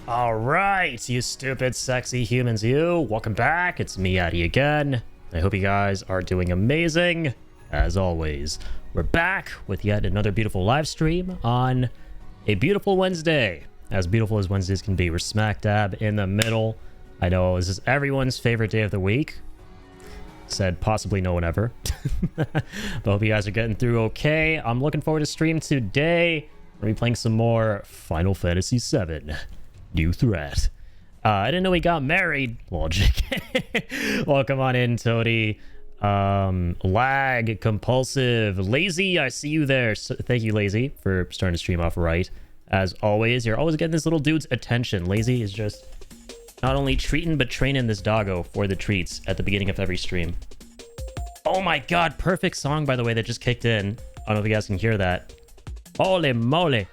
All right, you stupid, sexy humans, you. Welcome back. It's me, Addy, again. I hope you guys are doing amazing. As always, we're back with yet another beautiful live stream on a beautiful Wednesday. As beautiful as Wednesdays can be. We're smack dab in the middle. I know this is everyone's favorite day of the week. Said possibly no one ever. But hope you guys are getting through okay. I'm looking forward to stream today. We're gonna be playing some more Final Fantasy 7 New Threat. I didn't know he got married. Logic. Welcome on in, Toady. Lag, compulsive, lazy. I see you there. So, thank you, lazy, for starting to stream off right. As always, you're always getting this little dude's attention. Lazy is just not only treating but training this doggo for the treats at the beginning of every stream. Oh my god, perfect song, by the way, that just kicked in. I don't know if you guys can hear that. Holy moly.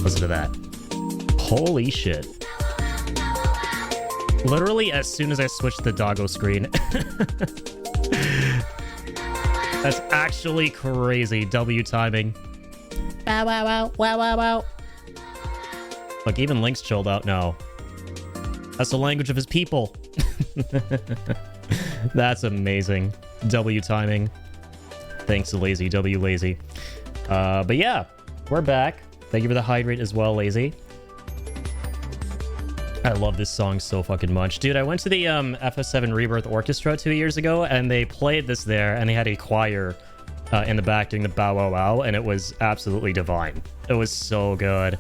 Listen to that. Holy shit. Literally as soon as I switched the doggo screen. That's actually crazy. W timing. Wow, wow, wow, wow, wow, wow. Look, even Link's chilled out now. That's the language of his people. That's amazing. W timing. Thanks to Lazy. W Lazy. But yeah, we're back. Thank you for the hydrate as well, Lazy. I love this song so fucking much. Dude, I went to the FF7 Rebirth Orchestra 2 years ago, and they played this there, and they had a choir in the back doing the bow wow wow, and it was absolutely divine. It was so good.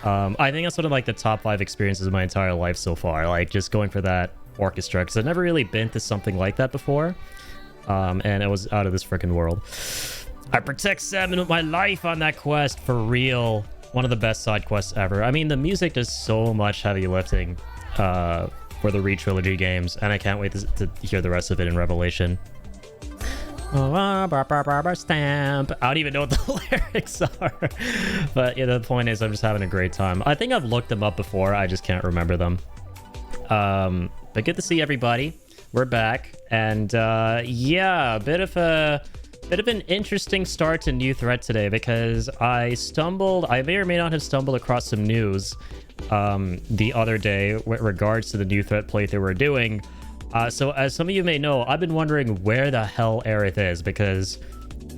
I think that's one of like the top 5 experiences of my entire life so far, like just going for that orchestra, because I've never really been to something like that before, and it was out of this freaking world. I protect 7 with my life on that quest, for real. One of the best side quests ever. I mean, the music does so much heavy lifting for the Re-Trilogy games, and I can't wait to hear the rest of it in Revelation. Stamp. I don't even know what the lyrics are. But yeah, the point is I'm just having a great time. I think I've looked them up before, I just can't remember them. But good to see everybody. We're back. And yeah, a bit of an interesting start to New Threat today, because I may or may not have stumbled across some news the other day with regards to the New Threat playthrough we're doing. So as some of you may know, I've been wondering where the hell Aerith is, because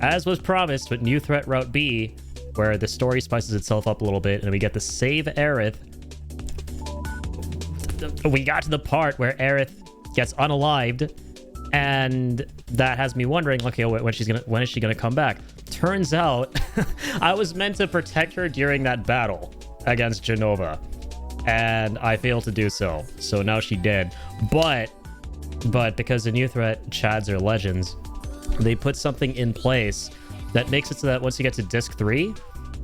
as was promised with New Threat Route B, where the story spices itself up a little bit and we get to save Aerith, we got to the part where Aerith gets unalived, and that has me wondering, okay, when is she gonna come back? Turns out I was meant to protect her during that battle against Genova, and I failed to do so. So now she's dead. But because the New Threat Chads are legends, they put something in place that makes it so that once you get to Disc 3,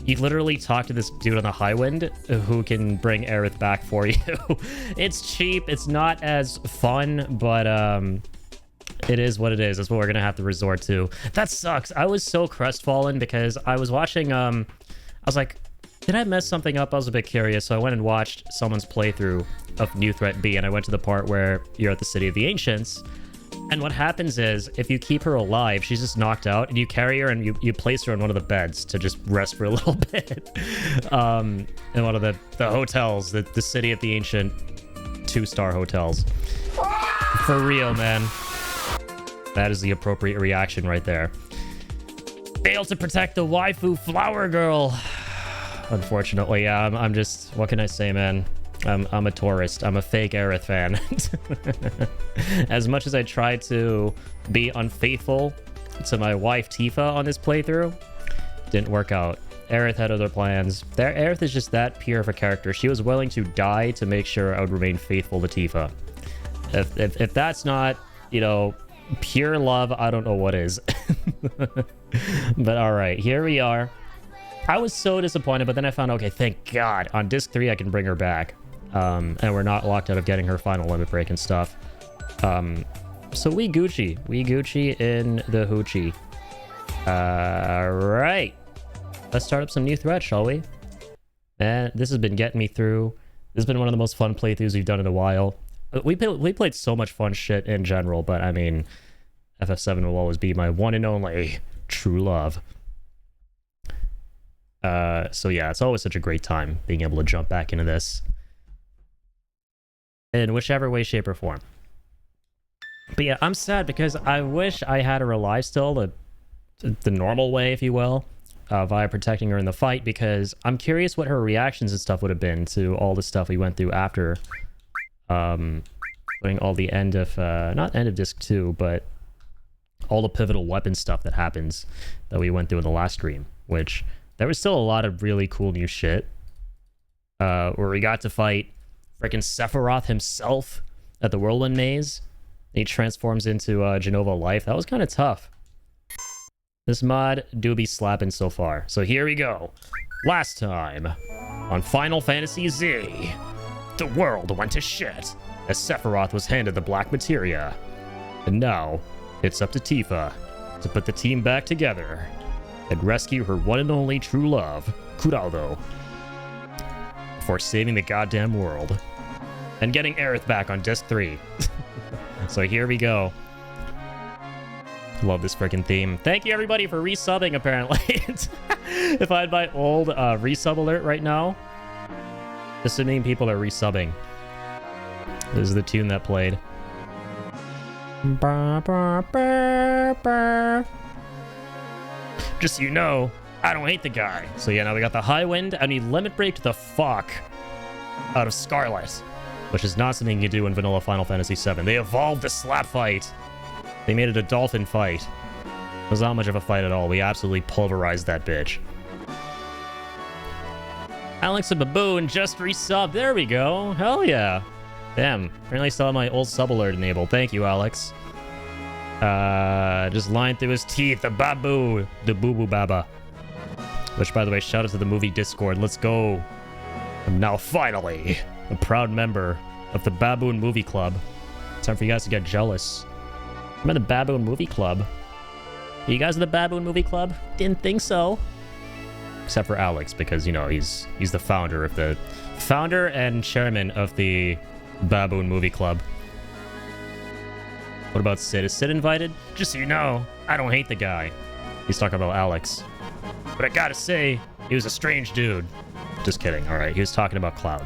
you literally talk to this dude on the Highwind who can bring Aerith back for you. It's cheap, it's not as fun, but it is what it is. That's what we're gonna have to resort to. That sucks. I was so crestfallen because I was watching, I was like, did I mess something up? I was a bit curious, so I went and watched someone's playthrough of New Threat B, and I went to the part where you're at the City of the Ancients, and what happens is, if you keep her alive, she's just knocked out, and you carry her and you place her on one of the beds to just rest for a little bit. In one of the hotels, the City of the Ancient 2-star hotels. For real, man. That is the appropriate reaction right there. Fail to protect the waifu flower girl. Unfortunately, yeah, I'm just... What can I say, man? I'm a tourist. I'm a fake Aerith fan. As much as I try to be unfaithful to my wife Tifa on this playthrough, didn't work out. Aerith had other plans. Aerith is just that pure of a character. She was willing to die to make sure I would remain faithful to Tifa. If that's not, you know, pure love, I don't know what is. But all right, here we are. I was so disappointed, but then I found, okay, thank God, on Disc 3 I can bring her back. And we're not locked out of getting her final limit break and stuff. So we Gucci in the hoochie. Alright, let's start up some New Threat, shall we? And this has been getting me through. This has been one of the most fun playthroughs we've done in a while. We played so much fun shit in general, but I mean, FF7 will always be my one and only true love. So yeah, it's always such a great time being able to jump back into this in whichever way, shape, or form. But yeah, I'm sad because I wish I had her alive still, the normal way, if you will, via protecting her in the fight, because I'm curious what her reactions and stuff would have been to all the stuff we went through after, putting all the end of, not end of disc 2, but all the pivotal weapon stuff that happens that we went through in the last stream, which there was still a lot of really cool new shit, where we got to fight freaking Sephiroth himself at the Whirlwind Maze. He transforms into Genova Life. That was kind of tough. This mod do be slapping so far. So here we go. Last time on Final Fantasy Z, the world went to shit as Sephiroth was handed the black materia. And now it's up to Tifa to put the team back together and rescue her one and only true love, Kuraldo, before saving the goddamn world and getting Aerith back on disc 3. So here we go. Love this freaking theme. Thank you everybody for resubbing, apparently. If I had my old resub alert right now, this would mean people are resubbing. This is the tune that played. Just so you know, I don't hate the guy. So yeah, now we got the high wind, and we limit break the fuck out of Scarlet, which is not something you do in vanilla Final Fantasy VII. They evolved the slap fight. They made it a dolphin fight. It was not much of a fight at all. We absolutely pulverized that bitch. Alex and Baboon just resubbed. There we go. Hell yeah. Damn. Apparently still have my old sub alert enabled. Thank you, Alex. Just lying through his teeth. The Babu. The Boo Boo Baba. Which, by the way, shout out to the movie Discord. Let's go. I'm now finally a proud member of the Baboon Movie Club. Time for you guys to get jealous. I'm in the Baboon Movie Club. Are you guys in the Baboon Movie Club? Didn't think so. Except for Alex, because, you know, he's the founder and chairman of the Baboon Movie Club. What about Sid? Is Sid invited? Just so you know, I don't hate the guy. He's talking about Alex. But I gotta say, he was a strange dude. Just kidding, alright. He was talking about Cloud.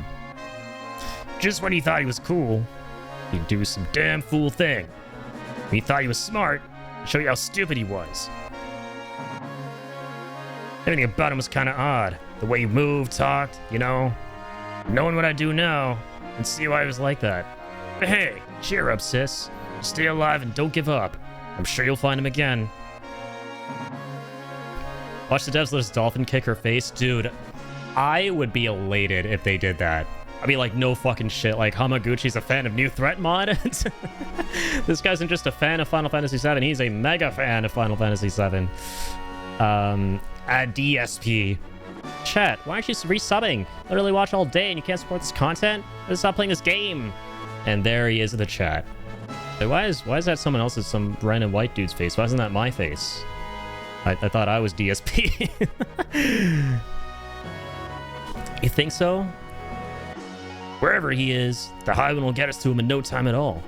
Just when he thought he was cool, he'd do some damn fool thing. When he thought he was smart, he'd show you how stupid he was. Everything about him was kind of odd. The way he moved, talked, you know. Knowing what I do now, and see why he was like that. But hey, cheer up, sis. Stay alive and don't give up. I'm sure you'll find him again. Watch the devs let this dolphin kick her face. Dude, I would be elated if they did that. I'd be like, no fucking shit. Like, Hamaguchi's a fan of New Threat mod. This guy isn't just a fan of Final Fantasy VII. He's a mega fan of Final Fantasy VII. Add DSP. Chat, why aren't you resubbing? Literally watch all day and you can't support this content? Let's stop playing this game. And there he is in the chat. Like, why is that someone else's, some random white dude's face? Why isn't that my face? I thought I was DSP. You think so? Wherever he is, the high one will get us to him in no time at all.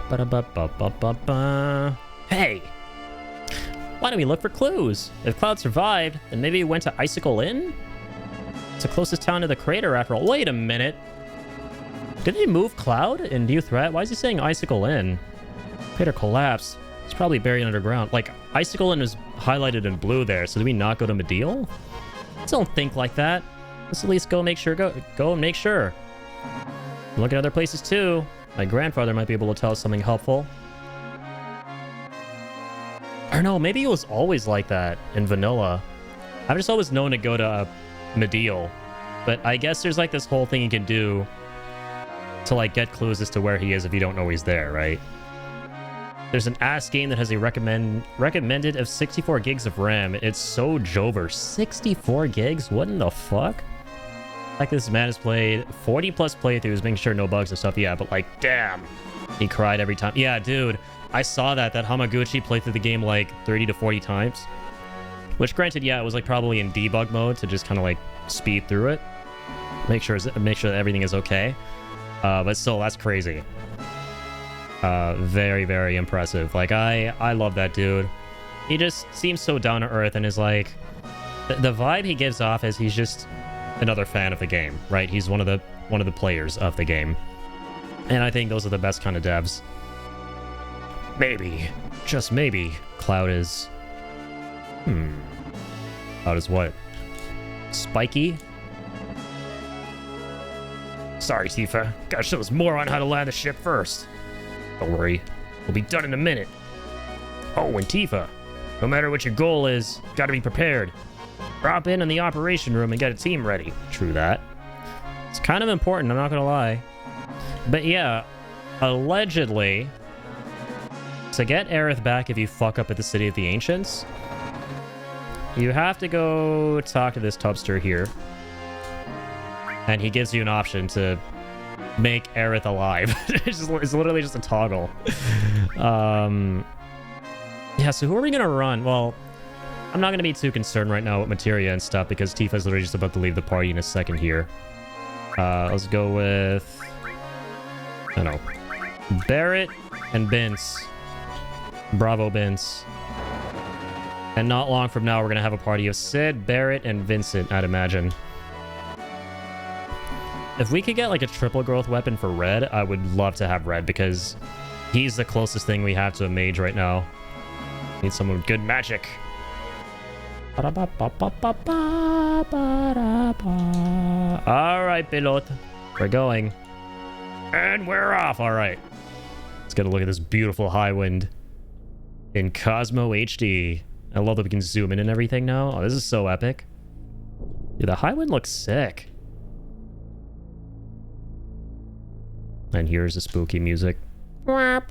Ba-da-ba-ba-ba-ba-ba. Hey! Why don't we look for clues? If Cloud survived, then maybe he went to Icicle Inn? It's the closest town to the crater after all. Wait a minute. Did they move Cloud in New Threat? Why is he saying Icicle Inn? Crater collapsed. It's probably buried underground. Like, Icicle Inn is highlighted in blue there, so do we not go to Medial? Let's don't think like that. Let's at least go make sure. Go and make sure. Look at other places too. My grandfather might be able to tell us something helpful. Or no, maybe it was always like that in vanilla. I've just always known to go to Medial. But I guess there's like this whole thing you can do to like get clues as to where he is if you don't know he's there, right? There's an ass game that has a recommended of 64 gigs of RAM. It's so Jover. 64 gigs? What in the fuck? Like, this man has played 40 plus playthroughs, making sure no bugs and stuff. Yeah, but like, damn. He cried every time. Yeah, dude. I saw that Hamaguchi played through the game like 30 to 40 times. Which, granted, yeah, it was like probably in debug mode to just kind of like speed through it. Make sure that everything is okay. But still, that's crazy. Very, very impressive. Like, I love that dude. He just seems so down to earth and is like... The vibe he gives off is he's just another fan of the game, right? He's one of the players of the game. And I think those are the best kind of devs. Maybe, just maybe, Cloud is... Cloud is what? Spiky? Sorry, Tifa. Gotta show this moron how to land the ship first. Don't worry. We'll be done in a minute. Oh, and Tifa. No matter what your goal is, gotta be prepared. Drop in the operation room and get a team ready. True that. It's kind of important, I'm not gonna lie. But yeah, allegedly, to get Aerith back if you fuck up at the City of the Ancients, you have to go talk to this tubster here. And he gives you an option to make Aerith alive. It's literally just a toggle. Yeah, so who are we gonna run? Well, I'm not gonna be too concerned right now with materia and stuff because Tifa's literally just about to leave the party in a second here. Let's go with... I don't know. Barret and Bince. Bravo, Bince. And not long from now, we're gonna have a party of Sid, Barret, and Vincent, I'd imagine. If we could get like a triple growth weapon for Red, I would love to have Red because he's the closest thing we have to a mage right now. Need someone with good magic. Alright, pilot. We're going. And we're off. Alright. Let's get a look at this beautiful high wind in Cosmo HD. I love that we can zoom in and everything now. Oh, this is so epic. Dude, the high wind looks sick. And here's the spooky music. I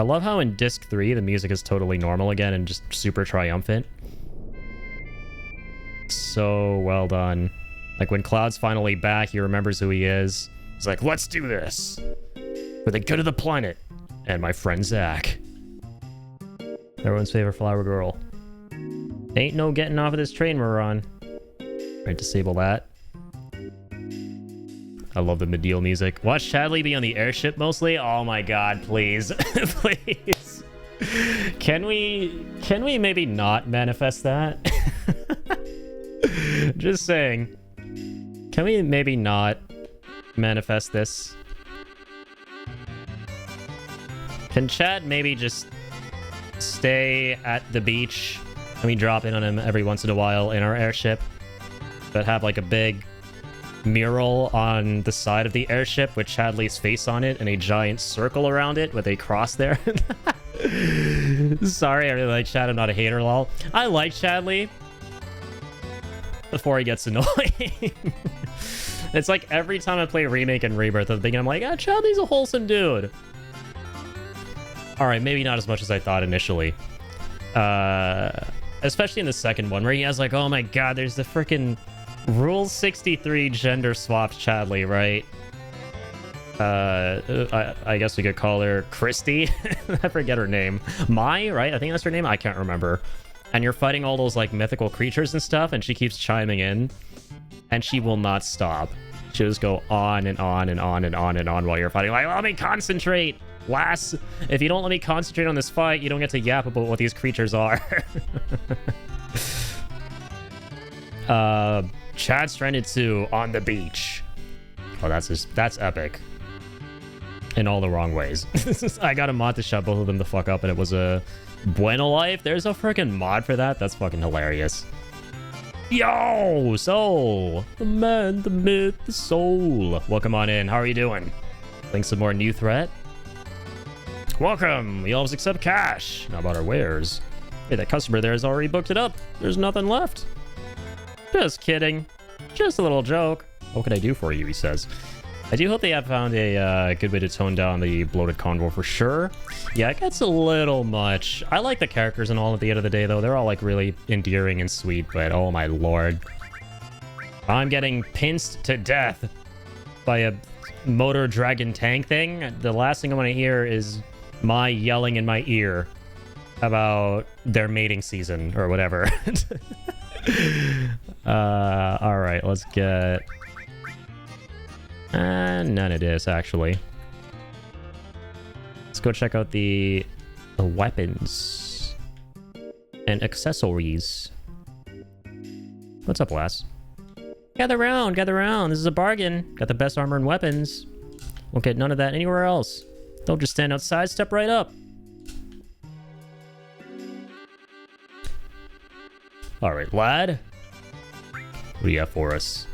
love how in Disc 3 the music is totally normal again and just super triumphant. So well done. Like when Cloud's finally back, he remembers who he is. He's like, let's do this. For the good of the planet. And my friend Zack. Everyone's favorite flower girl. Ain't no getting off of this train we're on. Right, disable that. I love the Medial music. Watch Chadley be on the airship mostly. Oh my god, please. Please. Can we maybe not manifest that? Just saying. Can we maybe not manifest this? Can Chad maybe just stay at the beach and we drop in on him every once in a while in our airship? But have like a big mural on the side of the airship with Chadley's face on it and a giant circle around it with a cross there. Sorry, I really like Chad. I'm not a hater, lol. I like Chadley before he gets annoying. It's like every time I play Remake and Rebirth at the beginning, I'm like, ah, Chadley's a wholesome dude. Alright, maybe not as much as I thought initially. Especially in the second one, where he has like, oh my god, there's the freaking Rule 63 gender swapped Chadley, right? I guess we could call her Christy. I forget her name. Mai, right? I think that's her name. I can't remember. And you're fighting all those like mythical creatures and stuff, and she keeps chiming in, and she will not stop. She'll just go on and on and on and on and on while you're fighting. Like, let me concentrate, lass. If you don't let me concentrate on this fight, you don't get to yap about what these creatures are. Chad Stranded 2 on the beach. Oh, that's epic. In all the wrong ways. I got a mod to shut both of them the fuck up, and it was a Bueno Life. There's a freaking mod for that. That's fucking hilarious. Yo, Soul. The man, the myth, the soul. Welcome on in. How are you doing? Playing some more New Threat? Welcome. We always accept cash. How about our wares? Hey, that customer there has already booked it up. There's nothing left. Just kidding. Just a little joke. What can I do for you, he says. I do hope they have found a good way to tone down the bloated convo for sure. Yeah, it gets a little much. I like the characters and all at the end of the day, though. They're all, like, really endearing and sweet, but oh my lord. I'm getting pinced to death by a motor dragon tank thing. The last thing I want to hear is my yelling in my ear about their mating season or whatever. All right, let's get none of this actually. go check out the weapons and accessories. What's up, lass? Gather round, gather round. This is a bargain. Got the best armor and weapons. Won't get none of that anywhere else. Don't just stand outside, step right up. Alright, lad. What do you have for us?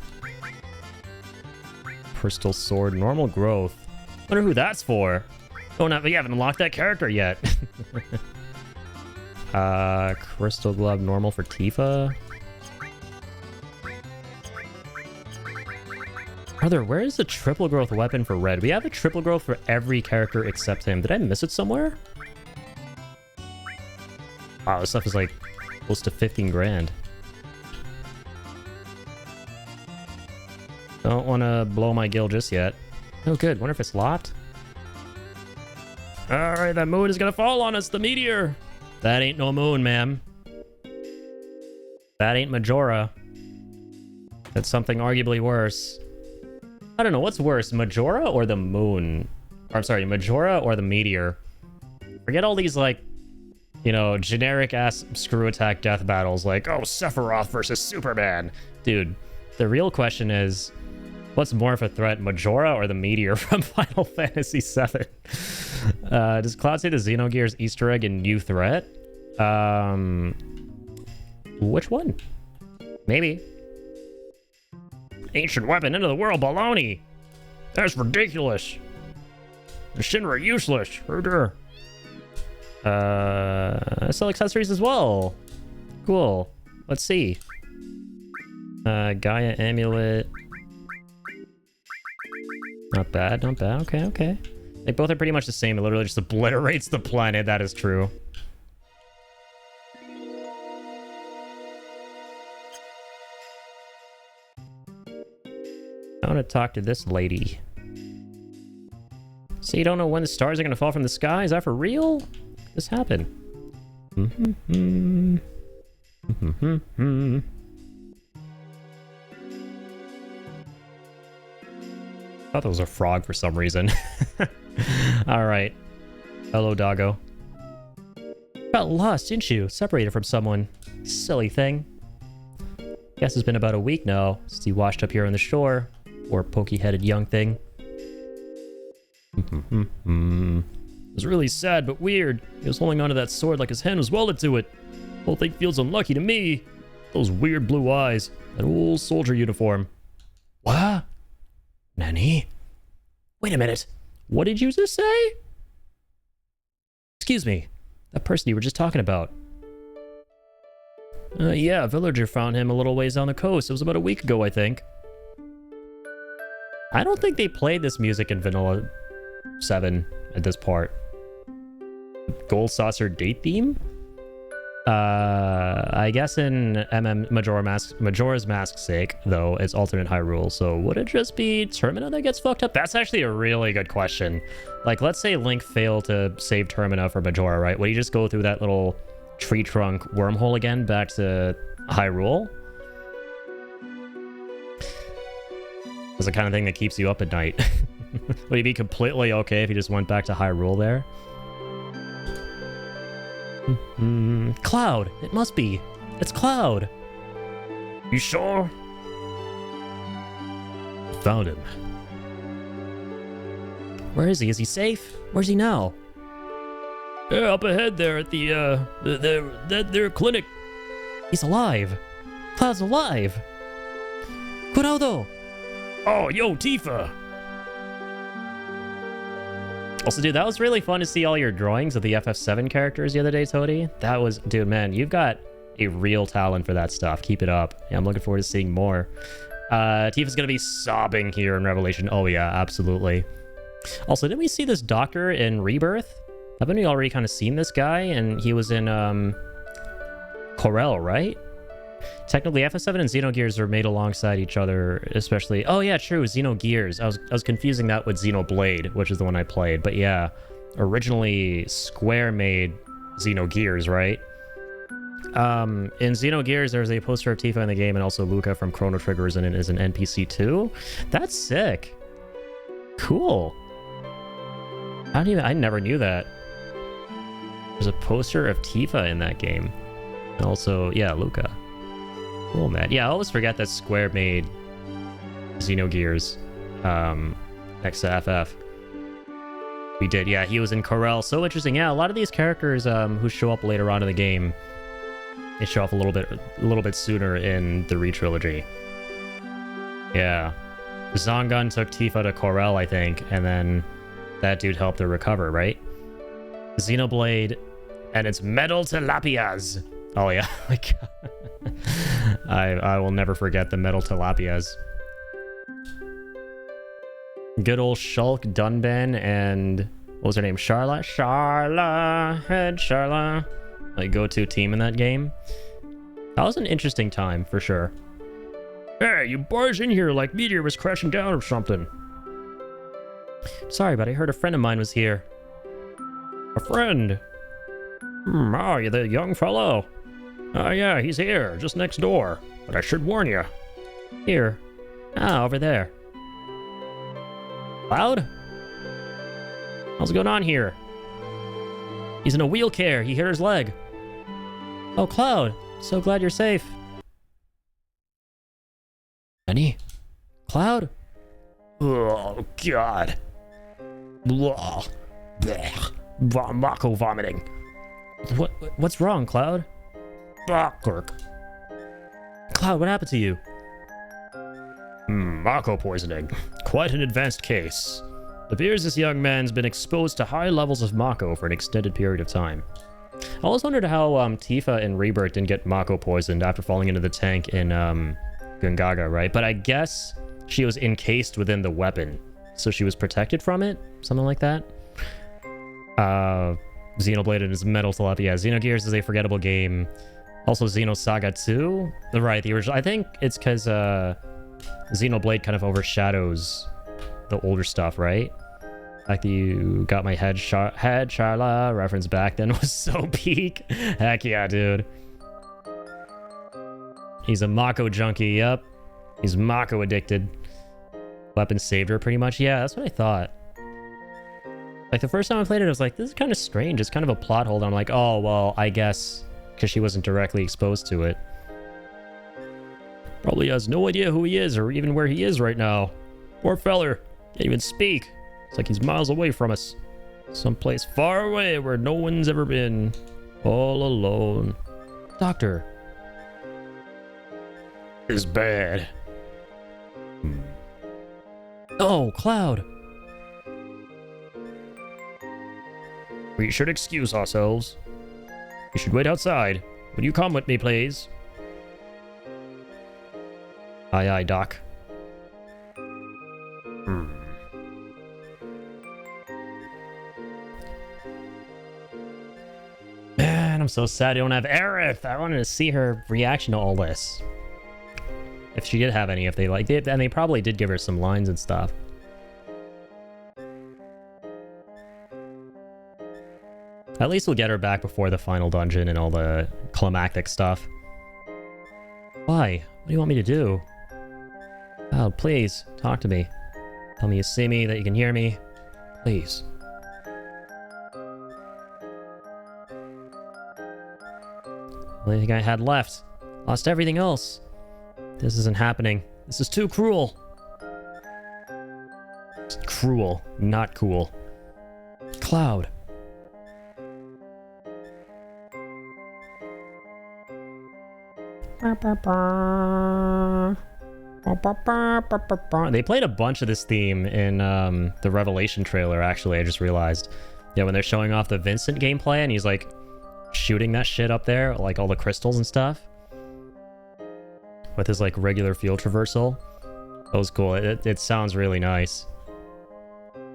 Crystal sword, normal growth. Wonder who that's for. You haven't unlocked that character yet. Crystal glove, normal for Tifa. Brother, where is the triple growth weapon for Red? We have a triple growth for every character except him. Did I miss it somewhere? Wow, this stuff is like close to 15 grand. Don't want to blow my gill just yet. Oh, good. Wonder if it's locked. Alright, that moon is gonna fall on us, the meteor! That ain't no moon, ma'am. That ain't Majora. That's something arguably worse. I don't know, what's worse, Majora or the moon? Or, I'm sorry, Majora or the meteor? Forget all these, like, you know, generic-ass screw attack death battles, like, oh, Sephiroth versus Superman. Dude, the real question is, what's more of a threat, Majora or the meteor from Final Fantasy VII? Does Cloud say the Xenogears Easter egg in New Threat? Which one? Maybe. Ancient weapon into the world, baloney! That's ridiculous! The Shinra useless! I sell accessories as well. Cool. Let's see. Gaia amulet. Not bad, not bad. Okay, okay. They both are pretty much the same. It literally just obliterates the planet. That is true. I want to talk to this lady. So you don't know when the stars are going to fall from the sky? Is that for real? This happened. I thought that was a frog for some reason. Alright. Hello, doggo. Got lost, didn't you? Separated from someone. Silly thing. Guess it's been about a week now since he washed up here on the shore. Poor pokey-headed young thing. It was really sad, but weird. He was holding onto that sword like his hand was welded to it. Whole thing feels unlucky to me. Those weird blue eyes. That old soldier uniform. What? Nani? Wait a minute. What did you just say? Excuse me. That person you were just talking about. Yeah, a villager found him a little ways down the coast. It was about a week ago, I think. I don't think they played this music in Vanilla 7 at this part. Gold Saucer date theme? I guess in Majora's Mask's sake, though, it's alternate Hyrule, so would it just be Termina that gets fucked up? That's actually a really good question. Like, let's say Link failed to save Termina for Majora, right? Would he just go through that little tree trunk wormhole again back to Hyrule? It's the kind of thing that keeps you up at night. Would he be completely okay if he just went back to Hyrule there? Cloud! It must be! It's Cloud! You sure? Found him. Where is he? Is he safe? Where's he now? Yeah, up ahead there at their clinic. He's alive! Cloud's alive! Kurodo! Oh, yo, Tifa! Also, dude, that was really fun to see all your drawings of the FF7 characters the other day, Toady. That was... Dude, man, you've got a real talent for that stuff. Keep it up. Yeah, I'm looking forward to seeing more. Tifa's gonna be sobbing here in Revelation. Oh, yeah, absolutely. Also, didn't we see this doctor in Rebirth? Haven't we already kind of seen this guy? And he was in, Corel, right? Technically, FF7 and Xenogears are made alongside each other, especially... Oh, yeah, true, Xenogears. I was confusing that with Xenoblade, which is the one I played. But yeah, originally Square made Xenogears, right? In Xenogears, there's a poster of Tifa in the game, and also Luca from Chrono Trigger is an NPC too. That's sick. Cool. I never knew that. There's a poster of Tifa in that game. And also, yeah, Luca. Cool, man. Yeah, I always forget that Square made Xenogears next to FF. We did, yeah. He was in Corel. So interesting. Yeah, a lot of these characters who show up later on in the game, they show up a little bit sooner in the re-trilogy. Yeah. Zongun took Tifa to Corel, I think, and then that dude helped her recover, right? Xenoblade and its metal tilapias. Oh yeah, like I will never forget the metal tilapias. Good old Shulk, Dunban, and what was her name? Sharla? Sharla. Like go-to team in that game. That was an interesting time for sure. Hey, you barged in here like meteor was crashing down or something. Sorry, but I heard a friend of mine was here. A friend? Oh, you're the young fellow. Oh yeah, he's here, just next door. But I should warn you. Here. Ah, over there. Cloud? What's going on here? He's in a wheelchair. He hurt his leg. Oh, Cloud. So glad you're safe. Any? Cloud? Oh, God. Blah. Mako vomiting. What's wrong, Cloud? Cloud, what happened to you? Mako poisoning. Quite an advanced case. It appears this young man's been exposed to high levels of Mako for an extended period of time. I always wondered how Tifa in Rebirth didn't get Mako poisoned after falling into the tank in Gungaga, right? But I guess she was encased within the weapon, so she was protected from it? Something like that? Xenoblade and his metal tilapia. Yeah, Xenogears is a forgettable game. Also Xenosaga 2? Right, the original. I think it's because Xenoblade kind of overshadows the older stuff, right? Like you got my head Sharla reference back then was so peak. Heck yeah, dude. He's a Mako junkie, yep. He's Mako addicted. Weapon saved her pretty much. Yeah, that's what I thought. Like the first time I played it, I was like, this is kind of strange. It's kind of a plot hole. And I'm like, oh, well, I guess because she wasn't directly exposed to it. Probably has no idea who he is or even where he is right now. Poor feller. Can't even speak. It's like he's miles away from us. Someplace far away where no one's ever been. All alone. Doctor. It's bad. Oh, Cloud. We should excuse ourselves. We should wait outside. Will you come with me, please? Aye, aye, Doc. Man, I'm so sad I don't have Aerith. I wanted to see her reaction to all this. If she did have any, if they liked it. And they probably did give her some lines and stuff. At least we'll get her back before the final dungeon and all the climactic stuff. Why? What do you want me to do? Oh, please, talk to me. Tell me you see me, that you can hear me. Please. Only thing I had left. Lost everything else. This isn't happening. This is too cruel. It's cruel, not cool. Cloud. They played a bunch of this theme in the Revelation trailer, actually, I just realized. Yeah, when they're showing off the Vincent gameplay and he's like shooting that shit up there, like all the crystals and stuff. With his like regular field traversal. That was cool. It sounds really nice.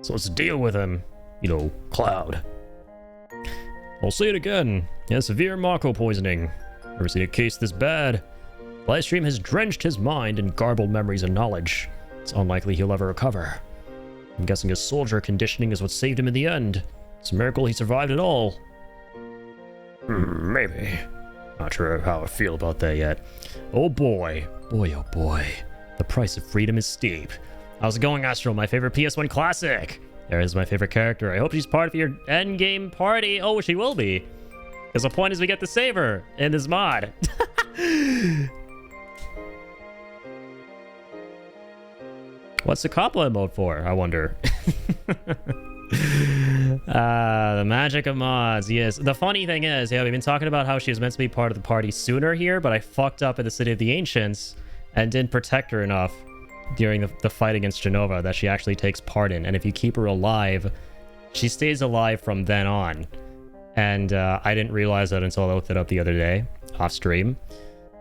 So let's deal with him. You know, Cloud. I'll say it again. He has severe Mako poisoning. Never seen a case this bad. Livestream has drenched his mind in garbled memories and knowledge. It's unlikely he'll ever recover. I'm guessing his soldier conditioning is what saved him in the end. It's a miracle he survived at all. Maybe. Not sure how I feel about that yet. Oh boy. Boy, oh boy. The price of freedom is steep. How's it going, Astro? My favorite PS1 classic. There's my favorite character. I hope she's part of your endgame party. Oh, she will be. Because the point is we get to save her in this mod. What's the compliment mode for, I wonder? The magic of mods, yes. The funny thing is, yeah, we've been talking about how she was meant to be part of the party sooner here, but I fucked up in the City of the Ancients and didn't protect her enough during the fight against Genova that she actually takes part in. And if you keep her alive, she stays alive from then on. And I didn't realize that until I looked it up the other day, off stream.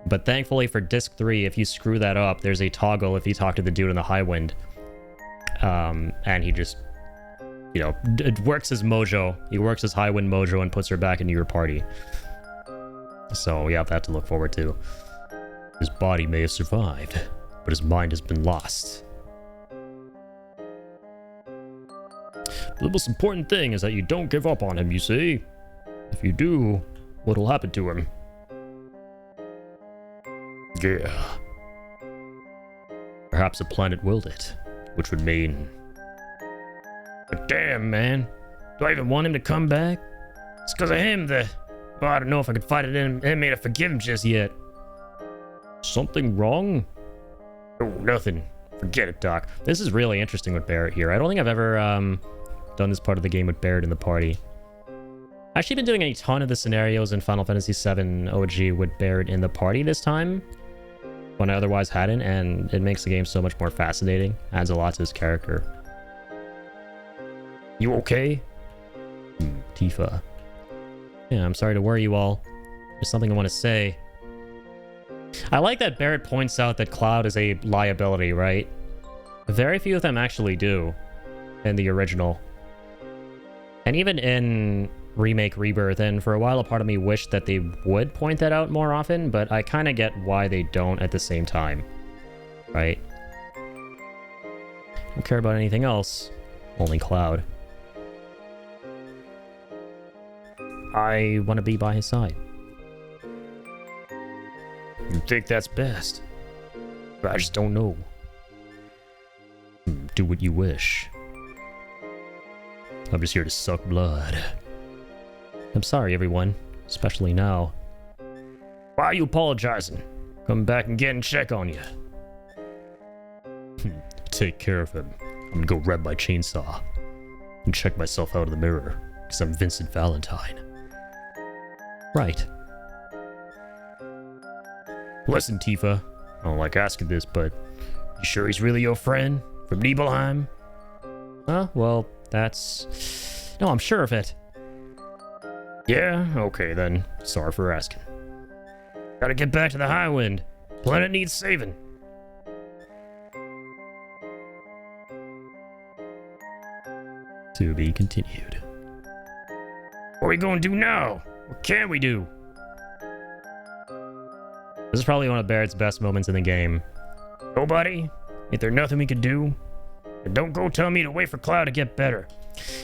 But thankfully for Disc 3, if you screw that up, there's a toggle if you talk to the dude in the High Wind. And he just, you know, it works his mojo. He works his High Wind mojo and puts her back into your party. So you have that to look forward to. His body may have survived, but his mind has been lost. The most important thing is that you don't give up on him, you see? If you do, what will happen to him? Yeah. Perhaps a planet willed it, which would mean... But damn, man. Do I even want him to come back? It's because of him that... Well, I don't know if I could fight it in me to forgive him just yet. Something wrong? Oh, nothing. Forget it, Doc. This is really interesting with Barrett here. I don't think I've ever done this part of the game with Barrett in the party. I've actually been doing a ton of the scenarios in Final Fantasy VII OG with Barrett in the party this time, when I otherwise hadn't, and it makes the game so much more fascinating. Adds a lot to his character. You okay? Tifa. Yeah, I'm sorry to worry you all. There's something I want to say. I like that Barrett points out that Cloud is a liability, right? Very few of them actually do in the original. And even in Remake Rebirth, and for a while a part of me wished that they would point that out more often, but I kind of get why they don't at the same time, right? Don't care about anything else, only Cloud. I want to be by his side. You think that's best? But I just don't know. Do what you wish. I'm just here to suck blood. I'm sorry, everyone. Especially now. Why are you apologizing? Come back and get in check on you. Take care of him. I'm gonna go grab my chainsaw and check myself out of the mirror, because I'm Vincent Valentine. Right. Listen, Tifa. I don't like asking this, but you sure he's really your friend from Nibelheim? Huh? Well, that's... No, I'm sure of it. Yeah? Okay, then. Sorry for asking. Gotta get back to the High Wind. Planet needs saving. To be continued. What are we gonna do now? What can we do? This is probably one of Barrett's best moments in the game. Nobody? Ain't there nothing we could do? And don't go tell me to wait for Cloud to get better.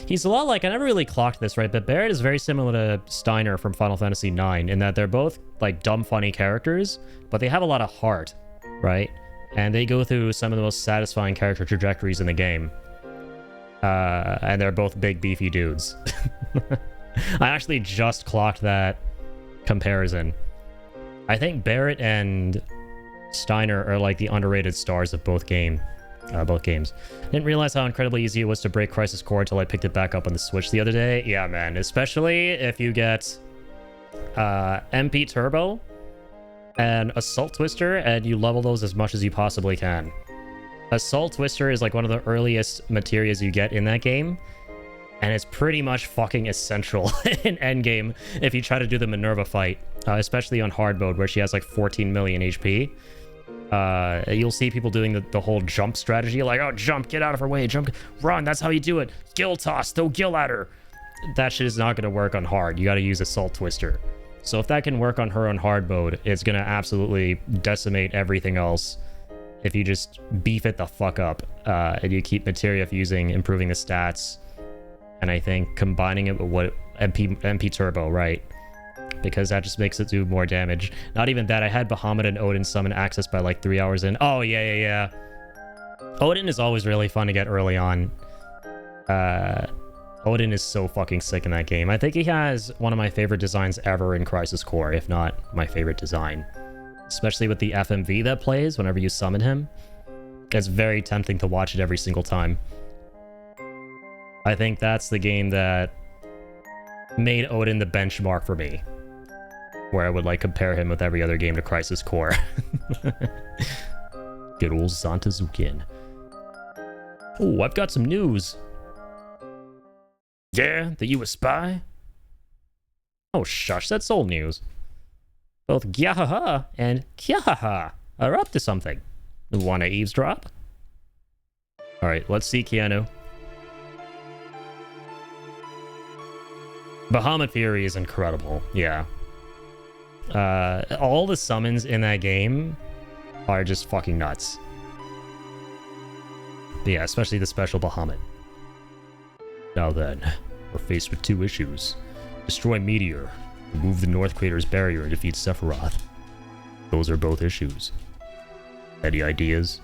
He's a lot like, I never really clocked this, right? But Barrett is very similar to Steiner from Final Fantasy IX in that they're both like dumb, funny characters, but they have a lot of heart, right? And they go through some of the most satisfying character trajectories in the game. And they're both big, beefy dudes. I actually just clocked that comparison. I think Barrett and Steiner are like the underrated stars of both games. Didn't realize how incredibly easy it was to break Crisis Core until I picked it back up on the Switch the other day. Yeah, man, especially if you get MP Turbo and Assault Twister and you level those as much as you possibly can. Assault Twister is like one of the earliest materials you get in that game, and it's pretty much fucking essential in endgame if you try to do the Minerva fight, especially on hard mode where she has like 14 million HP. You'll see people doing the whole jump strategy, like, oh, jump, get out of her way, jump, run, that's how you do it. Gill toss, throw Gill at her. That shit is not going to work on hard. You got to use Assault Twister. So if that can work on her on hard mode, it's going to absolutely decimate everything else if you just beef it the fuck up, and you keep materia fusing, improving the stats, and I think combining it with what MP Turbo, right? Because that just makes it do more damage. Not even that, I had Bahamut and Odin summon Access by like 3 hours in. Oh, yeah. Odin is always really fun to get early on. Odin is so fucking sick in that game. I think he has one of my favorite designs ever in Crisis Core, if not my favorite design. Especially with the FMV that plays whenever you summon him. It's very tempting to watch it every single time. I think that's the game that made Odin the benchmark for me. Where I would like compare him with every other game to Crisis Core. Good old Zantazukin. Oh, I've got some news. Yeah, that you a spy? Oh shush, that's old news. Both Gyahaha and Kyahaha are up to something. Wanna eavesdrop? Alright, let's see Keanu. Bahamut Fury is incredible, yeah. All the summons in that game are just fucking nuts. Yeah, especially the special Bahamut. Now then, we're faced with two issues. Destroy Meteor, remove the North Crater's barrier, and defeat Sephiroth. Those are both issues. Any ideas?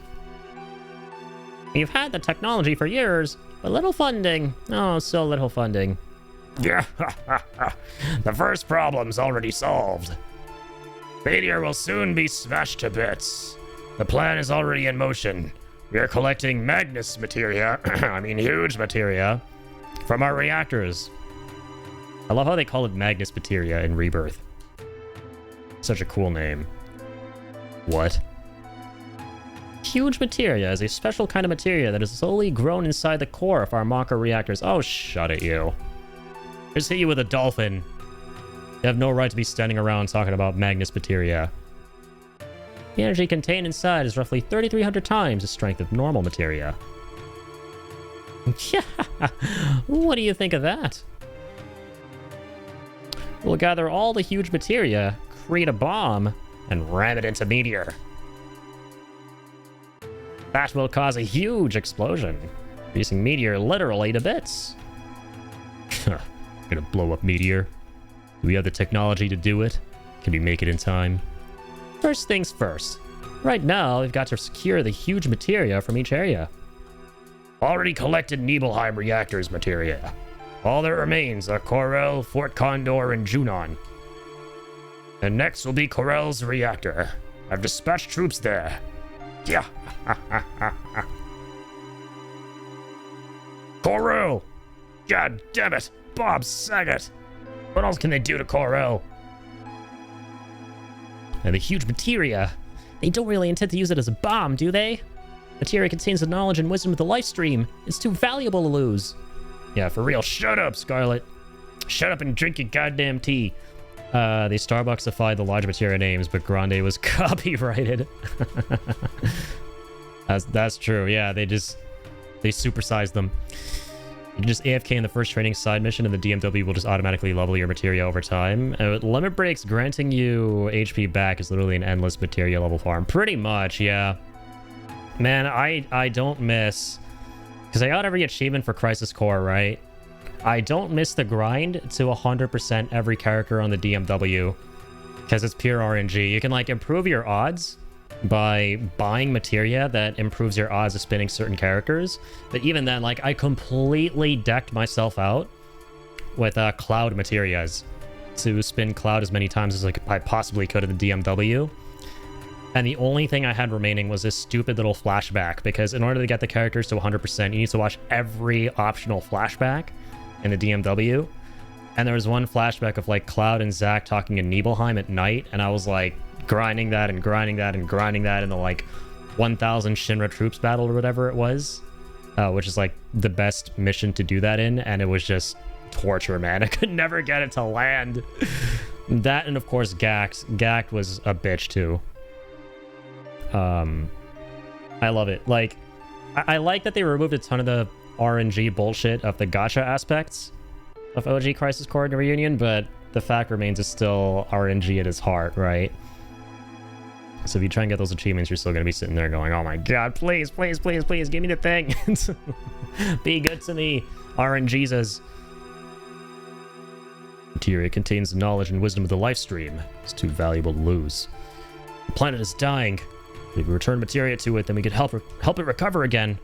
You've had the technology for years, but little funding. Oh, so little funding. Yeah, the first problem's already solved. Meteor will soon be smashed to bits. The plan is already in motion. We are collecting Magnus materia, huge materia, from our reactors. I love how they call it Magnus materia in Rebirth. Such a cool name. What? Huge materia is a special kind of materia that is solely grown inside the core of our Maka reactors. Oh, shut it, you. Just hit you with a dolphin. You have no right to be standing around talking about Magnus materia. The energy contained inside is roughly 3,300 times the strength of normal materia. What do you think of that? We'll gather all the huge materia, create a bomb, and ram it into Meteor. That will cause a huge explosion, reducing Meteor literally to bits. Gonna blow up Meteor. Do we have the technology to do it? Can we make it in time? First things first. Right now, we've got to secure the huge materia from each area. Already collected Nibelheim reactors materia. All that remains are Corel, Fort Condor, and Junon. And next will be Corel's reactor. I've dispatched troops there. Yeah. Corel! God damn it! Bob Saget! What else can they do to Corel? And the huge materia. They don't really intend to use it as a bomb, do they? Materia contains the knowledge and wisdom of the life stream. It's too valuable to lose. Yeah, for real. Shut up, Scarlet. Shut up and drink your goddamn tea. They Starbucksified the large materia names, but Grande was copyrighted. That's true. Yeah, they supersized them. You can just AFK in the first training side mission, and the DMW will just automatically level your materia over time. Limit breaks granting you HP back is literally an endless materia level farm. Pretty much, yeah. Man, I don't miss... Because I got every achievement for Crisis Core, right? I don't miss the grind to 100% every character on the DMW. Because it's pure RNG. You can, like, improve your odds by buying materia that improves your odds of spinning certain characters. But even then, like, I completely decked myself out with Cloud materias to spin Cloud as many times as like I possibly could at the DMW. And the only thing I had remaining was this stupid little flashback, because in order to get the characters to 100%, you need to watch every optional flashback in the DMW. And there was one flashback of like Cloud and Zack talking in Nibelheim at night, and I was like grinding that and grinding that and grinding that in the like 1000 Shinra troops battle or whatever it was, which is like the best mission to do that in, and it was just torture, man. I could never get it to land. That, and of course Gact. Gact was a bitch too. I love it. Like, I like that they removed a ton of the RNG bullshit of the gacha aspects of OG Crisis Core Reunion, but the fact remains it's still RNG at its heart, right? So if you try and get those achievements, you're still going to be sitting there going, oh my god, please, please, please, please, give me the thing. Be good to me, RNGesus. Materia contains the knowledge and wisdom of the life stream. It's too valuable to lose. The planet is dying. If we return materia to it, then we could help it recover again.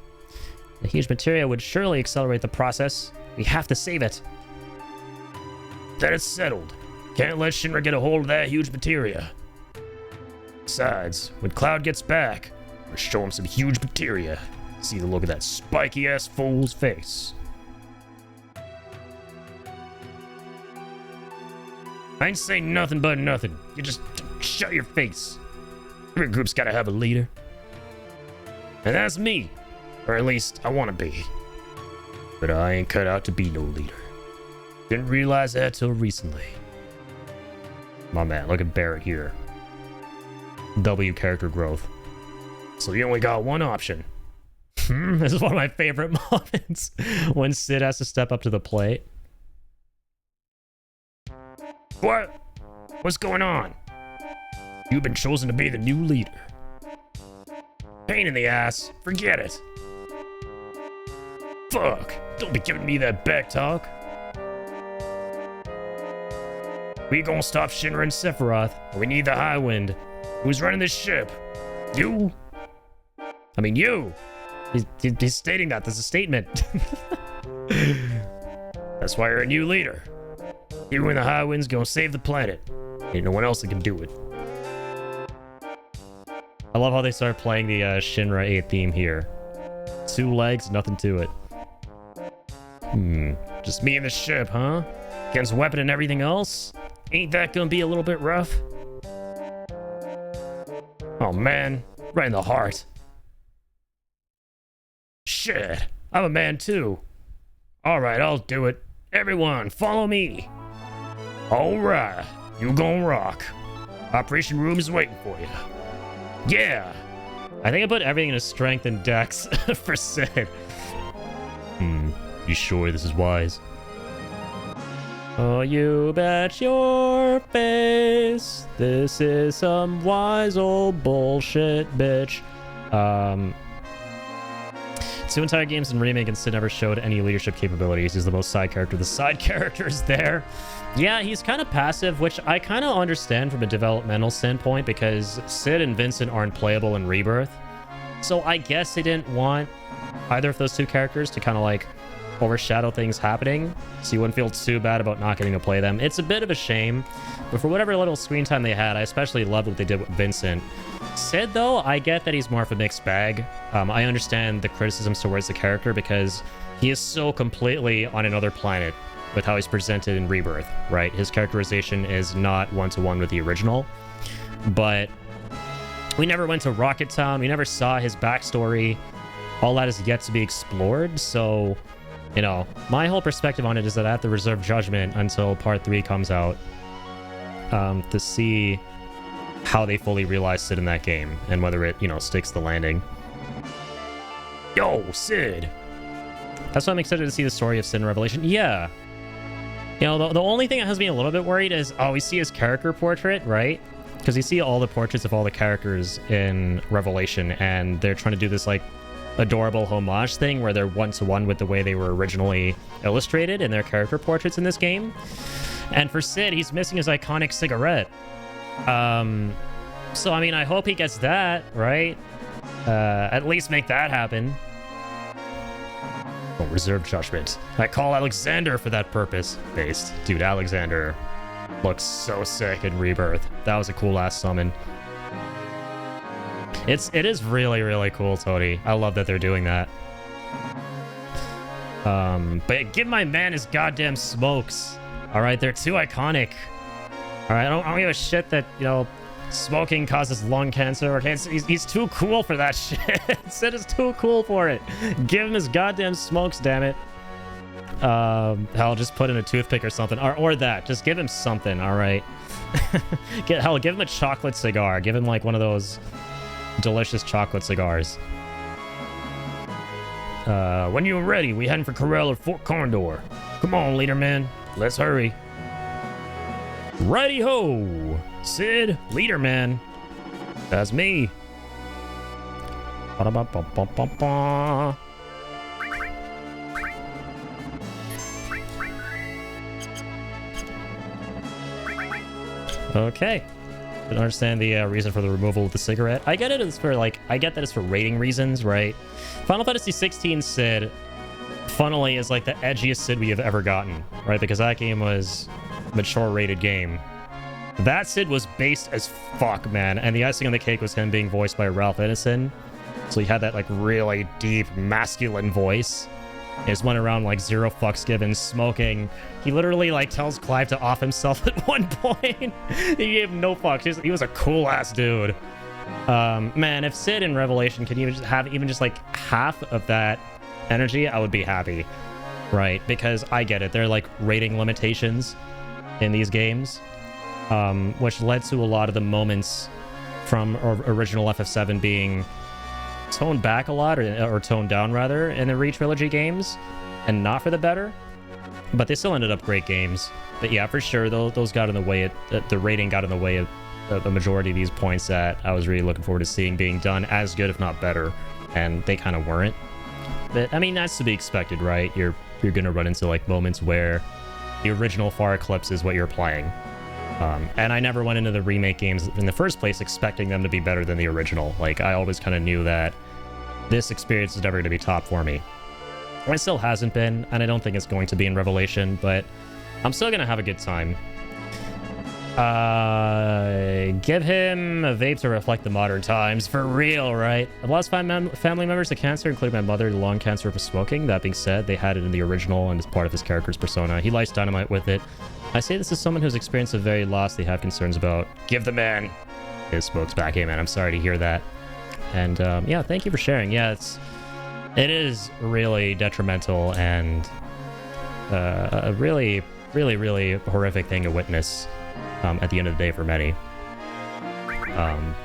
The huge materia would surely accelerate the process. We have to save it. Then it's settled. Can't let Shinra get a hold of that huge materia. Besides, when Cloud gets back, we'll show him some huge materia. See the look of that spiky-ass fool's face. I ain't saying nothing but nothing. You just shut your face. Every group's gotta have a leader. And that's me. Or at least, I wanna be. But I ain't cut out to be no leader. Didn't realize that till recently. My man, look at Barrett here. W character growth. So you only got one option. This is one of my favorite moments. When Sid has to step up to the plate. What? What's going on? You've been chosen to be the new leader. Pain in the ass. Forget it. Fuck. Don't be giving me that back talk. We gonna stop Shinra and Sephiroth. We need the High Wind. Who's running this ship? You? I mean, you. He's stating that. There's a statement. That's why you're a new leader. You and the High Wind's gonna save the planet. Ain't no one else that can do it. I love how they start playing the Shinra 8 theme here. 2 legs, nothing to it. Just me and the ship, huh? Against weapon and everything else? Ain't that gonna be a little bit rough? Oh man, right in the heart. Shit, I'm a man too. Alright, I'll do it. Everyone, follow me. Alright, you gon' rock. Operation Room is waiting for you. Yeah! I think I put everything in his strength and dex for Sid. You sure this is wise? Oh, you bet your face. This is some wise old bullshit, bitch. 2 entire games in Remake and Sid never showed any leadership capabilities. He's the most side character. The side character's there. Yeah, he's kind of passive, which I kind of understand from a developmental standpoint because Sid and Vincent aren't playable in Rebirth. So I guess they didn't want either of those 2 characters to kind of like overshadow things happening, so you wouldn't feel too bad about not getting to play them. It's a bit of a shame, but for whatever little screen time they had, I especially loved what they did with Vincent. Sid, though, I get that he's more of a mixed bag. I understand the criticisms towards the character because he is so completely on another planet with how he's presented in Rebirth, right? His characterization is not one-to-one with the original, but we never went to Rocket Town. We never saw his backstory. All that is yet to be explored, so... You know, my whole perspective on it is that I have to reserve judgment until Part 3 comes out to see how they fully realize Sid in that game and whether it, you know, sticks the landing. Yo, Sid! That's why I'm excited to see the story of Sid in Revelation. Yeah. You know, the only thing that has me a little bit worried is, we see his character portrait, right? Because you see all the portraits of all the characters in Revelation, and they're trying to do this, like, adorable homage thing where they're one-to-one with the way they were originally illustrated in their character portraits in this game. And for Sid, he's missing his iconic cigarette. So, I mean, I hope he gets that, right? At least make that happen. Don't reserve judgment. I call Alexander for that purpose. Based. Dude, Alexander looks so sick in Rebirth. That was a cool-ass summon. It is really, really cool, Tony. I love that they're doing that. But give my man his goddamn smokes. All right, they're too iconic. All right, I don't give a shit that, you know, smoking causes lung cancer or cancer. He's too cool for that shit. Sid is too cool for it. Give him his goddamn smokes, damn it. Hell, just put in a toothpick or something, or that. Just give him something. All right. Give him a chocolate cigar. Give him like one of those delicious chocolate cigars. When you're ready, we heading for Corel or Fort Condor. Come on, leader man. Let's hurry. Righty-ho! Sid, leader man. That's me. Ba-da-ba-ba-ba-ba-ba. Okay. Didn't understand the reason for the removal of the cigarette. I get it. It's for like, I get that it's for rating reasons, right? Final Fantasy 16 Sid, funnily, is like the edgiest Sid we have ever gotten, right? Because that game was a mature rated game. That Sid was based as fuck, man. And the icing on the cake was him being voiced by Ralph Ineson. So he had that like really deep masculine voice. He's went around like zero fucks given, smoking. He literally like tells Clive to off himself at one point. He gave no fucks. He was a cool ass dude. Man, if Sid in Revelation could even just have even just like half of that energy, I would be happy, right? Because I get it. There are like rating limitations in these games, which led to a lot of the moments from original FF7 being toned back a lot, or toned down rather, in the re-trilogy games, and not for the better. But they still ended up great games. But yeah, for sure, those got in the way. The rating got in the way of the majority of these points that I was really looking forward to seeing being done as good, if not better, and they kind of weren't. But I mean, that's to be expected, right? You're gonna run into like moments where the original far eclipses what you're playing. And I never went into the remake games in the first place expecting them to be better than the original. Like, I always kind of knew that this experience is never going to be top for me. It still hasn't been, and I don't think it's going to be in Revelation, but I'm still going to have a good time. Give him a vape to reflect the modern times. For real, right? I've lost 5 family members to cancer, including my mother, to lung cancer for smoking. That being said, they had it in the original and is part of his character's persona. He lights dynamite with it. I say this as someone who's experienced a very loss they have concerns about. Give the man his smokes back. Hey, man, I'm sorry to hear that. And yeah, thank you for sharing. Yeah, it is really detrimental and a really, really, really horrific thing to witness at the end of the day for many.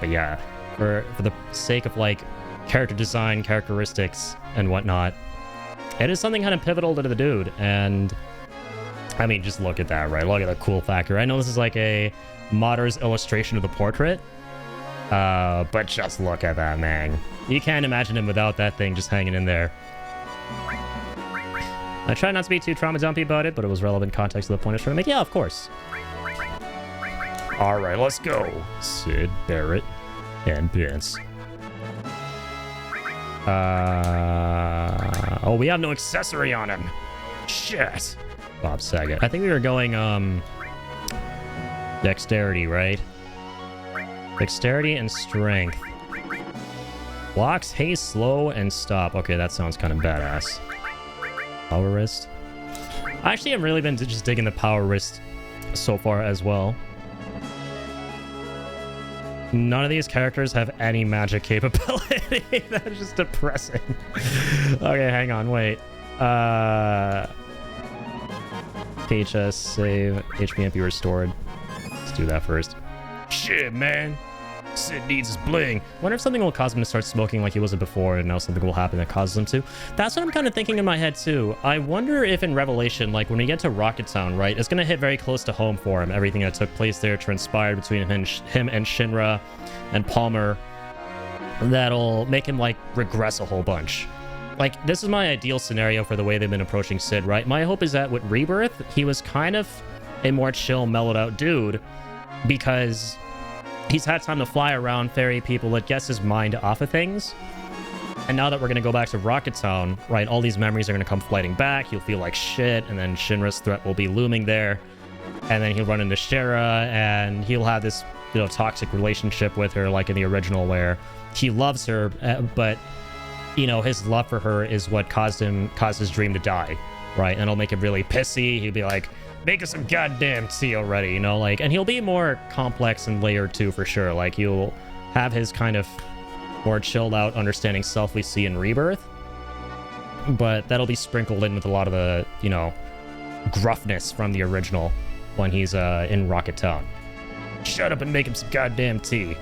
But yeah, for the sake of like character design, characteristics, and whatnot, it is something kind of pivotal to the dude. And I mean, just look at that, right? Look at the cool factor. I know this is like a modder's illustration of the portrait, but just look at that, man. You can't imagine him without that thing just hanging in there. I try not to be too trauma dumpy about it, but it was relevant context to the point I was trying to make. Yeah, of course. All right, let's go. Sid, Barrett, and Vince. Oh, we have no accessory on him. Shit. Bob Saget. I think we were going, dexterity, right? Dexterity and strength. Blocks, haste, slow, and stop. Okay, that sounds kind of badass. Power wrist. Actually, I've really been just digging the power wrist so far as well. None of these characters have any magic capability. That's just depressing. Okay, hang on, wait. HS, save, HP MP restored. Let's do that first. Shit, man. Sid needs his bling. Wonder if something will cause him to start smoking like he wasn't before, and now something will happen that causes him to. That's what I'm kind of thinking in my head, too. I wonder if in Revelation, like when we get to Rocket Town, right, it's going to hit very close to home for him. Everything that took place there transpired between him and Shinra and Palmer. That'll make him, like, regress a whole bunch. Like, this is my ideal scenario for the way they've been approaching Sid, right? My hope is that with Rebirth, he was kind of a more chill, mellowed out dude because he's had time to fly around, ferry people, it gets his mind off of things. And now that we're going to go back to Rocket Town, right, all these memories are going to come flooding back. He'll feel like shit, and then Shinra's threat will be looming there. And then he'll run into Shira, and he'll have this, you know, toxic relationship with her, like in the original, where he loves her, but, you know, his love for her is what caused his dream to die, right? And it'll make him really pissy. He'll be like, make us some goddamn tea already, you know, like, and he'll be more complex and layered too, for sure. Like, you'll have his kind of more chilled out understanding self we see in Rebirth, but that'll be sprinkled in with a lot of the, you know, gruffness from the original when he's in Rocket Town. Shut up and make him some goddamn tea.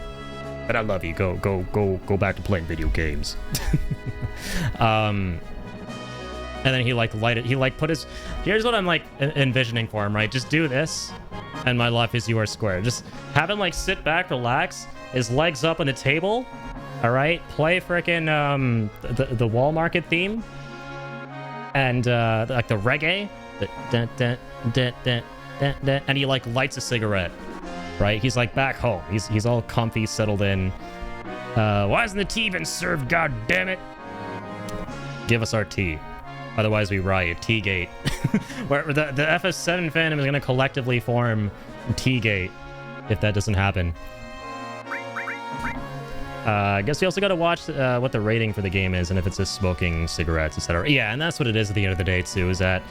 But I love you. Go back to playing video games. And then he like light it. He like put his. Here's what I'm like envisioning for him, right? Just do this, and my life is yours square. Just have him like sit back, relax, his legs up on the table. All right, play frickin' the Wall Market theme, and like the reggae, and he like lights a cigarette, right? He's like back home. He's all comfy, settled in. Why hasn't the tea been served, god damn it? Give us our tea. Otherwise we riot. Tea-gate. Where the FF7 fandom is going to collectively form Tea-gate if that doesn't happen. I guess we also got to watch what the rating for the game is and if it's just smoking cigarettes, etc. Yeah, and that's what it is at the end of the day, too, is that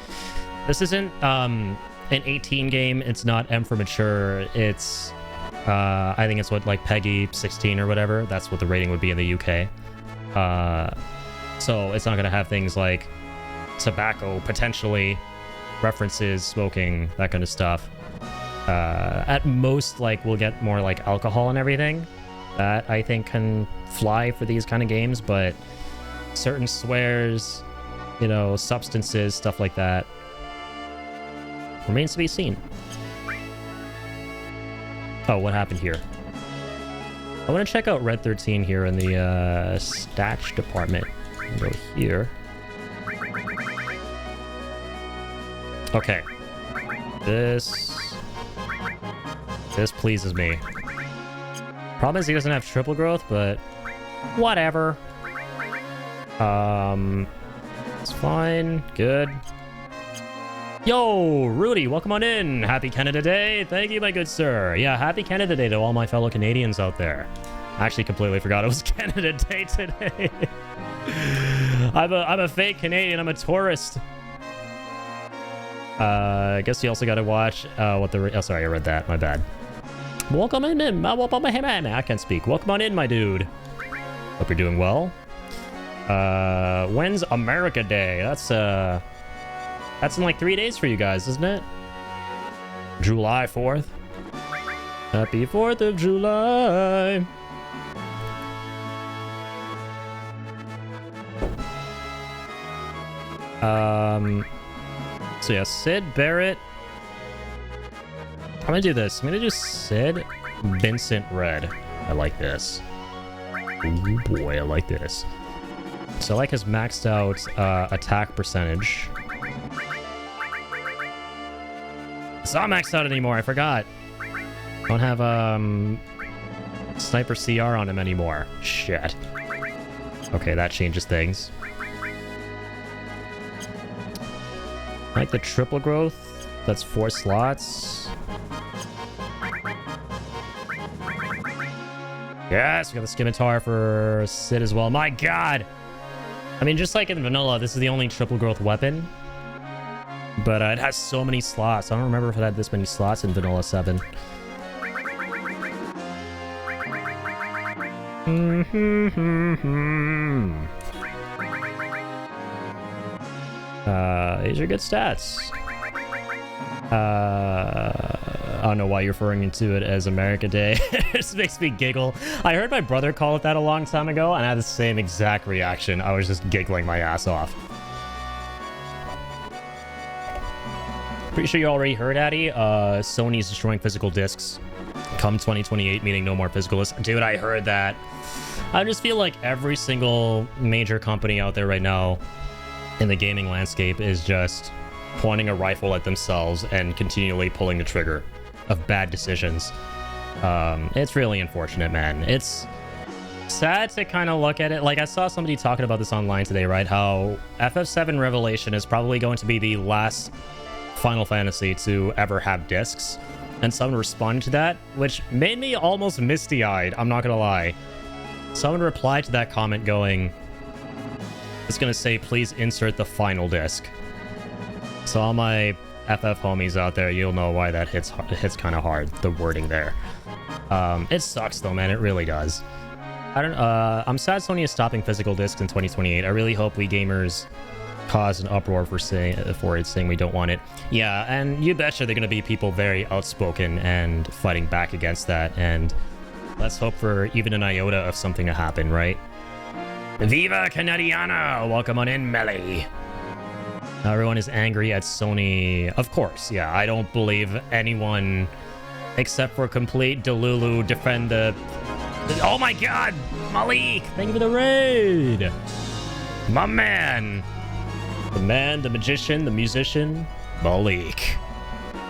this isn't an 18 game. It's not M for mature. It's, I think it's what, like PEGI 16 or whatever. That's what the rating would be in the UK. So it's not going to have things like tobacco, potentially, references, smoking, that kind of stuff. At most, like, we'll get more, like, alcohol and everything. That, I think, can fly for these kind of games, but certain swears, you know, substances, stuff like that, remains to be seen. Oh, what happened here? I want to check out Red 13 here in the stats department. Go here. Okay. This pleases me. Problem is he doesn't have triple growth, but whatever. It's fine. Good. Yo, Rudy, welcome on in. Happy Canada Day. Thank you, my good sir. Yeah, happy Canada Day to all my fellow Canadians out there. I actually completely forgot it was Canada Day today. I'm a fake Canadian. I'm a tourist. I guess you also got to watch what the... Oh, sorry, I read that. My bad. Welcome in. I can't speak. Welcome on in, my dude. Hope you're doing well. When's America Day? That's in like 3 days for you guys, isn't it? July 4th. Happy 4th of July. So yeah, Sid, Barrett. I'm gonna do this. I'm gonna do Sid, Vincent, Red. I like this. Ooh boy, I like this. So I like his maxed out attack percentage. It's not maxed out anymore, I forgot. Don't have Sniper CR on him anymore. Shit. Okay, that changes things. I like the triple growth. That's 4 slots. Yes, we got the scimitar for Sid as well. My god! I mean, just like in vanilla, this is the only triple growth weapon. But it has so many slots. I don't remember if it had this many slots in vanilla 7. These are good stats. I don't know why you're referring to it as America Day. It just makes me giggle. I heard my brother call it that a long time ago, and I had the same exact reaction. I was just giggling my ass off. Pretty sure you already heard, Addy. Sony's destroying physical discs come 2028, meaning no more physical discs. Dude, I heard that. I just feel like every single major company out there right now in the gaming landscape is just pointing a rifle at themselves and continually pulling the trigger of bad decisions. It's really unfortunate, man. It's sad to kind of look at it. Like, I saw somebody talking about this online today, right? How FF7 Revelation is probably going to be the last Final Fantasy to ever have discs. And someone responded to that, which made me almost misty-eyed, I'm not gonna lie. Someone replied to that comment going, it's gonna say, please insert the final disc. So all my FF homies out there, you'll know why that hits kind of hard, the wording there. It sucks though, man, it really does. I'm sad Sony is stopping physical discs in 2028. I really hope we gamers cause an uproar for it, saying we don't want it. Yeah, and you betcha they're gonna be people very outspoken and fighting back against that, and let's hope for even an iota of something to happen, right? Viva Canadiana! Welcome on in, Melly. Everyone is angry at Sony. Of course, yeah. I don't believe anyone except for complete Delulu defend the... Oh my god! Malik! Thank you for the raid! My man! The man, the magician, the musician, Malik.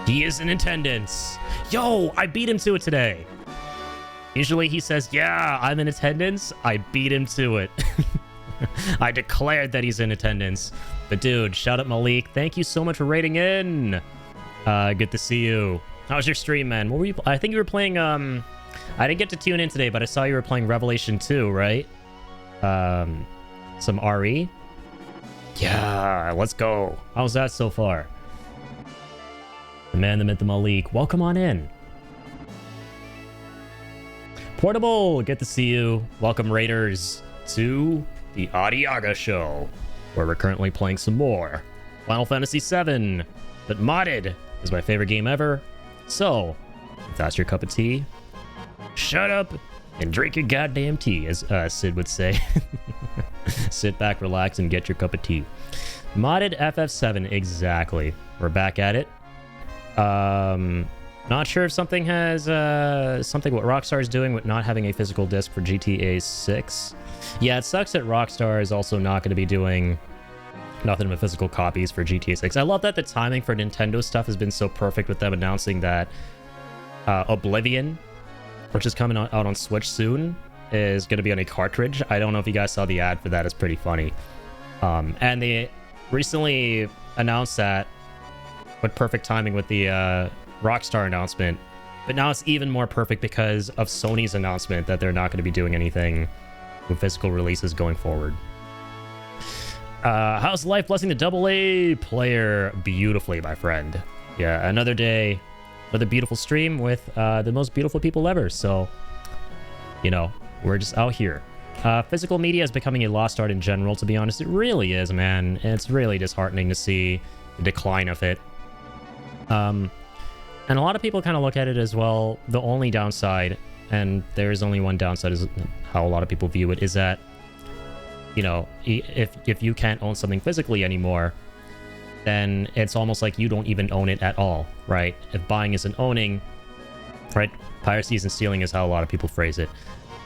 He is in attendance. Yo, I beat him to it today. Usually he says, yeah, I'm in attendance. I beat him to it. I declared that he's in attendance. But dude, shout out Malik. Thank you so much for raiding in. Good to see you. How was your stream, man? What were you? I think you were playing, I didn't get to tune in today, but I saw you were playing Revelation 2, right? Some RE? Yeah, let's go. How's that so far? The man, the myth, the Malik. Welcome on in. Portable, good to see you. Welcome, Raiders, to the Adiaga Show, where we're currently playing some more Final Fantasy VII, but modded is my favorite game ever. So, if that's your cup of tea, shut up and drink your goddamn tea, as Sid would say. Sit back, relax, and get your cup of tea. Modded FF7, exactly. We're back at it. Not sure if something has something what Rockstar is doing with not having a physical disc for GTA 6. Yeah, it sucks that Rockstar is also not going to be doing nothing but physical copies for GTA 6. I love that the timing for Nintendo stuff has been so perfect with them announcing that Oblivion, which is coming out on Switch soon, is going to be on a cartridge. I don't know if you guys saw the ad for that. It's pretty funny. And they recently announced that with perfect timing with the Rockstar announcement. But now it's even more perfect because of Sony's announcement that they're not going to be doing anything with physical releases going forward. How's life blessing the AA player beautifully, my friend? Yeah, another day with a beautiful stream with the most beautiful people ever. So, you know, we're just out here. Physical media is becoming a lost art in general, to be honest. It really is, man. It's really disheartening to see the decline of it. And a lot of people kind of look at it as, well, the only downside, and there is only one downside, is how a lot of people view it, is that, you know, if you can't own something physically anymore, then it's almost like you don't even own it at all, right? If buying isn't owning, right? Piracy isn't stealing is how a lot of people phrase it.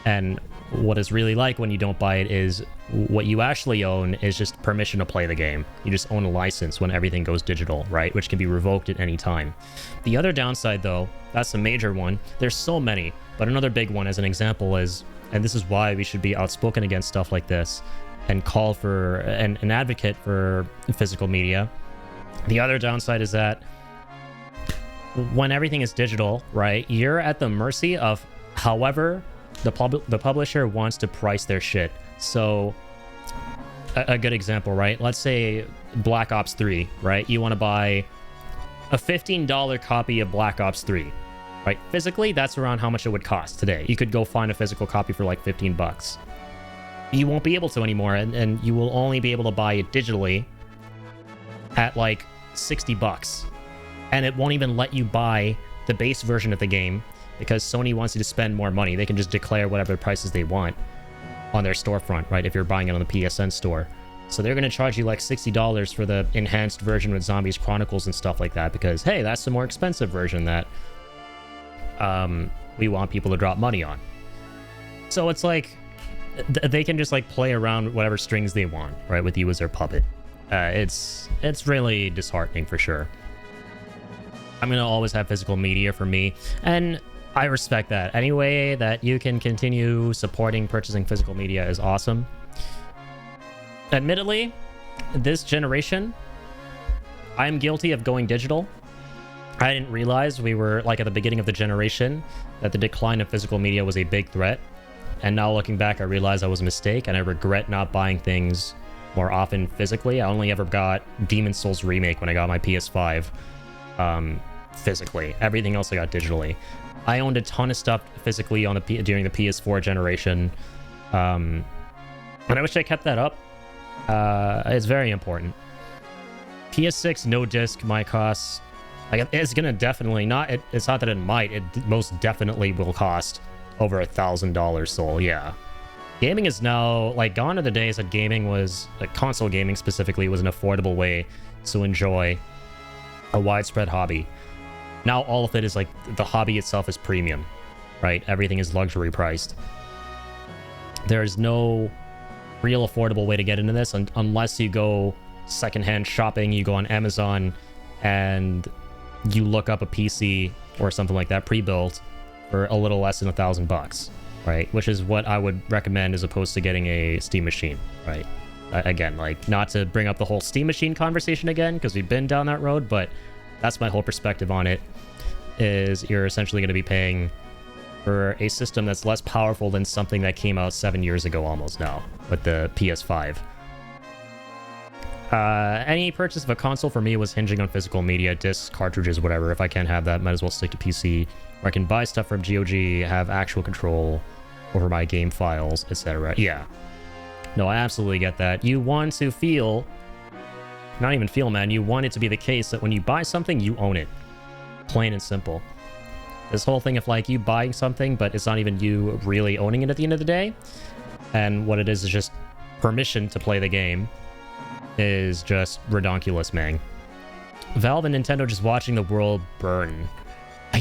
And what it's really like when you don't buy it is what you actually own is just permission to play the game. You just own a license when everything goes digital, right? Which can be revoked at any time. The other downside, though, that's a major one. There's so many, but another big one as an example is, and this is why we should be outspoken against stuff like this and call for an advocate for physical media. The other downside is that when everything is digital, right, you're at the mercy of however the publisher wants to price their shit. So a good example, right? Let's say Black Ops 3, right? You want to buy a $15 copy of Black Ops 3, right? Physically, that's around how much it would cost today. You could go find a physical copy for like 15 bucks. You won't be able to anymore, and you will only be able to buy it digitally at like 60 bucks. And it won't even let you buy the base version of the game because Sony wants you to spend more money. They can just declare whatever prices they want on their storefront, right? If you're buying it on the PSN store. So they're going to charge you like $60 for the enhanced version with Zombies Chronicles and stuff like that because, hey, that's the more expensive version that we want people to drop money on. So it's like they can just like play around whatever strings they want, right, with you as their puppet. It's really disheartening for sure. I'm going to always have physical media for me, and I respect that. Any way that you can continue supporting purchasing physical media is awesome. Admittedly, this generation, I'm guilty of going digital. I didn't realize we were like at the beginning of the generation that the decline of physical media was a big threat. And now looking back, I realized that was a mistake, and I regret not buying things more often physically. I only ever got Demon's Souls Remake when I got my PS5 physically. Everything else I got digitally. I owned a ton of stuff physically on during the PS4 generation, and I wish I kept that up. It's very important. PS6 no disc might cost, like, it's gonna definitely not. It's not that it might. It most definitely will cost over $1,000 soul. Yeah, gaming is now like gone are the days that gaming was like console gaming specifically was an affordable way to enjoy a widespread hobby. Now all of it is like the hobby itself is premium, right? Everything is luxury priced. There's no real affordable way to get into this unless you go secondhand shopping. You go on Amazon and you look up a PC or something like that pre-built for a little less than $1,000, right? Which is what I would recommend as opposed to getting a Steam machine, right? Again, like, not to bring up the whole Steam machine conversation again, because we've been down that road, but that's my whole perspective on it, is you're essentially going to be paying for a system that's less powerful than something that came out 7 years ago almost now, with the PS5. Any purchase of a console for me was hinging on physical media, discs, cartridges, whatever. If I can't have that, might as well stick to PC, where I can buy stuff from GOG, have actual control over my game files, etc. Yeah. No, I absolutely get that. You want to feel... Not even feel, man. You want it to be the case that when you buy something, you own it. Plain and simple. This whole thing of, like, you buying something, but it's not even you really owning it at the end of the day, and what it is just permission to play the game, is just redonkulous, man. Valve and Nintendo just watching the world burn.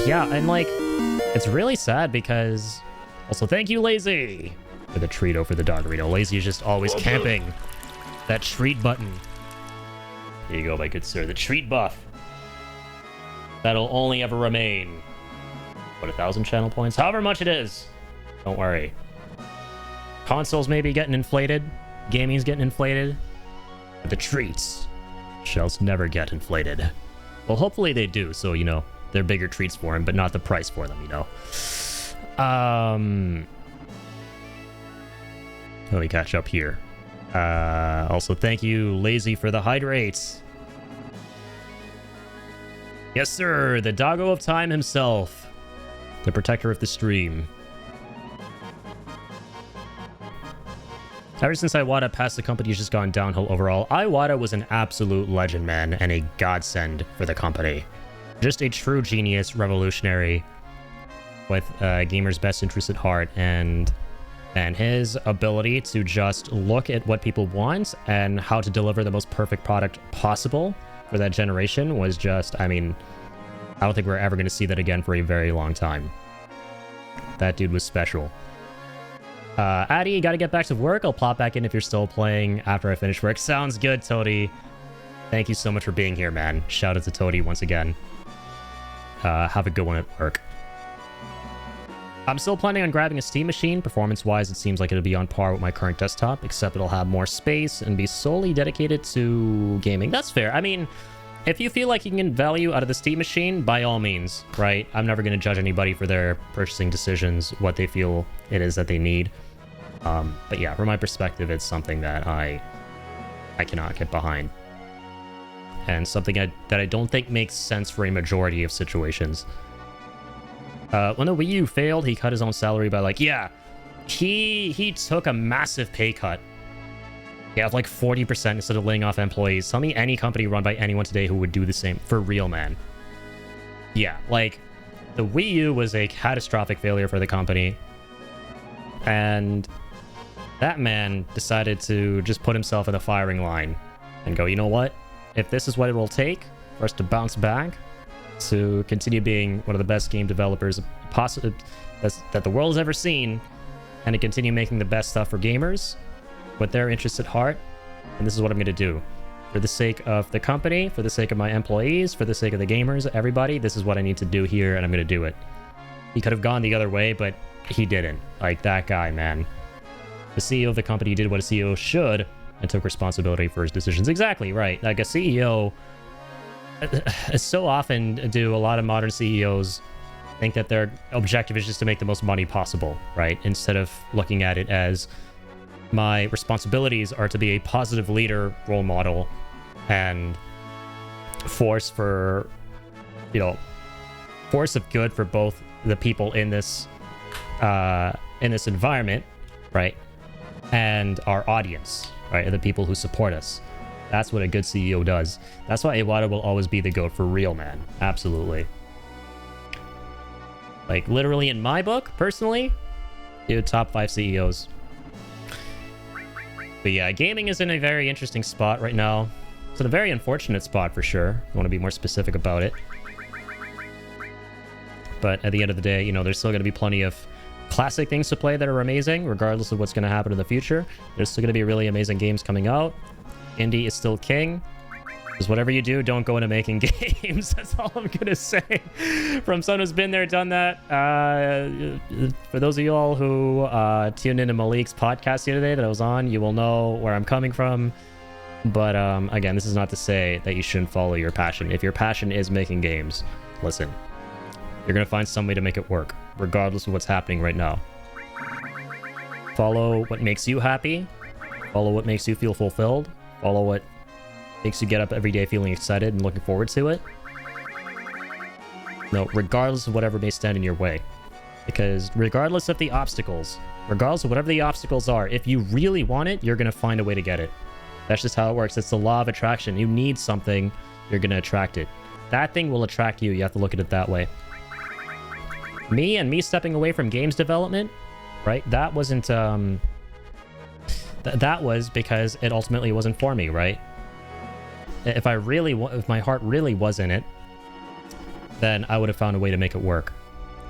Yeah, and, like, it's really sad because... Also, thank you, Lazy, for the treato for the Doggerito. Lazy is just always camping that treat button. Here you go, my good sir. The treat buff. That'll only ever remain... What, 1,000 channel points? However much it is. Don't worry. Consoles may be getting inflated. Gaming's getting inflated. But the treats shall never get inflated. Well, hopefully they do, so, you know, they're bigger treats for him, but not the price for them, you know. Let me catch up here. Also, thank you, Lazy, for the hydrates. Yes, sir, the doggo of time himself. The protector of the stream. Ever since Iwata passed, the company's just gone downhill overall. Iwata was an absolute legend, man, and a godsend for the company. Just a true genius, revolutionary, with gamers' best interest at heart, and his ability to just look at what people want and how to deliver the most perfect product possible for that generation was just, I mean, I don't think we're ever going to see that again for a very long time. That dude was special. Addy, you gotta get back to work. I'll pop back in if you're still playing after I finish work. Sounds good, Toady. Thank you so much for being here, man. Shout out to Toady once again. Have a good one at work. I'm still planning on grabbing a Steam machine. Performance-wise, it seems like it'll be on par with my current desktop, except it'll have more space and be solely dedicated to gaming. That's fair. I mean, if you feel like you can get value out of the Steam machine, by all means, right? I'm never going to judge anybody for their purchasing decisions, what they feel it is that they need. But yeah, from my perspective, it's something that I cannot get behind. And something that I don't think makes sense for a majority of situations. When the Wii U failed, he cut his own salary by, like, yeah, he took a massive pay cut. Yeah, of like 40% instead of laying off employees. Tell me any company run by anyone today who would do the same. For real, man. Yeah, like, the Wii U was a catastrophic failure for the company. And that man decided to just put himself in the firing line and go, you know what? If this is what it will take for us to bounce back, to continue being one of the best game developers that the world has ever seen, and to continue making the best stuff for gamers with their interests at heart, and this is what I'm going to do. For the sake of the company, for the sake of my employees, for the sake of the gamers, everybody, this is what I need to do here, and I'm going to do it. He could have gone the other way, but he didn't. Like, that guy, man. The CEO of the company did what a CEO should and took responsibility for his decisions. Exactly, right. Like, a CEO... So often do a lot of modern CEOs think that their objective is just to make the most money possible, right? Instead of looking at it as, my responsibilities are to be a positive leader, role model, and force for, you know, force of good for both the people in this environment, right? And our audience, right? And the people who support us. That's what a good CEO does. That's why Iwata will always be the GOAT for real, man. Absolutely. Like, literally in my book, personally, dude, top 5 CEOs. But yeah, gaming is in a very interesting spot right now. It's in a very unfortunate spot for sure. I want to be more specific about it. But at the end of the day, you know, there's still going to be plenty of classic things to play that are amazing, regardless of what's going to happen in the future. There's still going to be really amazing games coming out. Indie is still king. Just whatever you do, don't go into making games. That's all I'm gonna say. From someone who's been there, done that. For those of you all who tuned into Malik's podcast the other day that I was on, you will know where I'm coming from. But again, this is not to say that you shouldn't follow your passion. If your passion is making games, listen, you're gonna find some way to make it work, regardless of what's happening right now. Follow what makes you happy. Follow what makes you feel fulfilled. Follow what makes you get up every day feeling excited and looking forward to it. No, regardless of whatever may stand in your way. Because regardless of the obstacles, regardless of whatever the obstacles are, if you really want it, you're going to find a way to get it. That's just how it works. It's the law of attraction. You need something, you're going to attract it. That thing will attract you. You have to look at it that way. Me stepping away from games development, right? That wasn't, that was because it ultimately wasn't for me, right? If my heart really was in it, then I would have found a way to make it work,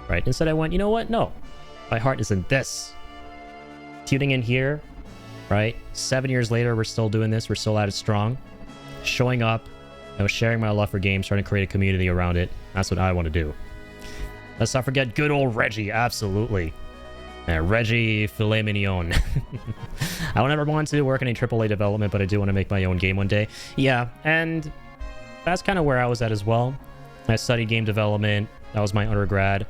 right? Instead I went, you know what? No, my heart is in this. Tuning in here, right? 7 years later, we're still doing this. We're still at it strong. Showing up, sharing my love for games, trying to create a community around it. That's what I want to do. Let's not forget good old Reggie, absolutely. Reggie Filet Mignon. I don't ever want to work in a AAA development, but I do want to make my own game one day. Yeah, and that's kind of where I was at as well. I studied game development. That was my undergrad.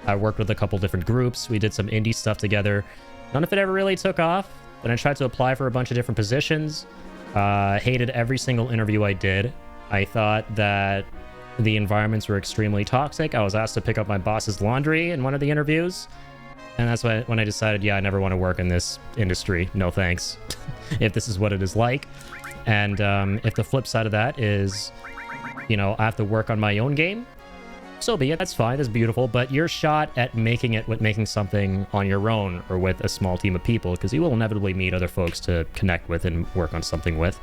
I worked with a couple different groups. We did some indie stuff together. None of it ever really took off, but I tried to apply for a bunch of different positions. Hated every single interview I did. I thought that the environments were extremely toxic. I was asked to pick up my boss's laundry in one of the interviews. And that's when I decided, yeah, I never want to work in this industry. No thanks. If this is what it is like. And if the flip side of that is, I have to work on my own game, so be it. That's fine. That's beautiful. But your shot at making it with making something on your own or with a small team of people, because you will inevitably meet other folks to connect with and work on something with.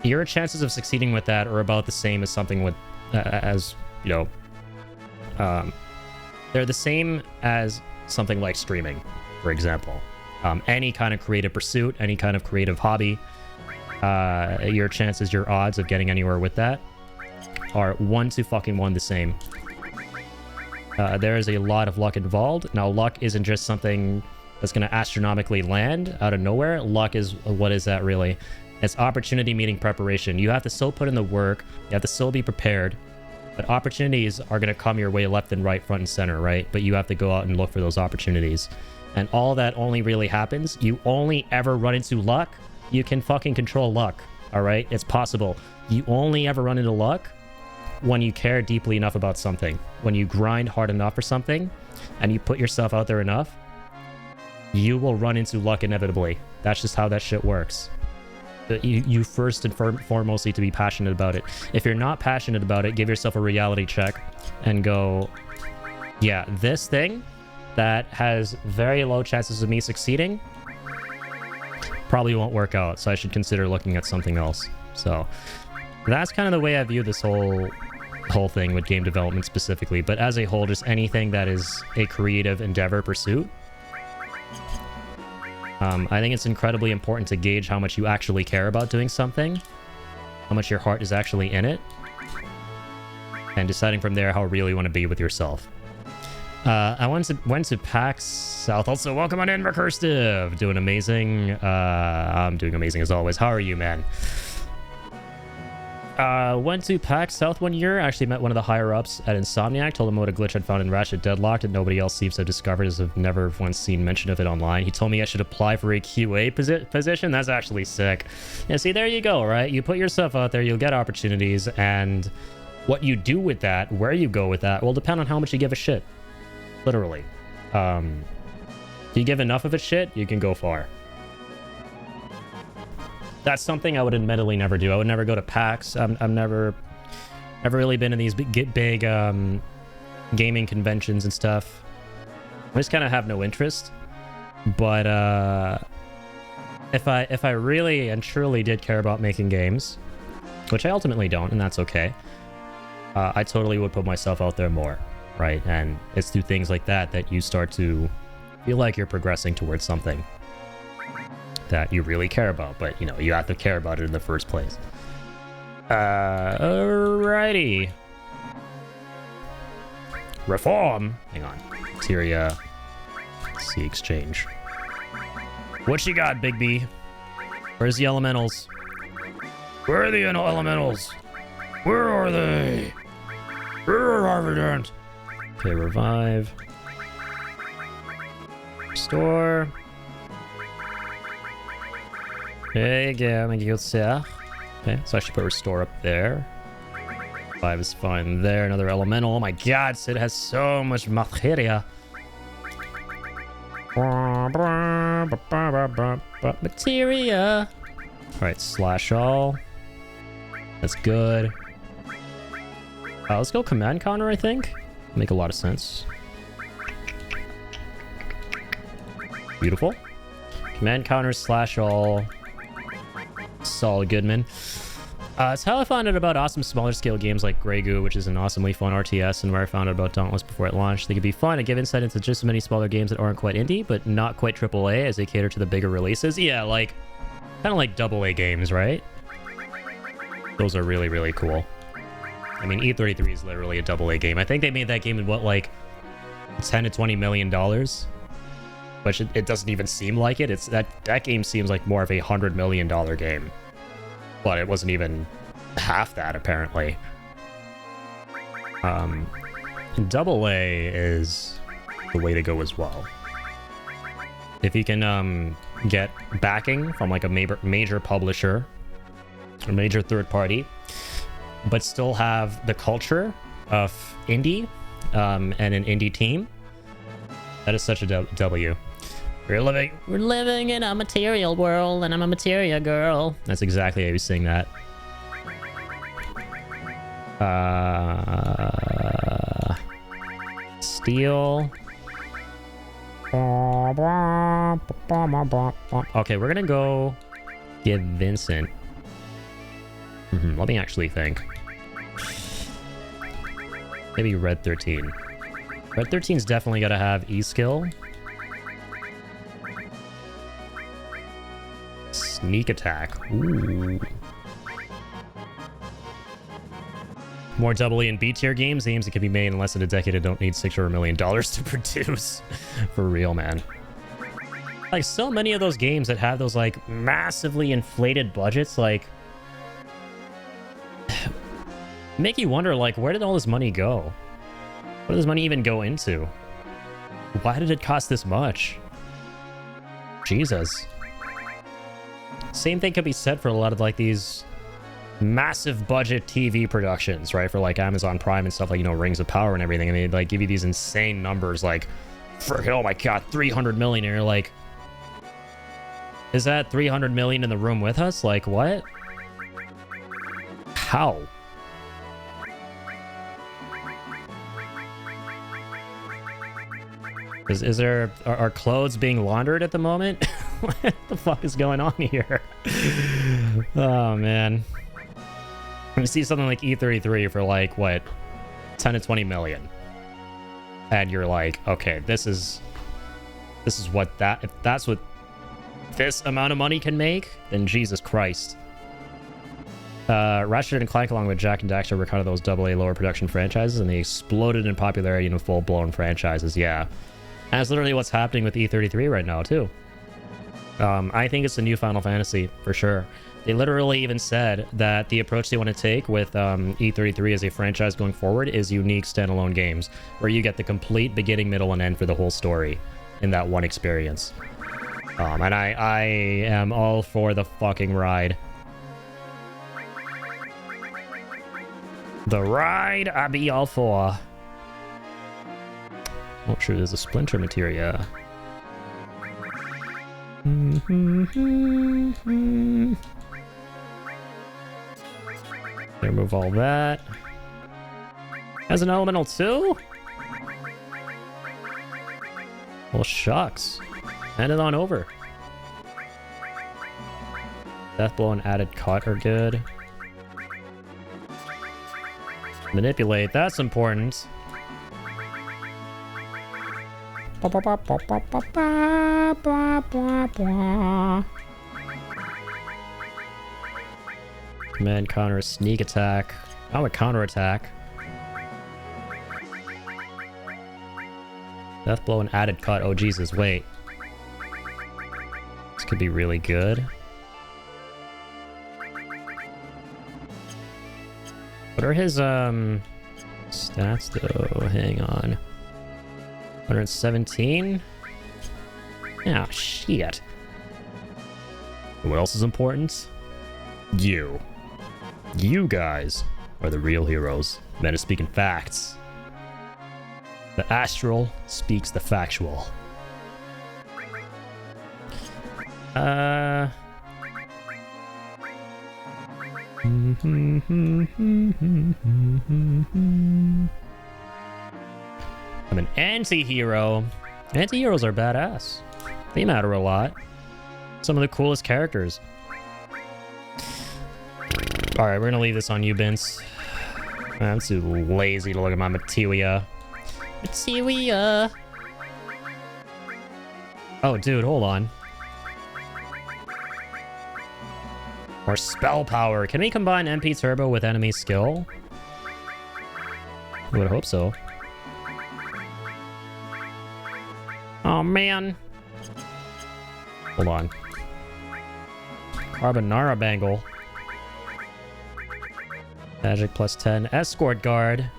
Your chances of succeeding with that are about the same as something with, they're the same as something like streaming, for example. Any kind of creative pursuit, any kind of creative hobby, your chances, your odds of getting anywhere with that are 1 to fucking 1 the same. There is a lot of luck involved. Now, luck isn't just something that's going to astronomically land out of nowhere. Luck is, what is that really? It's opportunity meeting preparation. You have to still put in the work. You have to still be prepared. But opportunities are going to come your way left and right, front and center, right? But you have to go out and look for those opportunities. And all that only really happens. You only ever run into luck. You can fucking control luck, all right? It's possible. You only ever run into luck when you care deeply enough about something. When you grind hard enough for something and you put yourself out there enough, you will run into luck inevitably. That's just how that shit works. You first and foremost need to be passionate about it. If you're not passionate about it, give yourself a reality check and go, yeah, this thing that has very low chances of me succeeding probably won't work out, so I should consider looking at something else. So that's kind of the way I view this whole thing with game development specifically, but as a whole, just anything that is a creative endeavor pursuit. I think it's incredibly important to gauge how much you actually care about doing something, how much your heart is actually in it, and deciding from there how real you want to be with yourself. I went to PAX South. Also, welcome on in, Recursive. Doing amazing. I'm doing amazing as always. How are you, man? Went to PAX South one year. Actually met one of the higher-ups at Insomniac. Told him what a glitch I'd found in Ratchet Deadlocked that nobody else seems to have discovered, as I've never once seen mention of it online. He told me I should apply for a QA position. That's actually sick. Yeah, see, there you go, right? You put yourself out there, you'll get opportunities, and what you do with that, where you go with that, will depend on how much you give a shit. Literally. If you give enough of a shit, you can go far. That's something I would admittedly never do. I would never go to PAX. I've never really been in these big gaming conventions and stuff. I just kind of have no interest. But if I really and truly did care about making games, which I ultimately don't, and that's okay, I totally would put myself out there more, right? And it's through things like that that you start to feel like you're progressing towards something that you really care about, but you have to care about it in the first place. Alrighty. Reform. Hang on. Materia. See exchange. What you got, Big B? Where's the elementals? Where are the elementals? Where are they? Where are they? Okay, revive. Restore. There you go, my good sir. Okay, so I should put restore up there. 5 is fine there. Another elemental. Oh my god, Sid has so much materia. Materia. Alright, slash all. That's good. Let's go command counter, I think. Make a lot of sense. Beautiful. Command counter slash all. Solid Goodman. It's how I found out about awesome smaller scale games like Grey Goo, which is an awesomely fun RTS, and where I found out about Dauntless before it launched. They could be fun and give insight into just as many smaller games that aren't quite indie, but not quite AAA, as they cater to the bigger releases. Yeah, like, kind of like AA games, right? Those are really, really cool. I mean, E33 is literally a AA game. I think they made that game in, what, like, 10 to 20 million dollars? Which it doesn't even seem like it. It's that game seems like more of a $100 million game. But it wasn't even half that, apparently. AA is the way to go as well. If you can get backing from like a major publisher, a major third party, but still have the culture of indie and an indie team, that is such a W. We're living in a material world, and I'm a materia girl. That's exactly how he was saying that. Steel. Okay, we're gonna go give Vincent. Let me actually think. Maybe Red 13. Red 13's definitely gotta have E-skill. Sneak attack. Ooh. More AA and B tier games that can be made in less than a decade and don't need $6 or $1 million to produce. For real, man. Like, so many of those games that have those, like, massively inflated budgets, like, make you wonder, like, where did all this money go? What did this money even go into? Why did it cost this much? Jesus. Same thing could be said for a lot of, like, these massive budget TV productions, right? For, like, Amazon Prime and stuff, like, you know, Rings of Power and everything. And they, like, give you these insane numbers, like, oh my god, 300 million. And you're like, is that 300 million in the room with us? Like, what? How? Is there... Are clothes being laundered at the moment? What the fuck is going on here? Oh, man. You see something like E33 for, like, what? 10 to 20 million. And you're like, okay, this is what that... If that's what this amount of money can make, then Jesus Christ. Ratchet and Clank, along with Jak and Daxter, were kind of those AA lower production franchises, and they exploded in popularity into full-blown franchises, yeah. And that's literally what's happening with E33 right now, too. I think it's the new Final Fantasy, for sure. They literally even said that the approach they want to take with E33 as a franchise going forward is unique standalone games, where you get the complete beginning, middle, and end for the whole story in that one experience. And I am all for the fucking ride. The ride I be all for. Oh, sure, there's a splinter materia. Remove all that. As an elemental too? Well, shucks. Hand it on over. Deathblow and added cut are good. Manipulate, that's important. Command, counter, sneak attack. I would counter attack. Death blow and added cut. Oh Jesus, wait. This could be really good. What are his stats though? Hang on. 117? Ah, shit. What else is important? You. You guys are the real heroes. Men are speaking facts. The astral speaks the factual. I'm an anti-hero. Anti-heroes are badass. They matter a lot. Some of the coolest characters. Alright, we're gonna leave this on you, Vince. I'm too lazy to look at my materia. Materia! Oh, dude, hold on. More spell power. Can we combine MP Turbo with enemy skill? I would hope so. Oh, man. Hold on. Carbonara Bangle. Magic plus 10. Escort Guard.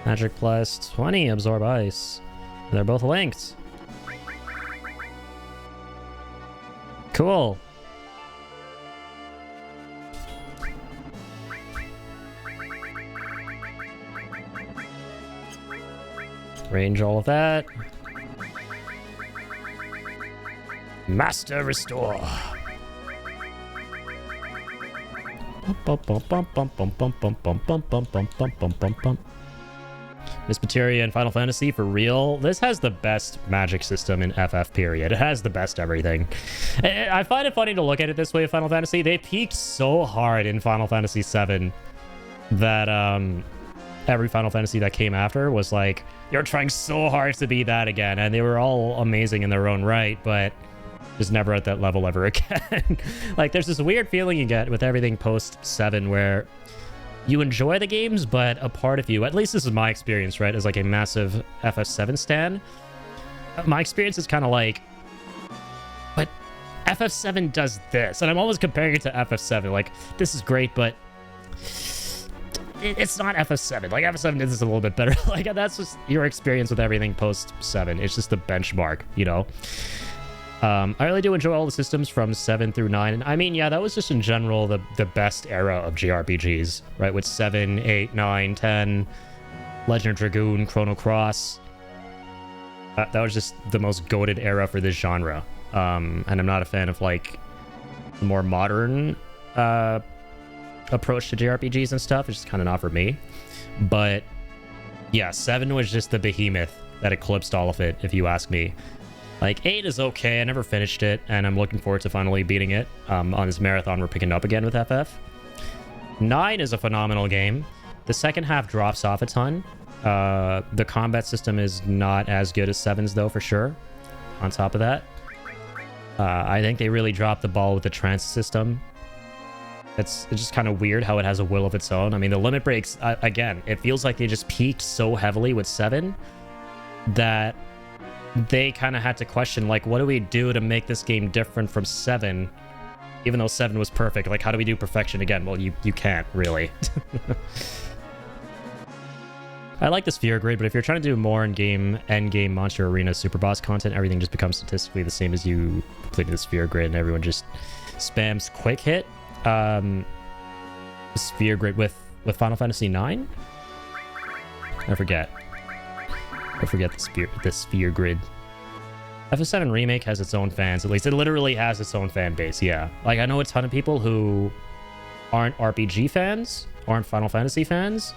Magic plus 20. Absorb Ice. They're both linked. Cool. Range all of that. Master Restore. Miss Materia in Final Fantasy, for real. This has the best magic system in FF, period. It has the best everything. I find it funny to look at it this way, Final Fantasy. They peaked so hard in Final Fantasy 7 that every Final Fantasy that came after was like, you're trying so hard to be that again. And they were all amazing in their own right, but just never at that level ever again. Like, there's this weird feeling you get with everything post 7 where you enjoy the games, but a part of you, at least this is my experience, right, as like a massive FF7 stan, my experience is kind of like, but FF7 does this. And I'm always comparing it to FF7. Like, this is great, but it's not FF7. Like, FF7 is a little bit better. Like, that's just your experience with everything post 7. It's just the benchmark, you know? I really do enjoy all the systems from 7 through 9. And I mean, yeah, that was just in general the best era of JRPGs, right? With 7, 8, 9, 10, Legend of Dragoon, Chrono Cross. That was just the most goated era for this genre. And I'm not a fan of, like, the more modern approach to JRPGs and stuff. It's just kind of not for me. But yeah, 7 was just the behemoth that eclipsed all of it, if you ask me. Like, 8 is okay. I never finished it, and I'm looking forward to finally beating it on this marathon we're picking up again with FF. 9 is a phenomenal game. The second half drops off a ton. The combat system is not as good as 7's, though, for sure. On top of that, I think they really dropped the ball with the trance system. It's just kind of weird how it has a will of its own. I mean, the limit breaks, again, it feels like they just peaked so heavily with 7 that they kind of had to question, like, what do we do to make this game different from 7? Even though 7 was perfect, like, how do we do perfection again? Well, you can't, really. I like the sphere grid, but if you're trying to do more in-game, end-game Monster Arena Super Boss content, everything just becomes statistically the same as you completing the sphere grid, and everyone just spams quick hit. The sphere grid with Final Fantasy 9? I forget the sphere grid. FF7 Remake has its own fans, at least. It literally has its own fan base, yeah. Like, I know a ton of people who aren't RPG fans, aren't Final Fantasy fans,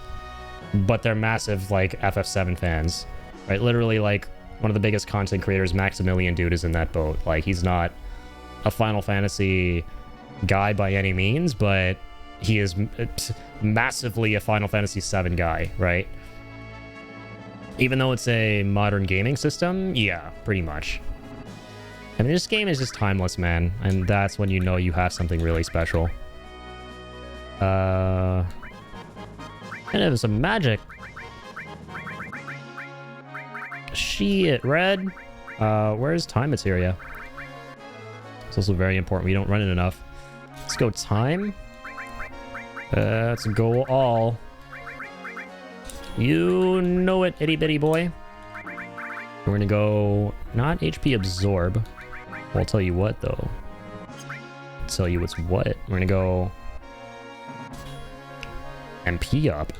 but they're massive, like, FF7 fans, right? Literally, like, one of the biggest content creators, Maximilian Dude, is in that boat. Like, he's not a Final Fantasy guy by any means, but he is massively a Final Fantasy 7 guy, right? Even though it's a modern gaming system, yeah, pretty much. I mean, this game is just timeless, man, and that's when you know you have something really special. And it was some magic. Shit, red. Where's time materia? It's also very important. We don't run it enough. Let's go time. Let's go all. You know it, itty bitty boy. We're gonna go not HP absorb. Well, I'll tell you what though. I'll tell you what's what. We're gonna go MP up.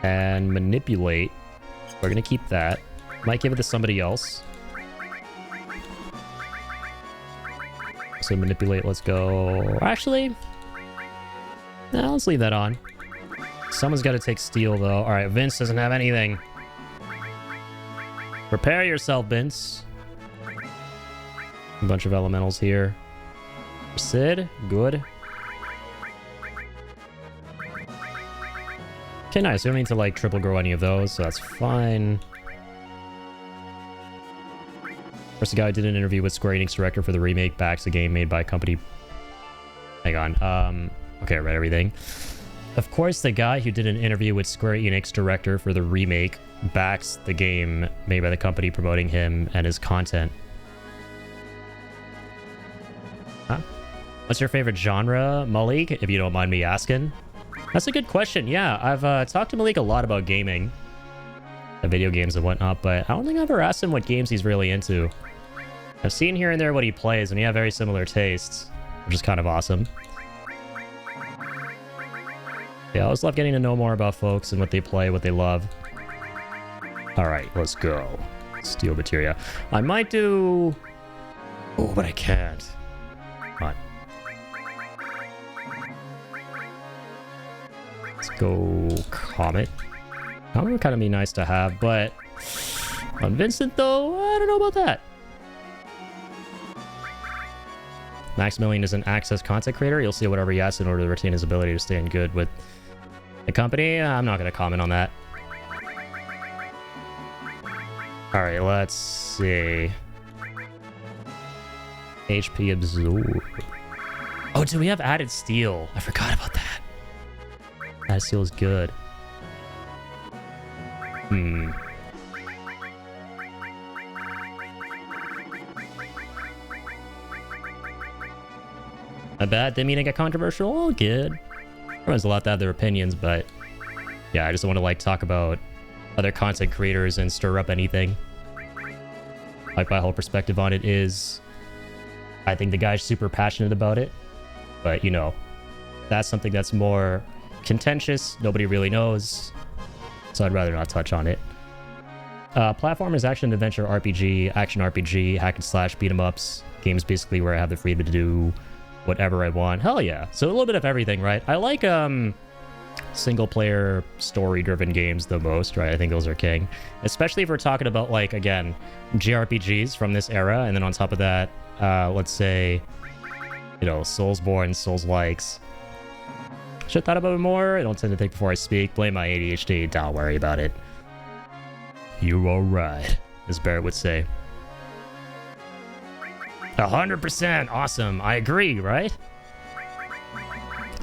And manipulate. We're gonna keep that. Might give it to somebody else. So manipulate, let's go. Actually, nah, let's leave that on. Someone's got to take steel, though. All right, Vince doesn't have anything. Prepare yourself, Vince. A bunch of elementals here. Sid, good. Okay, nice. We don't need to, like, triple grow any of those, so that's fine. First, the guy who did an interview with Square Enix director for the remake backs a game made by a company. Hang on. Okay, I read everything. Of course, the guy who did an interview with Square Enix director for the remake backs the game made by the company promoting him and his content. Huh? What's your favorite genre, Malik, if you don't mind me asking? That's a good question. Yeah, I've talked to Malik a lot about gaming, video games and whatnot, but I don't think I've ever asked him what games he's really into. I've seen here and there what he plays, and we have very similar tastes, which is kind of awesome. Yeah, I always love getting to know more about folks and what they play, what they love. All right, let's go. Steel materia. I might do... Oh, but I can't. Come on. Let's go Comet. Comet would kind of be nice to have, but on Vincent, though, I don't know about that. Maximilian is an access content creator. You'll see whatever he has in order to retain his ability to stay in good with the company. I'm not going to comment on that. All right, let's see. HP absorb. Oh, do we have added steel? I forgot about that. Added steel is good. Not bad. Didn't mean to get controversial. All good. Everyone's allowed to have their opinions, but yeah, I just want to like talk about other content creators and stir up anything. Like my whole perspective on it is, I think the guy's super passionate about it, but you know, that's something that's more contentious. Nobody really knows, so I'd rather not touch on it. Platform is action adventure RPG, action RPG, hack and slash, beat 'em ups. Games basically where I have the freedom to do whatever I want. Hell yeah. So a little bit of everything, right? I like single player story driven games the most, right? I think those are king. Especially if we're talking about like, again, JRPGs from this era. And then on top of that, let's say, you know, Soulsborne, Souls-likes. Should have thought about it more. I don't tend to think before I speak. Blame my ADHD. Don't worry about it. You're alright, as Barrett would say. 100%. Awesome. I agree, right?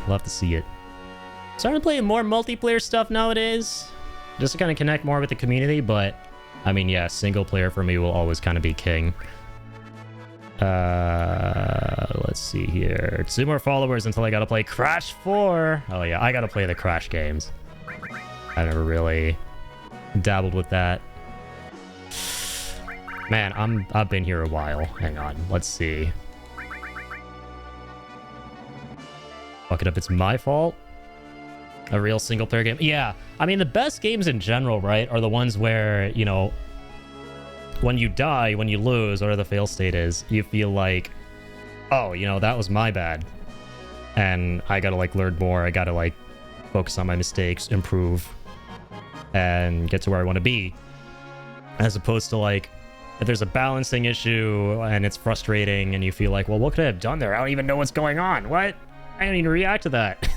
Love to see it. Starting to play more multiplayer stuff nowadays, just to kind of connect more with the community, but I mean, yeah, single player for me will always kind of be king. Let's see here. 2 more followers until I gotta play Crash 4. Oh yeah, I gotta play the Crash games. I never really dabbled with that. Man, I've been here a while. Hang on, let's see. Fuck it up, it's my fault. A real single player game. Yeah, I mean the best games in general, right, are the ones where, you know, when you die, when you lose, whatever the fail state is, you feel like, oh, you know, that was my bad. And I gotta like learn more. I gotta like focus on my mistakes, improve, and get to where I want to be. As opposed to like, if there's a balancing issue and it's frustrating and you feel like, well, what could I have done there? I don't even know what's going on. What? I didn't even react to that.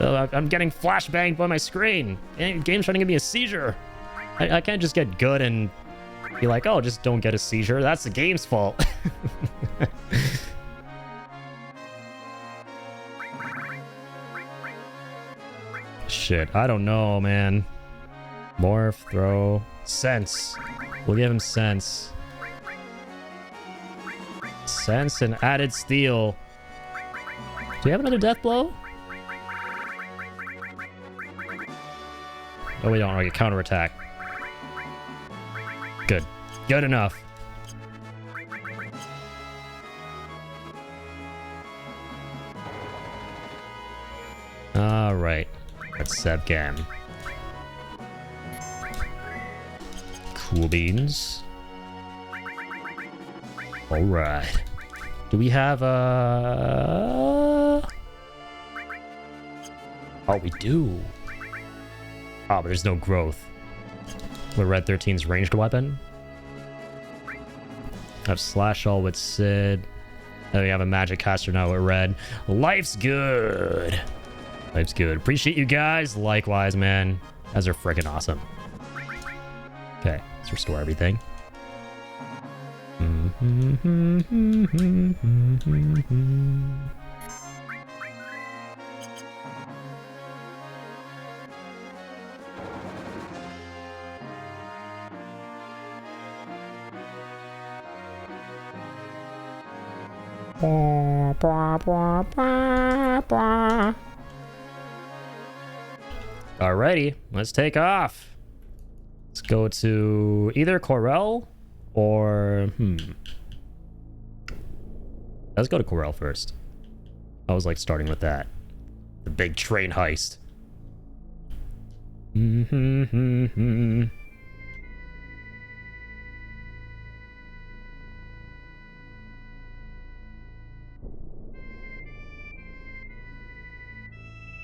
I'm getting flashbanged by my screen. Game's trying to give me a seizure. I can't just get good and be like, oh, just don't get a seizure. That's the game's fault. Shit, I don't know, man. Morph, throw, sense. We'll give him sense. Sense and added steel. Do we have another death blow? Oh, we don't. Okay, counterattack. Good. Good enough. Alright. That's Sebgam. Cool beans. Alright. Do we have a... Oh, we do. Oh, but there's no growth. With Red 13's ranged weapon. I have Slash All with Sid. Then we have a Magic Caster now with Red. Life's good. Life's good. Appreciate you guys. Likewise, man. You guys are freaking awesome. Okay, let's restore everything. Alrighty, let's take off. Let's go to either Corel or let's go to Corel first. I was like starting with that. The big train heist.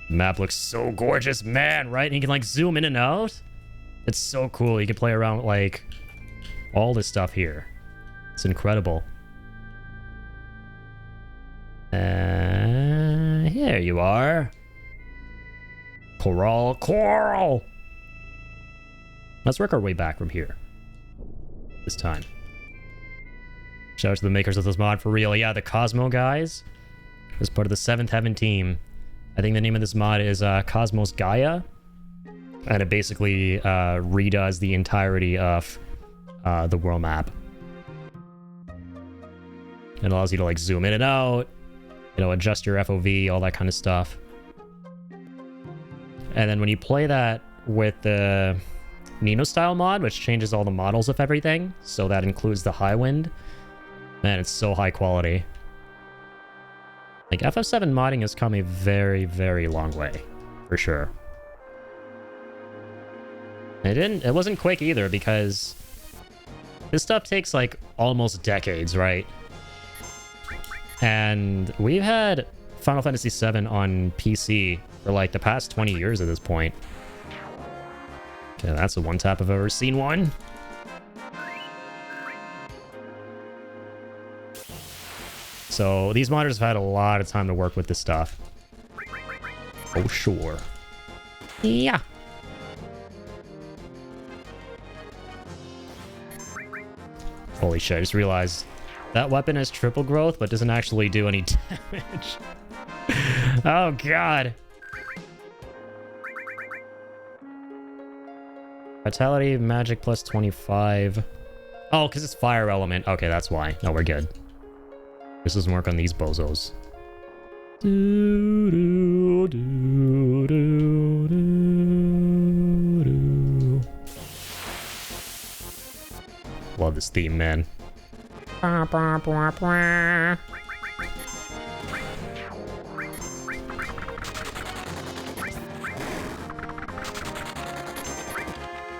Map looks so gorgeous, man, right? And you can like zoom in and out. It's so cool. You can play around with like all this stuff here. It's incredible. Here you are. Coral. Let's work our way back from here. This time. Shout out to the makers of this mod for real. Yeah, the Cosmo guys. As part of the 7th Heaven team. I think the name of this mod is Cosmos Gaia. And it basically redoes the entirety of the world map. It allows you to like zoom in and out, you know, adjust your FOV, all that kind of stuff. And then when you play that with the Nino style mod, which changes all the models of everything, so that includes the high wind, man, it's so high quality. Like FF7 modding has come a very, very long way, for sure. It wasn't quick either, because this stuff takes like almost decades, right? And we've had Final Fantasy VII on PC for like the past 20 years at this point. Okay, that's the one tap I've ever seen one. So these modders have had a lot of time to work with this stuff. Oh, sure. Yeah. Holy shit, I just realized that weapon has triple growth, but doesn't actually do any damage. Oh, God. Vitality, magic plus 25. Oh, because it's fire element. Okay, that's why. No, we're good. This doesn't work on these bozos. Love this theme, man.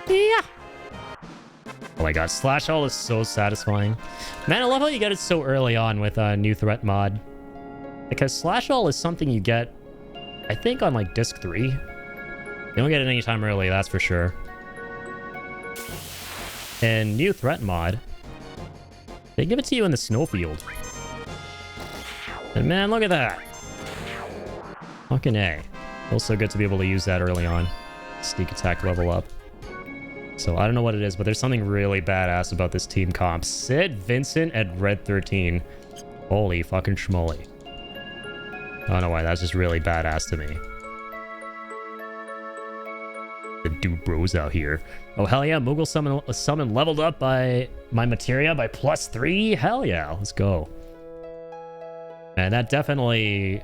Yeah. Oh my god, Slash All is so satisfying. Man, I love how you get it so early on with a New Threat mod. Because Slash All is something you get, I think, on like disc 3. You don't get it anytime early, that's for sure. And New Threat mod, they give it to you in the snowfield. And man, look at that. Fucking A. Feels so good to be able to use that early on. Sneak attack level up. So I don't know what it is, but there's something really badass about this team comp. Sid, Vincent, and Red 13. Holy fucking schmoly. I don't know why, that's just really badass to me. dude bros out here. Oh, hell yeah. Moogle summon leveled up by my materia by +3. Hell yeah. Let's go. And that definitely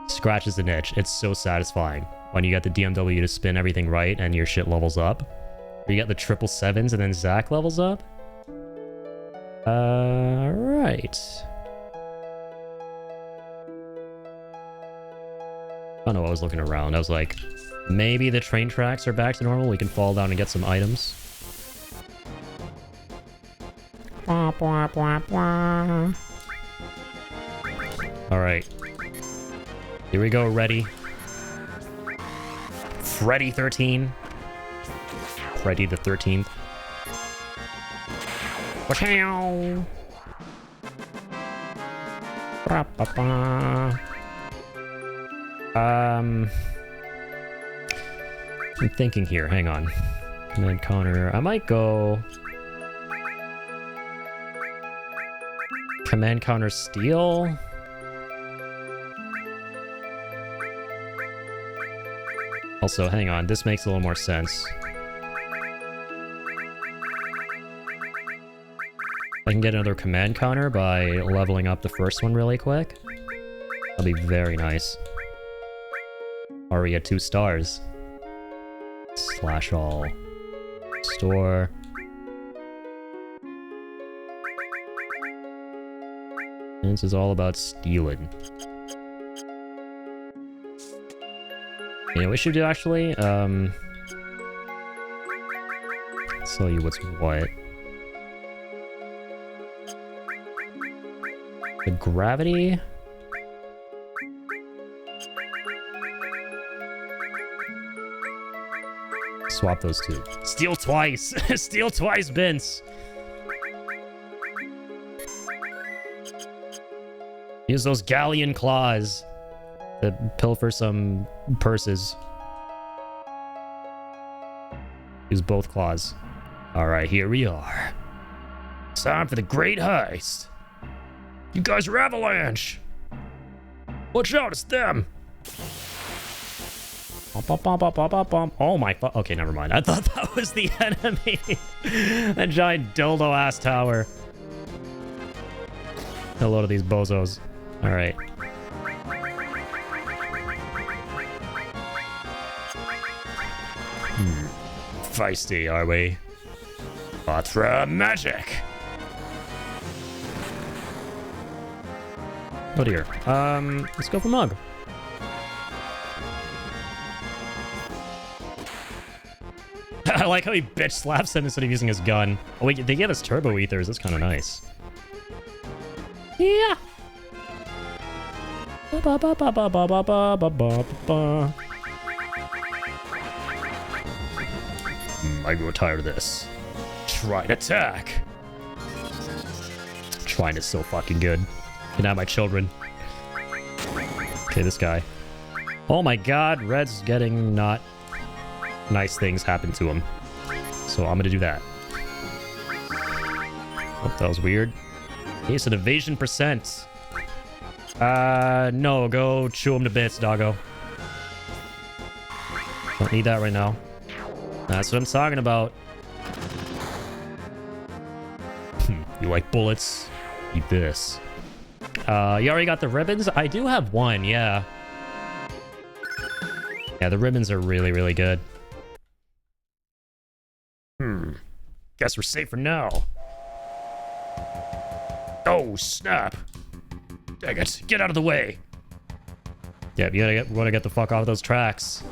scratches an itch. It's so satisfying when you get the DMW to spin everything right and your shit levels up. Or you get the 777s and then Zac levels up. Right. I don't know, I was looking around. I was like, maybe the train tracks are back to normal. We can fall down and get some items. Alright. Here we go, ready. Freddy 13. Freddy the 13th. I'm thinking here. Hang on. Command counter. I might go command counter steal. Also, hang on. This makes a little more sense. I can get another command counter by leveling up the first one really quick. That'll be very nice. Already at 2 stars. Slash all. Store. And this is all about stealing. You know what we should do actually? Tell you what's what. The gravity. Swap those two. Steal twice! Steal twice, Vince! Use those galleon claws to pilfer some purses. Use both claws. Alright, here we are. Time for the great heist. You guys are Avalanche! Watch out, it's them! Oh my fu- Okay, never mind. I thought that was the enemy. That giant dildo-ass tower. Hello to these bozos. Alright. Feisty, are we? Patra magic! Oh dear. Let's go for Mug. I like how he bitch slaps him instead of using his gun. Oh wait, they give us turbo ethers. That's kind of nice. Yeah. I grow tired of this. Try and attack. Trying is so fucking good. Can have my children. Okay, this guy. Oh my god, Red's getting not nice things happen to him. So I'm gonna do that. Oh, that was weird. Okay, so evasion percent. No, go chew him to bits, doggo. Don't need that right now. That's what I'm talking about. You like bullets? Eat this. You already got the ribbons? I do have one, yeah. Yeah, the ribbons are really, really good. Guess we're safe for now. Oh, snap. Dang it. Get out of the way. Yeah, you wanna get the fuck off those tracks.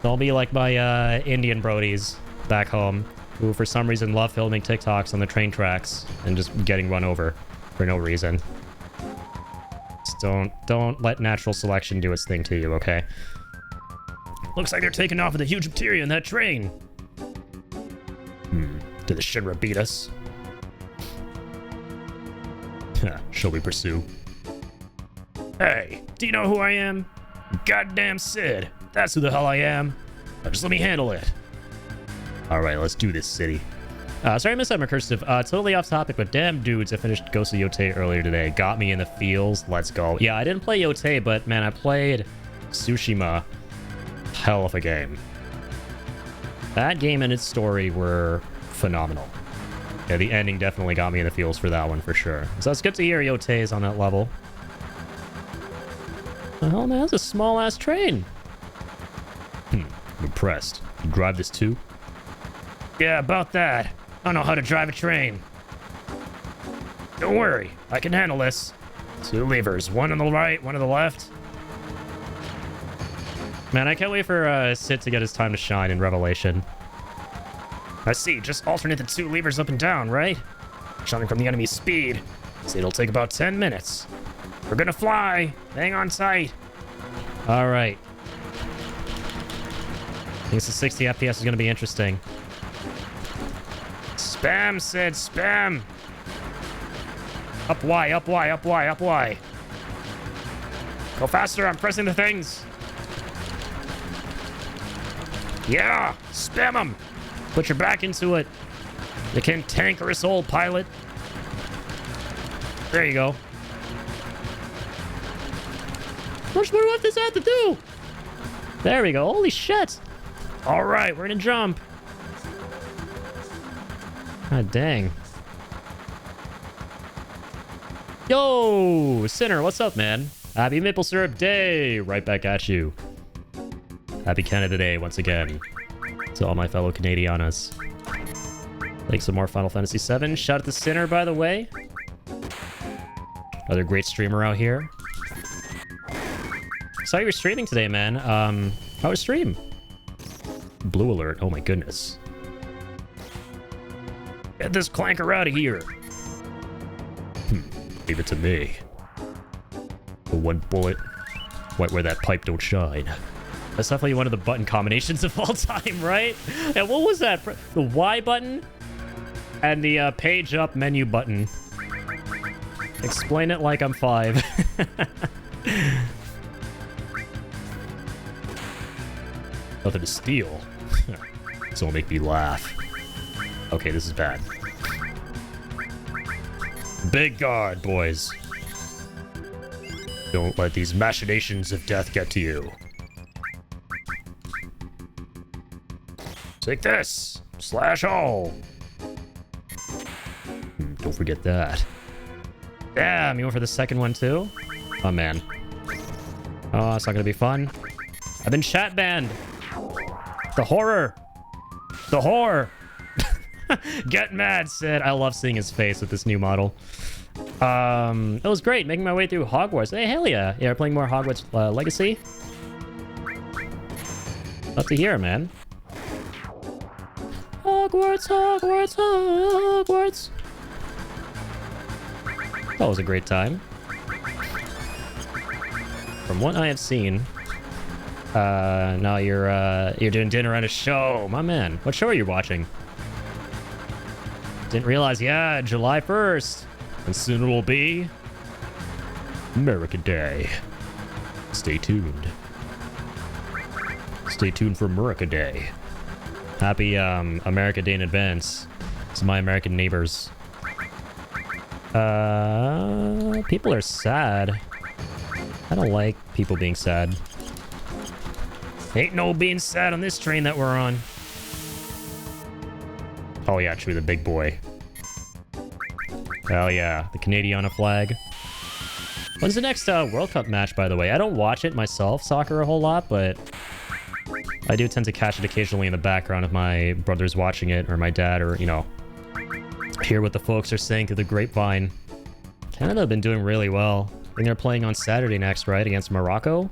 Don't be like my Indian brodies back home who for some reason love filming TikToks on the train tracks and just getting run over for no reason. Just don't let natural selection do its thing to you, okay? Looks like they're taking off with a huge materia in that train. Did the Shinra beat us? Shall we pursue? Hey, do you know who I am? Goddamn Sid. That's who the hell I am. Now just let me handle it. Alright, let's do this, city. Sorry I missed that, Recursive. Totally off topic, but damn dudes, I finished Ghost of Yotei earlier today. Got me in the feels. Let's go. Yeah, I didn't play Yotei, but man, I played Tsushima. Hell of a game. That game and its story were phenomenal. Yeah, the ending definitely got me in the feels for that one for sure. So it's good to hear Yote's on that level. The hell, man, that's a small-ass train. I'm impressed. You drive this too? Yeah, about that. I don't know how to drive a train. Don't worry, I can handle this. 2 levers, one on the right, one on the left. Man, I can't wait for Sid to get his time to shine in Revelation. I see, just alternate the 2 levers up and down, right? Shunning from the enemy's speed. So it'll take about 10 minutes. We're gonna fly. Hang on tight. All right. I think the 60 FPS is going to be interesting. Spam, Sid, spam. Up Y, up Y, up Y, up Y. Go faster, I'm pressing the things. Yeah, spam them. Put your back into it. You cantankerous old pilot. There you go. What does this have to do? There we go. Holy shit. All right, we're gonna jump. God dang. Yo, Sinner, what's up, man? Happy Maple Syrup Day. Right back at you. Happy Canada Day once again to all my fellow Canadianas. Like some more Final Fantasy VII. Shout out to Sinner, by the way. Another great streamer out here. Saw you were streaming today, man. How was stream? Blue alert. Oh my goodness. Get this clanker out of here. Leave it to me. The one bullet right where that pipe don't shine. That's definitely one of the button combinations of all time, right? And what was that? The Y button and the page up menu button. Explain it like I'm 5. Nothing to steal. This will make me laugh. Okay, this is bad. Big guard, boys. Don't let these machinations of death get to you. Take this. Slash all. Don't forget that. Damn, you went for the second one too? Oh, man. Oh, it's not gonna be fun. I've been chat banned. The horror. The horror. Get mad, Sid. I love seeing his face with this new model. It was great making my way through Hogwarts. Hey, hell yeah. Yeah, we're playing more Hogwarts Legacy. Love to hear, man. Hogwarts, Hogwarts, Hogwarts. That was a great time. From what I have seen, now you're doing dinner at a show. My man, what show are you watching? Didn't realize, yeah, July 1st. And soon it will be America Day. Stay tuned. Stay tuned for America Day. Happy America Day in advance to my American neighbors. People are sad. I don't like people being sad. Ain't no being sad on this train that we're on. Oh yeah, true, the big boy. Hell yeah, the Canadiana flag. When's the next World Cup match, by the way? I don't watch it myself, soccer, a whole lot, but I do tend to catch it occasionally in the background if my brother's watching it, or my dad, or, you know, hear what the folks are saying through the grapevine. Canada have been doing really well. I think they're playing on Saturday next, right, against Morocco?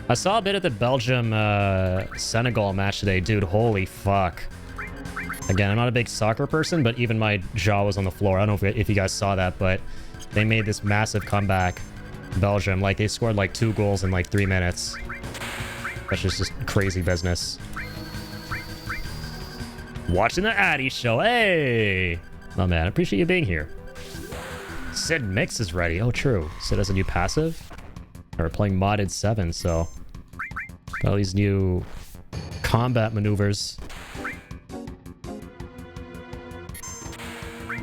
I saw a bit of the Belgium-Senegal match today. Dude, holy fuck. Again, I'm not a big soccer person, but even my jaw was on the floor. I don't know if you guys saw that, but they made this massive comeback. Belgium, like, they scored like 2 goals in like 3 minutes. That's just crazy business. Watching the Addy show. Hey! Oh, man, I appreciate you being here. Sid Mix is ready. Oh, true. Sid has a new passive. We're playing modded 7, so got all these new combat maneuvers.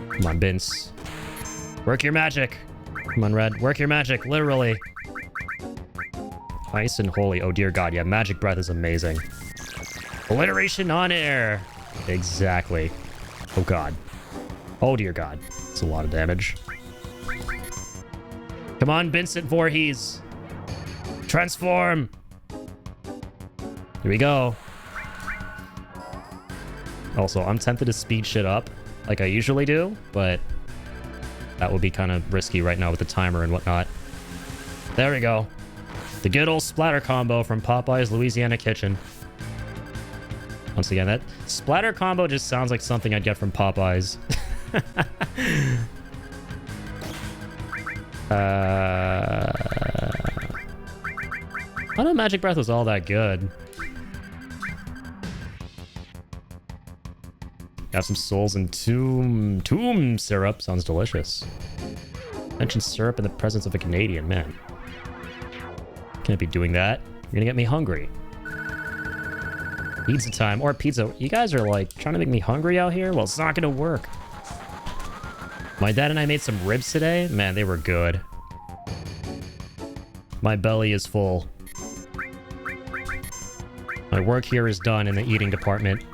Come on, Vince. Work your magic. Come on, Red. Work your magic, literally. Ice and holy. Oh, dear God. Yeah, magic breath is amazing. Alliteration on air. Exactly. Oh, God. Oh, dear God. It's a lot of damage. Come on, Vincent Voorhees. Transform. Here we go. Also, I'm tempted to speed shit up like I usually do, but that would be kind of risky right now with the timer and whatnot. There we go. The good old splatter combo from Popeye's Louisiana Kitchen. Once again, that splatter combo just sounds like something I'd get from Popeye's. I don't know, Magic Breath was all that good. Got some souls and tomb syrup. Sounds delicious. Mention syrup in the presence of a Canadian, man. Can't be doing that. You're gonna get me hungry. Pizza time. Or pizza. You guys are like trying to make me hungry out here? Well, it's not gonna work. My dad and I made some ribs today. Man, they were good. My belly is full. My work here is done in the eating department.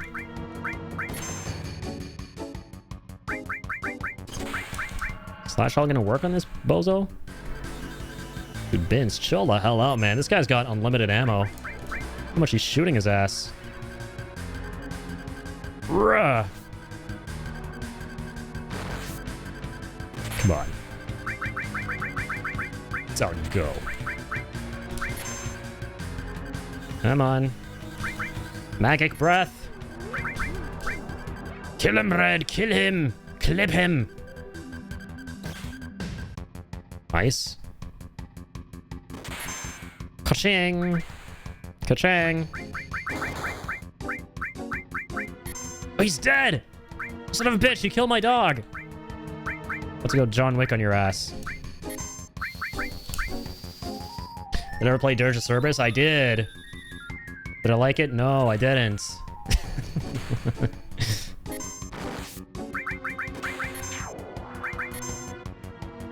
Slash all gonna work on this bozo? Dude, Vince, chill the hell out, man. This guy's got unlimited ammo. How much he's shooting his ass. Bruh. Come on. That's how you go. Come on. Magic breath. Kill him, Red. Kill him. Clip him. Nice. Ka-ching. Ka-chang. Oh, he's dead! Son of a bitch, you killed my dog! Let's go John Wick on your ass. Did I ever play Dirge of Cerberus? I did. Did I like it? No, I didn't.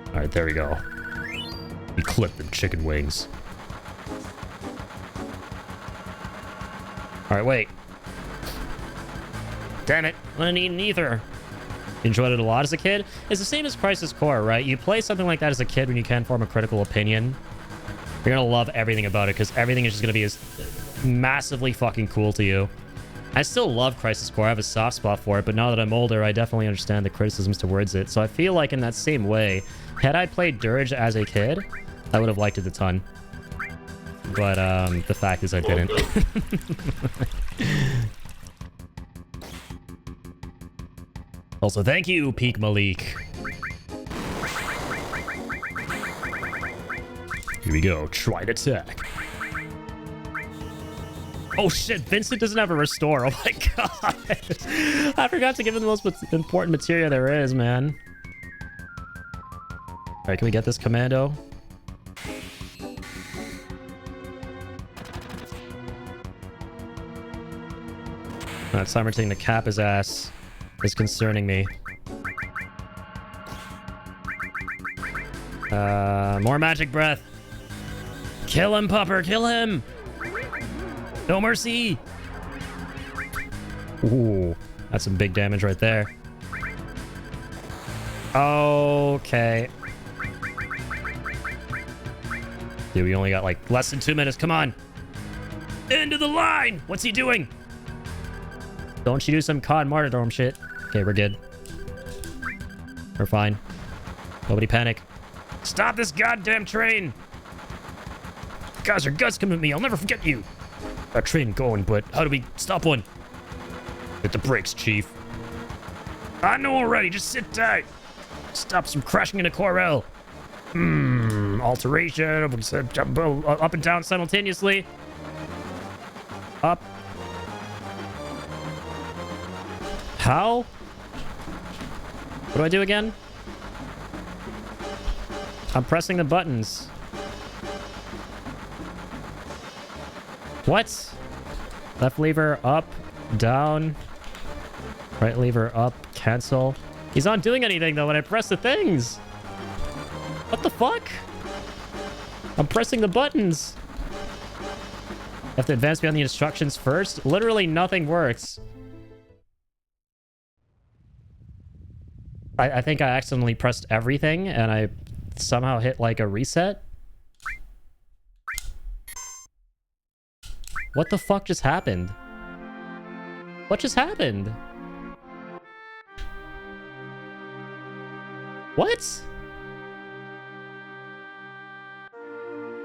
Alright, there we go. We clipped them chicken wings. Alright, wait. Damn it, I'm gonna need neither. Enjoyed it a lot as a kid. It's the same as Crisis Core, right? You play something like that as a kid when you can form a critical opinion. You're gonna love everything about it because everything is just gonna be as massively fucking cool to you. I still love Crisis Core. I have a soft spot for it, but now that I'm older, I definitely understand the criticisms towards it. So I feel like in that same way, had I played Dirge as a kid, I would have liked it a ton. But the fact is I didn't. Also, thank you, Peak Malik. Here we go. Try to attack. Oh shit, Vincent doesn't have a restore. Oh my god. I forgot to give him the most important materia there is, man. Alright, can we get this commando? That time we're taking to cap his ass is concerning me. More magic breath. Kill him, Pupper, kill him! No mercy! Ooh, that's some big damage right there. Okay. Dude, we only got like less than 2 minutes. Come on. Into the line! What's he doing? Don't you do some COD martyrdom shit. Okay, we're good. We're fine. Nobody panic. Stop this goddamn train! Guys, your guts come at me. I'll never forget you. That train going, but how do we stop one? Hit the brakes, Chief. I know already. Just sit tight. Stop some crashing into Corel. Alteration. Up and down simultaneously. Up. How? What do I do again? I'm pressing the buttons. What? Left lever up, down. Right lever up, cancel. He's not doing anything though when I press the things. What the fuck? I'm pressing the buttons. have to advance beyond the instructions first? Literally nothing works. I think I accidentally pressed everything and I somehow hit like a reset. What the fuck just happened? What just happened? What?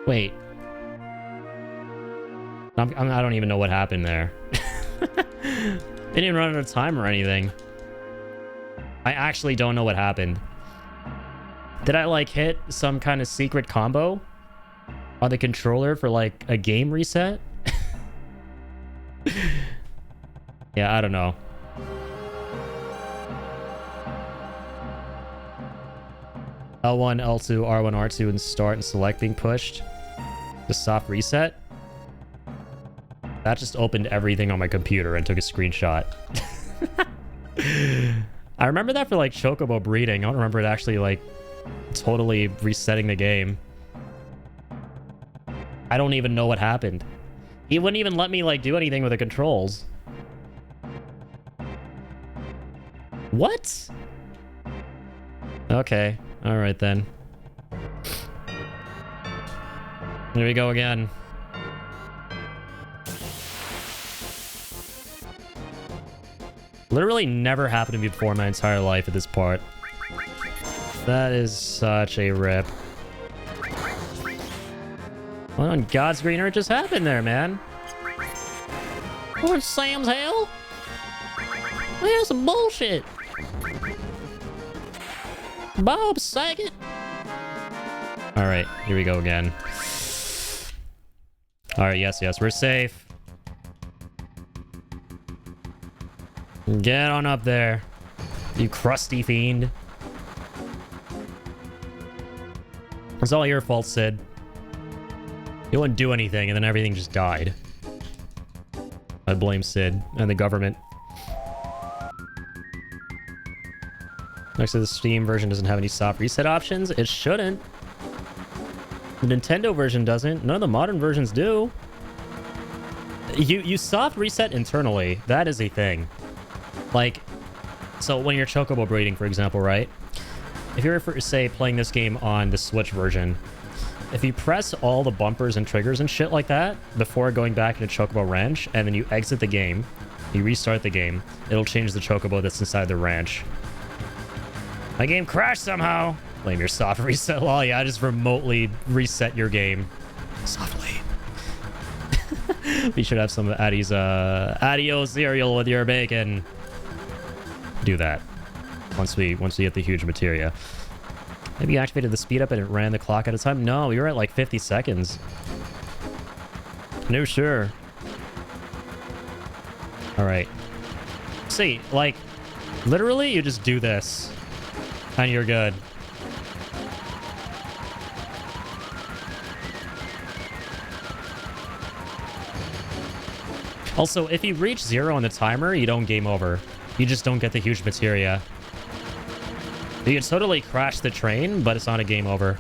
Wait. I don't even know what happened there. They didn't run out of time or anything. I actually don't know what happened. Did I like hit some kind of secret combo on the controller for like a game reset? Yeah, I don't know. L1, L2, R1, R2, and start and select being pushed. The soft reset. That just opened everything on my computer and took a screenshot. I remember that for like Chocobo breeding. I don't remember it actually like totally resetting the game. I don't even know what happened. He wouldn't even let me like do anything with the controls. What? Okay. All right then. Here we go again. Literally never happened to me before in my entire life at this part. That is such a rip. What on God's green earth just happened there, man? What Sam's hell? That's some bullshit. Bob Saget. Alright, here we go again. Alright, yes, we're safe. Get on up there, you crusty fiend. It's all your fault, Sid. You wouldn't do anything, and then everything just died. I blame Sid and the government. Next to the Steam version doesn't have any soft reset options. It shouldn't. The Nintendo version doesn't. None of the modern versions do. You soft reset internally. That is a thing. Like, so when you're Chocobo breeding, for example, right? If you're, say, playing this game on the Switch version, if you press all the bumpers and triggers and shit like that before going back into Chocobo Ranch, and then you exit the game, you restart the game, it'll change the Chocobo that's inside the ranch. My game crashed somehow. Blame your soft reset law. Yeah, just remotely reset your game. Softly. We should have some Addie's, Addio cereal with your bacon. Do that. Once we get the huge materia. Maybe you activated the speed up and it ran the clock at a time? No, we were at like 50 seconds. No, sure. Alright. See, like, literally you just do this. And you're good. Also, if you reach 0 on the timer, you don't game over. You just don't get the huge materia. You can totally crash the train, but it's not a game over.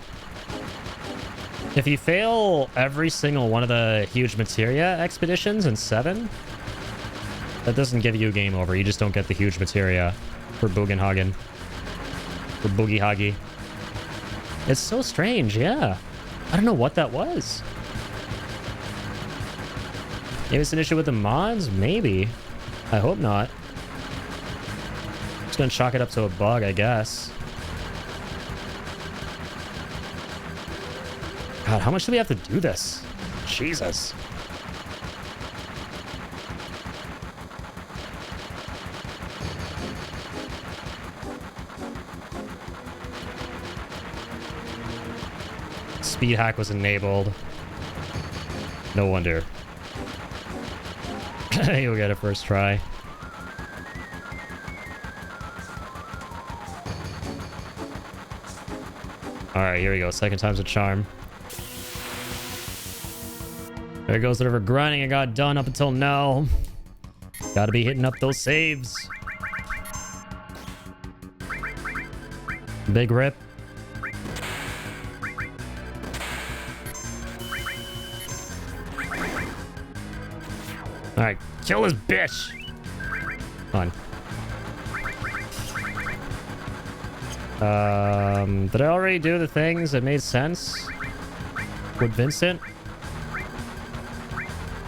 If you fail every single one of the huge materia expeditions in 7, that doesn't give you a game over. You just don't get the huge materia for Bugenhagen. For Boogie Huggy. It's so strange, yeah. I don't know what that was. Maybe it's an issue with the mods? Maybe. I hope not. Just gonna chalk it up to a bug, I guess. God, how much do we have to do this? Jesus. Speed hack was enabled. No wonder. You'll get it first try. Alright, here we go. Second time's a charm. There goes whatever grinding I got done up until now. Gotta be hitting up those saves. Big rip. Alright, kill this bitch. Come on. Did I already do the things that made sense with Vincent?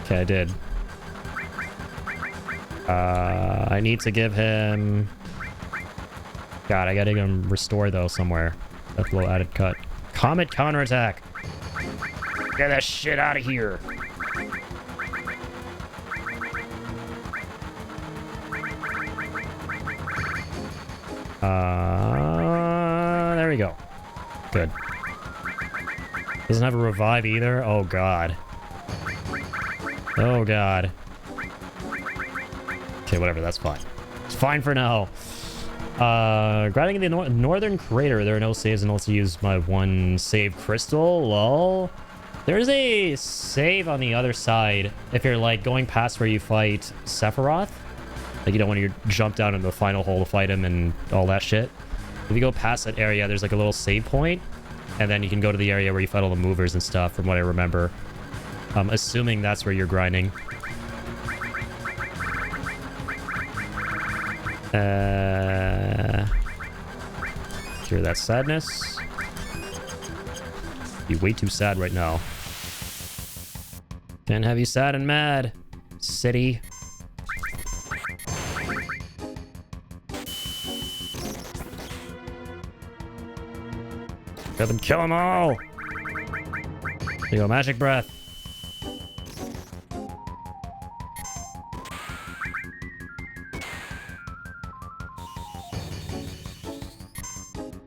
Okay, I did. I need to give him... God, I gotta get him restore though somewhere. That's a little added cut. Comet counterattack. Get that shit out of here. There we go. Good. Doesn't have a revive either. Oh god. Oh god. Okay, whatever. That's fine. It's fine for now. Grinding in the northern crater, there are no saves unless you use my one save crystal. Lol. There's a save on the other side if you're like going past where you fight Sephiroth. Like you don't want to jump down in the final hole to fight him and all that shit. If you go past that area, there's like a little save point, and then you can go to the area where you fight all the movers and stuff, from what I remember. I'm assuming that's where you're grinding. Cure that sadness. You're way too sad right now. Can't have you sad and mad, city. Go and kill them all. There you go, magic breath.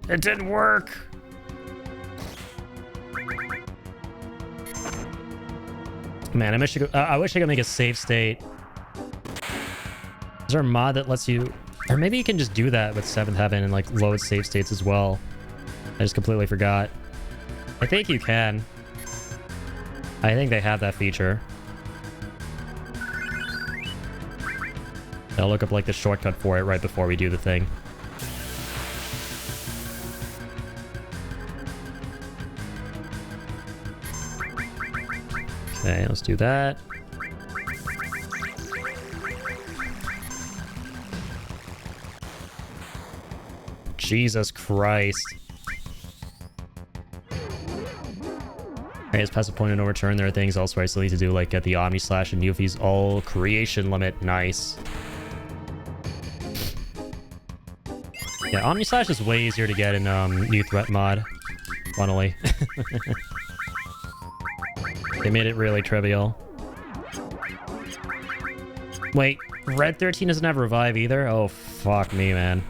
It didn't work. Man, I wish I could make a save state. Is there a mod that lets you... Or maybe you can just do that with 7th Heaven and like load save states as well. I just completely forgot. I think you can. I think they have that feature. I'll look up like the shortcut for it right before we do the thing. Okay, let's do that. Jesus Christ. Alright, it's past the point of no return. There are things elsewhere I still need to do, like get the Omni Slash and Yuffie's all creation limit. Nice. Yeah, Omni Slash is way easier to get in New Threat mod, funnily. They made it really trivial. Wait, Red 13 doesn't have Revive either? Oh, fuck me, man.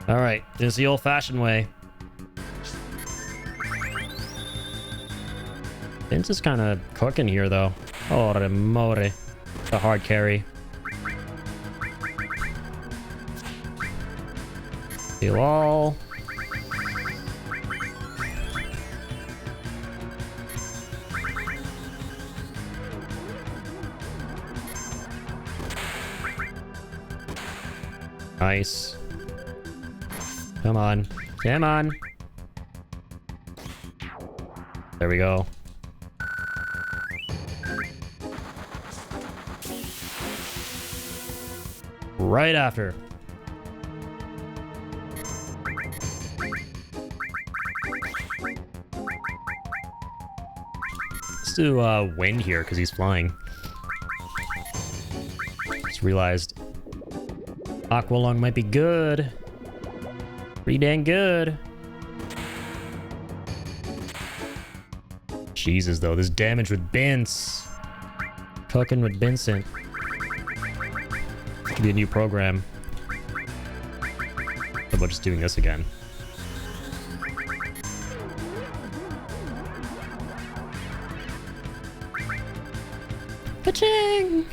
Alright, this is the old-fashioned way. Vince is kind of cooking here, though. Oh, remore. The hard carry. Heal all. Nice. Come on. Come on. There we go. Right after. Let's do wind here because he's flying. Just realized Aqualung might be good. Pretty dang good. Jesus, though. This damage with Bince. Cooking with Vincent. Could be a new program. How about just doing this again? Ka-ching!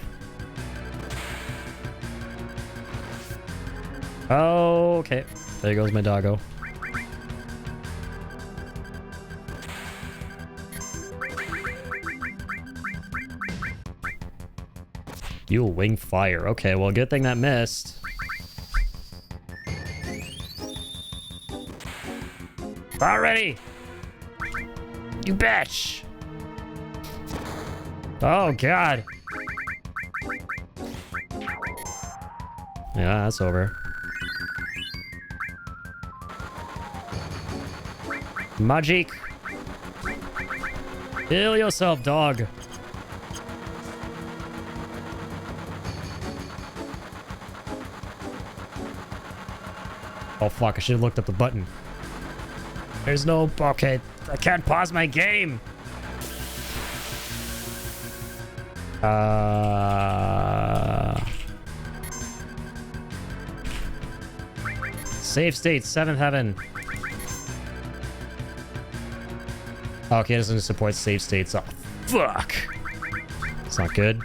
Oh, okay. There goes my doggo. You'll wing fire. Okay, well, good thing that missed. Already. You bitch. Oh, God. Yeah, that's over. Magic. Heal yourself, dog. Oh, fuck. I should have looked up the button. There's no... Okay. I can't pause my game. Save state, 7th heaven. Okay, it doesn't support save states. Oh, fuck. It's not good.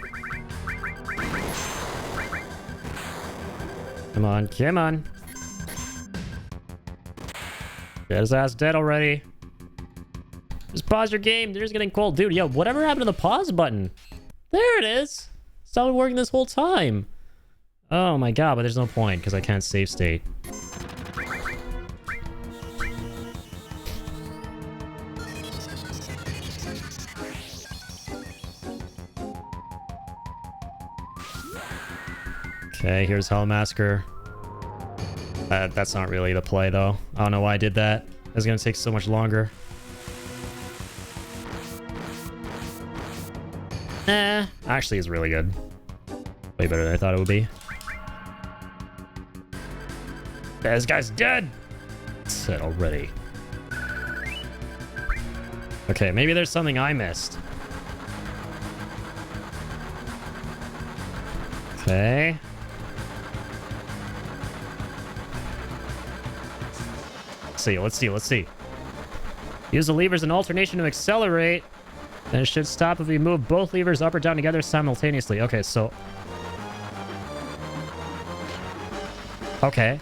Come on, come on. Get his ass dead already. Just pause your game. They're just getting cold. Dude, yo, whatever happened to the pause button? There it is. It's not working this whole time. Oh my god, but there's no point because I can't save state. Okay, here's Hell Massacre. That's not really the play, though. I don't know why I did that. It's gonna take so much longer. Actually, it's really good. Way better than I thought it would be. This guy's dead! Said already. Okay, maybe there's something I missed. Okay. Let's see. Use the levers in alternation to accelerate. And it should stop if we move both levers up or down together simultaneously. Okay, so... Okay.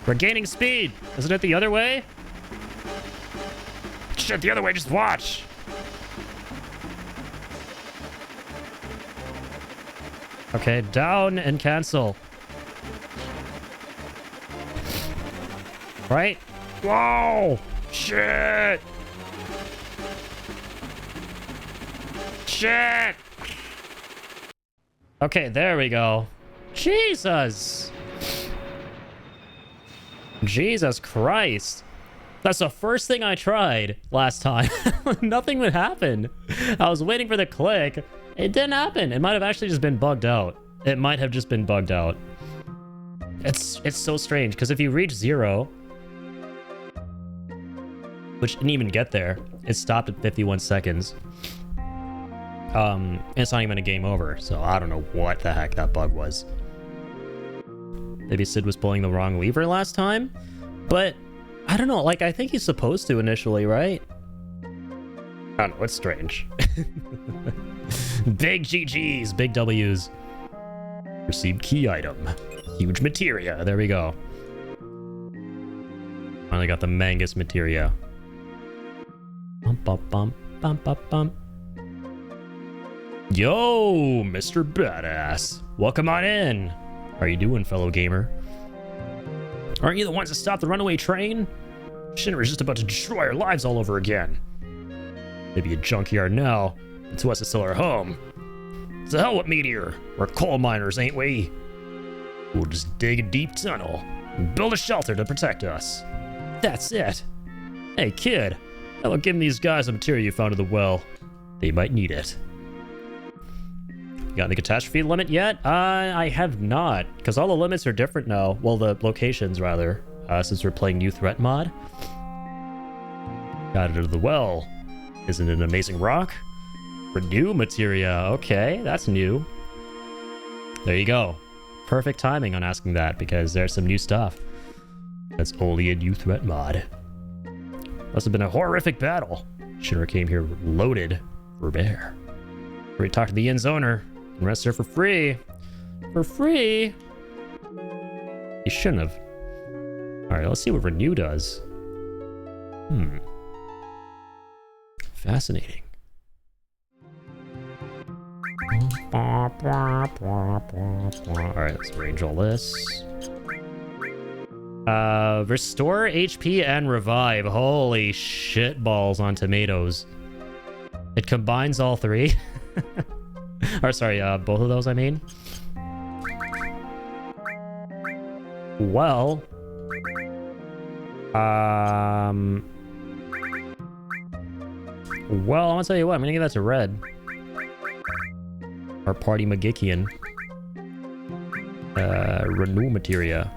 We're gaining speed. Isn't it the other way? Shit, the other way, just watch. Okay, down and cancel. Right? Whoa! Shit! Shit! Okay, there we go. Jesus! Jesus Christ. That's the first thing I tried last time. Nothing would happen. I was waiting for the click. It didn't happen. It might have actually just been bugged out. It might have just been bugged out. It's so strange, because if you reach 0, which didn't even get there, it stopped at 51 seconds. It's not even a game over, so I don't know what the heck that bug was. Maybe Sid was pulling the wrong lever last time, but I don't know, like, I think he's supposed to initially, right? I don't know, it's strange. Big GGs, big W's. Received key item. Huge materia, there we go. Finally got the Mangus materia. Bump, bump, bump, bump, bump, bump. Yo, Mr. Badass. Welcome on in. How are you doing, fellow gamer? Aren't you the ones that stopped the runaway train? Shinra's just about to destroy our lives all over again. Maybe a junkyard now, but to us it's still our home. It's the hell with Meteor. We're coal miners, ain't we? We'll just dig a deep tunnel and build a shelter to protect us. That's it. Hey, kid. How about giving these guys the material you found in the well? They might need it. Got the catastrophe limit yet? I have not, because all the limits are different now. Well, the locations, rather, since we're playing New Threat mod. Got it to the well. Isn't it an amazing rock? Renew materia. Okay, that's new. There you go. Perfect timing on asking that, because there's some new stuff. That's only a New Threat mod. Must have been a horrific battle. Shinra came here loaded for bear. We talked to the inn's owner. And rest there for free. For free? You shouldn't have. Alright, let's see what Renew does. Fascinating. Alright, let's arrange all this. Restore HP and revive. Holy shit balls on tomatoes. It combines all three. Or sorry, both of those, I mean. Well, I'm gonna tell you what, I'm gonna give that to red. Our party Magikian. Renew materia.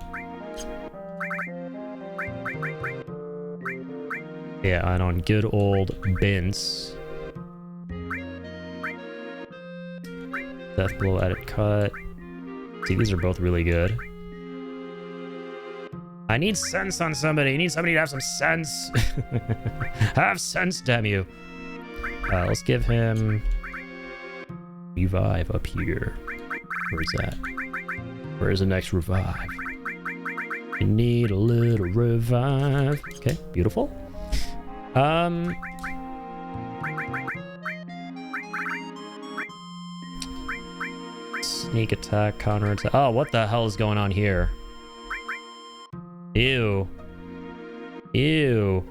Yeah, and on good old Bince. Death blow, edit, cut. See, these are both really good. I need sense on somebody. I need somebody to have some sense. Have sense, damn you. Let's give him revive up here. Where's that? Where's the next revive? I need a little revive. Okay, beautiful. Sneak attack, counter attack. Oh, what the hell is going on here? Ew. Ew.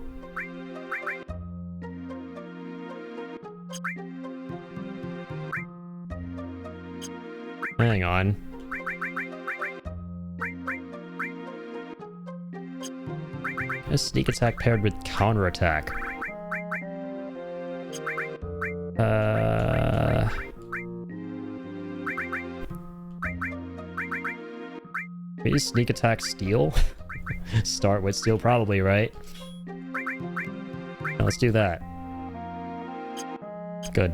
Hang on. A sneak attack paired with counter attack. Maybe sneak attack steel? Start with steel, probably, right? Now let's do that. Good.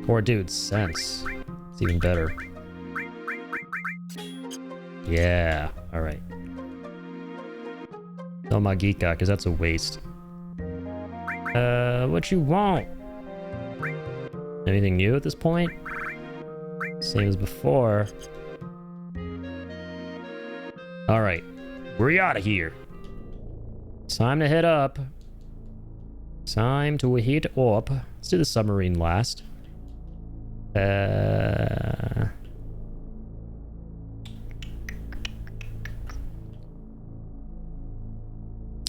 Or dude, sense. It's even better. Yeah, alright. No Magika, because that's a waste. What you want? Anything new at this point? Same as before. Alright, we're out of here. Time to head up. Time to head up. Let's do the submarine last.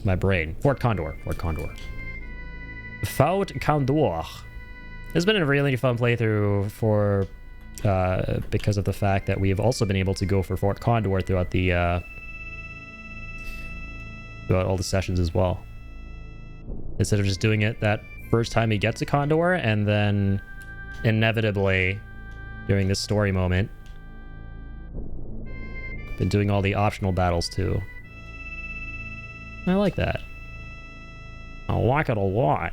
My brain. Fort Condor. Fort Condor. Fort Condor. It's been a really fun playthrough for because of the fact that we have also been able to go for Fort Condor throughout the throughout all the sessions as well. Instead of just doing it that first time he gets to Condor and then inevitably during this story moment been doing all the optional battles too. I like that. I like it a lot.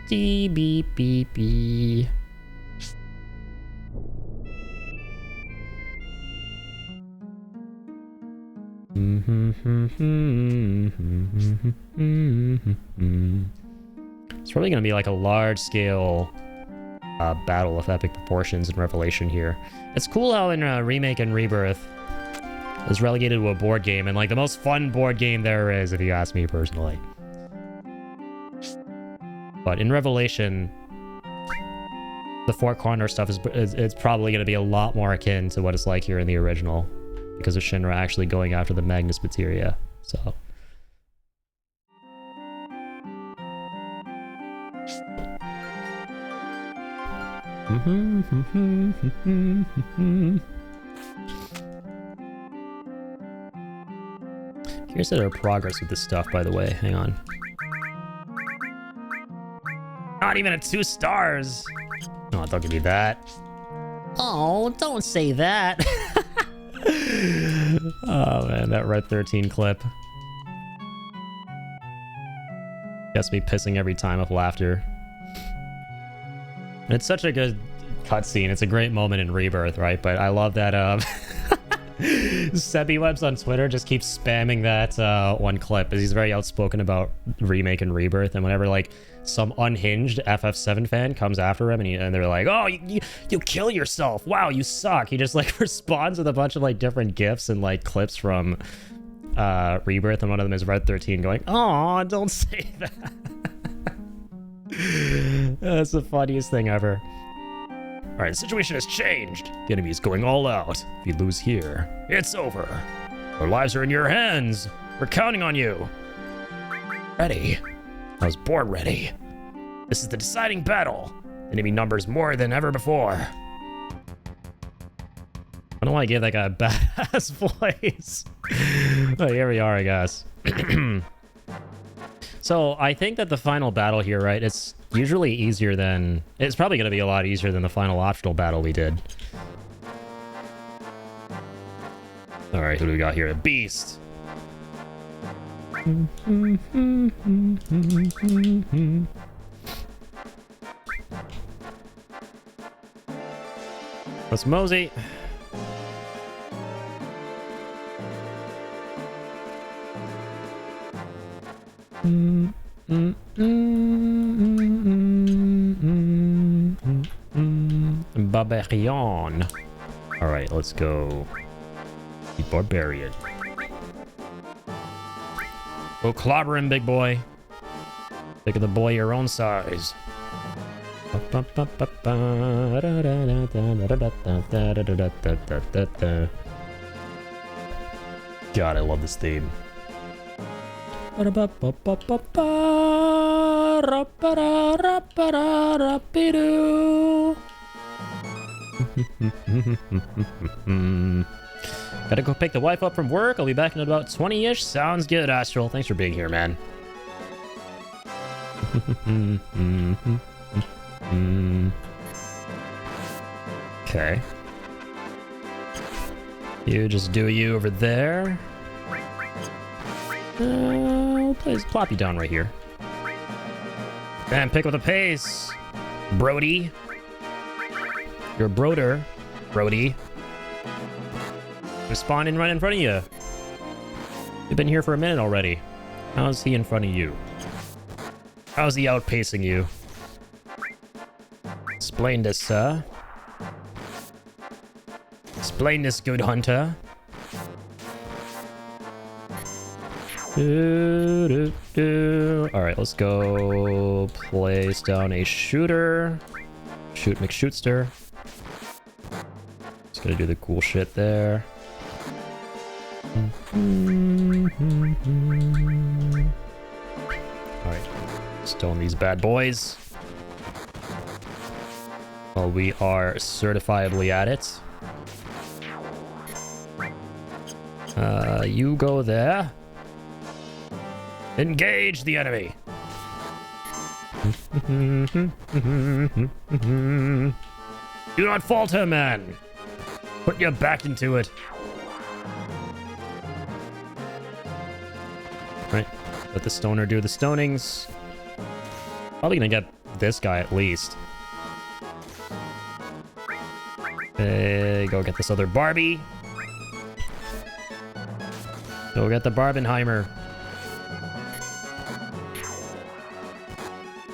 Dee beep beep beep. It's probably going to be like a large-scale battle of epic proportions in Revelation here. It's cool how in Remake and Rebirth it's relegated to a board game, and like the most fun board game there is, if you ask me personally. But in Revelation, the Fort Condor stuff is probably going to be a lot more akin to what it's like here in the original, because of Shinra actually going after the Magnus Materia. So. Curious at our progress with this stuff, by the way. Hang on. Not even at 2 stars. Oh, don't give me that. Oh, don't say that. Oh man, that Red 13 clip gets me pissing every time with laughter. It's such a good cutscene. It's a great moment in Rebirth, right? But I love that Sebi-Webs on Twitter just keeps spamming that one clip, because he's very outspoken about Remake and Rebirth, and whenever like some unhinged FF7 fan comes after him and they're like, oh, you kill yourself, wow, you suck, he just like responds with a bunch of like different gifs and like clips from Rebirth, and one of them is Red 13 going, oh, don't say that. That's the funniest thing ever. Alright, the situation has changed. The enemy is going all out. If you lose here, it's over. Our lives are in your hands. We're counting on you. Ready. I was born ready. This is the deciding battle. Enemy numbers more than ever before. I don't know why I gave that guy a badass voice. Oh, here we are, I guess. So I think that the final battle here, right, it's usually easier than... It's probably going to be a lot easier than the final optional battle we did. Alright, who do we got here? A beast. Let's mosey. Barbarian. Alright, let's go. The barbarian. Go clobber him, big boy. Think of the boy your own size. God, I love this theme. Gotta go pick the wife up from work. I'll be back in about 20-ish. Sounds good, Astral. Thanks for being here, man. Okay. You just do you over there. I'll plop you down right here. And pick up the pace, Brody. You're a broder, Brody. Just spawned in right in front of you. You've been here for a minute already. How's he in front of you? How's he outpacing you? Explain this, sir. Explain this, good hunter. Alright, let's go place down a shooter. Shoot McShootster. Just gonna do the cool shit there. Alright, stone these bad boys. While we are certifiably at it. You go there. Engage the enemy. Do not falter, man. Put your back into it. Right. Let the stoner do the stonings. Probably gonna get this guy at least. Hey, go get this other Barbie. Go get the Barbenheimer.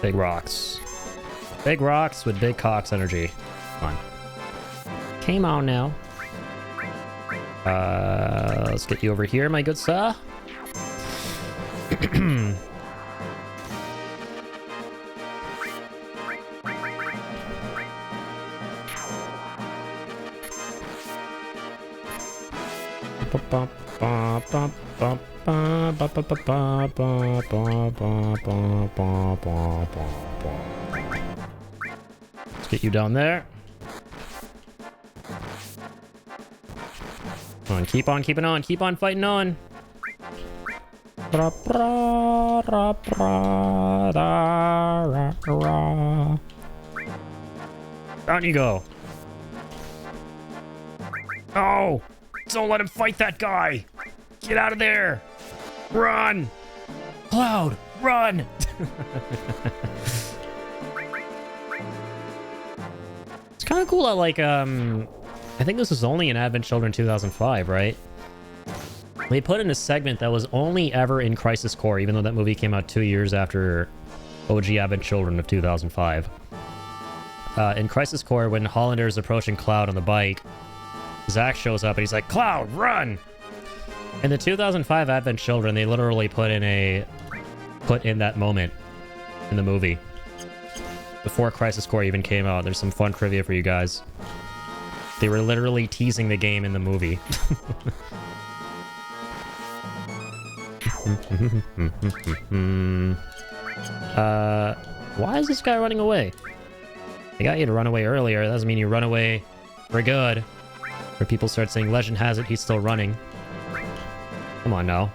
Big rocks. Big rocks with big cocks energy. Come on. Came on now. Let's get you over here, my good sir. Let's get you down there. Come on, keep on keeping on, keep on fighting on. Down you go. Oh! Don't let him fight that guy! Get out of there! Run! Cloud, run! It's kind of cool that, like, I think this was only in Advent Children 2005, right? They put in a segment that was only ever in Crisis Core, even though that movie came out 2 years after OG Advent Children of 2005. In Crisis Core, when Hollander is approaching Cloud on the bike, Zack shows up and he's like, "Cloud, run!" In the 2005 Advent Children, they literally put in that moment in the movie before Crisis Core even came out. There's some fun trivia for you guys. They were literally teasing the game in the movie. Why is this guy running away? I got you to run away earlier. That doesn't mean you run away for good. Where people start saying, legend has it, he's still running. Come on now.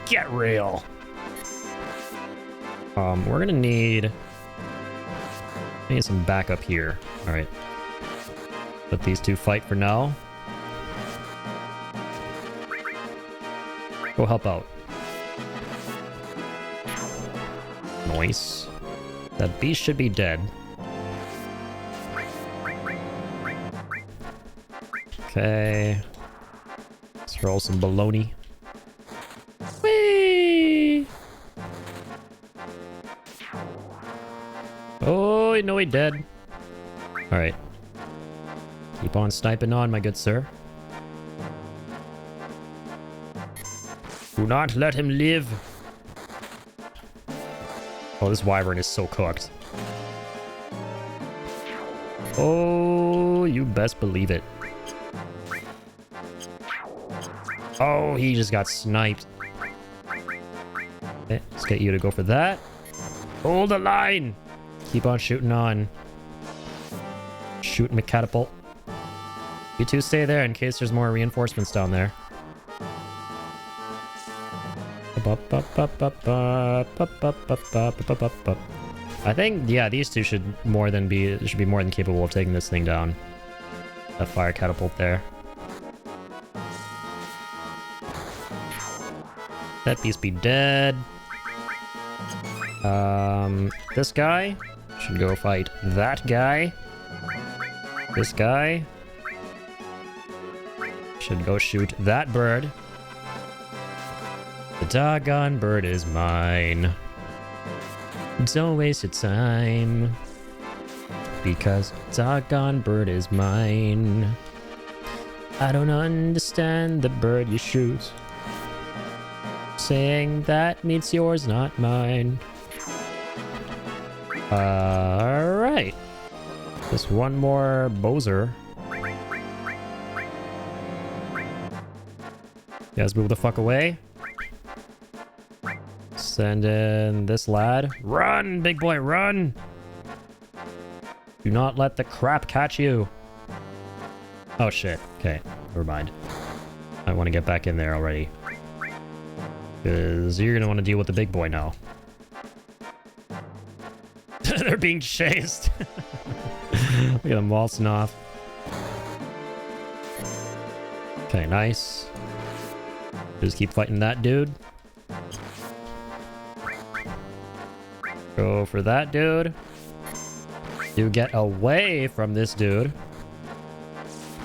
Get real. We're gonna need some backup here. All right. Let these two fight for now. Go help out. Nice. That beast should be dead. Okay. Let's roll some baloney. Whee! Oh, no, he dead. Alright. Keep on sniping on, my good sir. Do not let him live. Oh, this wyvern is so cooked. Oh, you best believe it. Oh, he just got sniped. Okay, let's get you to go for that. Hold the line. Keep on shooting on. Shooting the catapult. You two stay there in case there's more reinforcements down there. I think, yeah, these two should be more than capable of taking this thing down. That fire catapult there. That beast be dead. This guy should go fight that guy. This guy should go shoot that bird. The doggone bird is mine. Don't waste your time, because doggone bird is mine. I don't understand the bird you shoot, saying that means yours, not mine. Alright. Just one more Bozer. You guys move the fuck away. Send in this lad. Run, big boy, run. Do not let the crap catch you. Oh shit. Okay, never mind. I want to get back in there already. Because you're going to want to deal with the big boy now. They're being chased. Look at them waltzing off. Okay, nice. Just keep fighting that dude. Go for that dude. You get away from this dude.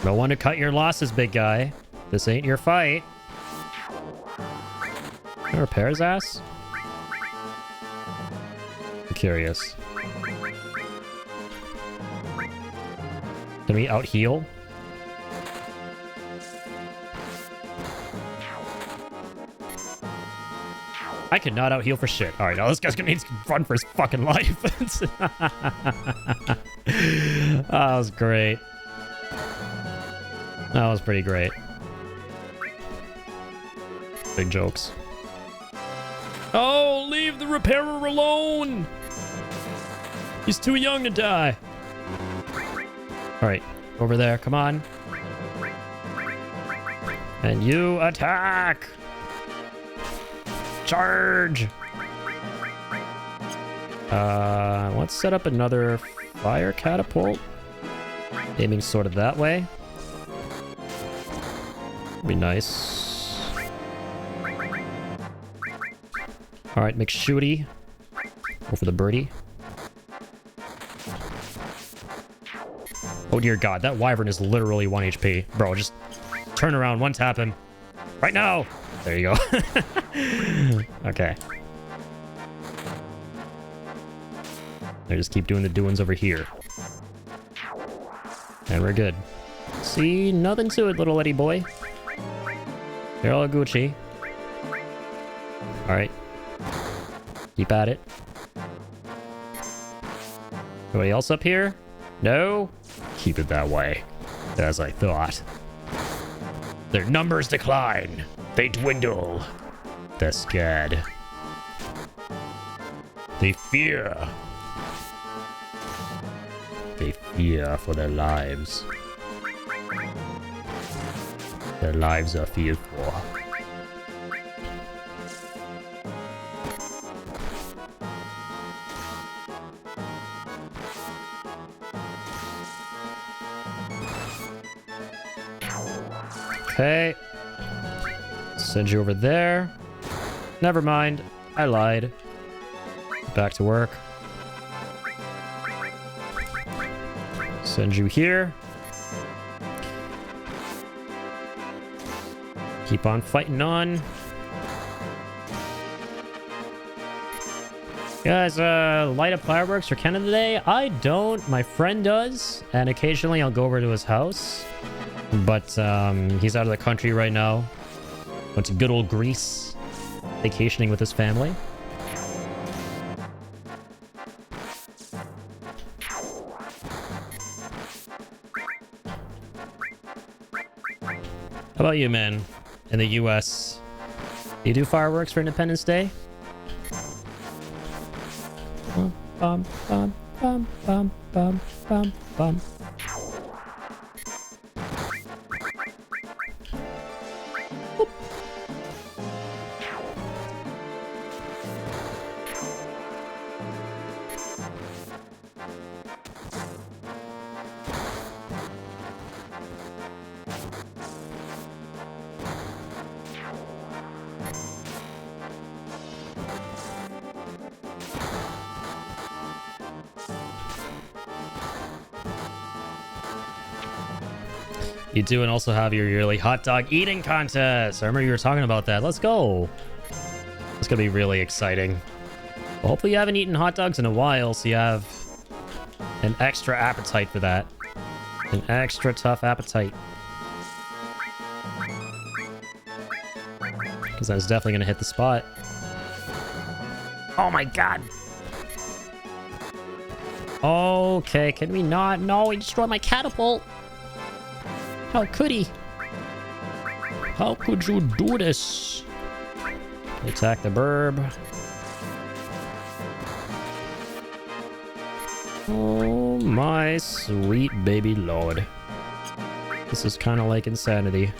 No one to cut your losses, big guy. This ain't your fight. Can I repair his ass? I'm curious. Can we out heal? I could not out heal for shit. Alright, now this guy's gonna need to run for his fucking life. That was great. That was pretty great. Big jokes. Oh, leave the repairer alone! He's too young to die. Alright, over there, come on. And you attack! Charge! Let's set up another fire catapult. Aiming sort of that way. Be nice. Alright, McShooty. Go for the birdie. Oh dear god, that wyvern is literally 1 HP. Bro, just turn around, one tap him. Right now! There you go. Okay. I just keep doing the doings over here. And we're good. See, nothing to it, little Eddie boy. You're all Gucci. Alright. Keep at it. Anybody else up here? No? Keep it that way. As I thought. Their numbers decline. They dwindle. They're scared. They fear. They fear for their lives. Their lives are feared for. Okay. Send you over there. Never mind. I lied. Back to work. Send you here. Keep on fighting on. Guys, light up fireworks for Canada Day? I don't. My friend does. And occasionally I'll go over to his house. But he's out of the country right now. Went to good old Greece. Vacationing with his family. How about you, man? In the US, do you do fireworks for Independence Day? Bum, bum, bum, bum, bum, bum, bum, bum. You do and also have your yearly hot dog eating contest. I remember you were talking about that. Let's go. It's gonna be really exciting. Well, hopefully you haven't eaten hot dogs in a while, so you have an extra appetite for that. An extra tough appetite. Because that's definitely gonna hit the spot. Oh my god. Okay, can we not? No, he destroyed my catapult. How could he? How could you do this? Attack the burb. Oh my sweet baby lord. This is kind of like insanity.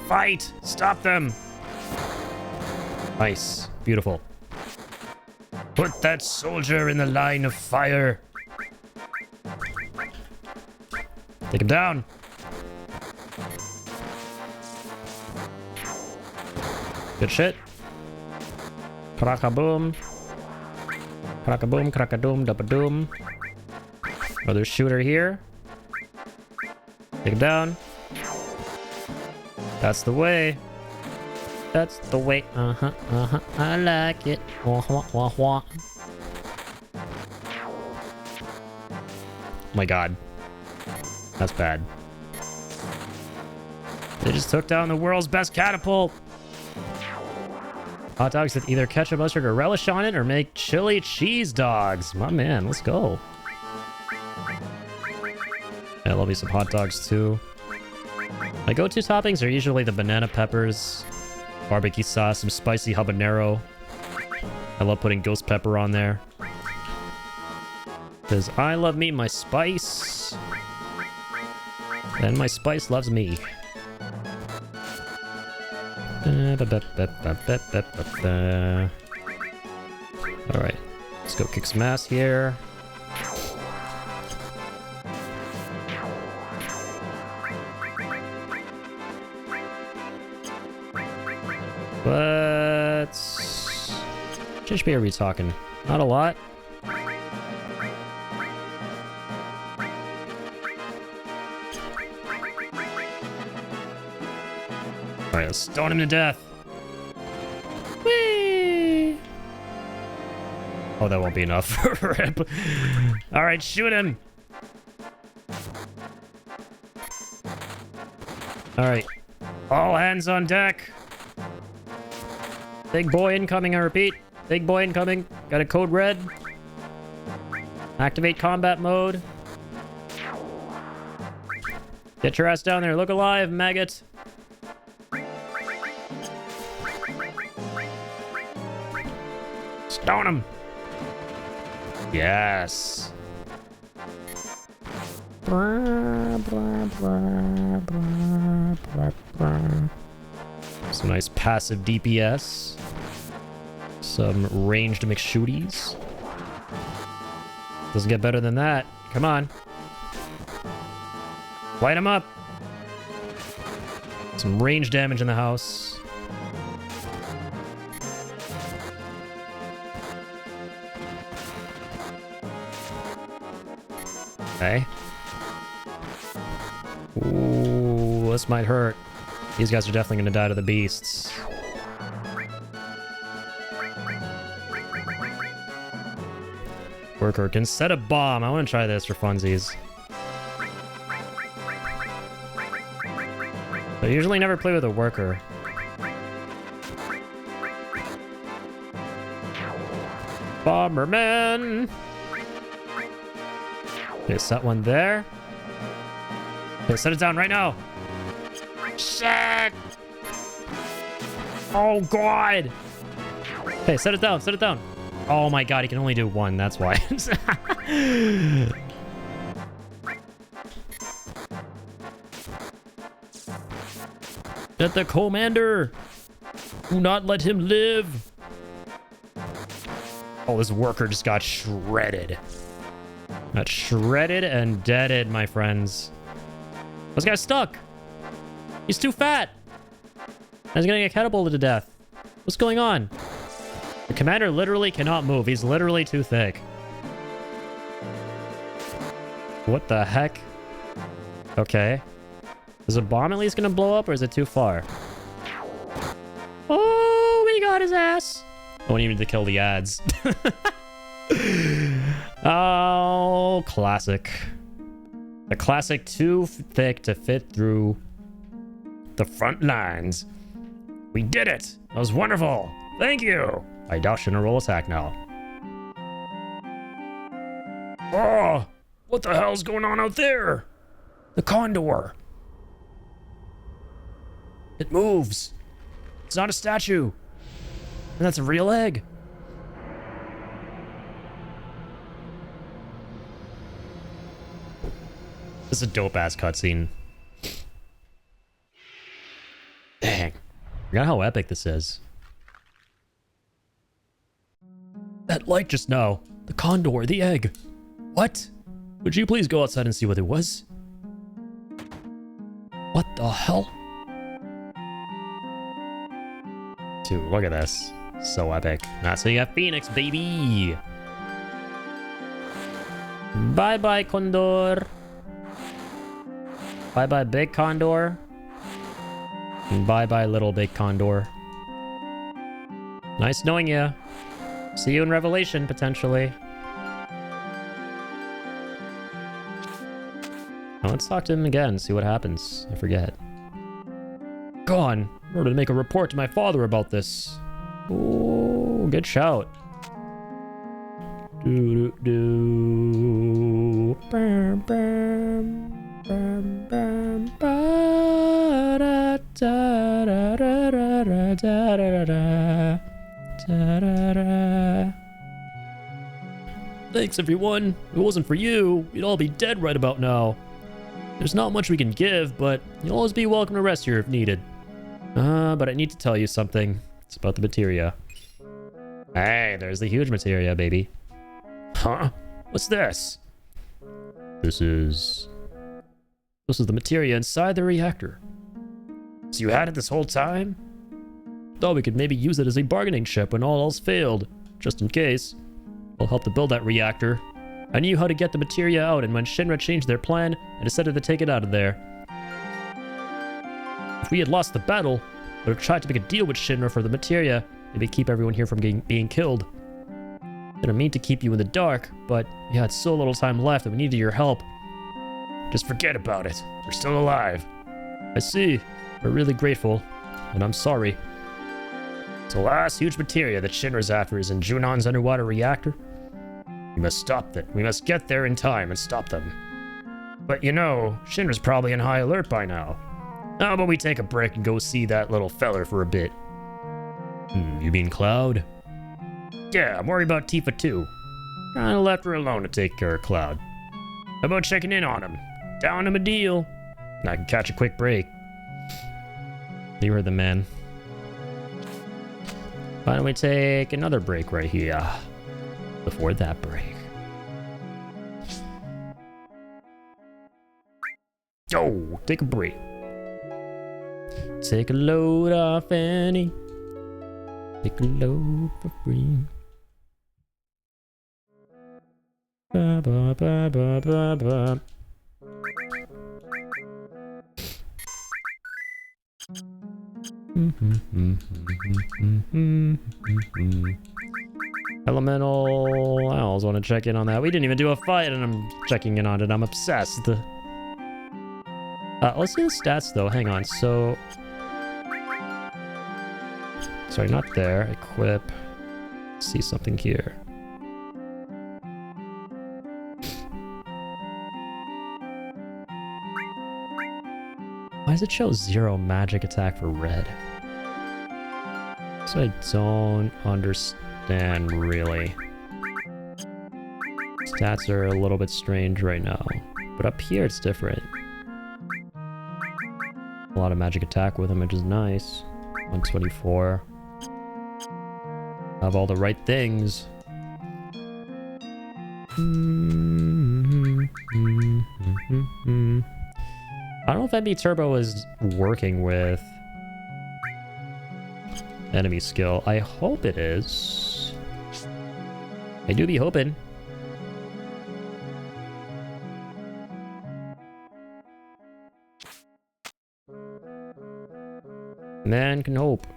Fight! Stop them! Nice. Beautiful. Put that soldier in the line of fire. Take him down. Good shit. Krakaboom. Krakaboom, krakadoom, dabadoom. Another shooter here. Take him down. That's the way. That's the way. Uh-huh, uh-huh. I like it. Wah, wah, wah, wah. Oh my god. That's bad. They just took down the world's best catapult. Hot dogs with either ketchup, mustard, or relish on it, or make chili cheese dogs. My man, let's go. I love me some hot dogs too. My go-to toppings are usually the banana peppers, barbecue sauce, some spicy habanero. I love putting ghost pepper on there. Because I love me my spice. And my spice loves me. Alright, let's go kick some ass here. But how much HP are we talking? Not a lot. Alright, let's stone him to death. Whee! Oh, that won't be enough. Rip. Alright, shoot him. Alright. All hands on deck. Big boy incoming, I repeat. Big boy incoming. Got a code red. Activate combat mode. Get your ass down there. Look alive, maggot. Stone him. Yes. Some nice passive DPS. Some ranged McShooties. Doesn't get better than that. Come on. Light him up. Some range damage in the house. Okay. Ooh, this might hurt. These guys are definitely going to die to the beasts. Worker can set a bomb. I want to try this for funsies. I usually never play with a worker. Bomberman! Okay, set one there. Okay, set it down right now. Shit! Oh, God! Okay, set it down, set it down. Oh my God, he can only do one, that's why. Let the commander! Do not let him live! Oh, this worker just got shredded. Got shredded and deaded, my friends. This guy's stuck. He's too fat. He's gonna get catapulted to death. What's going on? The commander literally cannot move. He's literally too thick. What the heck? Okay. Is a bomb at least gonna blow up, or is it too far? Oh, we got his ass. I want even to kill the ads. Oh, classic. The classic too thick to fit through the front lines. We did it. That was wonderful. Thank you. I dash in a roll attack now. Oh, what the hell's going on out there? The condor. It moves. It's not a statue. And that's a real egg. This is a dope-ass cutscene. Dang. Forgot how epic this is. That light just now. The condor, the egg. What? Would you please go outside and see what it was? What the hell? Dude, look at this. So epic. Not so you got Phoenix, baby. Bye-bye, condor. Bye-bye, big condor. And bye-bye, little big condor. Nice knowing you. See you in Revelation, potentially. Now let's talk to him again, see what happens. I forget. Gone. In order to make a report to my father about this. Ooh, good shout. Do-do-do. Bam, bam. Bam, bam, ba-da-da-da-da-da-da-da-da-da. Da-da-da. Thanks, everyone. If it wasn't for you, we'd all be dead right about now. There's not much we can give, but you'll always be welcome to rest here if needed. But I need to tell you something. It's about the materia. Hey, there's the huge materia, baby. Huh? What's this? This is the materia inside the reactor. So you had it this whole time? Thought we could maybe use it as a bargaining chip when all else failed. Just in case. I'll help to build that reactor. I knew how to get the materia out, and when Shinra changed their plan, I decided to take it out of there. If we had lost the battle, I would have tried to make a deal with Shinra for the materia, maybe keep everyone here from being killed. Didn't mean to keep you in the dark, but we had so little time left that we needed your help. Just forget about it. We're still alive. I see. We're really grateful, and I'm sorry. The last huge materia that Shinra's after is in Junon's underwater reactor. We must stop them. We must get there in time and stop them. But you know, Shinra's probably in high alert by now. How about we take a break and go see that little feller for a bit? You mean Cloud? Yeah, I'm worried about Tifa too. Kinda left her alone to take care of Cloud. How about checking in on him? Down him a deal. And I can catch a quick break. You heard the man. Why don't we take another break right here? Before that break. Oh, take a break. Take a load off Annie. Take a load for free. Ba, ba, ba, ba, ba, ba. Elemental. I always want to check in on that. We didn't even do a fight, and I'm checking in on it. I'm obsessed. Let's see the stats, though. Hang on. So... Sorry, not there. Equip. See something here. Why does it show 0 magic attack for red? So I don't understand, really. Stats are a little bit strange right now. But up here, it's different. A lot of magic attack with him, which is nice. 124. Have all the right things. I don't know if MB Turbo is working with enemy skill. I hope it is. I do be hoping. Man can hope.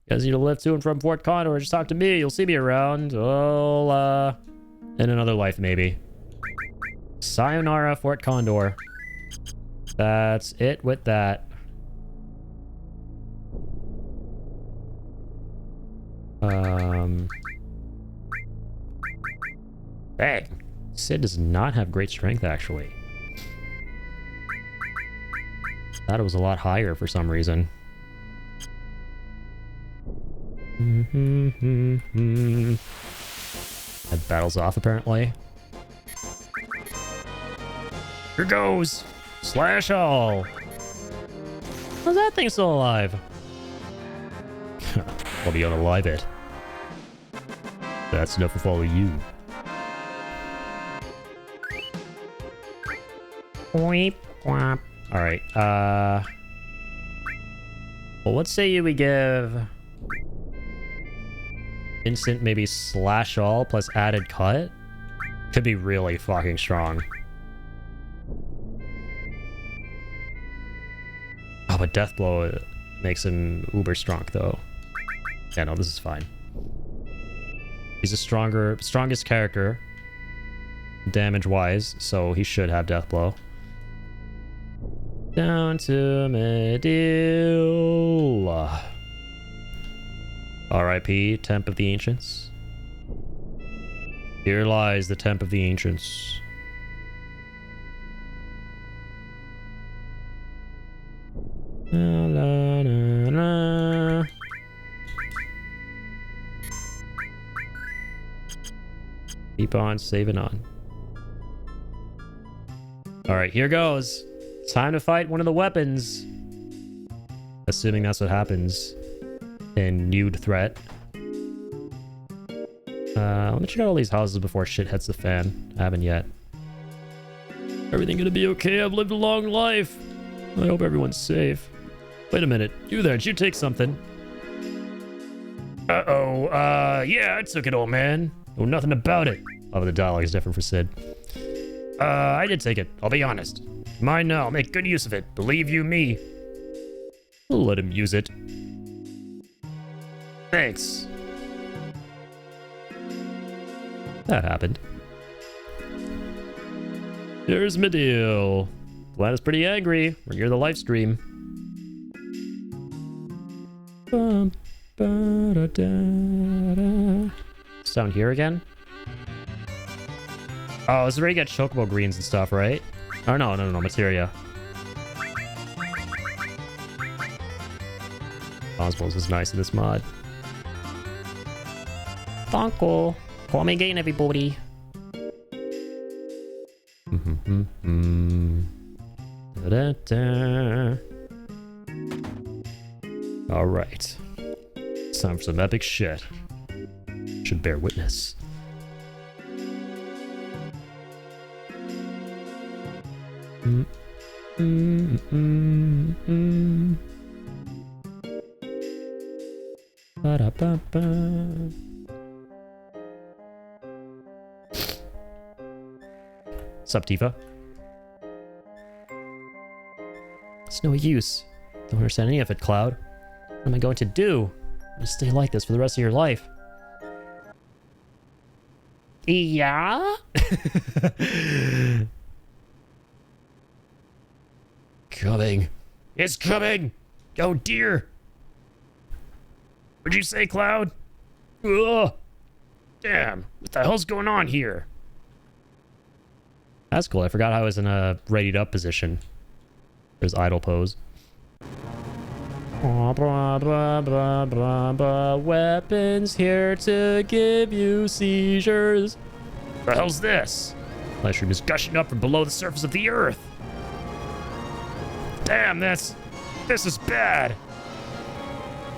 Guys need to live to and from Fort Condor. Just talk to me. You'll see me around. Oh, in another life, maybe. Sayonara, Fort Condor. That's it with that. Dang. Sid does not have great strength, actually. Thought it was a lot higher for some reason. That battle's off, apparently. Here goes! Slash all! How's that thing still alive? I'll be unalive it. That's enough of all of you. Weep, whop. Alright, well, let's say we give instant maybe slash all plus added cut. Could be really fucking strong. Oh, but death blow makes him uber strong though. Yeah, no, this is fine. He's a strongest character damage wise, so he should have death blow. Down to Medill. R.I.P. Temp of the Ancients. Here lies the Temp of the Ancients. La, la, la, la. Keep on saving on. Alright, here goes. Time to fight one of the weapons. Assuming that's what happens in New Threat. Let me check out all these houses before shit hits the fan. I haven't yet. Everything gonna be okay? I've lived a long life. I hope everyone's safe. Wait a minute. You there, did you take something? Yeah, I took it, old man. Know nothing about it. Oh, the dialogue is different for Sid. I did take it, I'll be honest. Mine now, I'll make good use of it. Believe you me. We'll let him use it. Thanks. That happened. Here's Medill. Vlad is pretty angry. We're near the live stream. It's down here again? Oh, this is where you get chocobo greens and stuff, right? Oh, no, materia. Cosmos is nice in this mod. Donko. Come again, everybody. Alright. It's time for some epic shit. Should bear witness. Ba-da-ba-ba. Sup, Tifa? It's no use. Don't understand any of it, Cloud. What am I going to do? I'm gonna stay like this for the rest of your life. Yeah? Coming. It's coming! Oh dear! What'd you say, Cloud? Ugh! Damn, what the hell's going on here? That's cool. I forgot I was in a readied up position. There's idle pose. Blah, blah, blah, blah, blah, blah. Weapons here to give you seizures. What the hell's this? Flashroom is gushing up from below the surface of the earth. Damn, this is bad.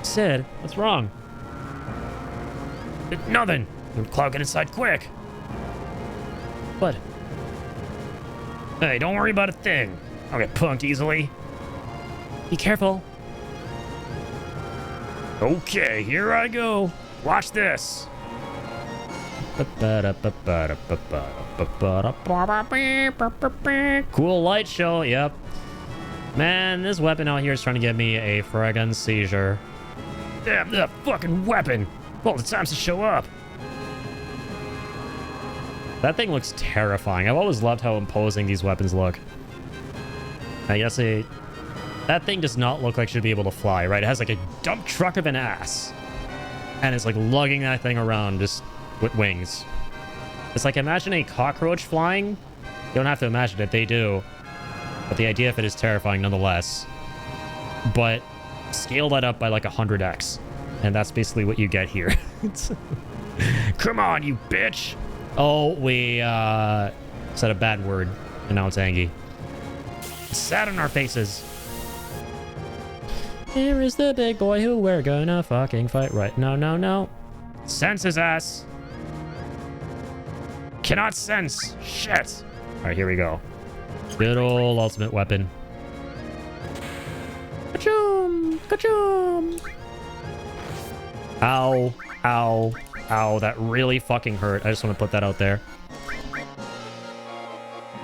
Sid, what's wrong? Nothing. Cloud, get inside quick. What? Hey, don't worry about a thing. I'll get punked easily. Be careful. Okay, here I go. Watch this. Cool light show, yep. Man, this weapon out here is trying to get me a friggin' seizure. Damn, that fucking weapon. Well, it's time to show up. That thing looks terrifying. I've always loved how imposing these weapons look. I guess that thing does not look like it should be able to fly, right? It has like a dump truck of an ass. And it's like lugging that thing around just with wings. It's like, imagine a cockroach flying. You don't have to imagine it, they do. But the idea of it is terrifying nonetheless. But scale that up by like 100x. And that's basically what you get here. Come on, you bitch. Oh, we said a bad word, and now it's Angie. Sat on our faces. Here is the big boy who we're gonna fucking fight right now. No. Sense his ass. Cannot sense. Shit. All right, here we go. Good old ultimate weapon. Ka-choom! Ka-choom! Ow. Ow. Ow, that really fucking hurt. I just want to put that out there.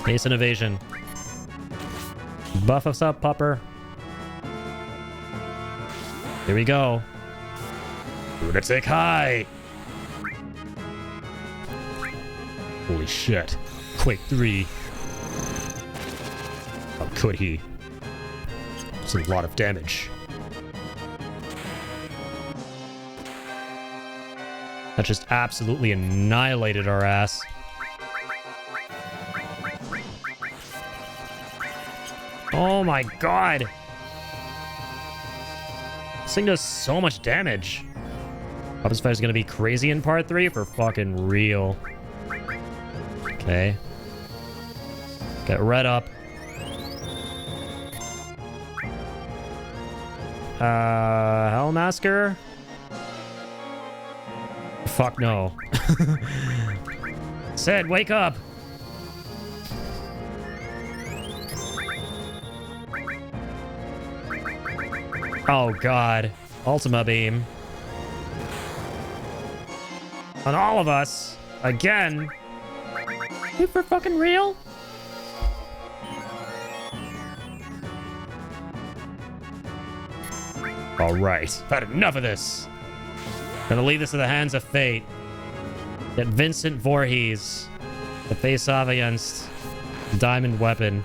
Hasten evasion. Buff us up, pupper. Here we go. Lunatic high. Holy shit. Quake 3. How could he? It's a lot of damage. That just absolutely annihilated our ass. Oh my god! This thing does so much damage. Hope this fight's gonna be crazy in part 3 for fucking real. Okay. Get red up. Hellmasker? Fuck no. Sid, wake up. Oh god. Ultima beam. On all of us. Again. You for fucking real? Alright. I've had enough of this. Gonna leave this in the hands of fate. Get Vincent Voorhees to face off against Diamond Weapon.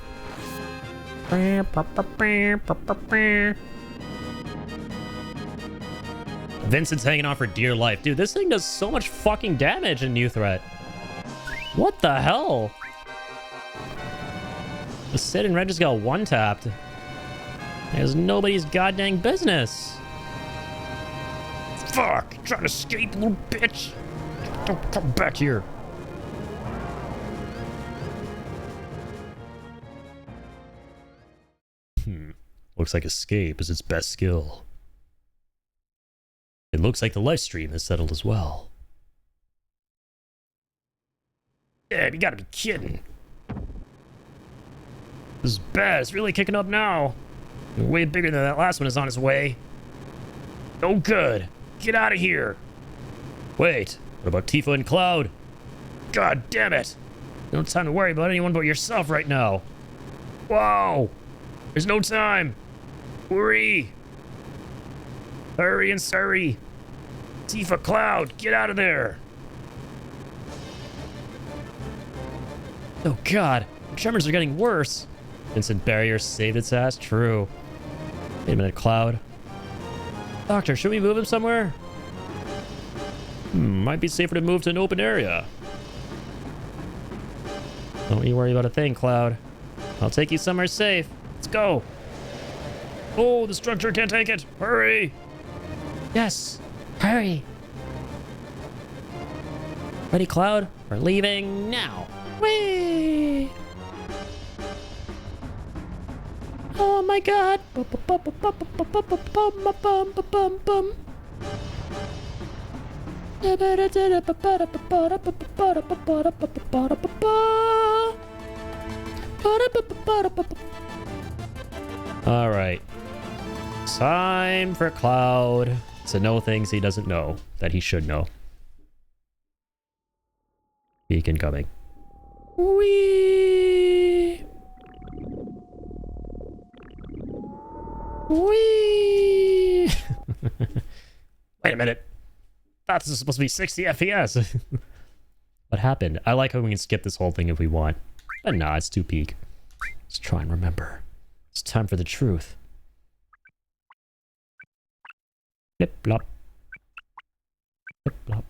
Vincent's hanging on for dear life. Dude, this thing does so much fucking damage in New Threat. What the hell? The Sid and Red just got one-tapped. It's nobody's goddamn business. Fuck! You trying to escape, little bitch? Don't come back here. Looks like escape is its best skill. It looks like the live stream is settled as well. Dad, you gotta be kidding. This is bad. It's really kicking up now. Way bigger than that last one is on its way. No good. Get out of here. Wait, what about Tifa and Cloud? God damn it. No time to worry about anyone but yourself right now. Whoa. There's no time. Hurry. Hurry and scurry. Tifa, Cloud, get out of there. Oh god, the tremors are getting worse. Instant barrier saved its ass, true. Wait a minute, Cloud. Doctor, should we move him somewhere? Might be safer to move to an open area. Don't you worry about a thing, Cloud. I'll take you somewhere safe. Let's go. Oh, the structure can't take it. Hurry. Yes, hurry. Ready, Cloud? We're leaving now. Whee! Oh my god. All right. Time for Cloud to know things he doesn't know that he should know. Beacon coming. Whee! Whee! Wait a minute. That's supposed to be 60 FPS. What happened? I like how we can skip this whole thing if we want. But nah, it's too peak. Let's try and remember. It's time for the truth. Flip flop. Flip flop.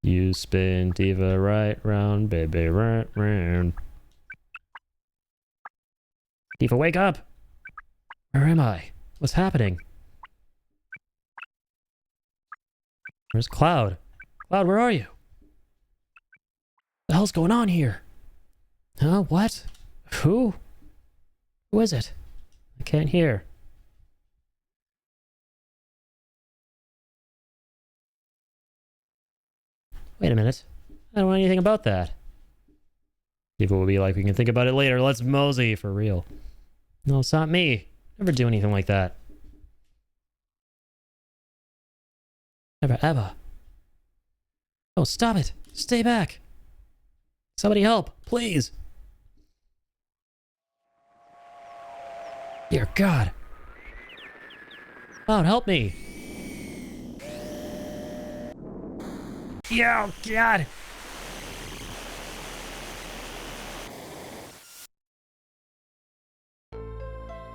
You spin diva right round, baby, right round. Diva, wake up! Where am I? What's happening? Where's Cloud? Cloud, where are you? What the hell's going on here? Huh? What? Who? Who is it? I can't hear. Wait a minute. I don't know anything about that. People will be like, we can think about it later. Let's mosey for real. No, it's not me. Never do anything like that. Never ever. Oh, stop it. Stay back. Somebody help, please. Dear God. Cloud, help me. Yeah, oh God.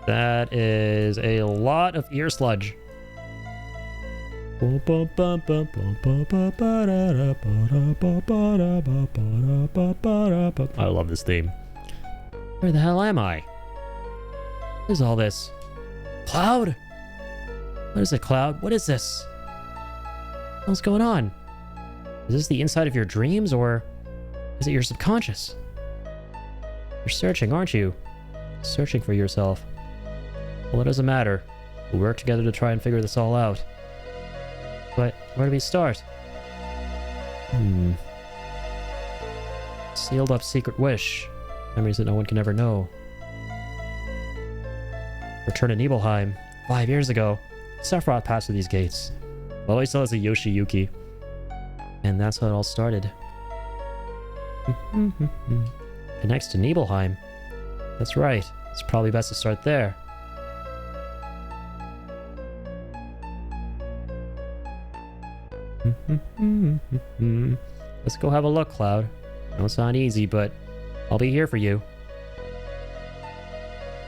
That is a lot of ear sludge. I love this theme. Where the hell am I? What is all this? Cloud? What is it, Cloud? What is this? What's going on? Is this the inside of your dreams, or is it your subconscious? You're searching, aren't you? Searching for yourself. Well, it doesn't matter. We'll work together to try and figure this all out. But where do we start? Sealed up secret wish. Memories that no one can ever know. Return to Nibelheim. 5 years ago. Sephiroth passed through these gates. Well, he still has a Yoshiyuki. And that's how it all started. Connects to Nibelheim. That's right. It's probably best to start there. Let's go have a look, Cloud. I know it's not easy, but I'll be here for you.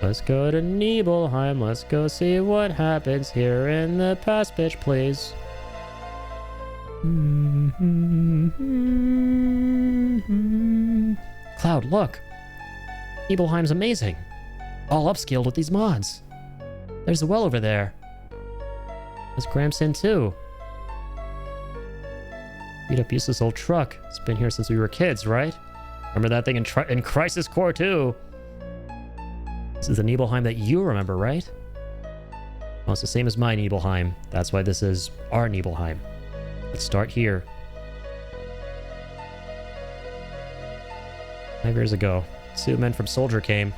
Let's go to Nibelheim. Let's go see what happens here in the past, bitch, please. Cloud, look. Nibelheim's amazing. All upscaled with these mods. There's a well over there. There's Gramps in too. Beat up useless old truck. It's been here since we were kids, right? Remember that thing in Crisis Core too? This is the Nibelheim that you remember, right? Well, it's the same as my Nibelheim. That's why this is our Nibelheim. Let's start here. 5 years ago, two men from Soldier came.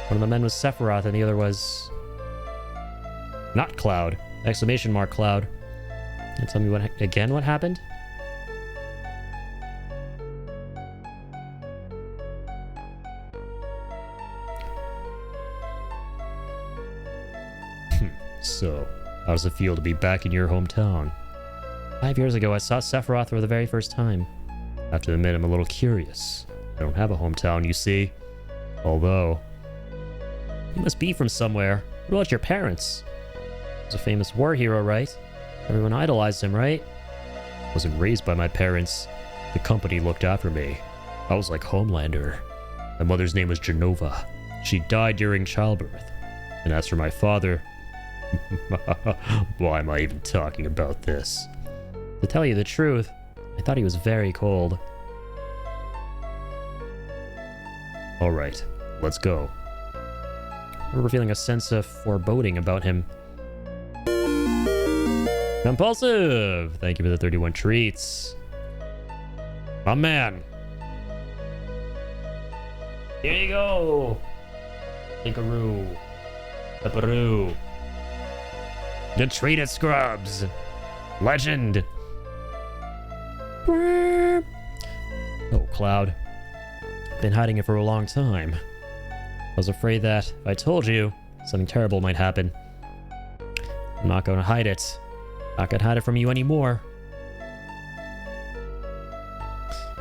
One of the men was Sephiroth and the other was... not Cloud. Exclamation mark Cloud. And tell me what happened? So, how does it feel to be back in your hometown? 5 years ago, I saw Sephiroth for the very first time. I have to admit, I'm a little curious. I don't have a hometown, you see. Although, you must be from somewhere. What about your parents? He was a famous war hero, right? Everyone idolized him, right? I wasn't raised by my parents. The company looked after me. I was like Homelander. My mother's name was Genova. She died during childbirth. And as for my father... why am I even talking about this? To tell you the truth, I thought he was very cold. Alright, let's go. I remember feeling a sense of foreboding about him. Compulsive! Thank you for the 31 treats. My man! Here you go! Tinkaroo. Pepperoo. The treated scrubs! Legend! Oh, Cloud. Been hiding it for a long time. I was afraid that if I told you, something terrible might happen. I'm not gonna hide it. Not gonna hide it from you anymore.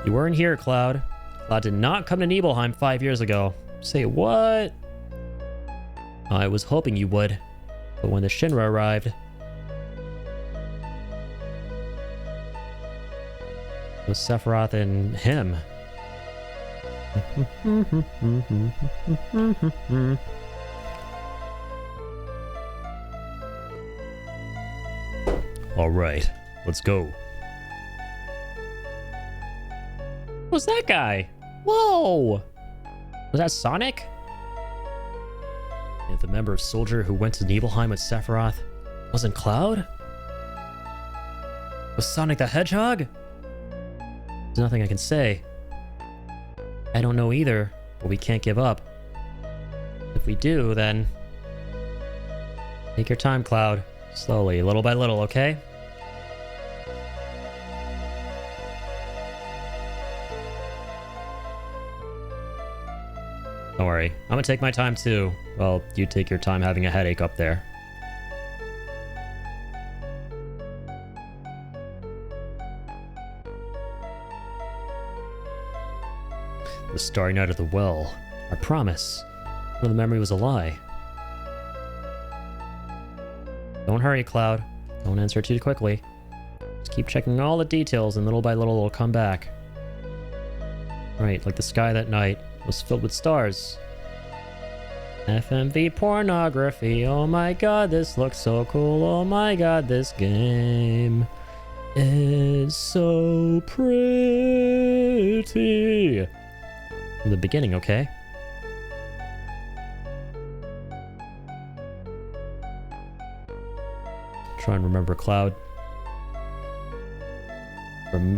You weren't here, Cloud. Cloud did not come to Nibelheim 5 years ago. Say what? I was hoping you would. But when the Shinra arrived... it was Sephiroth and him. Alright, let's go. Who's that guy? Whoa! Was that Sonic? If the member of Soldier who went to Nibelheim with Sephiroth wasn't Cloud? Was Sonic the Hedgehog? There's nothing I can say. I don't know either, but we can't give up. If we do, then... take your time, Cloud. Slowly, little by little, okay? Don't worry, I'm gonna take my time too. Well, you take your time having a headache up there. The starry night of the well. I promise. None of the memory was a lie. Don't hurry, Cloud. Don't answer too quickly. Just keep checking all the details and little by little it'll come back. Right, like the sky that night was filled with stars. FMV pornography. Oh my god, this looks so cool. Oh my god, this game is so pretty. From the beginning, okay? Try and remember, Cloud.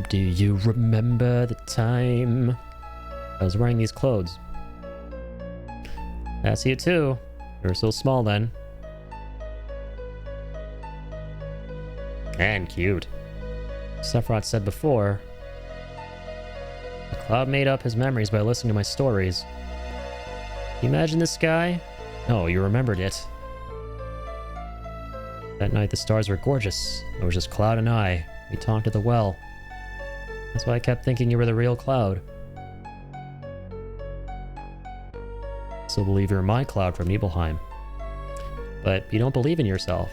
Do you remember the time I was wearing these clothes? I see it too. You were so small then. And cute. Sephiroth said before, Cloud made up his memories by listening to my stories. You imagine this guy? No, you remembered it. That night the stars were gorgeous. It was just Cloud and I. We talked at the well. That's why I kept thinking you were the real Cloud. So believe you're my Cloud from Nibelheim. But you don't believe in yourself.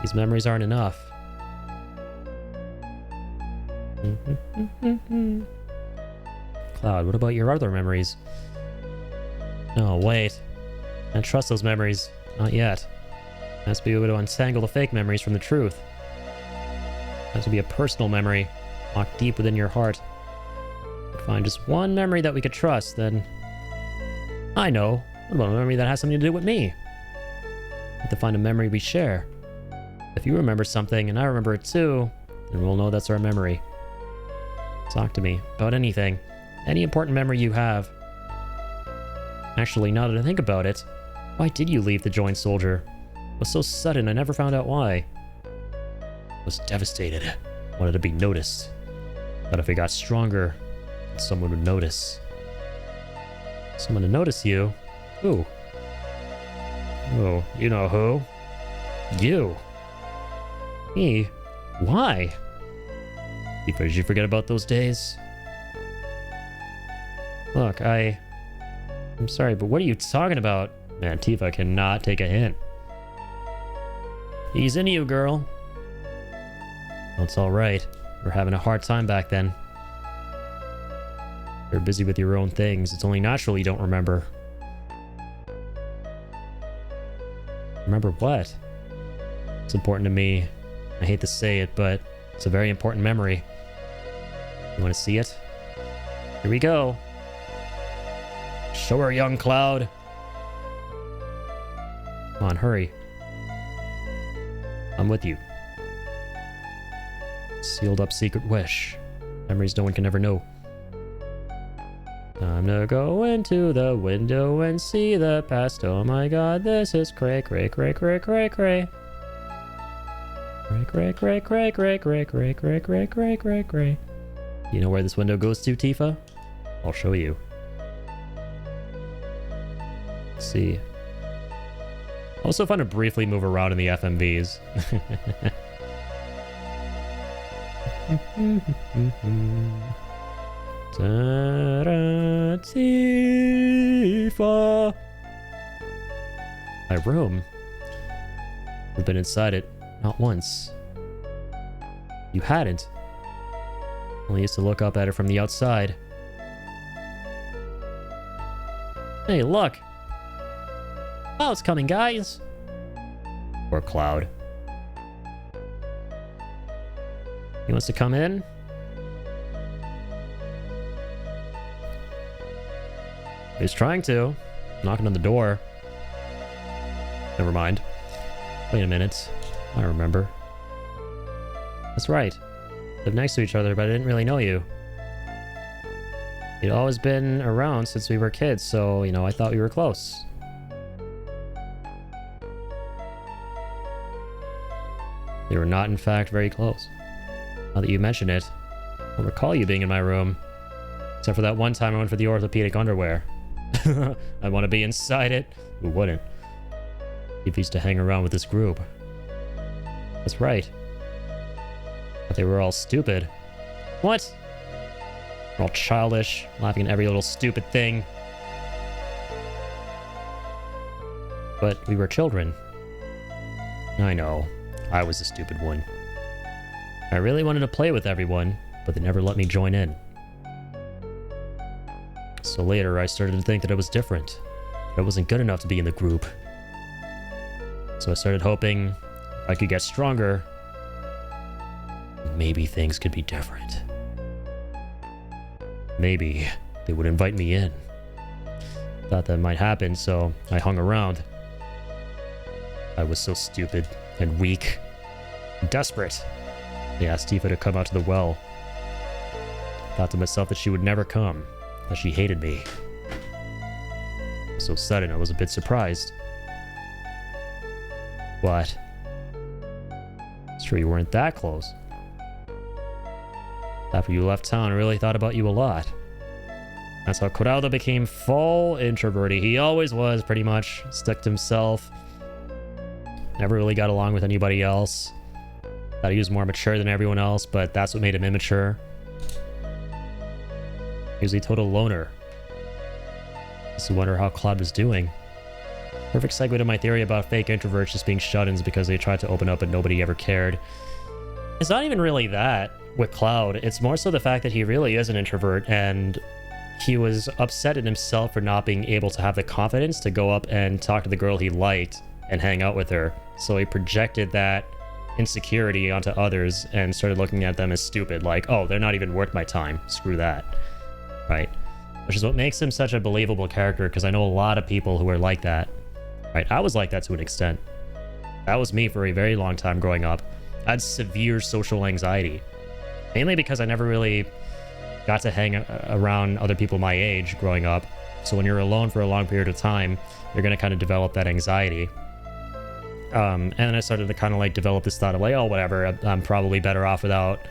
These memories aren't enough. Cloud, what about your other memories? No, wait. I don't trust those memories. Not yet. I has to be able to untangle the fake memories from the truth. It has to be a personal memory, locked deep within your heart. Find just one memory that we could trust, then... I know. What about a memory that has something to do with me? We have to find a memory we share. If you remember something and I remember it too, then we'll know that's our memory. Talk to me about anything. Any important memory you have. Actually, now that I think about it, why did you leave to join Soldier? It was so sudden, I never found out why. I was devastated. Wanted to be noticed. But if I got stronger, someone would notice. Someone to notice you? Who? Oh, you know who? You. Me? Why? Did you forget about those days? Look, I'm sorry, but what are you talking about? Man, Tifa cannot take a hint. He's into you, girl. Well, it's alright. We're having a hard time back then. You're busy with your own things. It's only natural you don't remember. Remember what? It's important to me. I hate to say it, but it's a very important memory. You want to see it? Here we go. Show her, young Cloud. Come on, hurry. I'm with you. Sealed up secret wish. Memories no one can ever know. Time to go into the window and see the past. Oh my god, this is cray, cray, cray, cray, cray, cray. Cray, cray, cray, cray, cray, cray, cray, cray, cray, cray, cray, cray. You know where this window goes to, Tifa? I'll show you. Let's see. Also fun to briefly move around in the FMVs. Ta-da, Tifa. My room. We've been inside it not once. You hadn't. Only used to look up at it from the outside. Hey, look! Cloud's coming, guys! Poor Cloud. He wants to come in? He's trying to. Knocking on the door. Never mind. Wait a minute. I remember. That's right. Lived next to each other, but I didn't really know you. You'd always been around since we were kids, so, you know, I thought we were close. We were not, in fact, very close. Now that you mention it, I don't recall you being in my room. Except for that one time I went for the orthopedic underwear. I want to be inside it. Who wouldn't? He used to hang around with this group. That's right. But they were all stupid. What? They're all childish, laughing at every little stupid thing. But we were children. I know. I was the stupid one. I really wanted to play with everyone, but they never let me join in. So later, I started to think that I was different. That I wasn't good enough to be in the group. So I started hoping if I could get stronger, maybe things could be different. Maybe they would invite me in. Thought that might happen, so I hung around. I was so stupid and weak and desperate. I asked Tifa to come out to the well. Thought to myself that she would never come, that she hated me. So sudden, I was a bit surprised. What? Sure you weren't that close. After you left town, I really thought about you a lot. That's how Coraldo became full introverted. He always was, pretty much. Stuck to himself. Never really got along with anybody else. Thought he was more mature than everyone else, but that's what made him immature. He was a total loner. Just wonder how Cloud was doing. Perfect segue to my theory about fake introverts just being shut-ins because they tried to open up but nobody ever cared. It's not even really that with Cloud. It's more so the fact that he really is an introvert, and he was upset at himself for not being able to have the confidence to go up and talk to the girl he liked and hang out with her. So he projected that insecurity onto others and started looking at them as stupid, like, oh, they're not even worth my time. Screw that. Right? Which is what makes him such a believable character, because I know a lot of people who are like that. Right? I was like that to an extent. That was me for a very long time growing up. I had severe social anxiety. Mainly because I never really got to hang around other people my age growing up. So when you're alone for a long period of time, you're going to kind of develop that anxiety. And then I started to kind of like develop this thought of like, oh, whatever, I'm probably better off without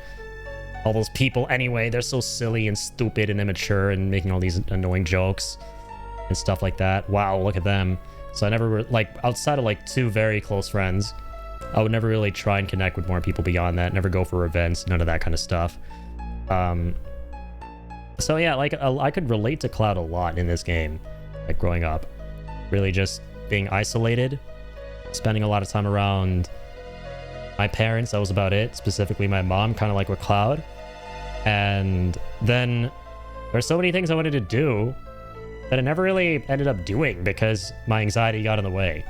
all those people anyway. They're so silly and stupid and immature and making all these annoying jokes and stuff like that. Wow, look at them. So I never, like, outside of like 2 very close friends, I would never really try and connect with more people beyond that. Never go for events, none of that kind of stuff. So yeah, like, I could relate to Cloud a lot in this game, like growing up. Really just being isolated, spending a lot of time around my parents, that was about it. Specifically my mom, kind of like with Cloud. And then there's so many things I wanted to do that I never really ended up doing because my anxiety got in the way.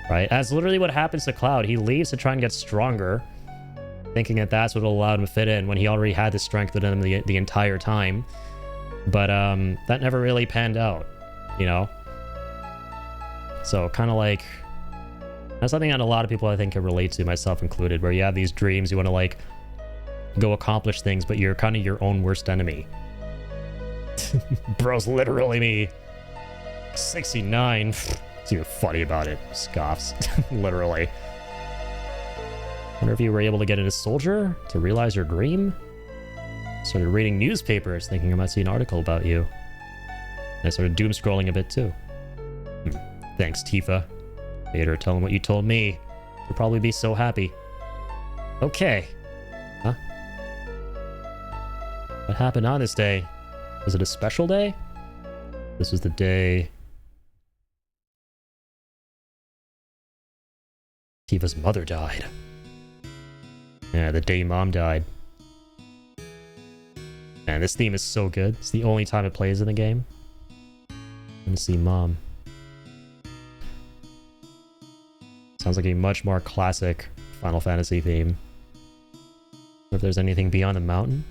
Right? That's literally what happens to Cloud. He leaves to try and get stronger, thinking that that's what allowed him to fit in when he already had the strength within him the entire time. But that never really panned out, you know? So kind of like, that's something that a lot of people I think can relate to, myself included, where you have these dreams, you want to like go accomplish things, but you're kind of your own worst enemy. Bro's literally me. 69. What's even funny about it? Scoffs. Literally. Wonder if you were able to get into Soldier to realize your dream? Started reading newspapers, thinking I might see an article about you. And I started doom scrolling a bit too. Thanks, Tifa. Made her tell him what you told me. You'll probably be so happy. Okay. Huh? What happened on this day? Was it a special day? This was the day Tifa's mother died. Yeah, the day Mom died. Man, this theme is so good. It's the only time it plays in the game. And see Mom. Sounds like a much more classic Final Fantasy theme. If there's anything beyond the mountain.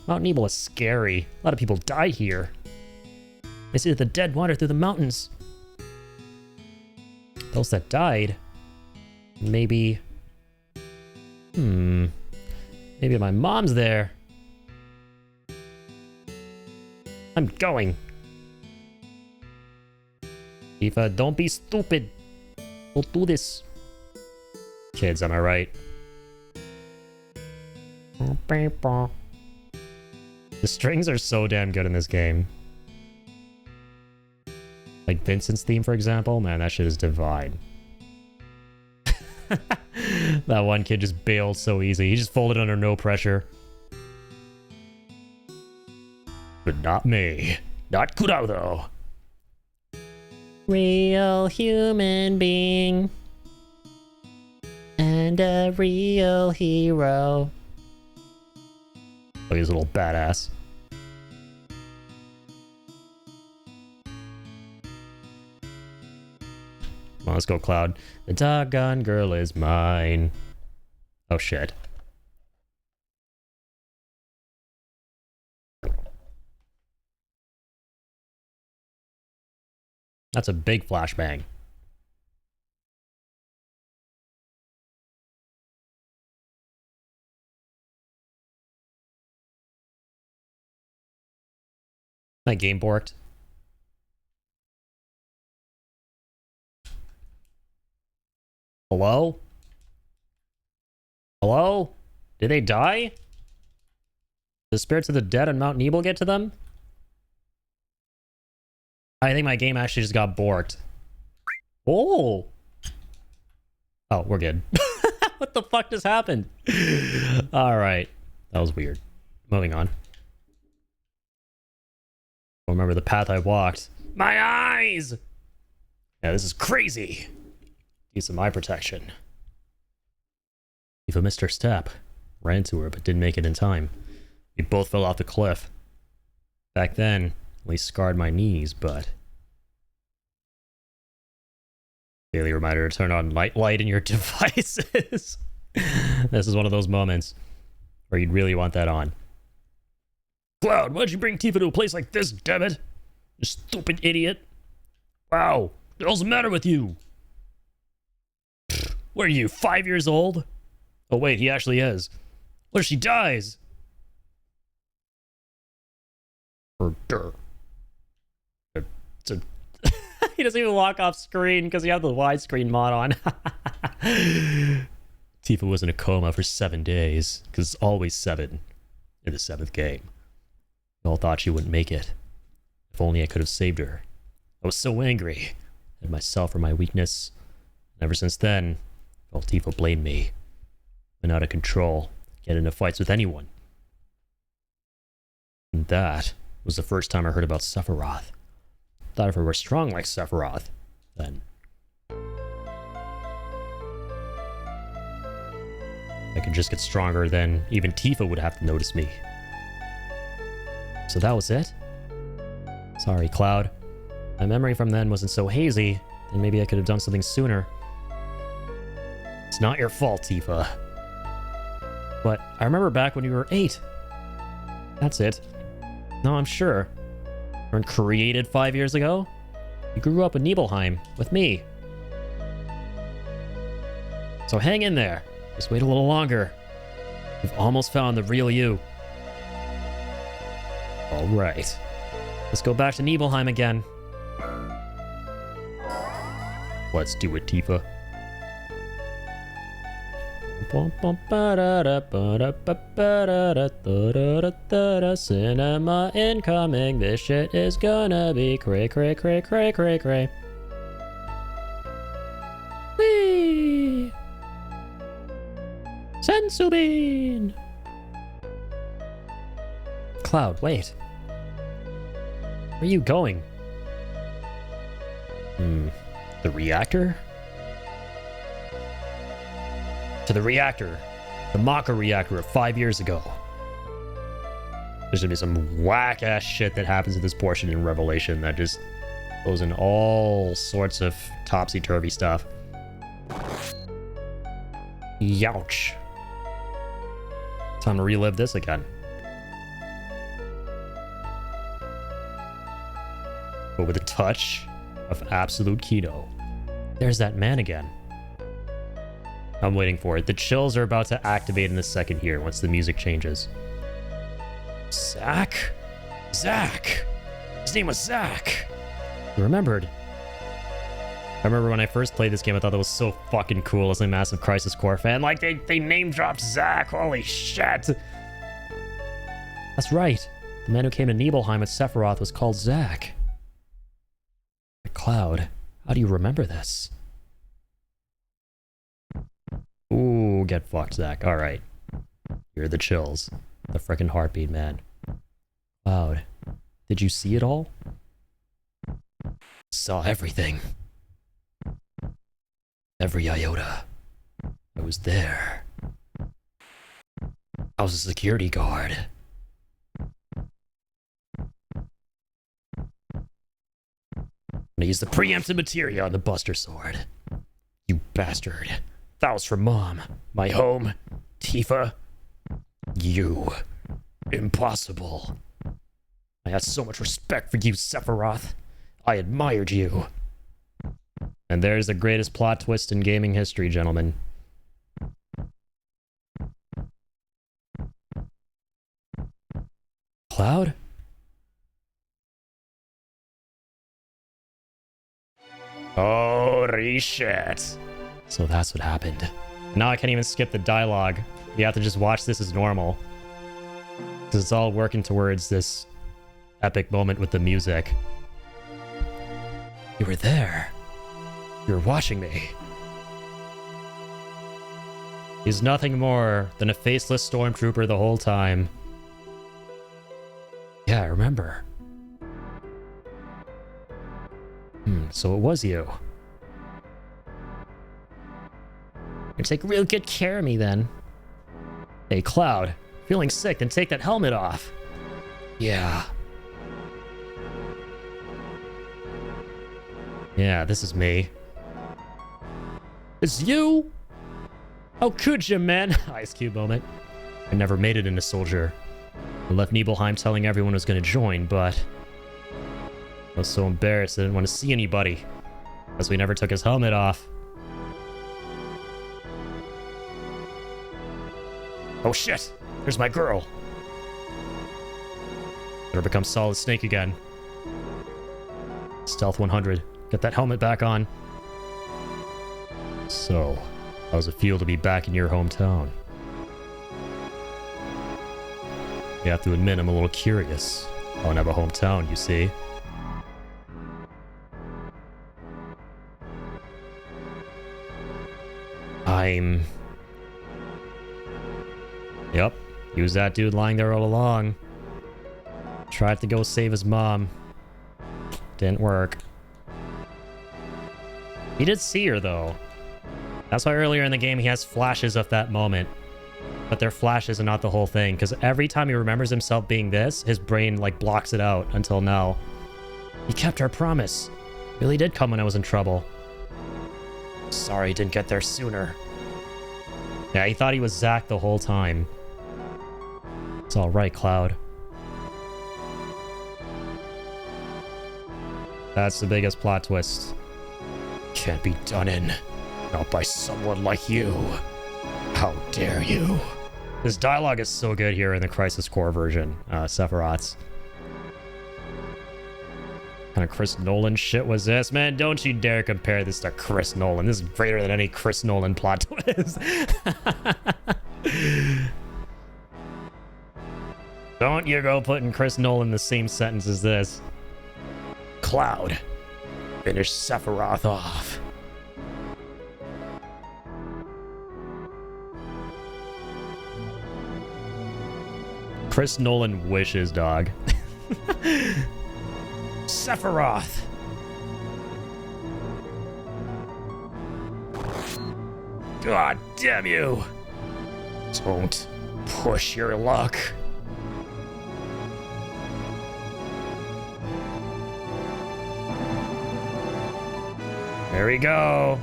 Mount Nebel is scary. A lot of people die here. They say that the dead wander through the mountains. Those that died. Maybe... Maybe my mom's there. I'm going. Tifa, don't be stupid. We'll do this. Kids, am I right? The strings are so damn good in this game. Like Vincent's theme, for example. Man, that shit is divine. That one kid just bailed so easy. He just folded under no pressure. But not me. Not Kurao, though. Real human being. And a real hero. Oh, he's a little badass. Come on, let's go, Cloud. The doggone girl is mine. Oh, shit. That's a big flashbang. My game borked. Hello? Hello? Did they die? The spirits of the dead on Mount Nebel get to them? I think my game actually just got borked. Oh! Oh, we're good. What the fuck just happened? All right. That was weird. Moving on. I remember the path I walked. My eyes! Yeah, this is crazy. Need some eye protection. Eva missed her step. Ran to her, but didn't make it in time. We both fell off the cliff. Back then, at least scarred my knees, but... Daily reminder to turn on night light in your devices. This is one of those moments where you'd really want that on. Cloud, why'd you bring Tifa to a place like this, dammit? You stupid idiot. Wow, what the hell's the matter with you? What are you, 5 years old? Oh wait, he actually is. What if she dies? He doesn't even walk off screen because you have the widescreen mod on. Tifa was in a coma for 7 days, because it's always 7 in the 7th game. We all thought she wouldn't make it. If only I could have saved her. I was so angry at myself for my weakness. And ever since then, I felt Tifa blamed me. Been out of control, get into fights with anyone. And that was the first time I heard about Sephiroth. Thought if I were strong like Sephiroth, then I could just get stronger, then even Tifa would have to notice me. So that was it? Sorry, Cloud. My memory from then wasn't so hazy, then maybe I could have done something sooner. It's not your fault, Tifa. But I remember back when you were 8. That's it. No, I'm sure. You weren't created 5 years ago? You grew up in Nibelheim with me. So hang in there. Just wait a little longer. You've almost found the real you. Alright. Let's go back to Nibelheim again. Let's do it, Tifa. Cinema incoming. This shit is gonna be cray cray cray cray cray cray. Whee! Sensubin! Cloud, wait. Where are you going? The reactor? To the reactor. The Maka reactor of 5 years ago. There's gonna be some whack-ass shit that happens in this portion in Revelation that just goes in all sorts of topsy-turvy stuff. Youch. Time to relive this again. But with a touch of absolute keto. There's that man again. I'm waiting for it. The chills are about to activate in a second here once the music changes. Zack? Zack! His name was Zack! You remembered. I remember when I first played this game, I thought that was so fucking cool as a massive Crisis Core fan. Like, They name-dropped Zack, holy shit! That's right. The man who came to Nibelheim at Sephiroth was called Zack. Cloud, how do you remember this? Ooh, get fucked, Zack. Alright. You're the chills. The frickin' heartbeat, man. Cloud, did you see it all? Saw everything. Every iota. I was there. I was a security guard. I used the preemptive materia on the Buster Sword. You bastard. That was for Mom. My home. Tifa. You. Impossible. I had so much respect for you, Sephiroth. I admired you. And there's the greatest plot twist in gaming history, gentlemen. Cloud? Holy shit. So that's what happened. Now I can't even skip the dialogue. You have to just watch this as normal. Because it's all working towards this epic moment with the music. You were there. You were watching me. He's nothing more than a faceless stormtrooper the whole time. Yeah, I remember. So it was you. You take real good care of me then. Hey, Cloud. Feeling sick, then take that helmet off. Yeah. Yeah, this is me. It's you? How could you, man? Ice Cube moment. I never made it into soldier. I left Nibelheim telling everyone I was going to join, but I was so embarrassed I didn't want to see anybody, as we never took his helmet off. Oh shit! There's my girl! Better become Solid Snake again. Stealth 100. Get that helmet back on. So, how does it feel to be back in your hometown? You have to admit I'm a little curious. I don't have a hometown, you see. Yep, he was that dude lying there all along. Tried to go save his mom. Didn't work. He did see her, though. That's why earlier in the game he has flashes of that moment. But they're flashes and not the whole thing, because every time he remembers himself being this, his brain, like, blocks it out until now. He kept our promise. Really did come when I was in trouble. Sorry he didn't get there sooner. Yeah, he thought he was Zack the whole time. It's alright, Cloud. That's the biggest plot twist. Can't be done in. Not by someone like you. How dare you? This dialogue is so good here in the Crisis Core version, Sephiroth's. What kind of Chris Nolan shit was this? Man, don't you dare compare this to Chris Nolan. This is greater than any Chris Nolan plot twist. Don't you go putting Chris Nolan in the same sentence as this. Cloud. Finish Sephiroth off. Chris Nolan wishes, dog. Sephiroth. God damn you. Don't push your luck. There we go.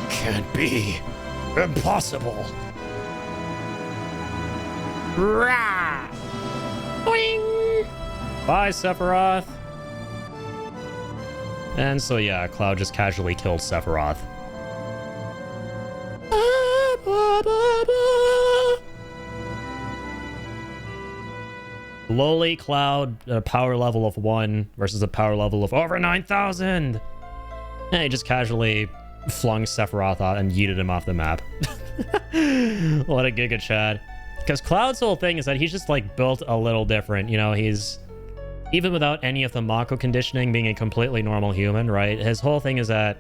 Can't be. Impossible. Rah! Boing! Bye, Sephiroth. And so, yeah, Cloud just casually killed Sephiroth. Lowly Cloud, a power level of 1 versus a power level of over 9,000. And he just casually flung Sephiroth out and yeeted him off the map. What a Giga Chad. Because Cloud's whole thing is that he's just, like, built a little different. You know, he's... Even without any of the Mako conditioning, being a completely normal human, right? His whole thing is that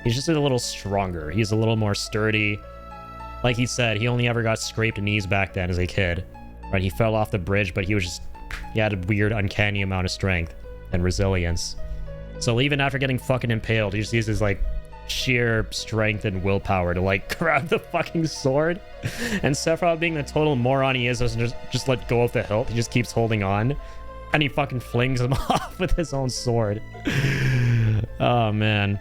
he's just a little stronger. He's a little more sturdy. Like he said, he only ever got scraped knees back then as a kid. Right? He fell off the bridge, but he was just... He had a weird, uncanny amount of strength and resilience. So even after getting fucking impaled, he just uses, like, sheer strength and willpower to, like, grab the fucking sword. And Sephiroth, being the total moron he is, doesn't just let go of the hilt. He just keeps holding on. And he fucking flings him off with his own sword. Oh, man.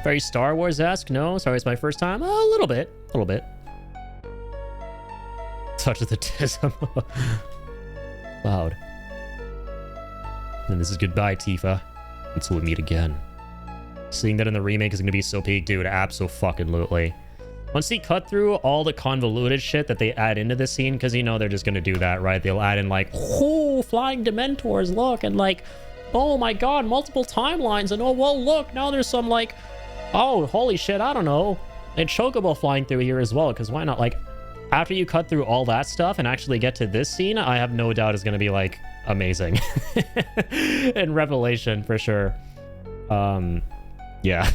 Very Star Wars-esque? No? Sorry, it's my first time? A little bit. A little bit. Touch of the tism. Loud. And this is goodbye, Tifa. Until we meet again. Seeing that in the remake is going to be so peak, dude, abso-fucking-lutely. Once they cut through all the convoluted shit that they add into this scene, because you know they're just going to do that, right? They'll add in, like, oh, flying Dementors, look, and, like, oh my god, multiple timelines, and oh, well, look, now there's some, like, oh, holy shit, I don't know, a Chocobo flying through here as well, because why not? Like, after you cut through all that stuff and actually get to this scene, I have no doubt it's going to be, like, amazing. And Revelation, for sure. Yeah.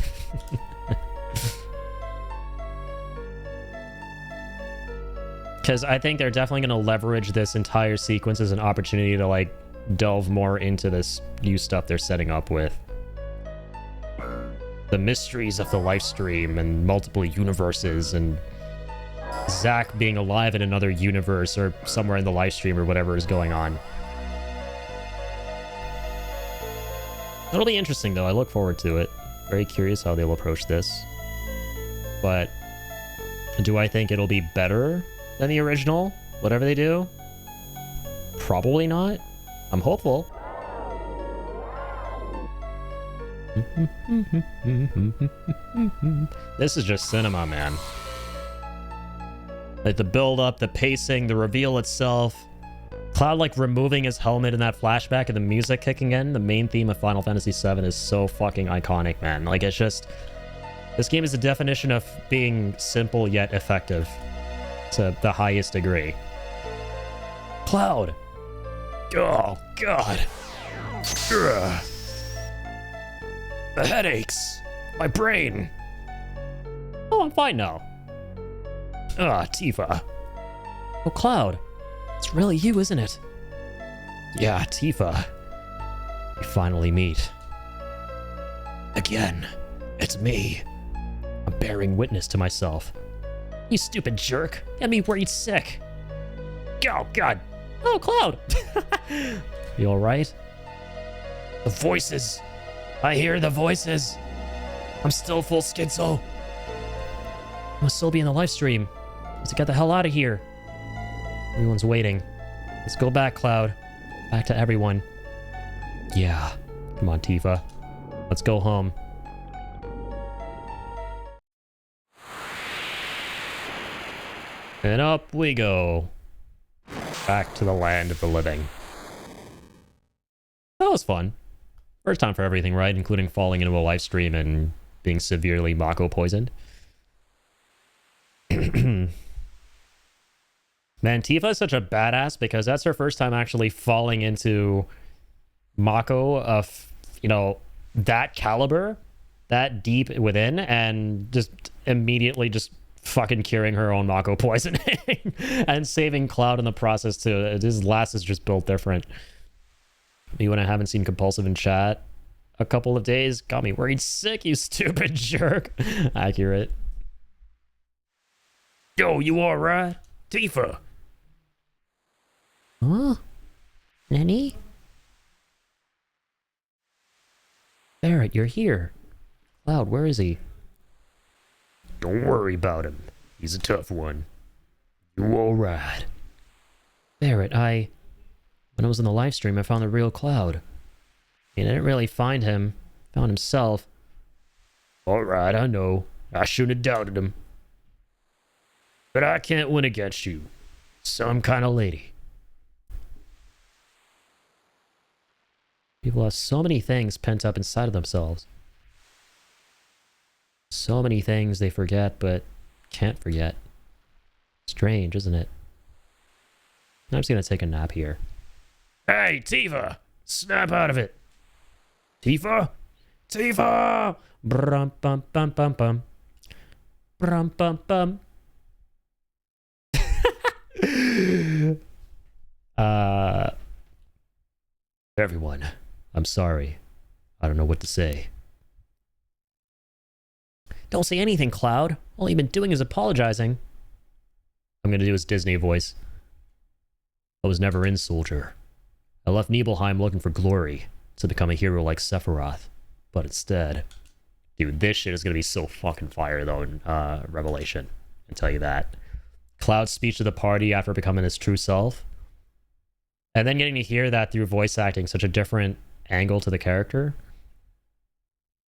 Because I think they're definitely going to leverage this entire sequence as an opportunity to, like, delve more into this new stuff they're setting up with. The mysteries of the live stream and multiple universes and Zack being alive in another universe or somewhere in the live stream or whatever is going on. It'll be interesting, though. I look forward to it. Very curious how they'll approach this. But do I think it'll be better than the original? Whatever they do? Probably not. I'm hopeful. This is just cinema, man. Like the build-up, the pacing, the reveal itself. Cloud, like, removing his helmet in that flashback and the music kicking in. The main theme of Final Fantasy VII is so fucking iconic, man. Like, it's just... This game is the definition of being simple yet effective to the highest degree. Cloud! Oh, God. Ugh. The headaches. My brain. Oh, I'm fine now. Ah, Tifa. Oh, Cloud. It's really you, isn't it? Yeah, Tifa. We finally meet. Again. It's me. I'm bearing witness to myself. You stupid jerk. Got me worried sick. Oh, God. Oh, Cloud. You alright? The voices. I hear the voices. I'm still full schizo. I must still be in the live stream. Let's get the hell out of here. Everyone's waiting. Let's go back, Cloud. Back to everyone. Yeah. Come on, Tifa. Let's go home. And up we go. Back to the land of the living. That was fun. First time for everything, right? Including falling into a live stream and being severely Mako poisoned. Man, Tifa is such a badass because that's her first time actually falling into Mako of, you know, that caliber, that deep within, and just immediately just fucking curing her own Mako poisoning and saving Cloud in the process too. His last is just built different. Me, when I haven't seen Compulsive in chat a couple of days, got me worried sick, you stupid jerk. Accurate. Yo, you alright? Tifa. Huh? Nanny? Barrett, you're here. Cloud, where is he? Don't worry about him. He's a tough one. You alright? Barrett, when I was in the live stream, I found the real Cloud. And I didn't really find him. Found himself. Alright, I know. I shouldn't have doubted him. But I can't win against you. Some kind of lady. People have so many things pent up inside of themselves. So many things they forget, but can't forget. Strange, isn't it? I'm just gonna take a nap here. Hey, Tifa! Snap out of it! Tifa? Tifa! Brum bum bum bum bum. Brum bum bum. Everyone, I'm sorry. I don't know what to say. Don't say anything, Cloud. All you've been doing is apologizing. I'm gonna do his Disney voice. I was never in Soldier. I left Nibelheim looking for glory, to become a hero like Sephiroth. But instead... Dude, this shit is gonna be so fucking fire, though, in Revelation. I can tell you that. Cloud's speech to the party after becoming his true self. And then getting to hear that through voice acting, such a different angle to the character.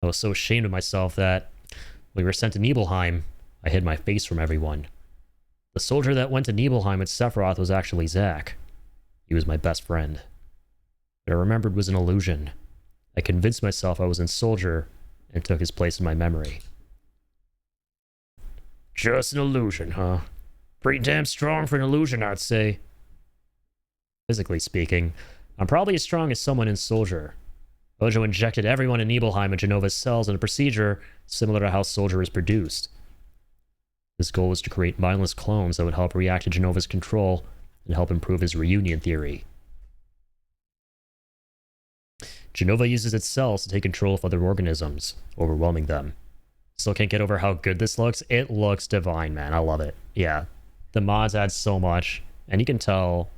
I was so ashamed of myself that when we were sent to Nibelheim, I hid my face from everyone. The soldier that went to Nibelheim with Sephiroth was actually Zack. He was my best friend. What I remembered was an illusion. I convinced myself I was in Soldier and took his place in my memory. Just an illusion, huh? Pretty damn strong for an illusion, I'd say. Physically speaking, I'm probably as strong as someone in Soldier. Ojo injected everyone in Nibelheim into Genova's cells in a procedure similar to how Soldier is produced. His goal was to create mindless clones that would help react to Genova's control and help improve his reunion theory. Genova uses its cells to take control of other organisms, overwhelming them. Still can't get over how good this looks. It looks divine, man. I love it. Yeah. The mods add so much, and you can tell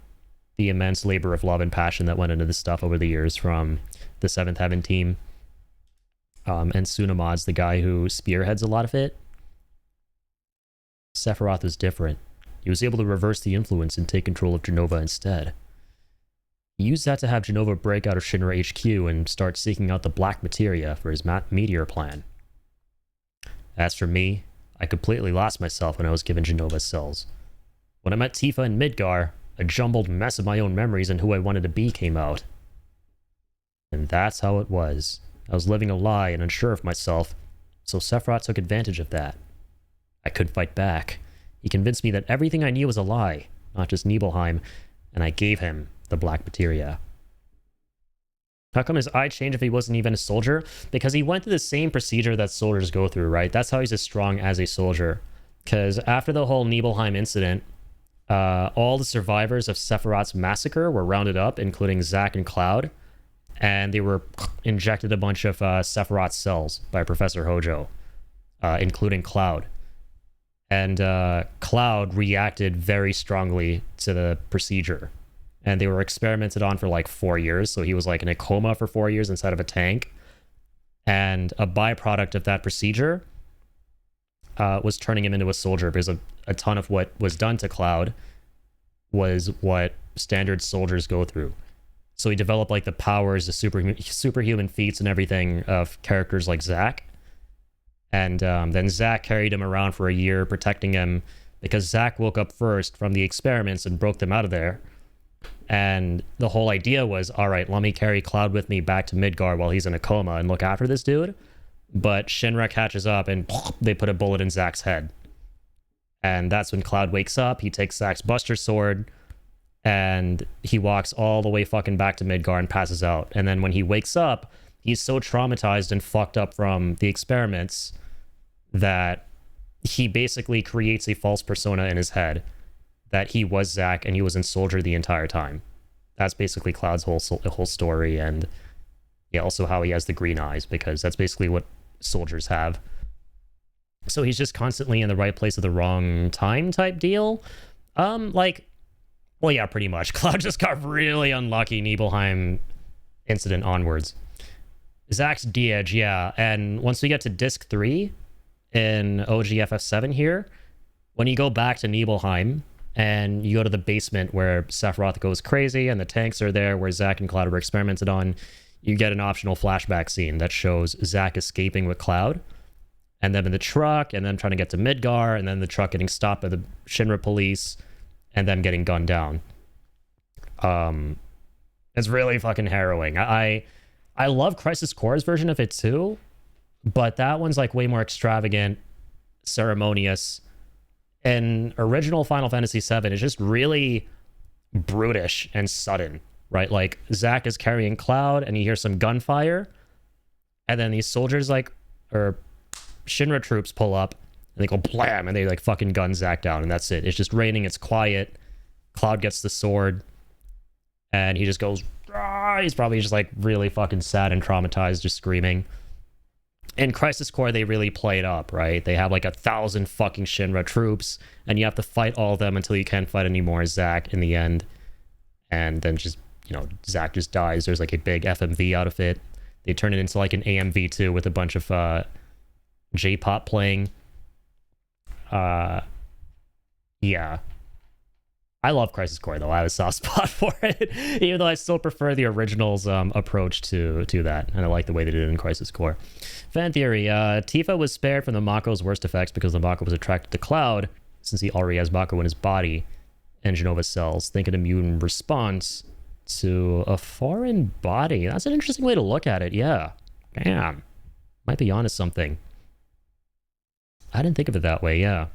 the immense labor of love and passion that went into this stuff over the years from the Seventh Heaven team. And Sunamad's the guy who spearheads a lot of it. Sephiroth was different. He was able to reverse the influence and take control of Genova instead. He used that to have Genova break out of Shinra HQ and start seeking out the black materia for his meteor plan. As for me, I completely lost myself when I was given Genova's cells. When I met Tifa in Midgar, a jumbled mess of my own memories and who I wanted to be came out. And that's how it was. I was living a lie and unsure of myself, so Sephiroth took advantage of that. I couldn't fight back. He convinced me that everything I knew was a lie, not just Nibelheim, and I gave him the black materia. How come his eye changed if he wasn't even a soldier? Because he went through the same procedure that soldiers go through, right? That's how he's as strong as a soldier. Because after the whole Nibelheim incident, all the survivors of Sephiroth's massacre were rounded up, including Zack and Cloud, and they were injected a bunch of Sephiroth's cells by Professor Hojo, including Cloud. And Cloud reacted very strongly to the procedure. And they were experimented on for like 4 years. So he was like in a coma for 4 years inside of a tank. And a byproduct of that procedure was turning him into a soldier, because a ton of what was done to Cloud was what standard soldiers go through. So he developed like the powers, the superhuman feats and everything of characters like Zack. And then Zack carried him around for a year, protecting him, because Zack woke up first from the experiments and broke them out of there. And the whole idea was, all right, let me carry Cloud with me back to Midgar while he's in a coma and look after this dude. But Shinra catches up and they put a bullet in Zack's head. And that's when Cloud wakes up. He takes Zack's Buster Sword and he walks all the way fucking back to Midgar and passes out. And then when he wakes up, he's so traumatized and fucked up from the experiments that he basically creates a false persona in his head that he was Zack and he was in Soldier the entire time. That's basically Cloud's whole story, and yeah, also how he has the green eyes, because that's basically what soldiers have. So he's just constantly in the right place at the wrong time type deal. Well, yeah, pretty much. Cloud just got really unlucky Nibelheim incident onwards. Zack's de-edge, yeah. And once we get to Disc 3 in OG FF7 here, when you go back to Nibelheim and you go to the basement where Sephiroth goes crazy and the tanks are there where Zack and Cloud were experimented on, you get an optional flashback scene that shows Zack escaping with Cloud, and them in the truck, and then trying to get to Midgar, and then the truck getting stopped by the Shinra police, and them getting gunned down. It's really fucking harrowing. I love Crisis Core's version of it too, but that one's like way more extravagant, ceremonious. And original Final Fantasy VII is just really brutish and sudden, right? Like Zack is carrying Cloud and you hear some gunfire, and then these soldiers or Shinra troops pull up and they go blam and they like fucking gun Zack down, and that's it. It's just raining, it's quiet. Cloud gets the sword and he just goes, ah! He's probably just like really fucking sad and traumatized, just screaming. In Crisis Core, they really play it up, right? They have like 1,000 fucking Shinra troops, and you have to fight all of them until you can't fight anymore, Zack, in the end. And then just, Zack just dies. There's like a big FMV out of it. They turn it into like an AMV2 with a bunch of J-pop playing. Yeah. I love Crisis Core, though. I have a soft spot for it, even though I still prefer the original's approach to that, and I like the way they did it in Crisis Core. Fan theory, Tifa was spared from the Mako's worst effects because the Mako was attracted to Cloud, since he already has Mako in his body and Genova's cells. Think an immune response to a foreign body. That's an interesting way to look at it, yeah. Damn. Might be onto something. I didn't think of it that way, yeah.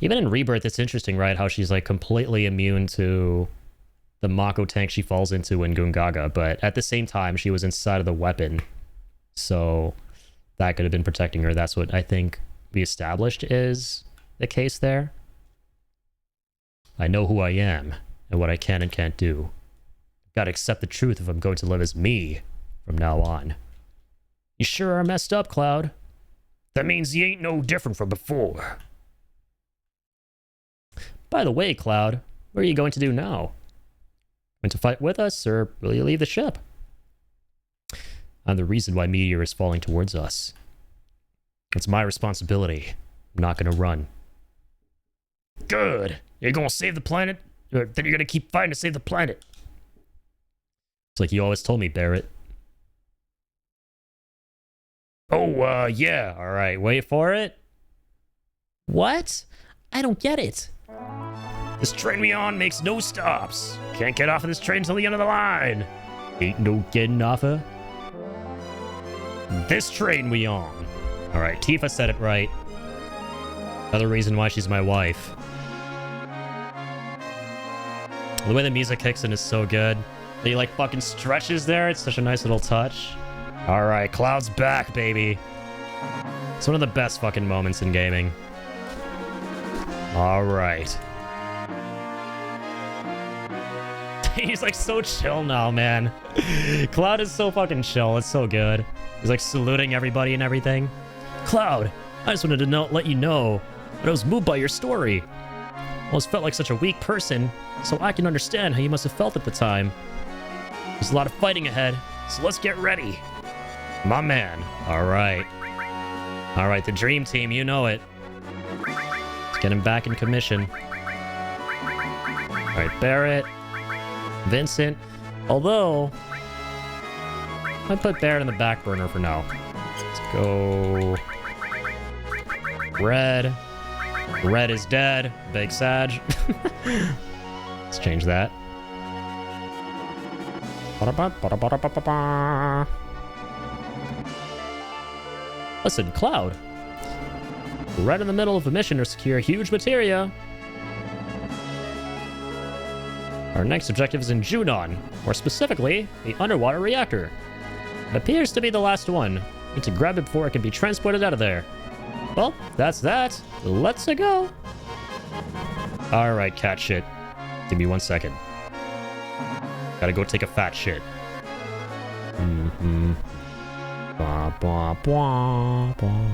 Even in Rebirth, it's interesting, right? How she's like completely immune to the Mako tank she falls into in Gungaga, but at the same time, she was inside of the weapon. So that could have been protecting her. That's what I think we established is the case there. I know who I am and what I can and can't do. Gotta accept the truth if I'm going to live as me from now on. You sure are messed up, Cloud. That means you ain't no different from before. By the way, Cloud, what are you going to do now? Going to fight with us, or will you leave the ship? I'm the reason why Meteor is falling towards us. It's my responsibility. I'm not gonna run. Good. You're gonna save the planet? Or then you're gonna keep fighting to save the planet? It's like you always told me, Barrett. Oh, yeah. All right, wait for it. What? I don't get it. This train we on makes no stops. Can't get off of this train until the end of the line. Ain't no getting off of This train we on. All right, Tifa said it right. Another reason why she's my wife. The way the music kicks in is so good. He like fucking stretches there. It's such a nice little touch. All right, Cloud's back, baby. It's one of the best fucking moments in gaming. All right. He's like so chill now, man. Cloud is so fucking chill. It's so good. He's like saluting everybody and everything. Cloud, I just wanted to let you know that I was moved by your story. I always felt like such a weak person, so I can understand how you must have felt at the time. There's a lot of fighting ahead, so let's get ready. My man. All right. All right, the dream team, you know it. Let's get him back in commission. All right, Barrett. Vincent. Although, I put Barrett in the back burner for now. Let's go. Red. Red is dead. Big Sag. Let's change that. Listen, Cloud. We're right in the middle of a mission to secure huge materia. Our next objective is in Junon, more specifically, the underwater reactor. It appears to be the last one. Need to grab it before it can be transported out of there. Well, that's that. Let's go. All right, cat shit. Give me 1 second. Gotta go take a fat shit. Blah, blah, blah, blah.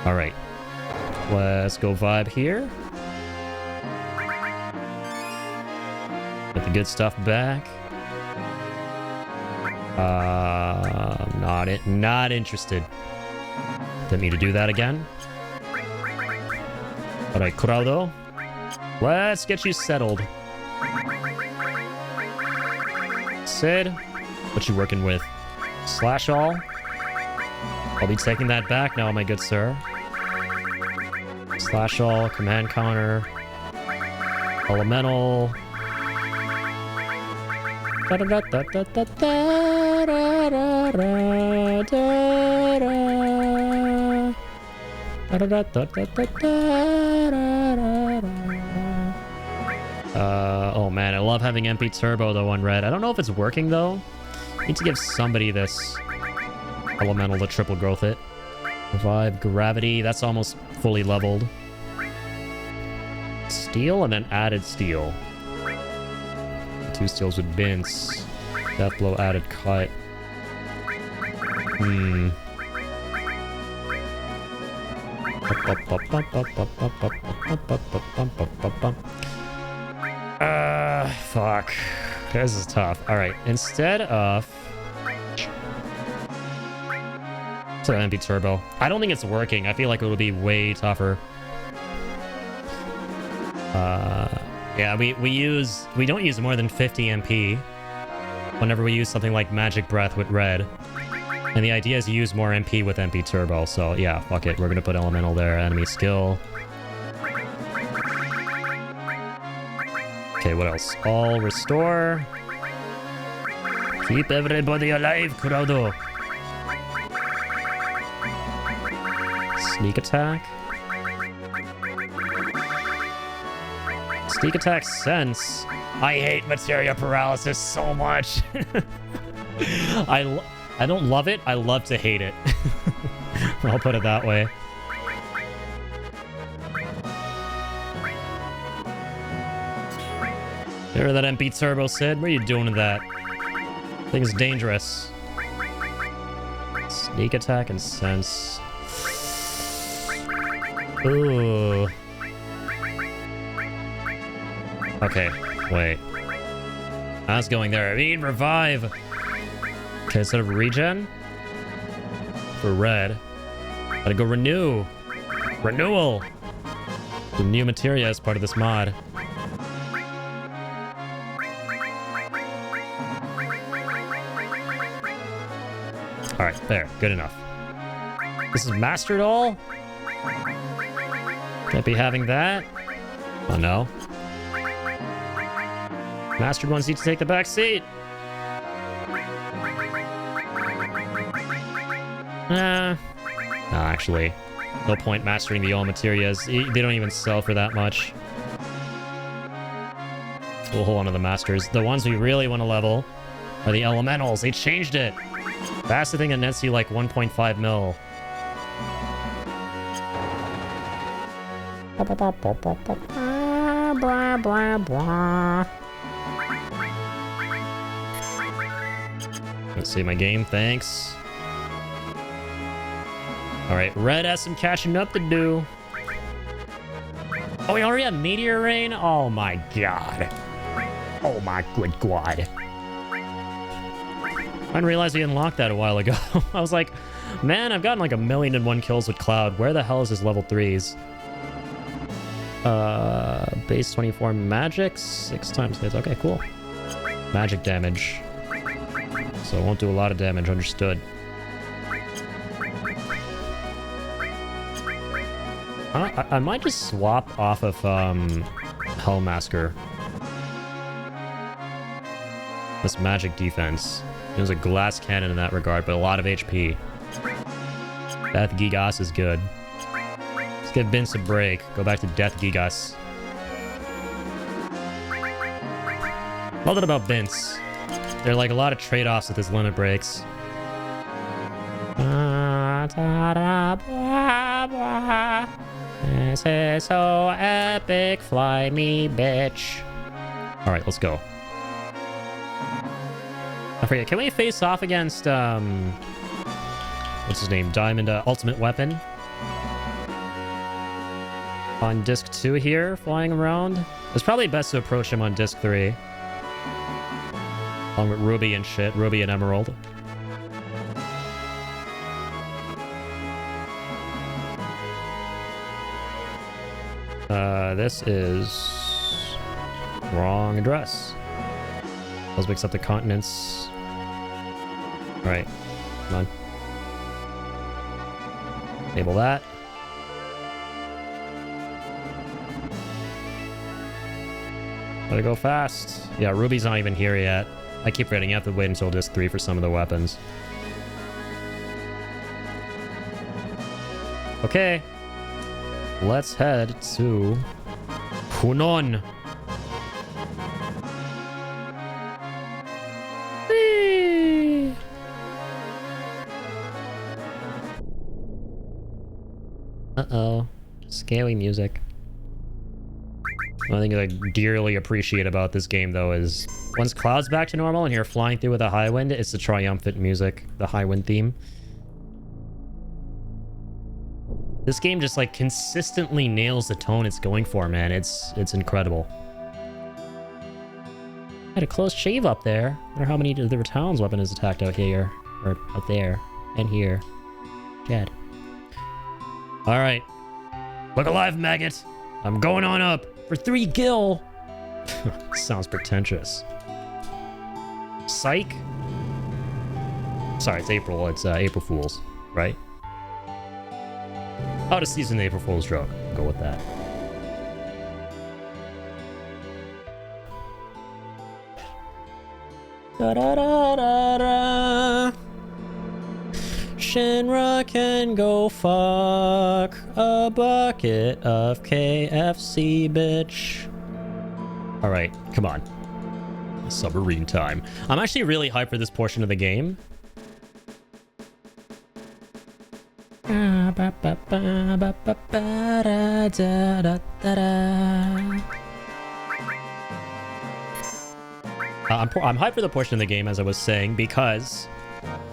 All right. Let's go vibe here. Get the good stuff back. Not interested. Didn't need to do that again. All right, Crowdo. Let's get you settled. Sid, what you working with? Slash all? I'll be taking that back now, my good sir. Slash all, command counter, elemental. Oh man, I love having MP Turbo though on red. I don't know if it's working though. Need to give somebody this elemental to triple growth it. Revive gravity, that's almost fully leveled. Steel and then added steel. 2 steals with Vince. Death blow added cut. Fuck. This is tough. Alright, instead of... So MP Turbo. I don't think it's working. I feel like it would be way tougher. Yeah, we don't use more than 50 MP whenever we use something like Magic Breath with red. And the idea is you use more MP with MP Turbo. So yeah, fuck it. We're gonna put Elemental there. Enemy skill. Okay, what else? All restore. Keep everybody alive, Kurado. Sneak attack. Sneak attack sense. I hate materia paralysis so much. I don't love it. I love to hate it. I'll put it that way. Remember that MP Turbo said? What are you doing with that? Thing's dangerous. Sneak attack and sense. Ooh. Okay, wait. I was going there. I mean, revive. Okay, instead of regen for red, gotta go renew. Renewal. The new materia is part of this mod. All right, there, good enough. This is mastered all. Can't be having that. Oh no. Mastered ones need to take the back seat. No, actually, no point mastering the all materias. They don't even sell for that much. We'll hold on to the masters. The ones we really want to level are the elementals. They changed it. That's the thing that nets you like 1.5 mil. Blah, blah, blah. Let's see my game, thanks. Alright, red has some catching up to do. Oh, we already have Meteor Rain? Oh my god. Oh my good god. I didn't realize we unlocked that a while ago. I was like, man, I've gotten like 1,000,001 kills with Cloud. Where the hell is his level 3s? Base 24 magic, 6 times hits. Okay, cool. Magic damage. So it won't do a lot of damage, understood. I might just swap off of Hellmasker. This magic defense. There's a glass cannon in that regard, but a lot of HP. Death Gigas is good. Let's give Vince a break. Go back to Death Gigas. Love it about Vince. There are like a lot of trade-offs with his limit breaks. This is so epic, fly me, bitch. Alright, let's go. I forget, can we face off against, what's his name? Diamond Ultimate Weapon? On disc 2 here, flying around. It's probably best to approach him on disc 3. Along with Ruby and shit, Ruby and Emerald. This is wrong address. Let's mix up the continents. Alright, come on. Enable that. Gotta go fast. Yeah, Ruby's not even here yet. I keep forgetting you have to wait until disc 3 for some of the weapons. Okay. Let's head to Hunon. Whee! Uh-oh. Scary music. One thing that I dearly appreciate about this game, though, is once Cloud's back to normal and you're flying through with a high wind, it's the triumphant music, the high wind theme. This game just, like, consistently nails the tone it's going for, man. It's incredible. Had a close shave up there. I wonder how many of the Talon's weapon is attacked out here. Or out there. And here. Dead. Alright. Look alive, maggot! I'm going on up! For 3 gil! Sounds pretentious. Psych? Sorry, it's April. It's April Fools, right? How to season the April Fool's joke. Go with that. Da da da da da. Shinra can go fuck a bucket of KFC, bitch. Alright, come on. Submarine time. I'm actually really hyped for this portion of the game. I'm hyped for the portion of the game, as I was saying, because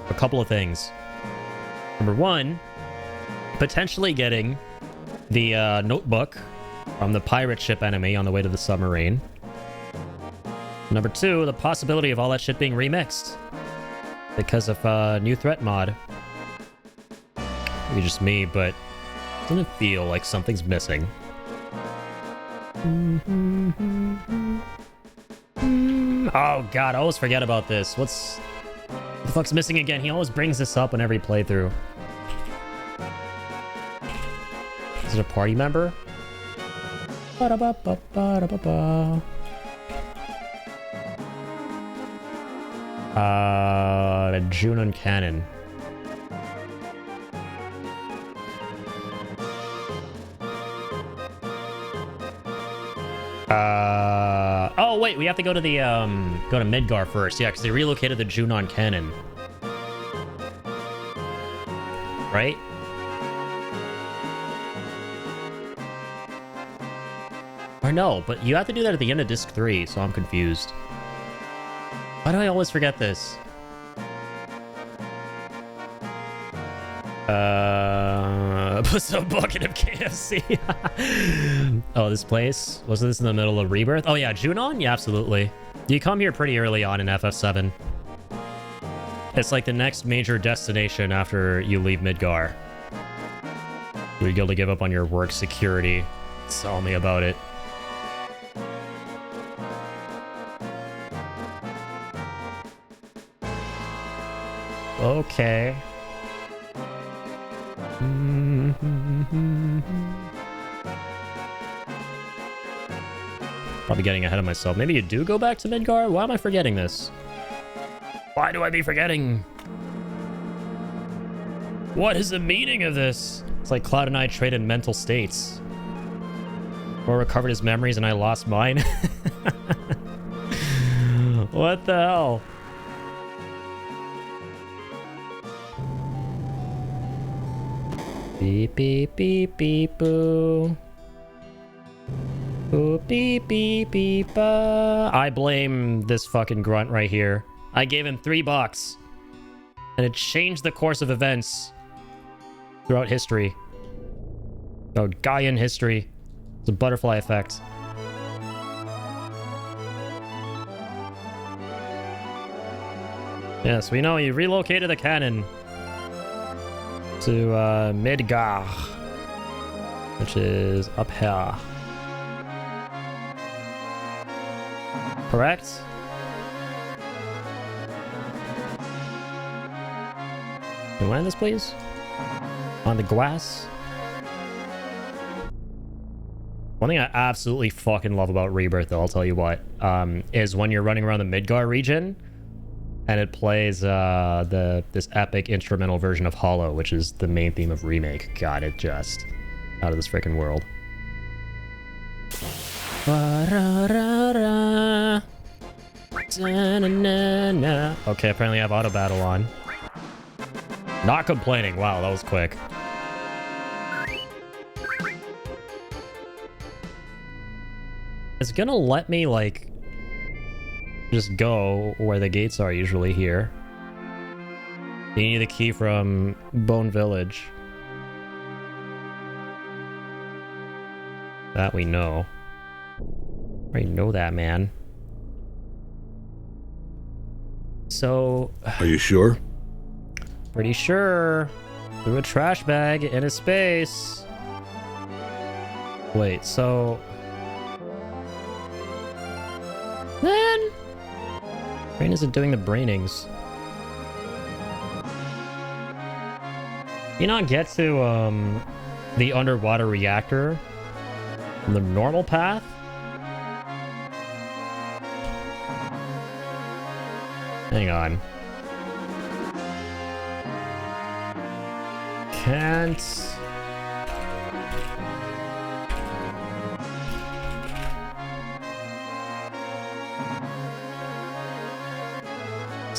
a couple of things. Number one, potentially getting the notebook from the pirate ship enemy on the way to the submarine. Number two, the possibility of all that shit being remixed because of New Threat mod. Maybe just me, but doesn't it feel like something's missing? Oh god, I always forget about this. What the fuck's missing again? He always brings this up on every playthrough. Is it a party member? Ba-da-ba-ba-ba-da-ba-ba. The Junon Cannon. Oh wait, we have to go to the go to Midgar first. Yeah, because they relocated the Junon Cannon. Right? Or no, but you have to do that at the end of disc 3, so I'm confused. Why do I always forget this? Put some bucket of KFC. Oh, this place? Was this in the middle of Rebirth? Oh yeah, Junon? Yeah, absolutely. You come here pretty early on in FF7. It's like the next major destination after you leave Midgar. You're able to give up on your work security. Tell me about it. Okay. Probably getting ahead of myself. Maybe you do go back to Midgar? Why am I forgetting this? Why do I be forgetting? What is the meaning of this? It's like Cloud and I traded mental states. Or recovered his memories and I lost mine. What the hell? Beep, beep, beep, beep, boo. Boo, beep, beep, beep, I blame this fucking grunt right here. I gave him $3. And it changed the course of events throughout history. Oh, Gaian history. It's a butterfly effect. Yes, we know you relocated the cannon to Midgar, which is up here. Correct? Can you land this, please? On the grass? One thing I absolutely fucking love about Rebirth, though, I'll tell you what, is when you're running around the Midgar region, and it plays this epic instrumental version of Hollow, which is the main theme of Remake. God, it just out of this freaking world. Okay, apparently I have auto battle on. Not complaining. Wow, that was quick. It's gonna let me, like, just go where the gates are usually here. You need the key from Bone Village. That we know. I know that, man. So... Are you sure? Pretty sure. Threw a trash bag in his space. Wait, so... Man! Brain isn't doing the brainings. You not get to, the underwater reactor from the normal path? Hang on. Can't...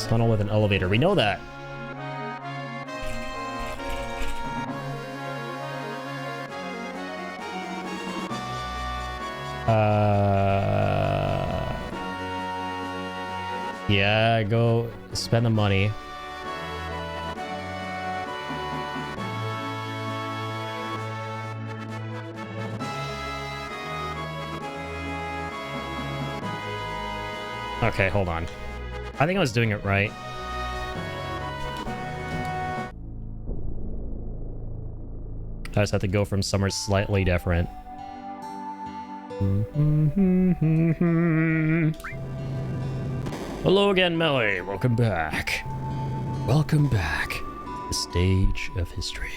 Tunnel with an elevator. We know that. Yeah, go spend the money. Okay, hold on. I think I was doing it right. I just have to go from somewhere slightly different. Hello again, Melly. Welcome back. Welcome back to the stage of history.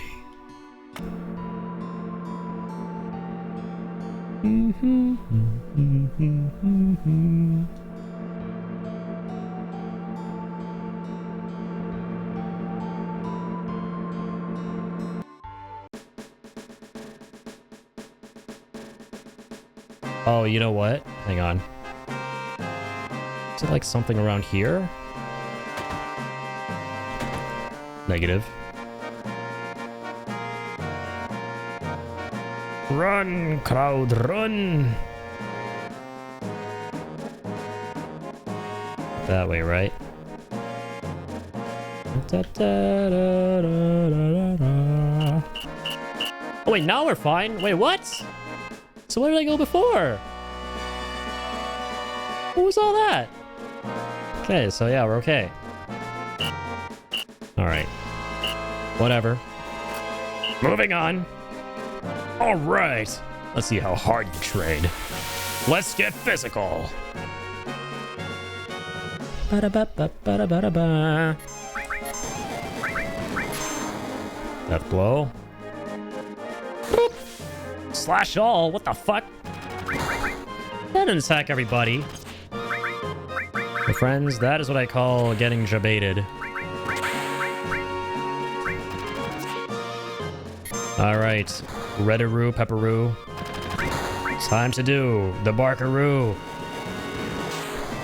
Oh, you know what? Hang on. Is it like something around here? Negative. Run, crowd, run! That way, right? Oh wait, now we're fine. Wait, what? So where did I go before? What was all that? Okay, so yeah, we're okay. Alright. Whatever. Moving on. Alright. Let's see how hard you train. Let's get physical. Ba-da-ba-ba-ba-da-ba-da-ba. Death blow. Boop. Slash all. What the fuck? That didn't attack everybody. My friends, that is what I call getting jabaited. Alright. Redaroo, pepperoo. Time to do the barkaroo.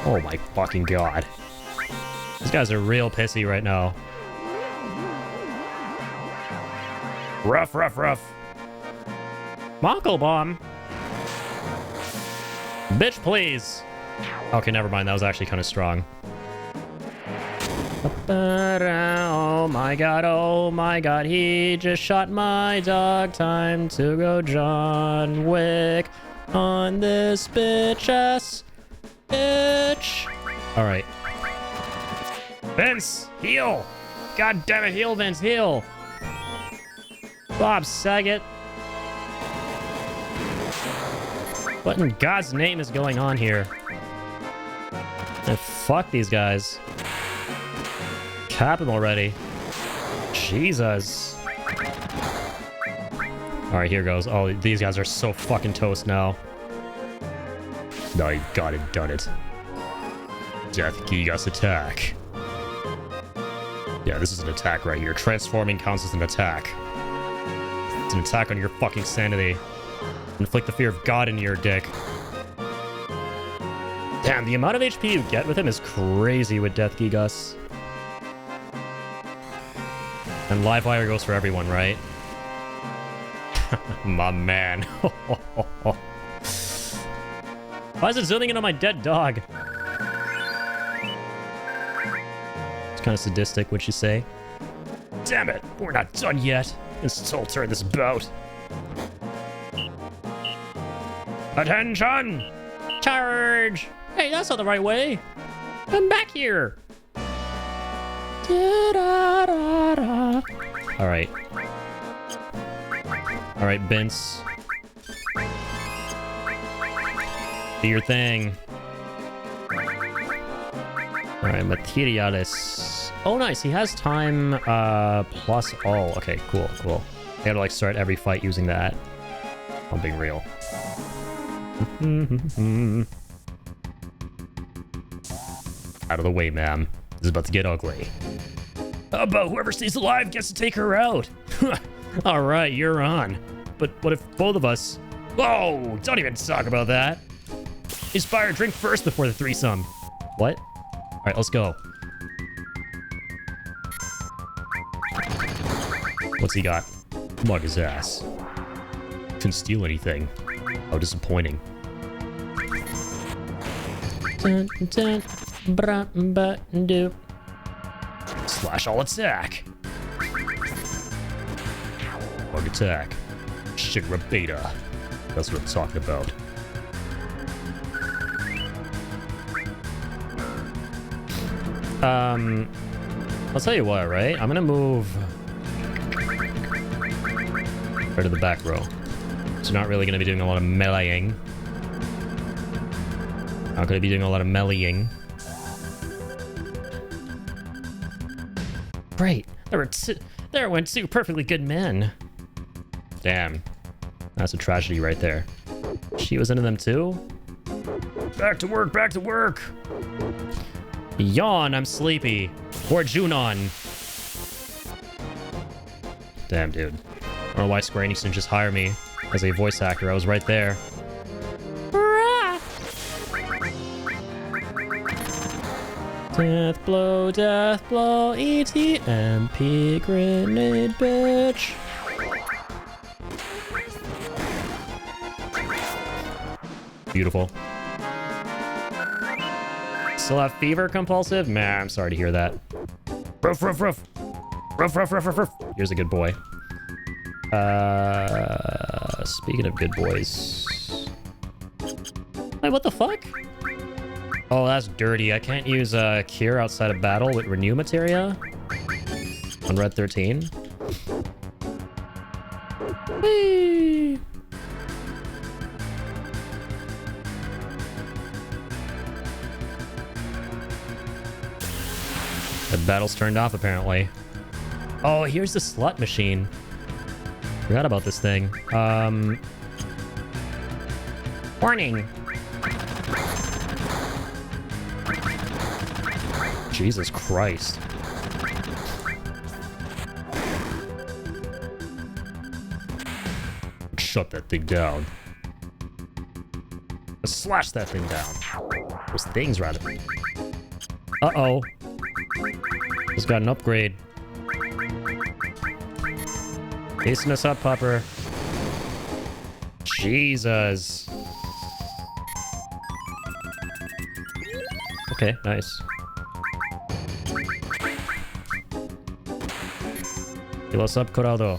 Oh my fucking god. These guys are real pissy right now. Rough, rough, rough. Mako bomb. Bitch, please. Okay, never mind. That was actually kind of strong. Oh my god, he just shot my dog. Time to go John Wick on this bitch ass bitch. Alright. Vince, heal! God damn it, heal, Vince, heal! Bob Saget. What in God's name is going on here? And fuck these guys. Cap him already. Jesus. Alright, here goes. Oh, these guys are so fucking toast now. No, you got it, done it. Death Gigas attack. Yeah, this is an attack right here. Transforming counts as an attack. It's an attack on your fucking sanity. Inflict the fear of God into your dick. Damn, the amount of HP you get with him is crazy with Death Gigas. And live wire goes for everyone, right? My man. Why is it zooming in on my dead dog? It's kind of sadistic, would you say? Damn it, we're not done yet. Can still turn this bout. Attention! Charge! Hey, that's not the right way. Come back here. Alright. Alright, Vince. Do your thing. Alright, Materialis. Oh, nice. He has time plus all. Okay, cool, cool. I gotta like start every fight using that. I'm being real. Out of the way, ma'am. This is about to get ugly. How about whoever stays alive gets to take her out? Alright, you're on. But what if both of us... Whoa! Don't even talk about that. Inspire, drink first before the threesome. What? Alright, let's go. What's he got? Mug his ass. Couldn't steal anything. How disappointing. Dun, dun, Doop. Slash all attack. Bug attack. Shigra beta. That's what I'm talking about. I'll tell you what, right? I'm gonna move right to the back row. So not really gonna be doing a lot of meleeing. Not gonna be doing a lot of meleeing. Great. There went two perfectly good men. Damn. That's a tragedy right there. She was into them too? Back to work, back to work. Yawn, I'm sleepy. Or Junon. Damn, dude. I don't know why Square Enix didn't just hire me as a voice actor. I was right there. Death blow, ETMP grenade, bitch. Beautiful. Still have fever compulsive? Man, I'm sorry to hear that. Ruff, ruff, ruff. Ruff, ruff, ruff, ruff, ruff. Here's a good boy. Speaking of good boys. Wait, what the fuck? Oh, that's dirty. I can't use Cure outside of battle with Renew Materia on Red 13. Whee! The battle's turned off, apparently. Oh, here's the slut machine. Forgot about this thing. Warning! Jesus Christ. Shut that thing down. Slash that thing down. Those things, rather. Uh-oh. Just got an upgrade. Facing us up, Pupper. Jesus. Okay, nice. Heal us up, Corrado.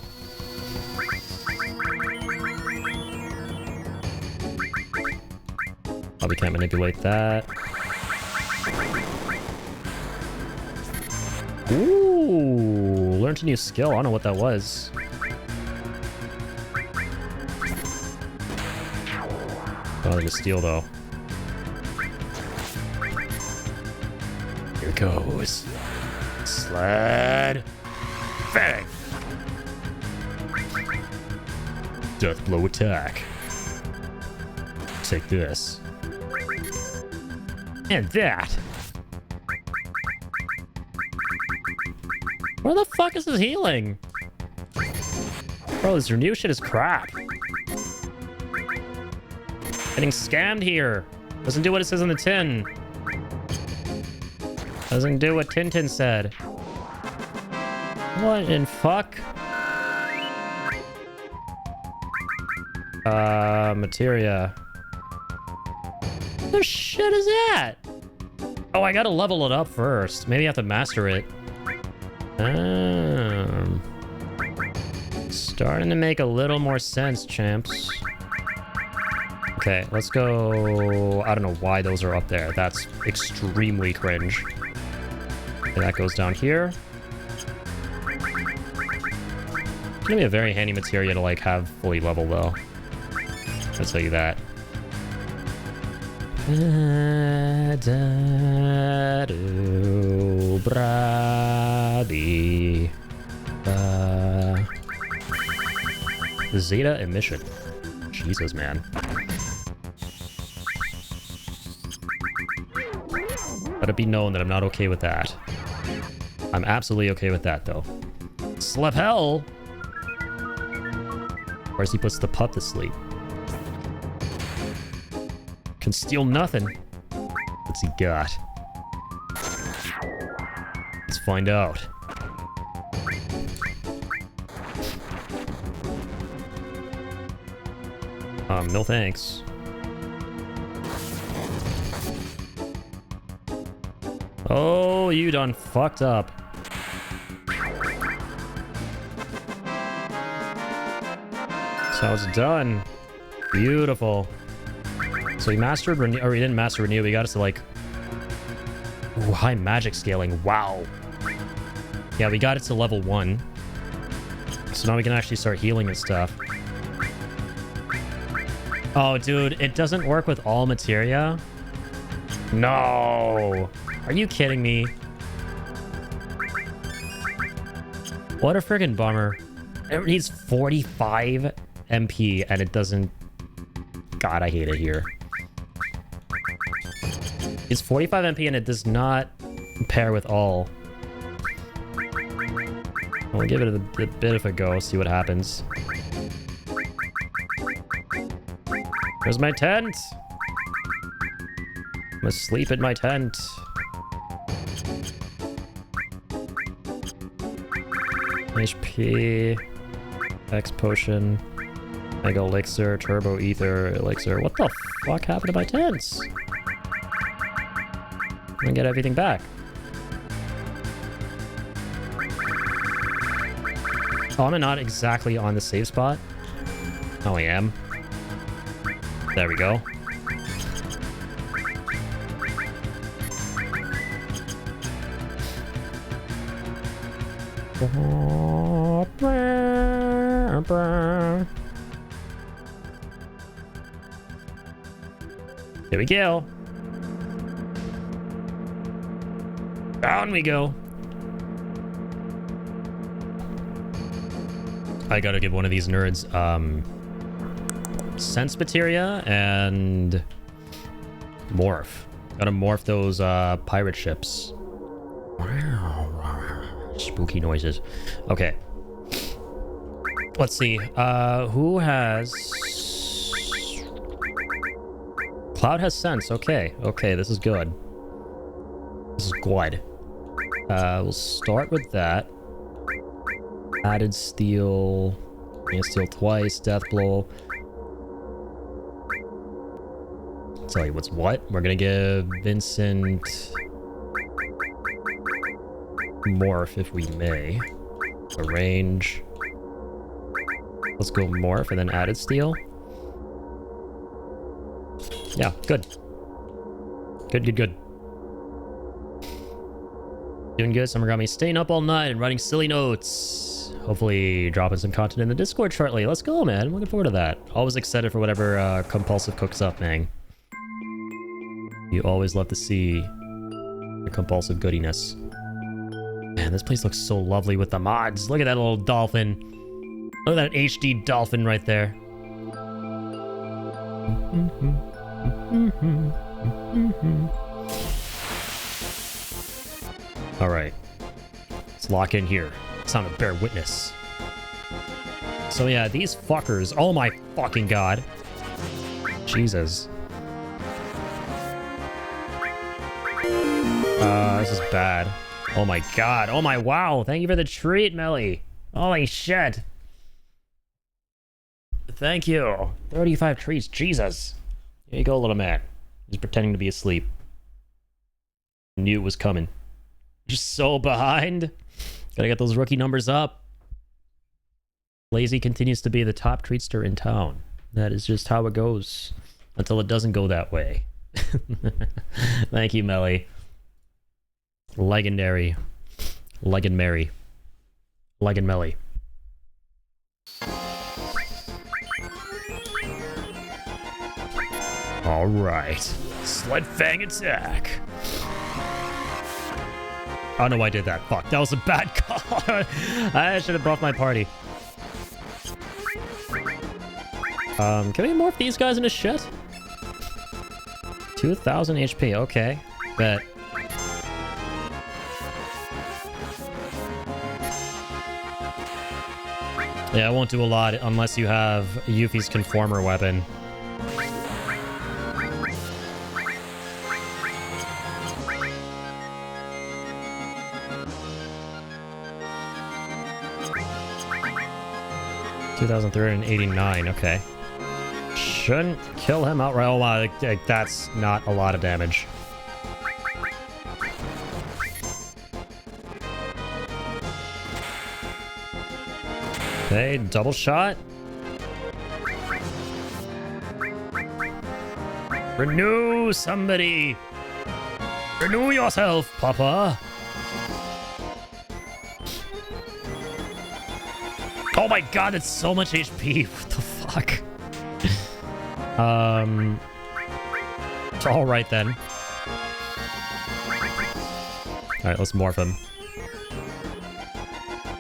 Probably can't manipulate that. Ooh, learned a new skill. I don't know what that was. Nothing to steal, though. Here it goes. Sled. Bang! Death blow attack. Take this. And that. Where the fuck is this healing? Bro, this renew shit is crap. Getting scammed here. Doesn't do what it says on the tin. Doesn't do what Tintin said. What in fuck? Materia. What the shit is that? Oh, I gotta level it up first. Maybe I have to master it. Starting to make a little more sense, champs. Okay, let's go... I don't know why those are up there. That's extremely cringe. Okay, that goes down here. It's gonna be a very handy materia to, like, have fully level, though. I'll tell you that. Zeta emission. Jesus, man. Let it be known that I'm not okay with that. I'm absolutely okay with that, though. Sleep hell! Whereas he puts the pup to sleep. Can steal nothing. What's he got? Let's find out. No thanks. Oh, you done fucked up. So it's done. Beautiful. So we mastered Renew, or we didn't master Renew, we got us to like... Ooh, high magic scaling, wow. Yeah, we got it to level 1. So now we can actually start healing and stuff. Oh, dude, it doesn't work with all materia? No! Are you kidding me? What a friggin' bummer. It needs 45 MP and it doesn't... God, I hate it here. It's 45 MP and it does not pair with all. We'll give it a bit of a go, see what happens. Where's my tent? I'm asleep in my tent. HP, X potion, Mega elixir, turbo ether elixir. What the fuck happened to my tents? I'm gonna get everything back. Oh, I'm not exactly on the save spot. Oh, I am. There we go. Here we go. Down we go. I gotta give one of these nerds, sense materia and morph. Gotta morph those, pirate ships. Spooky noises. Okay. Let's see. Who has... Cloud has sense. Okay. Okay, this is good. This is good. We'll start with that. Added steel. Steel twice. Death blow. Tell you what's what. We're gonna give Vincent morph if we may. Arrange. Let's go morph and then added steel. Yeah, good. Good. Doing good. Summer got me staying up all night and writing silly notes. Hopefully dropping some content in the Discord shortly. Let's go, man. I'm looking forward to that. Always excited for whatever Compulsive cooks up, man. You always love to see the Compulsive goodiness. Man, this place looks so lovely with the mods. Look at that little dolphin. Look at that HD dolphin right there. All right. Let's lock in here. It's time to bear witness. So yeah, these fuckers. Oh my fucking god. Jesus. This is bad. Oh my god. Oh my wow. Thank you for the treat, Melly. Holy shit. Thank you. 35 treats. Jesus. Here you go, little man. He's pretending to be asleep. Knew it was coming. Just so behind. Gotta get those rookie numbers up. Lazy continues to be the top treatster in town. That is just how it goes. Until it doesn't go that way. Thank you, Melly. Legendary. Legend Mary. Legend Melly. Alright. Sled Fang attack. Oh no, I did that. Fuck, that was a bad call. I should have brought my party. Can we morph these guys into shit? 2,000 HP, okay. Bet. Yeah, it won't do a lot unless you have Yuffie's Conformer weapon. $2,389, okay. Shouldn't kill him outright. Oh, wow, that's not a lot of damage. Okay, double shot. Renew, somebody. Renew yourself, Papa. Oh my god, that's so much HP. What the fuck? It's all right then. All right, let's morph him.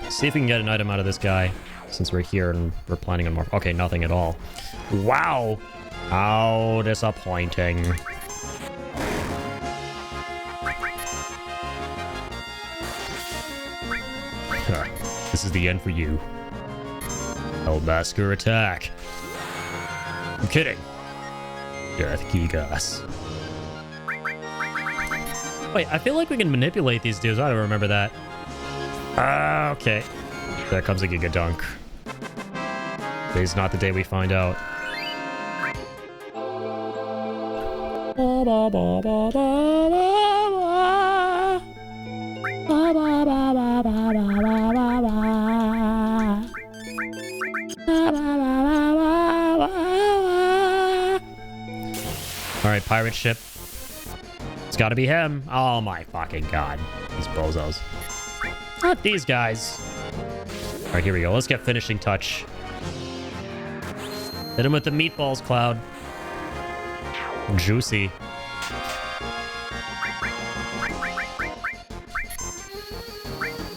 See if we can get an item out of this guy, since we're here and we're planning on morph. Okay, nothing at all. Wow. How disappointing. This is the end for you. Hellmasker attack. I'm kidding. Death Gigas. Wait, I feel like we can manipulate these dudes. I don't remember that. Okay. There comes a Giga Dunk. Today's not the day we find out. Alright, pirate ship. It's gotta be him. Oh my fucking god. These bozos. Not these guys. Alright, here we go. Let's get finishing touch. Hit him with the meatballs, Cloud. Juicy.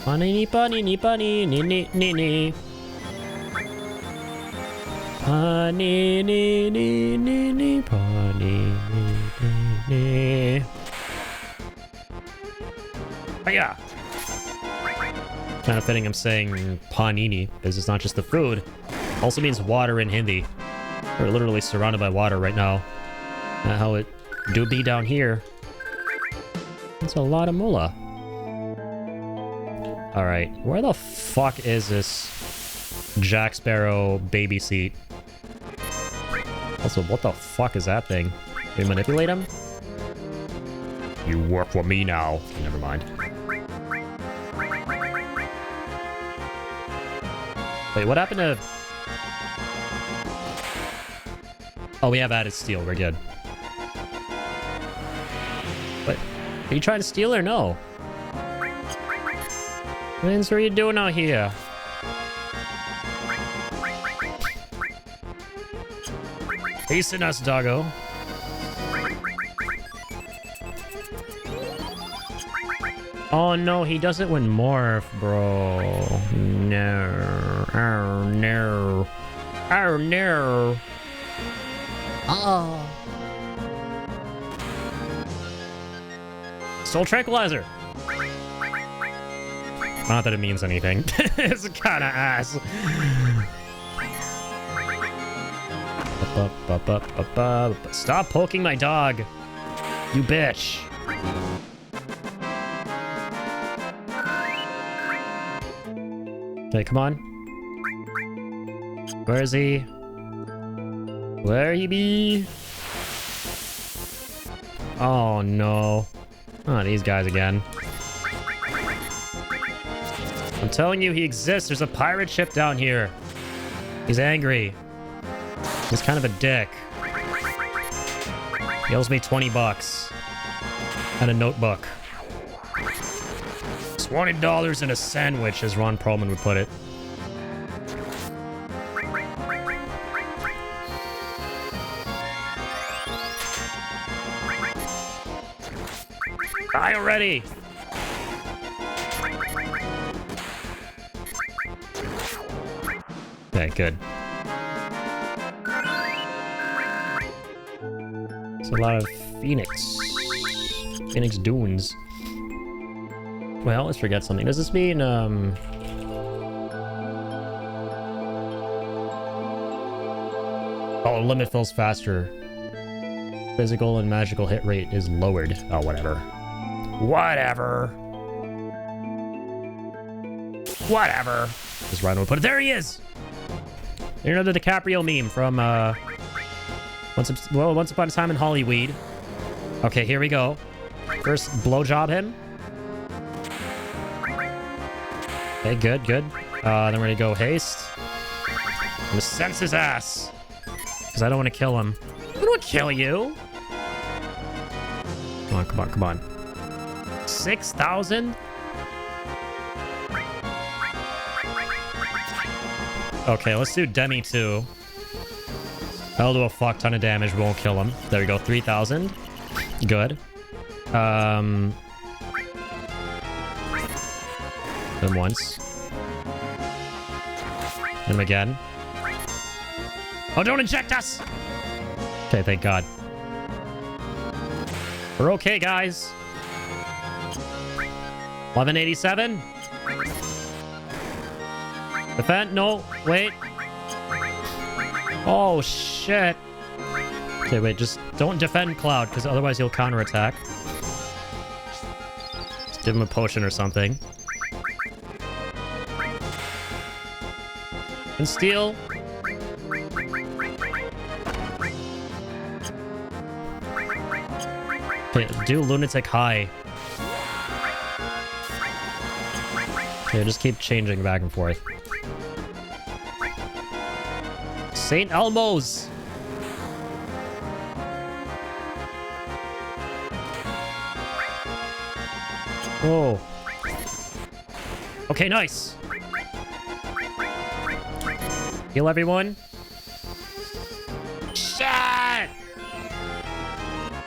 Panini, panini, panini, ni, ni, ni. Panini, ni, ni, ni, ni, panini, ni, ni. Oh, yeah. Kind of fitting I'm saying panini, because it's not just the food. Also means water in Hindi. We're literally surrounded by water right now. Not how it do be down here. That's a lot of moolah. Alright, where the fuck is this Jack Sparrow baby seat? Also, what the fuck is that thing? Can we manipulate him? You work for me now. Never mind. Wait, what happened to... Oh, we have added steel. We're good. What? Are you trying to steal or no? Vince, what are you doing out here? Hasten us, doggo. Oh no, he doesn't win morph, bro. No. Oh no. Oh no. Oh. Soul Tranquilizer. Not that it means anything. It's kind of ass. Stop poking my dog. You bitch. Okay, come on. Where is he? Where he be? Oh no. Oh, these guys again. I'm telling you, he exists. There's a pirate ship down here. He's angry. He's kind of a dick. He owes me 20 bucks. And a notebook. $20 and a sandwich, as Ron Perlman would put it. Die already! Okay, good. It's a lot of Phoenix Dunes. Well, let's forget something. Does this mean, Oh, limit fills faster. Physical and magical hit rate is lowered. Oh, whatever. Whatever. Whatever. As Rhino would put it. There he is! You know the DiCaprio meme from, Once Upon a Time in Hollywood. Okay, here we go. First, blowjob him. Okay, good, good. Then we're gonna go haste. gonna sense his ass. Because I don't want to kill him. I don't want to kill you. Come on, come on, come on. 6,000? Okay, let's do Demi 2. That'll do a fuck ton of damage. We won't kill him. There we go. 3,000. Good. Then once. Hit him again. Oh, don't inject us! Okay, thank God. We're okay, guys. 1187. Defend? No, wait. Oh, shit. Okay, wait, just don't defend Cloud, because otherwise he'll counterattack. Just give him a potion or something. And steal. Okay, do Lunatic High. Okay, just keep changing back and forth. St. Elmo's! Oh. Okay, nice. Heal everyone. Shit!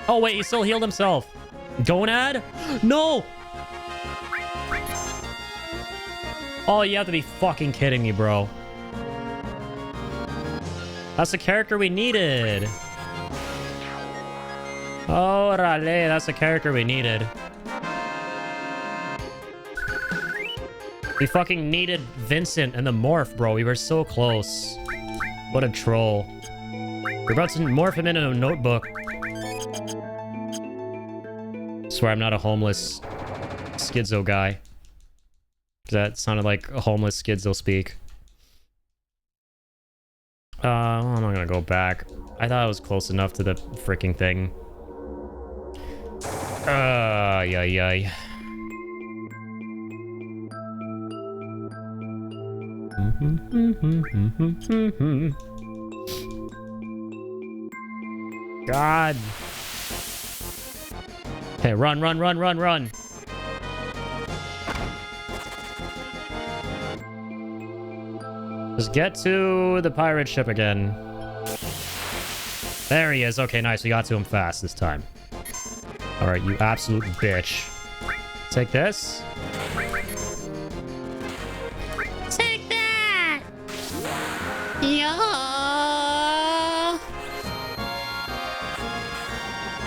Oh, wait, he still healed himself. Gonad? No! Oh, you have to be fucking kidding me, bro. That's the character we needed. Orale, that's the character we needed. We fucking needed Vincent and the morph, bro. We were so close. What a troll. We're about to morph him into a notebook. Swear I'm not a homeless schizo guy. That sounded like a homeless schizo speak. I'm not gonna go back. I thought I was close enough to the freaking thing. Yay. God. Okay, run. Just get to the pirate ship again. There he is. Okay, nice. We got to him fast this time. All right, you absolute bitch. Take this. Take that! Yeah.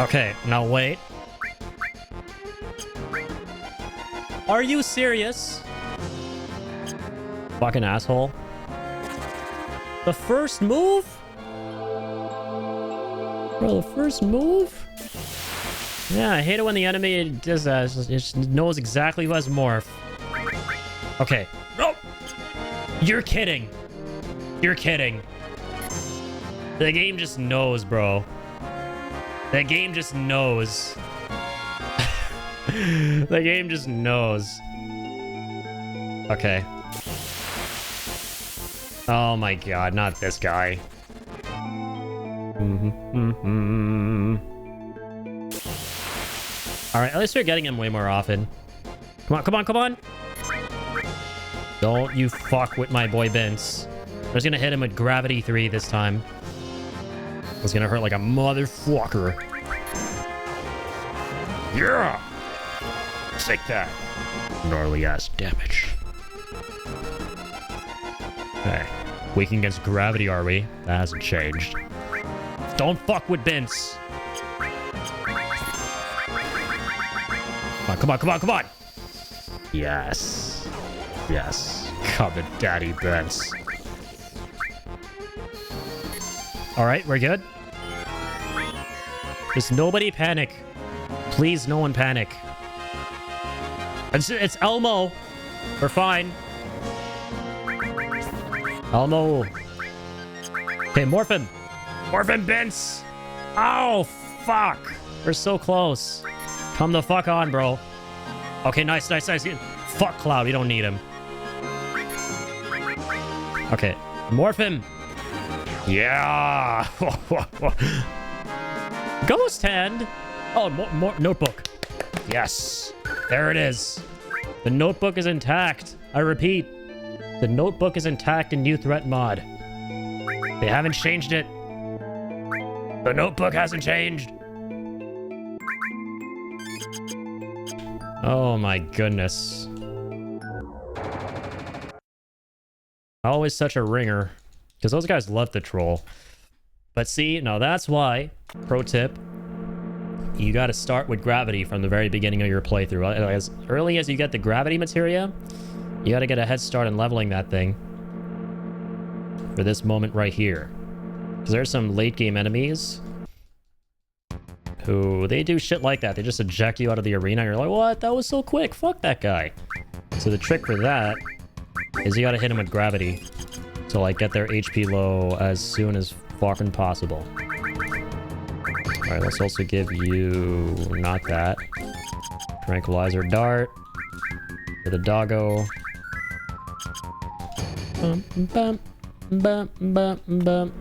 Okay, now wait. Are you serious? Fucking asshole. The first move? Bro, the first move? Yeah, I hate it when the enemy does that. It just knows exactly who has morph. Okay. No! You're kidding. You're kidding. The game just knows, bro. The game just knows. The game just knows. Okay. Oh my god, not this guy. Alright, at least we're getting him way more often. Come on. Don't you fuck with my boy Vince. I was gonna hit him with Gravity 3 this time. It's gonna hurt like a motherfucker. Yeah! Take that. Gnarly ass damage. Okay. Weak against gravity, are we? That hasn't changed. Don't fuck with Vince. Come on. Yes. Come to Daddy Vince. Alright, we're good. Just nobody panic. Please, no one panic. It's Elmo. We're fine. Elmo. Okay, morph him. Morph him, Vince. Oh, fuck. We're so close. Come the fuck on, bro. Okay, nice. Fuck Cloud. We don't need him. Okay, morph him. Yeah. Ghost hand. Oh, more notebook. Yes. There it is. The notebook is intact. I repeat, the notebook is intact in New Threat mod. They haven't changed it. The notebook hasn't changed. Oh my goodness. Always such a ringer. Because those guys love to troll. But see, now that's why, pro tip, you got to start with gravity from the very beginning of your playthrough. As early as you get the gravity materia, you got to get a head start in leveling that thing. For this moment right here. Because there's some late game enemies who, they do shit like that. They just eject you out of the arena. You're like, what? That was so quick. Fuck that guy. So the trick for that is you got to hit him with gravity to like get their HP low as soon as fucking possible. Alright, let's also give you not that. Tranquilizer dart for the doggo. Bum, bum, bum, bum, bum.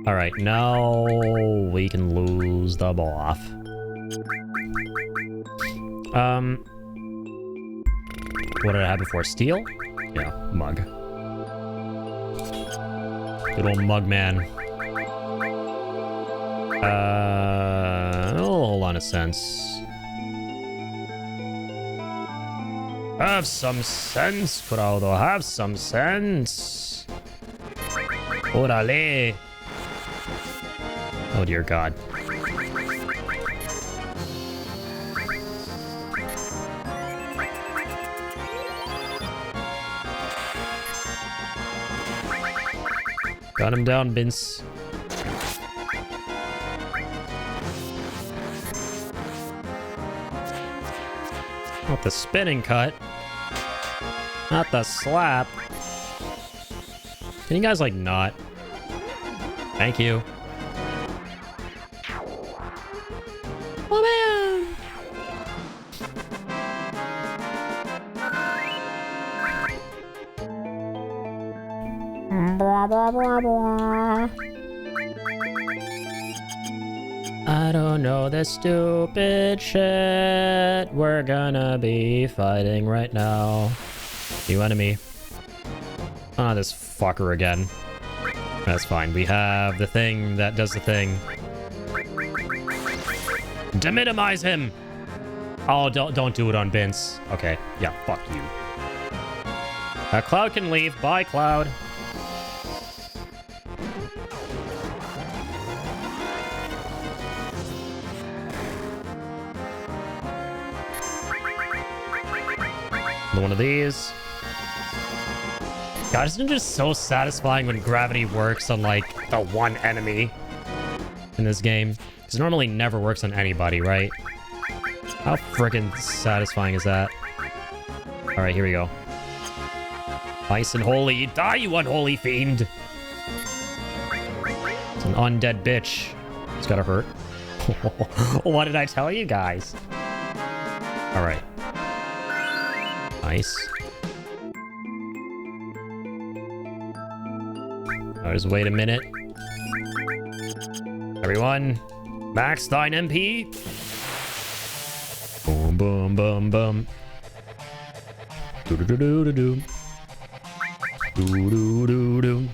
Alright, now we can lose the boss. What did I have before? Steel? Yeah, mug. Good old mug man. Oh, hold on a sense. Have some sense, Crowdo. Have some sense. Orale. Oh, dear God. Got him down, Vince. Not the spinning cut. Not the slap. Can you guys, like, not? Thank you. Oh, man! Blah, blah, blah, blah. I don't know this stupid shit we're gonna be fighting right now. New enemy. Ah, this fucker again. That's fine. We have the thing that does the thing. Deminimize him! Oh, don't do it on Vince. Okay. Yeah, fuck you. Cloud can leave. Bye, Cloud. One of these. God, isn't it just so satisfying when gravity works on, like, the one enemy in this game? Because it normally never works on anybody, right? How freaking satisfying is that? Alright, here we go. Nice and holy. Die, you unholy fiend! It's an undead bitch. It's gotta hurt. What did I tell you guys? Alright. Nice. Oh, just wait a minute. Everyone, max thine MP. Boom, boom, boom, boom. Do do do do do do. Do do do do.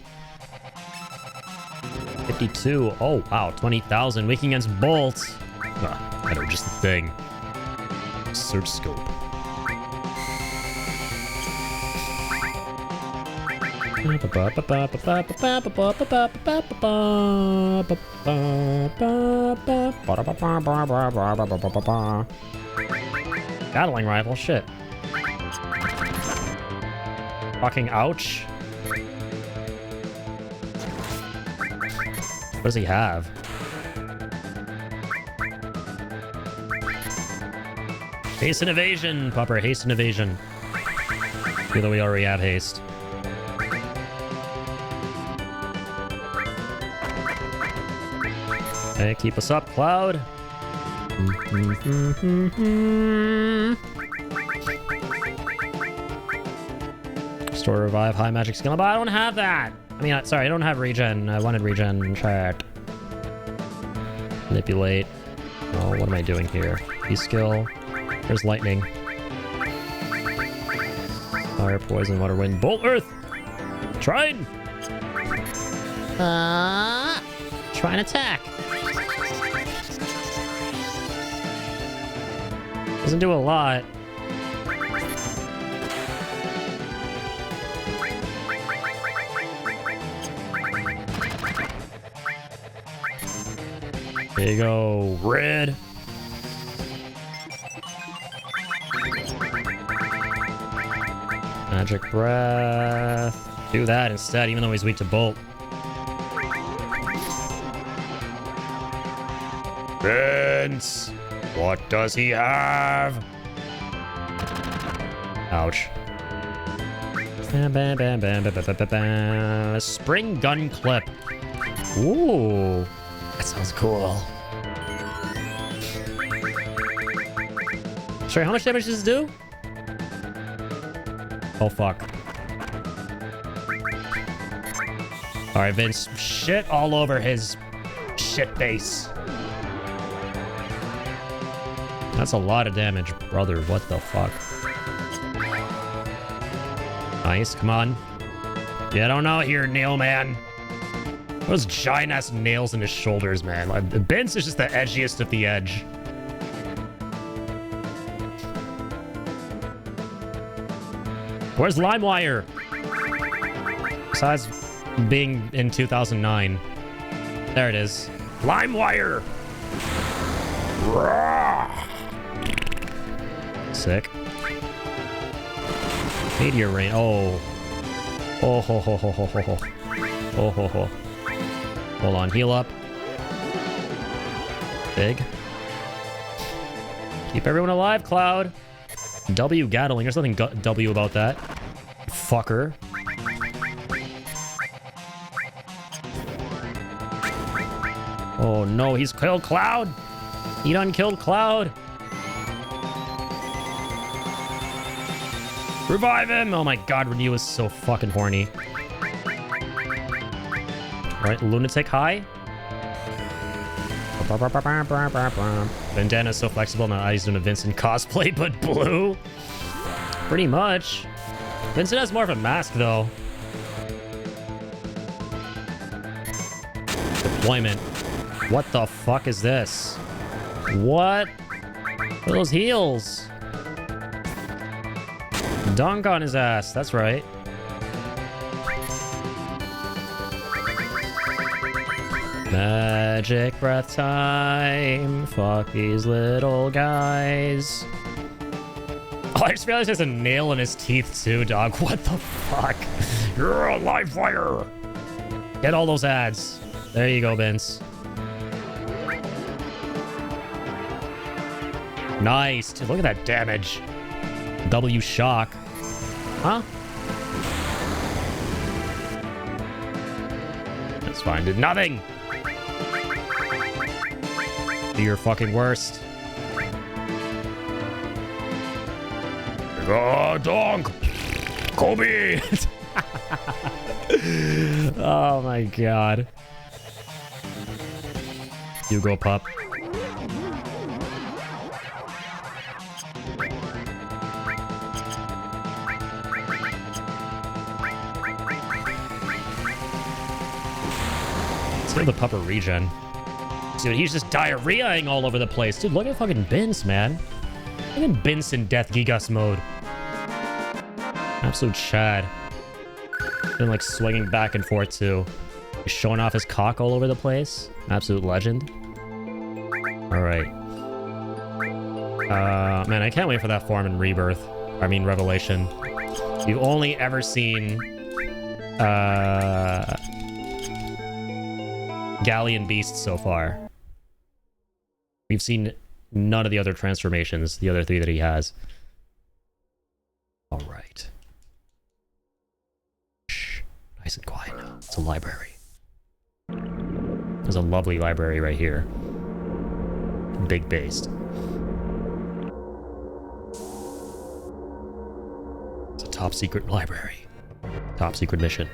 52. Oh wow, 20,000. Weak against bolts. I know, just the thing. Search scope. Battling rifle, shit. Fucking ouch. What does he have? Haste and evasion, Pupper. Haste and evasion. Even though we already have haste. Okay, keep us up, Cloud. Restore, revive, high magic skill. But I don't have that. I mean, sorry, I don't have regen. I wanted regen. Check. Manipulate. Oh, what am I doing here? E-skill. There's lightning. Fire, poison, water, wind, bolt, earth. Trine. Try and attack. Doesn't do a lot. There you go, red. Magic breath. Do that instead, even though he's weak to bolt. Vince, what does he have? Ouch. Spring gun clip. Ooh, that sounds cool. Sorry, how much damage does this do? Oh, fuck. Alright, Vince. Shit all over his shit base. That's a lot of damage, brother. What the fuck? Nice, come on. Yeah, I don't know here, nail man. Those giant-ass nails in his shoulders, man. Like, Vince is just the edgiest of the edge. Where's LimeWire? Besides being in 2009. There it is. LimeWire! Sick. Meteor rain. Oh. Oh ho ho ho ho ho ho. Oh ho ho. Hold on, heal up. Big. Keep everyone alive, Cloud. W Gatling. There's nothing W about that. Fucker. Oh no, he's killed Cloud. He done killed Cloud. Revive him! Oh my god, Renew is so fucking horny. Alright, Lunatic High. Bandana's so flexible, now he's doing a Vincent cosplay, but blue. Pretty much. Vincent has more of a mask, though. Deployment. What the fuck is this? What? What are those heals? Dunk on his ass, that's right. Magic breath time. Fuck these little guys. Oh, I just realized there's a nail in his teeth too, dog. What the fuck? You're a live wire. Get all those ads. There you go, Vince. Nice. Dude, look at that damage. W shock. Huh? That's fine. Did nothing. Do your fucking worst. Donk. Kobe. Oh my god. You go, pup. Let's give the pup a regen. Dude, he's just diarrheaing all over the place. Dude, look at fucking Bince, man. Look at Bince in Death Gigas mode. Absolute Chad. Been like swinging back and forth too. He's showing off his cock all over the place. Absolute legend. Alright. Man, I can't wait for that form in Rebirth. I mean, Revelation. You've only ever seen... Galleon Beast so far. We've seen none of the other transformations, the other 3 that he has. All right. Shh. Nice and quiet now. It's a library. There's a lovely library right here. Big based. It's a top secret library. Top secret mission.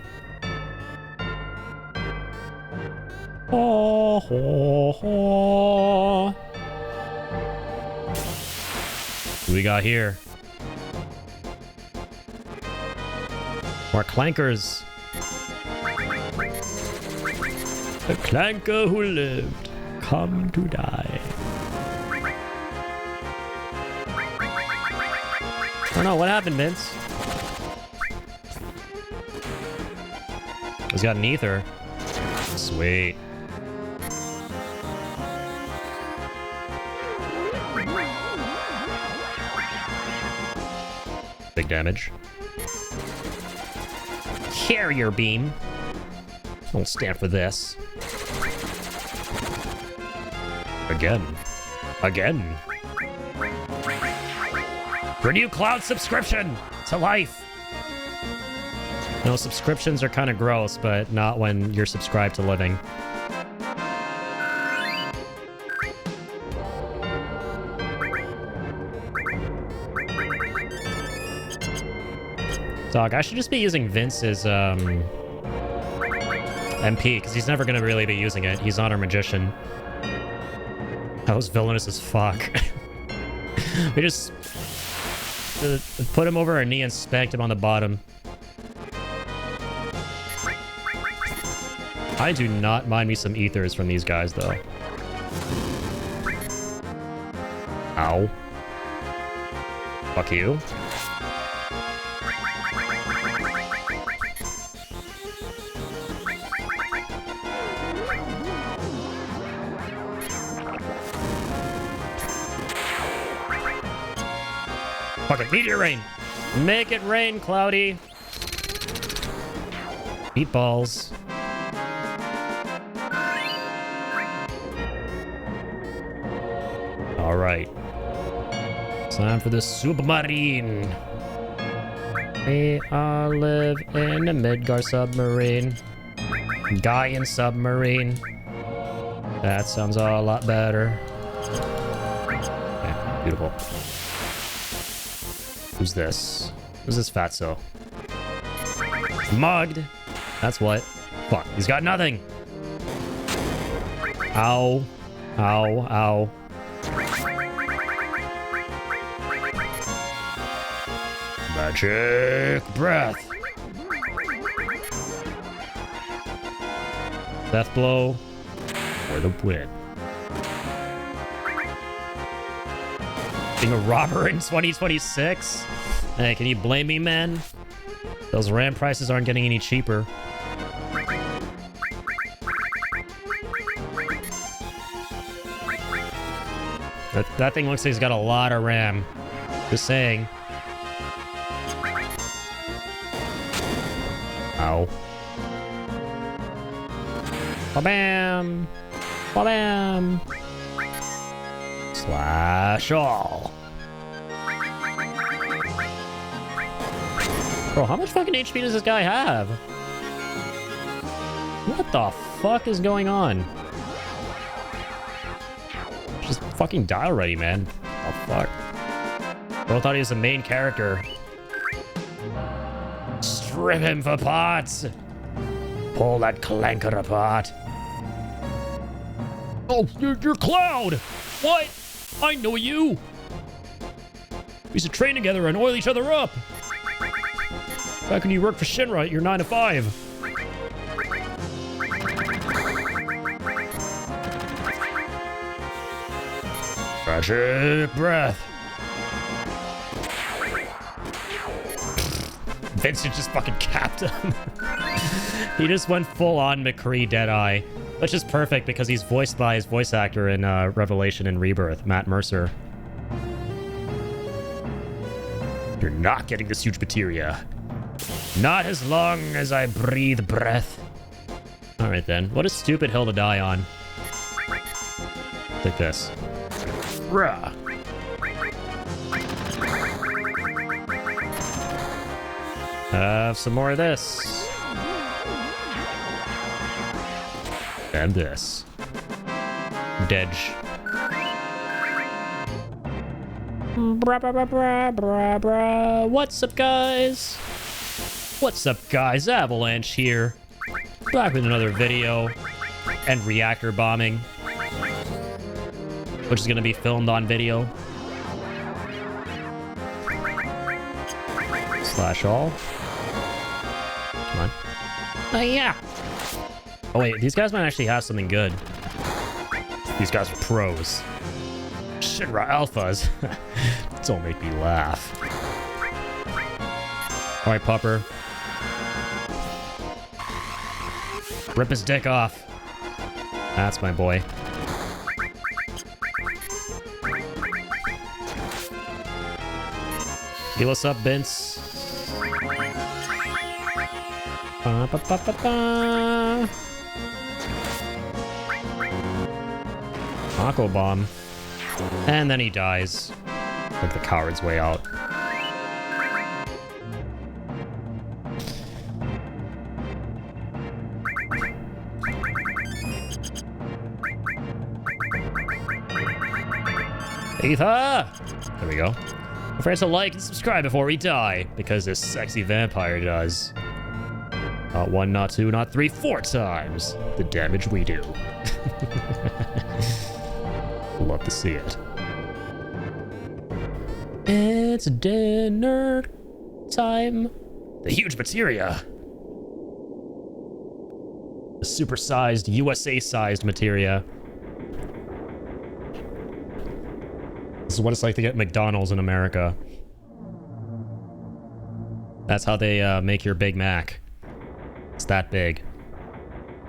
Oh, ho, ho. What we got here? More clankers. The clanker who lived, come to die. Oh no, what happened, Vince? He's got an ether. Sweet. Big damage. Carrier beam. Don't stand for this. Again. Again. Renew cloud subscription to life. No, subscriptions are kind of gross, but not when you're subscribed to living. Dog, I should just be using Vince's MP, because he's never going to really be using it. He's not our magician. That was villainous as fuck. We just put him over our knee and spanked him on the bottom. I do not mind me some ethers from these guys, though. Ow. Fuck you. Fuck it, meteor rain. Make it rain, Cloudy. Meatballs. All right. Time for the submarine. We all live in a Midgar submarine. Guy in submarine. That sounds a lot better. Okay, beautiful. Who's this? Who's this fatso? Mugged. That's what. Fuck, he's got nothing. Ow. Ow, ow. Magic breath. Death blow for the win. Being a robber in 2026? Hey, can you blame me, man? Those RAM prices aren't getting any cheaper. That thing looks like it's got a lot of RAM. Just saying. Ow. Ba-bam! Ba-bam! Slash all. Bro, how much fucking HP does this guy have? What the fuck is going on? Just fucking die already, man. Oh, fuck. Bro thought he was the main character. Strip him for parts. Pull that clanker apart. Oh, you're Cloud! What? I know you! We used to train together and oil each other up! Back when you worked for Shinra at your 9 to 5. Magic breath. Vincent just fucking capped him. He just went full on McCree Deadeye. Which is perfect because he's voiced by his voice actor in Revelation and Rebirth, Matt Mercer. You're not getting this huge materia. Not as long as I breathe breath. Alright then. What a stupid hill to die on. Take this. Rah. Have some more of this. And this. Dedge. Bra, bra, bra, bra, bra, bra. What's up, guys? What's up, guys? Avalanche here. Back with another video. And reactor bombing. Which is going to be filmed on video. Slash all. Come on. Oh, yeah. Oh, wait. These guys might actually have something good. These guys are pros. Shinra alphas. Don't make me laugh. All right, Pupper. Rip his dick off. That's my boy. Heal us up, Vince. Ba, ba, ba, ba, ba. Aqua Bomb. And then he dies. Like the coward's way out. Ether! There we go. Don't forget to like and subscribe before we die, because this sexy vampire does. Not one, not two, not three, 4 times the damage we do. Love to see it. It's dinner time. The huge materia. The supersized, USA-sized materia. This is what it's like to get McDonald's in America. That's how they make your Big Mac. It's that big.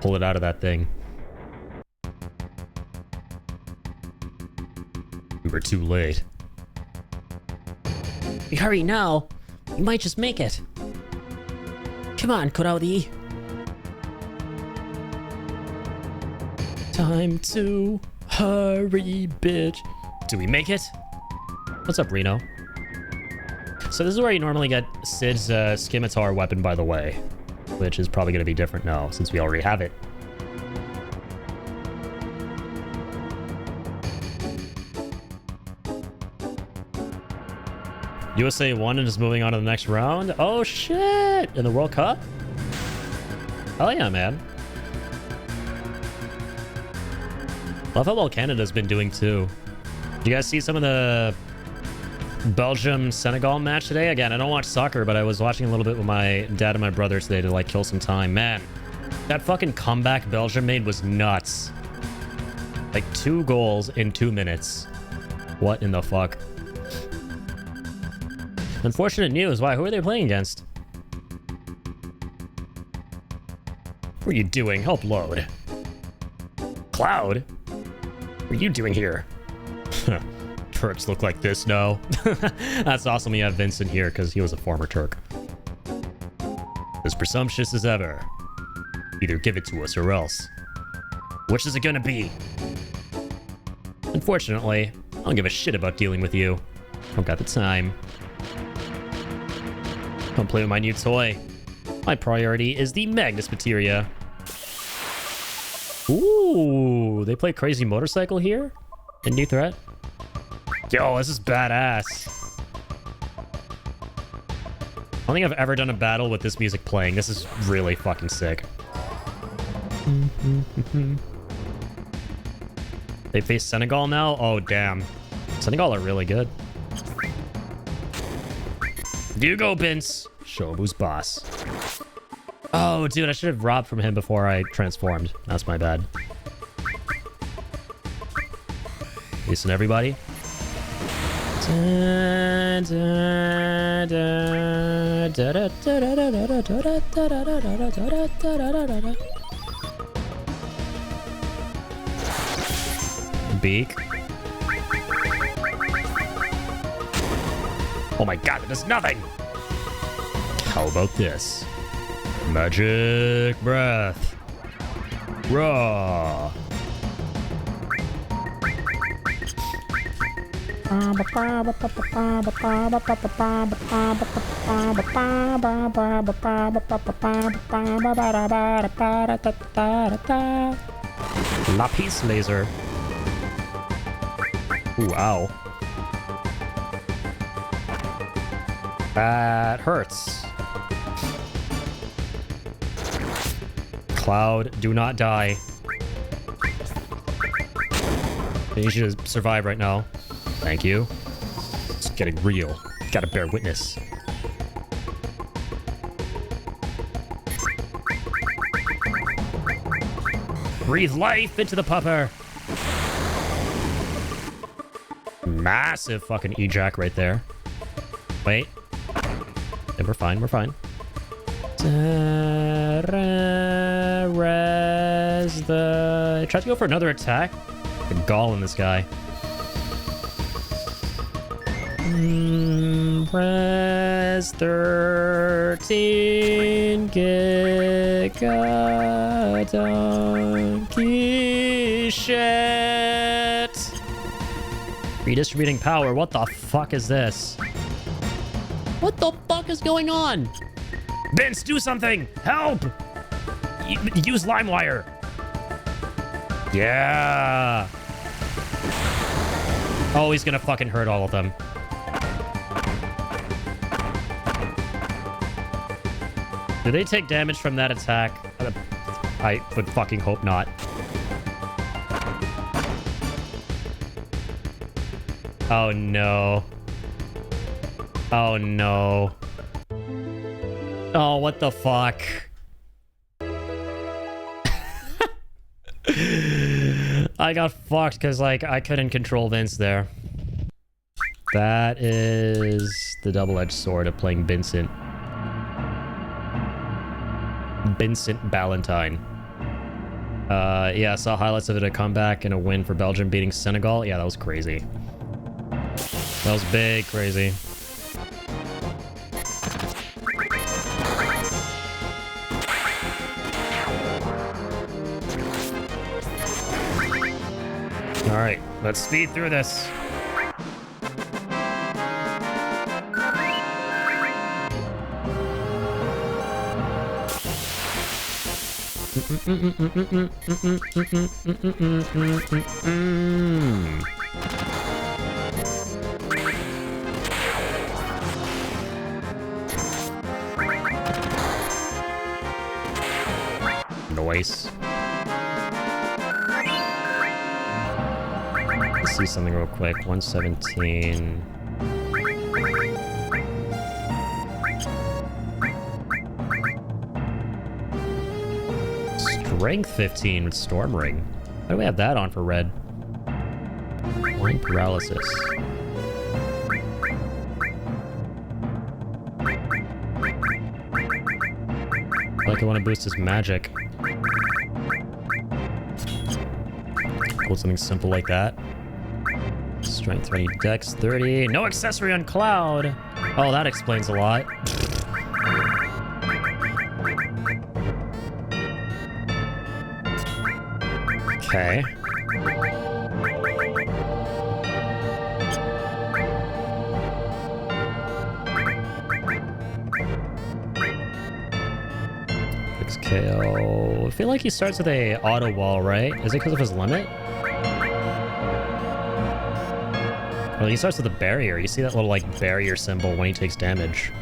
Pull it out of that thing. We were too late. We hurry now. We might just make it. Come on, Kurodi. Time to hurry, bitch. Do we make it? What's up, Reno? So this is where you normally get Sid's scimitar weapon, by the way. Which is probably going to be different now, since we already have it. USA won and is moving on to the next round? Oh, shit! In the World Cup? Hell yeah, man. Love how well Canada's been doing, too. Did you guys see some of the Belgium-Senegal match today? Again, I don't watch soccer, but I was watching a little bit with my dad and my brother today to, like, kill some time. Man, that fucking comeback Belgium made was nuts. Like, 2 goals in 2 minutes. What in the fuck? Unfortunate news. Why? Who are they playing against? What are you doing? Help load. Cloud? What are you doing here? Turks look like this now. That's awesome we have Vincent here, because he was a former Turk. As presumptuous as ever. Either give it to us or else. Which is it gonna be? Unfortunately, I don't give a shit about dealing with you. I don't got the time. Come play with my new toy. My priority is the Magnus Materia. Ooh, they play Crazy Motorcycle here? In New Threat? Yo, this is badass. I don't think I've ever done a battle with this music playing. This is really fucking sick. They face Senegal now? Oh, damn. Senegal are really good. You go, Vince. Shobu's boss. Oh, dude, I should have robbed from him before I transformed. That's my bad. Listen, everybody. Beak. Oh my god, that does nothing! How about this? Magic breath. Raw. Lapis laser. Ooh, ow. That hurts. Cloud, do not die. I need you to survive right now. Thank you. It's getting real. Gotta bear witness. Breathe life into the pupper. Massive fucking ejac right there. Wait. Yeah, we're fine, we're fine. Res the... I tried to go for another attack. The gall in this guy. Res 13 giga donkey shit. Redistributing power. What the fuck is this? What the fuck is going on? Vince, do something! Help! Use LimeWire. Yeah. Oh, he's gonna fucking hurt all of them. Do they take damage from that attack? I would fucking hope not. Oh no. Oh no. Oh, what the fuck? I got fucked because, like, I couldn't control Vince there. That is the double-edged sword of playing Vincent. Vincent Ballantyne. Yeah, I saw highlights of it, a comeback and a win for Belgium beating Senegal. Yeah, that was crazy. That was big crazy. All right, let's speed through this. Noise. Let's see something real quick. 117. Strength 15 with Storm Ring. Why do we have that on for red? Blind paralysis. Like I want to boost his magic. Pull something simple like that. Strength 20, Dex 30. No accessory on Cloud. Oh, that explains a lot. Okay. KO. I feel like he starts with a auto wall, right? Is it because of his limit? Well, he starts with a barrier. You see that little, like, barrier symbol when he takes damage.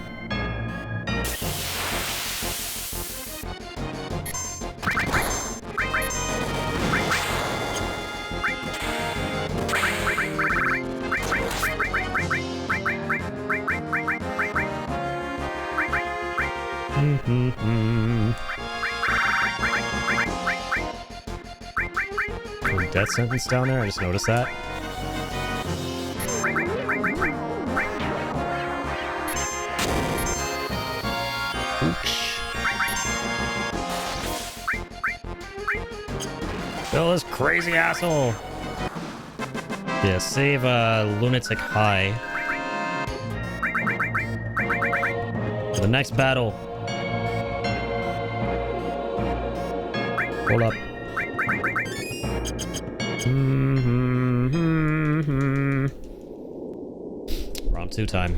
Death sentence down there? I just noticed that. Ooch. Kill this crazy asshole. Yeah, save Lunatic High. For the next battle. Hold up. 2 time.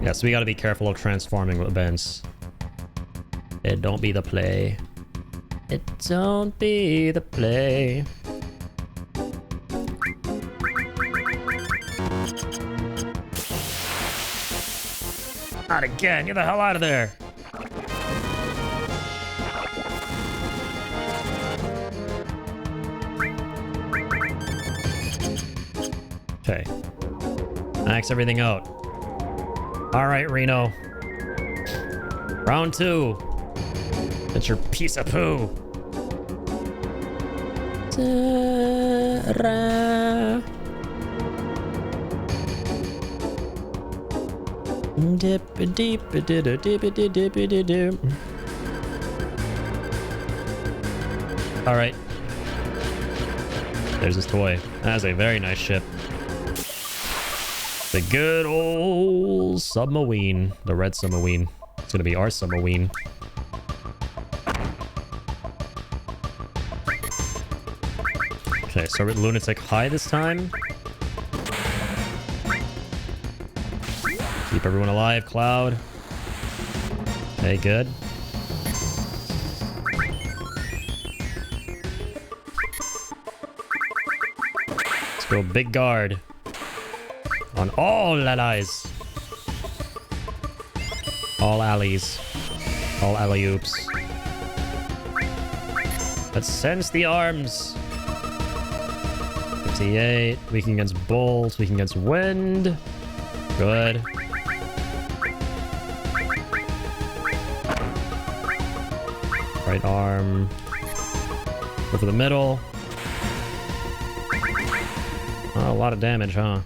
Yeah, so we gotta be careful of transforming with events. It don't be the play. It don't be the play. Not again. Get the hell out of there. Okay. Max everything out. Alright, Reno. Round 2. That's your piece of poo. Ta-ra. Alright. There's this toy. That's a very nice ship. The good old submarine. The red submarine. It's gonna be our submarine. Okay, so we're at Lunatic High this time. Keep everyone alive, Cloud. Okay, good. Let's go big guard. On all allies. All alleys. All alley-oops. Let's sense the arms. 58. Weak against bolt. Weak against wind. Good. Right arm. Go for the middle. Oh, a lot of damage, huh?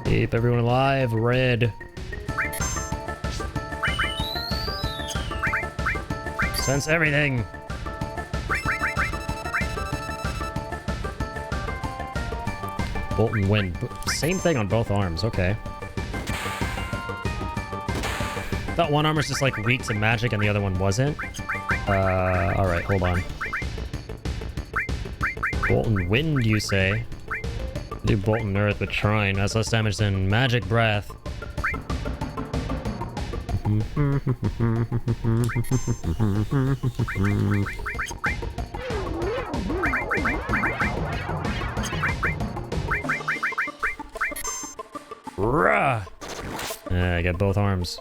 Keep everyone alive. Red. Sense everything. Bolt and wind. Same thing on both arms. Okay. That one arm was just like weak to magic and the other one wasn't. Alright, hold on. Bolt and wind, you say? Do bolt and earth with shrine. That's less damage than magic breath. Rah! I get both arms.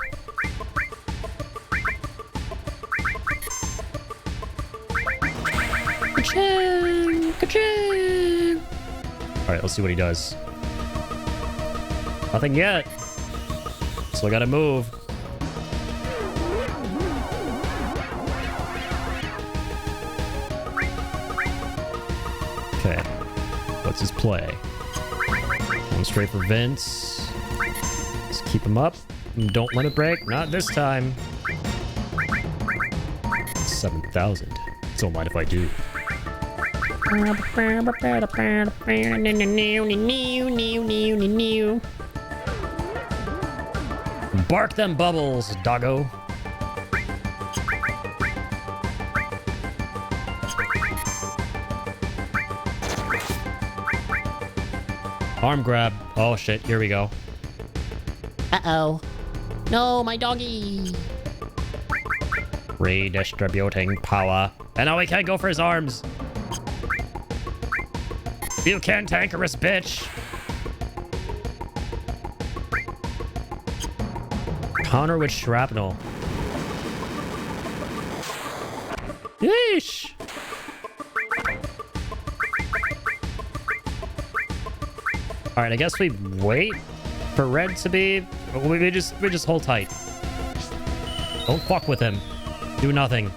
Ka-ching! Ka-ching! Alright, let's see what he does. Nothing yet. Still gotta move. Okay. What's his play? Going straight for Vince. Just keep him up. Don't let it break. Not this time. 7,000. Don't mind if I do. Bark them bubbles, doggo. Arm grab. Oh shit, here we go. Uh-oh. No, my doggy. Redistributing power. And now we can't go for his arms. You cantankerous bitch. Counter with shrapnel. Yeesh. All right, I guess we wait for red to be. We just hold tight. Don't fuck with him. Do nothing.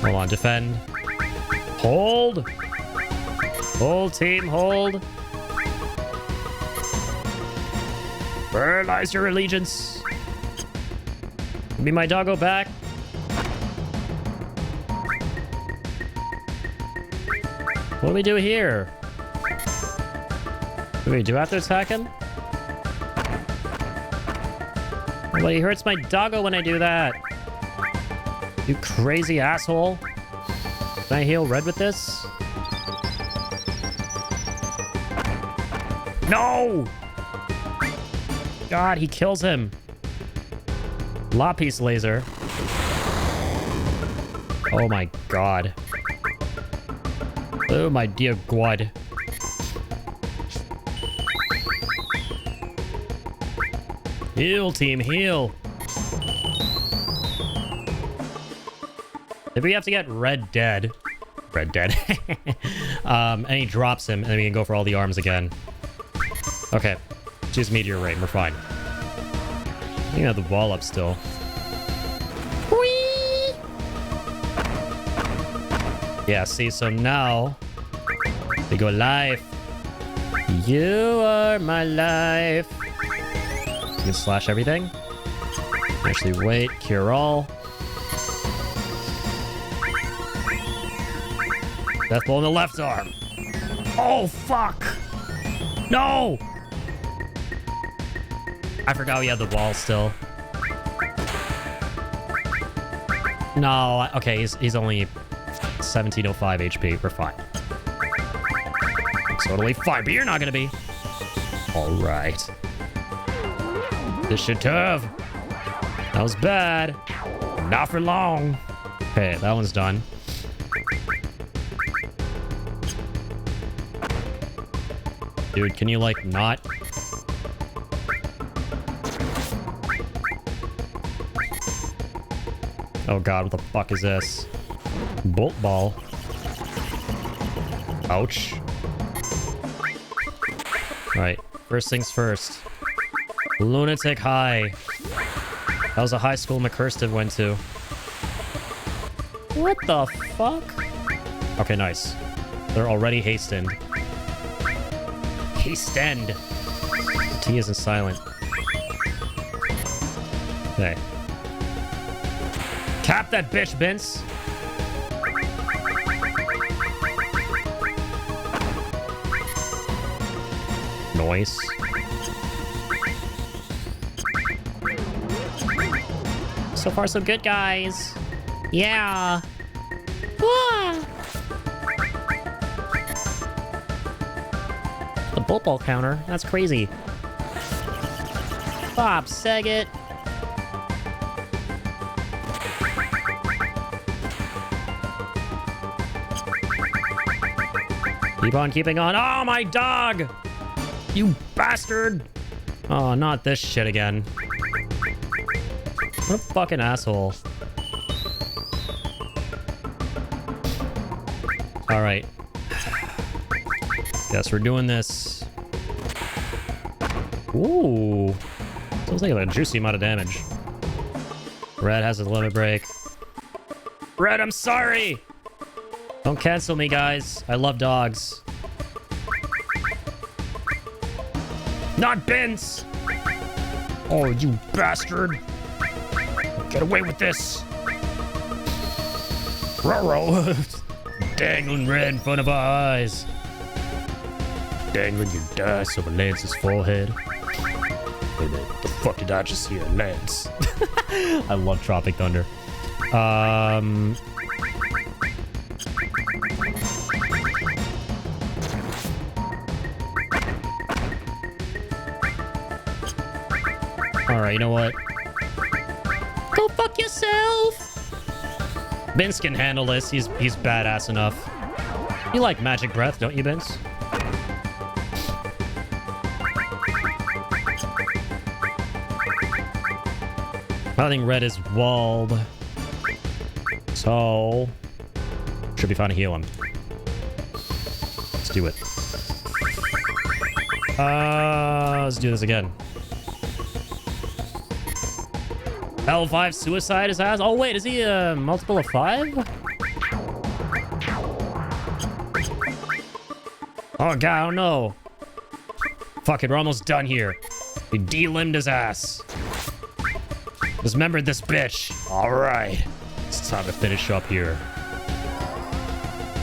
Hold on, defend. Hold. Hold, team, hold. Where lies your allegiance? Be my doggo back. What do we do here? Do we have to attack him? Nobody hurts my doggo when I do that. You crazy asshole. Can I heal Red with this? No! God, he kills him. Lapis laser. Oh my god. Oh my dear God. Heal, team, heal. If we have to get Red dead. Red dead. And he drops him, and then we can go for all the arms again. Okay. Choose Meteor Rain. We're fine. I think I have the wall up still. Whee! Yeah, see, so now we go life. You are my life. You can slash everything. Actually, wait. Cure all. Death blow in the left arm. Oh, fuck. No! I forgot we had the wall still. No, okay, he's only 1705 HP. We're fine. Totally fine, but you're not gonna be. All right. This shit tough. That was bad. Not for long. Okay, that one's done. Dude, can you, like, not? Oh god, what the fuck is this? Bolt ball. Ouch. Alright, first things first. Lunatic High. That was a high school McCurstiff went to. What the fuck? Okay, nice. They're already hastened. Hastened. T isn't silent. Okay. Cap that bitch, Vince. Noise. So far, so good, guys. Yeah. Wah. The bolt ball counter. That's crazy. Bob Saget. Keep on keeping on. Oh, my dog! You bastard! Oh, not this shit again. What a fucking asshole. Alright. Guess we're doing this. Ooh. Sounds like a juicy amount of damage. Red has a limit break. Red, I'm sorry! Don't cancel me, guys. I love dogs. Not Vince! Oh, you bastard! Get away with this! Ruh-roh. Dangling red in front of our eyes. Dangling your dice over Lance's forehead. Wait a minute, the fuck did I just hear? Lance. I love Tropic Thunder. Alright, you know what? Go fuck yourself! Vince can handle this. He's badass enough. You like magic breath, don't you, Vince? I think red is walled. So... should be fine to heal him. Let's do it. Let's do this again. L5 suicide his ass? Oh wait, is he a multiple of 5? Oh god, I don't know. Fuck it, we're almost done here. We de-limbed his ass. Dismembered this bitch. Alright. It's time to finish up here.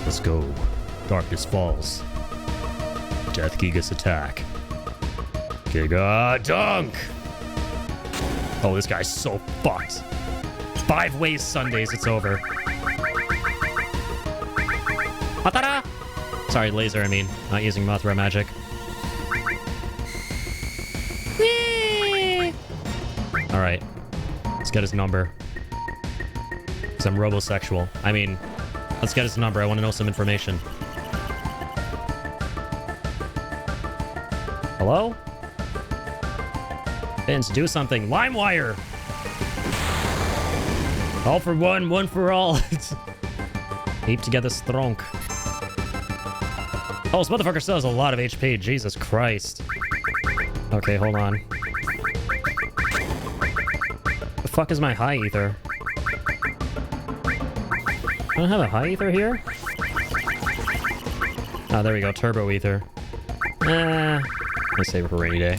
Let's go. Darkness falls. Death Gigas attack. Giga dunk! Oh, this guy's so fucked. 5 ways Sundays, it's over. Hatara! Sorry, laser, I mean. Not using Mothra magic. Alright. Let's get his number. Because I'm robosexual. I mean, let's get his number. I want to know some information. Hello? Vince, do something. LimeWire! All for one, one for all. Keep together strong. Oh, this motherfucker still has a lot of HP. Jesus Christ. Okay, hold on. The fuck is my high ether? I don't have a high ether here? Oh, there we go. Turbo ether. Let's save it for a rainy day.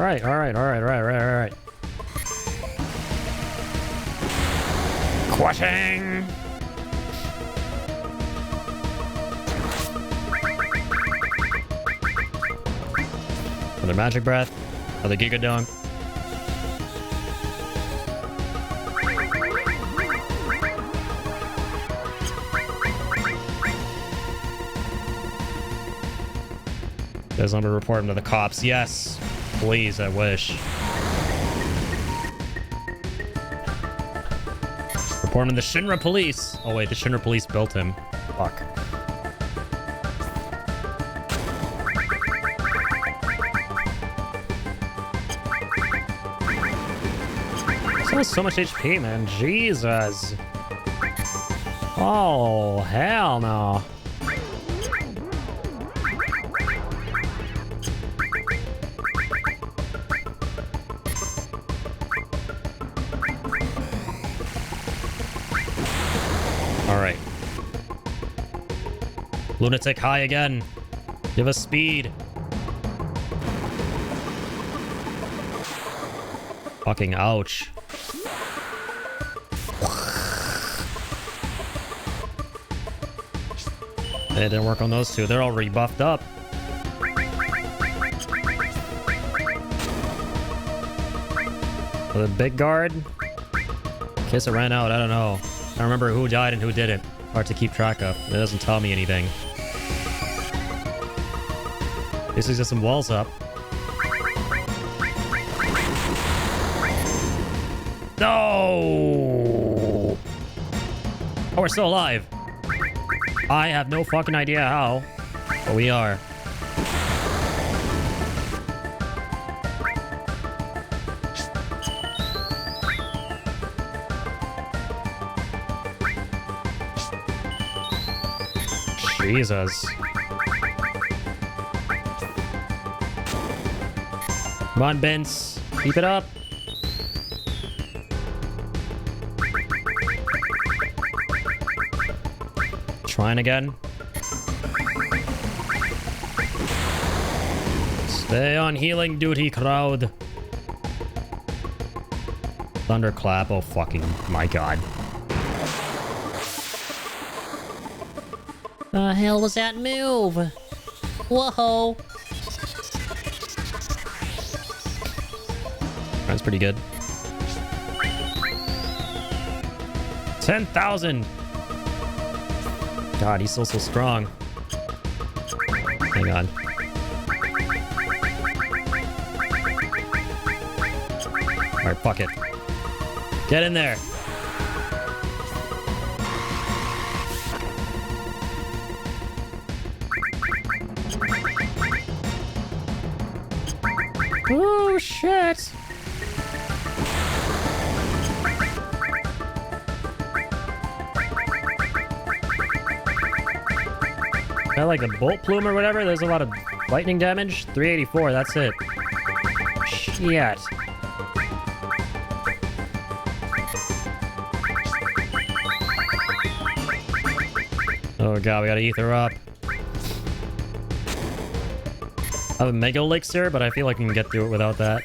Alright. Quashing! Another magic breath. Another Giga Dunk. Guys, I'm gonna report him to the cops. Yes. Please, I wish. Report him to the Shinra police. Oh wait, the Shinra police built him. Fuck. This has so much HP, man. Jesus. Oh, hell no. Alright. Lunatic high again. Give us speed. Fucking ouch. It didn't work on those two. They're all rebuffed up. The big guard? In case it ran out, I don't know. I don't remember who died and who didn't. Hard to keep track of. It doesn't tell me anything. At least there's some walls up. No! Oh, we're still alive. I have no fucking idea how, but we are. Jesus. Come on, Vince. Keep it up. Trying again. Stay on healing duty, crowd. Thunderclap. Oh, fucking my god. The hell was that move? Whoa. That's pretty good. 10,000. God, he's still so strong. Hang on. Alright, fuck it. Get in there. Oh, shit. Got like a bolt plume or whatever. There's a lot of lightning damage. 384, that's it. Shit. Oh god, we gotta ether up. I have a Mega Elixir, but I feel like I can get through it without that.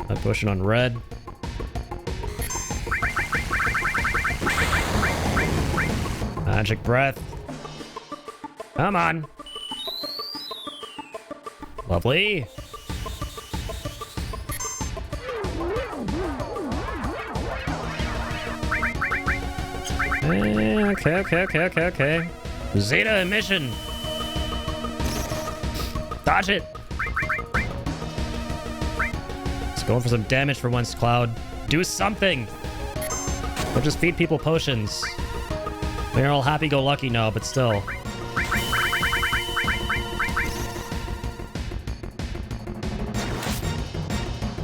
I'm pushing on red. Magic breath. Come on. Lovely. Okay. Zeta emission. Dodge it. Let's go for some damage for once, Cloud. Do something. Or just feed people potions. We're all happy-go-lucky now, but still.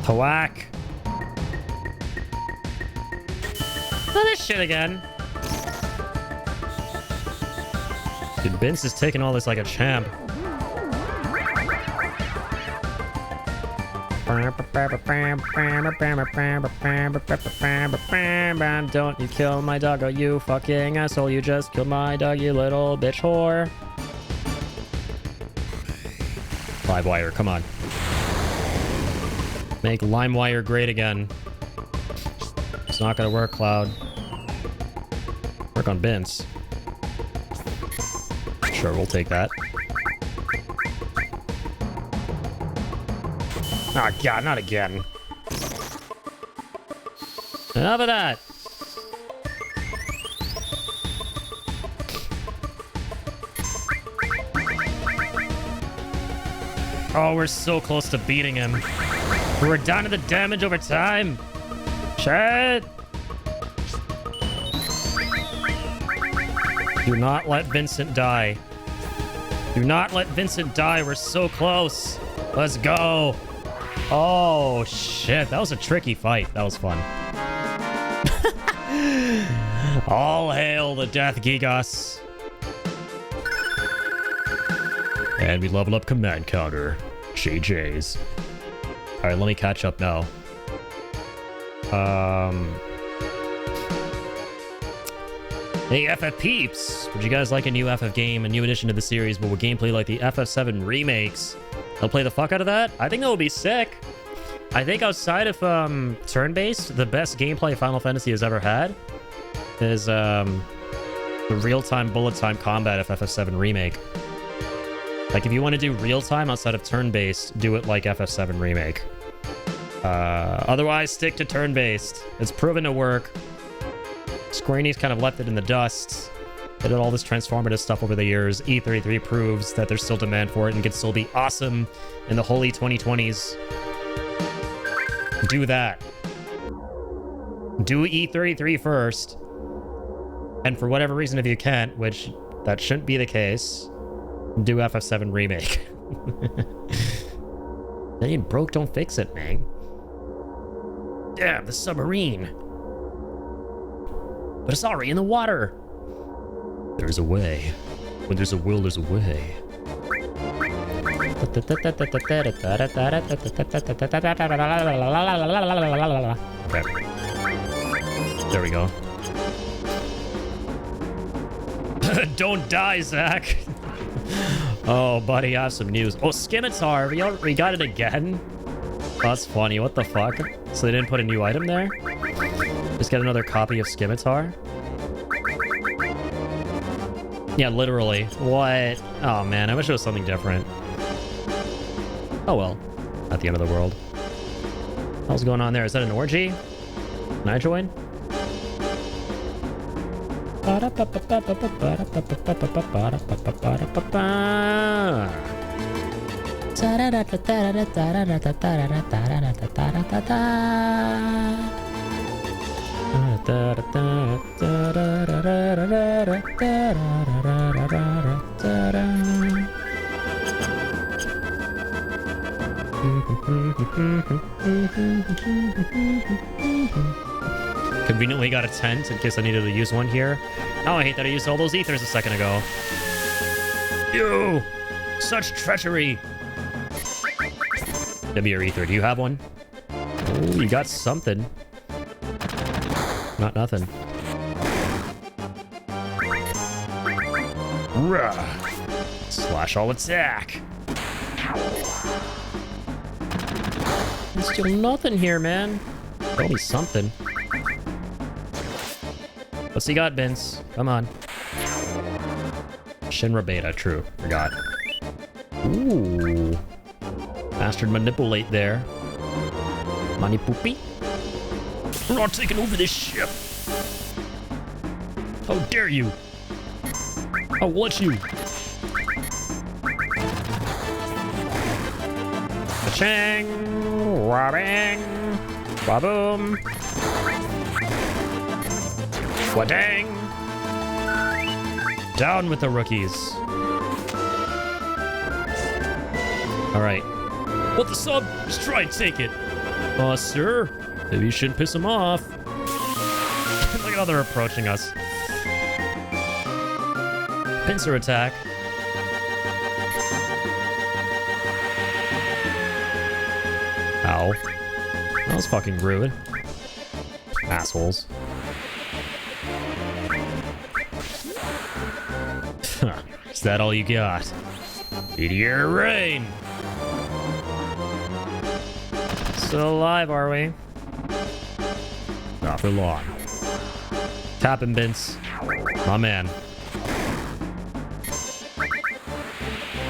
Whack. Oh, this shit again. Dude, Vince is taking all this like a champ. Don't you kill my doggo, you fucking asshole. You just killed my dog, you little bitch whore. Livewire, come on. Make LimeWire great again. It's not gonna work, Cloud. Work on Vince. Sure, we'll take that. Oh god, not again. Enough of that. Oh, we're so close to beating him. We're down to the damage over time. Shit. Do not let Vincent die. Do not let Vincent die. We're so close. Let's go. Oh, shit. That was a tricky fight. That was fun. All hail the Death Gigas. And we level up command counter. JJ's. Alright, let me catch up now. Hey, FF peeps! Would you guys like a new FF game, a new addition to the series, but with gameplay like the FF7 remakes? I'll play the fuck out of that? I think that would be sick. I think outside of turn-based, the best gameplay Final Fantasy has ever had is the real-time bullet-time combat of FF7 remake. Like, if you want to do real-time outside of turn-based, do it like FF7 remake. Otherwise, stick to turn-based. It's proven to work. Square Enix kind of left it in the dust. They did all this transformative stuff over the years. E33 proves that there's still demand for it and can still be awesome in the holy 2020s. Do that. Do E33 first. And for whatever reason, if you can't, which that shouldn't be the case, do FF7 Remake. That ain't broke, don't fix it, man. Damn, the submarine. But it's already in the water. There's a way. When there's a will, there's a way. Okay. There we go. Don't die, Zach. Oh, buddy, I have some news. Oh, Scimitar, we got it again? Oh, that's funny, what the fuck? So they didn't put a new item there? Just get another copy of Scimitar? Yeah, literally. What? Oh, man, I wish it was something different. Oh, well. Not the end of the world. What's going on there? Is that an orgy? Can I join? Conveniently got a tent in case I needed to use one here. Oh, I hate that I used all those ethers a second ago. You! Such treachery! W ether, do you have one? Oh, you got something. Not nothing. Rah. Slash all attack. There's still nothing here, man. Tell me something. What's he got, Vince? Come on. Shinra Beta, true. Forgot. Ooh. Mastered manipulate there. Manipupi. We're not taking over this ship. How dare you? I'll let you. Ka-chang. Wabang. Waboom. Wadang. Down with the rookies. All right. What the sub? Just try and take it. Sir, maybe you shouldn't piss him off. Look at how they're approaching us. Pincer attack. Ow. That was fucking rude. Assholes. Is that all you got? Meteor rain. Still alive, are we? Not for long. Tap him, Vince. My man.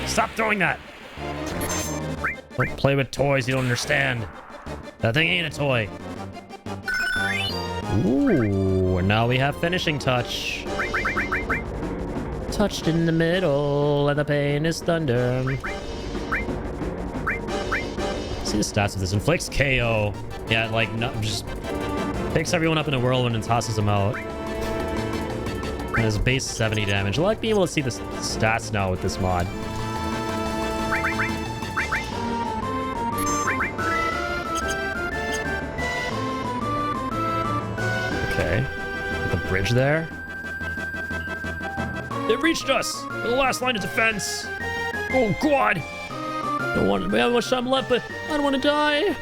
Stop throwing that. Don't play with toys you don't understand. That thing ain't a toy. Ooh, and now we have finishing touch. Touched in the middle, and the pain is thunder. See the stats of this. Inflicts KO. Yeah, like, no, just picks everyone up in a whirlwind and tosses them out. And his base 70 damage. I like being able to see the stats now with this mod. Okay. The bridge there. They reached us. We're the last line of defense. Oh, God. We have much time left, but I don't want to die.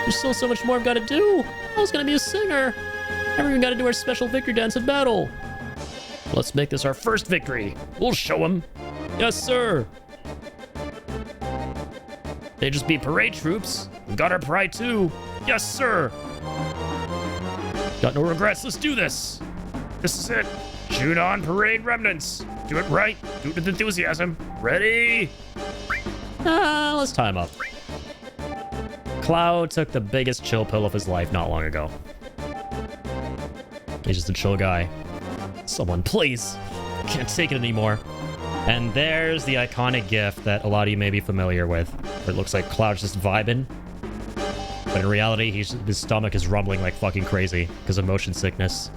There's still so much more I've got to do. I was going to be a singer. Never even got to do our special victory dance in battle. Let's make this our first victory. We'll show them. Yes, sir. They just beat parade troops. We got our pride, too. Yes, sir. Got no regrets. Let's do this. This is it. Shoot on parade remnants. Do it right. Do it with enthusiasm. Ready? Let's time up. Cloud took the biggest chill pill of his life not long ago. He's just a chill guy. Someone, please. Can't take it anymore. And there's the iconic gif that a lot of you may be familiar with. Where it looks like Cloud's just vibing. But in reality, his stomach is rumbling like fucking crazy because of motion sickness.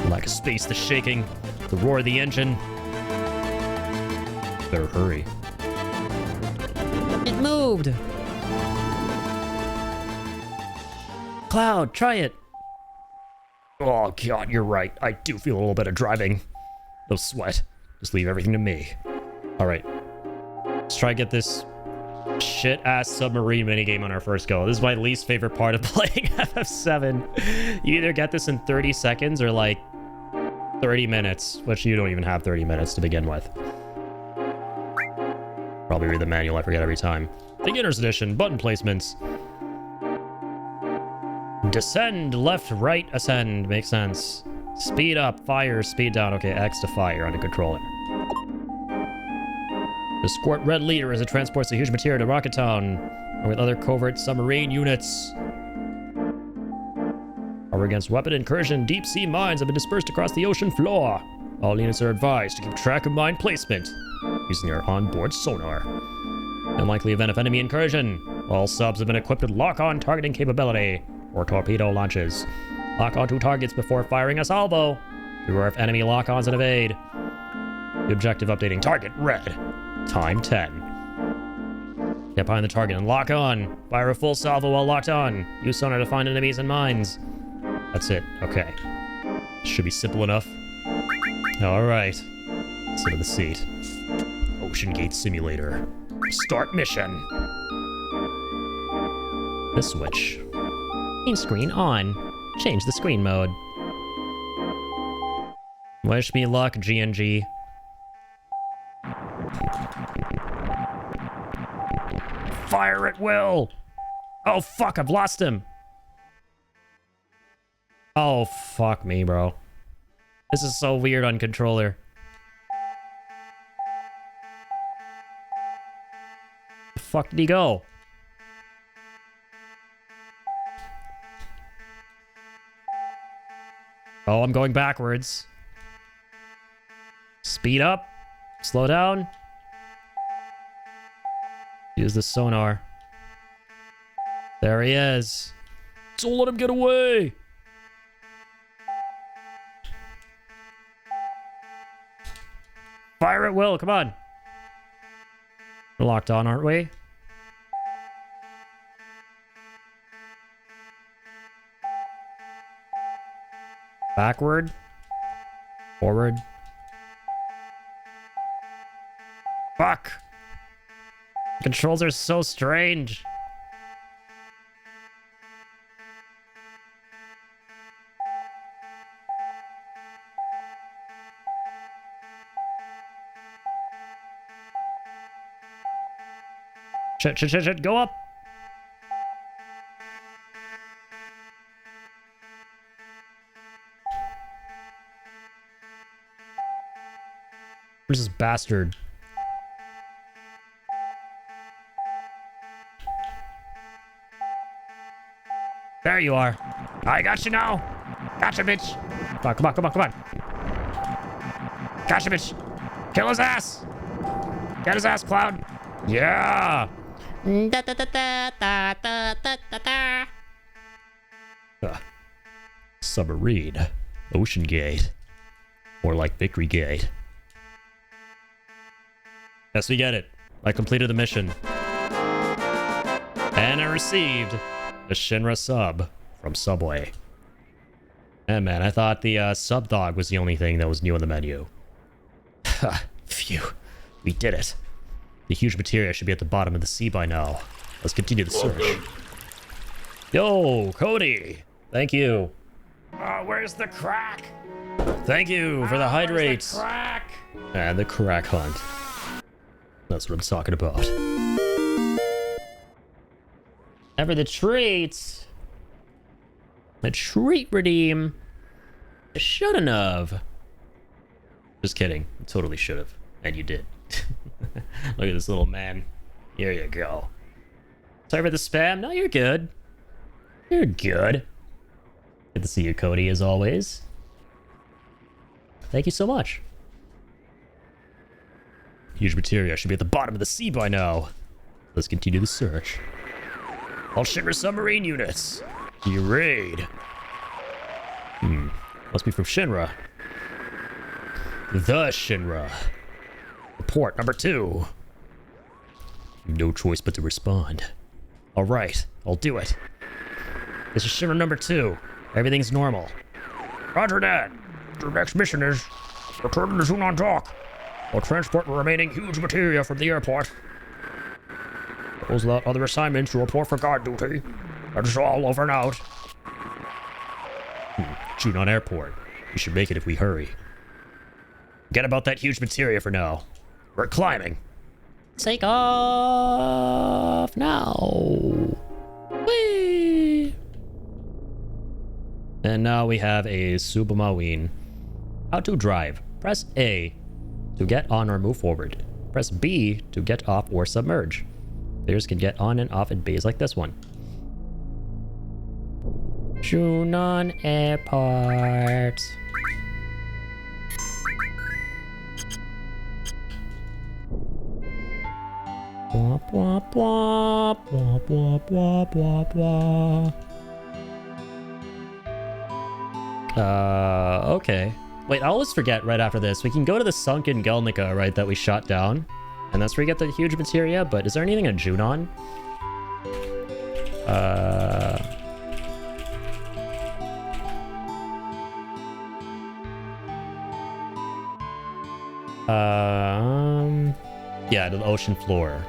Lack of space, the shaking, the roar of the engine. Better hurry. It moved! Cloud, try it! Oh, God, you're right. I do feel a little bit of driving. No sweat. Just leave everything to me. Alright. Let's try to get this shit-ass submarine minigame on our first go. This is my least favorite part of playing FF7. You either get this in 30 seconds or, like, 30 minutes, which you don't even have 30 minutes to begin with. Probably read the manual, I forget every time. Beginner's Edition, button placements. Descend, left, right, ascend. Makes sense. Speed up, fire, speed down. Okay, X to fire on the controller. Escort Red Leader as it transports a huge material to Rocket Town with other covert submarine units. Power against weapon incursion, deep sea mines have been dispersed across the ocean floor. All units are advised to keep track of mine placement using your onboard sonar. Unlikely event of enemy incursion. All subs have been equipped with lock-on targeting capability or torpedo launches. Lock onto targets before firing a salvo. Beware of enemy lock-ons and evade. The objective updating target red. Time 10. Get behind the target and lock on. Fire a full salvo while locked on. Use sonar to find enemies and mines. That's it. Okay. Should be simple enough. Alright. Sit in the seat. Ocean Gate Simulator. Start mission. The switch. Main screen on. Change the screen mode. Wish me luck, GNG. Fire at will. Oh, fuck, I've lost him. Oh, fuck me, bro. This is so weird on controller. fuck did he go? Oh, I'm going backwards. Speed up. Slow down. Use the sonar. There he is. Don't let him get away. Fire at will. Come on. We're locked on, aren't we? Backward. Forward. Fuck. Controls are so strange. Shit, go up. Where's this bastard? There you are. I got you now. Gotcha, bitch. Come on. Gotcha, bitch. Kill his ass. Get his ass, Cloud. Yeah. Submarine. Ocean Gate. Or like Victory Gate. Yes, we get it. I completed the mission. And I received a Shinra sub from Subway. And man, I thought the sub dog was the only thing that was new on the menu. Phew. We did it. The huge materia should be at the bottom of the sea by now. Let's continue the search. Yo, Cody. Thank you. Where's the crack? Thank you for the hydrates. The crack? And the crack hunt. That's what I'm talking about. Ever the treats. The treat redeem. Shouldn't have. Just kidding. Totally should have. And you did. Look at this little man. Here you go. Sorry for the spam. No, you're good. You're good. Good to see you, Cody, as always. Thank you so much. Huge materia should be at the bottom of the sea by now. Let's continue the search. All Shinra submarine units. You raid. Must be from Shinra. The Shinra. Report number 2. No choice but to respond. Alright, I'll do it. This is Shinra number 2. Everything's normal. Roger that. The next mission is return to Zunan Dock. Or transport the remaining huge materia from the airport. Those other assignments to report for guard duty. That's all over and out. Junon Airport. We should make it if we hurry. Forget about that huge materia for now. We're climbing. Take off now. Whee! And now we have a Subamawin. How to drive. Press A to get on or move forward. Press B to get off or submerge. Players can get on and off in bays like this one. Junon Airport. Womp womp womp womp womp womp womp womp. Okay. Wait, I always forget right after this. We can go to the sunken Gelnica, right, that we shot down. And that's where you get the huge materia, but is there anything in Junon? Yeah, to the ocean floor.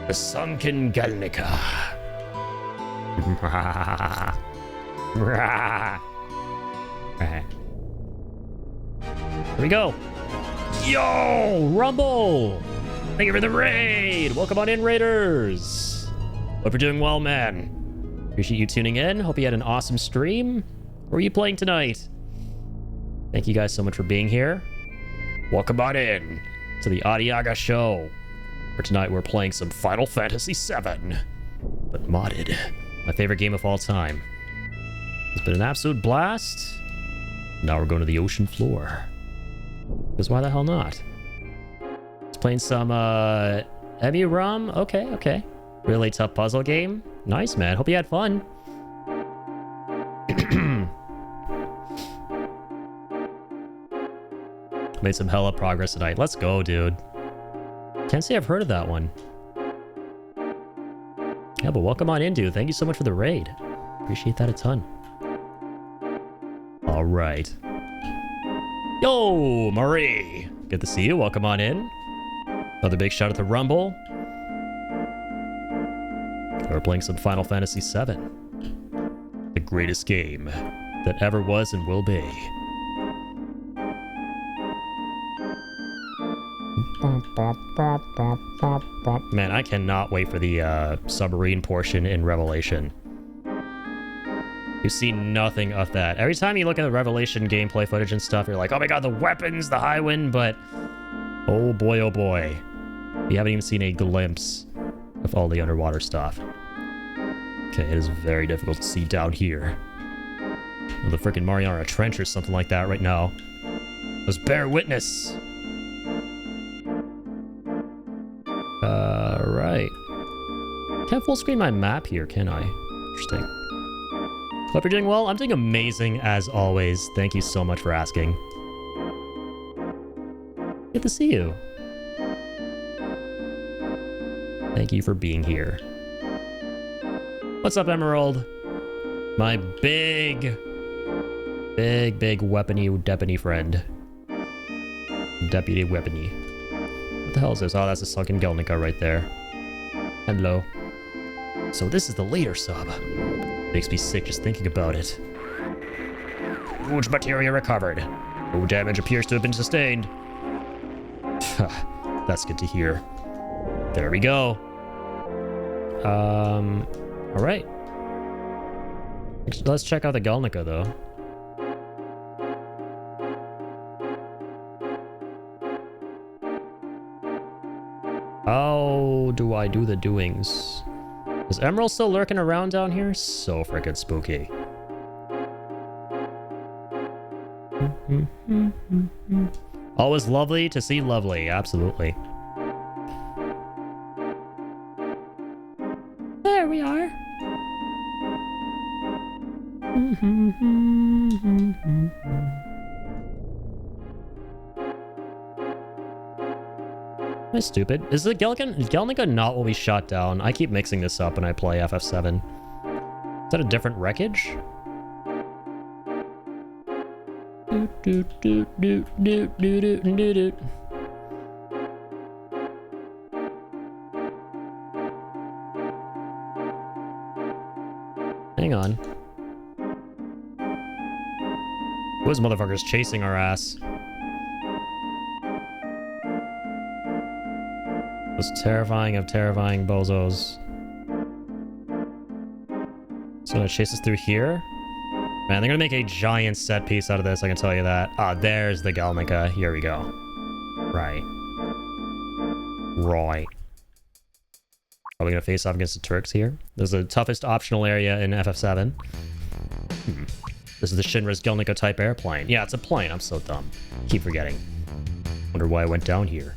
The sunken Galnica. Here we go. Yo, Rumble! Thank you for the raid! Welcome on in, Raiders! Hope you're doing well, man. Appreciate you tuning in. Hope you had an awesome stream. What are you playing tonight? Thank you guys so much for being here. Welcome on in to the Adiaga show. For tonight, we're playing some Final Fantasy VII, but modded. My favorite game of all time. It's been an absolute blast. Now we're going to the ocean floor. Because why the hell not? It's playing some, Heavy Rum? Okay, okay. Really tough puzzle game. Nice, man. Hope you had fun. Made some hella progress tonight. Let's go, dude. Can't say I've heard of that one. Yeah, but welcome on in, dude. Thank you so much for the raid. Appreciate that a ton. All right. Yo, Marie. Good to see you. Welcome on in. Another big shout out to Rumble. We're playing some Final Fantasy VII. The greatest game that ever was and will be. Man, I cannot wait for the submarine portion in Revelation. You see nothing of that. Every time you look at the Revelation gameplay footage and stuff, you're like, oh my god, the weapons, the high wind, but oh boy, you haven't even seen a glimpse of all the underwater stuff. Okay, it is very difficult to see down here. Well, the freaking Mariana Trench or something like that right now. Let's bear witness. Right. Can't full screen my map here, can I? Interesting. Hope you're doing well. I'm doing amazing as always. Thank you so much for asking. Good to see you. Thank you for being here. What's up, Emerald? My big weapony friend. Deputy weapony. What the hell is this? Oh, that's a sunken Gelnica right there. Hello. So this is the later sub. Makes me sick just thinking about it. Huge materia recovered. No damage appears to have been sustained. That's good to hear. There we go. Alright. Let's check out the Gelnica, though. How do I do the doings? Is Emerald still lurking around down here? So freaking spooky. Always lovely to see lovely, absolutely. There we are. Am I stupid? Is the Gelnica not what we shot down? I keep mixing this up when I play FF7. Is that a different wreckage? Hang on. Those motherfuckers chasing our ass. Those terrifying of terrifying bozos. So gonna chase us through here? Man, they're gonna make a giant set piece out of this, I can tell you that. Ah, there's the Gelnica. Here we go. Right. Are we gonna face off against the Turks here? This is the toughest optional area in FF7. This is the Shinra's Gelnica type airplane. Yeah, it's a plane. I'm so dumb. Keep forgetting. Wonder why I went down here.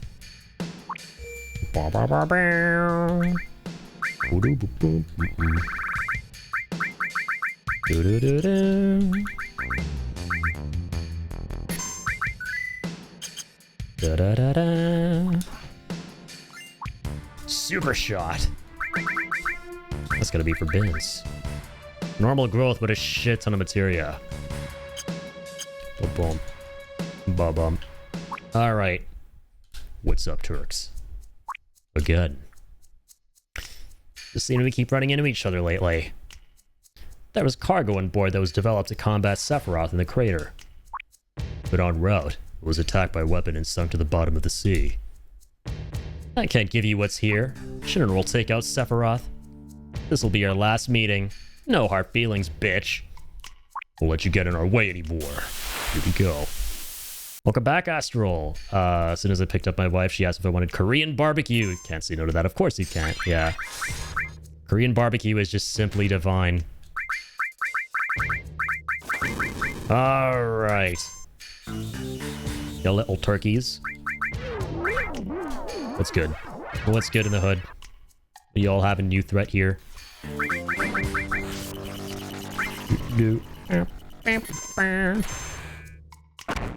Super shot. That's gotta be for bins. Normal growth, but a shit ton of materia. Boom. Ba-bum. Alright. What's up, Turks? Again. Just seem to keep running into each other lately. There was cargo on board that was developed to combat Sephiroth in the crater. But en route, it was attacked by a weapon and sunk to the bottom of the sea. I can't give you what's here. Shinra will take out Sephiroth. This'll be our last meeting. No hard feelings, bitch. We'll let you get in our way anymore. Here we go. Welcome back, Astral. As soon as I picked up my wife, she asked if I wanted Korean barbecue. Can't say no to that. Of course you can't. Yeah. Korean barbecue is just simply divine. All right. You little turkeys. What's good? What's good in the hood? We all have a new threat here.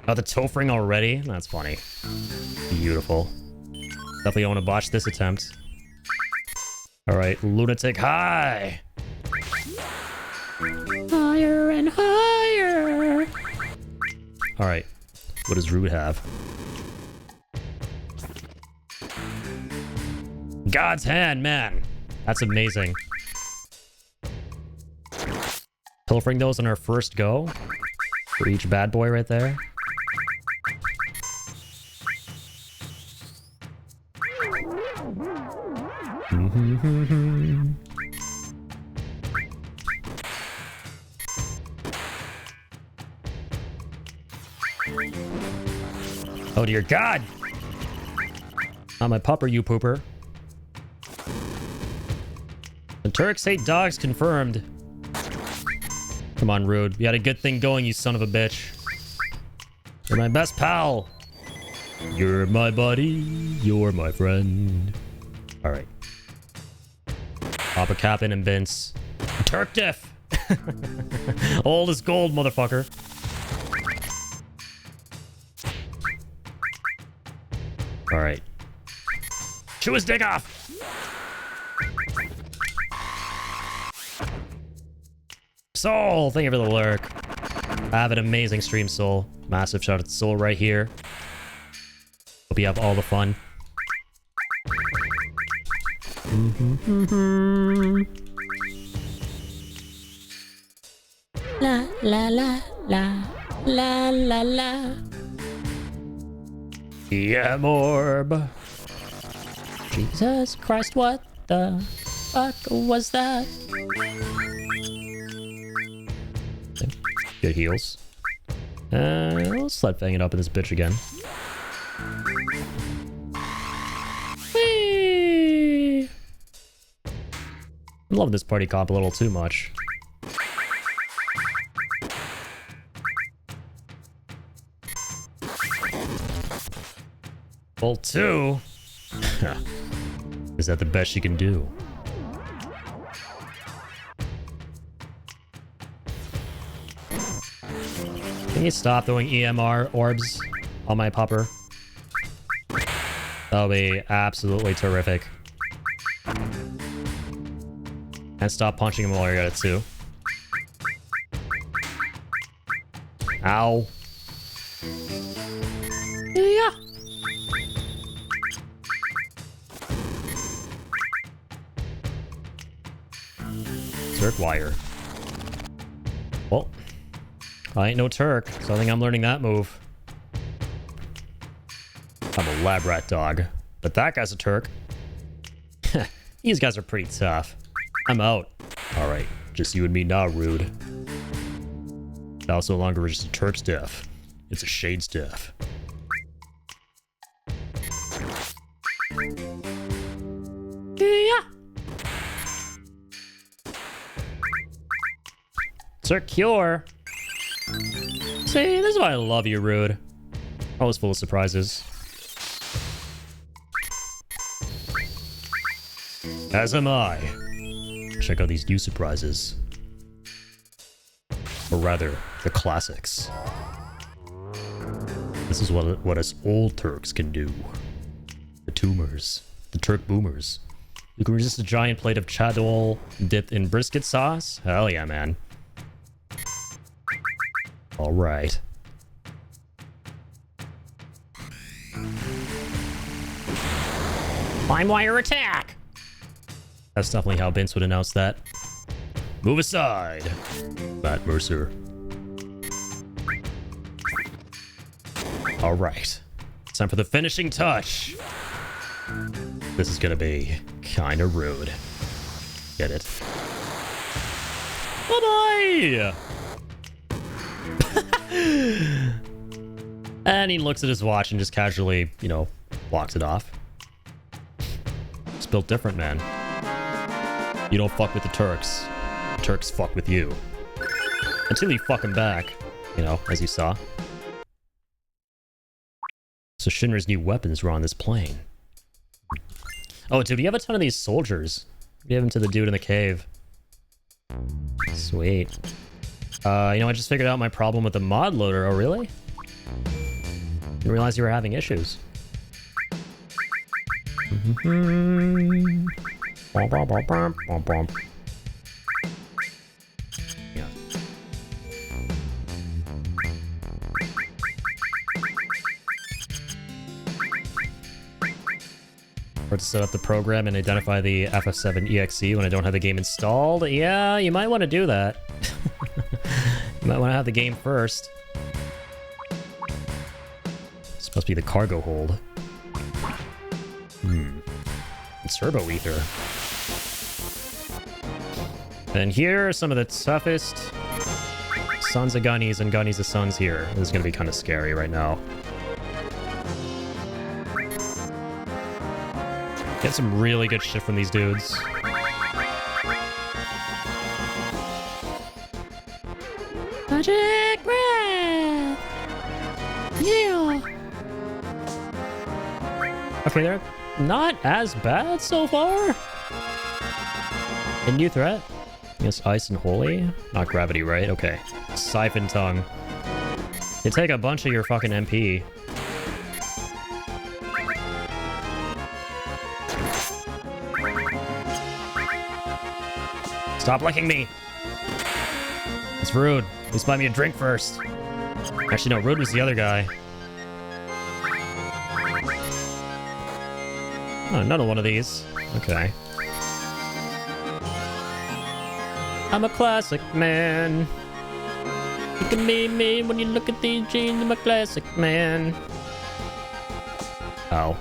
Oh, the Tofring already? That's funny. Beautiful. Definitely don't want to botch this attempt. Alright, Lunatic high! Higher and higher. Alright, what does Rude have? God's hand, man! That's amazing. Pilfering those on our first go. For each bad boy right there. Oh dear God! Not my pupper, you pooper. The Turks hate dogs confirmed. Come on, Rude. You had a good thing going, you son of a bitch. You're my best pal. You're my buddy. You're my friend. Alright. Pop a cap in and Vince. Turk diff! Old as gold, motherfucker. Alright. Chew his dick off! Soul, thank you for the lurk. Have an amazing stream, Soul. Massive shout out to Soul right here. Hope you have all the fun. La la la la la la la. Yeah, Morb. Jesus Christ, what the fuck was that? Good heals. Let's sled fang it up in this bitch again. Whee! I'm loving this party comp a little too much. Well, 2? Is that the best you can do? Can you stop throwing EMR orbs on my popper? That'll be absolutely terrific. And stop punching him while you're at it too. Ow. Yeah. Turk wire. Well, I ain't no Turk, so I think I'm learning that move. I'm a lab rat dog, but that guy's a Turk. These guys are pretty tough. I'm out. Alright, just you and me now, Rude. Now it's no longer just a Turk's death. It's a Shade's death. Yeah. Turk cure. See, this is why I love you, Rude. Always full of surprises. As am I. Check out these new surprises. Or rather, the classics. This is what us old Turks can do. The tumors. The Turk boomers. You can resist a giant plate of chadol dipped in brisket sauce? Hell yeah, man. Alright. Fine wire attack. That's definitely how Vince would announce that. Move aside, Matt Mercer. Alright. It's time for the finishing touch. This is gonna be kinda rude. Get it? Bye-bye! And he looks at his watch and just casually, you know, walks it off. It's built different, man. You don't fuck with the Turks. The Turks fuck with you. Until you fuck them back, you know, as you saw. So Shinra's new weapons were on this plane. Oh, dude, you have a ton of these soldiers. Give them to the dude in the cave. Sweet. You know, I just figured out my problem with the mod loader. Oh, really? Didn't realize you were having issues. Yeah. Or to set up the program and identify the FF7 EXE when I don't have the game installed. Yeah, you might want to do that. You might want to have the game first. This must be the cargo hold. It's turbo ether. And here are some of the toughest sons of gunnies and gunnies of sons here. This is going to be kind of scary right now. Get some really good shit from these dudes. Magic breath! Yeah! Okay, they're not as bad so far. In New Threat? Yes, Ice and Holy? Not Gravity, right? Okay. Siphon Tongue. You take a bunch of your fucking MP. Stop licking me! It's rude. At least buy me a drink first. Actually, no, Rude was the other guy. Oh, another one of these. Okay. I'm a classic man. You can be me when you look at these jeans. I'm a classic man. Oh.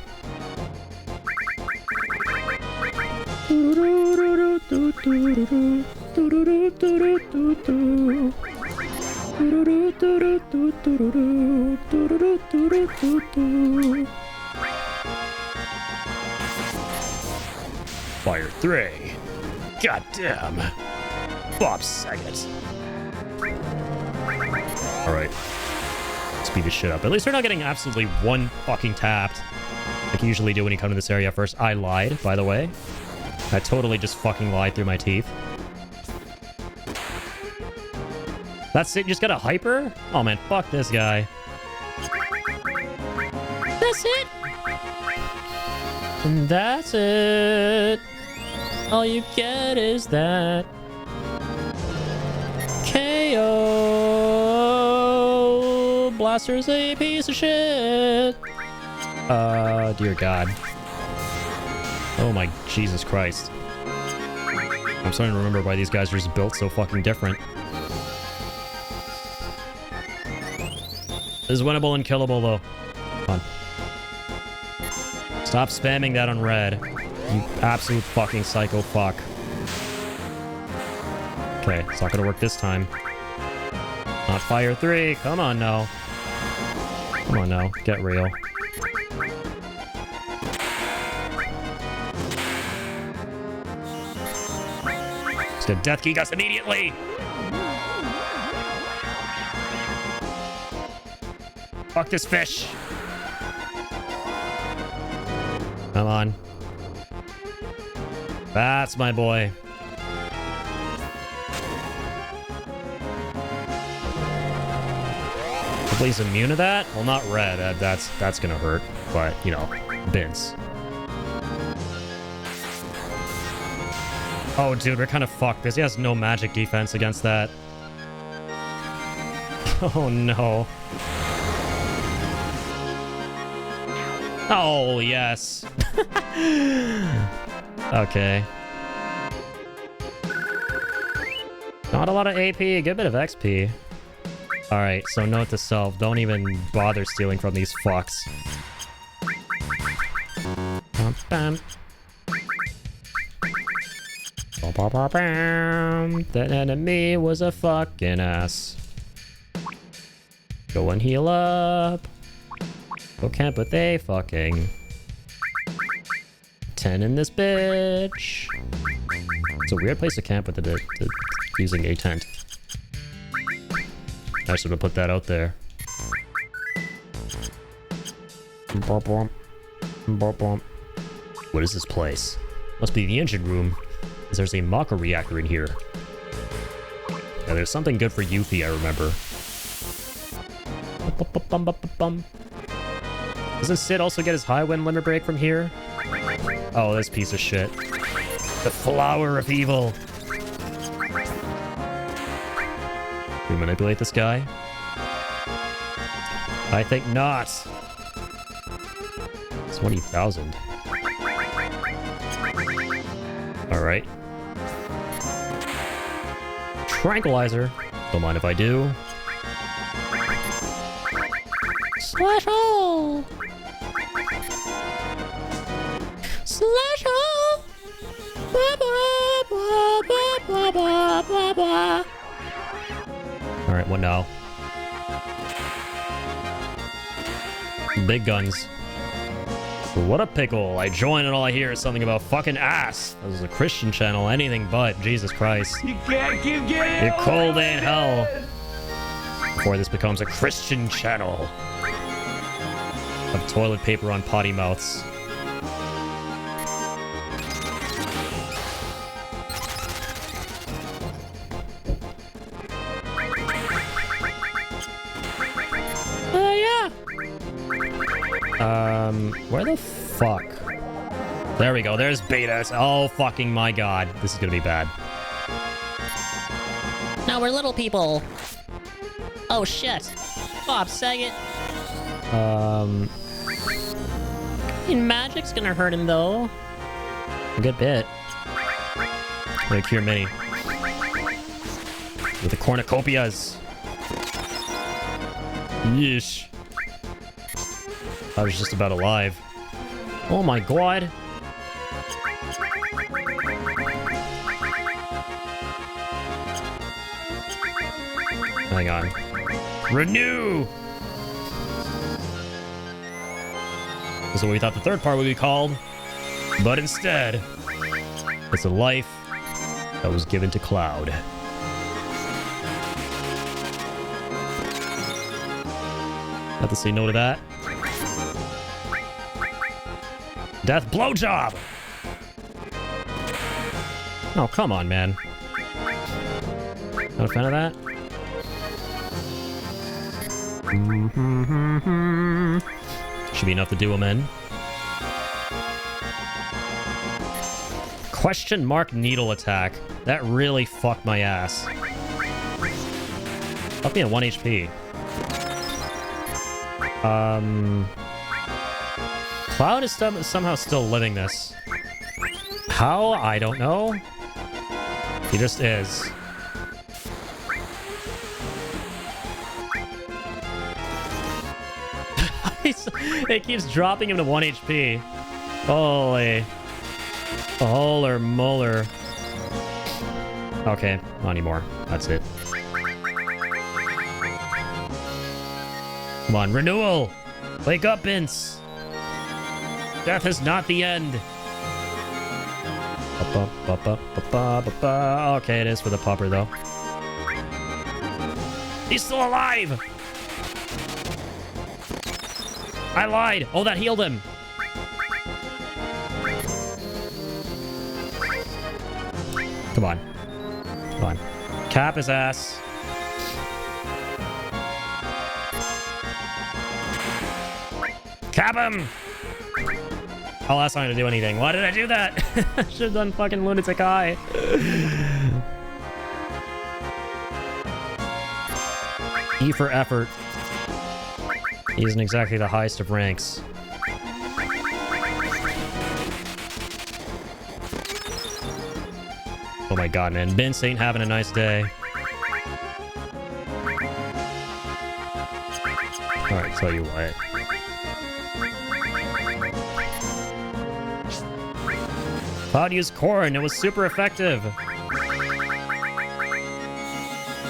Fire 3. God damn. Bob Saget. Alright. Speed this shit up. At least we're not getting absolutely one fucking tapped. Like you usually do when you come to this area first. I lied, by the way. I totally just fucking lied through my teeth. That's it? You just got a hyper? Oh man, fuck this guy. That's it? And that's it. All you get is that. KO. Blaster's a piece of shit. Dear God. Oh my Jesus Christ. I'm starting to remember why these guys are just built so fucking different. This is winnable and killable though. Come on. Stop spamming that on red. You absolute fucking psycho fuck. Okay, it's not gonna work this time. Not Fire 3. Come on now. Come on now. Get real. Let's get Death Key Gust immediately! Fuck this fish! Come on. That's my boy. Hopefully he's immune to that? Well, not red. That's gonna hurt. But, you know, Vince. Oh, dude, we're kind of fucked because he has no magic defense against that. Oh, no. Oh, yes. Okay. Not a lot of AP, a good bit of XP. Alright, so note to self, don't even bother stealing from these fucks. Bum, bum. Bum, bum, bum, bum. That enemy was a fucking ass. Go and heal up. Go camp with a fucking 10 in this bitch. It's a weird place to camp with using a tent. I should have put that out there. What is this place? Must be the engine room, because there's a Mako reactor in here. Yeah, there's something good for Yuffie, I remember. Doesn't Sid also get his high wind limit break from here? Oh, this piece of shit. The flower of evil. Can we manipulate this guy? I think not. 20,000. Alright. Tranquilizer. Don't mind if I do. Slash hole! Slash hole! Alright, what now? Big guns. What a pickle. I join and all I hear is something about fucking ass. This is a Christian channel, anything but. Jesus Christ. You can't keep getting You're cold in hell. Before this becomes a Christian channel of toilet paper on potty mouths. Yeah. Where the fuck? There we go. There's betas. Oh, fucking my god. This is gonna be bad. Now we're little people. Oh shit. Bob Saget. I mean, magic's gonna hurt him though. A good bit. Gonna cure many. With the cornucopias. Yeesh. I was just about alive. Oh my god. Hang on. Renew! This is what we thought the third part would be called. But instead, it's a life that was given to Cloud. Have to say no to that. Death blowjob! Oh, come on, man. Not a fan of that? Should be enough to do him in. Question mark needle attack. That really fucked my ass. Left me at 1 HP. Cloud is somehow still living this. How? I don't know. He just is. It keeps dropping him to 1 HP. Holy. Holer molar. Okay, not anymore. That's it. Come on, renewal! Wake up, Vince! Death is not the end. Okay, it is for the pupper, though. He's still alive! I lied! Oh, that healed him! Come on. Come on. Cap his ass. Cap him! I'll ask him to do anything. Why did I do that? Should have done fucking Lunatic Eye. E for effort. He isn't exactly the highest of ranks. Oh my god, man. Vince ain't having a nice day. Alright, tell you what. Cloud used corn. It was super effective.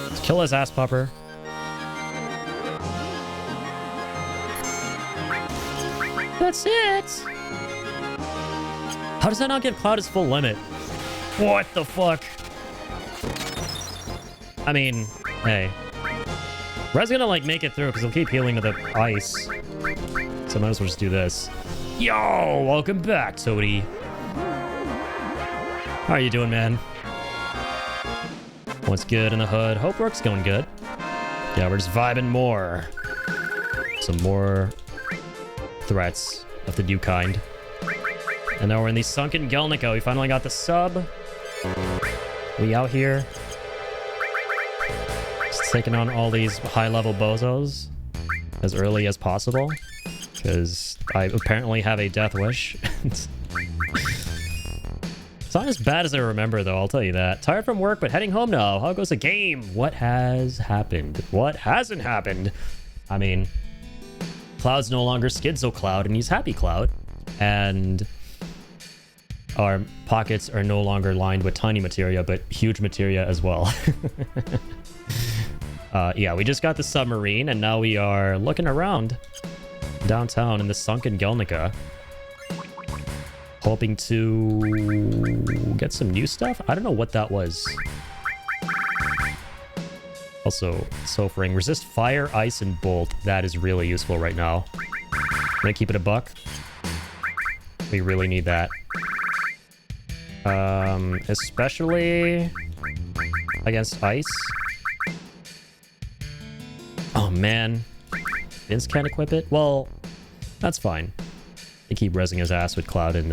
Let's kill his ass pupper. That's it. How does that not give Cloud his full limit? What the fuck? I mean, hey. Red's gonna, like, make it through because he'll keep healing to the ice. So I might as well just do this. Yo, welcome back, Toady. How are you doing, man? What's good in the hood? Hope work's going good. Yeah, we're just vibing more. Some more threats of the new kind. And now we're in the Sunken Gelnica. We finally got the sub. We out here. Just taking on all these high-level bozos as early as possible. Because I apparently have a death wish. It's not as bad as I remember, though, I'll tell you that. Tired from work, but heading home now. How goes the game? What has happened? What hasn't happened? I mean, Cloud's no longer Schizo Cloud, and he's Happy Cloud. And our pockets are no longer lined with tiny materia, but huge materia as well. Yeah, we just got the submarine, and now we are looking around downtown in the Sunken Gelnica. Hoping to get some new stuff. I don't know what that was. Also, Soap Ring. Resist fire, ice, and bolt. That is really useful right now. I'm gonna keep it a buck. We really need that. Especially against ice. Oh, man. Vince can't equip it? Well, that's fine. They keep rezzing his ass with Cloud and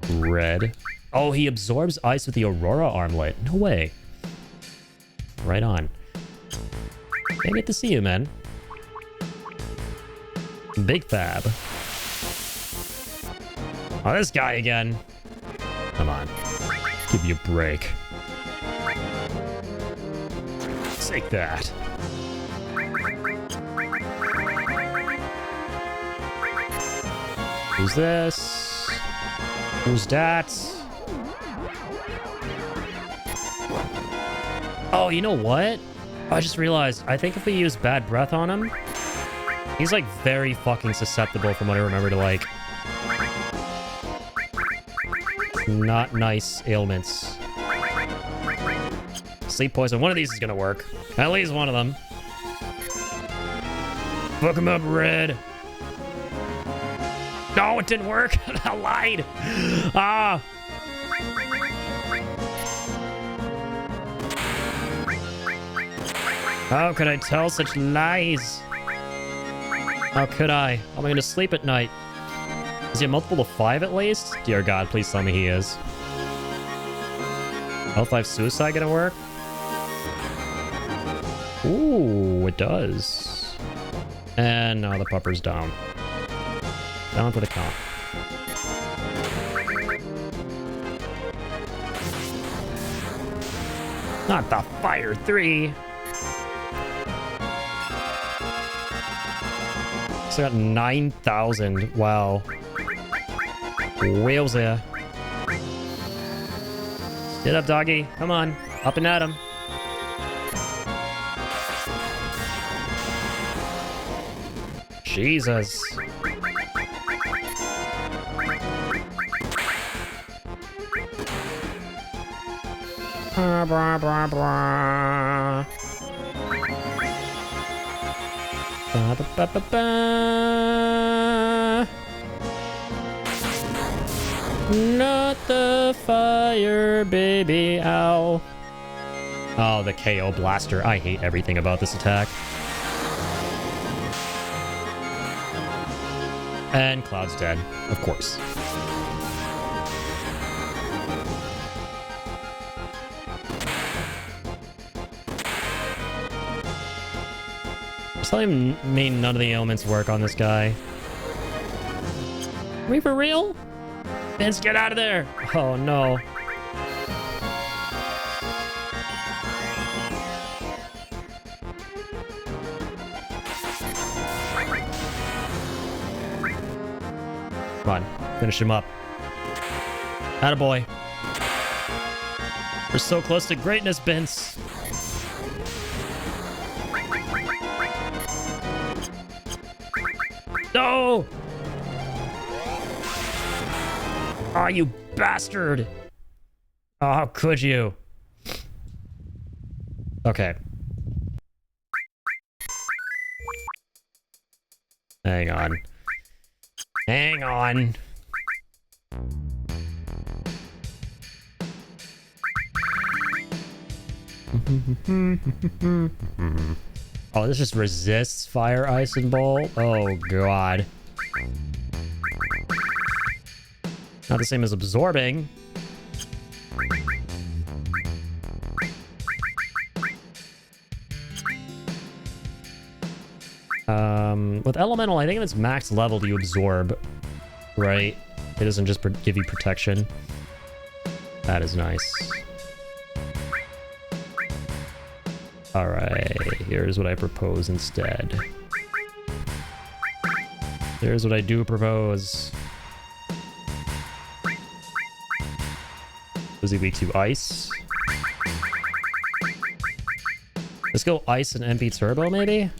Red. Oh, he absorbs ice with the Aurora armlet. No way. Right on. Can't get to see you, man. Big Fab. Oh, this guy again. Come on. Give you a break. Take that. Who's this? Who's that? Oh, you know what? I just realized, I think if we use Bad Breath on him, he's like very fucking susceptible from what I remember to like not nice ailments. Sleep poison. One of these is gonna work. At least one of them. Fuck him up, Red. No, it didn't work. I lied. Ah. How could I tell such lies? How could I? How am I going to sleep at night? Is he a multiple of 5 at least? Dear God, please tell me he is. L5 suicide gonna work? Ooh, it does. And now the pupper's down. Down for the count. Not the Fire 3. So I got 9,000. Wow. Whales there. Get up, doggy. Come on. Up and at him. Jesus. Blah, blah, blah, blah. Ba, ba, ba, ba, ba. Not the fire, baby. Ow. Oh, the KO blaster. I hate everything about this attack. And Cloud's dead, of course. Just telling me none of the elements work on this guy. Are we for real? Vince, get out of there! Oh no. Come on, finish him up. Attaboy. We're so close to greatness, Vince. No! Oh, you bastard! Oh, how could you? Okay. Hang on. Hang on. Oh, this just resists fire, ice, and ball? Oh, God. Not the same as absorbing. With elemental, I think if it's max level, you absorb, right? It doesn't just give you protection. That is nice. All right, here's what I propose instead. Here's what I do propose. Was he weak to ice? Let's go ice and MP turbo, maybe?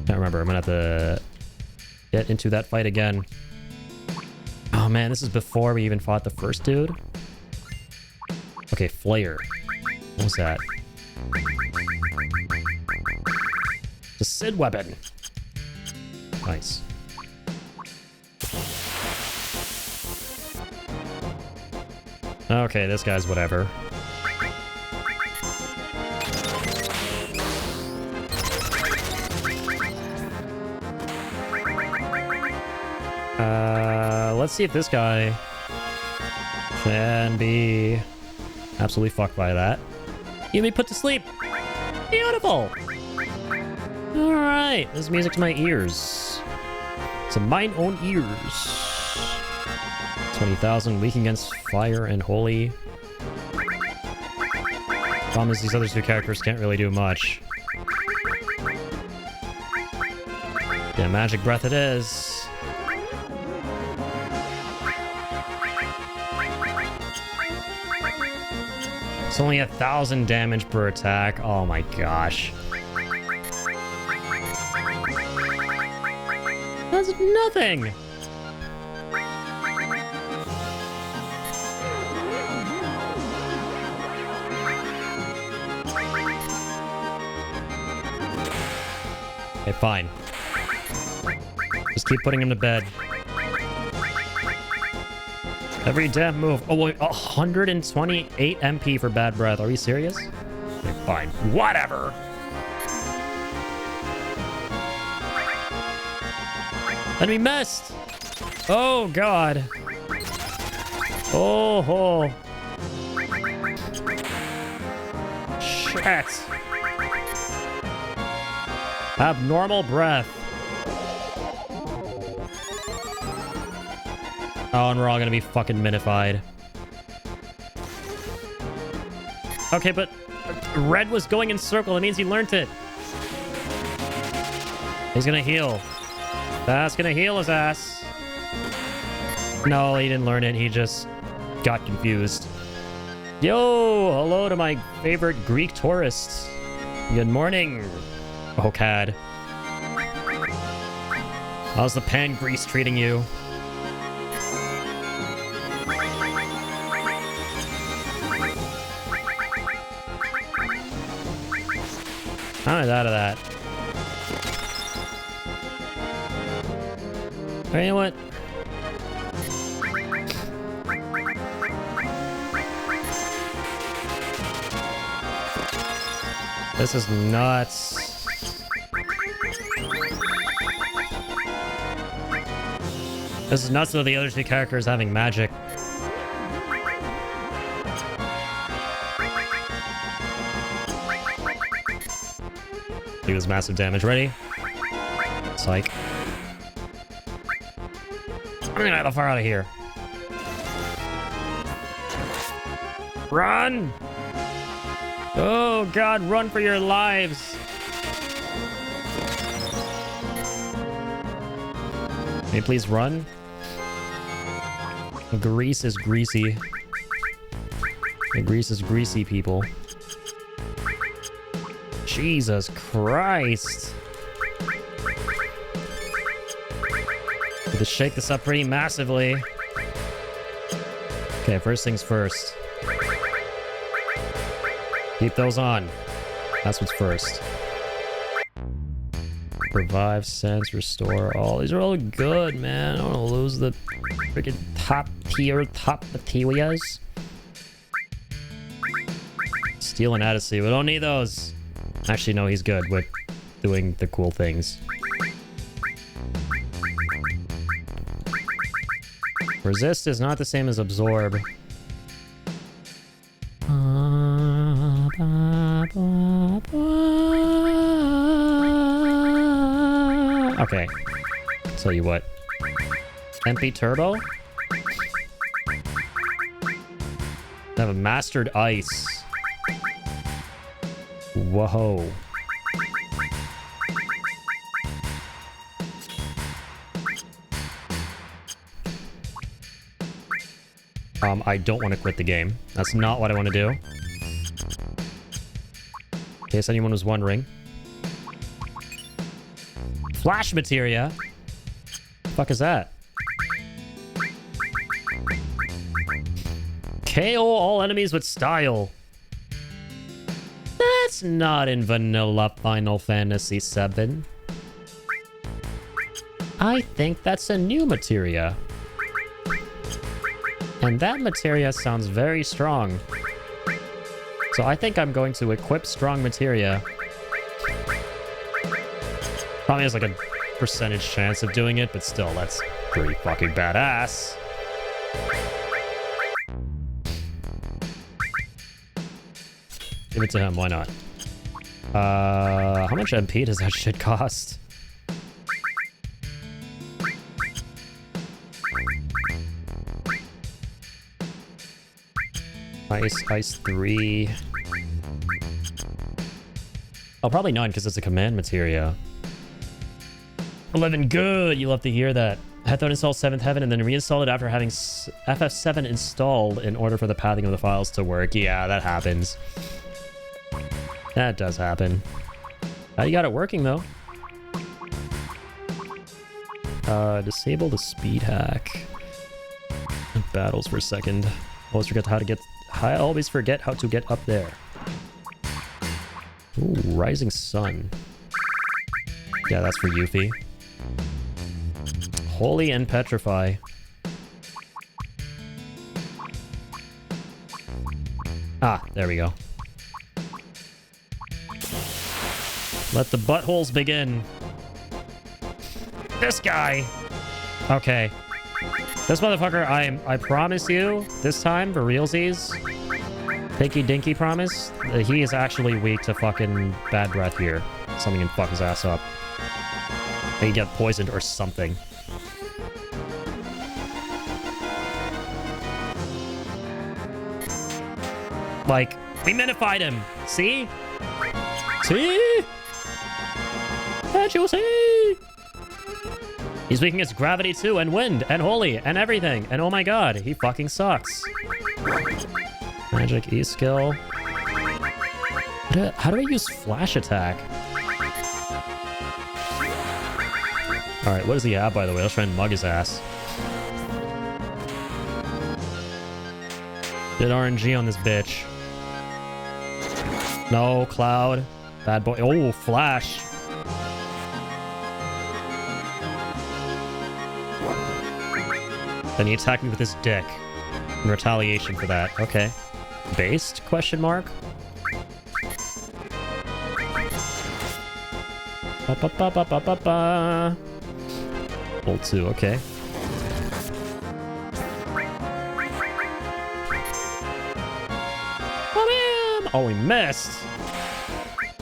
Can't remember. I'm gonna have to get into that fight again. Oh man, this is before we even fought the first dude. Okay, flare. What was that? The Sid weapon. Nice. Okay, this guy's whatever. Let's see if this guy can be absolutely fucked by that. You may put to sleep. Beautiful. All right, this is music to my ears. To mine own ears. 20,000, weak against fire and holy. Problem is these other two characters can't really do much. Yeah, magic breath it is. It's only 1,000 damage per attack. Oh my gosh. That's nothing. Okay, fine. Just keep putting him to bed. Every damn move. Oh, wait, 128 MP for bad breath. Are we serious? Okay, fine. Whatever. And we missed. Oh, God. Oh. Shit. Abnormal breath. Oh, and we're all gonna be fucking minified. Okay, but red was going in circle. That means he learned it. He's gonna heal. That's gonna heal his ass. No, he didn't learn it. He just got confused. Yo, hello to my favorite Greek tourists. Good morning. Oh, Cad. How's the pan grease treating you? How did out of that? You know what? This is nuts. This is nuts though, the other two characters having magic. Do this massive damage. Ready? Psych. I'm gonna get the far out of here. Run! Oh God, run for your lives! May you please run? Grease is greasy. The grease is greasy, people. Jesus Christ. Need to shake this up pretty massively. Okay, first things first. Keep those on. That's what's first. Revive, sense, restore, all. These are all good, man. I don't want to lose the freaking top materias. Steel and Odyssey. We don't need those. Actually, no, he's good with doing the cool things. Resist is not the same as absorb. Okay. Tell you what. MP Turbo? I have a mastered ice. Whoa. I don't want to quit the game. That's not what I want to do. In case anyone was wondering. Flash materia? The fuck is that? KO all enemies with style. That's not in vanilla Final Fantasy VII. I think that's a new materia. And that materia sounds very strong. So I think I'm going to equip strong materia. Probably has like a percentage chance of doing it, but still, that's pretty fucking badass. Give it to him, why not? How much MP does that shit cost? Ice 3. Oh, probably none, because it's a command materia. 11, good! You love to hear that. I had to install 7th Heaven and then reinstall it after having FF7 installed in order for the pathing of the files to work. Yeah, that happens. That does happen. You got it working, though. Disable the speed hack. Battles for a second. Always forget how to get... I always forget how to get up there. Ooh, Rising Sun. Yeah, that's for Yuffie. Holy and Petrify. Ah, there we go. Let the buttholes begin. This guy. Okay. This motherfucker, I promise you, this time, for realsies, Pinky Dinky promise, he is actually weak to fucking bad breath here. Something can fuck his ass up. He get poisoned or something. Like, we minified him. See? See? Can't you see? He's weak against gravity too, and wind, and holy, and everything. And oh my god, he fucking sucks. Magic E-skill. How do I use flash attack? Alright, what does he have, by the way? Let's try and mug his ass. Did RNG on this bitch. No, Cloud. Bad boy. Oh, Flash. Then he attacked me with his dick. In retaliation for that. Okay. Based? Question mark? Ba ba ba ba ba ba ba. Ult 2, okay. Oh, he missed.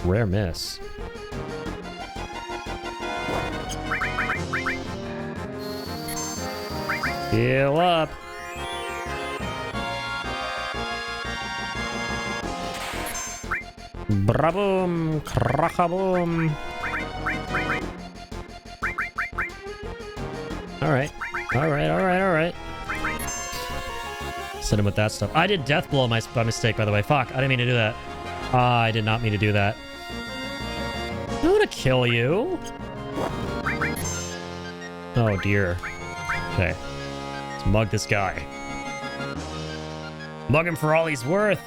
Rare miss. Heal up. Braboom. Krakaboom. Alright. Alright. Send him with that stuff. I did Death Blow by mistake, by the way. Fuck, I didn't mean to do that. I did not mean to do that. I want to kill you. Oh, dear. Okay. Let's mug this guy. Mug him for all he's worth.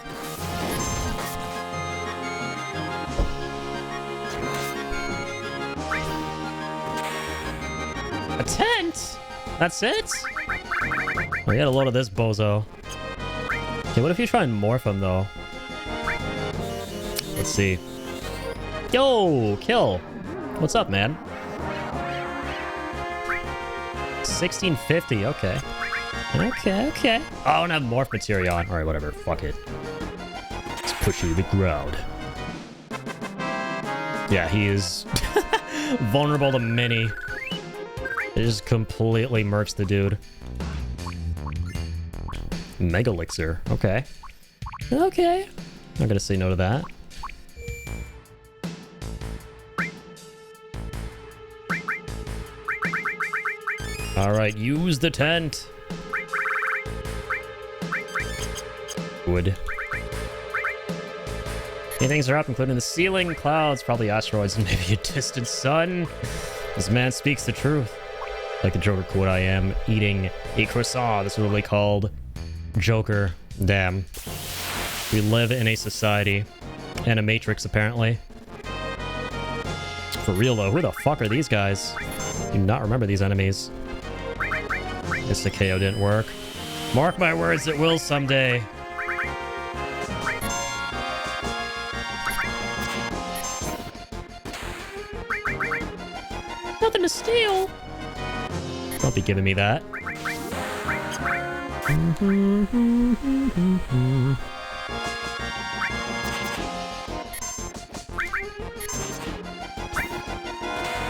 A tent? That's it? We got a load of this bozo. Okay, what if you try and morph him, though? Let's see. Yo, kill. What's up, man? 1650, okay. Okay. Oh, I don't have morph material on. Alright, whatever. Fuck it. Let's push you to the ground. Yeah, he is vulnerable to mini. It just completely murks the dude. Mega Elixir. Okay. Okay. Not gonna say no to that. Alright, use the tent. Wood. Many things are up, including the ceiling, clouds, probably asteroids, and maybe a distant sun. This man speaks the truth. Like the Joker quote, I am eating a croissant. This is what they called Joker. Damn. We live in a society and a matrix, apparently. For real, though, who the fuck are these guys? Do not remember these enemies. Guess the KO didn't work. Mark my words, it will someday. Nothing to steal. Don't be giving me that.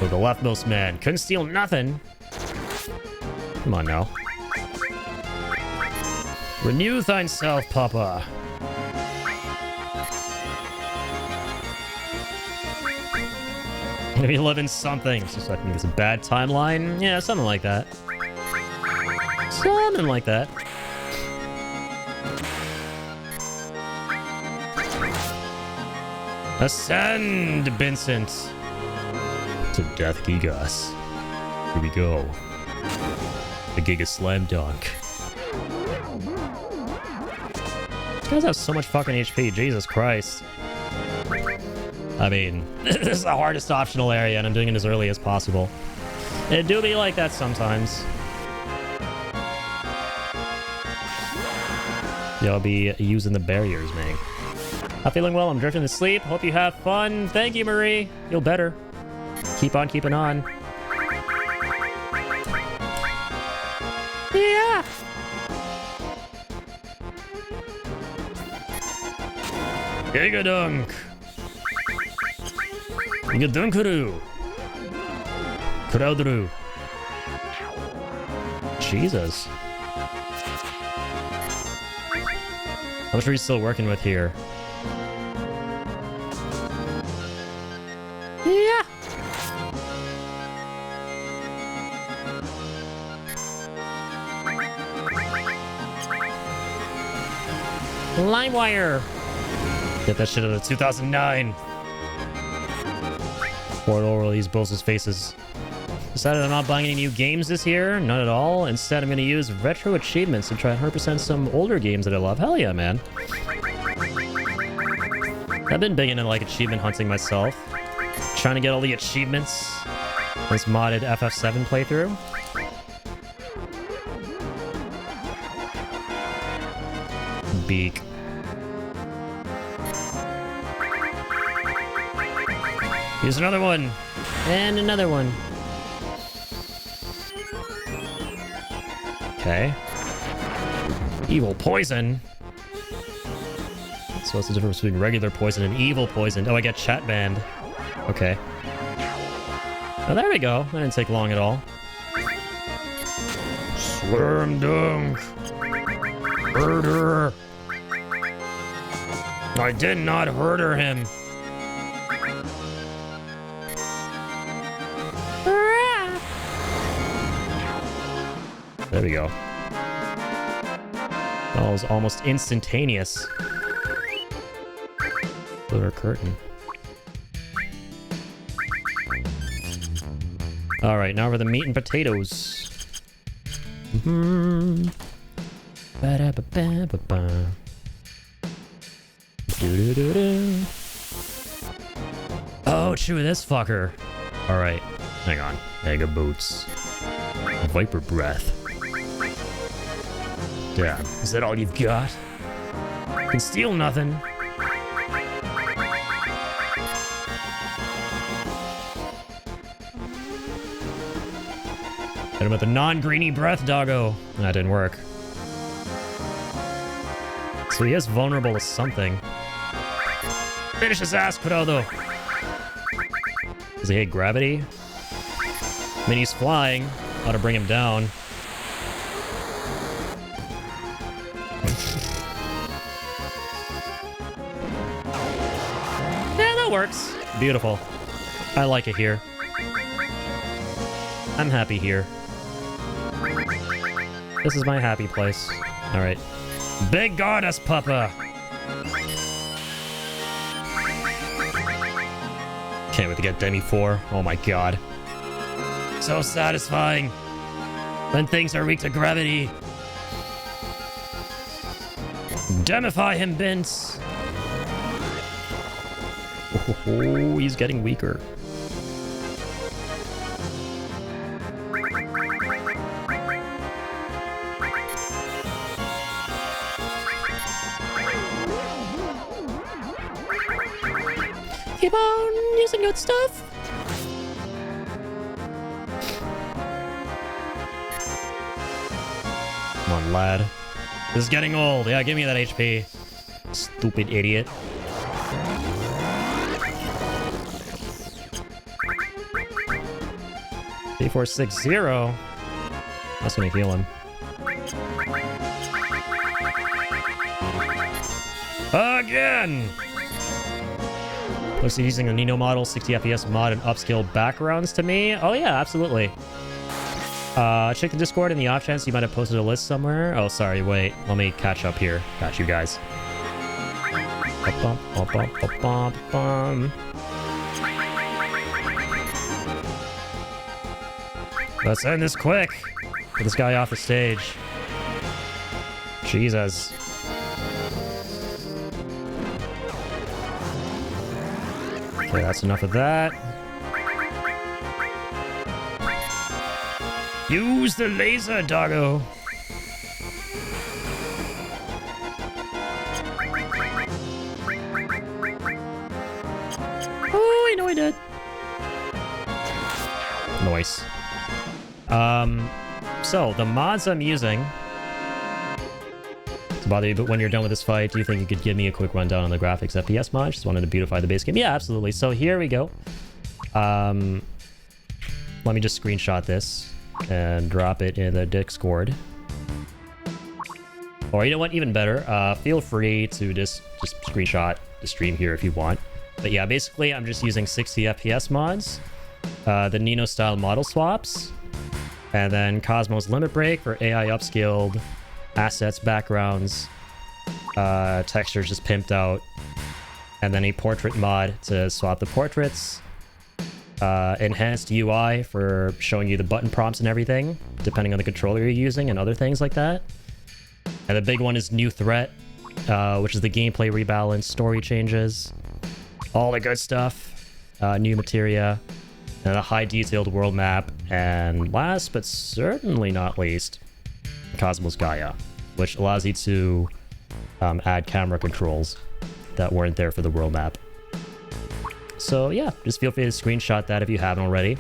Oh, the leftmost man couldn't steal nothing. Come on now. Renew thyself, Papa. Maybe live in something. It's just, I think it's a bad timeline. Yeah, something like that. Something like that. Ascend, Vincent. To Death Gigas. Here we go. The Giga Slam Dunk. These guys have so much fucking HP. Jesus Christ. I mean, this is the hardest optional area, and I'm doing it as early as possible. It do be like that sometimes. Yeah, I'll be using the barriers, man. I'm feeling well. I'm drifting to sleep. Hope you have fun. Thank you, Marie. You'll better. Keep on keeping on. Yeah. Giga Dunk. Giga Dunkaroo. Crowdaroo. Jesus. How much are you still working with here? Yeah. LimeWire. Get that shit out of 2009. Poured over these bosses' faces. Decided I'm not buying any new games this year. None at all. Instead, I'm going to use retro achievements to try and 100% some older games that I love. Hell yeah, man. I've been big into like achievement hunting myself. Trying to get all the achievements. This modded FF7 playthrough. Beak. Here's another one. And another one. Okay. Evil poison. So what's the difference between regular poison and evil poison? Oh, I get chat banned. Okay. Oh, there we go. That didn't take long at all. Slam dunk. Herder. I did not herder him. There we go. That was almost instantaneous. Lunar curtain. Alright, now for the meat and potatoes. Hmm. Ba-da-ba-ba-ba-ba. Do-do-do-do. Oh, chew this fucker. All right, hang on. Mega boots. Viper breath. Damn, is that all you've got? Can steal nothing. Hit him with a non-greeny breath, doggo. That didn't work. So he is vulnerable to something. Finish his ass, Kurodo. Does he hate gravity? I mean, he's flying. Ought to bring him down. Yeah, that works. Beautiful. I like it here. I'm happy here. This is my happy place. All right. Big goddess, Papa. Can't wait to get Demi 4. Oh my god. So satisfying. When things are weak to gravity. Demify him, Vince. Oh, he's getting weaker. Keep on using good stuff. Come on, lad. This is getting old. Yeah, give me that HP. Stupid idiot. D460. That's gonna heal him. Again! Looks like using the Nino model, 60 FPS mod, and upscale backgrounds to me. Oh yeah, absolutely. Check the Discord in the off chance you might have posted a list somewhere. Oh, sorry, wait. Let me catch up here. Got you guys. Let's end this quick. Get this guy off the stage. Jesus. Okay, that's enough of that. Use the laser, doggo. Oh, I know I did. Nice. So the mods I'm using to bother you, but when you're done with this fight, do you think you could give me a quick rundown on the graphics FPS mod? Just wanted to beautify the base game. Yeah, absolutely. So here we go. Let me just screenshot this and drop it in the Discord. Or you know what? Even better, feel free to just screenshot the stream here if you want. But yeah, basically I'm just using 60 FPS mods, the Nino style model swaps, and then Cosmos Limit Break for AI upscaled assets, backgrounds, textures just pimped out, and then a portrait mod to swap the portraits, enhanced UI for showing you the button prompts and everything, depending on the controller you're using and other things like that. And the big one is New Threat, which is the gameplay rebalance, story changes, all the good stuff, new materia, and a high detailed world map, and last but certainly not least, Cosmos Gaia, which allows you to add camera controls that weren't there for the world map. So yeah, just feel free to screenshot that if you haven't already.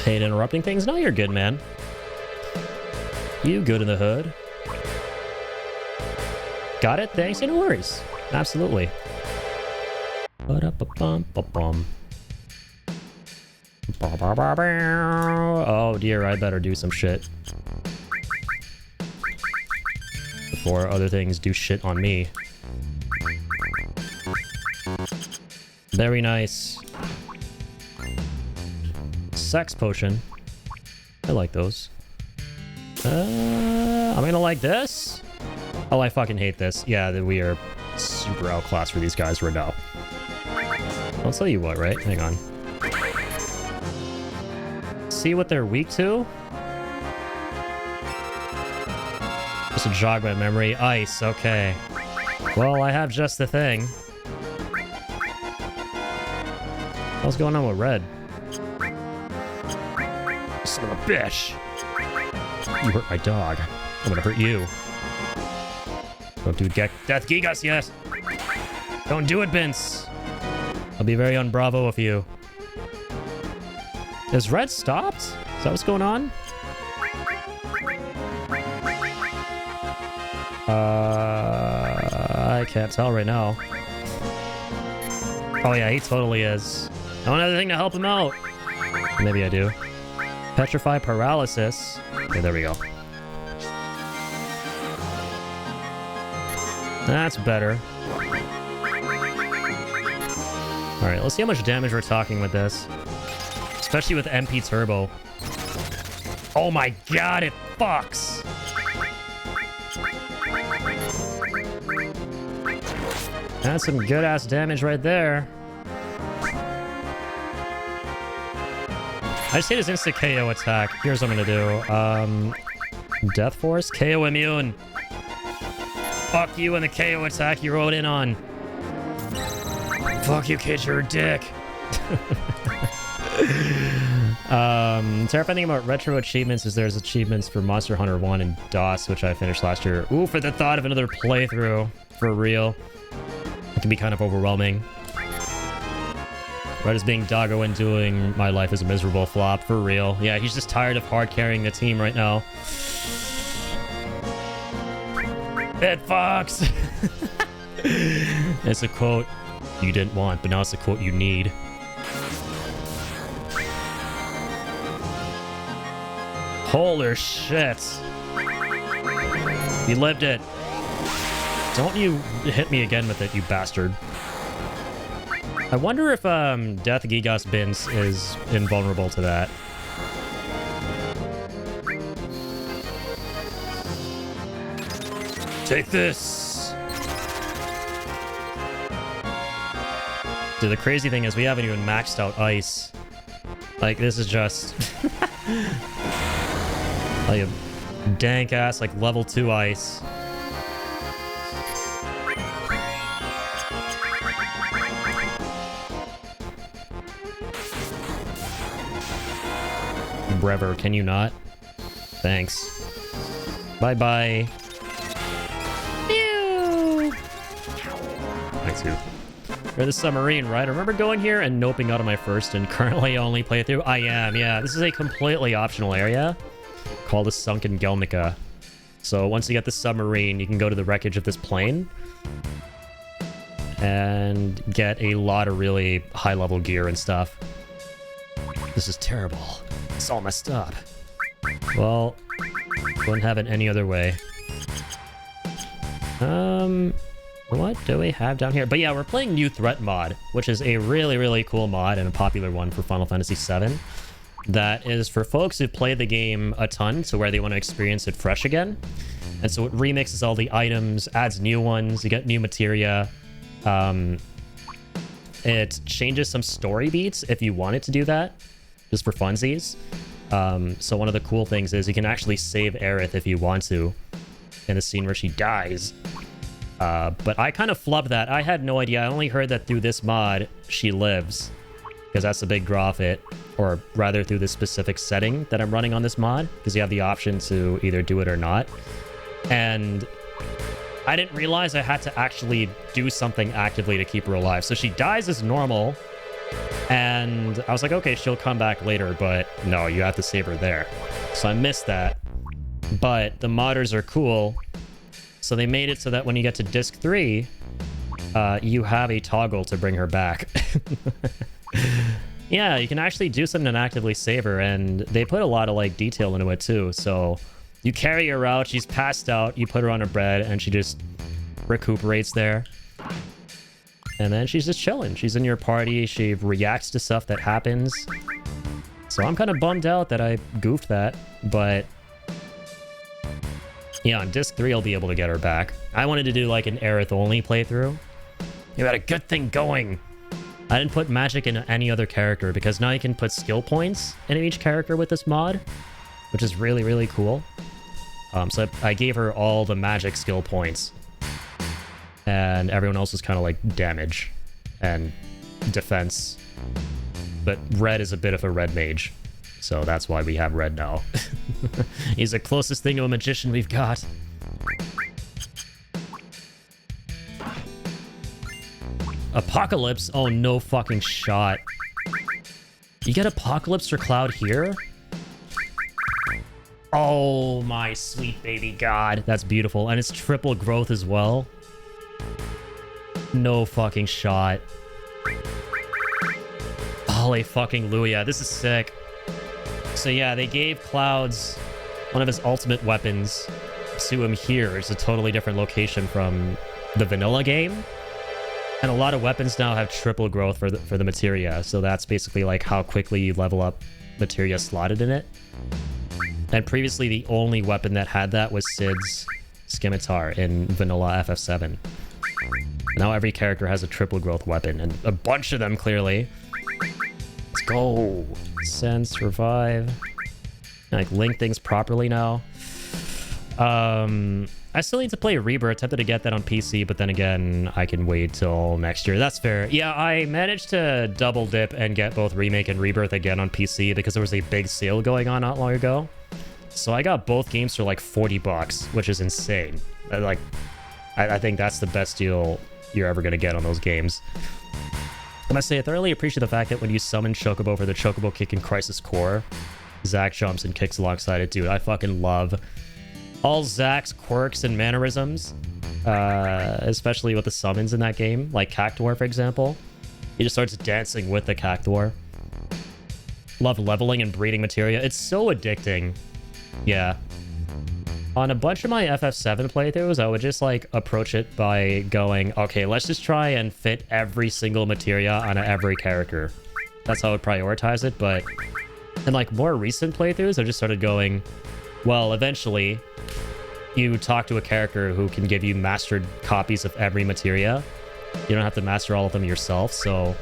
Hate interrupting things? No, you're good, man. You good in the hood. Got it? Thanks, no worries. Absolutely. Ba-da-ba-bum-ba-bum. Oh dear, I better do some shit before other things do shit on me. Very nice. Sex potion. I like those. I'm gonna like this. Oh, I fucking hate this. Yeah, we are super outclassed for these guys right now. I'll tell you what, right? Hang on. see what they're weak to? Just to jog my memory. Ice, okay. Well, I have just the thing. What's going on with red? Son of a bitch. You hurt my dog. I'm gonna hurt you. Don't do Death Gigas yet. Don't do it, Vince. I'll be very unbravo of you. Is red stopped? Is that what's going on? I can't tell right now. Oh yeah, he totally is. I don't have anything to help him out. Maybe I do. Petrify paralysis. Okay, there we go. That's better. Alright, let's see how much damage we're talking with this. Especially with MP Turbo. Oh my god, it fucks! That's some good-ass damage right there. I just hit his insta-KO attack. Here's what I'm gonna do. Death Force? KO immune. Fuck you and the KO attack you rode in on. Fuck you, kid, you're a dick. Terrifying thing about retro achievements is there's achievements for Monster Hunter 1 and DOS, which I finished last year. Ooh, for the thought of another playthrough. For real. It can be kind of overwhelming. Red is being doggo and doing my life is a miserable flop. For real. Yeah, he's just tired of hard carrying the team right now. It fucks! It's a quote you didn't want, but now it's a quote you need. Holy shit. You lived it. Don't you hit me again with it, you bastard. I wonder if Death Gigas Bins is invulnerable to that. Take this! Dude, the crazy thing is we haven't even maxed out ice. Like, this is just... like a dank ass, like level 2 ice. Brever, can you not? Thanks. Bye-bye. Thanks, you. You're the submarine, right? I remember going here and noping out of my first and currently only playthrough. I am, yeah. This is a completely optional area called the Sunken Gelmica. So once you get the submarine, you can go to the wreckage of this plane and get a lot of really high-level gear and stuff. This is terrible. It's all messed up. Well, wouldn't have it any other way. What do we have down here? But yeah, we're playing New Threat mod, which is a really, really cool mod and a popular one for Final Fantasy VII. That is for folks who've played the game a ton, so where they want to experience it fresh again. And so it remixes all the items, adds new ones, you get new materia. It changes some story beats if you want it to do that, just for funsies. So one of the cool things is you can actually save Aerith if you want to in the scene where she dies. But I kind of flubbed that. I had no idea. I only heard that through this mod, she lives. Because that's a big draw of it. Or rather through this specific setting that I'm running on this mod. Because you have the option to either do it or not. And I didn't realize I had to actually do something actively to keep her alive. So she dies as normal. And I was like, okay, she'll come back later. But no, you have to save her there. So I missed that. But the modders are cool. So they made it so that when you get to disc 3, you have a toggle to bring her back. Yeah, you can actually do something and actively save her, and they put a lot of like detail into it too. So you carry her out, she's passed out, you put her on her bed, and she just recuperates there. And then she's just chilling. She's in your party, she reacts to stuff that happens. So I'm kind of bummed out that I goofed that, but yeah, on disc 3 I'll be able to get her back. I wanted to do like an Aerith only playthrough. You had a good thing going. I didn't put magic in any other character because now you can put skill points in each character with this mod, which is really, really cool. So I gave her all the magic skill points, and everyone else was kind of like damage and defense. But Red is a bit of a red mage, so that's why we have Red now. He's the closest thing to a magician we've got. Apocalypse? Oh, no fucking shot. You get Apocalypse for Cloud here? Oh, my sweet baby god. That's beautiful. And it's triple growth as well. No fucking shot. Holy fucking Luya. This is sick. So yeah, they gave Cloud's one of his ultimate weapons to him here. It's a totally different location from the vanilla game. And a lot of weapons now have triple growth for the materia. So that's basically like how quickly you level up materia slotted in it. And previously, the only weapon that had that was Sid's Scimitar in vanilla FF7. Now every character has a triple growth weapon, and a bunch of them, clearly. Let's go. Sense, revive. Like, link things properly now. I still need to play Rebirth. Tempted to get that on PC, but then again, I can wait till next year. That's fair. Yeah, I managed to double dip and get both Remake and Rebirth again on PC because there was a big sale going on not long ago. So I got both games for like $40, which is insane. Like, I think that's the best deal you're ever going to get on those games. I must say, I thoroughly appreciate the fact that when you summon Chocobo for the Chocobo kick in Crisis Core, Zack jumps and kicks alongside it. Dude, I fucking love all Zack's quirks and mannerisms, especially with the summons in that game, like Cactuar, for example. He just starts dancing with the Cactuar. Love leveling and breeding materia. It's so addicting. Yeah. On a bunch of my FF7 playthroughs, I would just like approach it by going, okay, let's just try and fit every single materia on every character. That's how I would prioritize it, but in like more recent playthroughs, I just started going, well, eventually you talk to a character who can give you mastered copies of every materia. You don't have to master all of them yourself, so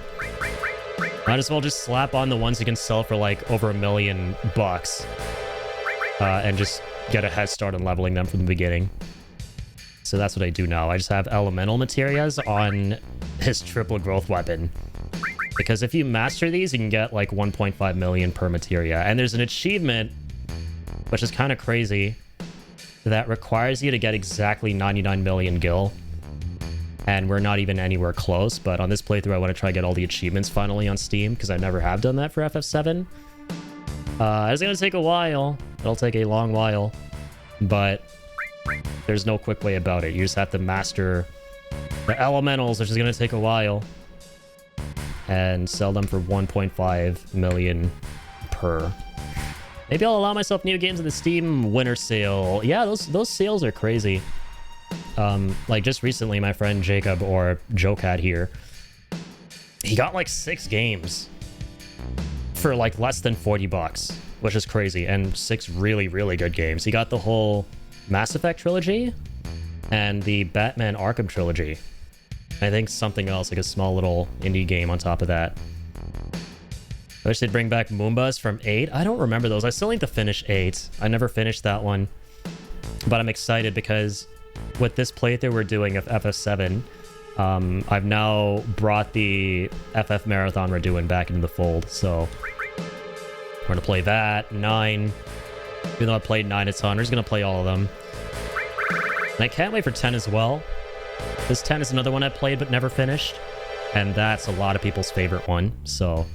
might as well just slap on the ones you can sell for like over $1 million and just get a head start on leveling them from the beginning. So that's what I do now. I just have elemental materias on his triple growth weapon. Because if you master these, you can get like 1.5 million per materia. And there's an achievement, which is kind of crazy, that requires you to get exactly 99 million gil. And we're not even anywhere close, but on this playthrough, I want to try to get all the achievements finally on Steam, because I never have done that for FF7. It's going to take a while. It'll take a long while, but there's no quick way about it. You just have to master the elementals, which is going to take a while, and sell them for 1.5 million per. Maybe I'll allow myself new games in the Steam winter sale. Yeah, those sales are crazy. Like just recently, my friend Jacob, or Jocat here, he got like 6 games for like less than $40, which is crazy, and 6 really, really good games. He got the whole Mass Effect trilogy and the Batman Arkham trilogy. I think something else, like a small little indie game on top of that. I wish they'd bring back Moombas from 8. I don't remember those. I still need to finish 8. I never finished that one. But I'm excited because with this playthrough we're doing of FF7, I've now brought the FF Marathon we're doing back into the fold. So we're going to play that, 9. Even though I played 9 a ton, we're just going to play all of them. And I can't wait for 10 as well. This 10 is another one I played but never finished. And that's a lot of people's favorite one. So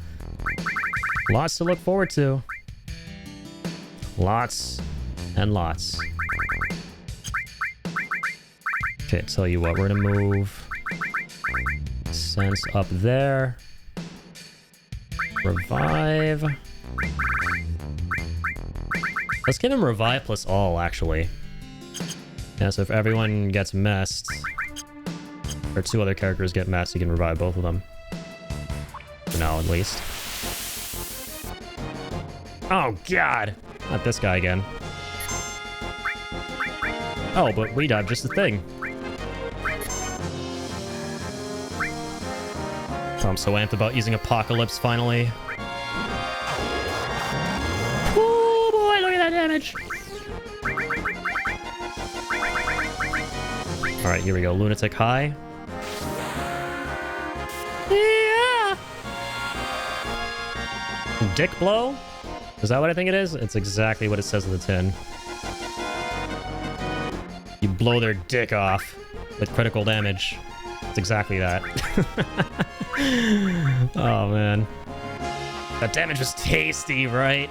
lots to look forward to. Lots and lots. Okay, tell you what, we're going to move Sense up there. Revive. Let's give him Revive plus all, actually. Yeah, so if everyone gets messed, or 2 other characters get messed, you can revive both of them. For now, at least. Oh, God! Not this guy again. Oh, but we died just the thing. I'm so amped about using Apocalypse finally. Oh boy, look at that damage. All right, here we go. Lunatic High. Yeah. Dick blow? Is that what I think it is? It's exactly what it says on the tin. You blow their dick off with critical damage. It's exactly that. Oh, man. That damage was tasty, right?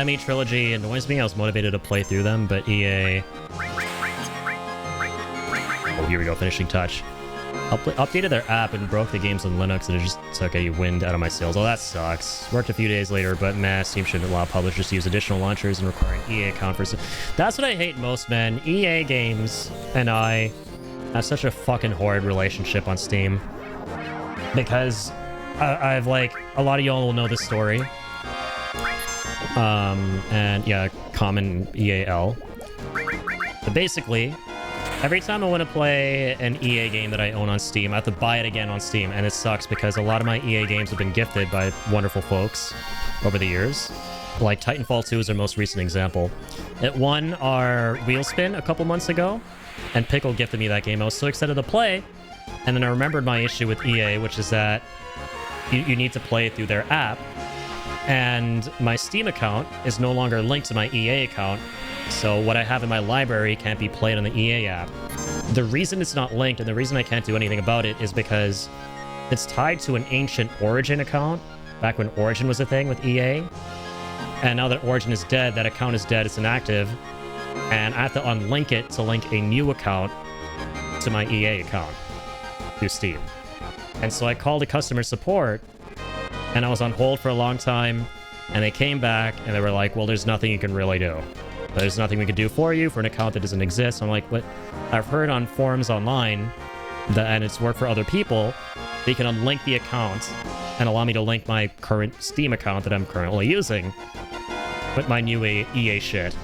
ME Trilogy annoys me. I was motivated to play through them, but EA... Oh, here we go. Finishing touch. Updated their app and broke the games on Linux, and it just took a wind out of my sails. Oh, that sucks. Worked a few days later, but Steam shouldn't allow publishers to use additional launchers and require an EA account for... That's what I hate most, man. EA Games and I have such a fucking horrid relationship on Steam. Because I've, like... A lot of y'all will know this story. And, yeah, common EAL. But basically... Every time I want to play an EA game that I own on Steam, I have to buy it again on Steam, and it sucks because a lot of my EA games have been gifted by wonderful folks over the years. Like Titanfall 2 is their most recent example. It won our Wheelspin a couple months ago, and Pickle gifted me that game. I was so excited to play, and then I remembered my issue with EA, which is that you need to play through their app, and my Steam account is no longer linked to my EA account. So what I have in my library can't be played on the EA app. The reason it's not linked and the reason I can't do anything about it is because it's tied to an ancient Origin account, back when Origin was a thing with EA. And now that Origin is dead, that account is dead, it's inactive. And I have to unlink it to link a new account to my EA account through Steam. And so I called the customer support, and I was on hold for a long time, and they came back, and they were like, well, there's nothing you can really do. There's nothing we can do for you for an account that doesn't exist. I'm like, what? I've heard on forums online that, and it's worked for other people, they can unlink the account and allow me to link my current Steam account that I'm currently using with my new EA shit.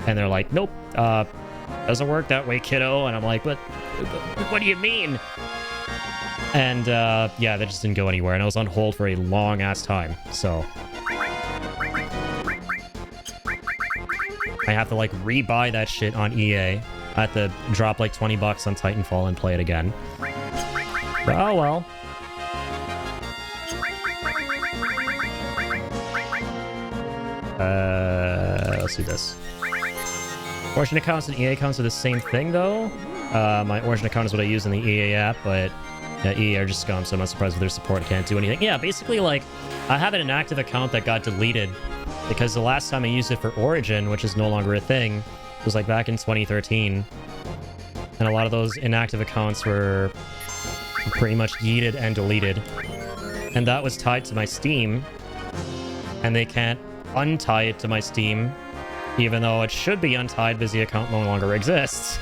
And they're like, nope, doesn't work that way, kiddo. And I'm like, what do you mean? And yeah, that just didn't go anywhere. And I was on hold for a long ass time. So I have to, like, rebuy that shit on EA. I have to drop, like, 20 bucks on Titanfall and play it again. But, oh, well. Let's do this. Origin accounts and EA accounts are the same thing, though. My Origin account is what I use in the EA app, but EA are just scum, so I'm not surprised with their support. I can't do anything. Yeah, basically, like, I have an inactive account that got deleted because the last time I used it for Origin, which is no longer a thing, was like back in 2013. And a lot of those inactive accounts were pretty much yeeted and deleted. And that was tied to my Steam. And they can't untie it to my Steam, even though it should be untied because the account no longer exists.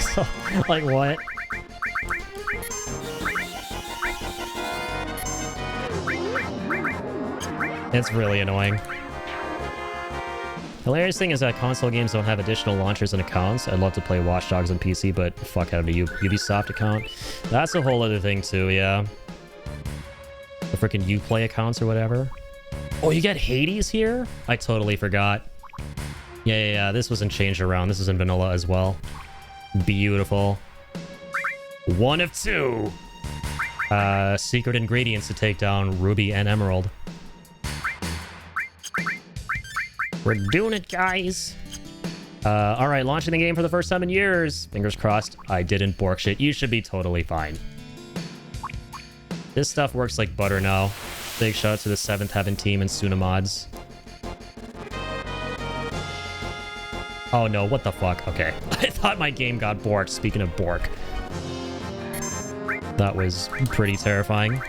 So, like, what? It's really annoying. The hilarious thing is that console games don't have additional launchers and accounts. I'd love to play Watch Dogs on PC, but fuck out of the Ubisoft account. That's a whole other thing too, yeah. The freaking Uplay accounts or whatever. Oh, you get Hades here? I totally forgot. Yeah, this wasn't changed around. This is in vanilla as well. Beautiful. One of two. Secret ingredients to take down Ruby and Emerald. We're doing it, guys. All right, launching the game for the first time in years. Fingers crossed I didn't bork shit. You should be totally fine. This stuff works like butter now. Big shout out to the 7th Heaven team and Suna mods. Oh no, what the fuck? Okay. I thought my game got borked, speaking of bork. That was pretty terrifying.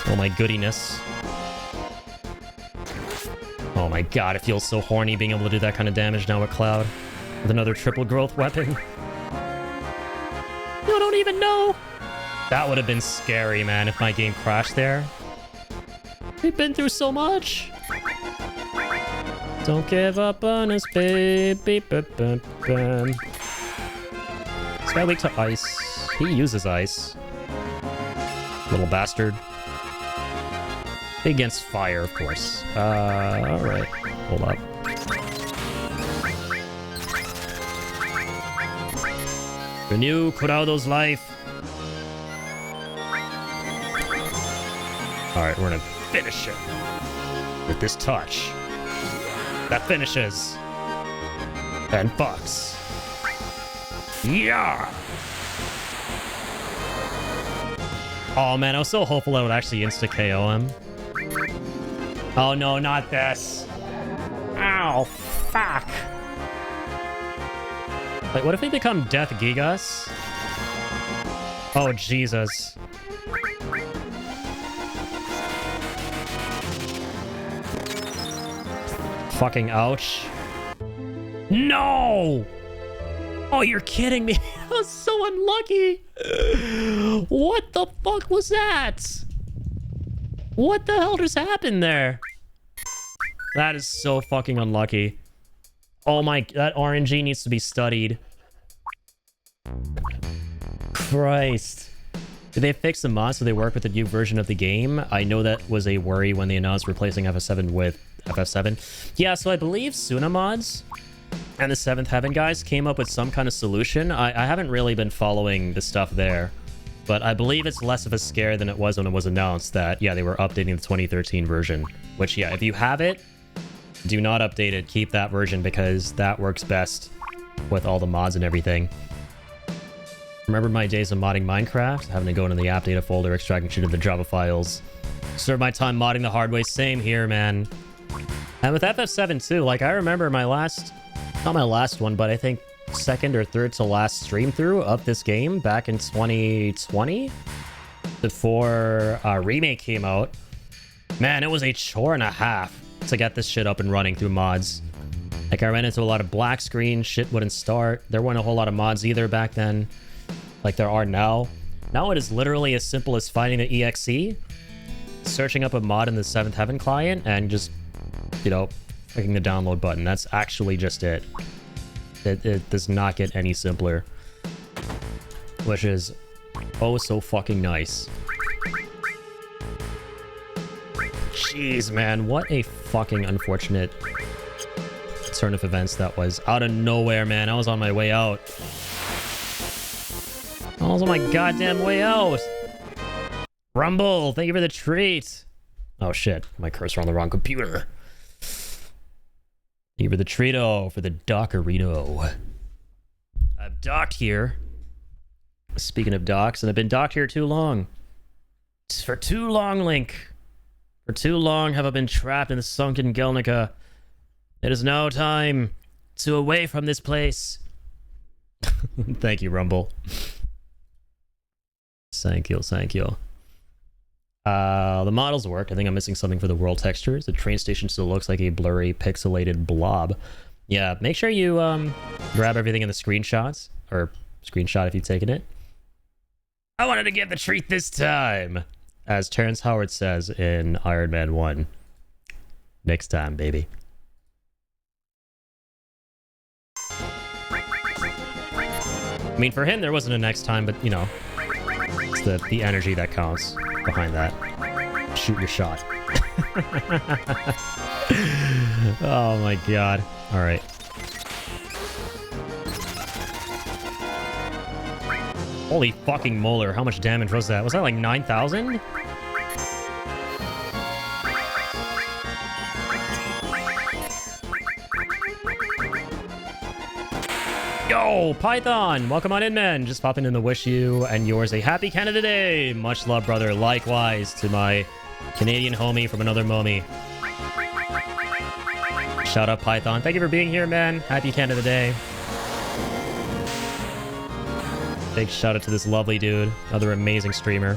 Oh my goodiness. Oh my god, it feels so horny being able to do that kind of damage now with Cloud. With another triple growth weapon. You don't even know! That would have been scary, man, if my game crashed there. We've been through so much. Don't give up on us, baby. This guy weak to ice. He uses ice. Little bastard. Against fire, of course. Alright. Hold up. Renew Corrado's life. Alright, we're gonna finish it with this touch. That finishes. And fucks. Yeah! Oh man, I was so hopeful I would actually insta-KO him. Oh no, not this. Ow, fuck. Like, what if we become Death Gigas? Oh, Jesus. Fucking ouch. No! Oh, you're kidding me. I was so unlucky. What the fuck was that? What the hell just happened there? That is so fucking unlucky. Oh my, that RNG needs to be studied. Christ. Did they fix the mods so they work with the new version of the game? I know that was a worry when they announced replacing FF7 with FF7. Yeah, so I believe Suna mods and the Seventh Heaven guys came up with some kind of solution. I haven't really been following the stuff there, but I believe it's less of a scare than it was when it was announced that, yeah, they were updating the 2013 version. Which, yeah, if you have it, do not update it. Keep that version because that works best with all the mods and everything. Remember my days of modding Minecraft? Having to go into the app data folder, extracting shit into the Java files. Served my time modding the hard way. Same here, man. And with FF7 too, like I remember my last, not my last one, but I think second or third to last stream through of this game back in 2020 before Remake came out. Man, it was a chore and a half to get this shit up and running through mods. Like I ran into a lot of black screen, shit wouldn't start. There weren't a whole lot of mods either back then, like there are now. Now it is literally as simple as finding the EXE, searching up a mod in the Seventh Heaven client, and just, you know, clicking the download button. That's actually just it. It does not get any simpler. Which is oh so fucking nice. Jeez, man, what a fucking unfortunate turn of events that was. Out of nowhere, man. I was on my way out. I was on my goddamn way out. Rumble, thank you for the treat. Oh shit, my cursor on the wrong computer. Thank you for the treato, for the Dockerito. I've docked here. Speaking of docks, and I've been docked here too long. It's for too long, Link. For too long have I been trapped in the sunken Gelnica. It is now time to away from this place. Thank you, Rumble. Thank you, thank you. The models worked. I think I'm missing something for the world textures. The train station still looks like a blurry, pixelated blob. Yeah, make sure you grab everything in the screenshots, or screenshot if you've taken it. I wanted to get the treat this time, as Terrence Howard says in Iron Man 1. Next time, baby. I mean, for him, there wasn't a next time, but, you know, it's the energy that counts behind that. Shoot your shot. Oh my god. Alright. Holy fucking molar. How much damage was that? Was that like 9,000? Yo, Python! Welcome on in, man. Just popping in to wish you and yours a happy Canada Day. Much love, brother. Likewise to my Canadian homie from another momie. Shout out, Python. Thank you for being here, man. Happy Canada Day. Big shout out to this lovely dude. Another amazing streamer.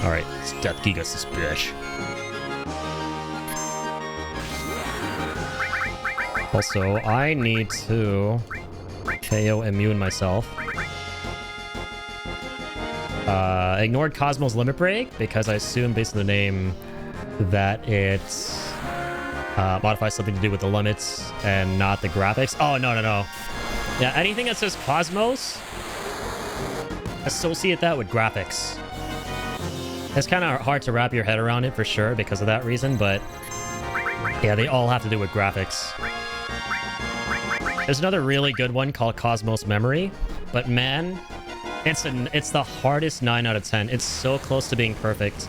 Alright, let's Death Gigas this bitch. Also, I need to KO immune myself. Ignored Cosmo's limit break because I assume based on the name that it modifies something to do with the limits and not the graphics. Oh, no. Yeah, anything that says Cosmos, associate that with graphics. It's kind of hard to wrap your head around it for sure because of that reason, but yeah, they all have to do with graphics. There's another really good one called Cosmos Memory, but man, it's the hardest 9 out of 10. It's so close to being perfect.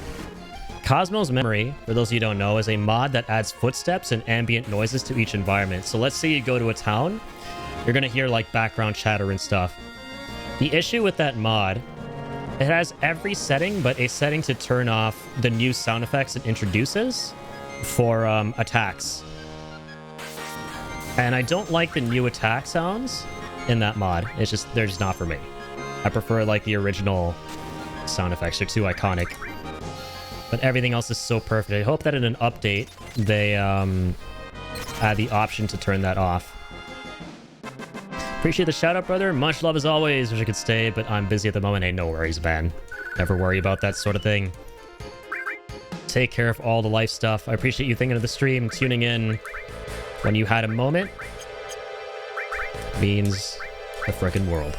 Cosmos Memory, for those of you who don't know, is a mod that adds footsteps and ambient noises to each environment. So let's say you go to a town, you're gonna hear like background chatter and stuff. The issue with that mod, it has every setting but a setting to turn off the new sound effects it introduces for attacks. And I don't like the new attack sounds in that mod. They're just not for me. I prefer like the original sound effects. They're too iconic. But everything else is so perfect. I hope that in an update, they add the option to turn that off. Appreciate the shout out, brother. Much love as always. Wish I could stay, but I'm busy at the moment. Hey, no worries, man. Never worry about that sort of thing. Take care of all the life stuff. I appreciate you thinking of the stream, tuning in when you had a moment. Means the frickin' world.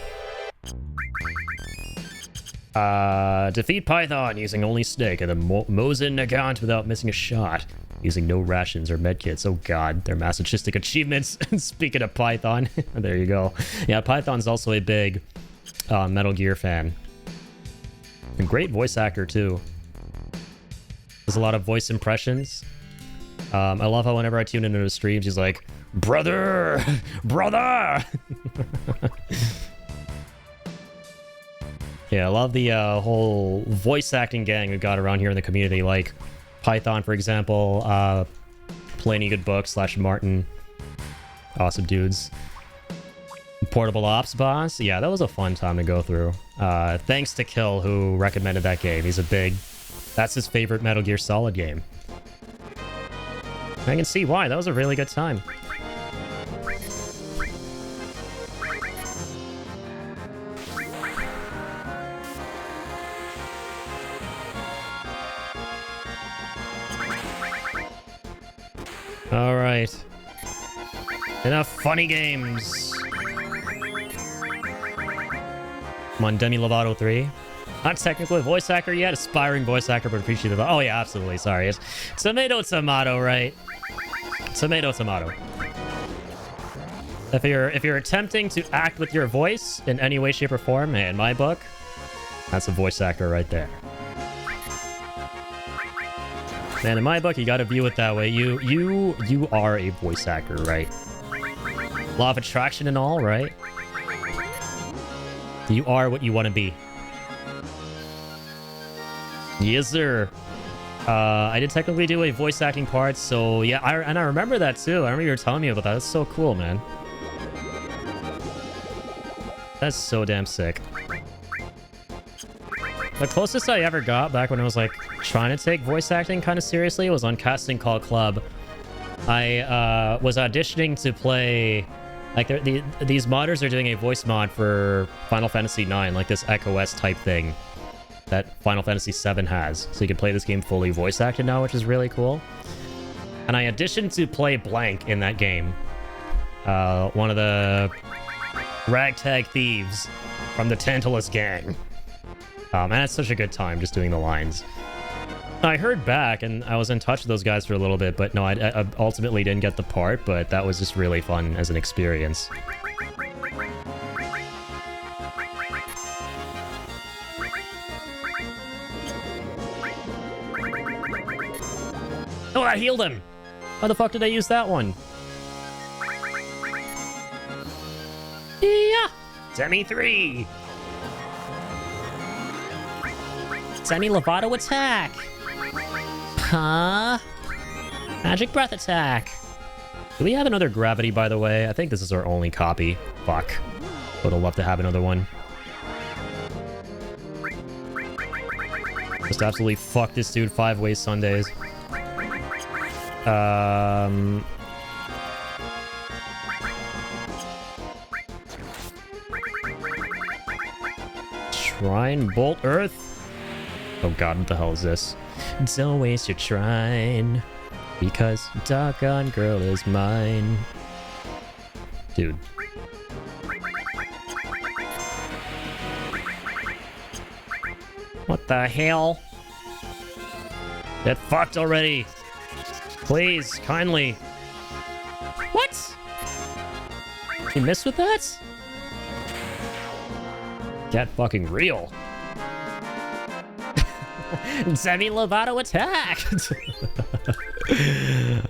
Defeat Python using only Snake and then Mosin Nagant without missing a shot. Using no rations or medkits. Oh god, they're masochistic achievements. Speaking of Python, there you go. Yeah, Python's also a big Metal Gear fan. And great voice actor too. There's a lot of voice impressions. I love how whenever I tune into the streams, he's like, "Brother! Brother!" Yeah, I love the whole voice acting gang we got around here in the community. Like Python, for example, Plenty Good Book / Martin. Awesome dudes. Portable Ops Boss. Yeah, that was a fun time to go through. Thanks to Kill, who recommended that game. That's his favorite Metal Gear Solid game. I can see why. That was a really good time. All right. Enough funny games. Come on, Demi Lovato 3. Not technically a voice actor yet, aspiring voice actor, but appreciate the... Oh yeah, absolutely. Sorry. It's tomato, right? Tomato. If you're attempting to act with your voice in any way, shape, or form, in my book, that's a voice actor right there. Man, in my book, you gotta view it that way. You are a voice actor, right? Law of attraction and all, right? You are what you want to be. Yes, sir. I did technically do a voice acting part, so yeah, I remember that too. I remember you were telling me about that. That's so cool, man. That's so damn sick. The closest I ever got back when I was like trying to take voice acting kind of seriously was on Casting Call Club. I was auditioning to play, like these modders are doing a voice mod for Final Fantasy IX, like this Echo-S type thing that Final Fantasy VII has. So you can play this game fully voice acted now, which is really cool. And I auditioned to play Blank in that game. One of the ragtag thieves from the Tantalus gang. And it's such a good time just doing the lines. I heard back, and I was in touch with those guys for a little bit, but no, I ultimately didn't get the part, but that was just really fun as an experience. Oh, that healed him! How the fuck did I use that one? Yeah! Demi 3! Demi Lovato attack! Huh? Magic breath attack! Do we have another gravity, by the way? I think this is our only copy. Fuck. Would have loved to have another one. Just absolutely fuck this dude 5 ways Sundays. Shrine Bolt Earth. Oh god, what the hell is this? Don't waste your shrine, because doggone girl is mine. Dude. What the hell? Get fucked already. Please, kindly. What? You missed with that? Get fucking real. Demi Lovato attack!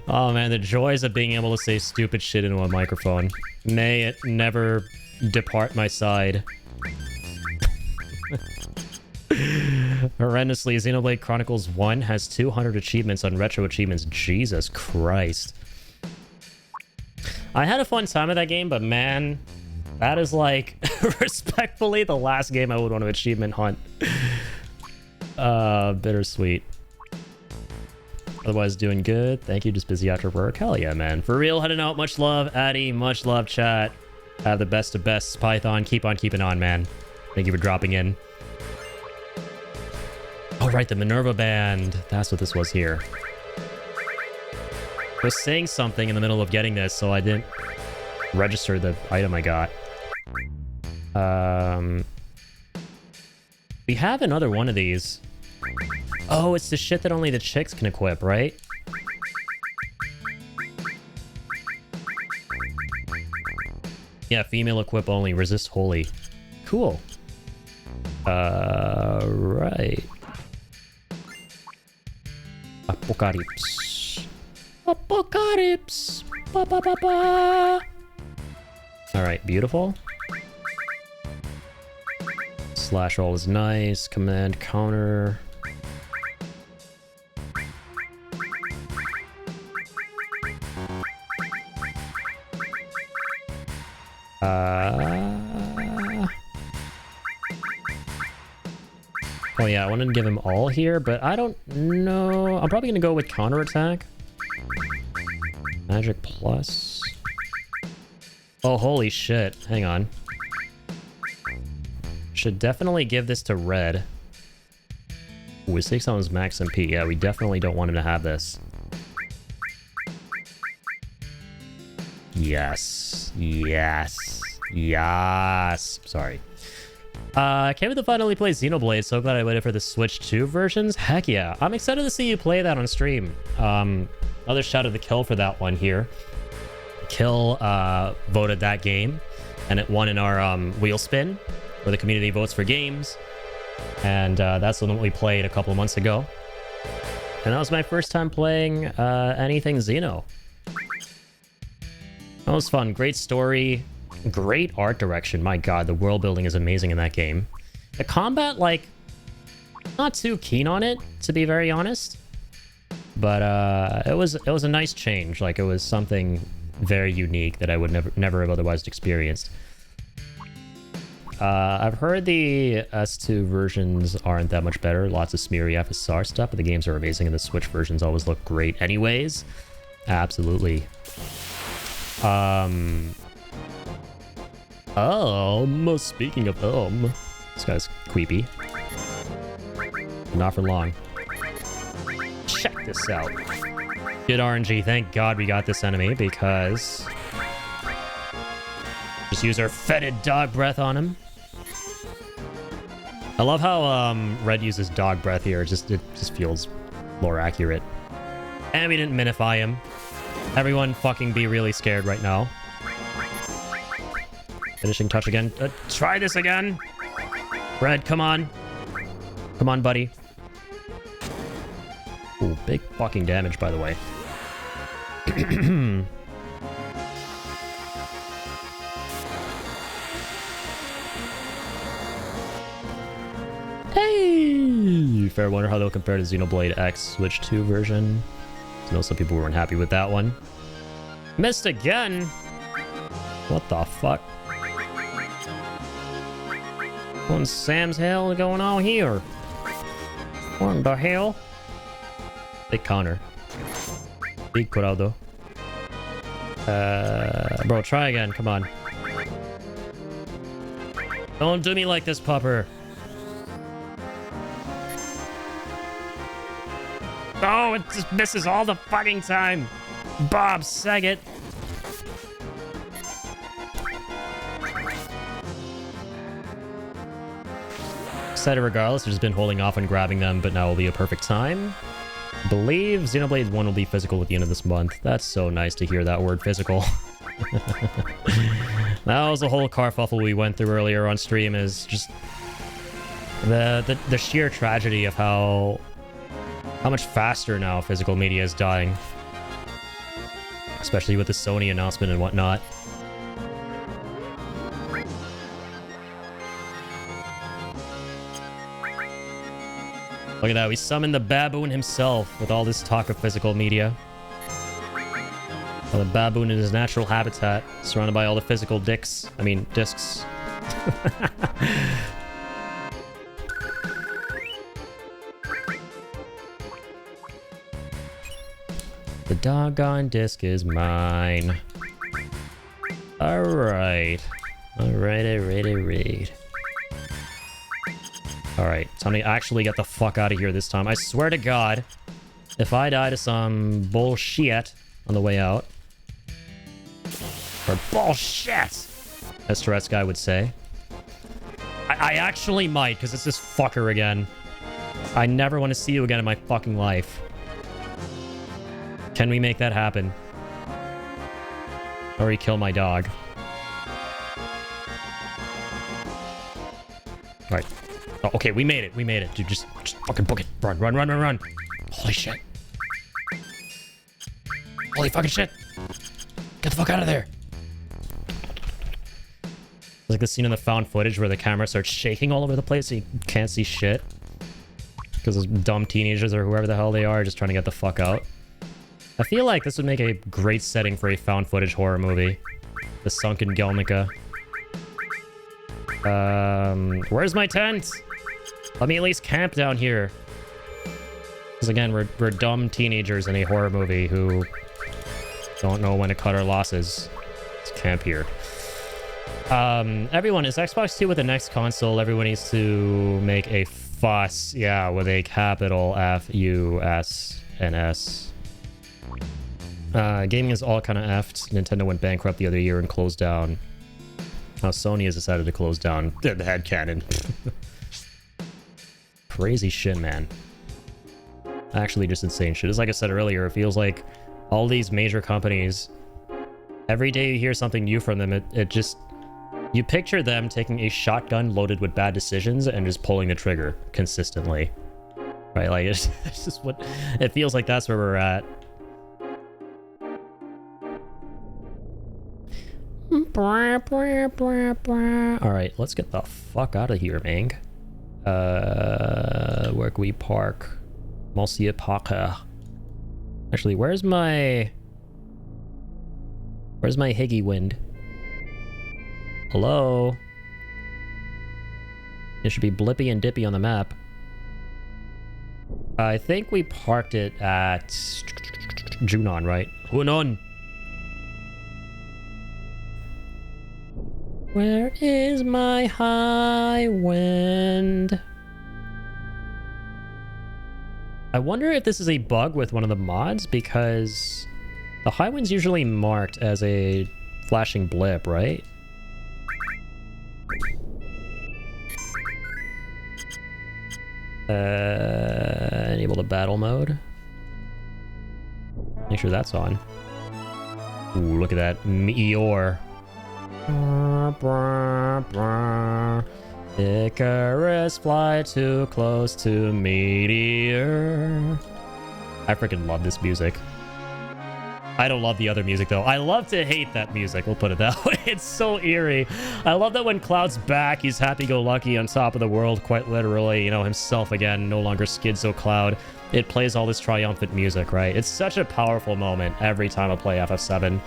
Oh man, the joys of being able to say stupid shit into a microphone. May it never depart my side. Horrendously, Xenoblade Chronicles 1 has 200 achievements on retro achievements. Jesus Christ. I had a fun time with that game, but man, that is like, respectfully, the last game I would want to achievement hunt. Bittersweet. Otherwise, doing good. Thank you, just busy after work. Hell yeah, man. For real, heading out. Much love, Addy. Much love, chat. Have the best of bests, Python. Keep on keeping on, man. Thank you for dropping in. Oh, right, the Minerva Band. That's what this was here. I was saying something in the middle of getting this, so I didn't register the item I got. We have another one of these. Oh, it's the shit that only the chicks can equip, right? Yeah, female equip only. Resist holy. Cool. Right. Apocalypse. Apocalypse. Ba ba ba ba. Alright, beautiful. Slash roll is nice. Command counter. Oh yeah, I wanted to give him all here, but I don't know. I'm probably gonna go with counterattack. Magic plus. Oh, holy shit. Hang on. Should definitely give this to red. Ooh, it takes on his max MP. Yeah, we definitely don't want him to have this. Yes. Yes. Yes. Sorry. Can't wait to finally play Xenoblade. So glad I waited for the Switch 2 versions. Heck yeah. I'm excited to see you play that on stream. Another shout out to Kill for that one here. Kill voted that game, and it won in our wheel spin, where the community votes for games. And that's the one we played a couple of months ago. And that was my first time playing anything Xeno. That was fun. Great story. Great art direction. My god, the world building is amazing in that game. The combat, like, not too keen on it, to be very honest. But it was a nice change. Like, it was something very unique that I would never have otherwise experienced. I've heard the S2 versions aren't that much better. Lots of smeary FSR stuff, but the games are amazing, and the Switch versions always look great anyways. Absolutely. Speaking of this guy's creepy. Not for long. Check this out. Good RNG. Thank God we got this enemy, because just use our fetid dog breath on him. I love how Red uses dog breath here. It just feels more accurate. And we didn't minify him. Everyone fucking be really scared right now. Finishing touch again. Try this again. Red, come on. Come on, buddy. Ooh, big fucking damage, by the way. Hey! Fair wonder how they'll compare to Xenoblade X Switch 2 version. I know some people weren't happy with that one. Missed again? What the fuck? What in Sam's hell going on here? What the hell? Big counter. Big curado. Bro, try again. Come on. Don't do me like this, pupper. it just misses all the fucking time. Bob Saget. Excited regardless. I've just been holding off on grabbing them, but now will be a perfect time. I believe Xenoblade 1 will be physical at the end of this month. That's so nice to hear that word, physical. That was the whole carfuffle we went through earlier on stream, is just the sheer tragedy of how much faster now physical media is dying. Especially with the Sony announcement and whatnot. Look at that, we summoned the baboon himself with all this talk of physical media. Well, the baboon in his natural habitat, surrounded by all the physical discs. The doggone disc is mine. Alright. Alright. Alright, time to actually get the fuck out of here this time. I swear to God, if I die to some bullshit on the way out, or bullshit, as Tourette's guy would say, I actually might, because it's this fucker again. I never want to see you again in my fucking life. Can we make that happen? Or he kill my dog. Alright. Oh, okay, we made it. Dude, just fucking book it. Run. Holy shit. Holy fucking shit. Get the fuck out of there. It's like the scene in the found footage where the camera starts shaking all over the place so you can't see shit. Because those dumb teenagers or whoever the hell they are just trying to get the fuck out. I feel like this would make a great setting for a found footage horror movie. The Sunken Gelnica. Where's my tent? Let me at least camp down here. Because again, we're dumb teenagers in a horror movie who don't know when to cut our losses. Let's camp here. Everyone, is Xbox 2 with the next console? Everyone needs to make a fuss. Yeah, with a capital F-U-S-N-S. Gaming is all kind of effed. Nintendo went bankrupt the other year and closed down. Now Sony has decided to close down the headcanon. Crazy shit, man. Actually, just insane shit. As like I said earlier, it feels like all these major companies, every day you hear something new from them, it just... You picture them taking a shotgun loaded with bad decisions and just pulling the trigger consistently. Right? Like, it's just what... It feels like that's where we're at. Alright, let's get the fuck out of here, man. Where can we park? Monsieur Parker. Actually, where's my Higgy Wind? Hello? It should be Blippy and Dippy on the map. I think we parked it at Junon, right? Hunon! Where is my high wind? I wonder if this is a bug with one of the mods, because the high wind's usually marked as a flashing blip, right? Enable the battle mode. Make sure that's on. Ooh, look at that meteor. Icarus, fly too close to meteor. I freaking love this music. I don't love the other music though. I love to hate that music, we'll put it that way. It's so eerie. I love that when Cloud's back, he's happy-go-lucky on top of the world, quite literally, you know, himself again, no longer Schizo Cloud. It plays all this triumphant music, right? It's such a powerful moment every time I play FF7.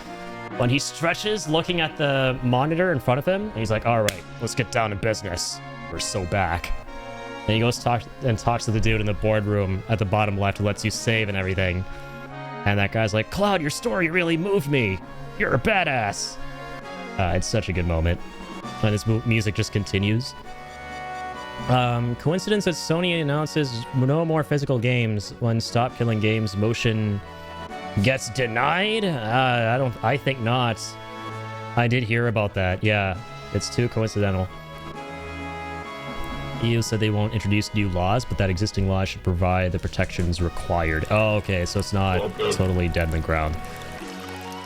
When he stretches, looking at the monitor in front of him, and he's like, all right, let's get down to business. We're so back. And he goes talks to the dude in the boardroom at the bottom left who lets you save and everything. And that guy's like, Cloud, your story really moved me. You're a badass. It's such a good moment. And this music just continues. Coincidence that Sony announces no more physical games when Stop Killing Games motion gets denied? I think not. I did hear about that. Yeah, it's too coincidental. EU said they won't introduce new laws, but that existing laws should provide the protections required. Oh, okay, so it's not totally dead in the ground.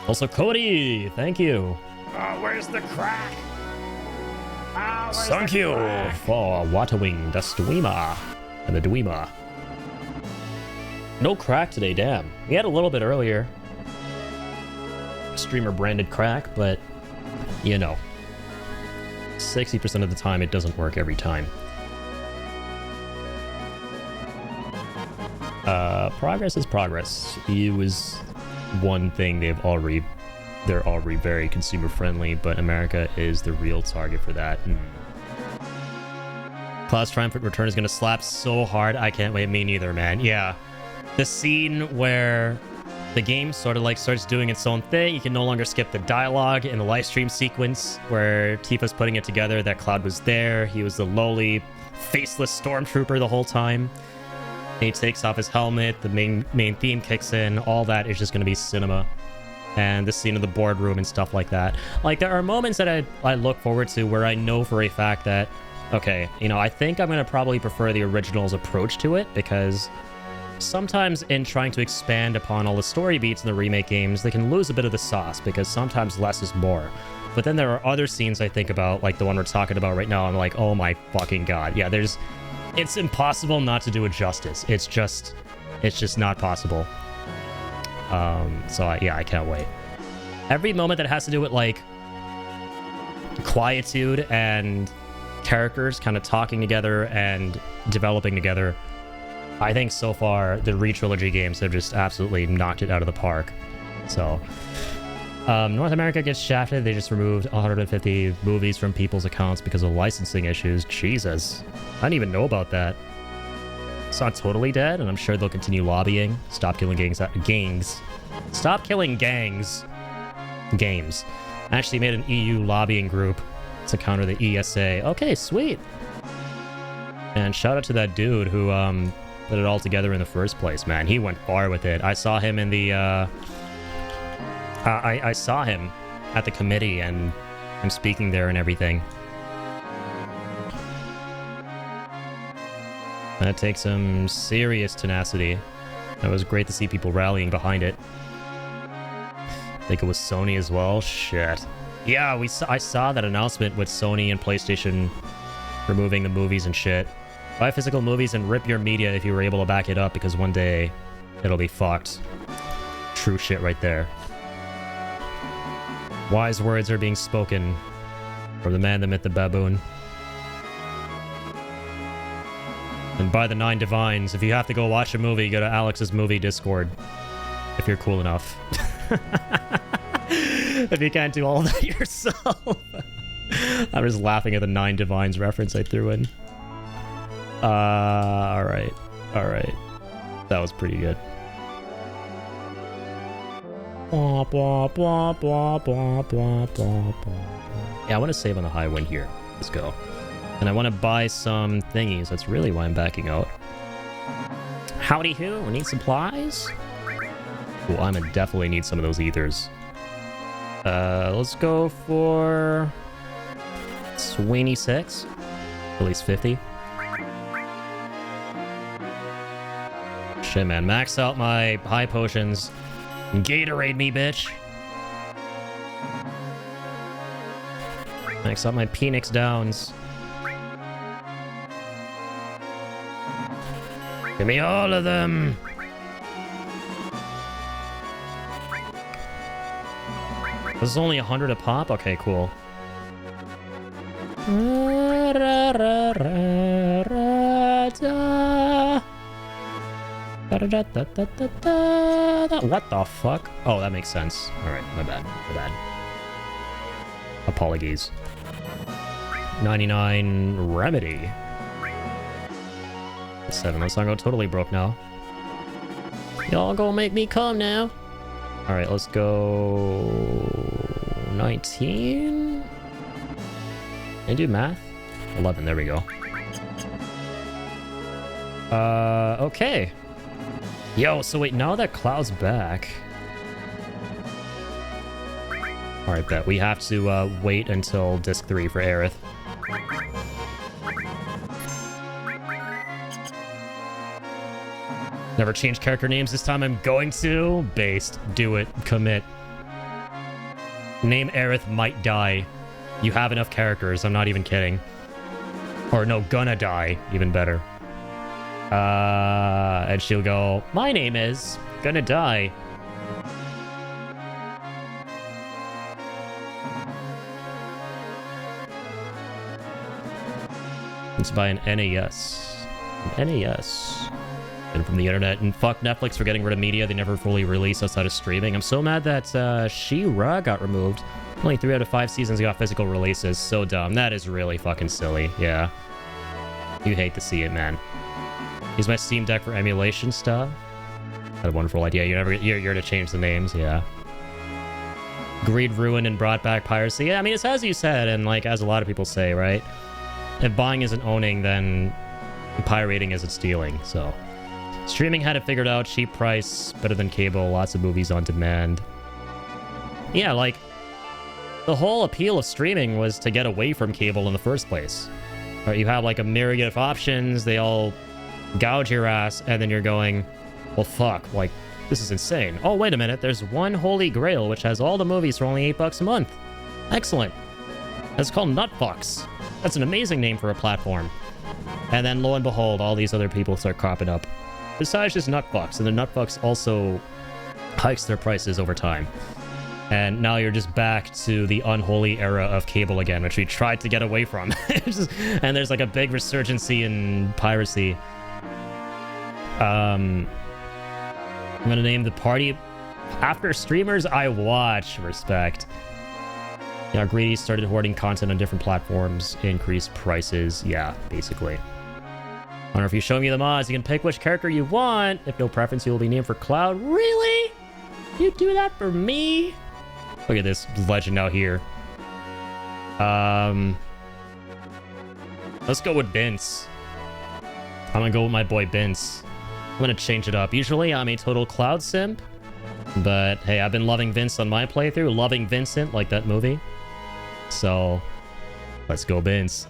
Also, Cody, thank you. Where's the crack? Thank you for watering the streamer and the dweema. No crack today, damn. We had a little bit earlier. Streamer branded crack, but you know, 60% of the time it doesn't work every time. Progress is progress. EU is one thing they're already very consumer friendly, but America is the real target for that. Cloud's Triumphant Return is gonna slap so hard. I can't wait. Me neither, man. Yeah. The scene where the game sort of like starts doing its own thing. You can no longer skip the dialogue in the live stream sequence where Tifa's putting it together that Cloud was there. He was the lowly, faceless stormtrooper the whole time. And he takes off his helmet. The main theme kicks in. All that is just gonna be cinema. And the scene of the boardroom and stuff like that. Like, there are moments that I look forward to where I know for a fact that, okay, you know, I think I'm going to probably prefer the original's approach to it, because sometimes in trying to expand upon all the story beats in the remake games, they can lose a bit of the sauce, because sometimes less is more. But then there are other scenes I think about, like the one we're talking about right now, I'm like, oh my fucking god. Yeah, it's impossible not to do it justice. It's just not possible. So I can't wait. Every moment that has to do with like quietude and characters kind of talking together and developing together, I think so far the re-trilogy games have just absolutely knocked it out of the park. So North America gets shafted. They just removed 150 movies from people's accounts because of licensing issues. Jesus, I didn't even know about that. It's not totally dead, and I'm sure they'll continue lobbying. Stop killing gangs. Stop killing gangs. Games. I actually made an EU lobbying group to counter the ESA. Okay, sweet. And shout out to that dude who put it all together in the first place, man. He went far with it. I saw him in the I saw him at the committee, and I'm speaking there and everything. That takes some serious tenacity. It was great to see people rallying behind it. I think it was Sony as well. Shit. Yeah, I saw that announcement with Sony and PlayStation removing the movies and shit. Buy physical movies and rip your media if you were able to back it up, because one day it'll be fucked. True shit right there. Wise words are being spoken from the man, the myth, the baboon. And by the 9 divines, if you have to go watch a movie, go to Alex's movie Discord. If you're cool enough. If you can't do all that yourself. I'm just laughing at the 9 divines reference I threw in. Alright. Alright. That was pretty good. Yeah, I want to save on the high wind here. Let's go. And I want to buy some thingies. That's really why I'm backing out. Howdy who? We need supplies? Cool, I'm gonna definitely need some of those ethers. Let's go for 26. At least 50. Shit, man. Max out my high potions. Gatorade me, bitch. Max out my Phoenix Downs. Give me all of them. This is only 100 a pop? Okay, cool. What the fuck? Oh, that makes sense. Alright, my bad. My bad. Apologies. 99 Remedy. 7. Let's not go totally broke now. Y'all gonna make me come now. Alright, let's go 19. Can I do math? 11, there we go. Okay. Yo, so wait, now that Cloud's back... Alright, bet. We have to wait until Disc 3 for Aerith. Never change character names. This time I'm going to. Based. Do it. Commit. Name Aerith might die. You have enough characters. I'm not even kidding. Or no, gonna die. Even better. And she'll go, my name is gonna die. It's by an NAS. An NAS. And from the internet. And fuck Netflix for getting rid of media they never fully released outside of streaming. I'm so mad that She-Ra got removed. Only 3 out of 5 seasons got physical releases. So dumb. That is really fucking silly. Yeah. You hate to see it, man. Use my Steam Deck for emulation stuff. What a wonderful idea. You're to change the names, yeah. Greed ruined and brought back piracy. Yeah, I mean, it's as you said, and like as a lot of people say, right? If buying isn't owning, then pirating isn't stealing, so. Streaming had it figured out. Cheap price, better than cable, lots of movies on demand. Yeah, like, the whole appeal of streaming was to get away from cable in the first place. Right, you have like a myriad of options, they all gouge your ass, and then you're going, well, fuck, like, this is insane. Oh, wait a minute, there's one holy grail which has all the movies for only $8 a month. Excellent. That's called Nutfucks. That's an amazing name for a platform. And then, lo and behold, all these other people start cropping up. Besides just Nutfucks, and the Nutfucks also hikes their prices over time. And now you're just back to the unholy era of cable again, which we tried to get away from. And there's like a big resurgency in piracy. I'm gonna name the party after streamers I watch. Respect. Yeah, Greedy started hoarding content on different platforms, increased prices. Yeah, basically. I wonder if you show me the mods, you can pick which character you want. If no preference, you will be named for Cloud. Really? You do that for me? Look at this legend out here. Let's go with Vince. I'm gonna go with my boy Vince. I'm gonna change it up. Usually I'm a total Cloud simp, but hey, I've been loving Vince on my playthrough, loving Vincent, like that movie. So, let's go Vince.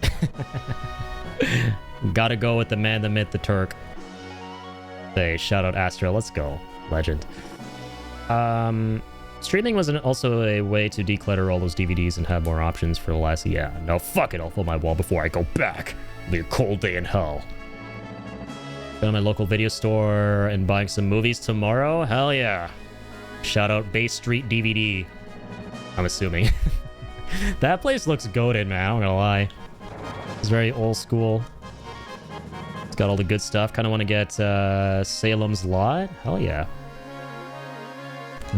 Gotta go with the man, the myth, the Turk. Hey, shout out Astra, let's go. Legend. Streaming was also a way to declutter all those DVDs and have more options for less. Yeah, no, fuck it, I'll fill my wall before I go back. It'll be a cold day in hell. Go to my local video store and buying some movies tomorrow? Hell yeah. Shout out Bay Street DVD. I'm assuming. That place looks goated, man, I'm not gonna lie. It's very old school. It's got all the good stuff. Kind of want to get Salem's Lot. Hell yeah.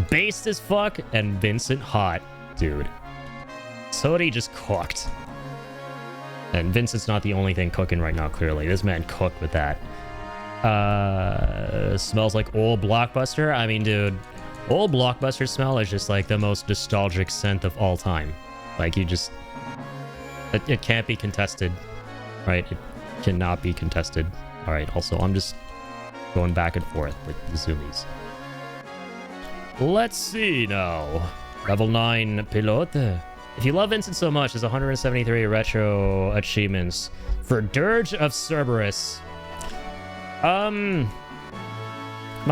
Based as fuck and Vincent hot, dude. Sodi just cooked. And Vincent's not the only thing cooking right now, clearly. This man cooked with that. Smells like old Blockbuster. I mean, dude, old Blockbuster smell is just like the most nostalgic scent of all time. Like, you just... It can't be contested, right? It cannot be contested. All right, also, I'm just going back and forth with the zoomies. Let's see now. Level 9 Pilote. If you love Vincent so much, there's 173 retro achievements for Dirge of Cerberus. My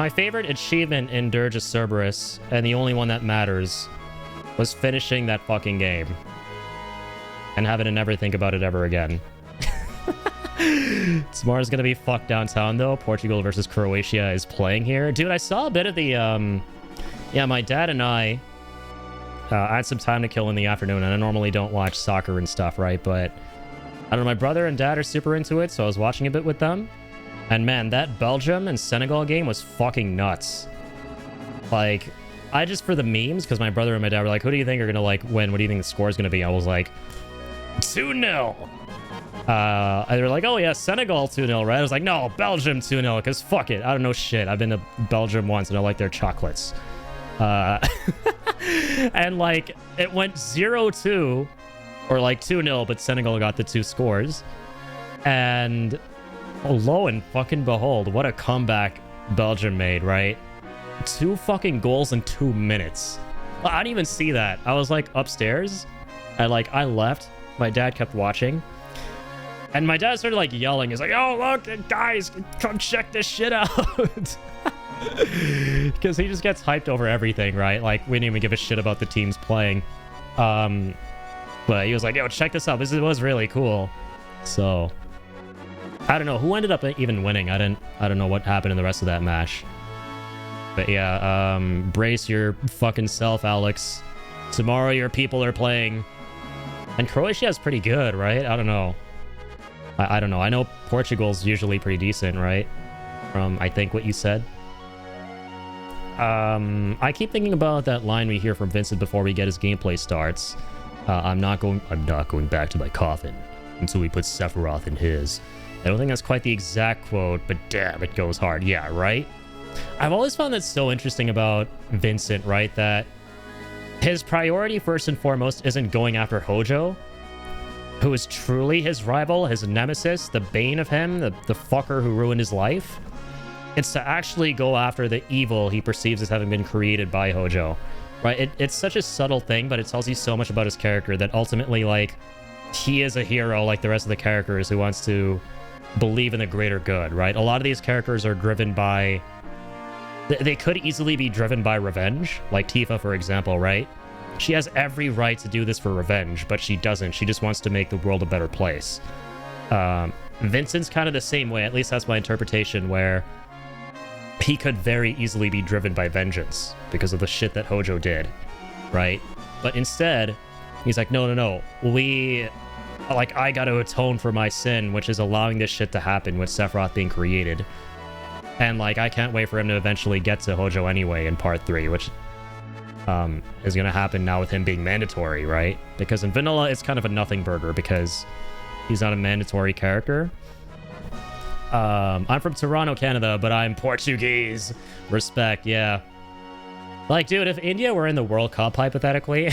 favorite achievement in Dirge of Cerberus, and the only one that matters, was finishing that fucking game. And having to never think about it ever again. Tomorrow's gonna be fucked downtown, though. Portugal versus Croatia is playing here. Dude, I saw a bit of the, yeah, my dad and I had some time to kill in the afternoon, and I normally don't watch soccer and stuff, right? But, I don't know, my brother and dad are super into it, so I was watching a bit with them. And man, that Belgium and Senegal game was fucking nuts. Like, I just, for the memes, because my brother and my dad were like, who do you think are gonna, like, win? What do you think the score is gonna be? I was like, 2-0. They were like, oh yeah, Senegal 2-0, right? I was like, no, Belgium 2-0, because fuck it. I don't know shit. I've been to Belgium once, and I like their chocolates. And, like, it went 0-2, or, like, 2-0, but Senegal got the 2 scores. And Oh, lo and fucking behold, what a comeback Belgium made, right? 2 fucking goals in 2 minutes. I didn't even see that. I was like upstairs. I left. My dad kept watching. And my dad started like yelling. He's like, oh, look, guys, come check this shit out. Because he just gets hyped over everything, right? Like, we didn't even give a shit about the teams playing. But he was like, yo, check this out. This was really cool. So, I don't know. Who ended up even winning? I don't know what happened in the rest of that match. But yeah, brace your fucking self, Alex. Tomorrow your people are playing. And Croatia is pretty good, right? I don't know. I don't know. I know Portugal's usually pretty decent, right? From, I think, what you said. I keep thinking about that line we hear from Vincent before we get his gameplay starts. I'm not going back to my coffin until we put Sephiroth in his. I don't think that's quite the exact quote, but damn, it goes hard. Yeah, right? I've always found that so interesting about Vincent, right? That his priority, first and foremost, isn't going after Hojo, who is truly his rival, his nemesis, the bane of him, the fucker who ruined his life. It's to actually go after the evil he perceives as having been created by Hojo, right? It's such a subtle thing, but it tells you so much about his character that ultimately, like, he is a hero like the rest of the characters who wants to believe in the greater good, right? A lot of these characters are driven by... They could easily be driven by revenge, like Tifa, for example, right? She has every right to do this for revenge, but she doesn't. She just wants to make the world a better place. Vincent's kind of the same way, at least that's my interpretation, where he could very easily be driven by vengeance because of the shit that Hojo did, right? But instead, he's like, no. I gotta atone for my sin, which is allowing this shit to happen with Sephiroth being created. And, like, I can't wait for him to eventually get to Hojo anyway in part 3, which is going to happen now with him being mandatory, right? Because in vanilla, it's kind of a nothing burger because he's not a mandatory character. I'm from Toronto, Canada, but I'm Portuguese. Respect, yeah. Like, dude, if India were in the World Cup, hypothetically,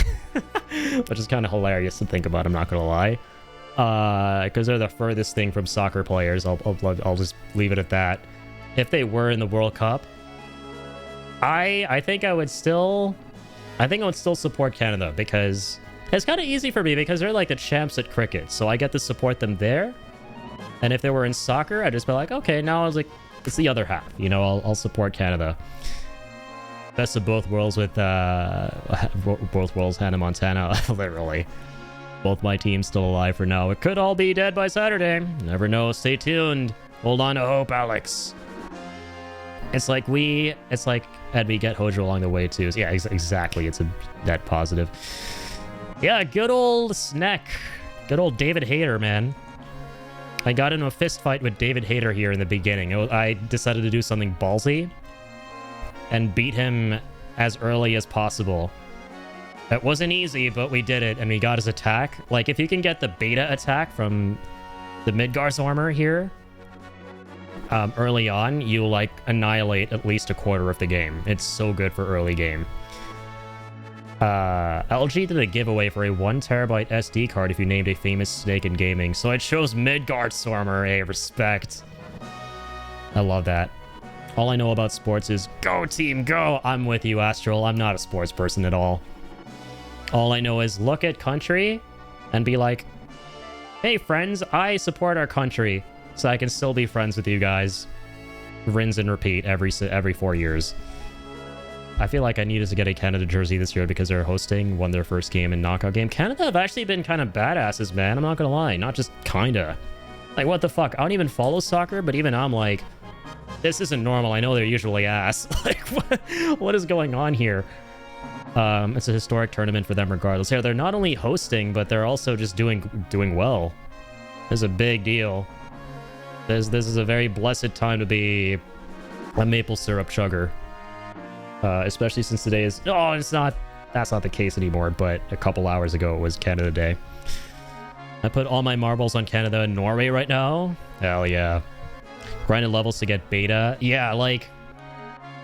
which is kind of hilarious to think about, I'm not going to lie, because they're the furthest thing from soccer players. I'll just leave it at that. If they were in the World Cup, I think I would still support Canada because it's kind of easy for me because they're like the champs at cricket, so I get to support them there. And if they were in soccer, I'd just be like, okay, now I was like, it's the other half, you know. I'll support Canada. Best of both worlds with both worlds, Hannah Montana, literally. Both my teams still alive for now. It could all be dead by Saturday. Never know. Stay tuned. Hold on to hope, Alex. And we get Hojo along the way too. So yeah, exactly. It's a net positive. Yeah, good old Sneck. Good old David Hayter, man. I got into a fist fight with David Hayter here in the beginning. I decided to do something ballsy and beat him as early as possible. It wasn't easy, but we did it, and we got his attack. Like, if you can get the beta attack from the Midgar's armor here, early on, you like annihilate at least a quarter of the game. It's so good for early game. LG did a giveaway for a 1 terabyte SD card if you named a famous snake in gaming, so I chose Midgard's armor. Hey, respect. I love that. All I know about sports is go team, go. I'm with you, Astral. I'm not a sports person at all. All I know is look at country and be like, hey friends, I support our country. So I can still be friends with you guys. Rinse and repeat every 4 years. I feel like I needed to get a Canada jersey this year because they're won their first game in knockout game. Canada have actually been kind of badasses, man. I'm not gonna lie. Not just kinda. Like, what the fuck? I don't even follow soccer, but even I'm like, this isn't normal. I know they're usually ass. Like, what is going on here? It's a historic tournament for them regardless. Here, they're not only hosting, but they're also just doing well. It's a big deal. This is a very blessed time to be a maple syrup chugger. Especially since today is... Oh, that's not the case anymore, but a couple hours ago it was Canada Day. I put all my marbles on Canada and Norway right now. Hell yeah. Grinded levels to get beta. Yeah, like...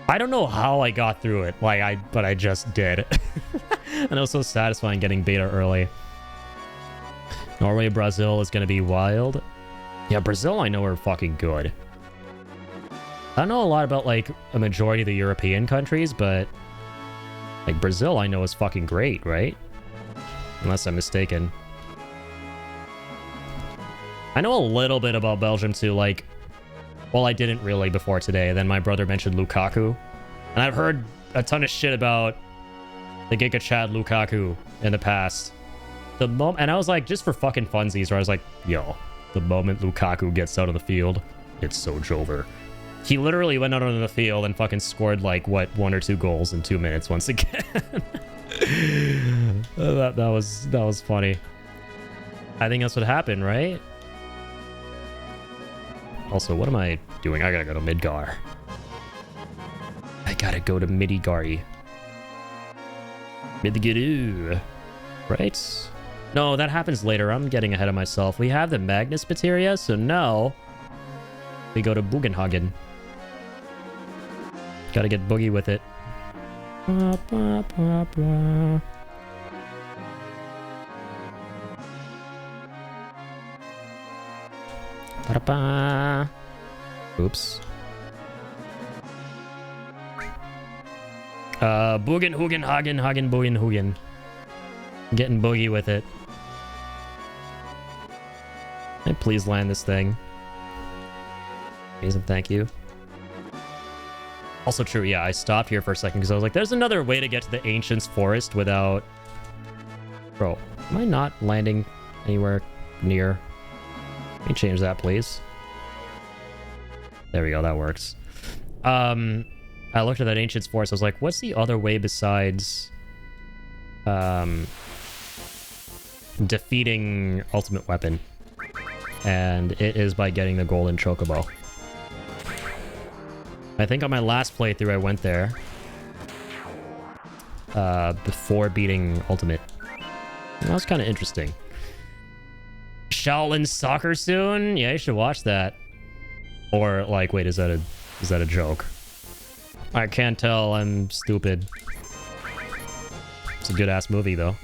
I don't know how I got through it, but I just did. And it was so satisfying getting beta early. Norway, Brazil is going to be wild. Yeah, Brazil I know are fucking good. I don't know a lot about, like, a majority of the European countries, but, like, Brazil I know is fucking great, right? Unless I'm mistaken. I know a little bit about Belgium, too, like... Well, I didn't really before today. Then my brother mentioned Lukaku. And I've heard a ton of shit about the Giga Chad Lukaku in the past. And I was like, just for fucking funsies, where I was like, yo, the moment Lukaku gets out of the field, it's Soch over. He literally went out on the field and fucking scored, like, what, 1 or 2 goals in 2 minutes once again. that was funny. I think that's what happened, right? Also, what am I doing? I gotta go to Midgar. I gotta go to Midigari. Midgaru. Right? No, that happens later. I'm getting ahead of myself. We have the Magnus Materia, so now we go to Bugenhagen. Gotta get boogie with it. Ba, ba, ba, ba. Ba-da-ba. Oops. Bugen. Getting boogie with it. Hey, please land this thing. Amazing, thank you. Also true, yeah, I stopped here for a second because I was like, there's another way to get to the Ancients Forest without... Bro, am I not landing anywhere near? Let me change that, please. There we go, that works. I looked at that Ancients Forest, I was like, what's the other way besides... defeating Ultimate Weapon? And it is by getting the Golden Chocobo. I think on my last playthrough I went there before beating Ultimate. That was kind of interesting. Shaolin Soccer soon? Yeah, you should watch that. Or like, wait, is that a joke? I can't tell. I'm stupid. It's a good ass movie though.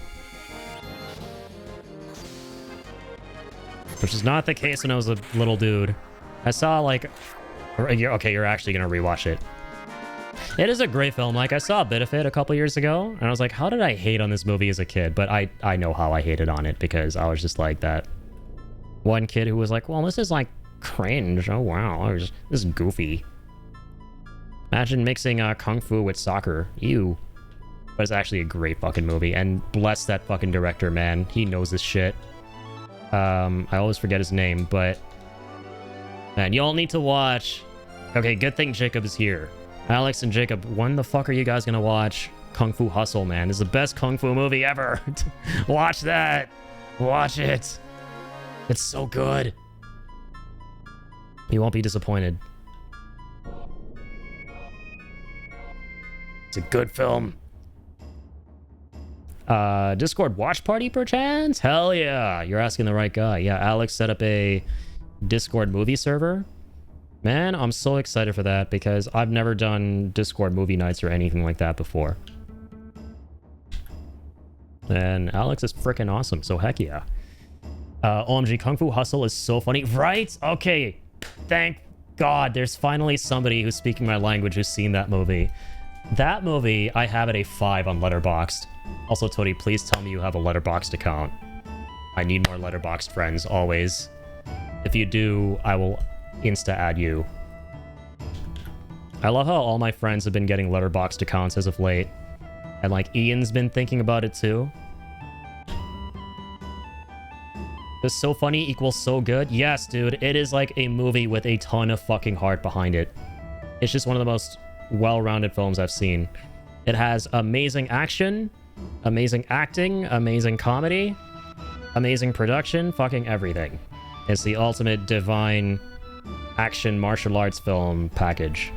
Which is not the case when I was a little dude. I saw like... Okay, you're actually gonna rewatch it. It is a great film. Like, I saw a bit of it a couple years ago, and I was like, how did I hate on this movie as a kid? But I know how I hated on it, because I was just like that one kid who was like, well, this is like cringe. Oh, wow. This is goofy. Imagine mixing Kung Fu with soccer. Ew. But it's actually a great fucking movie, and bless that fucking director, man. He knows this shit. I always forget his name, but... Man, y'all need to watch... Okay, good thing Jacob is here. Alex and Jacob, when the fuck are you guys gonna watch Kung Fu Hustle, man? It's the best Kung Fu movie ever. Watch that. Watch it. It's so good. You won't be disappointed. It's a good film. Discord watch party, perchance? Hell yeah. You're asking the right guy. Yeah, Alex set up a Discord movie server. Man, I'm so excited for that because I've never done Discord movie nights or anything like that before. And Alex is freaking awesome, so heck yeah. OMG, Kung Fu Hustle is so funny. Right? Okay. Thank God there's finally somebody who's speaking my language who's seen that movie. That movie, I have it a 5 on Letterboxd. Also, Tony, please tell me you have a Letterboxd account. I need more Letterboxd friends, always. If you do, I will insta-add you. I love how all my friends have been getting Letterboxd accounts as of late. And, like, Ian's been thinking about it, too. It's so funny equals so good. Yes, dude, it is like a movie with a ton of fucking heart behind it. It's just one of the most well-rounded films I've seen. It has amazing action, amazing acting, amazing comedy, amazing production, fucking everything. It's the ultimate divine action martial arts film package.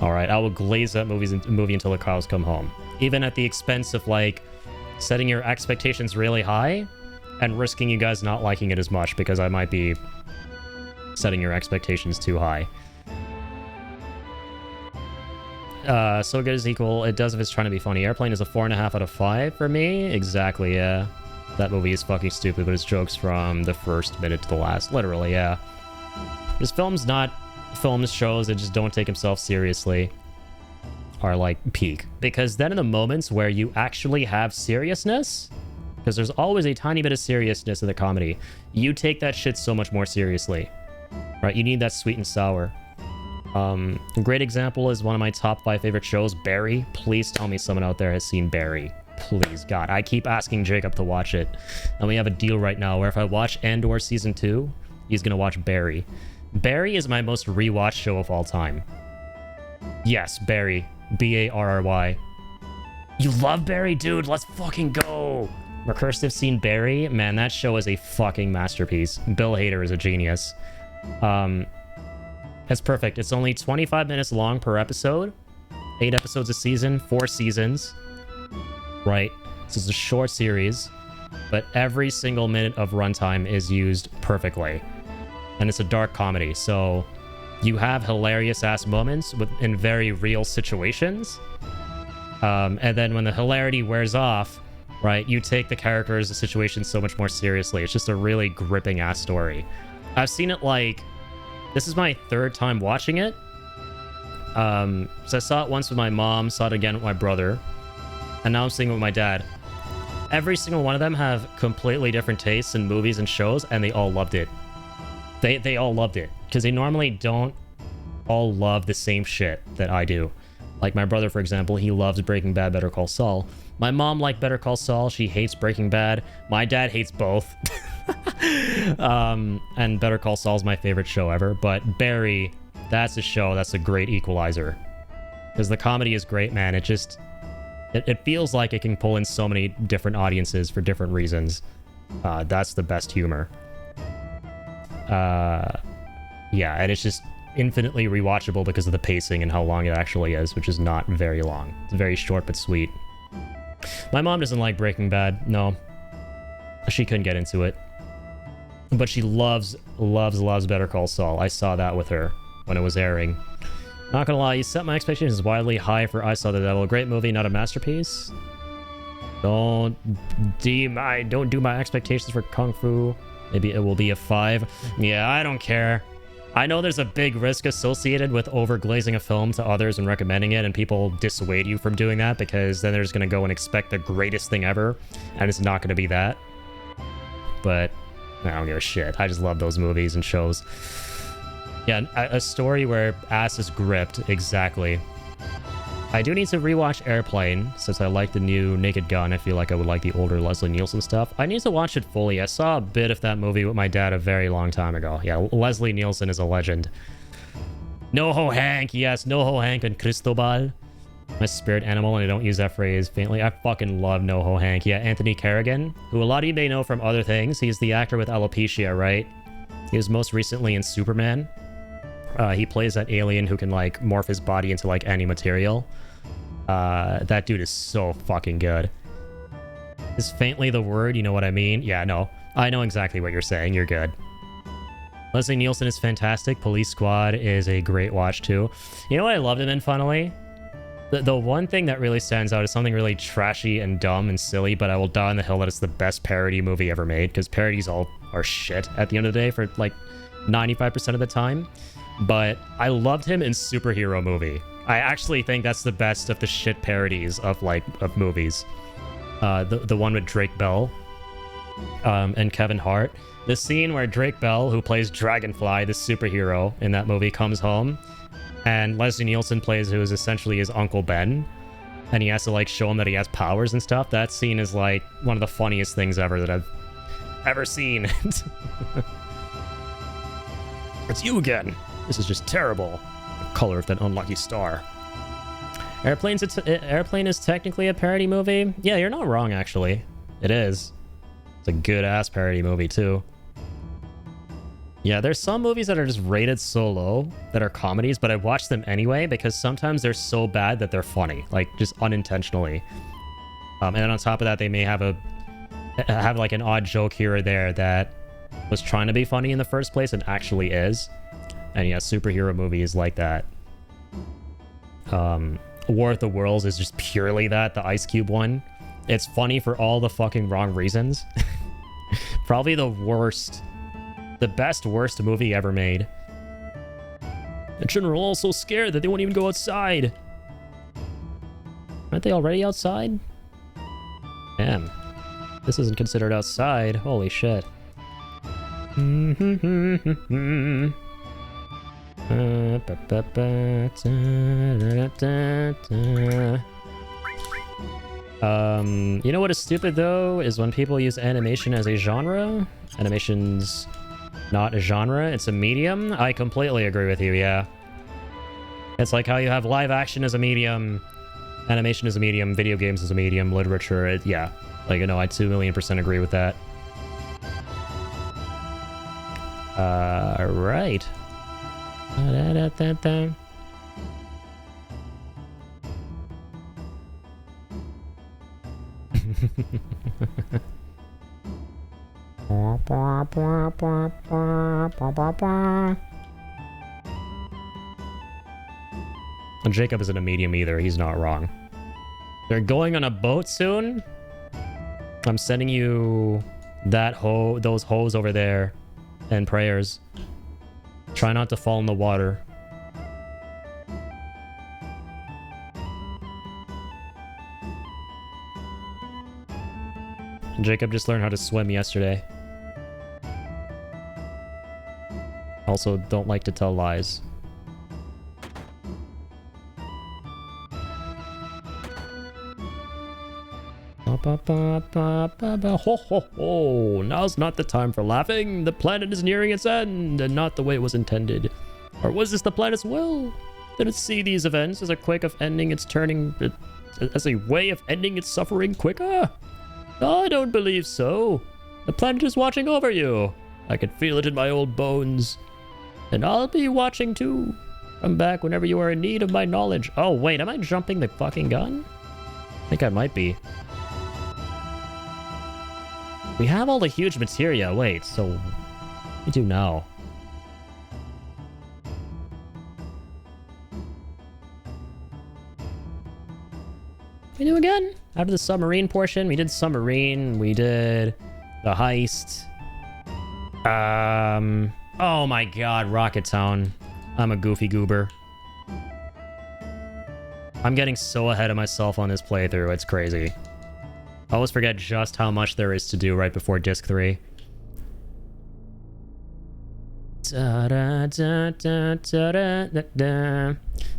Alright, I will glaze that movie until the cows come home. Even at the expense of, like, setting your expectations really high and risking you guys not liking it as much because I might be setting your expectations too high. So good is equal. It does if it's trying to be funny. Airplane is a 4.5 out of 5 for me. Exactly, yeah. That movie is fucking stupid, but it's jokes from the first minute to the last. Literally, yeah. His films, shows that just don't take himself seriously are like peak. Because then in the moments where you actually have seriousness, because there's always a tiny bit of seriousness in the comedy, you take that shit so much more seriously, right? You need that sweet and sour. A great example is one of my top 5 favorite shows, Barry. Please tell me someone out there has seen Barry. Please, God. I keep asking Jacob to watch it. And we have a deal right now where if I watch Andor Season 2, he's going to watch Barry. Barry is my most rewatched show of all time. Yes, Barry. Barry. You love Barry? Dude, let's fucking go. Recursive seen Barry? Man, that show is a fucking masterpiece. Bill Hader is a genius. It's perfect. It's only 25 minutes long per episode. 8 episodes a season, 4 seasons. Right? This is a short series, but every single minute of runtime is used perfectly. And it's a dark comedy, so you have hilarious-ass moments in very real situations. And then when the hilarity wears off, right, you take the characters, the situation so much more seriously. It's just a really gripping-ass story. I've seen it like... This is my 3rd time watching it. So I saw it once with my mom, saw it again with my brother, and now I'm seeing it with my dad. Every single one of them have completely different tastes in movies and shows, and they all loved it. They all loved it, because they normally don't all love the same shit that I do. Like my brother, for example, he loves Breaking Bad, Better Call Saul. My mom liked Better Call Saul. She hates Breaking Bad. My dad hates both. And Better Call Saul is my favorite show ever. But Barry, that's a show that's a great equalizer. Because the comedy is great, man. It feels like it can pull in so many different audiences for different reasons. That's the best humor. Yeah, and it's just infinitely rewatchable because of the pacing and how long it actually is, which is not very long. It's very short but sweet. My mom doesn't like Breaking Bad. No. She couldn't get into it. But she loves Better Call Saul. I saw that with her when it was airing. Not gonna lie, you set my expectations wildly high for I Saw the Devil. A great movie, not a masterpiece. Don't do my expectations for Kung Fu. Maybe it will be a 5. Yeah, I don't care. I know there's a big risk associated with overglazing a film to others and recommending it, and people dissuade you from doing that because then they're just going to go and expect the greatest thing ever, and it's not going to be that. But I don't give a shit. I just love those movies and shows. Yeah, a story where ass is gripped, exactly. I do need to rewatch Airplane, since I like the new Naked Gun. I feel like I would like the older Leslie Nielsen stuff. I need to watch it fully. I saw a bit of that movie with my dad a very long time ago. Yeah, Leslie Nielsen is a legend. NoHo Hank, yes, NoHo Hank and Cristobal. My spirit animal, and I don't use that phrase faintly. I fucking love NoHo Hank. Yeah, Anthony Carrigan, who a lot of you may know from other things. He's the actor with alopecia, right? He was most recently in Superman. He plays that alien who can, like, morph his body into, like, any material. That dude is so fucking good. Is faintly the word, you know what I mean? Yeah, no. I know exactly what you're saying. You're good. Leslie Nielsen is fantastic. Police Squad is a great watch, too. You know what I loved him in, funnily? The one thing that really stands out is something really trashy and dumb and silly, but I will die on the hill that it's the best parody movie ever made, because parodies all are shit at the end of the day for, like, 95% of the time. But I loved him in Superhero Movie. I actually think that's the best of the shit parodies of movies. The one with Drake Bell and Kevin Hart. The scene where Drake Bell, who plays Dragonfly, the superhero in that movie, comes home, and Leslie Nielsen plays who is essentially his Uncle Ben, and he has to like show him that he has powers and stuff. That scene is like one of the funniest things ever that I've ever seen. It's you again. This is just terrible. The color of that unlucky star. Airplane is technically a parody movie. Yeah, you're not wrong, actually. It is. It's a good-ass parody movie, too. Yeah, there's some movies that are just rated so low that are comedies, but I watch them anyway because sometimes they're so bad that they're funny, like, just unintentionally. And then on top of that, they may have like an odd joke here or there that was trying to be funny in the first place and actually is. And yeah, superhero movies like that. War of the Worlds is just purely that, the Ice Cube one. It's funny for all the fucking wrong reasons. Probably the worst, the best worst movie ever made. The children are all so scared that they won't even go outside. Aren't they already outside? Damn. This isn't considered outside. Holy shit. You know what is stupid though is when people use animation as a genre. Animation's not a genre, it's a medium. I completely agree with you, yeah. It's like how you have live action as a medium, animation as a medium, video games as a medium, literature, yeah. Like, you know, I 2,000,000% agree with that. Right. And Jacob isn't a medium either. He's not wrong. They're going on a boat soon? I'm sending you that those hoes over there and prayers. Try not to fall in the water. Jacob just learned how to swim yesterday. Also, don't like to tell lies. Ho ho ho! Now's not the time for laughing. The planet is nearing its end, and not the way it was intended. Or was this the planet's will? Did it see these events as a quick of ending its turning, as a way of ending its suffering quicker? I don't believe so. The planet is watching over you. I can feel it in my old bones. And I'll be watching too. Come back whenever you are in need of my knowledge. Oh wait, am I jumping the fucking gun? I think I might be. We have all the huge materia. Wait, so what do we do now? What do we do again? After the submarine portion, we did submarine, we did the heist. Oh my god, Rocket Town. I'm a goofy goober. I'm getting so ahead of myself on this playthrough, it's crazy. I always forget just how much there is to do right before Disc 3.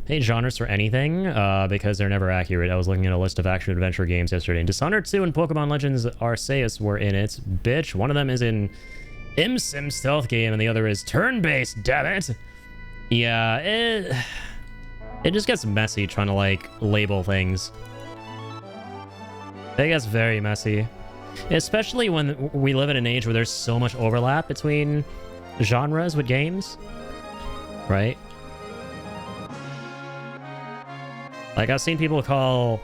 Hey, genres for anything, because they're never accurate. I was looking at a list of action-adventure games yesterday, and Dishonored 2 and Pokemon Legends Arceus were in it. Bitch, one of them is in Sim stealth game, and the other is turn-based, damn it! Yeah, it just gets messy trying to, like, label things. It gets very messy. Especially when we live in an age where there's so much overlap between genres with games. Right? Like, I've seen people call,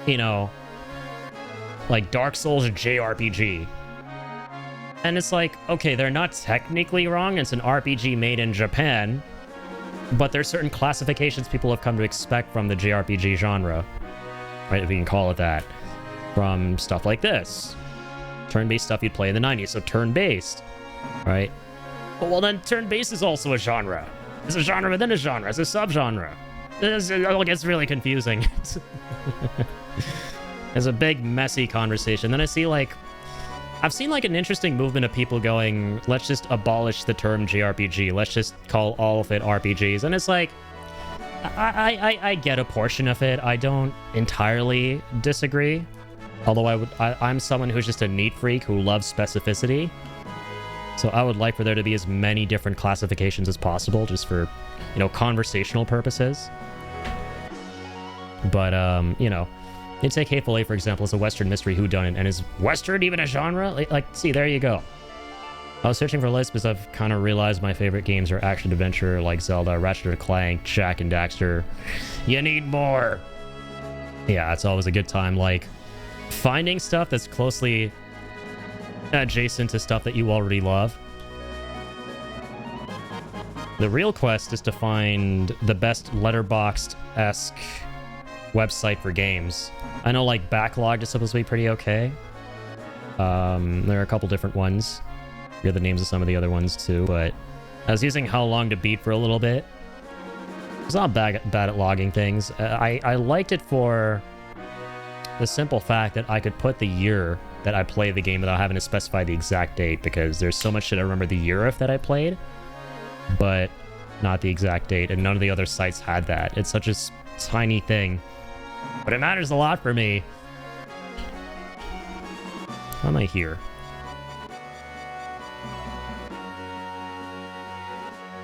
you know, like, Dark Souls a JRPG. And it's like, okay, they're not technically wrong. It's an RPG made in Japan. But there's certain classifications people have come to expect from the JRPG genre. Right, if you can call it that. From stuff like this. Turn-based stuff you'd play in the 90s, so turn-based. Right? Well, then turn-based is also a genre. It's a genre within a genre. It's a subgenre. It all gets really confusing. It's a big, messy conversation. Then I see, like... I've seen, like, an interesting movement of people going, let's just abolish the term JRPG. Let's just call all of it RPGs. And it's like... I get a portion of it. I don't entirely disagree. Although I'm someone who's just a neat freak who loves specificity. So I would like for there to be as many different classifications as possible, just for, you know, conversational purposes. But, you know, you take Hateful Eight, for example, as a Western mystery whodunit, and is Western even a genre? Like, see, there you go. I was searching for lists because I've kind of realized my favorite games are action-adventure like Zelda, Ratchet & Clank, Jak and Daxter. You need more! Yeah, it's always a good time, like, finding stuff that's closely adjacent to stuff that you already love. The real quest is to find the best Letterboxd-esque website for games. I know like Backlog is supposed to be pretty okay. There are a couple different ones. I forget the names of some of the other ones too, but I was using How Long to Beat for a little bit. It's not bad at logging things. I liked it for the simple fact that I could put the year that I played the game without having to specify the exact date, because there's so much shit I remember the year of that I played, but not the exact date, and none of the other sites had that. It's such a tiny thing, but it matters a lot for me. How am I here?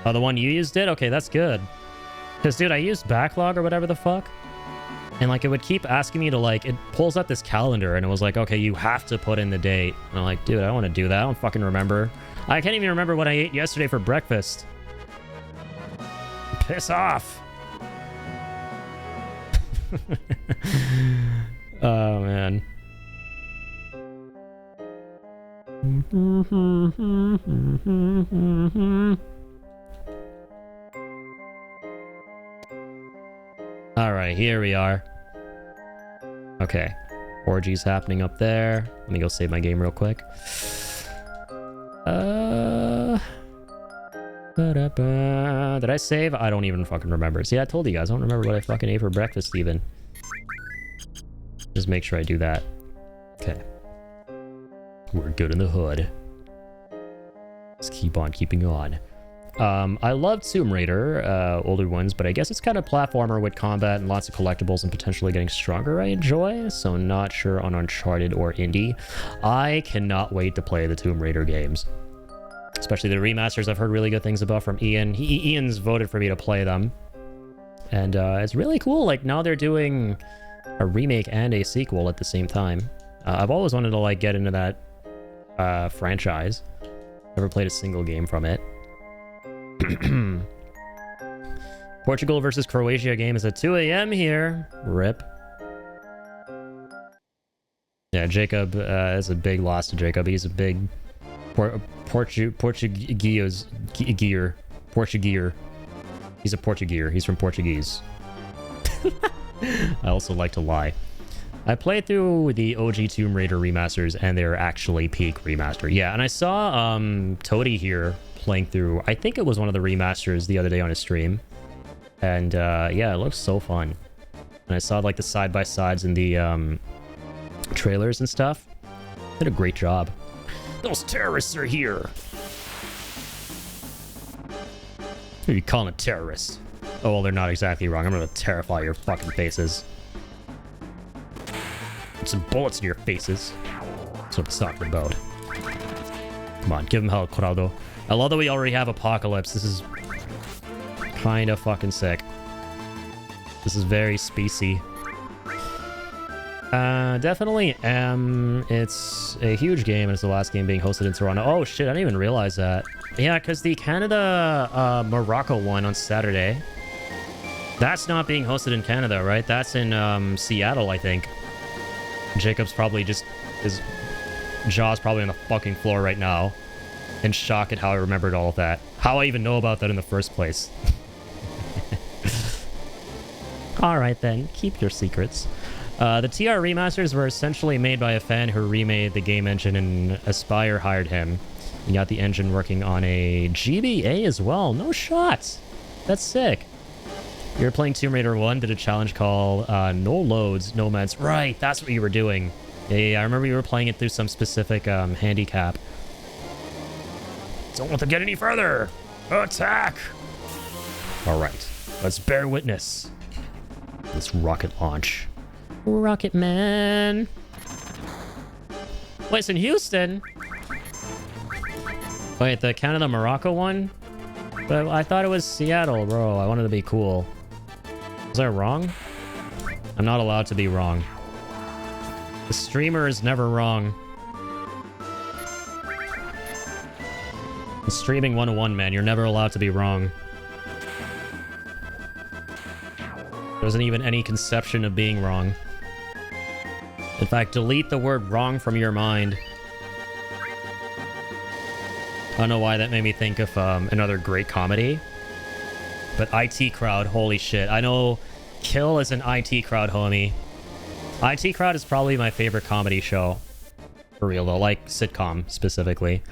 Oh, the one you used did? Okay, that's good. Because, dude, I used Backlog or whatever the fuck. And, like, it would keep asking me to, like, it pulls up this calendar, and it was like, okay, you have to put in the date. And I'm like, dude, I don't want to do that. I don't fucking remember. I can't even remember what I ate yesterday for breakfast. Piss off. Oh, man. All right, here we are. Okay, orgies happening up there. Let me go save my game real quick. Did I save? I don't even fucking remember. See, I told you guys, I don't remember what I fucking ate for breakfast even. Just make sure I do that. Okay. We're good in the hood. Let's keep on keeping on. I love Tomb Raider, older ones, but I guess it's kind of platformer with combat and lots of collectibles and potentially getting stronger I enjoy, so not sure on Uncharted or Indie. I cannot wait to play the Tomb Raider games. Especially the remasters I've heard really good things about from Ian. Ian's voted for me to play them. And it's really cool, like now they're doing a remake and a sequel at the same time. I've always wanted to like get into that franchise. Never played a single game from it. Portugal versus Croatia game is at 2 a.m. here. RIP. Yeah, Jacob, that's a big loss to Jacob. He's a big Portuguese. He's a Portuguese. He's from Portuguese. I also like to lie. I played through the OG Tomb Raider remasters, and they're actually peak remaster. Yeah, and I saw Toady here playing through, I think it was one of the remasters the other day on his stream. And yeah, it looks so fun. And I saw like the side-by-sides in the trailers and stuff. Did a great job. Those terrorists are here. Who are you calling a terrorist? Oh, well, they're not exactly wrong. I'm gonna terrify your fucking faces. Put some bullets in your faces. That's what it's talking about. Come on, give him hell, Corrado. I love that we already have Apocalypse. This is kind of fucking sick. This is very spacey. Definitely it's a huge game, and it's the last game being hosted in Toronto. Oh shit, I didn't even realize that. Yeah, because the Canada Morocco one on Saturday, that's not being hosted in Canada, right? That's in Seattle, I think. Jacob's probably just, his jaw's probably on the fucking floor right now in shock at how I remembered all of that. How I even know about that in the first place. Alright then, keep your secrets. The TR remasters were essentially made by a fan who remade the game engine, and Aspyr hired him. He got the engine working on a GBA as well. No shots. That's sick. You were playing Tomb Raider 1, did a challenge called No Loads, No Meds. Right, that's what you were doing. Yeah, I remember you were playing it through some specific handicap. Don't let them get any further. Attack. All right, let's bear witness. Let's rocket launch. Rocket Man. Wait, it's in Houston. Wait, the Canada-Morocco one? But I thought it was Seattle, bro. I wanted to be cool. Was I wrong? I'm not allowed to be wrong. The streamer is never wrong. It's streaming 101, man. You're never allowed to be wrong. There isn't even any conception of being wrong. In fact, delete the word wrong from your mind. I don't know why that made me think of another great comedy. But IT Crowd, holy shit. I know Kill is an IT Crowd homie. IT Crowd is probably my favorite comedy show. For real though, like sitcom specifically.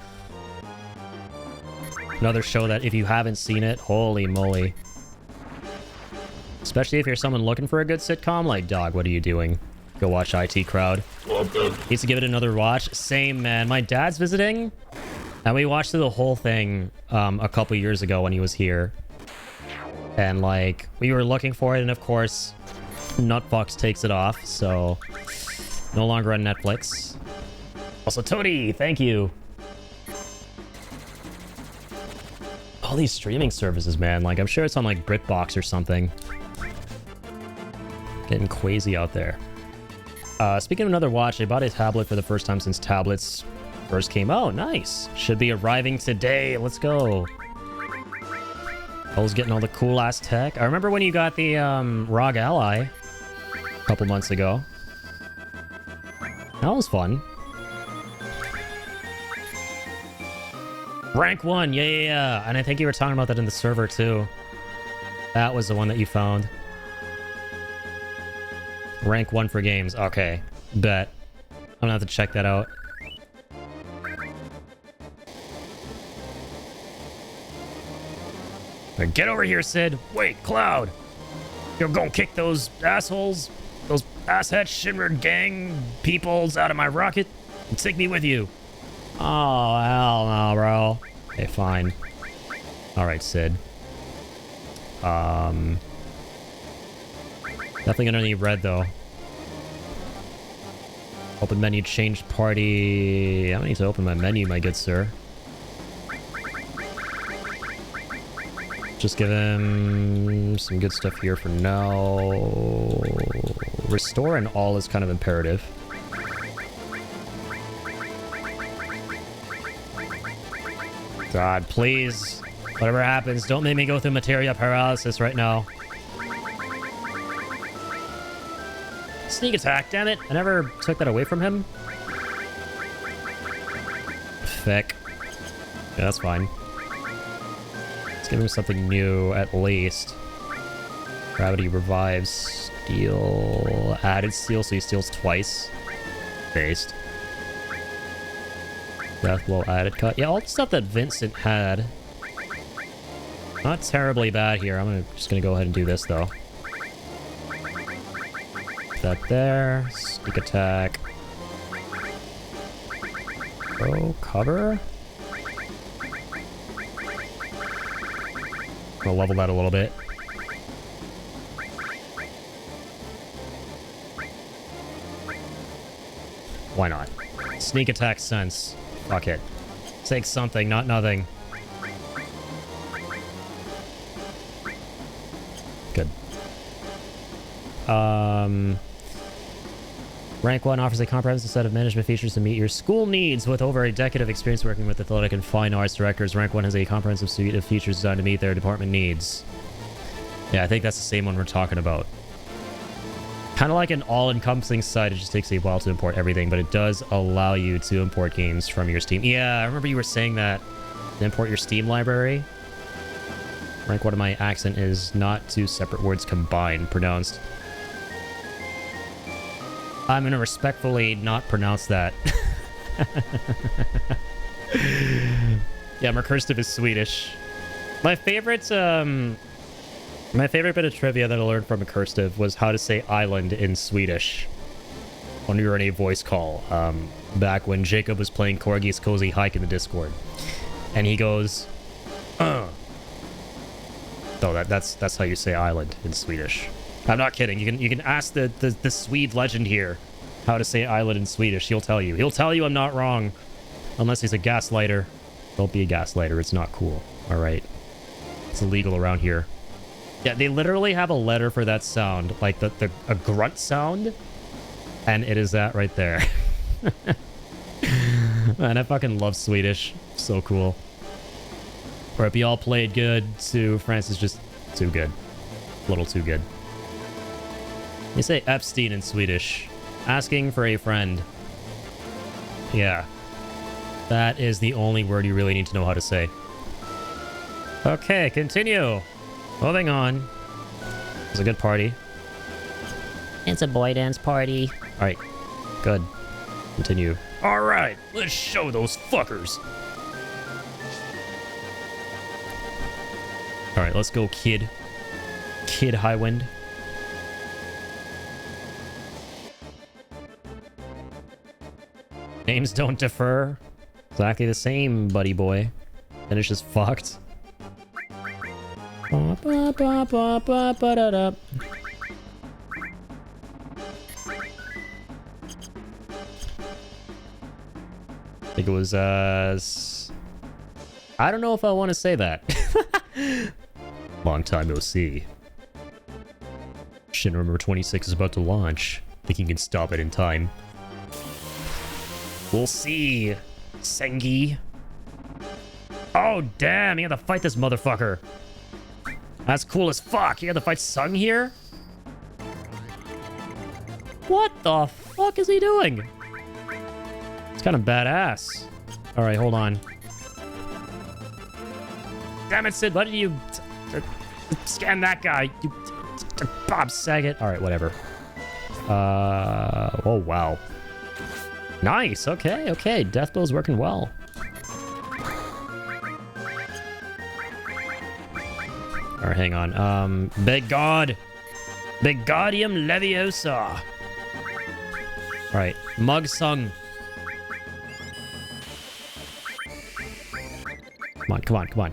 Another show that if you haven't seen it, holy moly. Especially if you're someone looking for a good sitcom, like, dog, what are you doing? Go watch IT Crowd. Needs to give it another watch. Same, man. My dad's visiting, and we watched through the whole thing a couple years ago when he was here. And, like, we were looking for it, and of course, Nutbox takes it off, so no longer on Netflix. Also, Tony, thank you. All these streaming services, man. Like, I'm sure it's on, like, BritBox or something. Getting crazy out there. Speaking of another watch, I bought a tablet for the first time since tablets first came out. Nice. Should be arriving today. Let's go. I was getting all the cool-ass tech. I remember when you got the ROG Ally a couple months ago. That was fun. Rank 1. Yeah. And I think you were talking about that in the server, too. That was the one that you found. Rank 1 for games. Okay. Bet. I'm gonna have to check that out. Get over here, Sid. Wait, Cloud. You're gonna kick those assholes, those asshat Shinra gang peoples out of my rocket and take me with you. Oh, hell no, bro. Okay, fine. Alright, Sid. Definitely gonna need red, though. Open menu, change party. I don't need to open my menu, my good sir. Just give him some good stuff here for now. Restore and all is kind of imperative. God, please. Whatever happens, don't make me go through materia paralysis right now. Sneak attack, damn it. I never took that away from him. Thick. Yeah, that's fine. Let's give him something new, at least. Gravity revives. Steel. Added steel, so he steals twice. Based. Death blow added cut. Yeah, all the stuff that Vincent had. Not terribly bad here. I'm just gonna go ahead and do this, though. That there. Sneak attack. Throw cover. I'll level that a little bit. Why not? Sneak attack sense. Fuck it. Take something, not nothing. Good. Rank 1 offers a comprehensive set of management features to meet your school needs. With over a decade of experience working with athletic and fine arts directors, Rank 1 has a comprehensive suite of features designed to meet their department needs. Yeah, I think that's the same one we're talking about. Kind of like an all-encompassing site, it just takes a while to import everything, but it does allow you to import games from your Steam. Yeah, I remember you were saying that. Import your Steam library. Rank 1 of my accent is not two separate words combined, pronounced. I'm gonna respectfully not pronounce that. Yeah, recursive is Swedish. My favorite bit of trivia that I learned from recursive was how to say island in Swedish when we were in a voice call back when Jacob was playing Corgi's Cozy Hike in the Discord, and he goes, So that's how you say island in Swedish. I'm not kidding. You can ask the Swede legend here how to say island in Swedish. He'll tell you. He'll tell you I'm not wrong. Unless he's a gaslighter. Don't be a gaslighter. It's not cool. All right. It's illegal around here. Yeah, they literally have a letter for that sound. Like a grunt sound. And it is that right there. Man, I fucking love Swedish. So cool. Or if y'all played good too, France is just too good. A little too good. You say Epstein in Swedish. Asking for a friend. Yeah. That is the only word you really need to know how to say. Okay, continue. Moving on. It was a good party. It's a boy dance party. All right, good. Continue. All right, let's show those fuckers. All right, let's go, kid. Kid Highwind. Names don't differ. Exactly the same, buddy boy. Finish is fucked. Ba-ba-ba-ba-ba-da-da. I think it was, I don't know if I want to say that. Long time no see. Shinra number 26 is about to launch. Think you can stop it in time. We'll see, Sengi. Oh, damn, you have to fight this motherfucker. That's cool as fuck. You have to fight Sung here? What the fuck is he doing? It's kind of badass. All right, hold on. Damn it, Sid, why did you scan that guy? You Bob Saget. All right, whatever. Oh, wow. Nice. Okay, okay. Deathbow's working well. All right, hang on. Big God. Begodium Leviosa. All right, Mug Sung. Come on, come on, come on.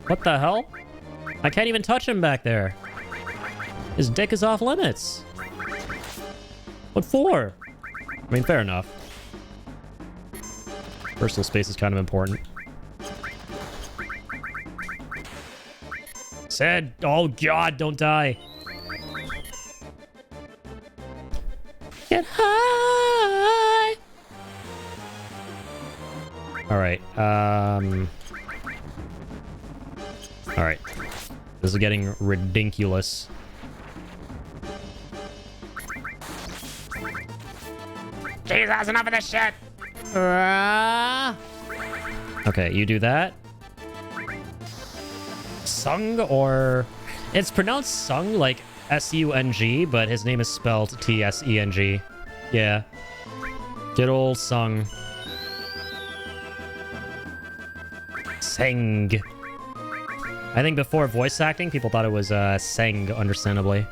What the hell? I can't even touch him back there. His dick is off limits. What for? I mean, fair enough. Personal space is kind of important. Said, oh god, don't die. Get high. All right. All right. This is getting ridiculous. Jesus, enough of this shit. Okay, you do that. Sung, or it's pronounced Sung like S-U-N-G, but his name is spelled T-S-E-N-G. Yeah. Good old Sung. Seng. I think before voice acting, people thought it was Seng, understandably.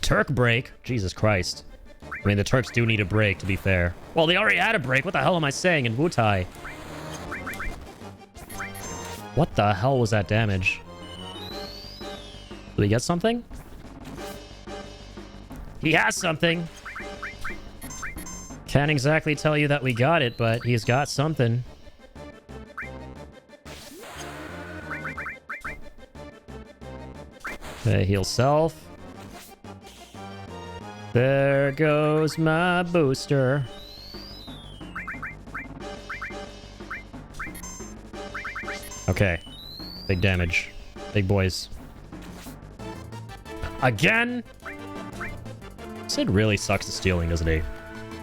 Turk break? Jesus Christ. I mean, the Turks do need a break, to be fair. Well, they already had a break. What the hell am I saying in Wutai? What the hell was that damage? Did we get something? He has something. Can't exactly tell you that we got it, but he's got something. Okay, heal self. There goes my booster. Okay. Big damage. Big boys. Again? Sid really sucks at stealing, doesn't he?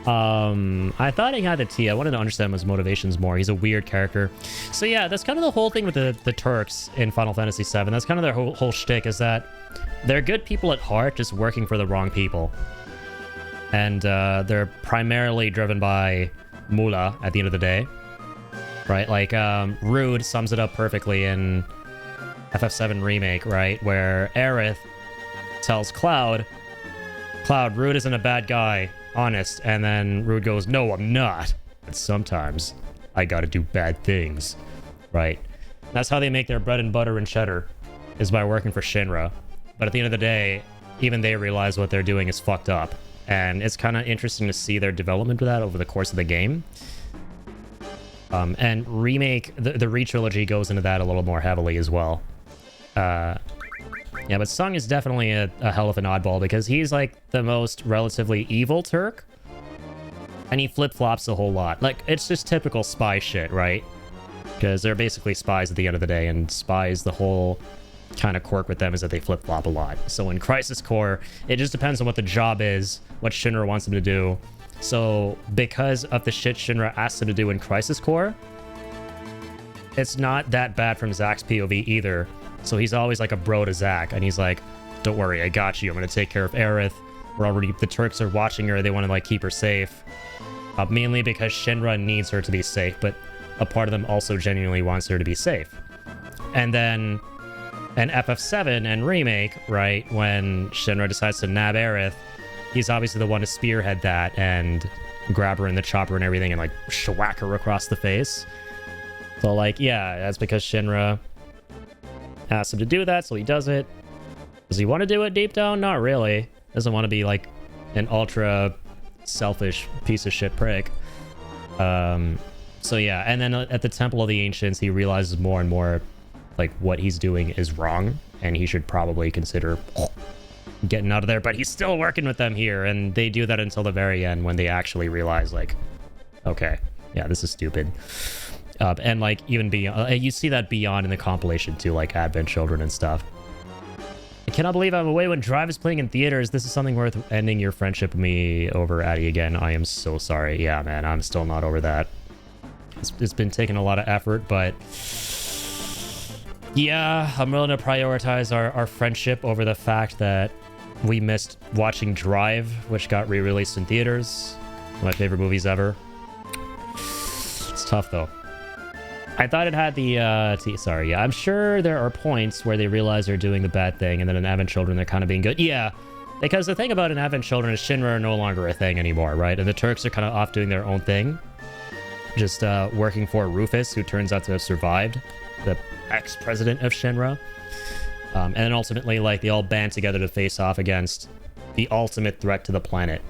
I thought he had the T. I wanted to understand his motivations more. He's a weird character. So yeah, that's kind of the whole thing with the Turks in Final Fantasy VII. That's kind of their whole shtick, is that they're good people at heart, just working for the wrong people. And they're primarily driven by Mula at the end of the day. Right? Like, Rude sums it up perfectly in FF7 Remake, right? Where Aerith tells Cloud, Rude isn't a bad guy, honest. And then Rude goes, no, I'm not. But sometimes I gotta do bad things. Right? That's how they make their bread and butter and cheddar, is by working for Shinra. But at the end of the day, even they realize what they're doing is fucked up. And it's kind of interesting to see their development with that over the course of the game. And Remake, the re-trilogy goes into that a little more heavily as well. Yeah, but Sung is definitely a hell of an oddball, because he's like the most relatively evil Turk. And he flip-flops a whole lot. Like, it's just typical spy shit, right? Because they're basically spies at the end of the day, and spies, the whole kind of quirk with them is that they flip-flop a lot. So in Crisis Core, it just depends on what the job is, what Shinra wants them to do. So because of the shit Shinra asked him to do in Crisis Core, it's not that bad from Zack's POV either. So he's always like a bro to Zack, and he's like, don't worry, I got you. I'm gonna take care of Aerith. The Turks are watching her. They want to like keep her safe. Mainly because Shinra needs her to be safe, but a part of them also genuinely wants her to be safe. And then in FF7 and Remake, right, when Shinra decides to nab Aerith, he's obviously the one to spearhead that and grab her in the chopper and everything and like schwack her across the face. So like, yeah, that's because Shinra asked him to do that, so he does it. Does he want to do it deep down? Not really. Doesn't want to be like an ultra selfish piece of shit prick. So yeah, and then at the Temple of the Ancients, he realizes more and more like what he's doing is wrong, and he should probably consider getting out of there. But he's still working with them here, and they do that until the very end when they actually realize like, okay, yeah, this is stupid. And like even beyond, you see that beyond in the compilation too, like Advent Children and stuff. I cannot believe I'm away when Drive is playing in theaters. This is something worth ending your friendship with me over, Addy, again. I am so sorry. Yeah, man, I'm still not over that. It's been taking a lot of effort, but yeah, I'm willing to prioritize our friendship over the fact that we missed watching Drive, which got re-released in theaters. One of my favorite movies ever. It's tough, though. I thought it had the, sorry, yeah, I'm sure there are points where they realize they're doing the bad thing, and then in Advent Children, they're kind of being good. Yeah, because the thing about an Advent Children is Shinra are no longer a thing anymore, right? And the Turks are kind of off doing their own thing. Just working for Rufus, who turns out to have survived, the ex-president of Shinra. And then ultimately, like, they all band together to face off against the ultimate threat to the planet,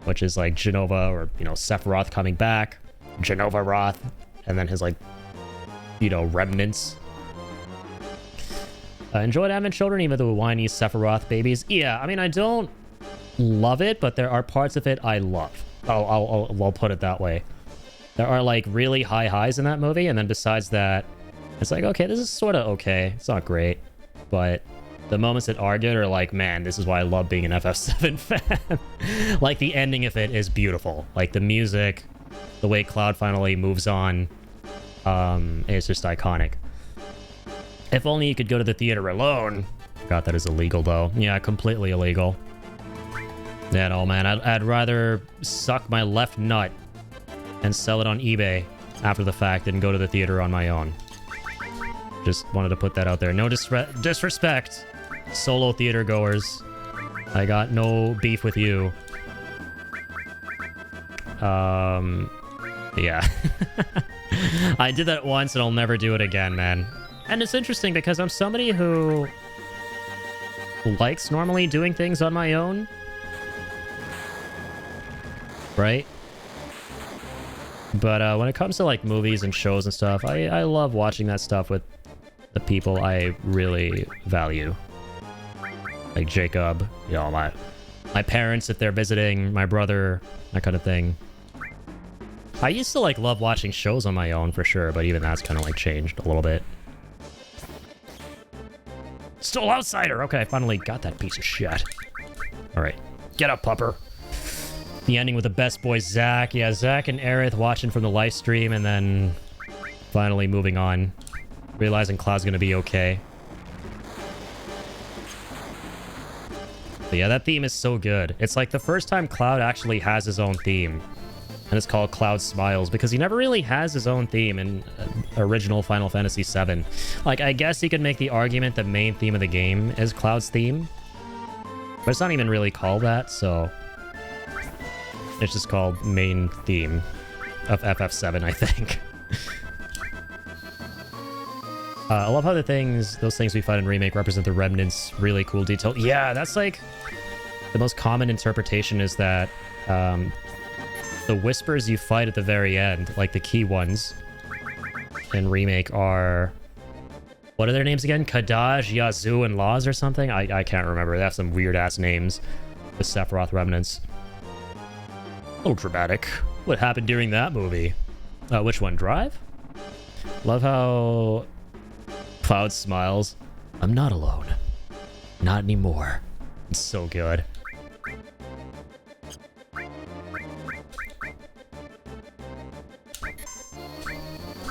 which is, like, Genova, or, you know, Sephiroth coming back, Genova Roth, and then his, like, you know, remnants. Enjoyed Advent Children, even though whiny Sephiroth babies. Yeah, I mean, I don't love it, but there are parts of it I love. I'll put it that way. There are, like, really high highs in that movie, and then besides that, it's like, okay, this is sort of okay. It's not great, but the moments that are good are like, man, this is why I love being an FF7 fan. Like, the ending of it is beautiful. Like, the music, the way Cloud finally moves on, it's just iconic. If only you could go to the theater alone. Forgot that is illegal, though. Yeah, completely illegal. Yeah, no, man, I'd rather suck my left nut and sell it on eBay after the fact than go to the theater on my own. Just wanted to put that out there. No disrespect, solo theater goers. I got no beef with you. Yeah. I did that once and I'll never do it again, man. And it's interesting because I'm somebody who likes normally doing things on my own. Right? But when it comes to like movies and shows and stuff, I love watching that stuff with the people I really value. Like Jacob, you know, my parents if they're visiting, my brother, that kind of thing. I used to like love watching shows on my own for sure, but even that's kind of like changed a little bit. Still outsider. Okay, I finally got that piece of shit. All right, get up, pupper. The ending with the best boy Zack. Yeah, Zack and Aerith watching from the live stream, and then finally moving on, realizing Cloud's gonna be okay. But yeah, that theme is so good. It's like the first time Cloud actually has his own theme. And it's called Cloud Smiles, because he never really has his own theme in original Final Fantasy VII. Like, I guess you could make the argument the main theme of the game is Cloud's theme. But it's not even really called that, so... It's just called main theme of FF7, I think. I love how those things we find in Remake represent the Remnants. Really cool detail. Yeah, that's like... The most common interpretation is that... the whispers you fight at the very end, like the key ones in Remake are... What are their names again? Kadaj, Yazoo, and Laws or something? I can't remember. They have some weird-ass names. The Sephiroth Remnants. Oh, dramatic. What happened during that movie? Which one? Drive? Love how... Cloud smiles. I'm not alone. Not anymore. It's so good.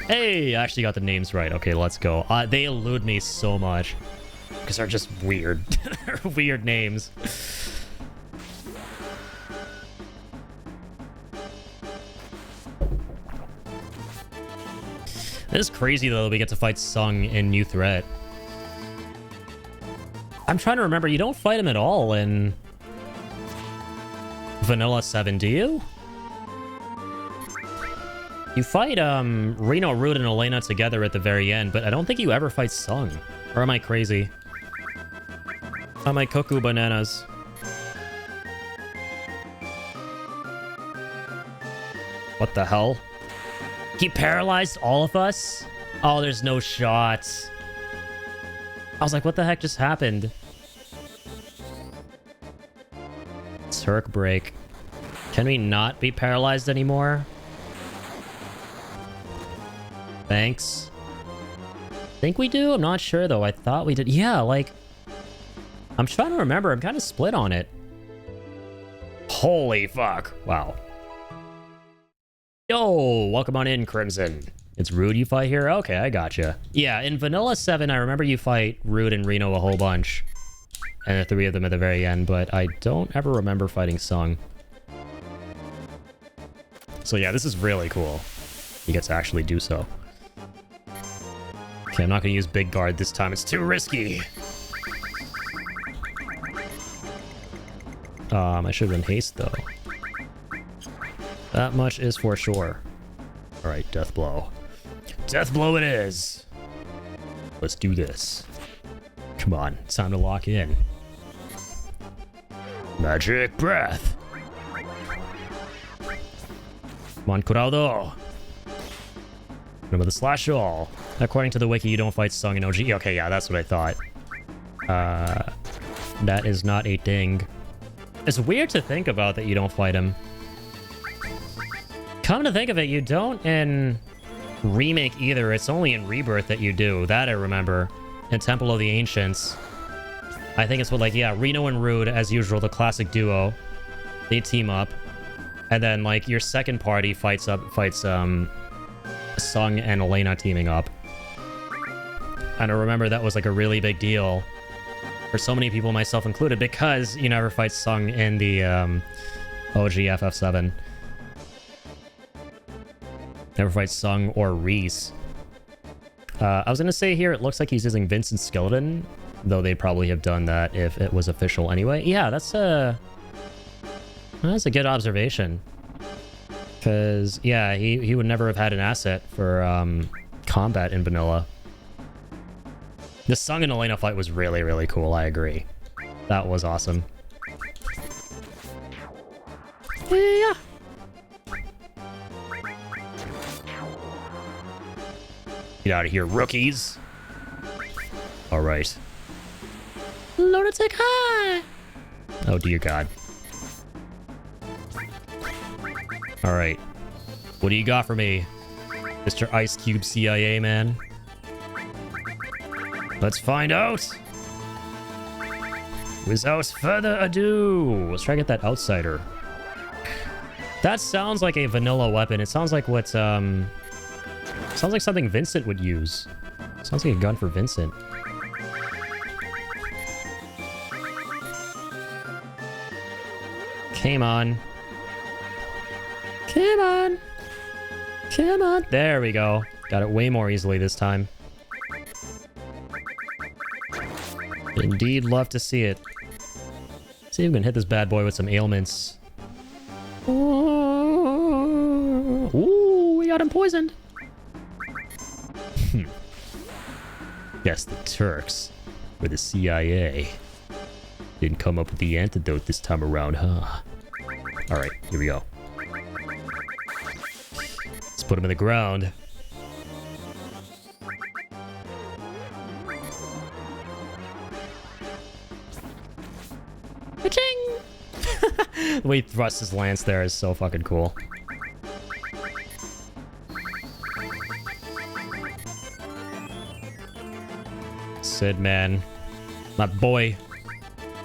Hey, I actually got the names right. Okay, let's go. They elude me so much. Because they're just weird. Weird names. It is crazy, though, that we get to fight Sung in New Threat. I'm trying to remember. You don't fight him at all in Vanilla 7, do you? You fight Reno, Rude, and Elena together at the very end, but I don't think you ever fight Sung. Or am I crazy? Am I cuckoo bananas? What the hell? He paralyzed all of us? Oh, there's no shot. I was like, what the heck just happened? Turk break. Can we not be paralyzed anymore? Thanks. Think we do? I'm not sure, though. I thought we did. Yeah, like... I'm trying to remember. I'm kind of split on it. Holy fuck. Wow. Yo, welcome on in, Crimson. It's Rude you fight here? Okay, I gotcha. Yeah, in Vanilla 7, I remember you fight Rude and Reno a whole bunch. And the three of them at the very end, but I don't ever remember fighting Sung. So yeah, this is really cool. You get to actually do so. Okay, I'm not going to use Big Guard this time. It's too risky. I should have been haste, though. That much is for sure. Alright, Death Blow. Death Blow it is! Let's do this. Come on, it's time to lock in. Magic Breath! Come on, Kurado! Remember the Slash All. According to the wiki, you don't fight Sung in OG. Okay, yeah, that's what I thought. That is not a thing. It's weird to think about that you don't fight him. Come to think of it, you don't in Remake either. It's only in Rebirth that you do. That I remember. In Temple of the Ancients. I think it's what, like, yeah, Reno and Rude, as usual, the classic duo. They team up. And then, like, your second party fights Sung and Elena teaming up. And I remember that was, like, a really big deal for so many people, myself included, because you never fight Sung in the OG FF7. Never fight Sung or Reese. I was gonna say here, it looks like he's using Vincent's skeleton, though they'd probably have done that if it was official anyway. Yeah, that's a good observation. Because, yeah, he would never have had an asset for combat in Vanilla. The Sung and Elena fight was really, really cool, I agree. That was awesome. Yeah. Get out of here, rookies. All right. Lunatic high. Oh, dear God. All right. What do you got for me, Mr. Ice Cube CIA man? Let's find out. Without further ado, let's try to get that outsider. That sounds like a vanilla weapon. It sounds like what, sounds like something Vincent would use. Sounds like a gun for Vincent. Come on. Come on. Come on. There we go. Got it way more easily this time. Indeed, love to see it. See if we can hit this bad boy with some ailments. Ooh, we got him poisoned. Guess the Turks, or the CIA, didn't come up with the antidote this time around, huh? Alright, here we go. Let's put him in the ground. Ka-ching! The way he thrusts his lance there is so fucking cool. Sid, man. My boy.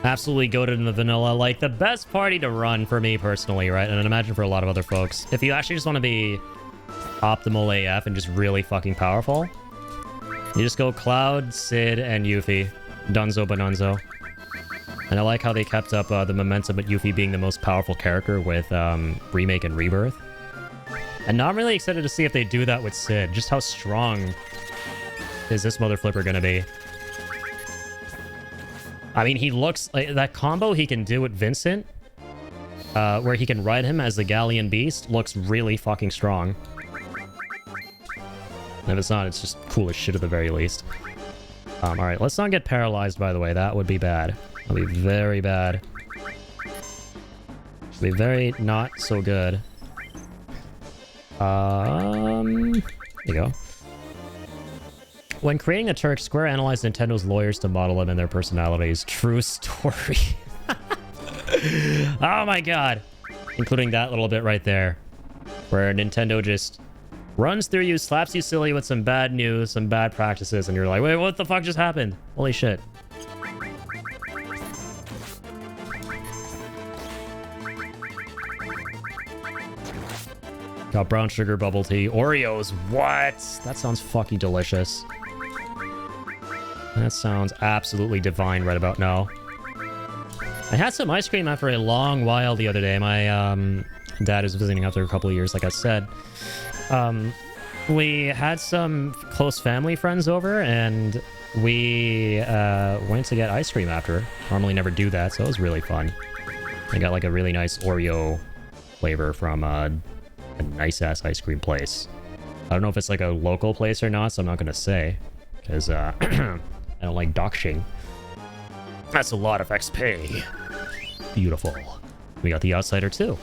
Absolutely goated in the vanilla. Like, the best party to run for me personally, right? And I imagine for a lot of other folks. If you actually just want to be optimal AF and just really fucking powerful. You just go Cloud, Sid, and Yuffie. Dunzo Bonanzo. And I like how they kept up the momentum at Yuffie being the most powerful character with Remake and Rebirth. And now I'm really excited to see if they do that with Sid. Just how strong is this mother flipper gonna be? I mean, he looks like that combo he can do with Vincent, where he can ride him as the Galleon Beast, looks really fucking strong. And if it's not, it's just cool as shit at the very least. Alright, let's not get paralyzed, by the way. That would be bad. That would be very bad. Be very not so good. There you go. When creating the Turk, Square analyzed Nintendo's lawyers to model them and their personalities. True story. Oh my god. Including that little bit right there. Where Nintendo just runs through you, slaps you silly with some bad news, some bad practices, and you're like, wait, what the fuck just happened? Holy shit. Got brown sugar bubble tea. Oreos. What? That sounds fucking delicious. That sounds absolutely divine right about now. I had some ice cream after a long while the other day. My dad is visiting after a couple of years, like I said. We had some close family friends over, and we went to get ice cream after. Normally never do that, so it was really fun. I got like a really nice Oreo flavor from a nice-ass ice cream place. I don't know if it's like a local place or not, so I'm not going to say. Because I don't like doxing. That's a lot of XP. Beautiful. We got the Outsider too.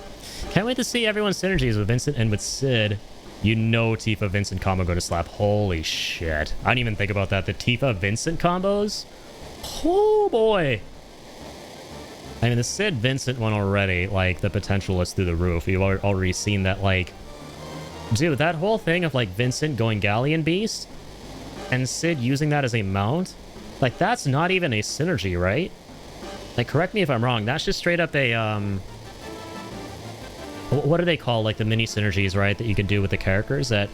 Can't wait to see everyone's synergies with Vincent and with Sid. You know Tifa Vincent combo go to slap. Holy shit. I didn't even think about that. The Tifa Vincent combos? Oh boy. I mean, the Sid Vincent one already, like, the potential is through the roof. You've already seen that, like... Dude, that whole thing of, like, Vincent going Galleon Beast and Sid using that as a mount, like, that's not even a synergy, right? Like, correct me if I'm wrong. That's just straight up a, what do they call, like, the mini synergies, right, that you can do with the characters that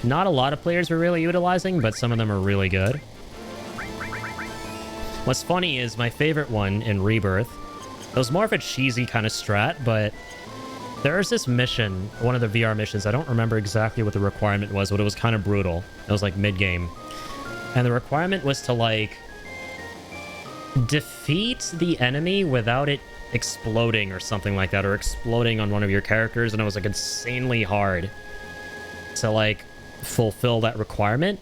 not a lot of players are really utilizing, but some of them are really good. What's funny is my favorite one in Rebirth, it was more of a cheesy kind of strat, but there's this mission, one of the VR missions, I don't remember exactly what the requirement was, but it was kind of brutal. It was like mid-game. And the requirement was to, like, defeat the enemy without it exploding or something like that, or exploding on one of your characters, and it was, like, insanely hard to, like, fulfill that requirement.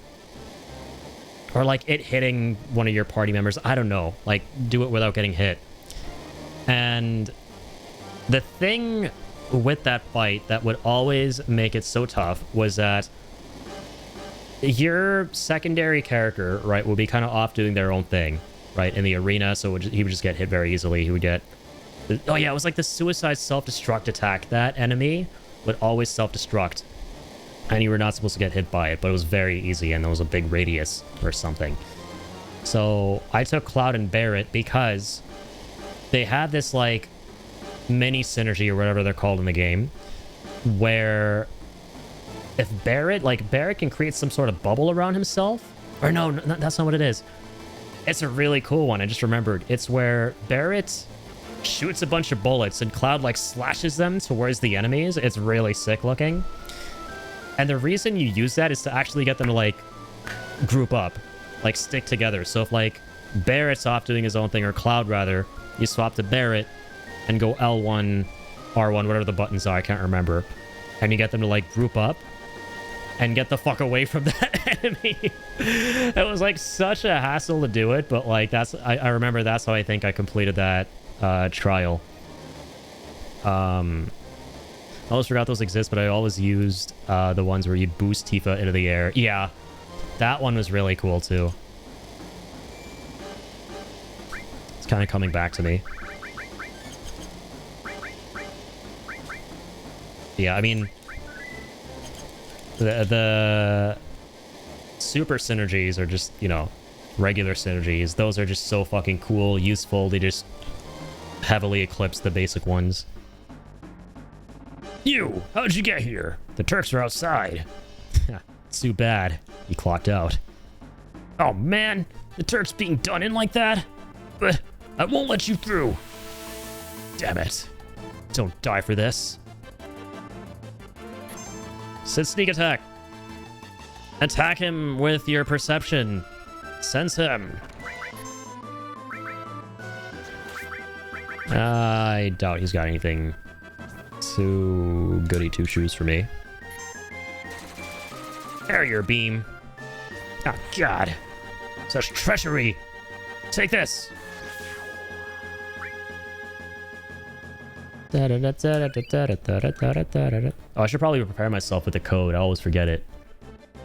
Or, like, it hitting one of your party members. I don't know. Like, do it without getting hit. And the thing with that fight that would always make it so tough was that your secondary character, right, will be kind of off doing their own thing, right, in the arena, so he would just get hit very easily. He would get... Oh yeah, it was like the suicide self-destruct attack. That enemy would always self-destruct, and you were not supposed to get hit by it, but it was very easy, and there was a big radius or something. So I took Cloud and Barret because they had this, like, mini synergy or whatever they're called in the game, where if Barret can create some sort of bubble around himself, or no, that's not what it is. It's a really cool one. I just remembered. It's where Barret shoots a bunch of bullets and Cloud, like, slashes them towards the enemies. It's really sick looking. And the reason you use that is to actually get them to, like, group up, like, stick together. So if, like, Barret's off doing his own thing, or Cloud rather, you swap to Barret and go L1, R1, whatever the buttons are, I can't remember. And you get them to, like, group up and get the fuck away from that enemy. It was, like, such a hassle to do it, but, like, I remember that's how I think I completed that trial. I always forgot those exist, but I always used the ones where you boost Tifa into the air. Yeah, that one was really cool, too. Kind of coming back to me. Yeah, I mean, the super synergies are just, you know, regular synergies. Those are just so fucking cool, useful. They just heavily eclipse the basic ones. You! How'd you get here? The Turks are outside. Too bad. He clocked out. Oh man, the turret's being done in like that? But I won't let you through. Damn it. Don't die for this. Sid, sneak attack. Attack him with your perception. Sense him. I doubt he's got anything too goody two shoes for me. Barrier beam. Oh god. Such treachery. Take this. Oh, I should probably prepare myself with the code. I always forget it.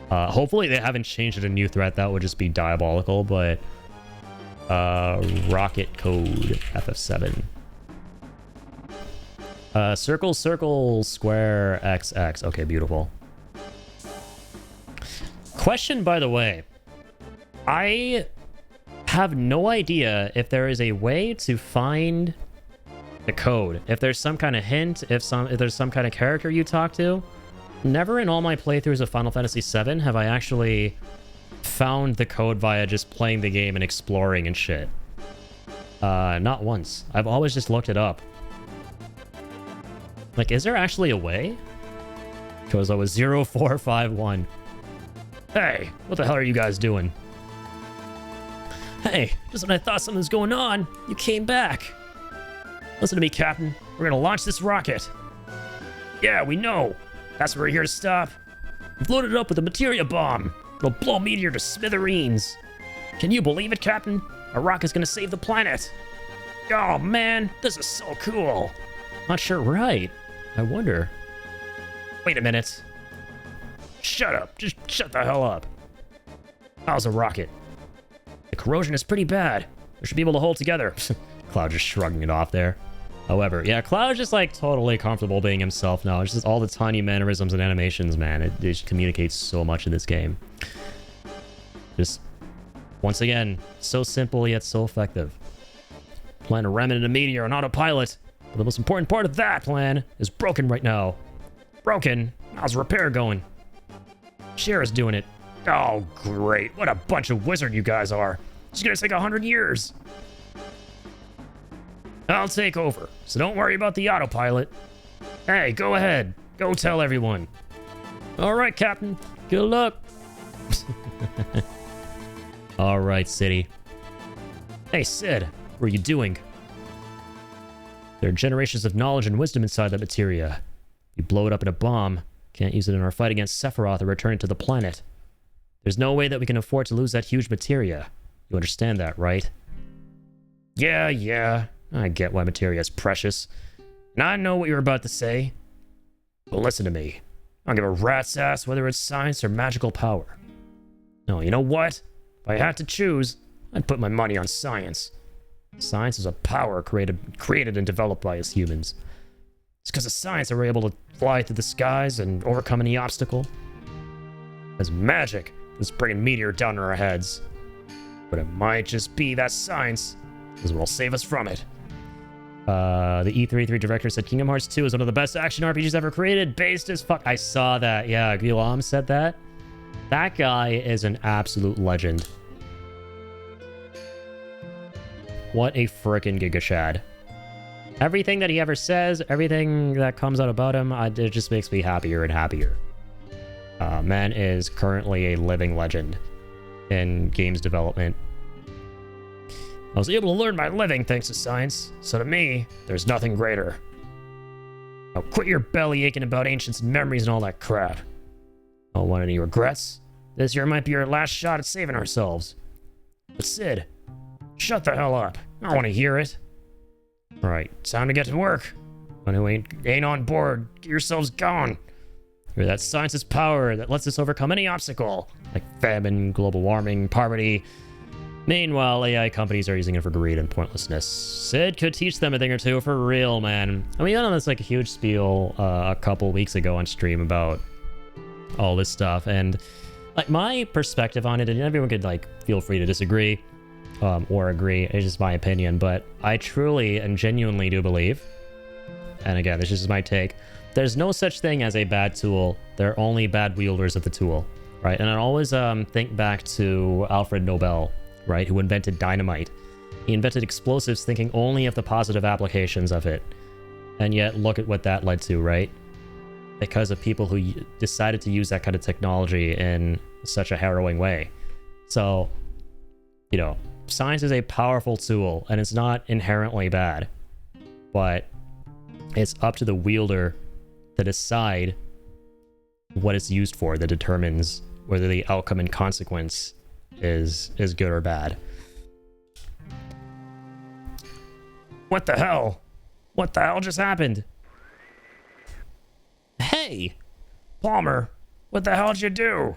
Hopefully they haven't changed it a new threat. That would just be diabolical, but rocket code FF7. Circle, circle, square, XX. Okay, beautiful. Question, by the way. I have no idea if there is a way to find the code. If there's some kind of hint, if there's some kind of character you talk to. Never in all my playthroughs of Final Fantasy VII have I actually found the code via just playing the game and exploring and shit. Not once. I've always just looked it up. Like, is there actually a way? Because I was 0451. Hey, what the hell are you guys doing? Hey, just when I thought something was going on, you came back. Listen to me, Captain. We're gonna launch this rocket. Yeah, we know. That's what we're here to stop. We've loaded it up with a materia bomb. It'll blow Meteor to smithereens. Can you believe it, Captain? A rocket's gonna save the planet. Oh man, this is so cool. Not sure right. I wonder. Wait a minute. Shut up. Just shut the hell up. How's a rocket? The corrosion is pretty bad. We should be able to hold together. Cloud just shrugging it off there. However, yeah, Cloud's just like totally comfortable being himself now. It's just all the tiny mannerisms and animations, man. It just communicates so much in this game. Just, once again, so simple yet so effective. Plan to ram it in a meteor on autopilot. But the most important part of that plan is broken right now. Broken? How's repair going? Shira's doing it. Oh, great. What a bunch of wizard you guys are. It's gonna take 100 years. I'll take over, so don't worry about the autopilot. Hey, go ahead. Go tell everyone. All right, Captain. Good luck. All right, City. Hey, Sid. What are you doing? There are generations of knowledge and wisdom inside that materia. You blow it up in a bomb. Can't use it in our fight against Sephiroth or return it to the planet. There's no way that we can afford to lose that huge materia. You understand that, right? Yeah. I get why materia is precious. And I know what you're about to say. But listen to me. I don't give a rat's ass whether it's science or magical power. No, you know what? If I had to choose, I'd put my money on science. Science is a power created and developed by us humans. It's because of science that we're able to fly through the skies and overcome any obstacle. As magic that's bringing meteor down on our heads. But it might just be that science is what'll save us from it. The E33 director said Kingdom Hearts 2 is one of the best action RPGs ever created, based as fuck. I saw that. Yeah, Guillaume said that. That guy is an absolute legend. What a frickin' gigashad. Everything that he ever says, everything that comes out about him, it just makes me happier and happier. Man is currently a living legend in games development. I was able to learn my living thanks to science, so to me, there's nothing greater. Now quit your belly aching about ancients and memories and all that crap. Don't want any regrets. This year might be our last shot at saving ourselves. But Sid, shut the hell up. I don't want to hear it. Alright, time to get to work. Anyone who ain't on board, get yourselves going. That science is power that lets us overcome any obstacle, like famine, global warming, poverty. Meanwhile, AI companies are using it for greed and pointlessness. Sid could teach them a thing or two for real, man. I mean, I know that's like a huge spiel a couple weeks ago on stream about all this stuff, and like my perspective on it, and everyone could like feel free to disagree or agree. It's just my opinion, but I truly and genuinely do believe, and again, this is just my take, there's no such thing as a bad tool. There are only bad wielders of the tool. right? And I always think back to Alfred Nobel, right, who invented dynamite. He invented explosives thinking only of the positive applications of it. And yet, look at what that led to, right? Because of people who decided to use that kind of technology in such a harrowing way. So, you know, science is a powerful tool, and it's not inherently bad. But it's up to the wielder to decide what it's used for that determines whether the outcome and consequence is good or bad. What the hell? What the hell just happened? Hey! Palmer, what the hell did you do?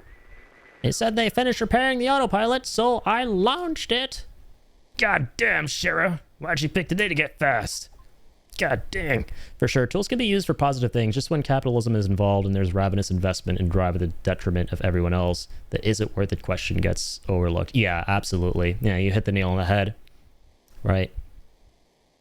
They said they finished repairing the autopilot, so I launched it. God damn, Shara. Why'd you pick today to get fast? God dang. For sure, tools can be used for positive things. Just when capitalism is involved and there's ravenous investment and drive at the detriment of everyone else, the is it worth it question gets overlooked. Yeah, absolutely. Yeah, you hit the nail on the head. Right?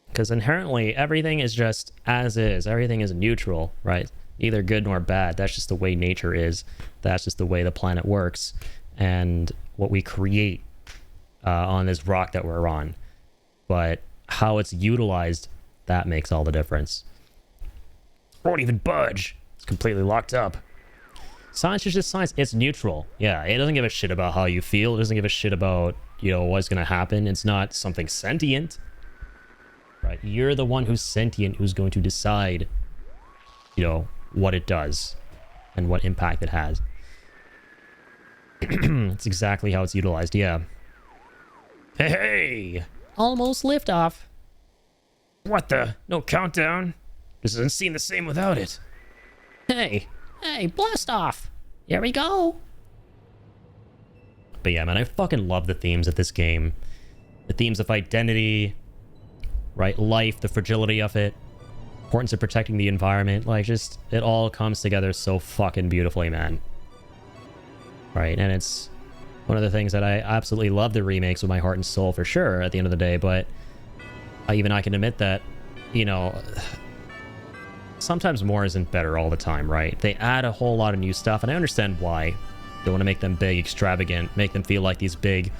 Because inherently, everything is just as is. Everything is neutral, right? Neither good nor bad. That's just the way nature is. That's just the way the planet works. And what we create on this rock that we're on. But how it's utilized, that makes all the difference. Won't even budge. It's completely locked up. Science is just science. It's neutral. Yeah, it doesn't give a shit about how you feel. It doesn't give a shit about, you know, what's going to happen. It's not something sentient. Right? You're the one who's sentient, who's going to decide, you know, what it does and what impact it has. It's exactly how it's utilized, yeah. Hey! Almost liftoff. What the? No countdown? This doesn't seem the same without it. Hey, blast off. Here we go. But yeah, man, I fucking love the themes of this game. The themes of identity, right? Life, the fragility of it, importance of protecting the environment. Like, just, it all comes together so fucking beautifully, man. Right? And it's one of the things that I absolutely love the remakes with my heart and soul, for sure, at the end of the day. But even I can admit that, you know, sometimes more isn't better all the time, right? They add a whole lot of new stuff, and I understand why. They want to make them big, extravagant, make them feel like these big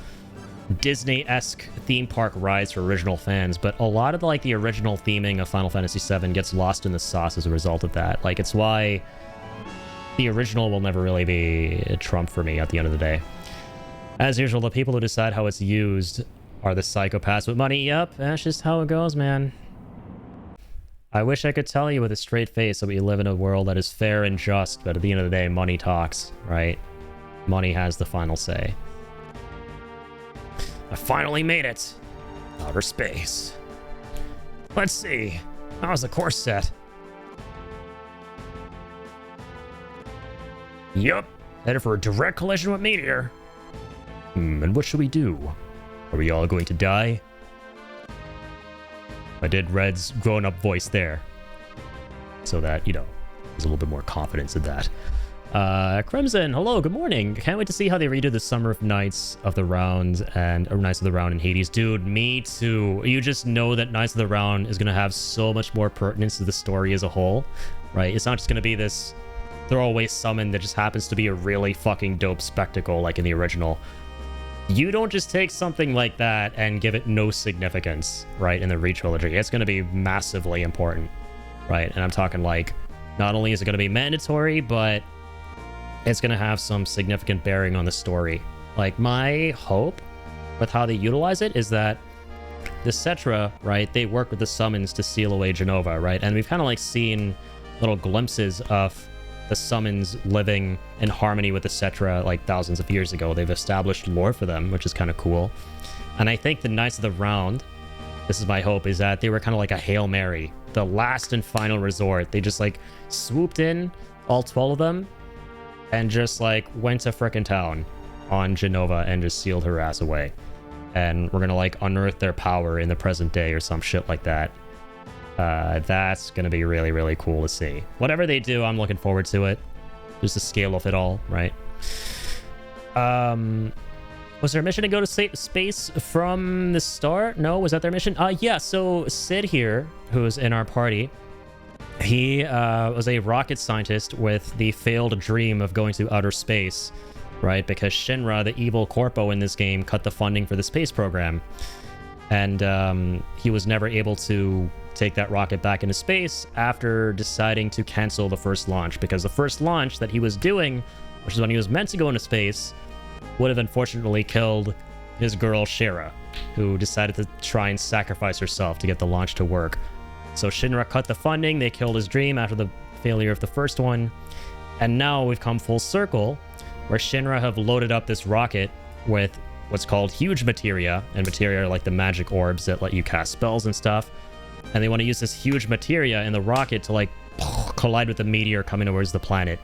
Disney-esque theme park rides for original fans, but a lot of the original theming of Final Fantasy VII gets lost in the sauce as a result of that. Like, it's why the original will never really be a trump for me at the end of the day. As usual, the people who decide how it's used are the psychopaths with money. Yep, that's just how it goes, man. I wish I could tell you with a straight face that we live in a world that is fair and just, but at the end of the day, money talks, right? Money has the final say. I finally made it. Outer space. Let's see. How's the course set? Yup. Headed for a direct collision with meteor. And what should we do? Are we all going to die? I did Red's grown-up voice there. So that, you know, there's a little bit more confidence in that. Crimson, hello, good morning. Can't wait to see how they redo the Summer of Knights of the Round and or Knights of the Round in Hades. Dude, me too. You just know that Knights of the Round is going to have so much more pertinence to the story as a whole, right? It's not just going to be this throwaway summon that just happens to be a really fucking dope spectacle like in the original. You don't just take something like that and give it no significance, right, in the re-trilogy. It's going to be massively important, right? And I'm talking like, not only is it going to be mandatory, but it's going to have some significant bearing on the story. Like, my hope with how they utilize it is that the Cetra, right, they work with the summons to seal away Genova, right? And we've kind of like seen little glimpses of the summons living in harmony with the Cetra like thousands of years ago. They've established lore for them, which is kind of cool. And I think the Knights of the Round, this is my hope, is that they were kind of like a Hail Mary, the last and final resort. They just like swooped in, all 12 of them, and just like went to frickin' town on Genova and just sealed her ass away. And we're gonna like unearth their power in the present day or some shit like that. That's gonna be really, really cool to see. Whatever they do, I'm looking forward to it. Just the scale of it all, right? Was there a mission to go to space from the start? No, was that their mission? Yeah, so Sid here, who's in our party, he was a rocket scientist with the failed dream of going to outer space. right? Because Shinra, the evil corpo in this game, cut the funding for the space program. And he was never able to take that rocket back into space after deciding to cancel the first launch, because the first launch that he was doing, which is when he was meant to go into space, would have unfortunately killed his girl Shira, who decided to try and sacrifice herself to get the launch to work. So Shinra cut the funding, they killed his dream after the failure of the first one, and now we've come full circle, where Shinra have loaded up this rocket with what's called huge materia, and materia are like the magic orbs that let you cast spells and stuff, and they want to use this huge materia in the rocket to like collide with the meteor coming towards the planet.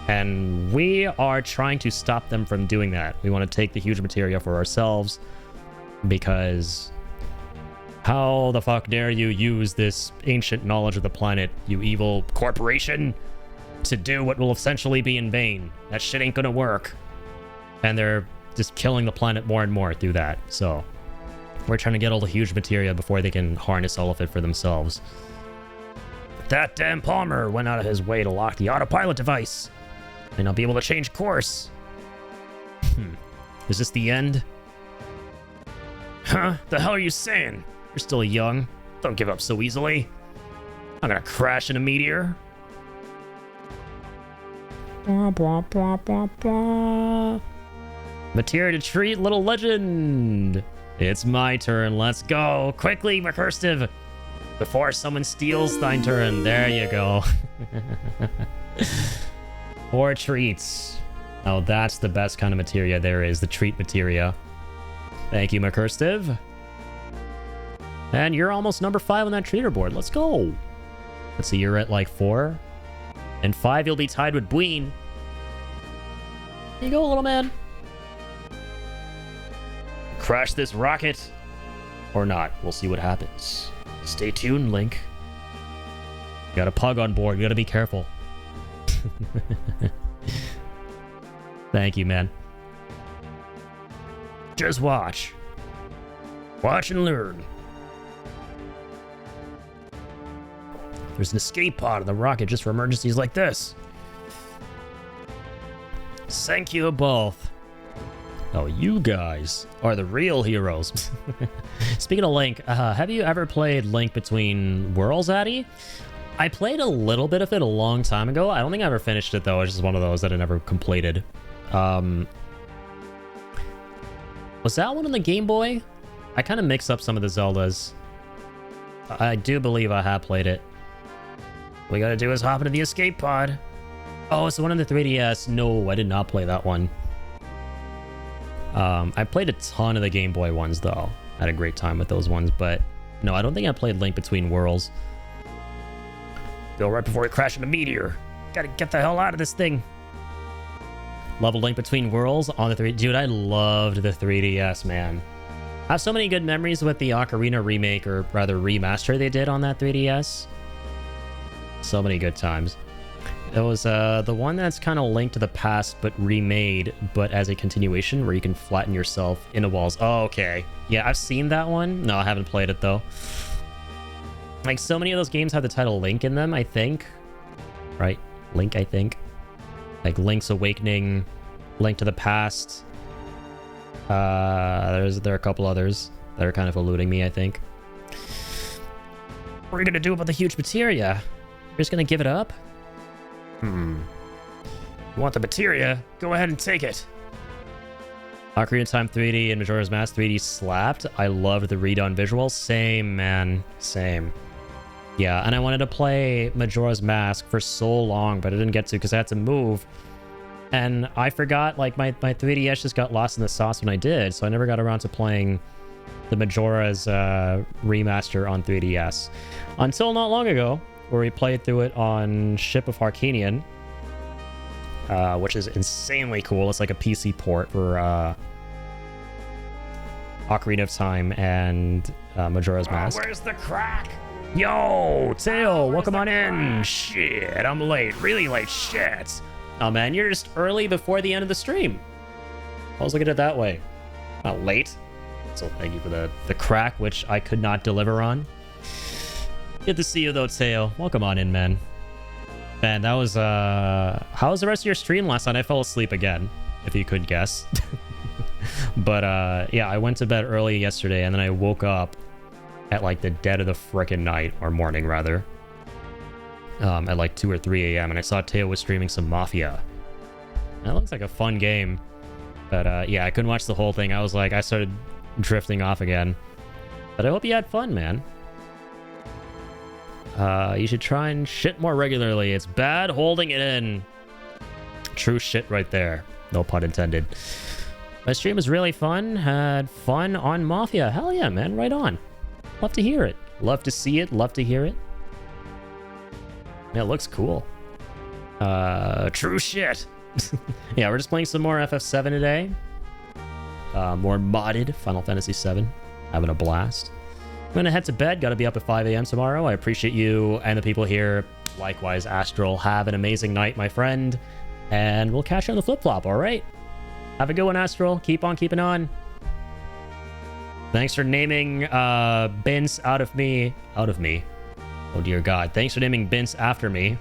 And we are trying to stop them from doing that. We want to take the huge materia for ourselves, because how the fuck dare you use this ancient knowledge of the planet, you evil corporation, to do what will essentially be in vain. That shit ain't gonna work. And they're just killing the planet more and more through that. So we're trying to get all the huge materia before they can harness all of it for themselves. That damn Palmer went out of his way to lock the autopilot device. May not be able to change course. Is this the end? Huh? The hell are you saying? You're still young. Don't give up so easily. I'm gonna crash in a meteor. Materia to treat, little legend. It's my turn. Let's go. Quickly, recursive. Before someone steals thine turn. There you go. 4 treats. Oh, that's the best kind of materia there is. The treat materia. Thank you, Recursive. And you're almost number 5 on that treater board. Let's go. Let's see, you're at like 4. And 5, you'll be tied with Bween. Here you go, little man. Crash this rocket. Or not. We'll see what happens. Stay tuned, Link. Got a pug on board. You gotta be careful. Thank you, man. Just watch. Watch and learn. There's an escape pod in the rocket just for emergencies like this. Thank you both. Oh, you guys are the real heroes. Speaking of Link, have you ever played Link Between Worlds, Addy? I played a little bit of it a long time ago. I don't think I ever finished it, though. It's just one of those that I never completed. Was that one on the Game Boy? I kind of mix up some of the Zeldas. I do believe I have played it. All we gotta do is hop into the escape pod. Oh, it's the one on the 3DS. No, I did not play that one. I played a ton of the Game Boy ones, though. I had a great time with those ones, but no, I don't think I played Link Between Worlds. Go right before we crash into a meteor. Gotta get the hell out of this thing. Love a Link Between Worlds on the 3... Dude, I loved the 3DS, man. I have so many good memories with the Ocarina remake, or rather remaster they did on that 3DS. So many good times. It was the one that's kind of Link to the Past, but remade, but as a continuation, where you can flatten yourself into walls. Oh, okay. Yeah, I've seen that one. No, I haven't played it, though. Like, so many of those games have the title Link in them, I think. Right? Link, I think. Like, Link's Awakening, Link to the Past. There are a couple others that are kind of eluding me, I think. What are you gonna do about the huge materia? You're just gonna give it up? You want the materia? Go ahead and take it. Ocarina of Time 3D and Majora's Mask 3D slapped. I loved the redone visuals. Same, man. Same. Yeah, and I wanted to play Majora's Mask for so long, but I didn't get to because I had to move. And I forgot, like, my 3DS just got lost in the sauce when I did, so I never got around to playing the Majora's remaster on 3DS. Until not long ago, where we played through it on Ship of Harkinian, which is insanely cool. It's like a PC port for Ocarina of Time and Majora's Mask. Where's the crack? Yo, Tail, welcome on in. Crack. Shit, I'm late. Really late. Shit. Oh man, you're just early before the end of the stream. I was looking at it that way. Not late. So thank you for the crack, which I could not deliver on. Good to see you though, Tail. Welcome on in, man. Man, that was how was the rest of your stream last night? I fell asleep again, if you could guess. But yeah, I went to bed early yesterday, and then I woke up at like the dead of the frickin' night, or morning rather, at like 2 or 3 a.m. and I saw Teo was streaming some Mafia. And it looks like a fun game, but yeah, I couldn't watch the whole thing. I was like, I started drifting off again. But I hope you had fun, man. You should try and shit more regularly. It's bad holding it in. True shit right there. No pun intended. My stream was really fun. Had fun on Mafia. Hell yeah, man. Right on. Love to hear it. Love to see it. Love to hear it. Yeah, it looks cool. True shit. Yeah, we're just playing some more FF7 today. More modded Final Fantasy VII. Having a blast. I'm gonna head to bed. Gotta be up at 5 a.m. tomorrow. I appreciate you and the people here. Likewise, Astral. Have an amazing night, my friend. And we'll catch you on the flip-flop, all right? Have a good one, Astral. Keep on keeping on. Thanks for naming Bince out of me. Oh, dear God. Thanks for naming Bince after me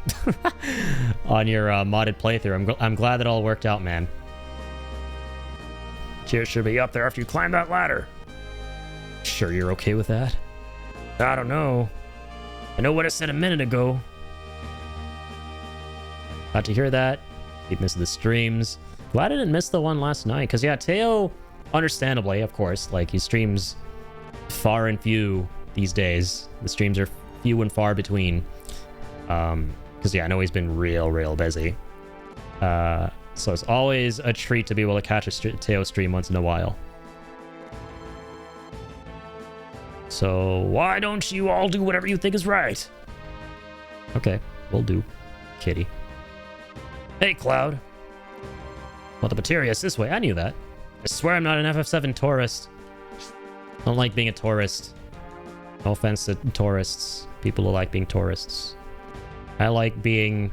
on your modded playthrough. I'm glad that all worked out, man. Cheers should be up there after you climb that ladder. Sure you're okay with that? I don't know. I know what I said a minute ago. Glad to hear that. Keep missing the streams. Glad I didn't miss the one last night. Because, yeah, Teo, understandably, of course, like, he streams far and few these days. The streams are few and far between. Because, yeah, I know he's been real busy. So it's always a treat to be able to catch a Teo stream once in a while. So why don't you all do whatever you think is right? Okay, we'll do, kitty. Hey, Cloud. Well, the Materia's this way. I knew that. I swear I'm not an FF7 tourist. I don't like being a tourist. No offense to tourists. People who like being tourists. I like being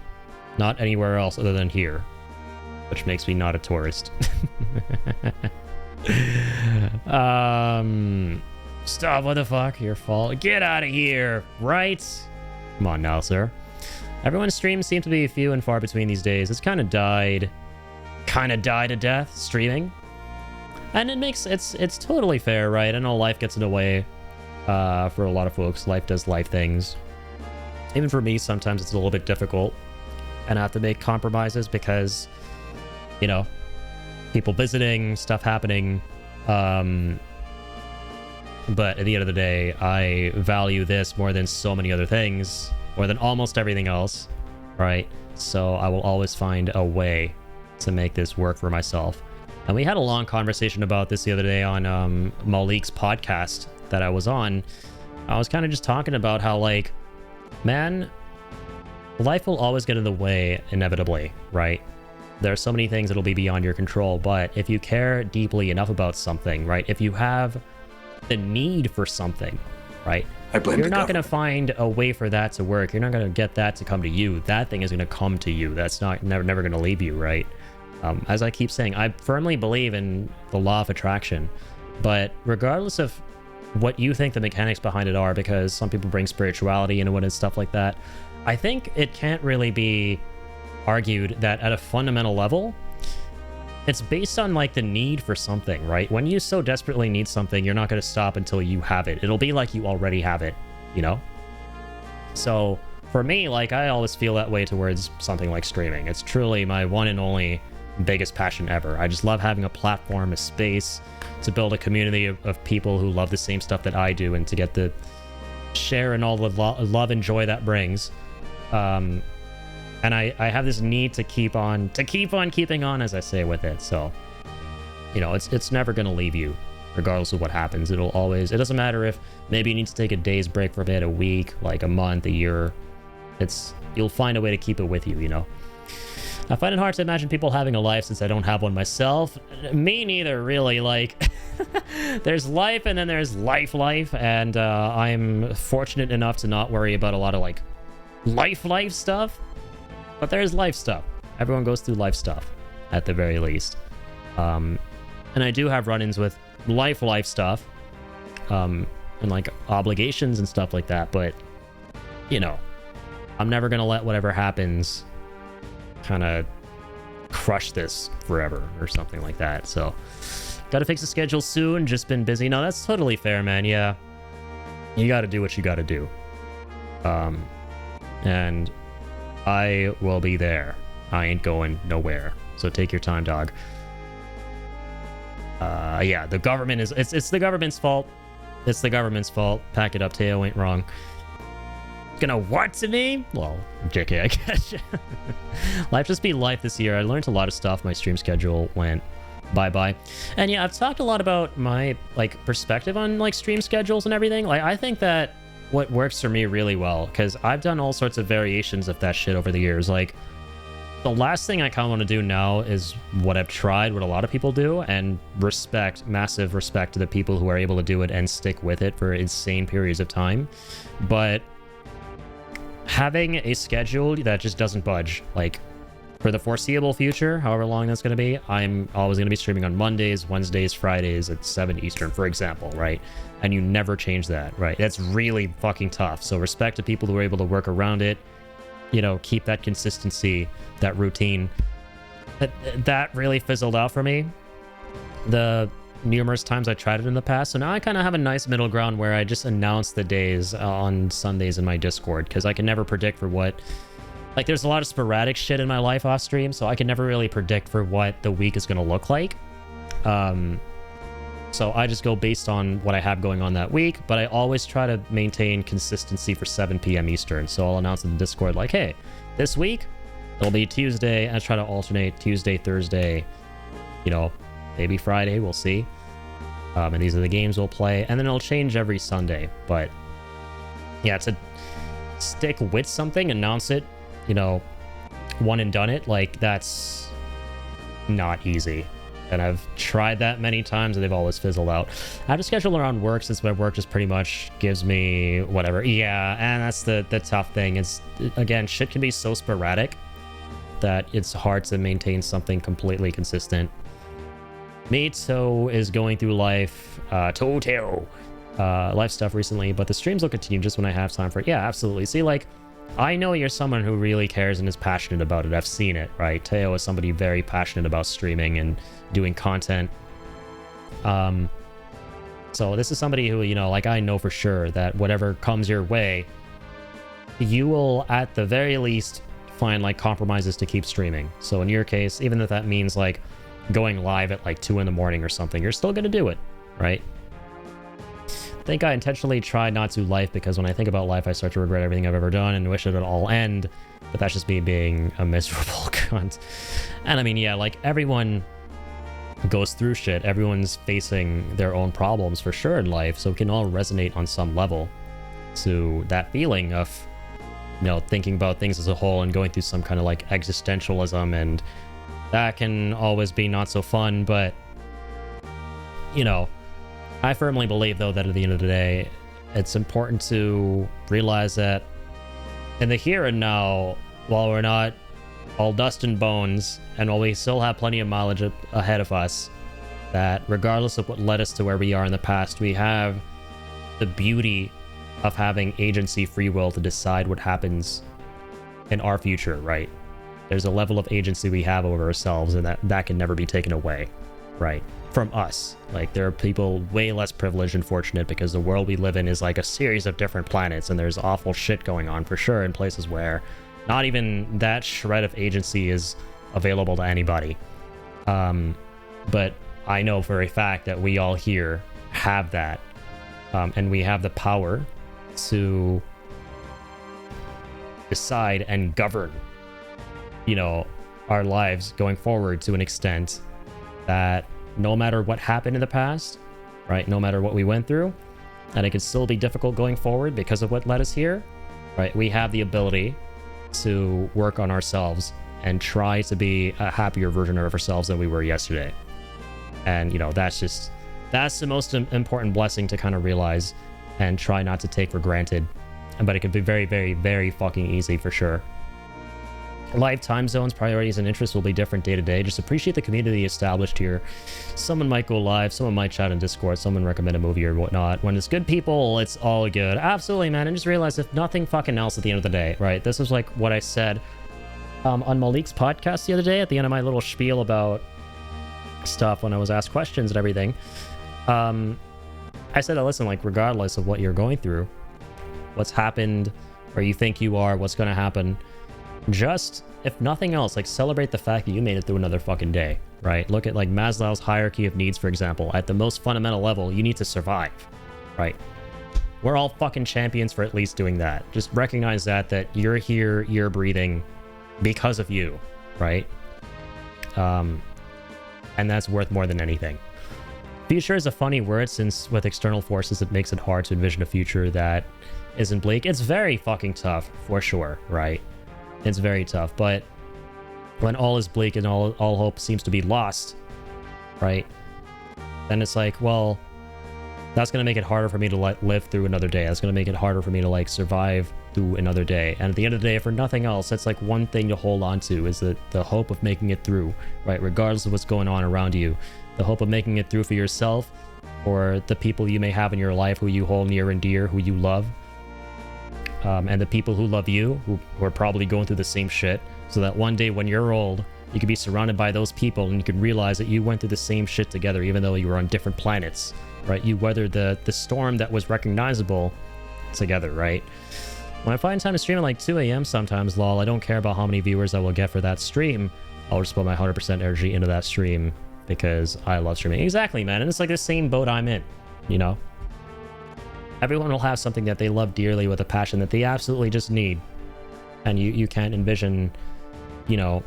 not anywhere else other than here. Which makes me not a tourist. Stop, what the fuck? Your fault. Get out of here, right? Come on now, sir. Everyone's streams seem to be few and far between these days. It's kind of died a death, streaming. And it makes, it's totally fair, right? I know life gets in the way for a lot of folks. Life does life things. Even for me, sometimes it's a little bit difficult. And I have to make compromises because, you know, people visiting, stuff happening. But at the end of the day, I value this more than so many other things, more than almost everything else, right? So I will always find a way to make this work for myself. And we had a long conversation about this the other day on Malik's podcast that I was on. I was kind of just talking about how, like, man, life will always get in the way inevitably, right? There are so many things that'll be beyond your control, but if you care deeply enough about something, right? If you have the need for something, right? You're not going to find a way for that to work. You're not going to get that to come to you. That thing is going to come to you. That's never going to leave you, right? As I keep saying, I firmly believe in the law of attraction, but regardless of what you think the mechanics behind it are, because some people bring spirituality into it and stuff like that, I think it can't really be argued that at a fundamental level, it's based on, like, the need for something, right? When you so desperately need something, you're not going to stop until you have it. It'll be like you already have it, you know? So for me, like, I always feel that way towards something like streaming. It's truly my one and only biggest passion ever. I just love having a platform, a space to build a community of people who love the same stuff that I do, and to get to share in all the love and joy that brings. And I have this need to keep on keeping on, as I say, with it. So, you know, it's never going to leave you, regardless of what happens. It doesn't matter if maybe you need to take a day's break for a bit, a week, like a month, a year. You'll find a way to keep it with you, you know? I find it hard to imagine people having a life since I don't have one myself. Me neither, really. Like, there's life and then there's life. And I'm fortunate enough to not worry about a lot of, like, life stuff. But there's life stuff. Everyone goes through life stuff, at the very least. And I do have run-ins with life stuff, and, like, obligations and stuff like that. But, you know, I'm never gonna let whatever happens kind of crush this forever or something like that. So gotta fix the schedule soon. Just been busy. No, that's totally fair, man. Yeah, you gotta do what you gotta do. And I will be there. I ain't going nowhere. So take your time, dog. Yeah, the government is it's the government's fault. It's the government's fault. Pack it up, Teo ain't wrong. Gonna what to me? Well, JK, I guess. Life just be life this year. I learned a lot of stuff. My stream schedule went bye-bye. And yeah, I've talked a lot about my like perspective on like stream schedules and everything. Like I think that what works for me really well, because I've done all sorts of variations of that shit over the years. Like the last thing I kind of want to do now is what I've tried, what a lot of people do, and respect, massive respect to the people who are able to do it and stick with it for insane periods of time. But having a schedule that just doesn't budge, like for the foreseeable future, however long that's going to be, I'm always going to be streaming on Mondays, Wednesdays, Fridays at 7 Eastern, for example, right? And you never change that, right? That's really fucking tough. So respect to people who are able to work around it, you know, keep that consistency, that routine. That really fizzled out for me the numerous times I tried it in the past. So now I kind of have a nice middle ground where I just announce the days on Sundays in my Discord, because I can never predict for what, like there's a lot of sporadic shit in my life off stream, so I can never really predict for what the week is going to look like. So I just go based on what I have going on that week, but I always try to maintain consistency for 7 p.m. Eastern. So I'll announce in the Discord like, hey, this week it'll be Tuesday, and I try to alternate Tuesday, Thursday, you know, maybe Friday, we'll see. And these are the games we'll play, and then it'll change every Sunday. But yeah, to stick with something, announce it, you know, one and done it, like that's not easy. And I've tried that many times and they've always fizzled out. I have to schedule around work since my work just pretty much gives me whatever. Yeah, and that's the tough thing. It's, again, shit can be so sporadic that it's hard to maintain something completely consistent. Mito is going through life, life stuff recently, but the streams will continue just when I have time for it. Yeah, absolutely. See, like, I know you're someone who really cares and is passionate about it. I've seen it, right? Teo is somebody very passionate about streaming and doing content. So this is somebody who, you know, like I know for sure that whatever comes your way, you will at the very least find like compromises to keep streaming. So in your case, even if that means like going live at like 2 in the morning or something, you're still going to do it, right? I think I intentionally try not to life because when I think about life, I start to regret everything I've ever done and wish it would all end. But that's just me being a miserable cunt. And I mean, yeah, like everyone goes through shit. Everyone's facing their own problems for sure in life. So we can all resonate on some level to that feeling of, you know, thinking about things as a whole and going through some kind of like existentialism. And that can always be not so fun. But, you know, I firmly believe, though, that at the end of the day, it's important to realize that in the here and now, while we're not all dust and bones, and while we still have plenty of mileage ahead of us, that regardless of what led us to where we are in the past, we have the beauty of having agency, free will to decide what happens in our future, right? There's a level of agency we have over ourselves, and that can never be taken away, right? From us. Like, there are people way less privileged and fortunate because the world we live in is like a series of different planets, and there's awful shit going on for sure in places where not even that shred of agency is available to anybody. But I know for a fact that we all here have that, and we have the power to decide and govern, you know, our lives going forward to an extent that no matter what happened in the past, right, no matter what we went through, and it could still be difficult going forward because of what led us here, right, we have the ability to work on ourselves and try to be a happier version of ourselves than we were yesterday. And, you know, that's the most important blessing to kind of realize and try not to take for granted. But it can be very, very, very fucking easy for sure. Life, time zones, priorities, and interests will be different day to day. Just appreciate the community established here. Someone might go live, someone might chat in Discord, someone recommend a movie or whatnot. When it's good people, it's all good. Absolutely, man. And just realize if nothing fucking else at the end of the day, right? This is like what I said on Malik's podcast the other day at the end of my little spiel about stuff when I was asked questions and everything. I said, oh, listen, like, regardless of what you're going through, what's happened, or you think you are, what's going to happen, just, if nothing else, like, celebrate the fact that you made it through another fucking day, right? Look at, like, Maslow's hierarchy of needs, for example. At the most fundamental level, you need to survive, right? We're all fucking champions for at least doing that. Just recognize that you're here, you're breathing because of you, right? And that's worth more than anything. Future is a funny word, since with external forces, it makes it hard to envision a future that isn't bleak. It's very fucking tough, for sure, right? It's very tough, but when all is bleak and all hope seems to be lost, right? Then it's like, well, that's going to make it harder for me to live through another day. That's going to make it harder for me to like survive through another day. And at the end of the day, for nothing else, that's like one thing to hold on to, is the hope of making it through, right? Regardless of what's going on around you, the hope of making it through for yourself or the people you may have in your life who you hold near and dear, who you love. And the people who love you, who are probably going through the same shit, so that one day when you're old, you could be surrounded by those people and you could realize that you went through the same shit together, even though you were on different planets, right? You weathered the storm that was recognizable together, right? When I find time to stream at like 2 a.m. sometimes, lol, I don't care about how many viewers I will get for that stream. I'll just put my 100% energy into that stream because I love streaming. Exactly, man. And it's like the same boat I'm in, you know? Everyone will have something that they love dearly with a passion that they absolutely just need. And you can't envision, you know,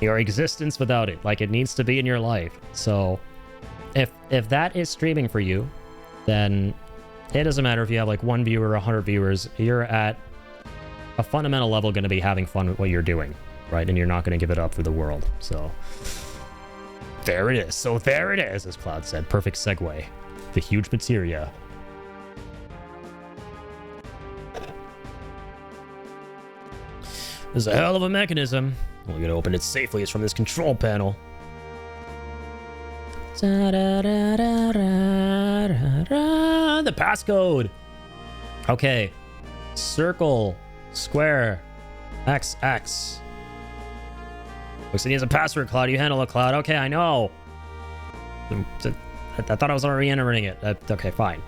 your existence without it. Like, it needs to be in your life. So if that is streaming for you, then it doesn't matter if you have like 1 viewer or 100 viewers. You're at a fundamental level going to be having fun with what you're doing, right? And you're not going to give it up for the world. So there it is. So there it is, as Cloud said. Perfect segue. The huge materia. This is a hell of a mechanism. We're going to open it safely. It's from this control panel. The passcode. Okay. Circle. Square. XX. Looks like he has a password, Cloud. You handle it, Cloud. Okay, I know. I thought I was already entering it. Okay, fine.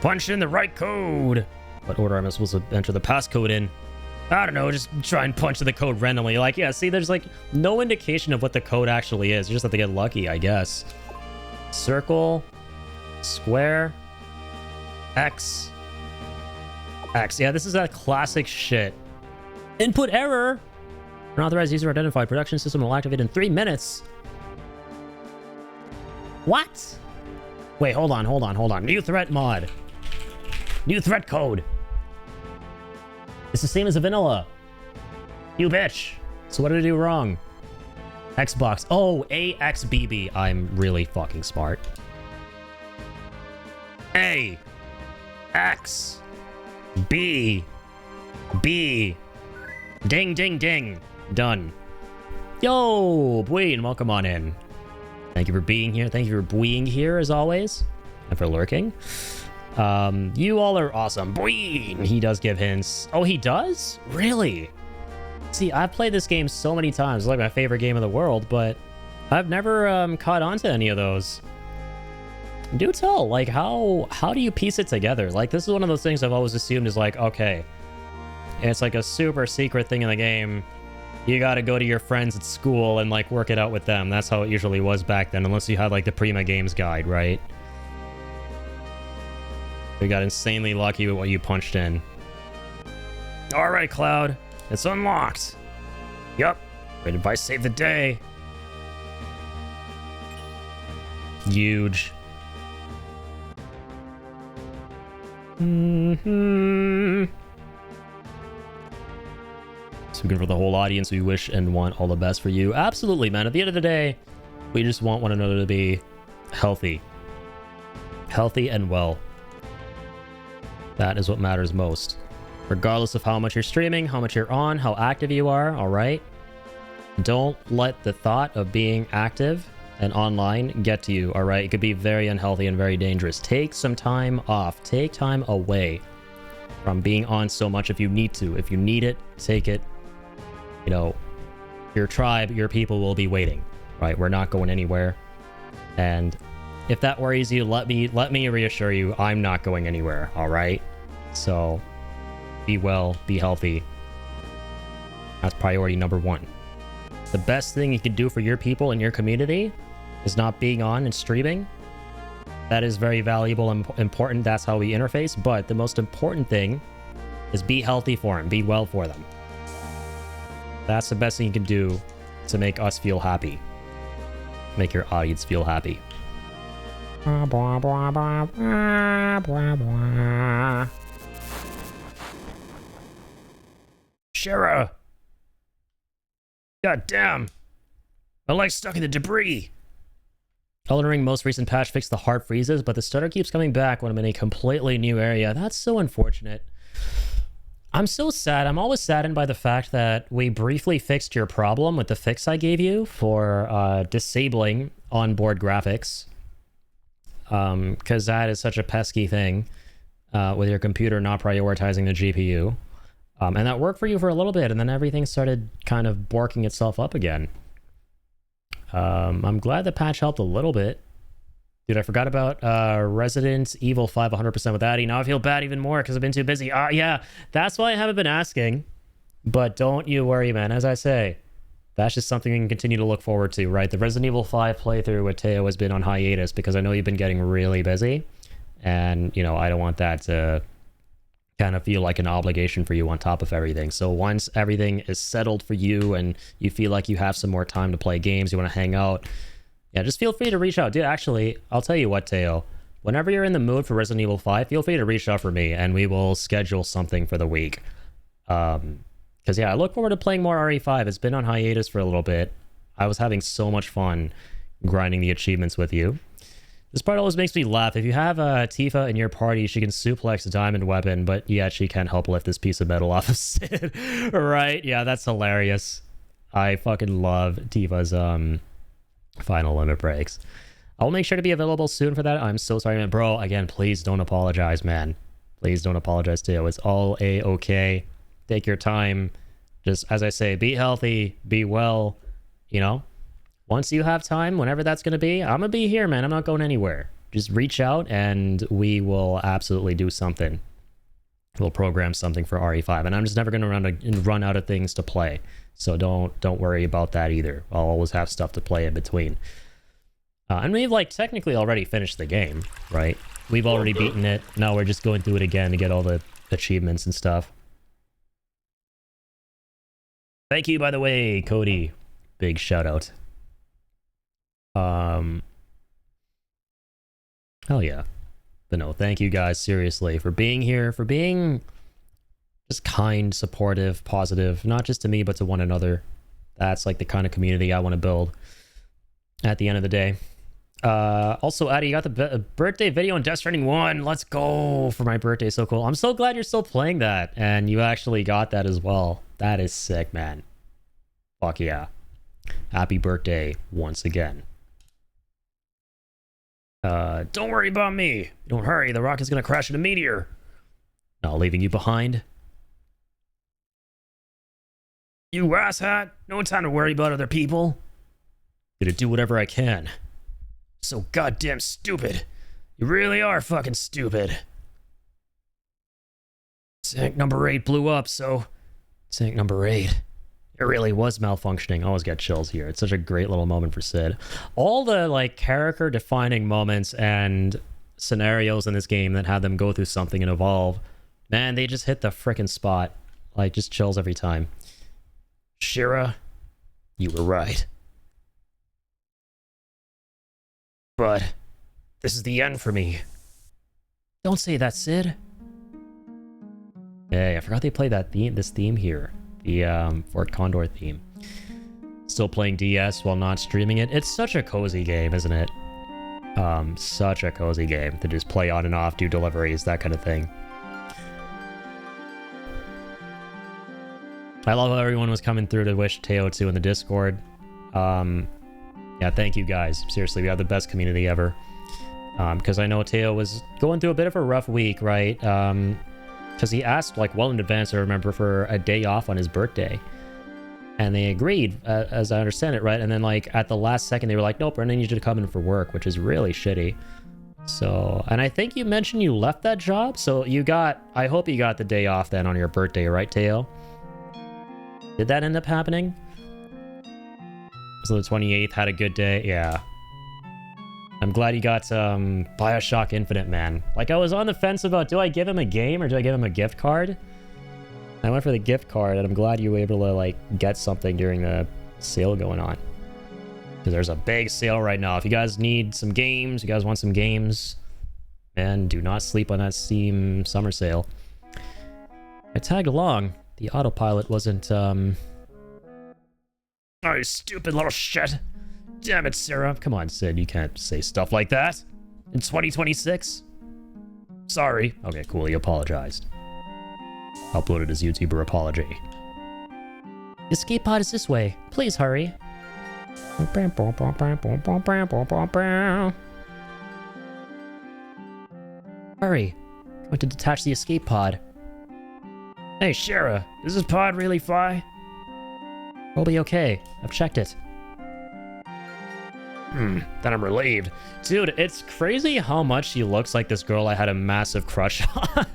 Punch in the right code. What order am I supposed to enter the passcode in? I don't know, just try and punch in the code randomly. Like, yeah, see, there's like no indication of what the code actually is. You just have to get lucky, I guess. Circle, square, X, X. Yeah, this is that classic shit. Input error. Unauthorized user identified. Production system will activate in 3 minutes. What? Wait, hold on. New threat mod. New threat code. It's the same as a vanilla. You bitch. So what did I do wrong? Xbox. Oh, AXBB. I'm really fucking smart. A. X. B. B. Ding, ding, ding. Done. Yo, Bween, welcome on in. Thank you for being here. Thank you for being here, as always. And for lurking. You all are awesome. Bween! He does give hints. Oh, he does? Really? See, I've played this game so many times. It's like my favorite game in the world, but I've never caught on to any of those. Do tell, like, how do you piece it together? Like, this is one of those things I've always assumed is like, okay, it's like a super secret thing in the game. You gotta go to your friends at school and, like, work it out with them. That's how it usually was back then, unless you had, like, the Prima Games guide, right? We got insanely lucky with what you punched in. Alright, Cloud. It's unlocked. Yup. Great advice saved the day. Huge. Speaking for the whole audience, we wish and want all the best for you. Absolutely, man. At the end of the day, we just want one another to be healthy. Healthy and well. That is what matters most. regardless of how much you're streaming, how much you're on, how active you are, all right? Don't let the thought of being active and online get to you, all right? It could be very unhealthy and very dangerous. Take some time off. Take time away from being on so much if you need to. If you need it, take it. You know, your tribe, your people will be waiting, right? We're not going anywhere. And if that worries you, let me reassure you, I'm not going anywhere, all right? So be well, be healthy. That's priority number one. The best thing you can do for your people and your community is not being on and streaming. That is very valuable and important. That's how we interface. But the most important thing is be healthy for them, be well for them. That's the best thing you can do to make us feel happy. Make your audience feel happy. Shara! God damn! My leg's stuck in the debris! Elden Ring most recent patch fixed the heart freezes, but the stutter keeps coming back when I'm in a completely new area. That's so unfortunate. I'm so sad. I'm always saddened by the fact that we briefly fixed your problem with the fix I gave you for disabling onboard graphics. Because that is such a pesky thing with your computer not prioritizing the GPU. And that worked for you for a little bit, and then everything started kind of borking itself up again. I'm glad the patch helped a little bit. Dude, I forgot about Resident Evil 5 100% with Addy. Now I feel bad even more because I've been too busy. Yeah, that's why I haven't been asking. But don't you worry, man. As I say, that's just something we can continue to look forward to, right? The Resident Evil 5 playthrough with Teo has been on hiatus because I know you've been getting really busy. And, you know, I don't want that to kind of feel like an obligation for you on top of everything. So once everything is settled for you and you feel like you have some more time to play games, you want to hang out, yeah, just feel free to reach out. Dude, actually, I'll tell you what, Teo. Whenever you're in the mood for Resident Evil 5, feel free to reach out for me and we will schedule something for the week. Because, yeah, I look forward to playing more RE5. It's been on hiatus for a little bit. I was having so much fun grinding the achievements with you. This part always makes me laugh. If you have Tifa in your party, she can suplex a diamond weapon, but yet she can't help lift this piece of metal off of Sid. Right? Yeah, that's hilarious. I fucking love Tifa's final limit breaks. I'll make sure to be available soon for that. I'm so sorry, man. Bro, again, please don't apologize, man. Please don't apologize, Teo. It's all A-okay. Take your time. Just, as I say, be healthy, be well, you know? Once you have time, whenever that's going to be, I'm going to be here, man. I'm not going anywhere. Just reach out and we will absolutely do something. We'll program something for RE5. And I'm just never going to run out of things to play. So don't worry about that either. I'll always have stuff to play in between. And we've, like, technically already finished the game, right? We've already beaten it. Now we're just going through it again to get all the achievements and stuff. Thank you, by the way, Cody. Big shout out. Hell yeah. But no, thank you guys seriously for being here, for being just kind, supportive, positive, not just to me, but to one another. That's like the kind of community I want to build at the end of the day. Also, Addy, you got the birthday video on Death Stranding 1. Let's go for my birthday. So cool. I'm so glad you're still playing that and you actually got that as well. That is sick, man. Fuck yeah. Happy birthday once again. Don't worry about me. Don't hurry, the rocket's gonna crash in a meteor. Not leaving you behind. You asshat, no time to worry about other people. Gonna do whatever I can. So goddamn stupid. You really are fucking stupid. Tank number 8 blew up, so... Tank number 8. It really was malfunctioning. I always get chills here. It's such a great little moment for Sid. All the, like, character-defining moments and scenarios in this game that have them go through something and evolve, man, they just hit the frickin' spot. Like, just chills every time. Shira, you were right. But this is the end for me. Don't say that, Sid. Hey, I forgot they play that theme, this theme here. The Fort Condor theme. Still playing DS while not streaming it. It's such a cozy game, isn't it? Such a cozy game to just play on and off, do deliveries, that kind of thing. I love how everyone was coming through to wish Teo 2 in the Discord. Yeah, thank you guys. Seriously, we have the best community ever. Because I know Teo was going through a bit of a rough week, right? Because he asked, like, well in advance, I remember, for a day off on his birthday. And they agreed, as I understand it, right? And then, like, at the last second, they were like, nope, I need you to come in for work, which is really shitty. So, and I think you mentioned you left that job, so you got, I hope you got the day off then on your birthday, right, Teo? Did that end up happening? So the 28th, had a good day, yeah. I'm glad you got Bioshock Infinite, man. Like, I was on the fence about, do I give him a game or do I give him a gift card? I went for the gift card, and I'm glad you were able to, like, get something during the sale going on. Because there's a big sale right now. If you guys need some games, you guys want some games, and do not sleep on that Steam summer sale. I tagged along. The autopilot wasn't, Oh, you stupid little shit. Damn it, Sarah. Come on, Sid, you can't say stuff like that. In 2026? Sorry. Okay, cool, he apologized. Uploaded his YouTuber apology. Escape pod is this way. Please hurry. Hurry. Going to detach the escape pod. Hey, Shara, does this pod really fly? We'll be okay. I've checked it. Then I'm relieved. Dude, it's crazy how much she looks like this girl I had a massive crush on.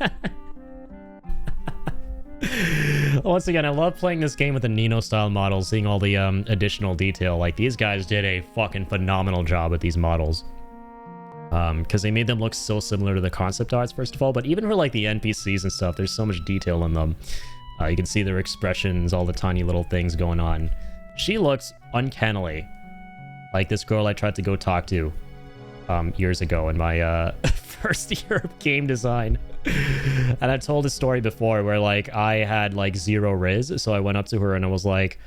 Once again, I love playing this game with the Nino-style models, seeing all the additional detail. Like, these guys did a fucking phenomenal job with these models. Because they made them look so similar to the concept arts, first of all, but even for, like, the NPCs and stuff, there's so much detail in them. You can see their expressions, all the tiny little things going on. She looks uncannily like this girl I tried to go talk to years ago in my first year of game design. And I told a story before where, like, I had, like, 0 riz, so I went up to her and I was like,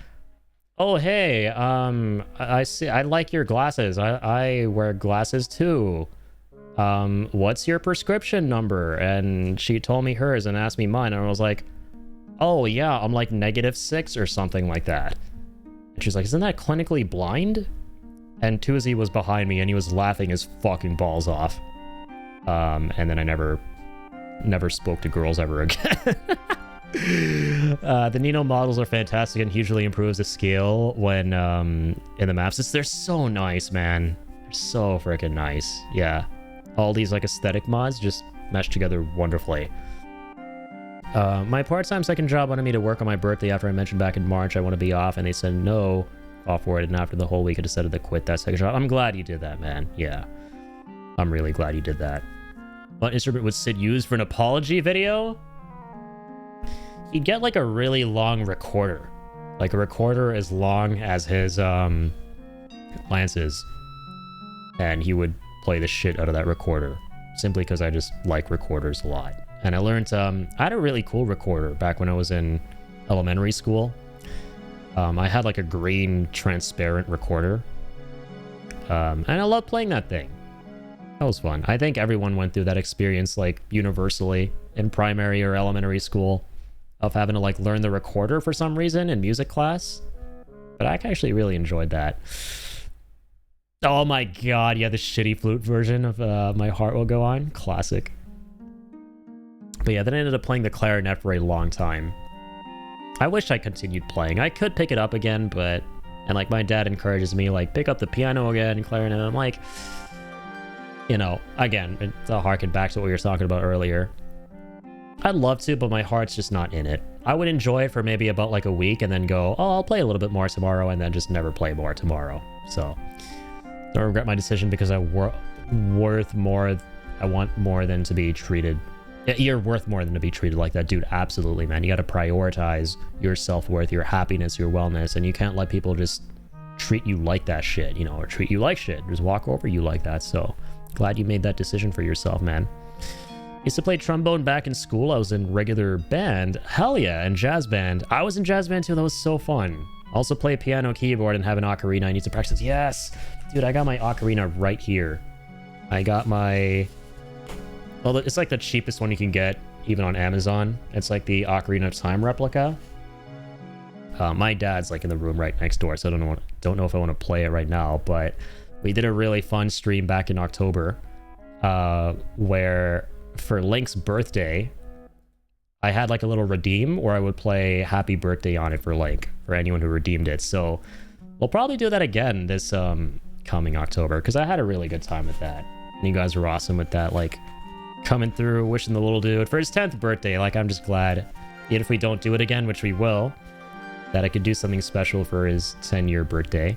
oh, hey, I see, I like your glasses. I wear glasses too. What's your prescription number? And she told me hers and asked me mine, and I was like, oh, yeah, I'm like -6 or something like that. And she's like, isn't that clinically blind? And Tuzi was behind me, and he was laughing his fucking balls off. And then I never spoke to girls ever again. The Nino models are fantastic and hugely improves the scale when in the maps. They're so nice, man. They're so freaking nice. Yeah. All these, like, aesthetic mods just mesh together wonderfully. My part-time second job wanted me to work on my birthday after I mentioned back in March I want to be off, and they said no off for it, and after the whole week I decided to quit that second job. I'm glad you did that, man. Yeah. I'm really glad you did that. What instrument would Sid use for an apology video? He'd get, like, a really long recorder. Like, a recorder as long as his lance is. And he would play the shit out of that recorder. Simply because I just like recorders a lot. And I learned, I had a really cool recorder back when I was in elementary school. I had, like, a green transparent recorder. And I love playing that thing. That was fun. I think everyone went through that experience, like, universally in primary or elementary school, of having to, like, learn the recorder for some reason in music class. But I actually really enjoyed that. Oh my god, yeah, the shitty flute version of My Heart Will Go On. Classic. But yeah, then I ended up playing the clarinet for a long time. I wish I continued playing. I could pick it up again, but... And, like, my dad encourages me, like, pick up the piano again and clarinet. And I'm like... You know, again, it's a harken back to what we were talking about earlier. I'd love to, but my heart's just not in it. I would enjoy it for maybe about, like, a week and then go, oh, I'll play a little bit more tomorrow, and then just never play more tomorrow. So, don't regret my decision because I worth more. I want more than to be treated. You're worth more than to be treated like that, dude. Absolutely, man. You got to prioritize your self-worth, your happiness, your wellness, and you can't let people just treat you like that shit, you know, or treat you like shit. Just walk over you like that. So, glad you made that decision for yourself, man. Used to play trombone back in school. I was in regular band. Hell yeah, and jazz band. I was in jazz band too. That was so fun. Also play piano, keyboard, and have an ocarina. I need to practice. Yes! Dude, I got my ocarina right here. I got my... Well, it's like the cheapest one you can get, even on Amazon. It's like the Ocarina of Time replica. My dad's like in the room right next door, so I don't know if I want to play it right now, but we did a really fun stream back in October where for Link's birthday, I had like a little redeem where I would play Happy Birthday on it for Link, for anyone who redeemed it. So we'll probably do that again this coming October, because I had a really good time with that. And you guys were awesome with that, like coming through, wishing the little dude for his 10th birthday. Like, I'm just glad, even if we don't do it again, which we will, that I could do something special for his 10-year birthday.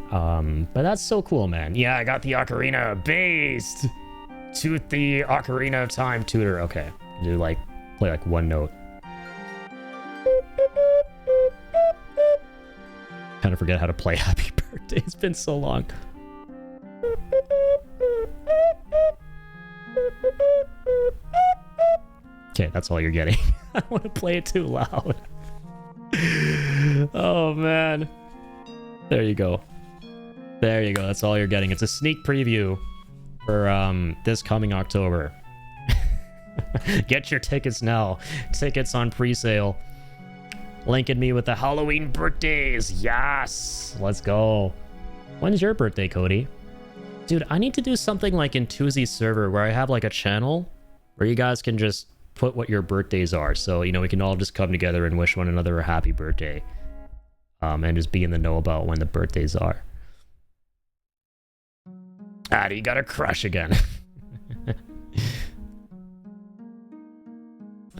But that's so cool, man. Yeah, I got the Ocarina based. Toot the Ocarina of Time tutor. Okay. Do like, play like one note. Kind of forget how to play Happy Birthday. It's been so long. Okay, that's all you're getting. I don't want to play it too loud. Oh, man. There you go. There you go. That's all you're getting. It's a sneak preview for this coming October. Get your tickets now. Tickets on pre-sale. Link and me with the Halloween birthdays. Yes. Let's go. When's your birthday, Cody? Dude, I need to do something like in Tuesday's server where I have like a channel where you guys can just put what your birthdays are. So, you know, we can all just come together and wish one another a happy birthday. And just be in the know about when the birthdays are. Addy got a crush again.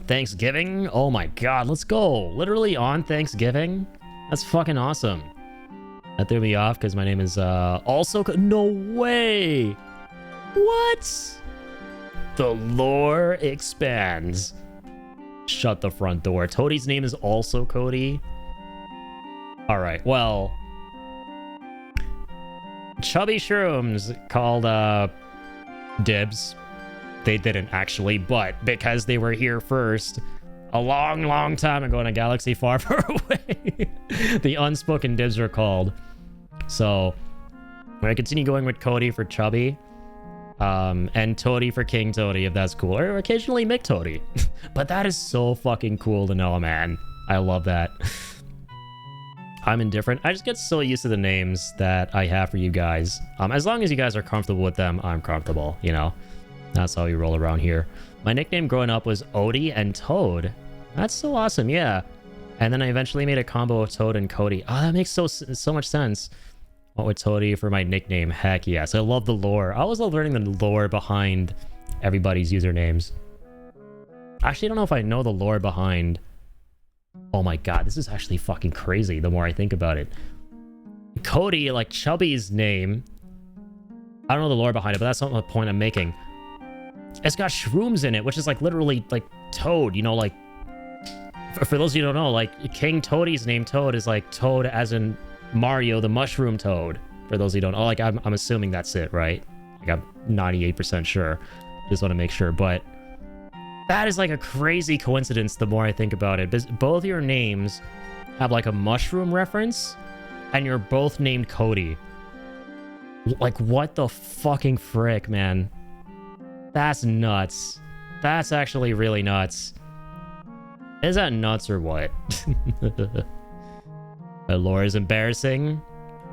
Thanksgiving? Oh my god, let's go. Literally on Thanksgiving? That's fucking awesome. That threw me off because my name is also... No way! What? The lore expands. Shut the front door. Toadie's name is also Cody. Alright, well... Chubby Shrooms called dibs. They didn't actually, but because they were here first, a long, long time ago in a galaxy far, far away, the unspoken dibs were called. So I'm gonna continue going with Cody for Chubby, and Toadie for King Toadie, if that's cool, or occasionally Mick Toadie. But that is so fucking cool to know, man. I love that. I'm indifferent. I just get so used to the names that I have for you guys. As long as you guys are comfortable with them, I'm comfortable, you know? That's how we roll around here. My nickname growing up was Odie and Toad. That's so awesome, yeah. And then I eventually made a combo of Toad and Cody. Oh, that makes so much sense. What with Toadie for my nickname? Heck yes. I love the lore. I always love learning the lore behind everybody's usernames. Actually, I don't know if I know the lore behind... Oh my god, this is actually fucking crazy the more I think about it. Cody, like Chubby's name... I don't know the lore behind it, but that's not the point I'm making. It's got shrooms in it, which is like literally like Toad, you know, like... For those of you who don't know, like King Toadie's name Toad is like Toad as in Mario the Mushroom Toad. For those of you who don't know, like I'm assuming that's it, right? Like I'm 98% sure. Just want to make sure, but... That is like a crazy coincidence the more I think about it. Both your names have like a mushroom reference, and you're both named Cody. Like, what the fucking frick, man? That's nuts. That's actually really nuts. Is that nuts or what? My lore is embarrassing.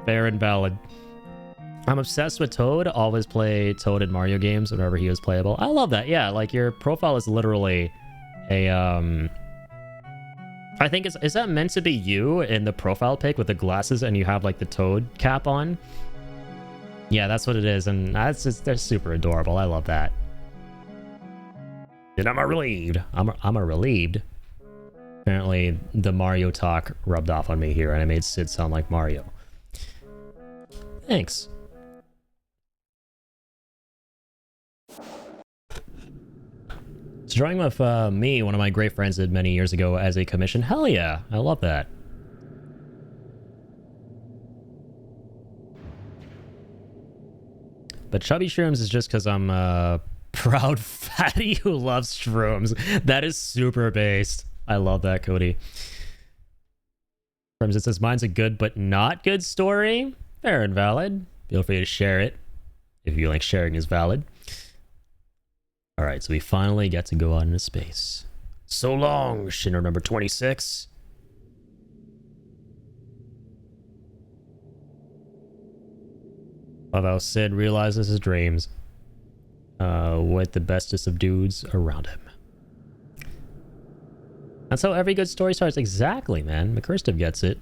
Fair and valid. I'm obsessed with Toad. Always play Toad in Mario games whenever he was playable. I love that. Yeah, like your profile is literally a I think is that meant to be you in the profile pic with the glasses and you have like the Toad cap on? Yeah, that's what it is, and that's just, they're super adorable. I love that. And I'm a relieved. I'm a relieved. Apparently the Mario talk rubbed off on me here and I made Sid sound like Mario. Thanks. So drawing with me, one of my great friends did many years ago as a commission. Hell yeah, I love that. But Chubby Shrooms is just because I'm a proud fatty who loves shrooms. That is super based. I love that, Cody. It says, mine's a good but not good story. Fair and valid. Feel free to share it if you like sharing is valid. Alright, so we finally get to go out into space. So long, Shinner number 26. Love how Sid realizes his dreams with the bestest of dudes around him. That's how every good story starts. Exactly, man. McCurstiff gets it.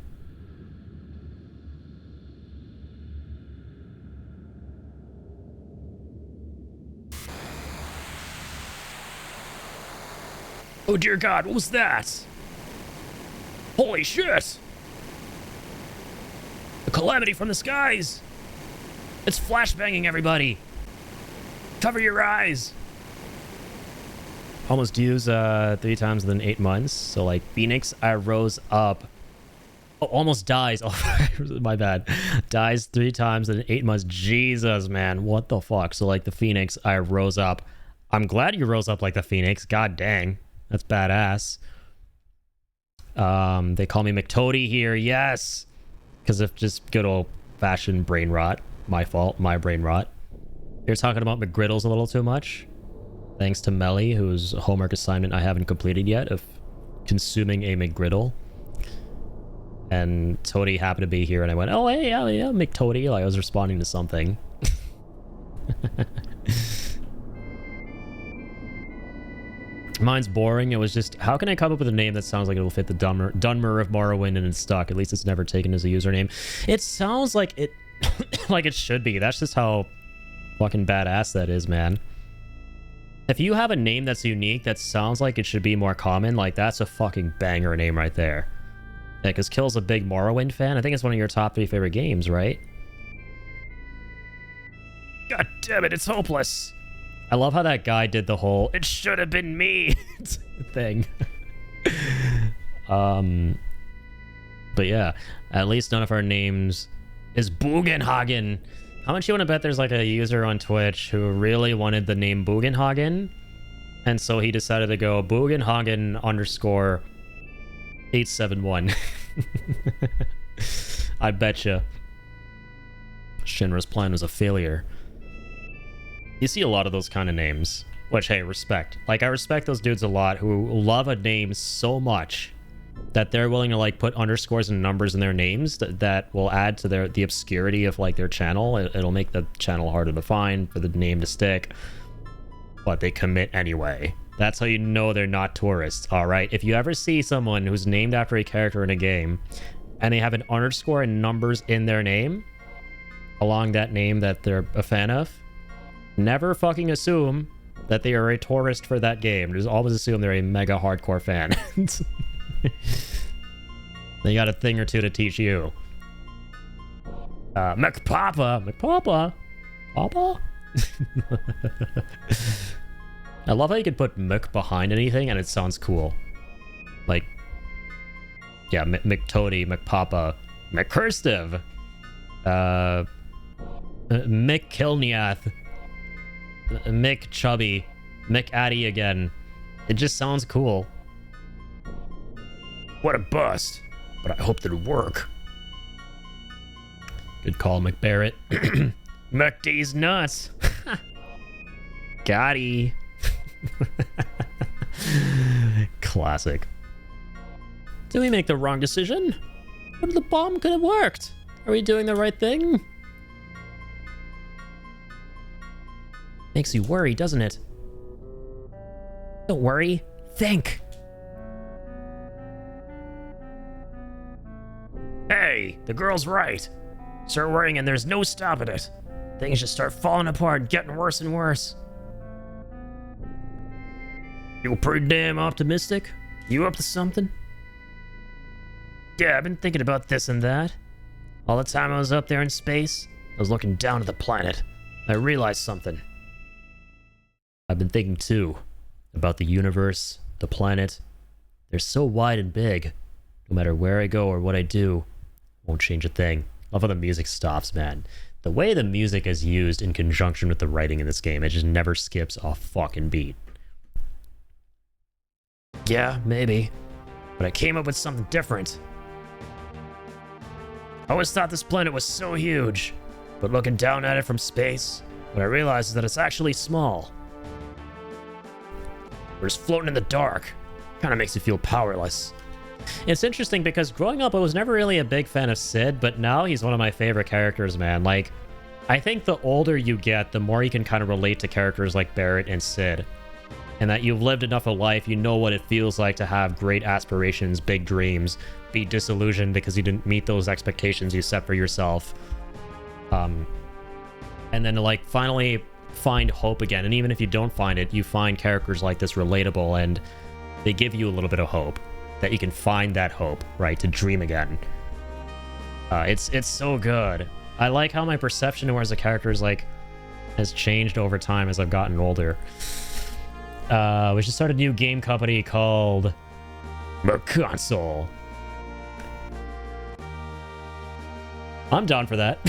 Oh dear God, what was that? Holy shit! A calamity from the skies! It's flashbanging everybody! Cover your eyes! Almost used 3 times within 8 months. So like Phoenix, I rose up. Oh, almost dies. Oh, my bad. Dies 3 times in 8 months. Jesus, man. What the fuck? So like the Phoenix, I rose up. I'm glad you rose up like the Phoenix. God dang. That's badass. They call me McToady here. Yes. Because of just good old-fashioned brain rot. My fault. My brain rot. You're talking about McGriddles a little too much. Thanks to Melly, whose homework assignment I haven't completed yet of consuming a McGriddle. And Toady happened to be here, and I went, oh, hey, yeah, McToady. Like, I was responding to something. Mine's boring. It was just, how can I come up with a name that sounds like it'll fit the Dunmer of Morrowind and it's stuck? At least it's never taken as a username. It sounds like it, like it should be. That's just how fucking badass that is, man. If you have a name that's unique, that sounds like it should be more common, like that's a fucking banger name right there. Yeah, because Kill's a big Morrowind fan. I think it's one of your top 3 favorite games, right? God damn it, it's hopeless! I love how that guy did the whole It should have been me! thing. But yeah, at least none of our names is Bugenhagen. How much you want to bet there's like a user on Twitch who really wanted the name Bugenhagen, and so he decided to go Bugenhagen _ 871. I betcha. Shinra's plan was a failure. You see a lot of those kind of names, which, hey, respect. Like, I respect those dudes a lot who love a name so much that they're willing to, like, put underscores and numbers in their names that will add to the obscurity of, like, their channel. It'll make the channel harder to find for the name to stick, but they commit anyway. That's how you know they're not tourists, all right? If you ever see someone who's named after a character in a game and they have an underscore and numbers in their name along that name that they're a fan of, never fucking assume that they are a tourist for that game. Just always assume they're a mega hardcore fan. They got a thing or two to teach you. McPapa. Papa? I love how you can put Mc behind anything and it sounds cool. Like, yeah, McToady, McPapa, McCurstiff, Mick Kilniath, Mick Chubby, Mick Addy again. It just sounds cool. What a bust. But I hoped it'd work. Good call, McBarrett. McD's nuts. Gotti. Classic. Did we make the wrong decision? But the bomb could have worked. Are we doing the right thing? Makes you worry, doesn't it? Don't worry. Think. Hey, the girl's right. Start worrying and there's no stopping it. Things just start falling apart and getting worse and worse. You pretty damn optimistic? You up to something? Yeah, I've been thinking about this and that. All the time I was up there in space, I was looking down at the planet. I realized something. I've been thinking too, about the universe, the planet. They're so wide and big. No matter where I go or what I do, won't change a thing. Love how the music stops, man. The way the music is used in conjunction with the writing in this game, it just never skips a fucking beat. Yeah, maybe. But I came up with something different. I always thought this planet was so huge, but looking down at it from space, what I realized is that it's actually small. We're just floating in the dark. Kind of makes you feel powerless. It's interesting because growing up, I was never really a big fan of Sid, but now he's one of my favorite characters, man. Like, I think the older you get, the more you can kind of relate to characters like Barrett and Sid. And that you've lived enough of life, you know what it feels like to have great aspirations, big dreams, be disillusioned because you didn't meet those expectations you set for yourself. And then to like finally find hope again. And even if you don't find it, you find characters like this relatable and they give you a little bit of hope. That you can find that hope, right? To dream again. It's so good. I like how my perception towards the characters like has changed over time as I've gotten older. We should start a new game company called Console. I'm down for that.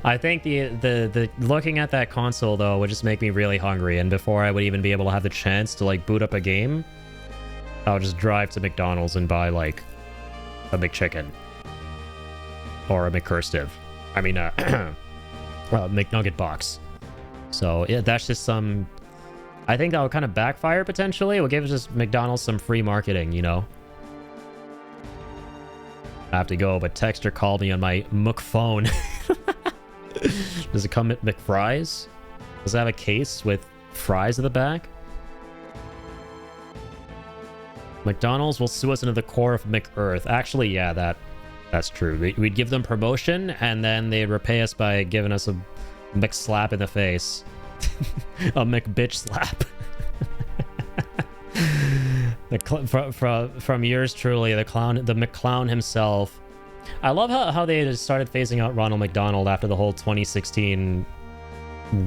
I think the looking at that console though would just make me really hungry, and before I would even be able to have the chance to like boot up a game, I'll just drive to McDonald's and buy like a McChicken or a McCurstive. I mean, McNugget box. So yeah, that's just some. I think that would kind of backfire potentially. It would give just McDonald's some free marketing, you know? I have to go, but Texter called me on my McPhone. Does it come with McFries? Does it have a case with fries at the back? McDonald's will sue us into the core of McEarth. Actually, yeah, that's true. We'd give them promotion, and then they'd repay us by giving us a McSlap in the face. A McBitch slap. From yours truly, the McClown himself. I love how they started phasing out Ronald McDonald after the whole 2016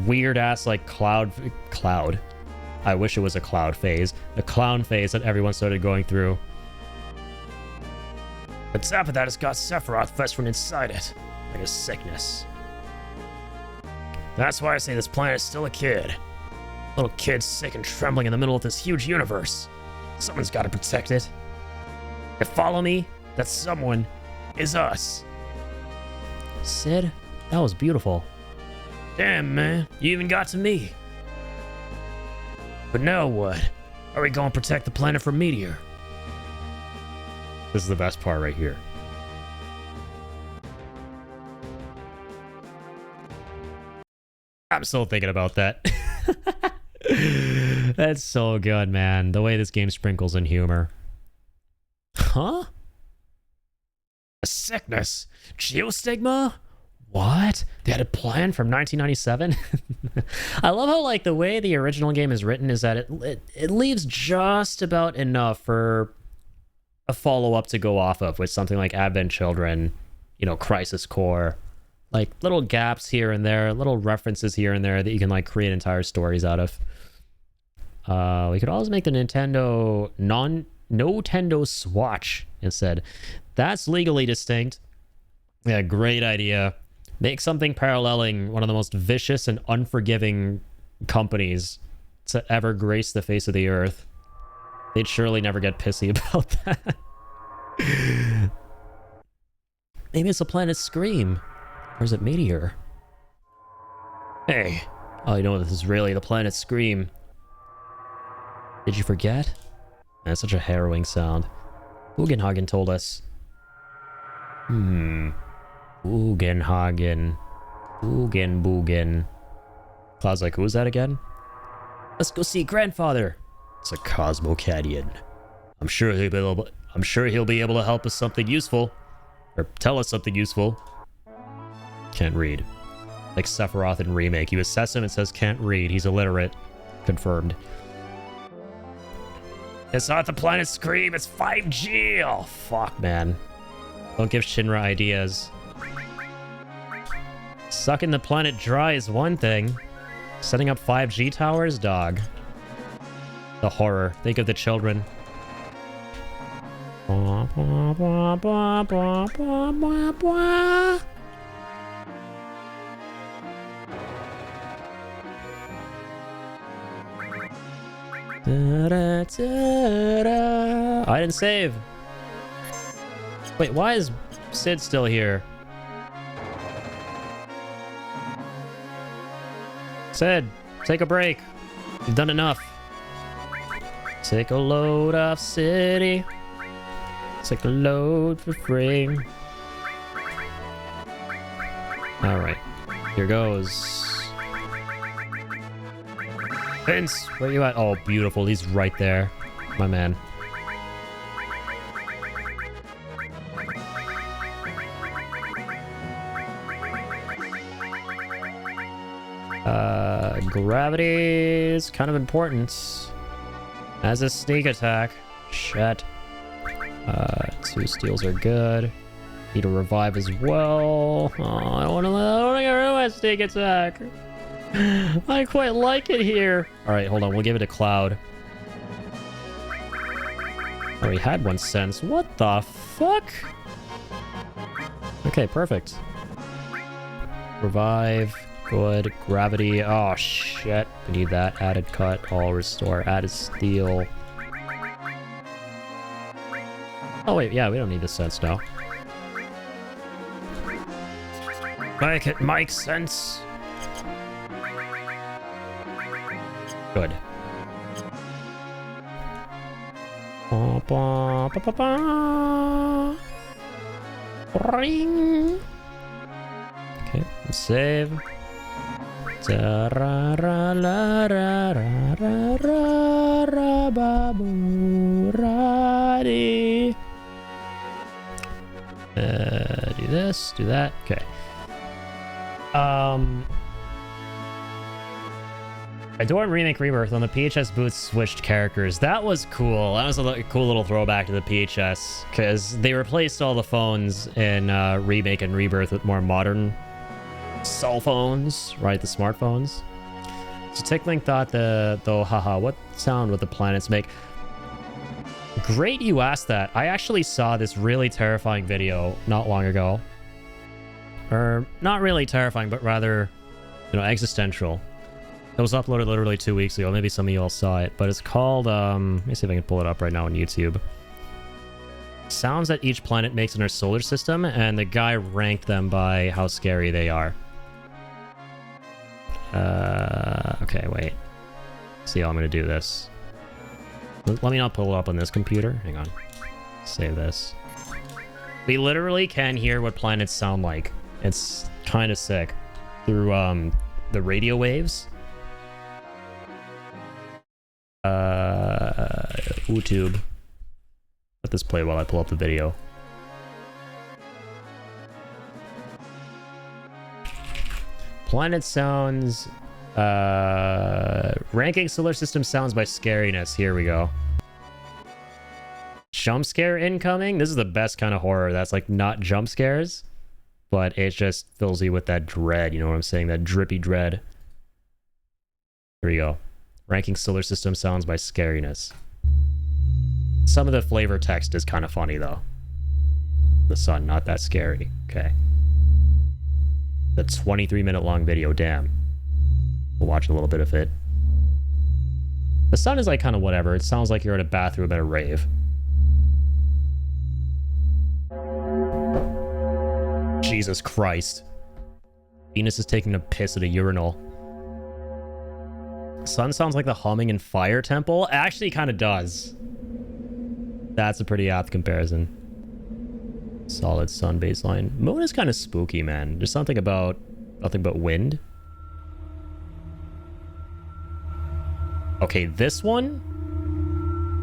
weird ass like cloud. I wish it was a cloud phase. The clown phase that everyone started going through. But top of that, it's got Sephiroth festering inside it, like a sickness. That's why I say this planet's still a kid. Little kid sick and trembling in the middle of this huge universe. Someone's got to protect it. And follow me, that someone is us. Sid, that was beautiful. Damn, man, you even got to me. But now what? Are we gonna protect the planet from Meteor? This is the best part right here. I'm still thinking about that. That's so good, man. The way this game sprinkles in humor. Huh? A sickness? Geostigma? What? They had a plan from 1997? I love how, like, the way the original game is written is that it leaves just about enough for a follow-up to go off of with something like Advent Children, you know, Crisis Core. Like, little gaps here and there, little references here and there that you can, like, create entire stories out of. We could always make the Nintendo Swatch instead. That's legally distinct. Yeah, great idea. Make something paralleling one of the most vicious and unforgiving companies to ever grace the face of the earth. They'd surely never get pissy about that. Maybe it's the planet Scream. Or is it Meteor? Hey. Oh, you know what? This is really the planet Scream. Did you forget? That's such a harrowing sound. Bugenhagen told us. Bugenhagen. Boogen. Cloud's like, who is that again? Let's go see grandfather. It's a Cosmocadian. I'm sure he'll be able to help us something useful. Or tell us something useful. Can't read. Like Sephiroth in Remake. You assess him, it says can't read. He's illiterate. Confirmed. It's not the planet Scream, it's 5G! Oh, fuck, man. Don't give Shinra ideas. Sucking the planet dry is one thing. Setting up 5G towers? Dog. The horror. Think of the children. I didn't save. Wait, why is Sid still here? Sid, take a break. You've done enough. Take a load off city. Take a load for free. All right, here goes. Vince, where you at? Oh, beautiful. He's right there, my man. Gravity is kind of important as a sneak attack. Shit. 2 steals are good. Need a revive as well. Oh, I don't want to get rid of my sneak attack. I quite like it here. All right, hold on. We'll give it a cloud. Oh, we had one sense. What the fuck? Okay, perfect. Revive. Good. Gravity. Oh, shit. We need that. Added cut. All restore. Added steal. Oh, wait. Yeah, we don't need the sense now. Make it make sense. Good. Ring. Okay, let's save. Do this, do that. Okay. Adorn Remake Rebirth on the PHS booth switched characters. That was cool. That was a cool little throwback to the PHS because they replaced all the phones in Remake and Rebirth with more modern cell phones, right? The smartphones. So Tickling thought haha, what sound would the planets make? Great you asked that. I actually saw this really terrifying video not long ago. Or not really terrifying, but rather, existential. It was uploaded literally 2 weeks ago. Maybe some of you all saw it, but it's called, let me see if I can pull it up right now on YouTube. Sounds that each planet makes in our solar system, and the guy ranked them by how scary they are. Okay, wait. See how I'm gonna do this. Let me not pull it up on this computer. Hang on. Save this. We literally can hear what planets sound like. It's kind of sick. Through, the radio waves. YouTube. Let this play while I pull up the video. Planet sounds. Ranking solar system sounds by scariness. Here we go. Jump scare incoming. This is the best kind of horror. That's like not jump scares, but it just fills you with that dread. You know what I'm saying? That drippy dread. Here we go. Ranking solar system sounds by scariness. Some of the flavor text is kind of funny though. The sun, not that scary. Okay. The 23-minute long video, damn. We'll watch a little bit of it. The sun is like kind of whatever. It sounds like you're in a bathroom at a rave. Jesus Christ. Venus is taking a piss at a urinal. Sun sounds like the humming and fire temple. It actually kind of does. That's a pretty apt comparison. Solid sun baseline. Moon is kind of spooky, man. There's something about nothing but wind. Okay, this one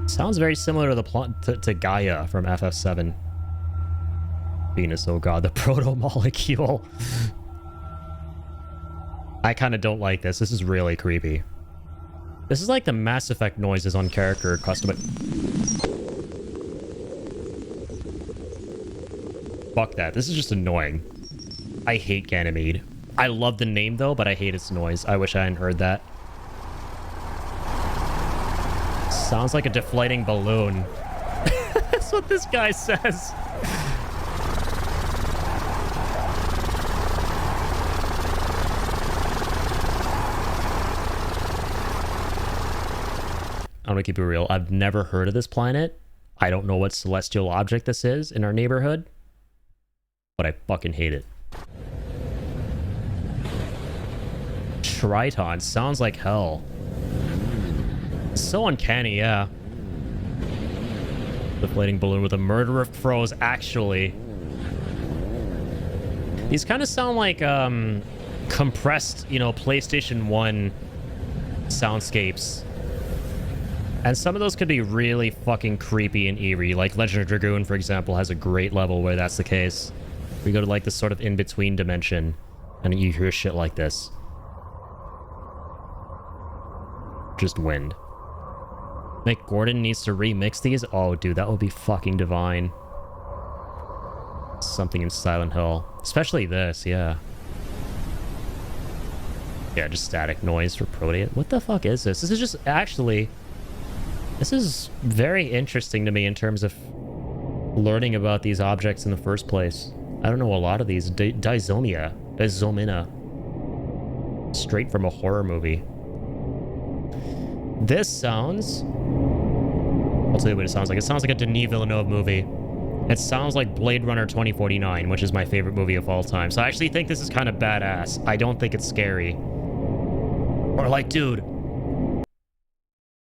sounds very similar to the plot to Gaia from FF7. Venus, oh god, the proto-molecule. I kind of don't like this. This is really creepy. This is like the Mass Effect noises on character custom. Fuck that. This is just annoying. I hate Ganymede. I love the name though, but I hate its noise. I wish I hadn't heard that. Sounds like a deflating balloon. That's what this guy says. I'm gonna keep it real. I've never heard of this planet. I don't know what celestial object this is in our neighborhood, but I fucking hate it. Triton sounds like hell. So uncanny, yeah. Deflating balloon with a murderer froze, actually. These kind of sound like compressed, you know, PlayStation 1 soundscapes. And some of those could be really fucking creepy and eerie. Like Legend of Dragoon, for example, has a great level where that's the case. We go to like this sort of in-between dimension, and you hear shit like this. Just wind. Mick Gordon needs to remix these? Oh, dude, that would be fucking divine. Something in Silent Hill. Especially this, yeah. Yeah, just static noise for Proteus. What the fuck is this? This is just actually... This is very interesting to me in terms of learning about these objects in the first place. I don't know a lot of these. Dizomia. Straight from a horror movie. This sounds... I'll tell you what it sounds like. It sounds like a Denis Villeneuve movie. It sounds like Blade Runner 2049, which is my favorite movie of all time. So I actually think this is kind of badass. I don't think it's scary. Or like, dude...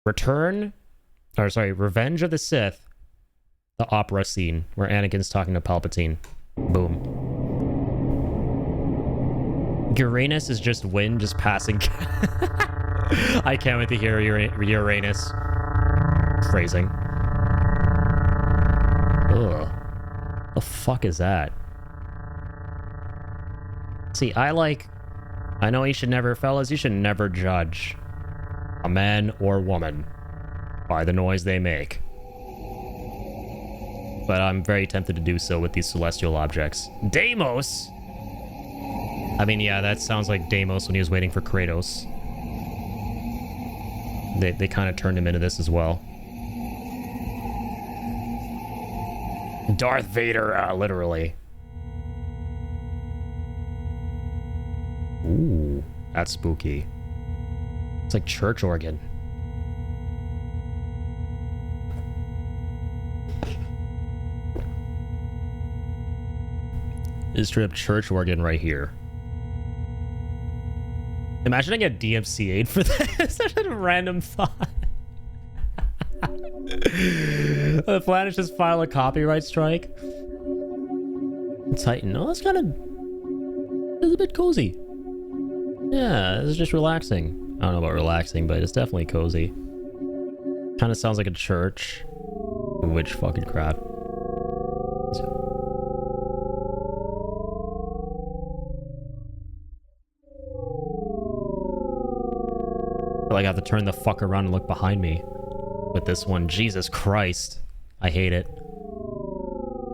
Revenge of the Sith. The opera scene where Anakin's talking to Palpatine. Boom. Uranus is just wind, just passing. I can't wait to hear Uranus. Phrasing. Ugh. The fuck is that? See, I know you should never, fellas, you should never judge a man or woman by the noise they make. But I'm very tempted to do so with these celestial objects. Deimos! I mean, yeah, that sounds like Deimos when he was waiting for Kratos. They kind of turned him into this as well. Darth Vader, literally. Ooh, that's spooky. It's like church organ. It's straight up church organ right here. Imagine I get DMCA'd for this. Such a random thought. The plan is just file a copyright strike. Titan. Oh, that's kind of... It's a bit cozy. Yeah, it's just relaxing. I don't know about relaxing, but it's definitely cozy. Kind of sounds like a church. Which fucking crap. I have to turn the fuck around and look behind me with this one. Jesus Christ. I hate it.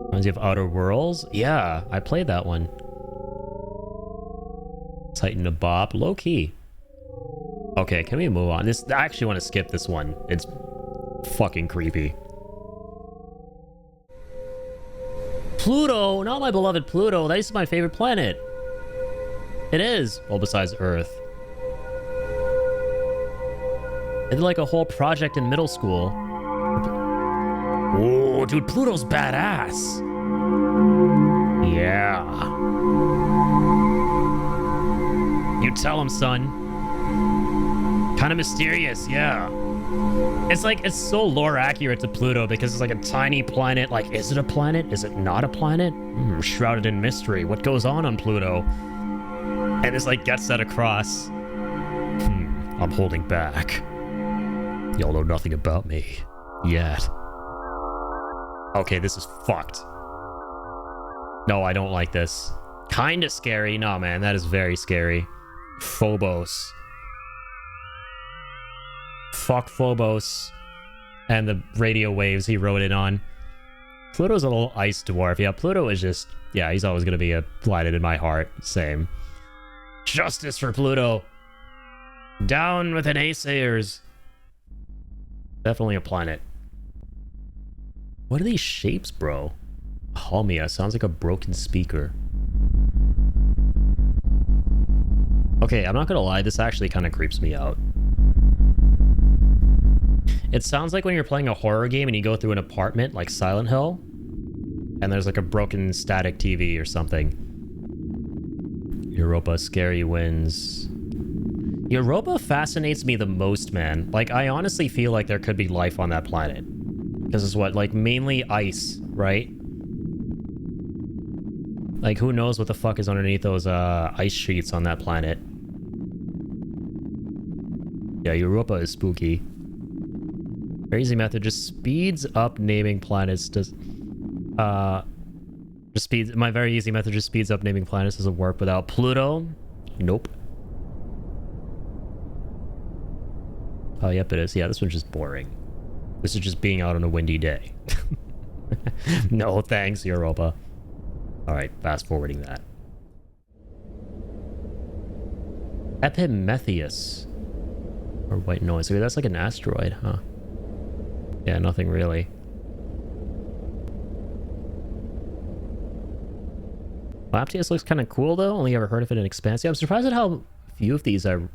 Reminds you of Outer Worlds? Yeah, I played that one. Titan to Bob. Low key. Okay, can we move on? I actually want to skip this one. It's fucking creepy. Pluto! Not my beloved Pluto. That is my favorite planet. It is. Well, besides Earth. I did like a whole project in middle school. Oh, dude, Pluto's badass. Yeah. You tell him, son. Kind of mysterious, yeah. It's like, it's so lore accurate to Pluto because it's like a tiny planet. Like, is it a planet? Is it not a planet? Shrouded in mystery. What goes on Pluto? And it's like, gets that across. I'm holding back. Y'all know nothing about me. Yet. Okay, this is fucked. No, I don't like this. Kinda scary. No, man, that is very scary. Phobos. Fuck Phobos. And the radio waves he rode it on. Pluto's a little ice dwarf. Yeah, Pluto is just... Yeah, he's always gonna be a planet in my heart. Same. Justice for Pluto. Down with the naysayers. Definitely a planet. What are these shapes, bro? Halmia sounds like a broken speaker. Okay, I'm not gonna lie, this actually kind of creeps me out. It sounds like when you're playing a horror game and you go through an apartment like Silent Hill, and there's like a broken static TV or something. Europa, scary winds. Europa fascinates me the most, man. Like, I honestly feel like there could be life on that planet. Because it's what, like, mainly ice, right? Like, who knows what the fuck is underneath those ice sheets on that planet. Yeah, Europa is spooky. Very easy method just speeds up naming planets. Just speeds. My very easy method just speeds up naming planets. Doesn't work without Pluto. Nope. Oh, yep, it is. Yeah, this one's just boring. This is just being out on a windy day. No thanks, Europa. Alright, fast forwarding that. Epimetheus. Or white noise. Okay, that's like an asteroid, huh? Yeah, nothing really. Laptius looks kind of cool, though. Only ever heard of it in Expanse. I'm surprised at how few of these I've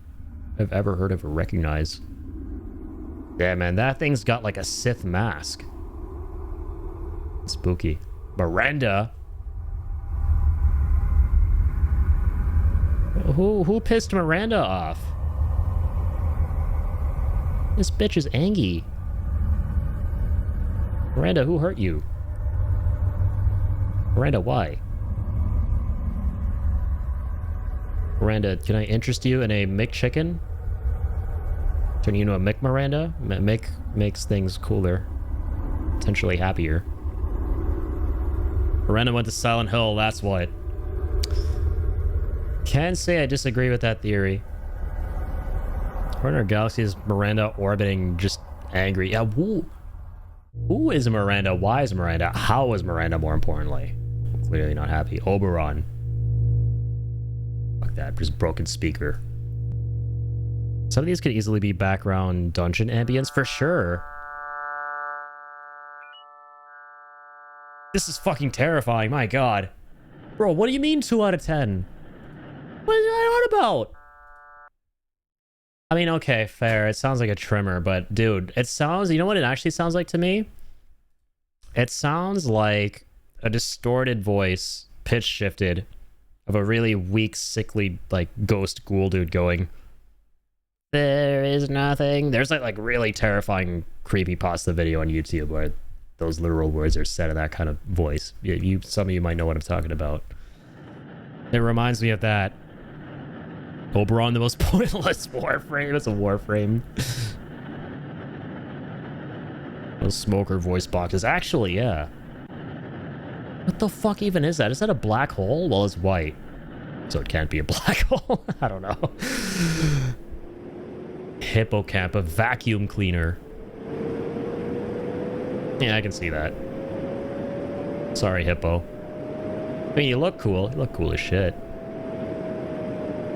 ever heard of or recognized. Yeah, man, that thing's got like a Sith mask. Spooky. Miranda? Who pissed Miranda off? This bitch is Angie. Miranda, who hurt you? Miranda, why? Miranda, can I interest you in a McChicken? Turn you into a Miranda? Mick makes things cooler. Potentially happier. Miranda went to Silent Hill, that's what. Can't say I disagree with that theory. Where in our galaxy is Miranda orbiting just angry? Yeah, who is Miranda? Why is Miranda? How is Miranda, more importantly? Clearly not happy. Oberon. Fuck that, just broken speaker. Some of these could easily be background dungeon ambience for sure. This is fucking terrifying, my god. Bro, what do you mean 2 out of 10? What is that on about? I mean, okay, fair. It sounds like a trimmer, but dude, it sounds... You know what it actually sounds like to me? It sounds like a distorted voice, pitch shifted, of a really weak, sickly, like, ghost ghoul dude going, "There is nothing." There's like really terrifying creepypasta video on YouTube where those literal words are said in that kind of voice. Some of you might know what I'm talking about. It reminds me of that. Oberon, the most pointless warframe. It's a warframe. Those smoker voice boxes. Actually, yeah. What the fuck even is that? Is that a black hole? Well, it's white, so it can't be a black hole. I don't know. Hippocamp, a vacuum cleaner. Yeah, I can see that. Sorry, Hippo. I mean, you look cool. You look cool as shit.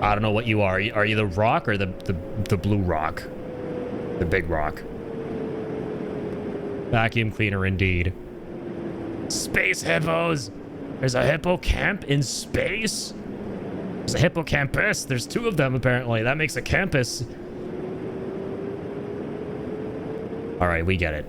I don't know what you are. Are you the rock or the blue rock? The big rock. Vacuum cleaner indeed. Space hippos! There's a hippocamp in space? There's a hippocampus. There's 2 of them apparently. That makes a campus. Alright, we get it.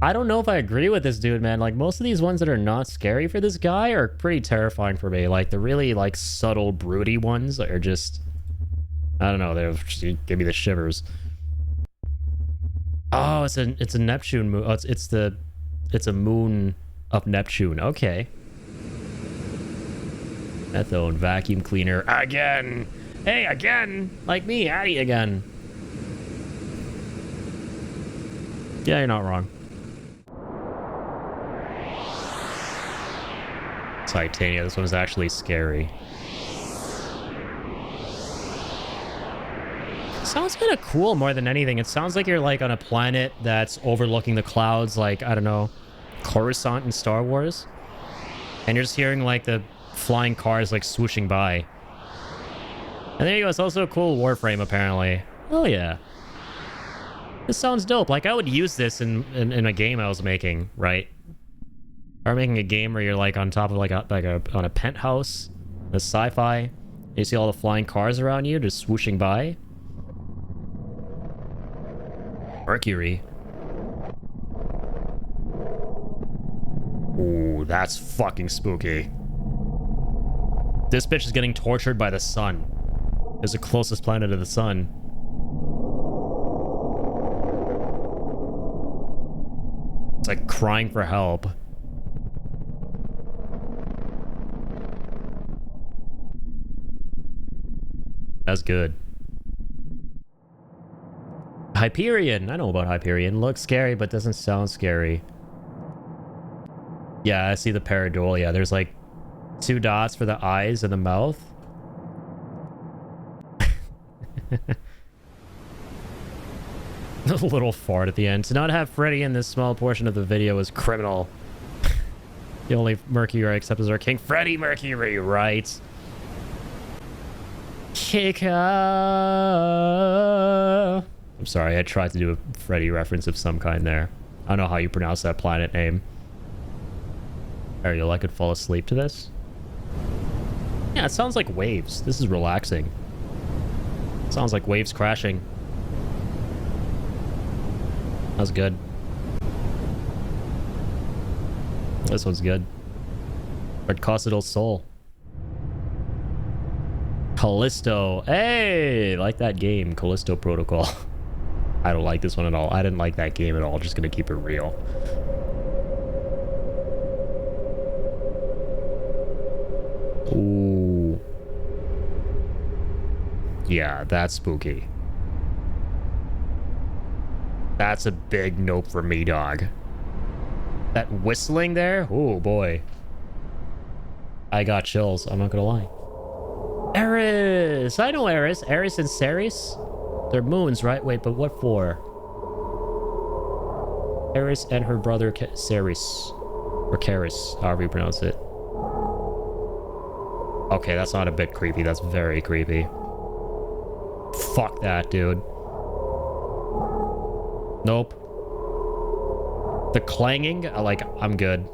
I don't know if I agree with this dude, man. Like, most of these ones that are not scary for this guy are pretty terrifying for me. Like, the really, like, subtle, broody ones are just... I don't know, they just give me the shivers. Oh, it's a Neptune moon. Oh, it's a moon of Neptune. Okay. Methone vacuum cleaner again. Hey, again. Like me, Addy again. Yeah, you're not wrong. Titania, this one's actually scary. Sounds kind of cool more than anything. It sounds like you're like on a planet that's overlooking the clouds, like, I don't know, Coruscant in Star Wars. And you're just hearing like the flying cars like swooshing by. And there you go, it's also a cool warframe apparently. Oh yeah. This sounds dope. Like, I would use this in a game I was making, right? Or making a game where you're like on top of like on a penthouse, a sci-fi. You see all the flying cars around you just swooshing by. Mercury. Ooh, that's fucking spooky. This bitch is getting tortured by the sun. It's the closest planet to the sun. like crying for help. That's good. Hyperion. I know about Hyperion. Looks scary, but doesn't sound scary. Yeah, I see the pareidolia. There's like 2 dots for the eyes and the mouth. A little fart at the end. To not have Freddy in this small portion of the video is criminal. The only Mercury I accept is our king, Freddie Mercury, right? Kicker. I'm sorry, I tried to do a Freddy reference of some kind there. I don't know how you pronounce that planet name. Ariel, I could fall asleep to this. Yeah, it sounds like waves. This is relaxing. Sounds like waves crashing. That was good. This one's good. Red Soul. Callisto. Hey! Like that game. Callisto Protocol. I don't like this one at all. I didn't like that game at all. Just gonna keep it real. Ooh. Yeah, that's spooky. That's a big nope for me, dog. That whistling there? Oh, boy. I got chills. I'm not gonna lie. Eris! I know Eris. Eris and Ceres? They're moons, right? Wait, but what for? Eris and her brother Ceres. Or Karis, however you pronounce it. Okay, that's not a bit creepy. That's very creepy. Fuck that, dude. Nope. The clanging, I'm good.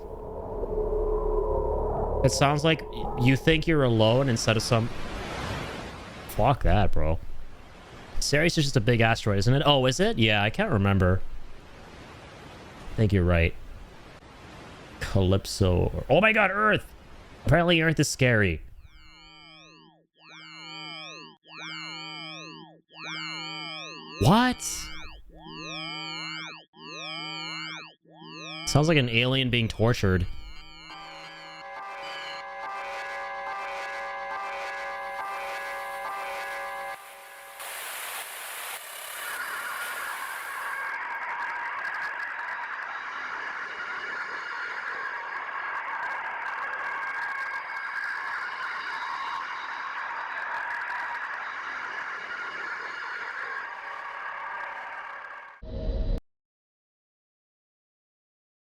It sounds like you think you're alone instead of some... Fuck that, bro. Ceres is just a big asteroid, isn't it? Oh, is it? Yeah, I can't remember. I think you're right. Calypso. Oh my god, Earth! Apparently Earth is scary. What? Sounds like an alien being tortured.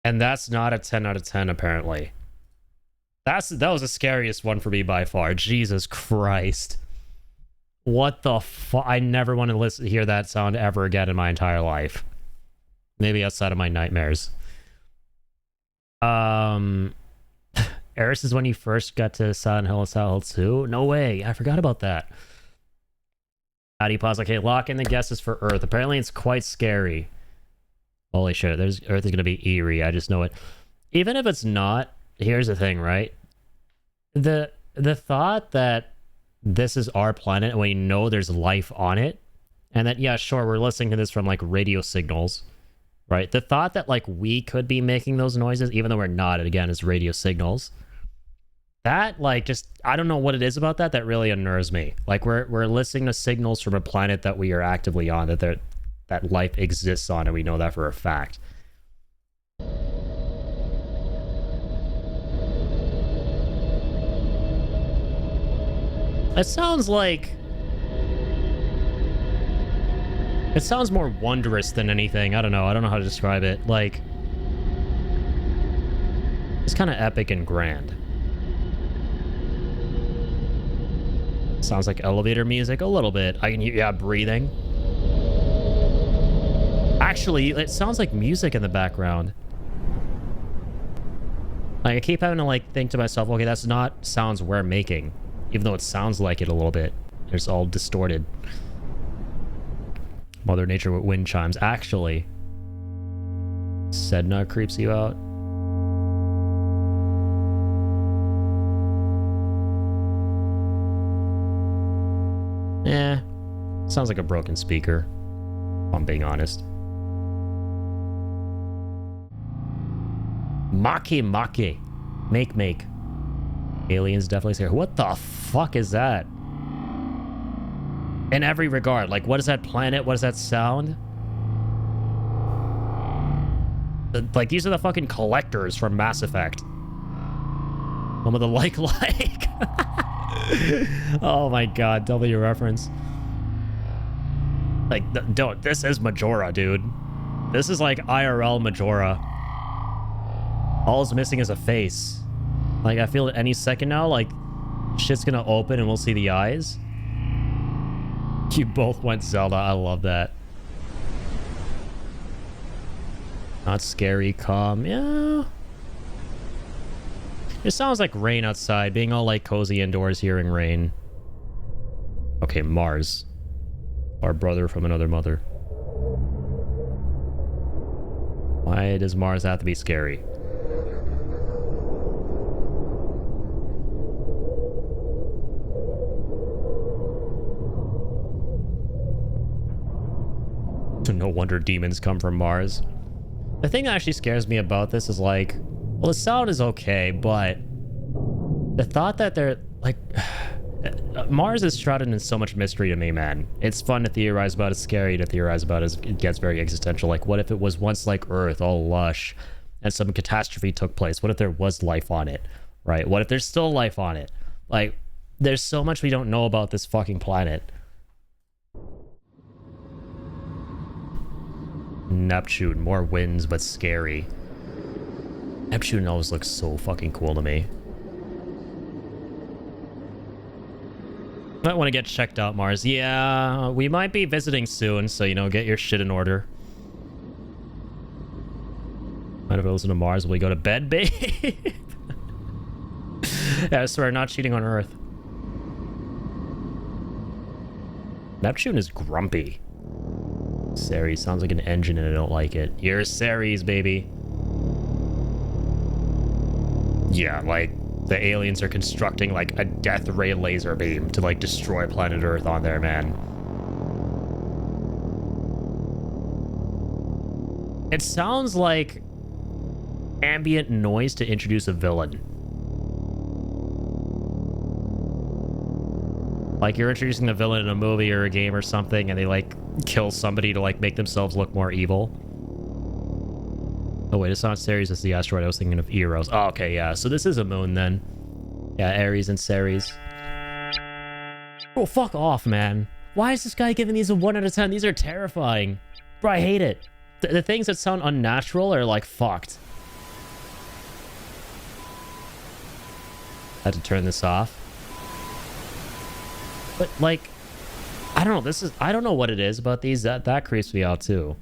And that's not a 10 out of 10, apparently. That was the scariest one for me by far. Jesus Christ. What the fuck? I never want to hear that sound ever again in my entire life. Maybe outside of my nightmares. Eris is when you first got to Silent Hill and Silent Hill 2? No way. I forgot about that. Addy pause. Okay, lock in the guesses for Earth. Apparently it's quite scary. Holy shit, Earth is going to be eerie. I just know it. Even if it's not, here's the thing, right? The thought that this is our planet and we know there's life on it, and that, yeah, sure, we're listening to this from, like, radio signals, right? The thought that, like, we could be making those noises, even though we're not, and again, it's radio signals. That, like, just, I don't know what it is about that that really unnerves me. Like, we're listening to signals from a planet that we are actively on, that life exists on, and we know that for a fact. It sounds like... It sounds more wondrous than anything. I don't know how to describe it. Like... It's kind of epic and grand. Sounds like elevator music a little bit. I can hear, yeah, breathing. Actually, it sounds like music in the background. Like, I keep having to, like, think to myself, okay, that's not sounds we're making. Even though it sounds like it a little bit. It's all distorted. Mother Nature with wind chimes. Actually, Sedna creeps you out. Eh. Sounds like a broken speaker, if I'm being honest. Make. Make. Aliens definitely scary. What the fuck is that? In every regard. Like, what is that planet? What is that sound? Like, these are the fucking collectors from Mass Effect. One with the like. Oh my god, W reference. Like, don't. This is Majora, dude. This is like IRL Majora. All it's missing is a face. Like, I feel any second now, like, shit's gonna open and we'll see the eyes. You both went Zelda. I love that. Not scary, calm. Yeah. It sounds like rain outside. Being all, like, cozy indoors, hearing rain. Okay, Mars. Our brother from another mother. Why does Mars have to be scary? No wonder demons come from Mars. The thing that actually scares me about this is like, well, the sound is okay, but the thought that they're like, Mars is shrouded in so much mystery to me, man. It's fun to theorize about, it's scary to theorize about, it gets very existential. Like, what if it was once like Earth, all lush, and some catastrophe took place? What if there was life on it, right? What if there's still life on it? Like, there's so much we don't know about this fucking planet. Neptune, more winds, but scary. Neptune always looks so fucking cool to me. Might want to get checked out, Mars. Yeah, we might be visiting soon, so, you know, get your shit in order. Might have listen to Mars. Will we go to bed, babe? Yeah, I swear, not cheating on Earth. Neptune is grumpy. Ceres sounds like an engine and I don't like it. Here's Ceres, baby. Yeah, like, the aliens are constructing, like, a death ray laser beam to, like, destroy planet Earth on there, man. It sounds like ambient noise to introduce a villain. Like, you're introducing the villain in a movie or a game or something, and they, like, kill somebody to, like, make themselves look more evil. Oh, wait, it's not Ceres, it's the asteroid. I was thinking of Eros. Oh, okay, yeah. So this is a moon, then. Yeah, Ares and Ceres. Oh, fuck off, man. Why is this guy giving these a 1 out of 10? These are terrifying. Bro, I hate it. The things that sound unnatural are, like, fucked. Had to turn this off. But, like, I don't know. I don't know what it is about these. That creeps me out, too.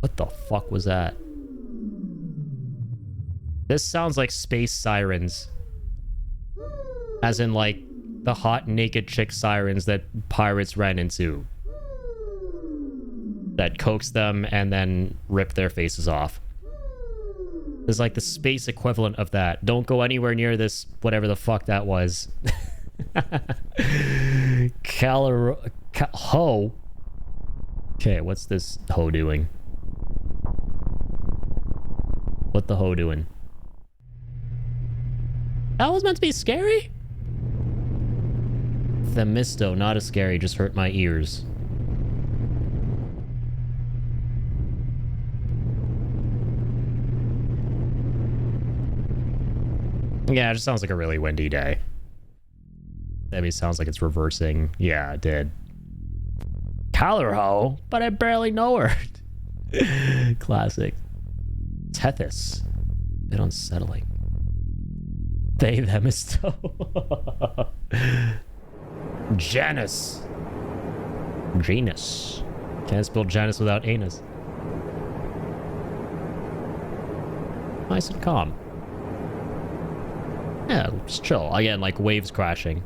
What the fuck was that? This sounds like space sirens. As in, like, the hot, naked chick sirens that pirates ran into. That coax them and then rip their faces off. It's like the space equivalent of that. Don't go anywhere near this, whatever the fuck that was. Ho. Okay, what's this ho doing? What the ho doing? That was meant to be scary? Themisto, not as scary, just hurt my ears. Yeah, it just sounds like a really windy day. Maybe it sounds like it's reversing. Yeah, it did. Callerho, but I barely know her. Classic. Tethys. Bit unsettling. They, them is so. Janus. Genus. Can't spell Janus without anus. Nice and calm. Yeah, just chill. Again, like waves crashing.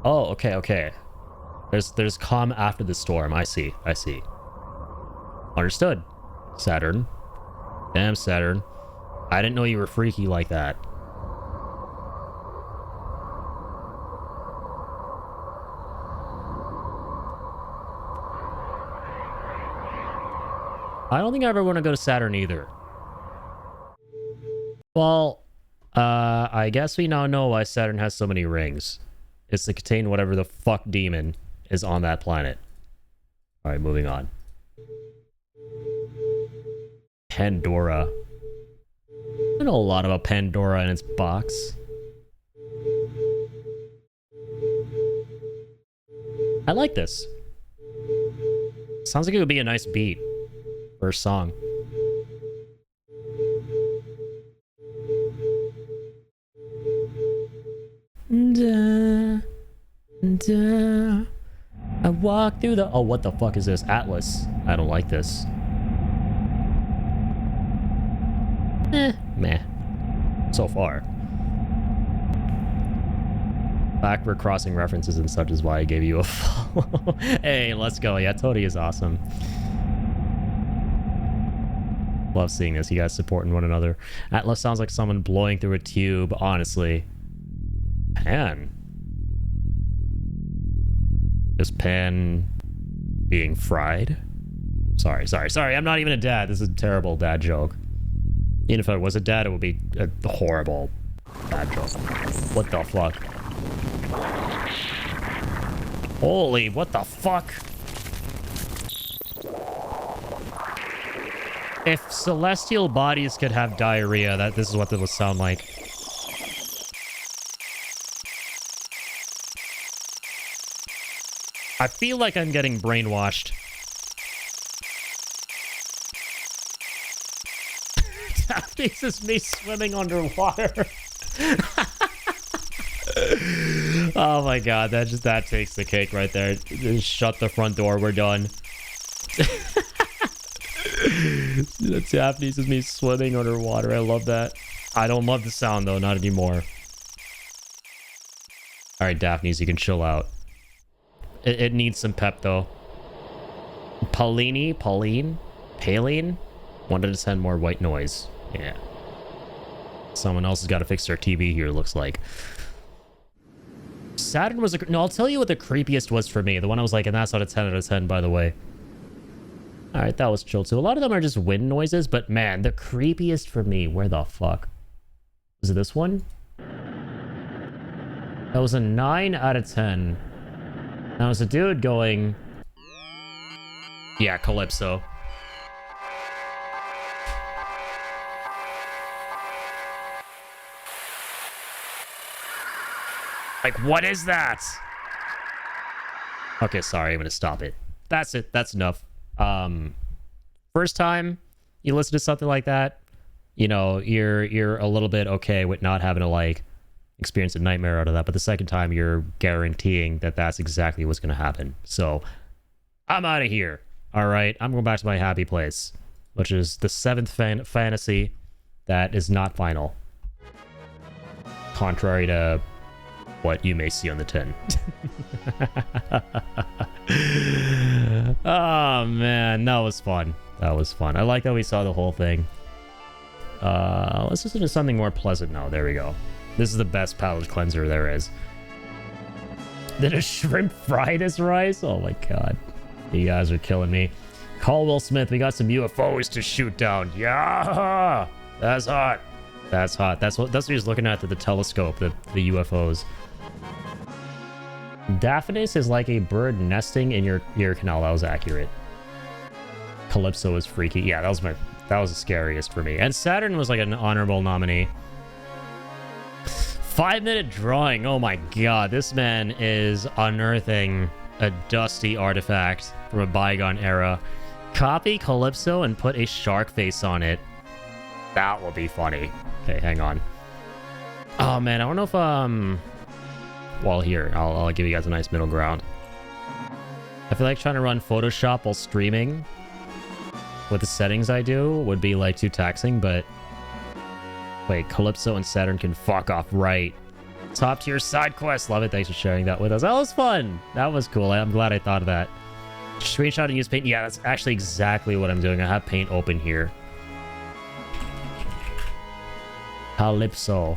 Oh, okay, okay. There's calm after the storm. I see. I see. Understood. Saturn. Damn, Saturn. I didn't know you were freaky like that. I don't think I ever want to go to Saturn either. Well, I guess we now know why Saturn has so many rings. It's to contain whatever the fuck demon is on that planet. Alright, moving on. Pandora. I know a lot about Pandora and its box. I like this. Sounds like it would be a nice beat for a song. I walk through the... Oh, what the fuck is this? Atlas. I don't like this. Meh. So far. Backward crossing references and such is why I gave you a follow. Hey, let's go. Yeah, Tony is awesome. Love seeing this. You guys supporting one another. Atlas sounds like someone blowing through a tube, honestly. Pan. Is Pan being fried? Sorry. I'm not even a dad. This is a terrible dad joke. Even if I was a dad, it would be a horrible dad joke. What the fuck? Holy, what the fuck? If celestial bodies could have diarrhea, this is what it would sound like. I feel like I'm getting brainwashed. This is me swimming underwater. Oh my god, that takes the cake right there. Just shut the front door, we're done. The Japanese is me swimming underwater. I love that. I don't love the sound though, not anymore. Alright, Daphnes, you can chill out. It needs some pep though. Pauline? 1 to 10 more white noise. Yeah. Someone else has got to fix their TV here, looks like. Saturn was no, I'll tell you what the creepiest was for me. The one I was like, and that's not a 10 out of 10, by the way. Alright, that was chill too. A lot of them are just wind noises, but man, the creepiest for me, where the fuck? Was it this one? That was a 9 out of 10. Now, was a dude going... Yeah, Calypso. Like, what is that? Okay, sorry, I'm gonna stop it. That's it. That's enough. First time you listen to something like that, you know, you're a little bit okay with not having to, like, experience a nightmare out of that, but the second time you're guaranteeing that that's exactly what's gonna happen. So, I'm out of here. All right, I'm going back to my happy place, which is the 7th fantasy that is not final. Contrary to what you may see on the tin. Oh man, that was fun. That was fun. I like that we saw the whole thing. Let's listen to something more pleasant now. There we go. This is the best palate cleanser there is. Did a shrimp fry this rice? Oh my god. You guys are killing me. Call Will Smith. We got some UFOs to shoot down. Yeah! That's hot. That's hot. That's what he's looking at, the telescope, the UFOs. Daphnis is like a bird nesting in your ear canal. That was accurate. Calypso is freaky. Yeah, that was the scariest for me. And Saturn was like an honorable nominee. 5-minute drawing. Oh my god, this man is unearthing a dusty artifact from a bygone era. Copy Calypso and put a shark face on it. That will be funny. Okay, hang on. Oh man, I don't know if well, here, I'll give you guys a nice middle ground. I feel like trying to run Photoshop while streaming with the settings I do would be like too taxing, but wait, Calypso and Saturn can fuck off, right? Top tier side quest. Love it. Thanks for sharing that with us. That was fun. That was cool. I'm glad I thought of that. Screenshot and use paint. Yeah, that's actually exactly what I'm doing. I have paint open here. Calypso.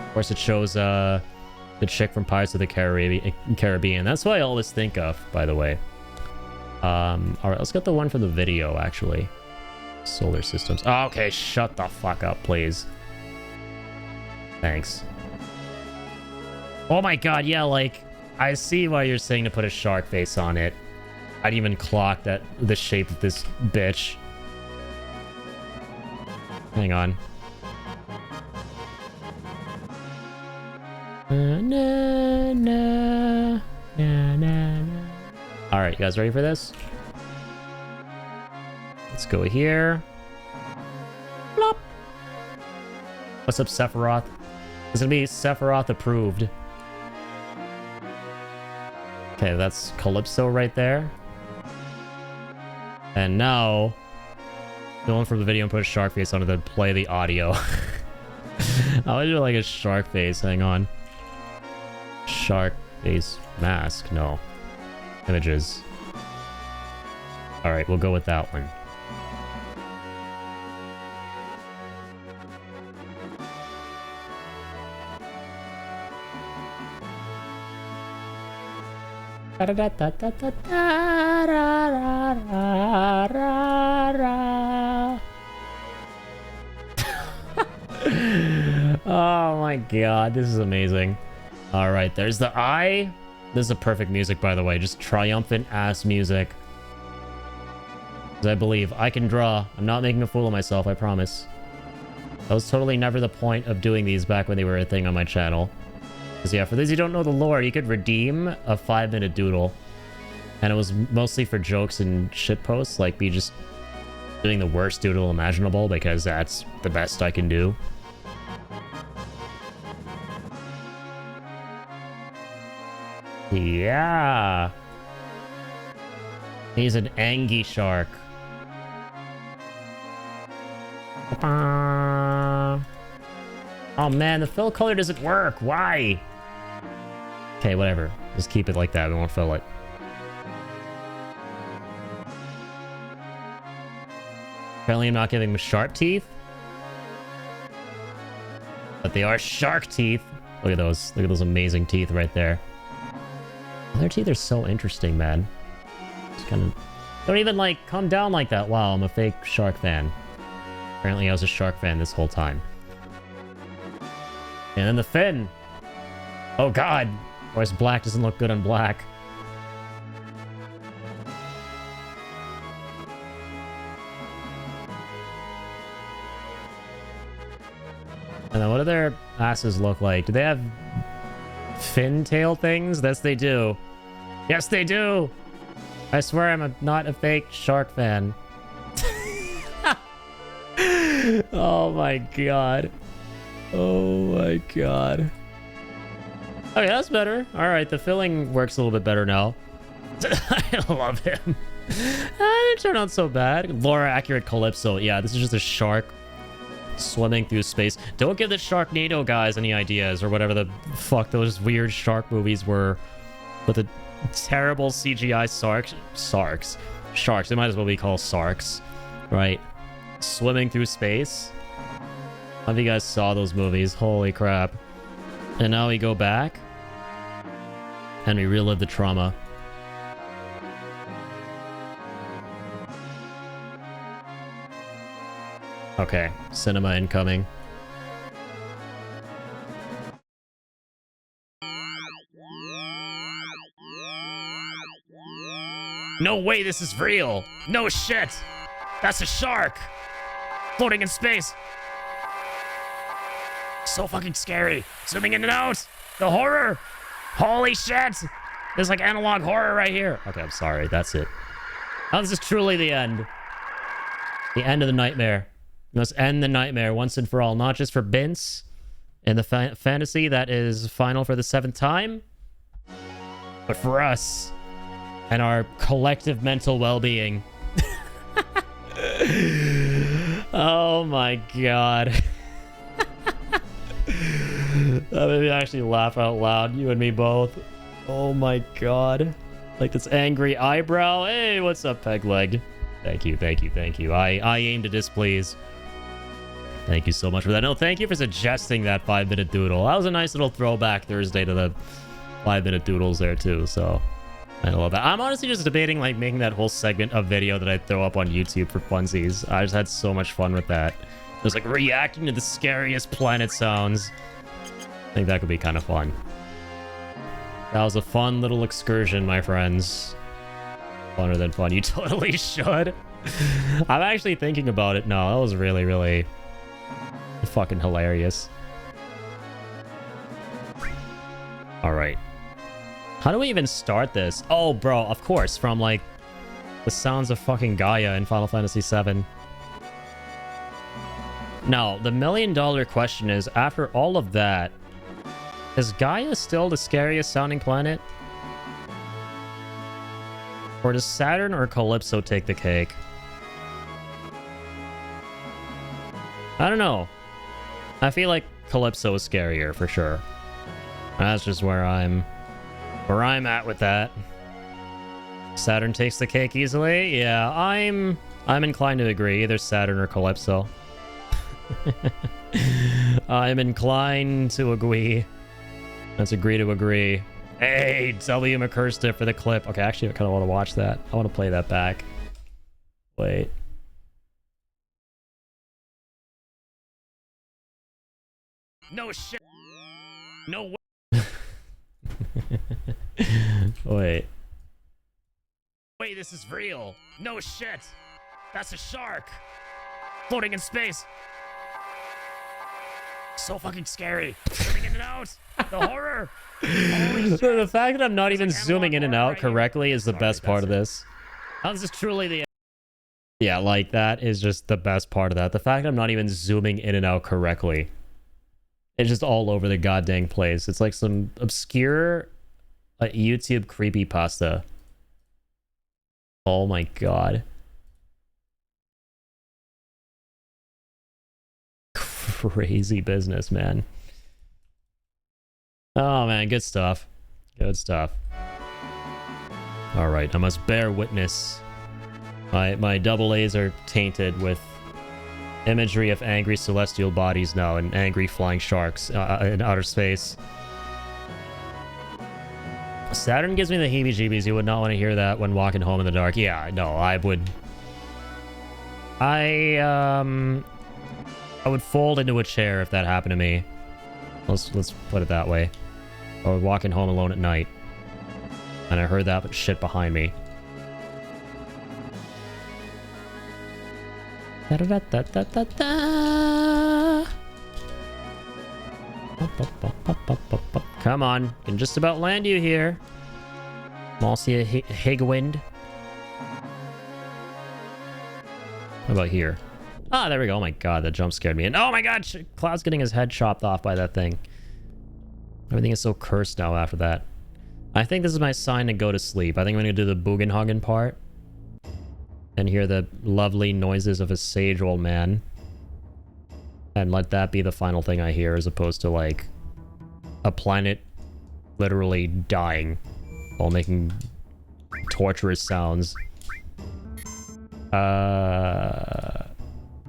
Of course, it shows the chick from Pirates of the Caribbean. That's what I always think of, by the way. All right, let's get the one from the video, actually. Solar systems. Oh, okay, shut the fuck up, please. Thanks. Oh my god, yeah, like, I see why you're saying to put a shark face on it. I didn't even clock that the shape of this bitch. Hang on. Alright, you guys ready for this? Let's go here. Plop. What's up, Sephiroth? It's gonna be Sephiroth approved. Okay, that's Calypso right there. And now, the one from the video and put a shark face on it, then play the audio. I would do like a shark face. Hang on. Shark face mask. No. Images. Alright, we'll go with that one. Oh my god, this is amazing. Alright, there's the eye. This is a perfect music, by the way. Just triumphant ass music. Because I believe I can draw. I'm not making a fool of myself, I promise. That was totally never the point of doing these back when they were a thing on my channel. Because yeah, for those who don't know the lore, you could redeem a 5-minute doodle. And it was mostly for jokes and shitposts, like me just doing the worst doodle imaginable because that's the best I can do. Yeah. He's an Angie shark. Oh man, the fill color doesn't work. Why? Okay, whatever. Just keep it like that. We won't fill it. Apparently I'm not giving them sharp teeth. But they are shark teeth. Look at those. Look at those amazing teeth right there. Their teeth are so interesting, man. Just kind of... Don't even, like, come down like that. Wow, I'm a fake shark fan. Apparently I was a shark fan this whole time. And then the fin. Oh, God. Of course, black doesn't look good on black. And then what do their asses look like? Do they have fin tail things? Yes, they do. Yes, they do. I swear I'm not a fake shark fan. Oh my god. Oh my god. Okay, that's better. Alright, the filling works a little bit better now. I love him. It turned out so bad. Lore accurate Calypso. Yeah, this is just a shark swimming through space. Don't give the Sharknado guys any ideas or whatever the fuck those weird shark movies were with the terrible CGI sharks. They might as well be called sarks, right? Swimming through space. How many of you guys saw those movies? Holy crap. And now we go back and we relive the trauma. Okay, cinema incoming. No way this is real. No shit. That's a shark. Floating in space. So fucking scary. Zooming in and out. The horror. Holy shit. There's like analog horror right here. Okay, I'm sorry. That's it. Oh, this is truly the end. The end of the nightmare. We must end the nightmare once and for all. Not just for Bince in the fantasy that is final for the 7th time, but for us and our collective mental well-being. Oh my god. That made me actually laugh out loud, you and me both. Oh my god. Like this angry eyebrow. Hey, what's up, Peg Leg? Thank you, thank you, thank you. I aim to displease. Thank you so much for that. No, thank you for suggesting that 5-minute doodle. That was a nice little throwback Thursday to the 5-minute doodles there too, so I love that. I'm honestly just debating like making that whole segment a video that I throw up on YouTube for funsies. I just had so much fun with that. Just like reacting to the scariest planet sounds. I think that could be kind of fun. That was a fun little excursion, my friends. Funner than fun. You totally should. I'm actually thinking about it. No, that was really, really fucking hilarious. All right. How do we even start this? Oh, bro, of course, from like the sounds of fucking Gaia in Final Fantasy VII. Now, the million-dollar question is, after all of that, is Gaia still the scariest sounding planet? Or does Saturn or Calypso take the cake? I don't know. I feel like Calypso is scarier for sure. That's just where I'm at with that. Saturn takes the cake easily? Yeah, I'm inclined to agree. Either Saturn or Calypso. I'm inclined to agree. Let's agree to agree. Hey, W. McCurstiff for the clip. Okay, actually, I kind of want to watch that. I want to play that back. Wait. No shit. No way. Wait. Wait, this is real. No shit. That's a shark. Floating in space. So fucking scary. Zooming in and out. The horror. The fact that I'm not even zooming in and out correctly is the best part of this. This is truly the... Yeah, like that is just the best part of that. The fact that I'm not even zooming in and out correctly. It's just all over the goddamn place. It's like some obscure YouTube creepypasta. Oh my god. Crazy business, man. Oh man, good stuff. Good stuff. Alright, I must bear witness. My double A's are tainted with imagery of angry celestial bodies now and angry flying sharks in outer space. Saturn gives me the heebie-jeebies. You would not want to hear that when walking home in the dark. Yeah, no, I would... I would fold into a chair if that happened to me. Let's put it that way. Or walking home alone at night. And I heard that shit behind me. Come on, can just about land you here. Marcia Higwind. How about here? Ah, there we go. Oh my god, that jump scared me. And oh my god, Cloud's getting his head chopped off by that thing. Everything is so cursed now after that. I think this is my sign to go to sleep. I think I'm going to do the Bugenhagen part. And hear the lovely noises of a sage old man. And let that be the final thing I hear, as opposed to, like, a planet literally dying while making torturous sounds.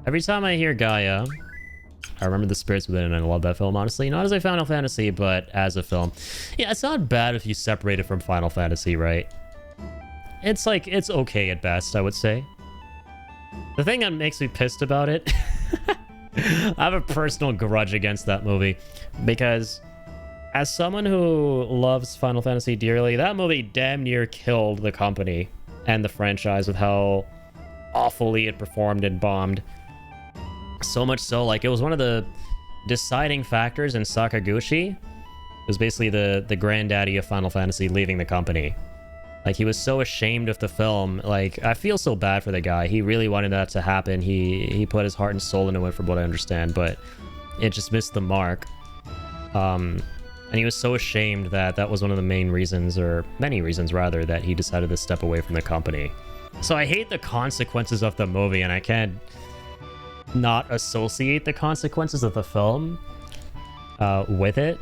Every time I hear Gaia, I remember the spirits within, and I love that film, honestly. Not as a Final Fantasy, but as a film. Yeah, it's not bad if you separate it from Final Fantasy, right? It's like, it's okay at best, I would say. The thing that makes me pissed about it, I have a personal grudge against that movie, because as someone who loves Final Fantasy dearly, that movie damn near killed the company and the franchise with how awfully it performed and bombed. So much so, like, it was one of the deciding factors in Sakaguchi. It was basically the granddaddy of Final Fantasy leaving the company. Like, he was so ashamed of the film. Like, I feel so bad for the guy. He really wanted that to happen. He put his heart and soul into it, from what I understand, but it just missed the mark. And he was so ashamed that that was one of the main reasons, or many reasons rather, that he decided to step away from the company. So I hate the consequences of the movie, and I can't not associate the consequences of the film. with it.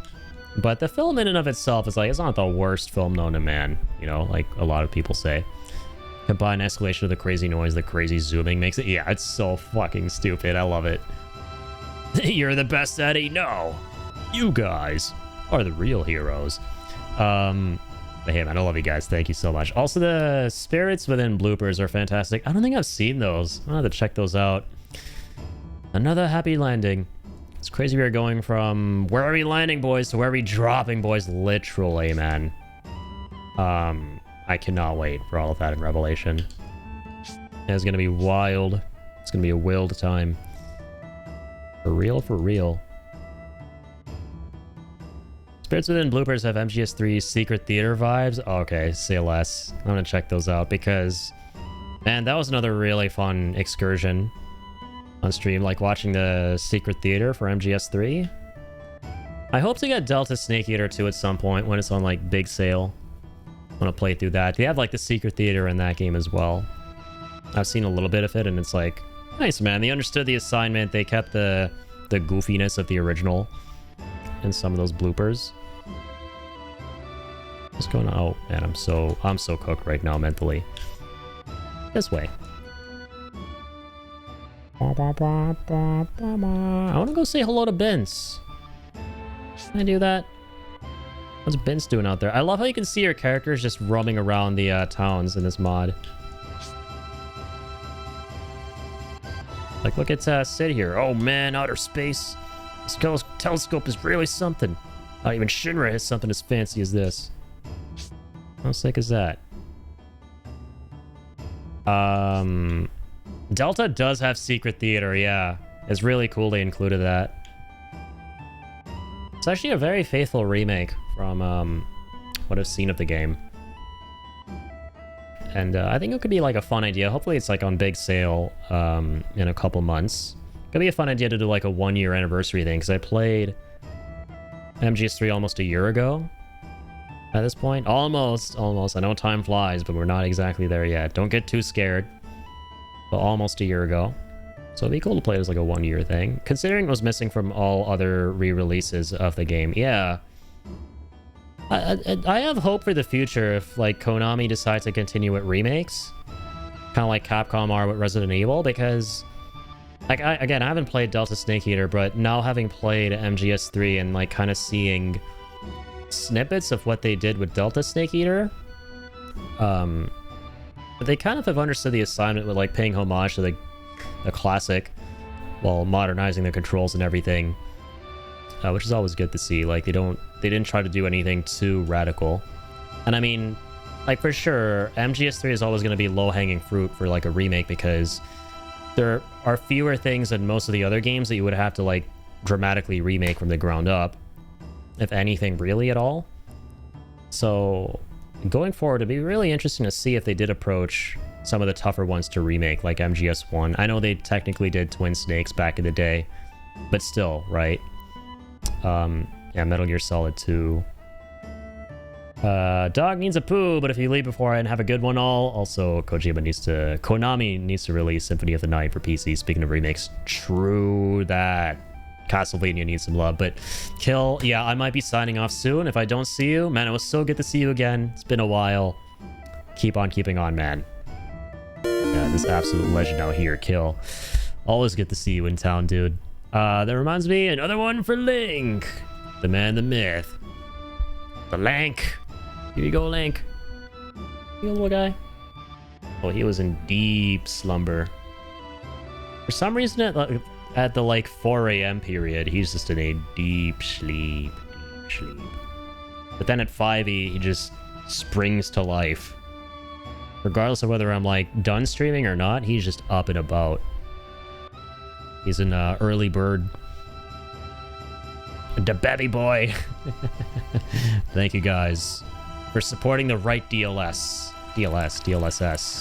But the film in and of itself is like, it's not the worst film known to man, you know, like a lot of people say. Combine escalation of the crazy noise, the crazy zooming makes it, yeah, it's so fucking stupid. I love it. You're the best, Eddie? No. You guys are the real heroes. But hey, man, I love you guys. Thank you so much. Also, the spirits within bloopers are fantastic. I don't think I've seen those. I'll have to check those out. Another happy landing. It's crazy we are going from where are we landing, boys, to where are we dropping, boys, literally, man. I cannot wait for all of that in Revelation. It's gonna be wild. It's gonna be a wild time. For real, for real. Spirits Within bloopers have MGS3 Secret Theater vibes. Okay, say less. I'm gonna check those out because, man, that was another really fun excursion on stream, like watching the Secret Theater for MGS3. I hope to get Delta Snake Eater 2 at some point when it's on like big sale. I want to play through that. They have like the Secret Theater in that game as well. I've seen a little bit of it and it's like, nice, man. They understood the assignment. They kept the goofiness of the original in some of those bloopers. What's going on? Oh man, I'm so cooked right now mentally. This way. I want to go say hello to Benz. Can I do that? What's Benz doing out there? I love how you can see your characters just roaming around the towns in this mod. Like, look at Sid here. Oh man, outer space. This telescope is really something. Not even Shinra has something as fancy as this. How sick is that? Delta does have Secret Theater, yeah. It's really cool they included that. It's actually a very faithful remake from what I've seen of the game. And I think it could be like a fun idea. Hopefully it's like on big sale in a couple months. Could be a fun idea to do like a 1-year anniversary thing, because I played MGS3 almost a year ago. At this point, almost. I know time flies, but we're not exactly there yet. Don't get too scared. But almost a year ago. So it'd be cool to play it as like a 1-year thing. Considering it was missing from all other re-releases of the game. Yeah. I have hope for the future if like Konami decides to continue with remakes. Kind of like Capcom are with Resident Evil, because like I haven't played Delta Snake Eater, but now having played MGS3 and like kind of seeing snippets of what they did with Delta Snake Eater, but they kind of have understood the assignment with like paying homage to the classic while modernizing the controls and everything, which is always good to see. Like they didn't try to do anything too radical. And I mean, like for sure, MGS3 is always going to be low-hanging fruit for like a remake, because there are fewer things than most of the other games that you would have to like dramatically remake from the ground up, if anything really at all. So going forward, it'd be really interesting to see if they did approach some of the tougher ones to remake, like MGS1. I know they technically did Twin Snakes back in the day, but still, right? Yeah, Metal Gear Solid 2. Dog needs a poo, but if you leave before I have a good one all. Also, Konami needs to release Symphony of the Night for PC. Speaking of remakes, true that. Castlevania needs some love, but Kill, yeah, I might be signing off soon. If I don't see you, man, it was so good to see you again. It's been a while. Keep on keeping on, man. Yeah, this absolute legend out here, Kill. Always good to see you in town, dude. That reminds me, another one for Link. The man, the myth. The Lank. Here you go, Lank. You little guy. Oh, he was in deep slumber. For some reason, at the like 4 a.m. period, he's just in a deep sleep. But then at 5 he just springs to life. Regardless of whether I'm like done streaming or not, he's just up and about. He's an early bird. The baby boy. Thank you guys for supporting the right DLSS.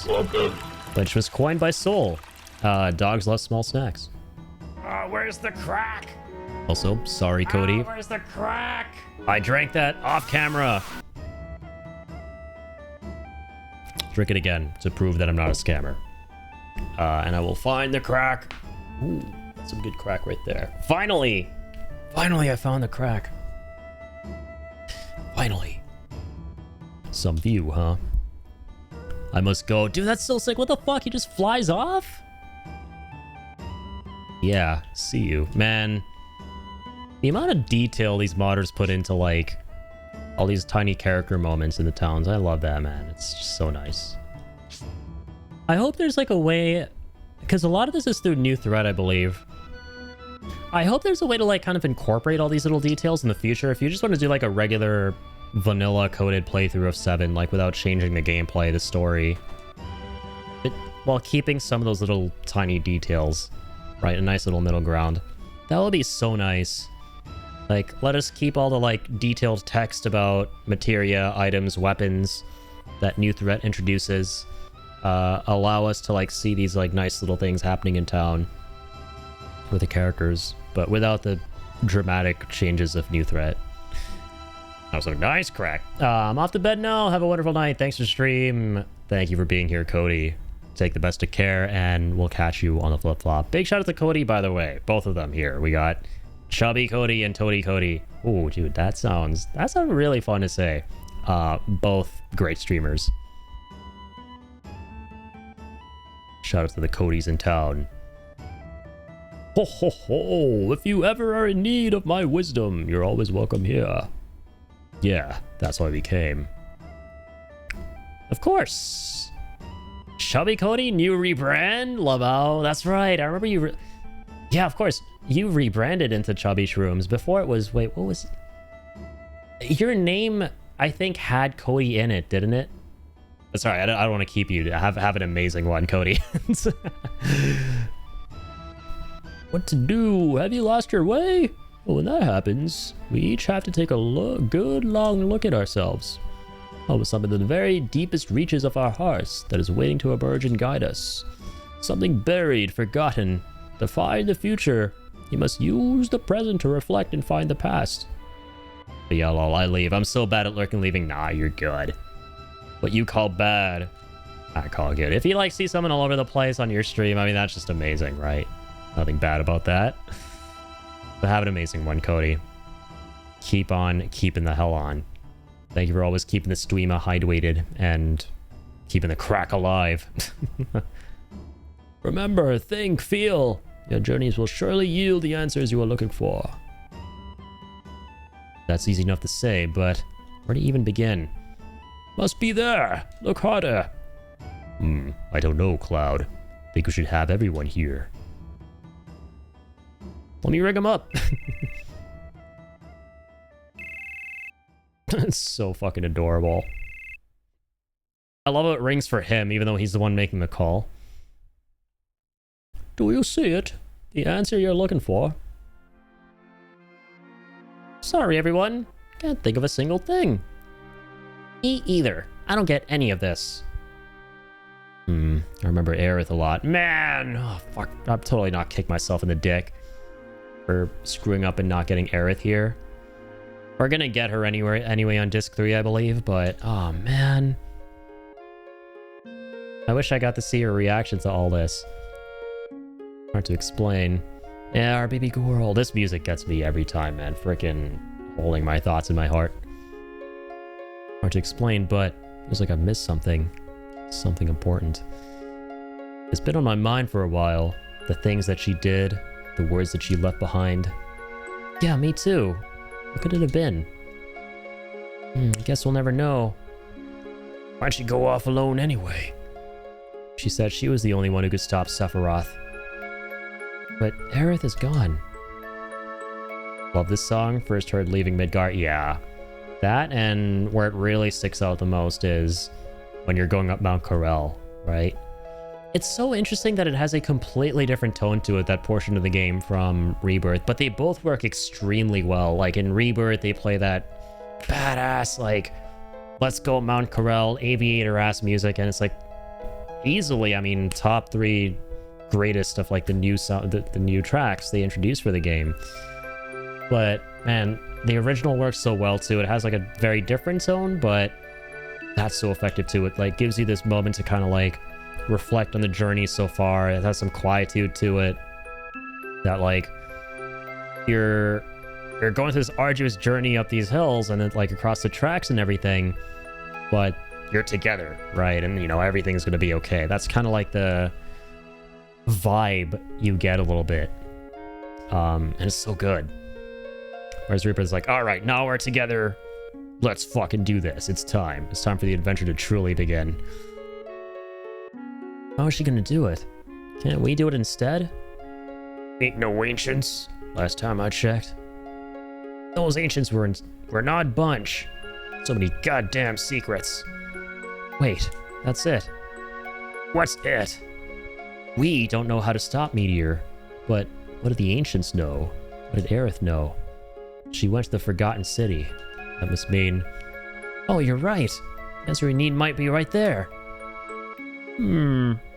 Welcome. Which was coined by Soul. Dogs love small snacks. Where's the crack? Also, sorry, Cody. Where's the crack? I drank that off camera. Drink it again to prove that I'm not a scammer. And I will find the crack. Ooh, that's some good crack right there. Finally! Finally, I found the crack. Finally. Some view, huh? I must go. Dude, that's so sick. What the fuck? He just flies off? Yeah, see you. Man, the amount of detail these modders put into, like, all these tiny character moments in the towns. I love that, man. It's just so nice. I hope there's, like, a way... Because a lot of this is through New Threat, I believe. I hope there's a way to, like, kind of incorporate all these little details in the future. If you just want to do, like, a regular vanilla coded playthrough of 7, like, without changing the gameplay, the story. But while keeping some of those little tiny details, right? A nice little middle ground. That would be so nice. Like, let us keep all the, like, detailed text about materia, items, weapons that New Threat introduces. Allow us to, like, see these, like, nice little things happening in town with the characters, but without the dramatic changes of New Threat. That was a nice crack. I'm off to bed now. Have a wonderful night. Thanks for stream. Thank you for being here, Cody. Take the best of care, and we'll catch you on the flip-flop. Big shout out to Cody, by the way. Both of them here. We got Chubby Cody and Toady Cody. Oh, dude, that sounds really fun to say. Both great streamers. Shout out to the Codys in town. Ho ho ho! If you ever are in need of my wisdom, you're always welcome here. Yeah, that's why we came. Of course! Chubby Cody, new rebrand? Lamau, that's right, I remember you... Yeah, of course, you rebranded into Chubby Shrooms. Before it was... Wait, what was... Your name, I think, had Cody in it, didn't it? Sorry, I don't want to keep you. Have an amazing one, Cody. What to do? Have you lost your way? Well, when that happens, we each have to take a good long look at ourselves. Oh, something in the very deepest reaches of our hearts that is waiting to emerge and guide us. Something buried, forgotten. To find the future, you must use the present to reflect and find the past. But yeah, lol, I leave. I'm so bad at lurking leaving. Nah, you're good. What you call bad, I call good. If you, like, see someone all over the place on your stream, I mean, that's just amazing, right? Nothing bad about that. But have an amazing one, Cody. Keep on keeping the hell on. Thank you for always keeping the streamer hydrated and keeping the crack alive. Remember, think, feel. Your journeys will surely yield the answers you are looking for. That's easy enough to say, but where to even begin? Must be there. Look harder. I don't know, Cloud. Think we should have everyone here. Let me rig him up. It's so fucking adorable. I love how it rings for him, even though he's the one making the call. Do you see it? The answer you're looking for. Sorry, everyone. Can't think of a single thing. Me either. I don't get any of this. I remember Aerith a lot. Man! Oh, fuck. I'm totally not kick myself in the dick for screwing up and not getting Aerith here. We're gonna get her anyway on disc 3, I believe, but oh man. I wish I got to see her reaction to all this. Hard to explain. Yeah, our baby girl. This music gets me every time, man. Frickin' holding my thoughts in my heart. Hard to explain, but feels like I've missed something. Something important. It's been on my mind for a while. The things that she did, the words that she left behind. Yeah, me too. What could it have been? I guess we'll never know. Why'd she go off alone anyway? She said she was the only one who could stop Sephiroth. But Aerith is gone. Love this song. First heard leaving Midgar. Yeah. That, and where it really sticks out the most is when you're going up Mount Corel, right? It's so interesting that it has a completely different tone to it, that portion of the game from Rebirth, but they both work extremely well. Like in Rebirth, they play that badass, like, let's go Mount Corel, aviator-ass music, and it's like, easily, I mean, top 3 greatest of like the new sound, the new tracks they introduced for the game. But man, the original works so well too. It has like a very different tone, but that's so effective too. It like gives you this moment to kind of like reflect on the journey so far. It has some quietude to it that like you're we're going through this arduous journey up these hills and then like across the tracks and everything, but you're together, right? And you know, everything's gonna be okay. That's kind of like the vibe you get a little bit. And it's so good. Whereas Reaper's like, all right, now we're together. Let's fucking do this. It's time. It's time for the adventure to truly begin. How is she gonna do it? Can't we do it instead? Ain't no ancients. Last time I checked, those ancients were an odd bunch. So many goddamn secrets. Wait, that's it. What's it? We don't know how to stop Meteor, but what did the ancients know? What did Aerith know? She went to the Forgotten City. That must mean... Oh, you're right. Ezreal Need might be right there.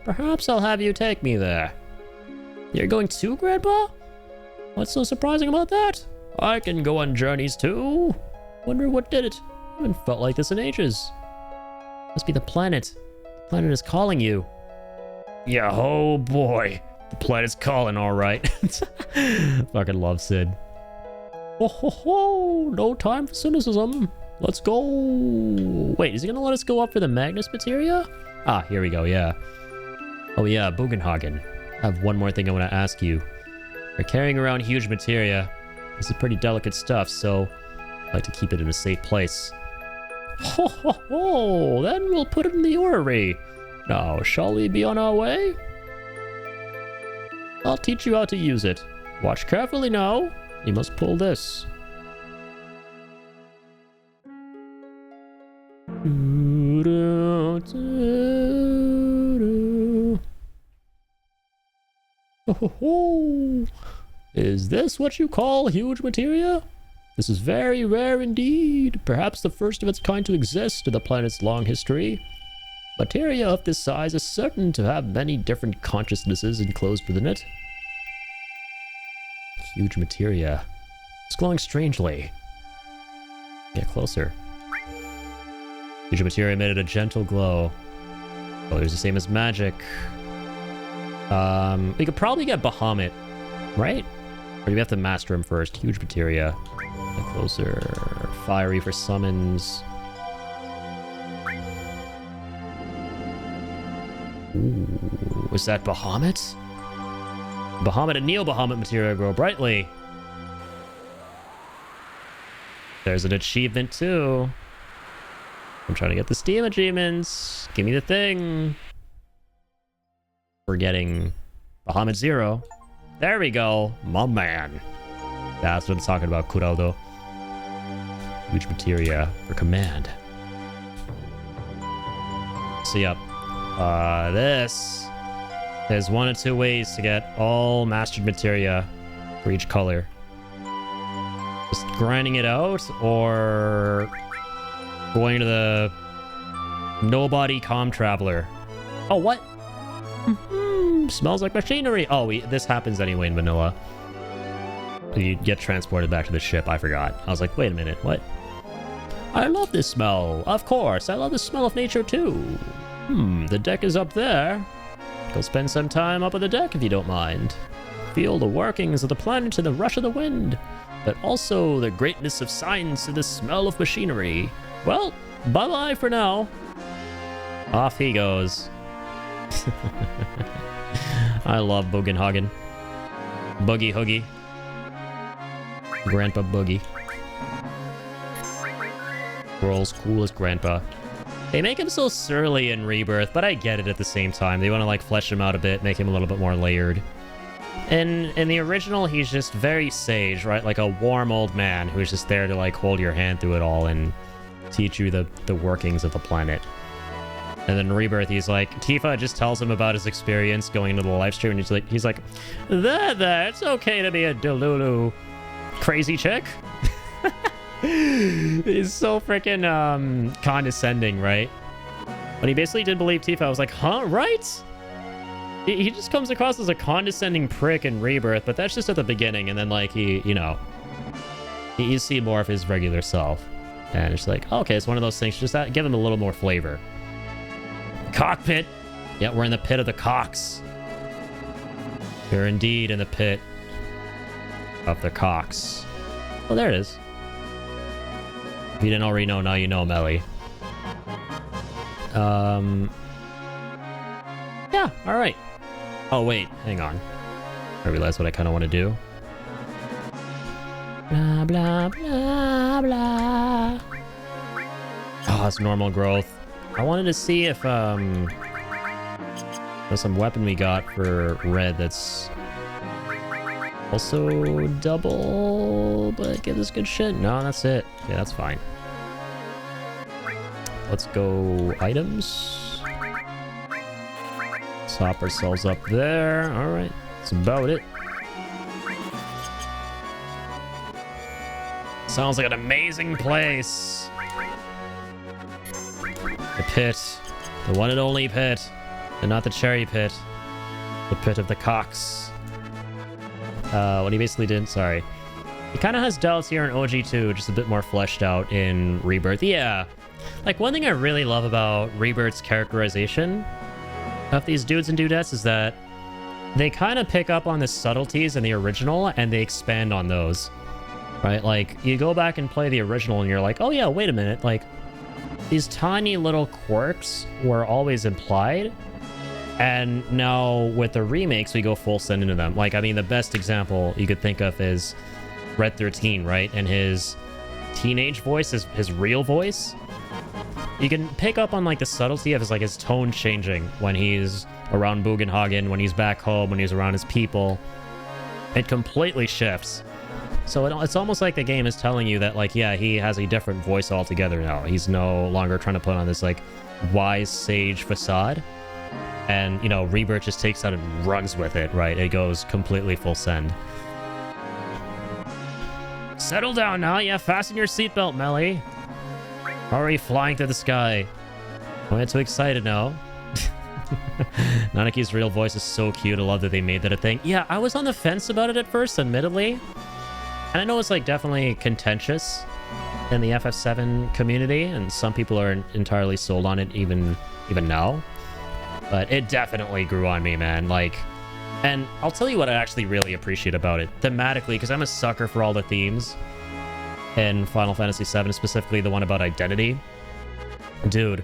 Perhaps I'll have you take me there. You're going too, Grandpa? What's so surprising about that? I can go on journeys too. Wonder what did it. I haven't felt like this in ages. Must be the planet. The planet is calling you. Yeah, oh boy. The planet's calling, all right. Fucking love Sid. Oh ho ho! No time for cynicism. Let's go. Wait, is he gonna let us go up for the Magnus materia? Ah, here we go. Yeah. Oh yeah, Bugenhagen. I have one more thing I want to ask you. We're carrying around huge materia. This is pretty delicate stuff, so I'd like to keep it in a safe place. Ho ho ho! Then we'll put it in the orrery. Now, shall we be on our way? I'll teach you how to use it. Watch carefully now. You must pull this. Oh, is this what you call huge materia? This is very rare indeed, perhaps the first of its kind to exist in the planet's long history. Materia of this size is certain to have many different consciousnesses enclosed within it. Huge materia. It's glowing strangely. Get closer. Huge materia emitted a gentle glow. Colors the same as magic. We could probably get Bahamut, right? Or do we have to master him first? Huge materia. Get closer. Fiery for summons. Ooh, is that Bahamut? Bahamut and Neo Bahamut materia grow brightly. There's an achievement too. I'm trying to get the Steam achievements. Give me the thing. We're getting Bahamut 0. There we go. My man. That's what I'm talking about, Kuraldo. Huge materia for command. So yep. There's one or two ways to get all mastered materia for each color. Just grinding it out, or going to the Nobody Com Traveler. Oh, what? Smells like machinery. Oh, this happens anyway in vanilla. You get transported back to the ship. I forgot. I was like, wait a minute, what? I love this smell. Of course, I love the smell of nature too. The deck is up there. Go spend some time up on the deck if you don't mind. Feel the workings of the planet and the rush of the wind, but also the greatness of science and the smell of machinery. Well, bye-bye for now. Off he goes. I love Bugenhagen. Boogie Hoogie. Grandpa Boogie. World's coolest grandpa. They make him so surly in Rebirth, but I get it at the same time. They want to like flesh him out a bit, make him a little bit more layered. In the original, he's just very sage, right? Like a warm old man who's just there to like hold your hand through it all and teach you the workings of the planet. And then Rebirth, he's like, Tifa just tells him about his experience going into the live stream, and he's like, there, it's okay to be a Delulu crazy chick. He's so freaking condescending, right? When he basically didn't believe Tifa, I was like, huh, right? He just comes across as a condescending prick in Rebirth, but that's just at the beginning, and then like you see more of his regular self. And it's like, okay, it's one of those things, just give him a little more flavor. Cockpit! Yeah, we're in the pit of the cocks. We're indeed in the pit of the cocks. Oh, there it is. If you didn't already know, now you know, Melly. Yeah, alright. Oh, wait, hang on. I realized what I kind of want to do. Blah, blah, blah, blah. Oh, it's normal growth. I wanted to see if, there's some weapon we got for red that's also double, but give us good shit. No, that's it. Yeah, that's fine. Let's go items. Sop ourselves up there. All right, that's about it. Sounds like an amazing place. The pit. The one and only pit. And not the cherry pit. The pit of the cocks. What he basically did, sorry. He kind of has doubts here in OG2, just a bit more fleshed out in Rebirth. Yeah. Like, one thing I really love about Rebirth's characterization of these dudes and dudettes is that they kind of pick up on the subtleties in the original and they expand on those. Right? Like, you go back and play the original and you're like, oh yeah, wait a minute. Like, these tiny little quirks were always implied. And now with the remakes, we go full send into them. Like, I mean, the best example you could think of is Red 13, right? And his teenage voice, his real voice. You can pick up on, like, the subtlety of his tone changing when he's around Bugenhagen, when he's back home, when he's around his people. It completely shifts. So it's almost like the game is telling you that, like, yeah, he has a different voice altogether now. He's no longer trying to put on this, like, wise sage facade. And, you know, Rebirth just takes that and runs with it, right? It goes completely full send. Settle down now. Yeah, fasten your seatbelt, Melly. Already flying through the sky. I'm way too excited now. Nanaki's real voice is so cute. I love that they made that a thing. Yeah, I was on the fence about it at first, admittedly. And I know it's, like, definitely contentious in the FF7 community, and some people are entirely sold on it even now. But it definitely grew on me, man. Like, and I'll tell you what I actually really appreciate about it. Thematically, because I'm a sucker for all the themes in Final Fantasy VII, specifically the one about identity. Dude,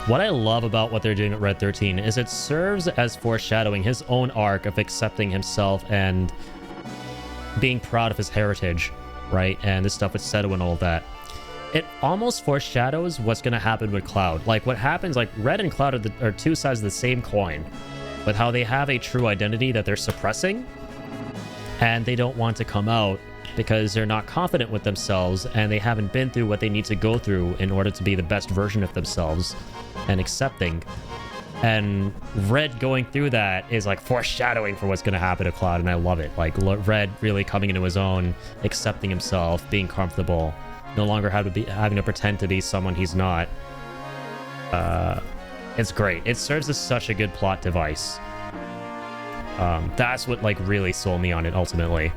what I love about what they're doing at Red 13 is it serves as foreshadowing his own arc of accepting himself and being proud of his heritage, right? And the stuff with Seto and all of that. It almost foreshadows what's going to happen with Cloud. Like, what happens, like, Red and Cloud are two sides of the same coin, but how they have a true identity that they're suppressing, and they don't want to come out because they're not confident with themselves, and they haven't been through what they need to go through in order to be the best version of themselves and accepting. And Red going through that is, like, foreshadowing for what's going to happen to Cloud, and I love it. Like, Red really coming into his own, accepting himself, being comfortable, no longer having to pretend to be someone he's not. It's great. It serves as such a good plot device. That's what, like, really sold me on it, ultimately.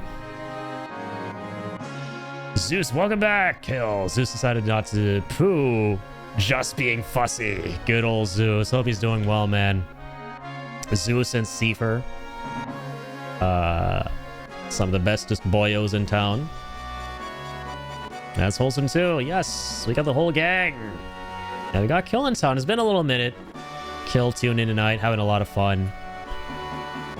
Zeus, welcome back, Kill. Zeus decided not to poo, just being fussy. Good old Zeus. Hope he's doing well, man. Zeus and Seifer. Some of the bestest boyos in town. That's wholesome too. Yes, we got the whole gang. Yeah, we got Kill in town. It's been a little minute. Kill tuned in tonight, having a lot of fun.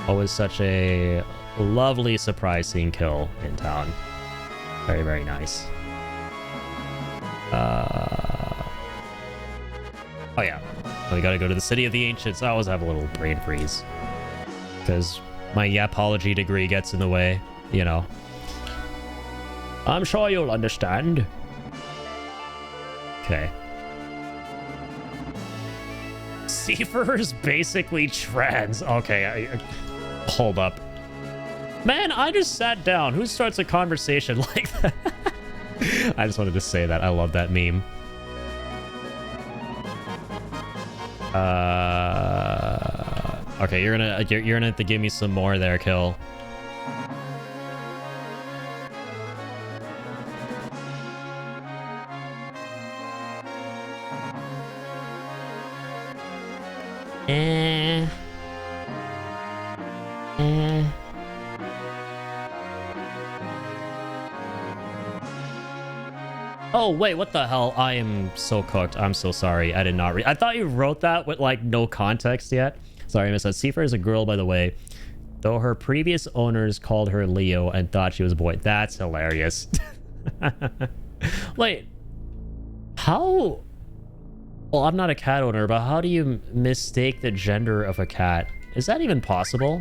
Always such a lovely surprise seeing Kill in town. Very, very nice. Oh yeah, we gotta go to the City of the Ancients. I always have a little brain freeze because my yapology degree gets in the way, you know. I'm sure you'll understand. Okay. Seifer's basically trans. Okay, hold up. Man, I just sat down. Who starts a conversation like that? I just wanted to say that. I love that meme. Okay, you're gonna have to give me some more there, Kill. Oh, wait, what the hell? I am so cooked. I'm so sorry. I did not read. I thought you wrote that with, like, no context yet. Sorry, I missed that. Seafer is a girl, by the way. Though her previous owners called her Leo and thought she was a boy. That's hilarious. Wait. How... Well, I'm not a cat owner, but how do you mistake the gender of a cat? Is that even possible?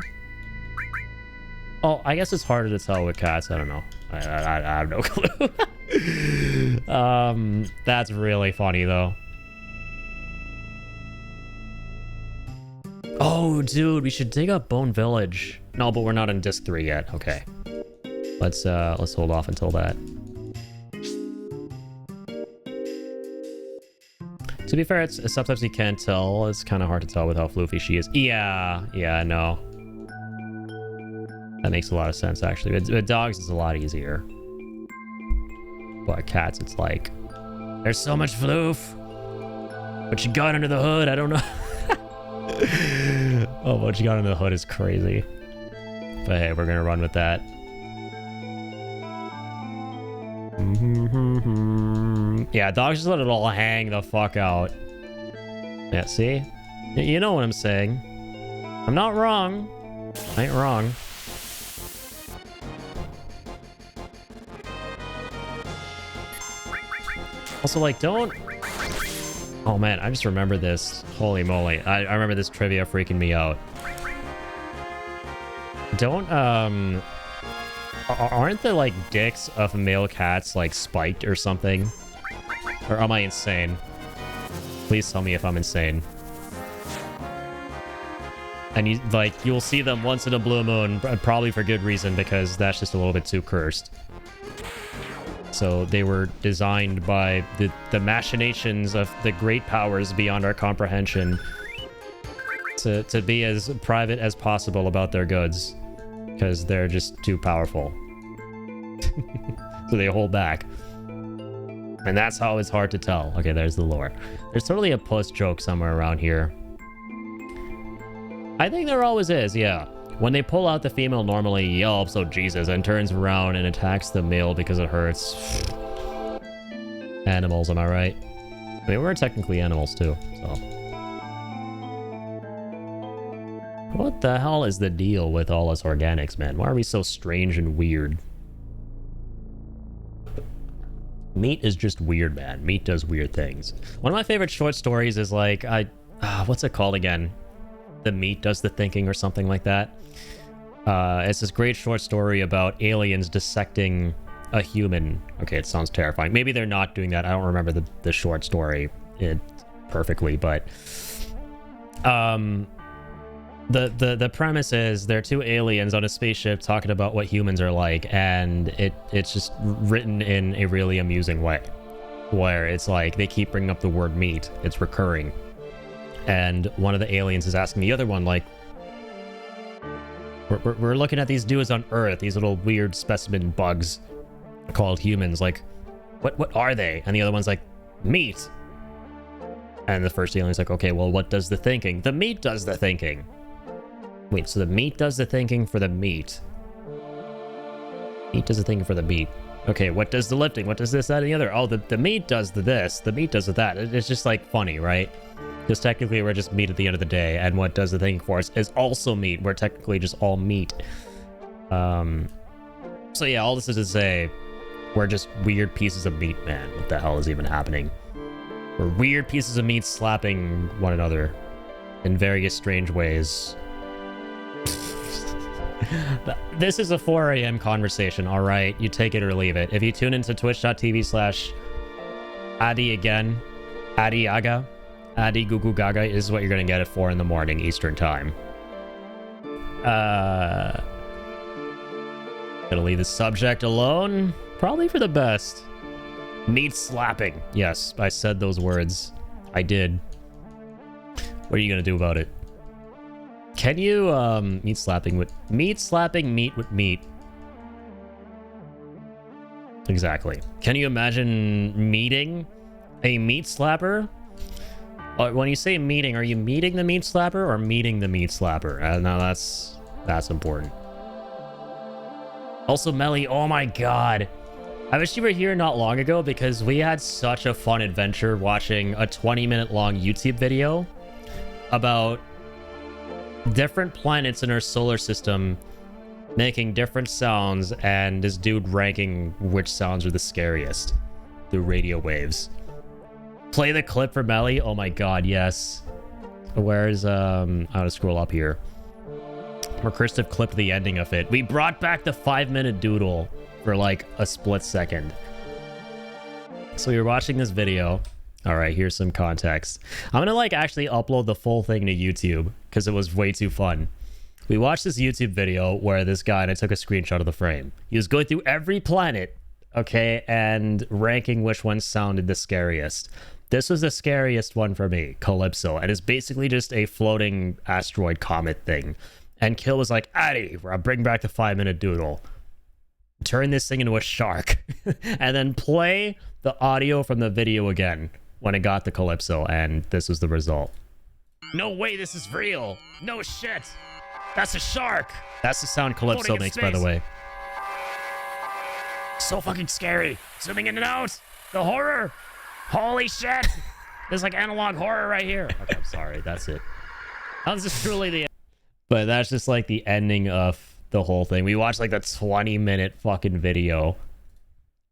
Oh, I guess it's harder to tell with cats. I don't know. I have no clue. That's really funny, though. Oh, dude, we should dig up Bone Village. No, but we're not in Disc 3 yet. Okay. Let's hold off until that. To be fair, it's sometimes you can't tell. It's kind of hard to tell with how floofy she is. Yeah, no. That makes a lot of sense, actually. With dogs, it's a lot easier. But cats, it's like, there's so much floof. What you got under the hood, I don't know. Oh, what you got under the hood is crazy. But hey, we're gonna run with that. Yeah, dogs just let it all hang the fuck out. Yeah, see? You know what I'm saying. I'm not wrong. I ain't wrong. Also, like, don't... Oh, man, I just remember this. Holy moly. I remember this trivia freaking me out. Don't, aren't the, like, dicks of male cats, like, spiked or something? Or am I insane? Please tell me if I'm insane. And you, like, you'll see them once in a blue moon, probably for good reason, because that's just a little bit too cursed. So they were designed by the machinations of the great powers beyond our comprehension to be as private as possible about their goods, because they're just too powerful. So they hold back. And that's how it's hard to tell. Okay, there's the lore. There's totally a puss joke somewhere around here. I think there always is, yeah. When they pull out the female, normally yelps, "Oh Jesus," and turns around and attacks the male because it hurts. Animals, am I right? I mean, we're technically animals too, so. What the hell is the deal with all us organics, man? Why are we so strange and weird? Meat is just weird, man. Meat does weird things. One of my favorite short stories is like, what's it called again? The Meat Does the Thinking or something like that. It's this great short story about aliens dissecting a human. Okay, it sounds terrifying. Maybe they're not doing that. I don't remember the short story perfectly, but the premise is there are two aliens on a spaceship talking about what humans are like, and it's just written in a really amusing way, where it's like they keep bringing up the word meat. It's recurring. And one of the aliens is asking the other one, like, we're looking at these dudes on Earth, these little weird specimen bugs called humans. Like, what are they? And the other one's like, meat. And the first alien's like, okay, well, what does the thinking? The meat does the thinking. Wait, so the meat does the thinking for the meat. Meat does the thinking for the meat. Okay, what does the lifting? What does this, that, and the other? Oh, the meat does the this. The meat does the that. It's just, like, funny, right? Because technically we're just meat at the end of the day, and what does the thinking for us is also meat. We're technically just all meat. So yeah, all this is to say, we're just weird pieces of meat, man. What the hell is even happening? We're weird pieces of meat slapping one another in various strange ways. This is a 4 a.m. conversation, all right? You take it or leave it. If you tune into twitch.tv/Adi again, Adi Aga, Adi Gugu Gaga is what you're going to get at 4 in the morning Eastern time. Gonna leave the subject alone? Probably for the best. Meat slapping. Yes, I said those words. I did. What are you gonna do about it? Can you, meat slapping meat with meat? Exactly. Can you imagine meeting a meat slapper? When you say meeting, are you meeting the meat slapper or meeting the meat slapper? No, that's important. Also, Melly, oh my god. I wish you were here not long ago because we had such a fun adventure watching a 20-minute long YouTube video about different planets in our solar system making different sounds and this dude ranking which sounds are the scariest through radio waves. Play the clip for Melly. Oh my god, yes. Where's I'm gonna scroll up here. Recursive clipped the ending of it. We brought back the 5-minute doodle for like a split second. So we were watching this video. All right, here's some context. I'm gonna like actually upload the full thing to YouTube because it was way too fun. We watched this YouTube video where this guy, and I took a screenshot of the frame. He was going through every planet, okay, and ranking which one sounded the scariest. This was the scariest one for me, Calypso, and it's basically just a floating asteroid comet thing. And Kill was like, Addy, I'll bring back the 5-minute doodle. Turn this thing into a shark. And then play the audio from the video again when it got the Calypso, and this was the result. No way, this is real. No shit. That's a shark. That's the sound Calypso makes, by the way. So fucking scary. Zooming in and out. The horror. Holy shit. There's like analog horror right here. Okay, I'm sorry. That's it. That was just truly the... But that's just like the ending of the whole thing. We watched like the 20-minute fucking video.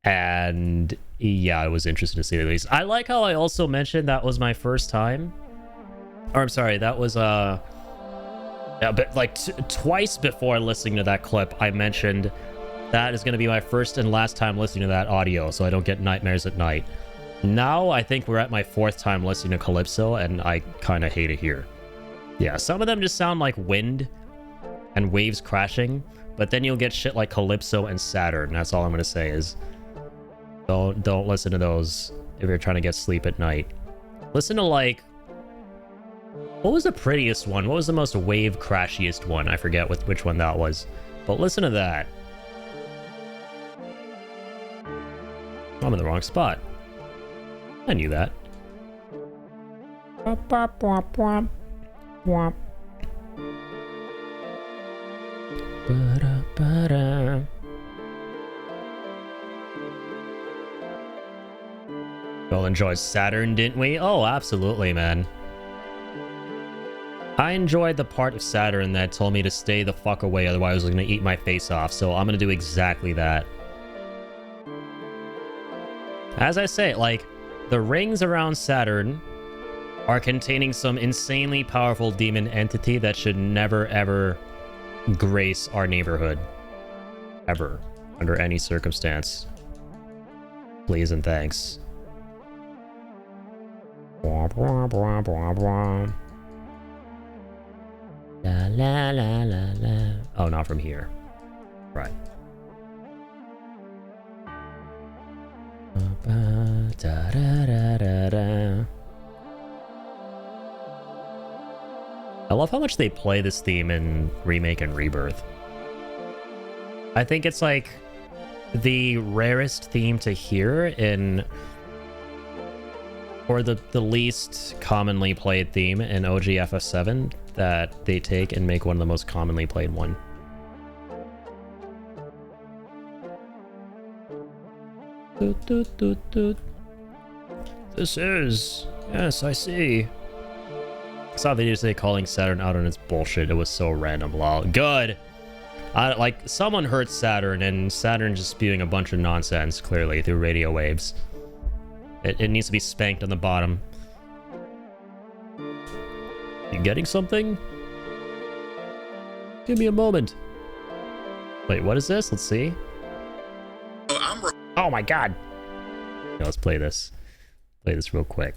And yeah, it was interesting to see at least. I like how I also mentioned that was my first time. Or I'm sorry, that was yeah, but like twice before listening to that clip, I mentioned that is going to be my first and last time listening to that audio, so I don't get nightmares at night. Now I think we're at my 4th time listening to Calypso, and I kind of hate it here. Yeah, some of them just sound like wind and waves crashing, but then you'll get shit like Calypso and Saturn. That's all I'm going to say is don't listen to those if you're trying to get sleep at night. Listen to like... What was the prettiest one? What was the most wave crashiest one? I forget which one that was. But listen to that. I'm in the wrong spot. I knew that. We all enjoyed Saturn, didn't we? Oh, absolutely, man. I enjoyed the part of Saturn that told me to stay the fuck away, otherwise I was gonna eat my face off, so I'm gonna do exactly that. As I say, like, the rings around Saturn are containing some insanely powerful demon entity that should never, ever grace our neighborhood. Ever. Under any circumstance. Please and thanks. Blah, blah, blah, blah, blah. La la la la la. Oh, not from here. Right. Da, da, da, da, da. I love how much they play this theme in Remake and Rebirth. I think it's like the rarest theme to hear in... Or the least commonly played theme in OG FF7 that they take and make one of the most commonly played one. Doot, doot, doot, doot. This is... Yes, I see. I saw a video today calling Saturn out on its bullshit. It was so random, lol. Good! Like, someone hurt Saturn, and Saturn just spewing a bunch of nonsense, clearly, through radio waves. It needs to be spanked on the bottom. You getting something? Give me a moment. Wait, what is this? Let's see. Oh my god! Okay, let's play this. Play this real quick.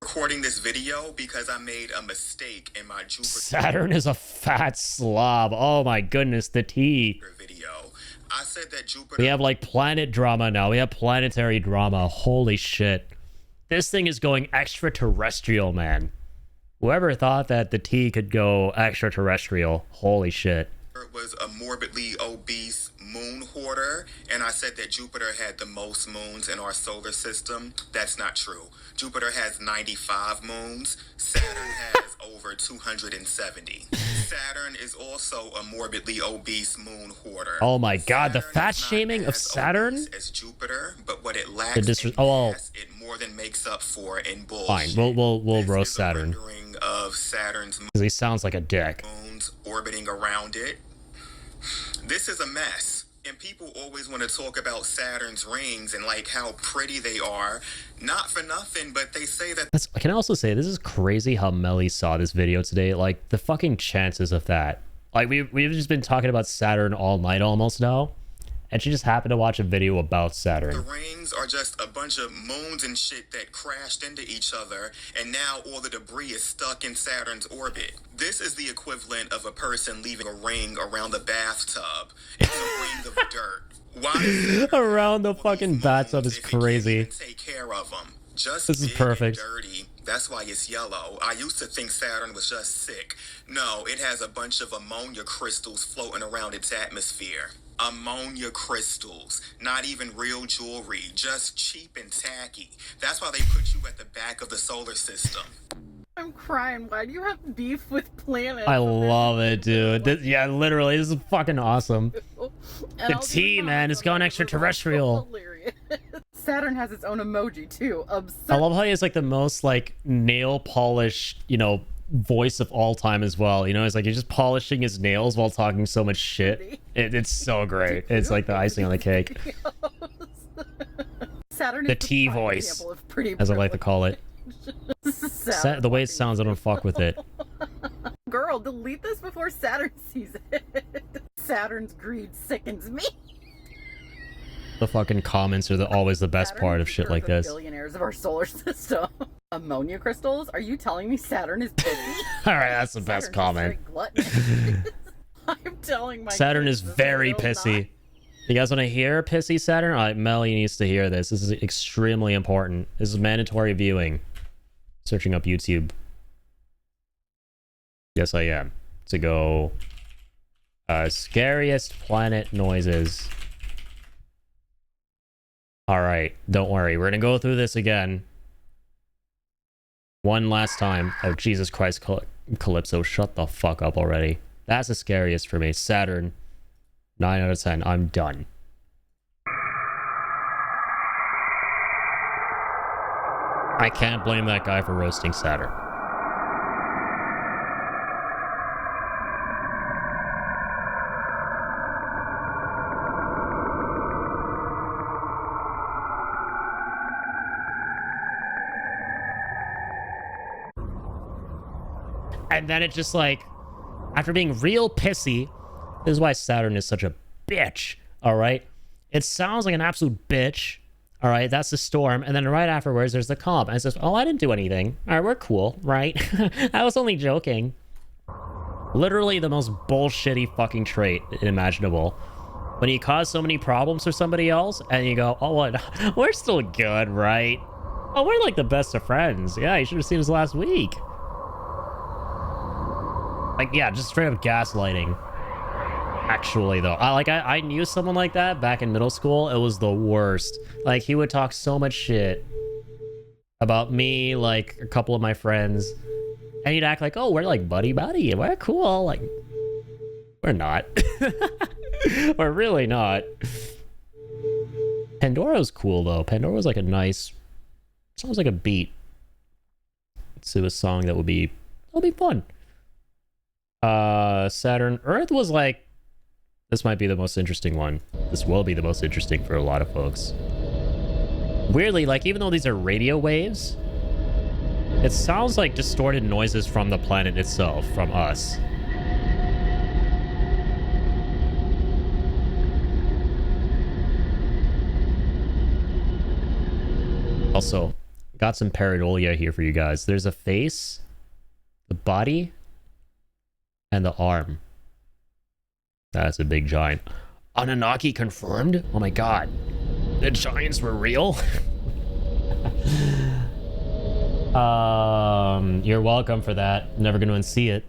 Recording this video because I made a mistake in my Jupiter. Saturn is a fat slob. Oh my goodness, the T. Video. I said that Jupiter. We have like planet drama now. We have planetary drama. Holy shit. This thing is going extraterrestrial, man. Whoever thought that the T could go extraterrestrial? Holy shit. Was a morbidly obese moon hoarder, and I said that Jupiter had the most moons in our solar system. That's not true. Jupiter has 95 moons. Saturn has over 270. Saturn is also a morbidly obese moon hoarder. Oh my god, the Saturn fat is not shaming of as Saturn? obese as Jupiter, but what it lacks in Oh, mass, it more than makes up for in fine. bullshit. We'll This roast is a Saturn rendering of Saturn's because he sounds like a dick. moons orbiting around it. This is a mess. And people always want to talk about Saturn's rings and like how pretty they are. Not for nothing, but they say that Can I also say, this is crazy how Melly saw this video today. Like, the fucking chances of that. Like, we've just been talking about Saturn all night almost now. And she just happened to watch a video about the Saturn. rings are just a bunch of moons and shit that crashed into each other, and now all the debris is stuck in Saturn's orbit. This is the equivalent of a person leaving a ring around the bathtub. It's a ring of dirt. Why does Saturn Around the have all fucking these bathtub moons is if it can't crazy. even take care of them? Just This is big perfect. and dirty. That's why it's yellow. I used to think Saturn was just sick. No, it has a bunch of ammonia crystals floating around its atmosphere. Ammonia crystals. Not even real jewelry. Just cheap and tacky. That's why they put you at the back of the solar system. I'm crying. Why do you have beef with planets? I love it, dude. Yeah, literally, this is fucking awesome. And The I'll do T, man, comments it's on going that. extraterrestrial. Hilarious. Saturn has its own emoji too. I Absurd. love how he has like the most like nail polish, voice of all time as well. He's like, he's just polishing his nails while talking so much shit. It's so great. It's like the icing on the cake. Saturn The is T prime voice, example of pretty as I like to call it. Saturn The way it fucking- sounds, I don't fuck with it. Girl, delete this before Saturn sees it. Saturn's greed sickens me. The fucking comments are always the best Saturn part is of the shit Earth like of this. Billionaires of our solar system. Ammonia crystals? Are you telling me Saturn is busy? All right, that's the best Saturn's comment. straight gluttonous. I'm telling my Saturn kids is this very will pissy. not- You guys want to hear pissy Saturn? All right, Melly needs to hear this. This is extremely important. This is mandatory viewing. Searching up YouTube. Yes, I am. To go... scariest planet noises. Alright, don't worry. We're gonna go through this again. One last time. Oh, Jesus Christ, Calypso, shut the fuck up already. That's the scariest for me. Saturn. 9 out of 10. I'm done. I can't blame that guy for roasting Saturn. And then it just like, after being real pissy, this is why Saturn is such a bitch, all right? It sounds like an absolute bitch, all right? That's the storm. And then right afterwards, there's the calm. And it says, oh, I didn't do anything. All right, we're cool, right? I was only joking. Literally the most bullshitty fucking trait imaginable. When you cause so many problems for somebody else, and you go, oh, what? We're still good, right? Oh, we're like the best of friends. Yeah, you should have seen us last week. Like, yeah, just straight up gaslighting. Actually, though, I knew someone like that back in middle school. It was the worst. Like, he would talk so much shit about me, like a couple of my friends, and he'd act like, oh, we're like buddy we're cool. Like, we're not. We're really not. Pandora's cool though. Pandora's like a nice, sounds like a beat to a song that will be fun. Saturn. Earth was like, this might be the most interesting one. This will be the most interesting for a lot of folks. Weirdly, like, even though these are radio waves, it sounds like distorted noises from the planet itself, from us. Also, got some pareidolia here for you guys. There's a face, the body, and the arm. That's a big giant. Anunnaki confirmed? Oh my god. The giants were real? You're welcome for that. Never gonna unsee it.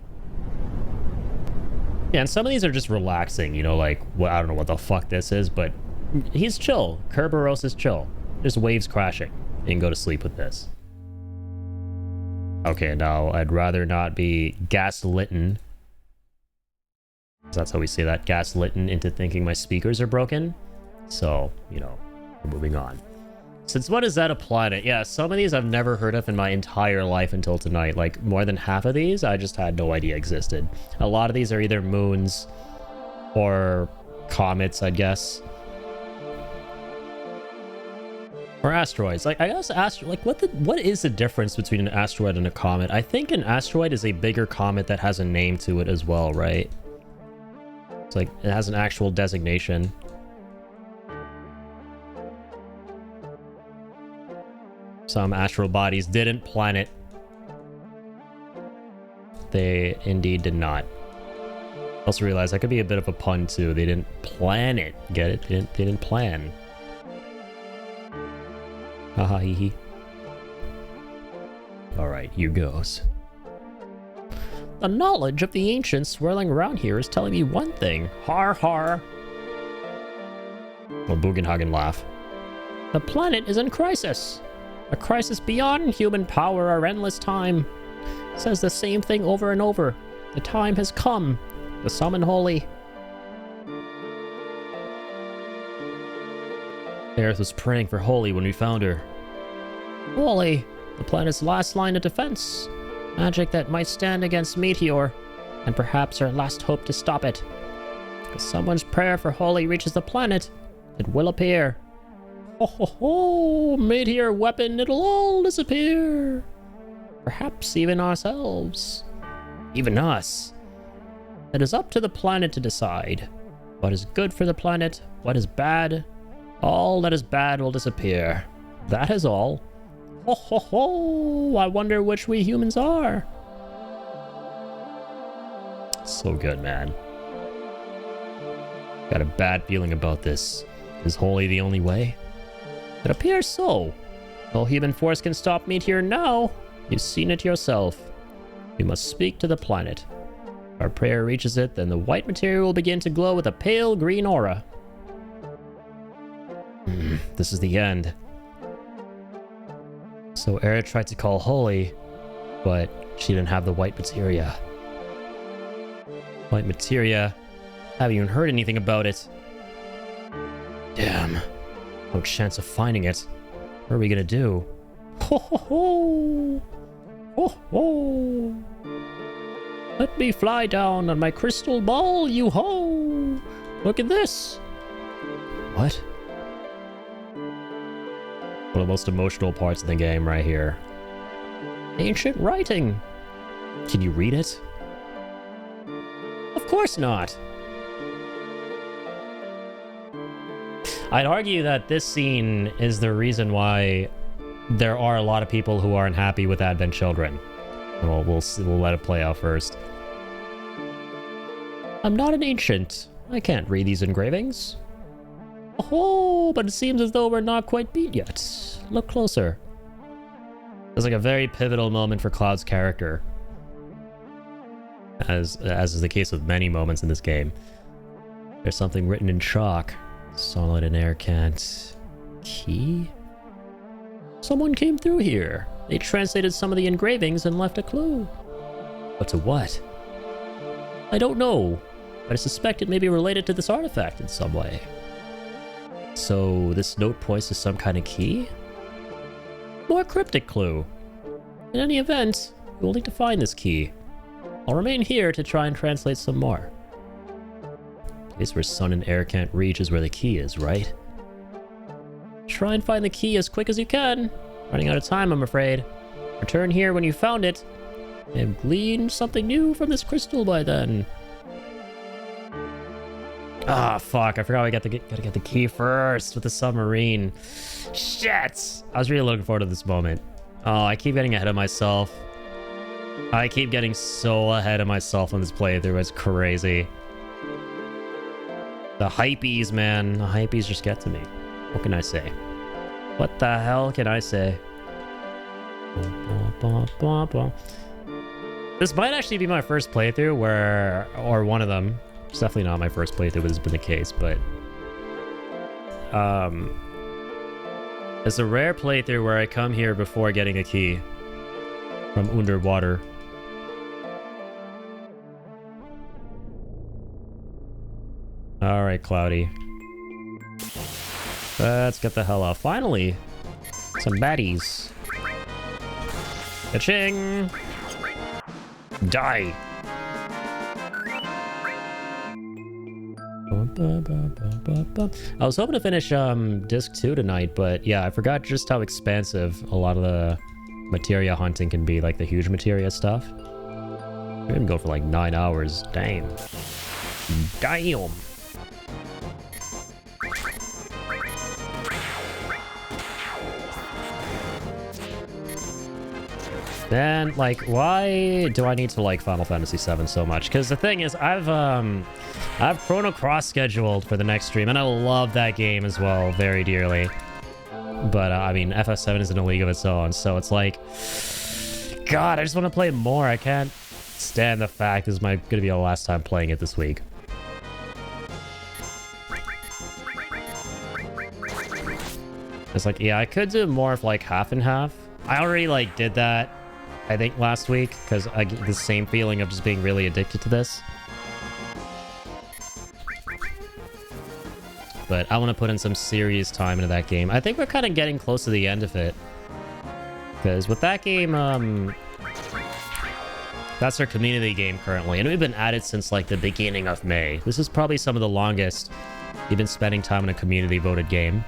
Yeah, and some of these are just relaxing, like, well, I don't know what the fuck this is, but he's chill. Kerberos is chill. Just waves crashing. You can go to sleep with this. Okay, now I'd rather not be gaslitten That's how we say that. Gaslit into thinking my speakers are broken. So, you know, we're moving on. Since when is that a planet? Yeah, some of these I've never heard of in my entire life until tonight. Like, more than half of these, I just had no idea existed. A lot of these are either moons or comets, I guess. Or asteroids. Like, I guess what is the difference between an asteroid and a comet? I think an asteroid is a bigger comet that has a name to it as well, right? It's like, it has an actual designation. Some astral bodies didn't planet. They indeed did not. Also realized that could be a bit of a pun too. They didn't plan it. Get it? They didn't plan. Haha hee hee. Alright, here goes. The knowledge of the ancients swirling around here is telling me one thing. Har har. Well, Bugenhagen laugh. The planet is in crisis. A crisis beyond human power or endless time. It says the same thing over and over. The time has come to summon Holy. Aerith was praying for Holy when we found her. Holy, the planet's last line of defense. Magic that might stand against Meteor, and perhaps our last hope to stop it. If someone's prayer for Holy reaches the planet, it will appear. Ho ho ho! Meteor weapon, it'll all disappear. Perhaps even ourselves. Even us. It is up to the planet to decide. What is good for the planet, what is bad. All that is bad will disappear. That is all. Ho ho ho! I wonder which we humans are. So good, man. Got a bad feeling about this. Is Holy the only way? It appears so. No human force can stop Meteor now. You've seen it yourself. We must speak to the planet. If our prayer reaches it, then the white material will begin to glow with a pale green aura. This is the end. So Aerith tried to call Holy, but she didn't have the white materia. White materia? Haven't even heard anything about it. Damn. No chance of finding it. What are we gonna do? Ho ho ho! Ho ho! Let me fly down on my crystal ball, you ho! Look at this! What? One of the most emotional parts of the game right here. Ancient writing! Can you read it? Of course not! I'd argue that this scene is the reason why there are a lot of people who aren't happy with Advent Children. Well, we'll let it play out first. I'm not an ancient. I can't read these engravings. Oh, but it seems as though we're not quite beat yet. Look closer. It's like a very pivotal moment for Cloud's character. As is the case with many moments in this game. There's something written in chalk. Solid and air can't... Key? Someone came through here. They translated some of the engravings and left a clue. But to what? I don't know, but I suspect it may be related to this artifact in some way. So this note points to some kind of key? More cryptic clue. In any event, we will need to find this key. I'll remain here to try and translate some more. Place where sun and air can't reach is where the key is, right? Try and find the key as quick as you can. Running out of time, I'm afraid. Return here when you found it. I have gleaned something new from this crystal by then. Ah, fuck. I forgot we gotta get the key first with the submarine. Shit! I was really looking forward to this moment. Oh, I keep getting ahead of myself. I keep getting so ahead of myself on this playthrough. It's crazy. The hypees, man. The hypees just get to me. What can I say? What the hell can I say? This might actually be my first playthrough where... Or one of them. It's definitely not my first playthrough, but it's been the case, but... It's a rare playthrough where I come here before getting a key. From underwater. Alright, Cloudy. Let's get the hell out. Finally! Some baddies. Ka-ching! Die! I was hoping to finish disc 2 tonight, but yeah, I forgot just how expansive a lot of the materia hunting can be, like the huge materia stuff. We're gonna go for like 9 hours. Damn. Damn! Man, like, why do I need to like Final Fantasy VII so much? Because the thing is, I've Chrono Cross scheduled for the next stream, and I love that game as well very dearly. But I mean, FF7 is in a league of its own, so it's like, God, I just want to play more. I can't stand the fact this is gonna be the last time playing it this week. It's like, yeah, I could do more of like half and half. I already like did that, I think, last week, because I get the same feeling of just being really addicted to this. But I want to put in some serious time into that game. I think we're kind of getting close to the end of it. Because with that game, that's our community game currently. And we've been at it since like the beginning of May. This is probably some of the longest we've been spending time in a community voted game.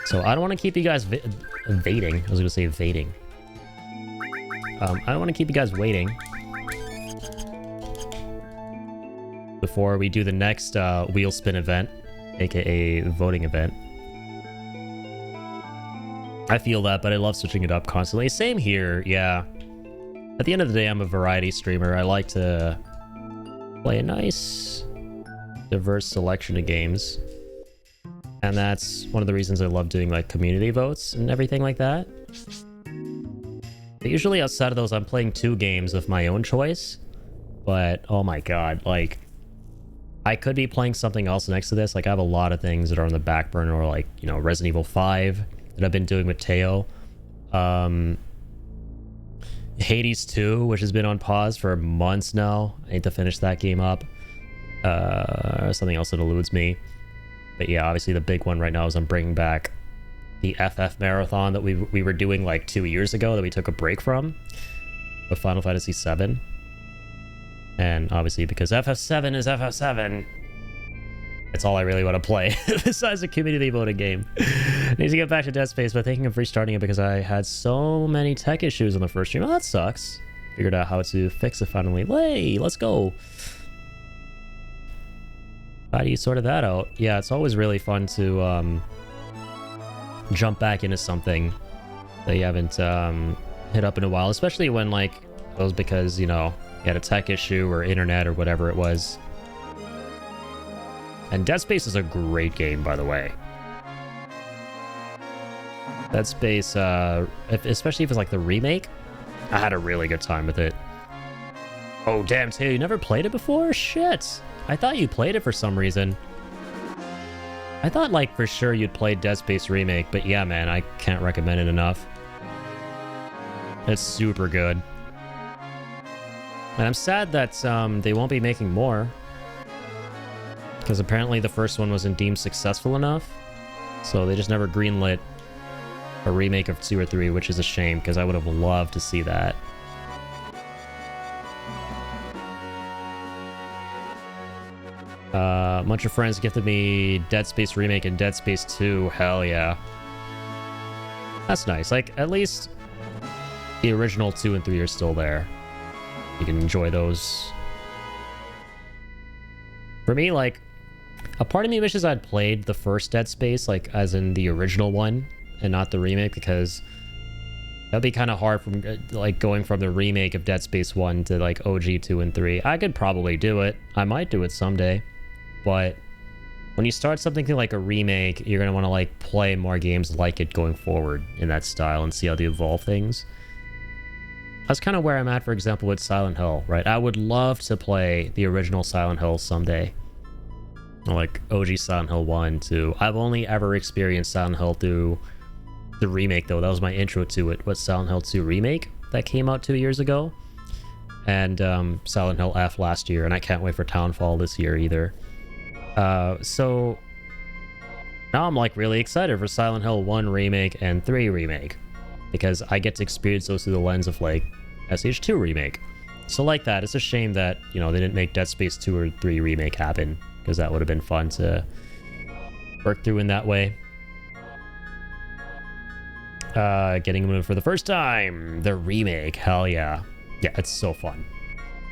So I don't want to keep you guys waiting. I was going to say waiting. I don't want to keep you guys waiting before we do the next wheel spin event, aka voting event. I feel that, but I love switching it up constantly. Same here, yeah. At the end of the day, I'm a variety streamer. I like to play a nice, diverse selection of games. And that's one of the reasons I love doing like community votes and everything like that. But usually outside of those, I'm playing 2 games of my own choice. But oh my god, like I could be playing something else next to this. Like I have a lot of things that are on the back burner, or like, you know, Resident Evil 5 that I've been doing with Teo. Hades 2, which has been on pause for months now. I need to finish that game up. Something else that eludes me. But yeah, obviously the big one right now is I'm bringing back the FF marathon that we were doing like 2 years ago that we took a break from with Final Fantasy VII. And obviously because FF7 is FF7, it's all I really want to play besides a community voted game. I need to get back to Dead Space, but thinking of restarting it because I had so many tech issues on the first stream. Oh, that sucks. Figured out how to fix it finally. Hey, let's go. How do you sort that out? Yeah, it's always really fun to jump back into something that you haven't hit up in a while, especially when like it was because, you know, you had a tech issue or internet or whatever it was. And Dead Space is a great game, by the way. Dead Space, especially if it's like the remake, I had a really good time with it. Oh damn, Taylor, you never played it before? Shit. I thought you played it for some reason. I thought, like, for sure you'd played Dead Space Remake, but yeah, man, I can't recommend it enough. It's super good. And I'm sad that they won't be making more. Because apparently the first one wasn't deemed successful enough. So they just never greenlit a remake of 2 or 3, which is a shame, because I would have loved to see that. A bunch of friends gifted me Dead Space Remake and Dead Space 2. Hell yeah. That's nice. Like, at least the original 2 and 3 are still there. You can enjoy those. For me, like, a part of me wishes I'd played the first Dead Space, like, as in the original one, and not the remake, because that'd be kind of hard from, like, going from the remake of Dead Space 1 to, like, OG 2 and 3. I could probably do it. I might do it someday. But when you start something like a remake, you're going to want to like play more games like it going forward in that style and see how they evolve things. That's kind of where I'm at, for example, with Silent Hill, right? I would love to play the original Silent Hill someday. Like OG Silent Hill 1, 2. I've only ever experienced Silent Hill through the remake, though. That was my intro to it. What, Silent Hill 2 Remake that came out 2 years ago? And Silent Hill F last year, and I can't wait for Townfall this year either. So now I'm like really excited for Silent Hill 1 Remake and 3 Remake, because I get to experience those through the lens of like SH2 Remake. So like that, it's a shame that, you know, they didn't make Dead Space 2 or 3 Remake happen, because that would have been fun to work through in that way. Getting moved for the first time, the remake, hell yeah. Yeah, it's so fun.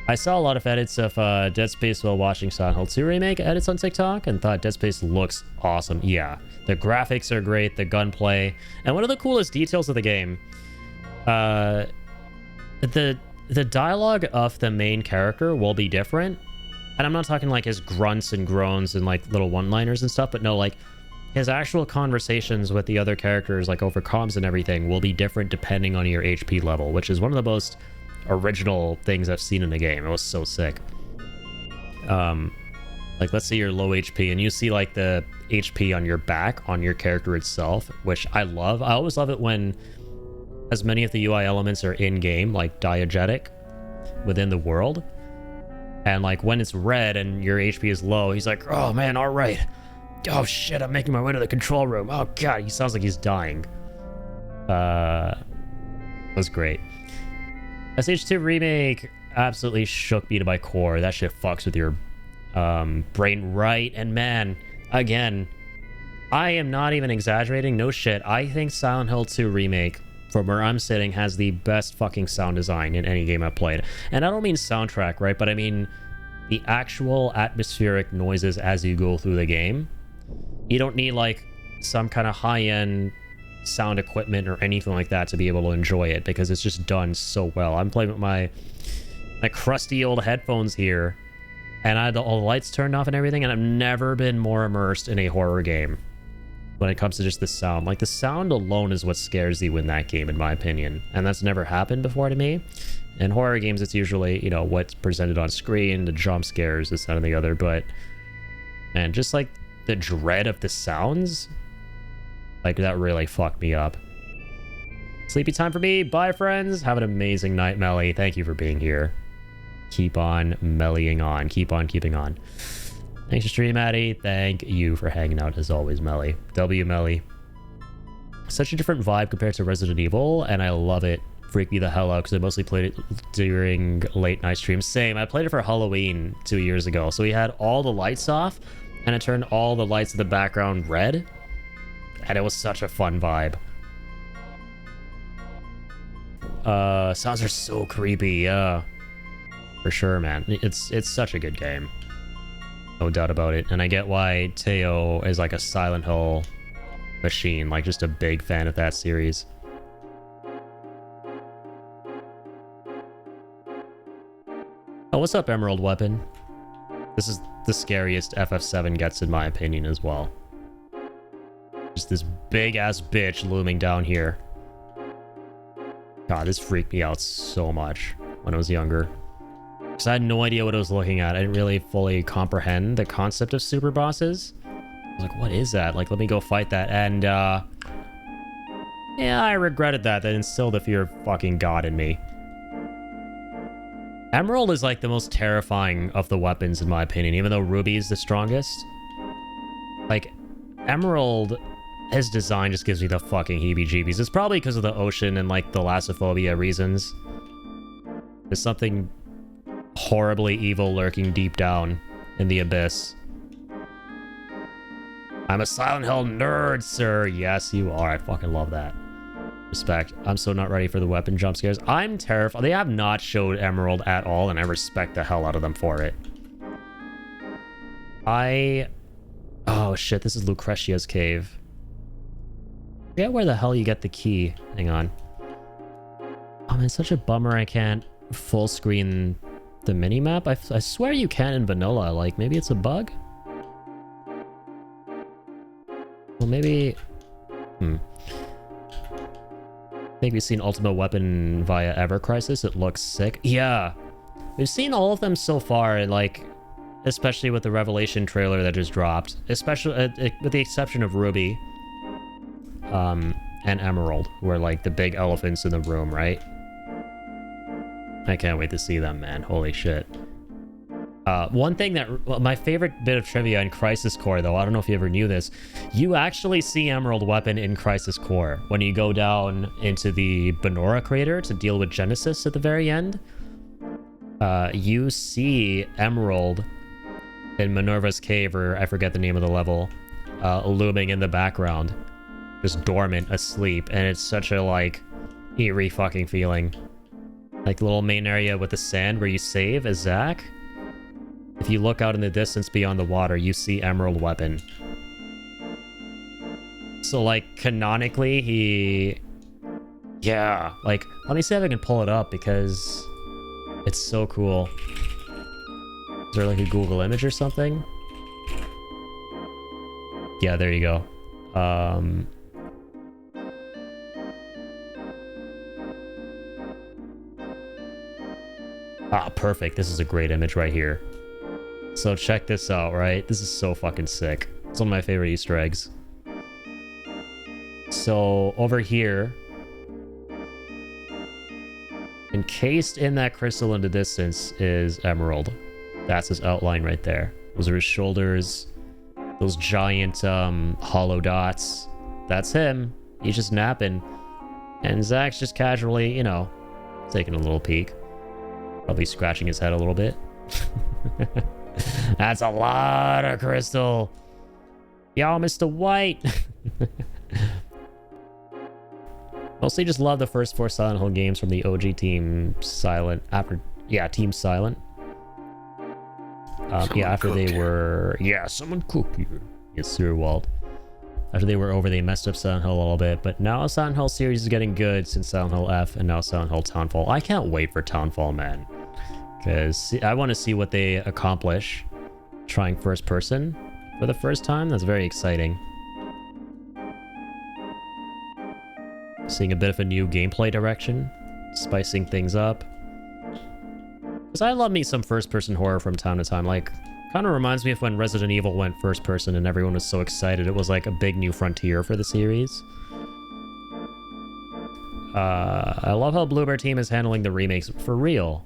I saw a lot of edits of Dead Space while watching Silent Hill 2 Remake edits on TikTok and thought Dead Space looks awesome. Yeah, the graphics are great, the gunplay, and one of the coolest details of the game, the dialogue of the main character will be different. And I'm not talking like his grunts and groans and like little one-liners and stuff, but no, like his actual conversations with the other characters, like over comms and everything, will be different depending on your HP level, which is one of the most original things I've seen in the game. It was so sick. Like let's say you're low HP and you see like the HP on your back on your character itself, which I love. I always love it when as many of the UI elements are in-game, like diegetic within the world. And like when it's red and your HP is low, he's like, oh man, all right. Oh shit, I'm making my way to the control room. Oh god, he sounds like he's dying. That was great. SH2 Remake absolutely shook me to my core. That shit fucks with your brain, right? And man, again, I am not even exaggerating. No shit. I think Silent Hill 2 Remake, from where I'm sitting, has the best fucking sound design in any game I've played. And I don't mean soundtrack, right? But I mean the actual atmospheric noises as you go through the game. You don't need like some kind of high-end sound equipment or anything like that to be able to enjoy it, because it's just done so well. I'm playing with my crusty old headphones here, and I had all the lights turned off and everything, and I've never been more immersed in a horror game when it comes to just the sound. Like the sound alone is what scares you in that game, in my opinion, and that's never happened before to me. In horror games, it's usually, you know, what's presented on screen, the jump scares, this, that, and the other, but man, just like the dread of the sounds, like that really fucked me up. Sleepy time for me. Bye, friends. Have an amazing night, Melly. Thank you for being here. Keep on mellying on. Keep on keeping on. Thanks for stream, Maddie. Thank you for hanging out as always, Melly. W Melly. Such a different vibe compared to Resident Evil, and I love it. Freaked me the hell out because I mostly played it during late night streams. Same. I played it for Halloween 2 years ago, so we had all the lights off, and it turned all the lights in the background red, and it was such a fun vibe. Sounds are so creepy, yeah. For sure, man. It's such a good game. No doubt about it. And I get why Teo is like a Silent Hill machine, like just a big fan of that series. Oh, what's up, Emerald Weapon? This is the scariest FF7 gets, in my opinion, as well. Just this big-ass bitch looming down here. God, this freaked me out so much when I was younger. Because I had no idea what I was looking at. I didn't really fully comprehend the concept of super bosses. I was like, what is that? Like, let me go fight that. And, yeah, I regretted that. That instilled a fear of fucking God in me. Emerald is like the most terrifying of the weapons, in my opinion, even though Ruby is the strongest. Like, Emerald, his design just gives me the fucking heebie-jeebies. It's probably because of the ocean and, like, the thalassophobia reasons. There's something horribly evil lurking deep down in the abyss. I'm a Silent Hill nerd, sir. Yes, you are. I fucking love that. Respect. I'm so not ready for the weapon jump scares. I'm terrified. They have not showed Emerald at all, and I respect the hell out of them for it. Oh shit, this is Lucretia's cave. I forget where the hell you get the key. Hang on. Oh man, it's such a bummer I can't full screen the mini-map. I swear you can in vanilla. Like, maybe it's a bug? Well, maybe... I think we've seen Ultimate Weapon via Ever Crisis. It looks sick. Yeah. We've seen all of them so far, like, especially with the Revelation trailer that just dropped. Especially, with the exception of Ruby. And Emerald, who are, like, the big elephants in the room, right? I can't wait to see them, man. Holy shit. One thing that my favorite bit of trivia in Crisis Core, though, I don't know if you ever knew this, you actually see Emerald Weapon in Crisis Core when you go down into the Benora crater to deal with Genesis at the very end. You see Emerald in Minerva's cave, or I forget the name of the level, looming in the background, just dormant, asleep, and it's such a like eerie fucking feeling. Like the little main area with the sand where you save as Zack. If you look out in the distance beyond the water, you see Emerald Weapon. So, like, canonically, he... Yeah, like, let me see if I can pull it up, because it's so cool. Is there, like, a Google image or something? Yeah, there you go. Ah, perfect. This is a great image right here. So check this out, right? This is so fucking sick. It's one of my favorite Easter eggs. So over here, encased in that crystal in the distance is Emerald. That's his outline right there. Those are his shoulders. Those giant hollow dots. That's him. He's just napping. And Zack's just casually, you know, taking a little peek. Probably scratching his head a little bit. That's a lot of crystal. Y'all, Mr. White. Mostly just love the first 4 Silent Hill games from the OG Team Silent. Team Silent. After they were... Yeah, someone cook here. Yes, sir, Walt. After they were over, they messed up Silent Hill a little bit. But now Silent Hill series is getting good since Silent Hill F and now Silent Hill Townfall. I can't wait for Townfall, man. Because I want to see what they accomplish trying first person for the first time. That's very exciting. Seeing a bit of a new gameplay direction, spicing things up. Because I love me some first person horror from time to time. Like, kind of reminds me of when Resident Evil went first person and everyone was so excited. It was like a big new frontier for the series. I love how Bloober Team is handling the remakes for real.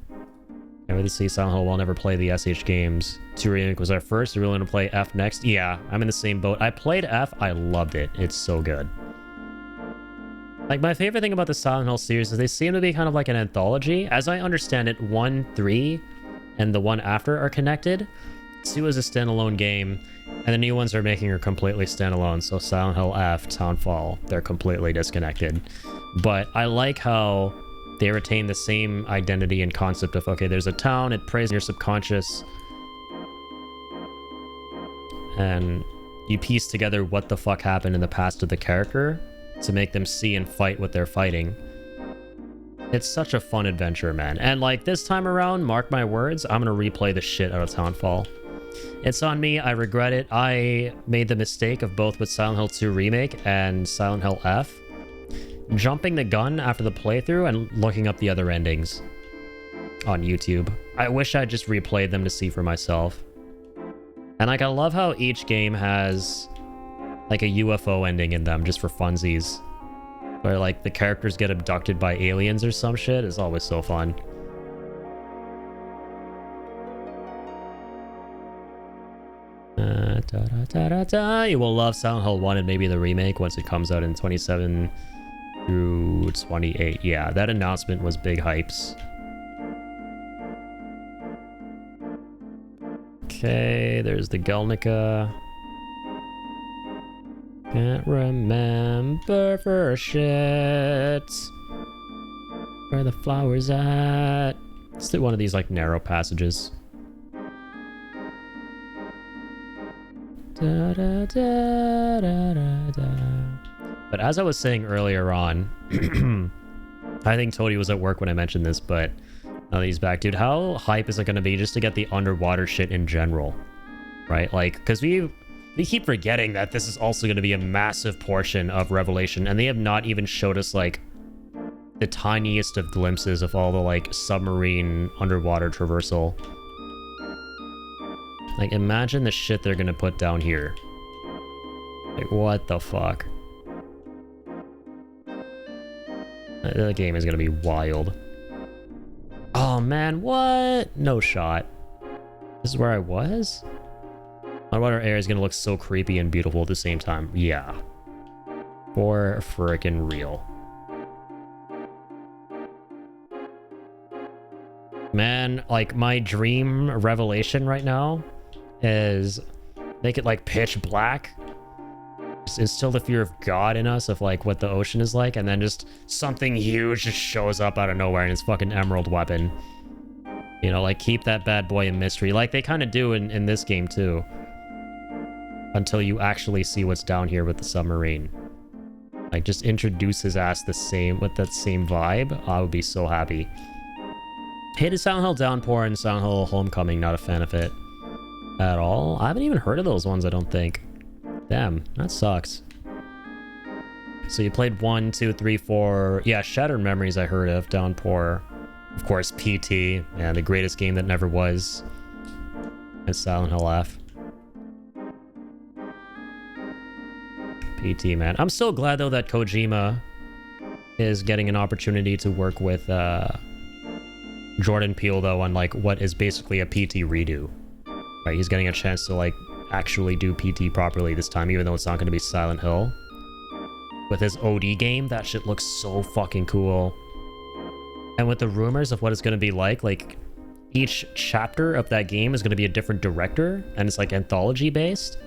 I really see Silent Hill will never play the SH games. 2 Remake was our first. Are we willing to play F next? Yeah, I'm in the same boat. I played F. I loved it. It's so good. Like, my favorite thing about the Silent Hill series is they seem to be kind of like an anthology. As I understand it, 1, 3, and the one after are connected. 2 is a standalone game, and the new ones they're making are completely standalone. So Silent Hill F, Townfall, they're completely disconnected. But I like how they retain the same identity and concept of, okay, there's a town, it preys on your subconscious, and you piece together what the fuck happened in the past of the character to make them see and fight what they're fighting. It's such a fun adventure, man. And like this time around, mark my words, I'm gonna replay the shit out of Townfall. It's on me, I regret it. I made the mistake of both with Silent Hill 2 Remake and Silent Hill F, jumping the gun after the playthrough and looking up the other endings on YouTube. I wish I just replayed them to see for myself. And like, I love how each game has like a UFO ending in them just for funsies, where like the characters get abducted by aliens or some shit. Is always so fun. You will love Silent Hill 1 and maybe the remake once it comes out in 27 through 28. Yeah, that announcement was big hypes. Okay, there's the Guernica. Can't remember for shit where the flowers at. Let's do one of these like narrow passages. Da, da, da, da, da, da. But as I was saying earlier on, I think Toady was at work when I mentioned this, but now that he's back, dude, how hype is it going to be just to get the underwater shit in general, right? Like, because we keep forgetting that this is also going to be a massive portion of Revelation, and they have not even showed us like the tiniest of glimpses of all the like submarine underwater traversal. Like, imagine the shit they're going to put down here. Like, what the fuck? The game is going to be wild. Oh man, what? No shot. This is where I was? Underwater area is gonna look so creepy and beautiful at the same time. Yeah. For frickin' real. Man, like, my dream revelation right now is make it, like, pitch black. Just instill the fear of God in us of, like, what the ocean is like, and then just something huge just shows up out of nowhere and it's fucking emerald weapon. You know, like, keep that bad boy a mystery, like they kind of do in this game, too. Until you actually see what's down here with the submarine. Like, just introduce his ass with that same vibe. I would be so happy. Hated Silent Hill Downpour and Silent Hill Homecoming. Not a fan of it at all. I haven't even heard of those ones, I don't think. Damn, that sucks. So you played 1, 2, 3, 4. Yeah, Shattered Memories I heard of. Downpour. Of course, PT. And the greatest game that never was. And Silent Hill F. PT, man. I'm so glad, though, that Kojima is getting an opportunity to work with Jordan Peele, though, on, like, what is basically a PT redo. Right, he's getting a chance to, like, actually do PT properly this time, even though it's not going to be Silent Hill. With his OD game, that shit looks so fucking cool. And with the rumors of what it's going to be like, each chapter of that game is going to be a different director, and it's, like, anthology-based,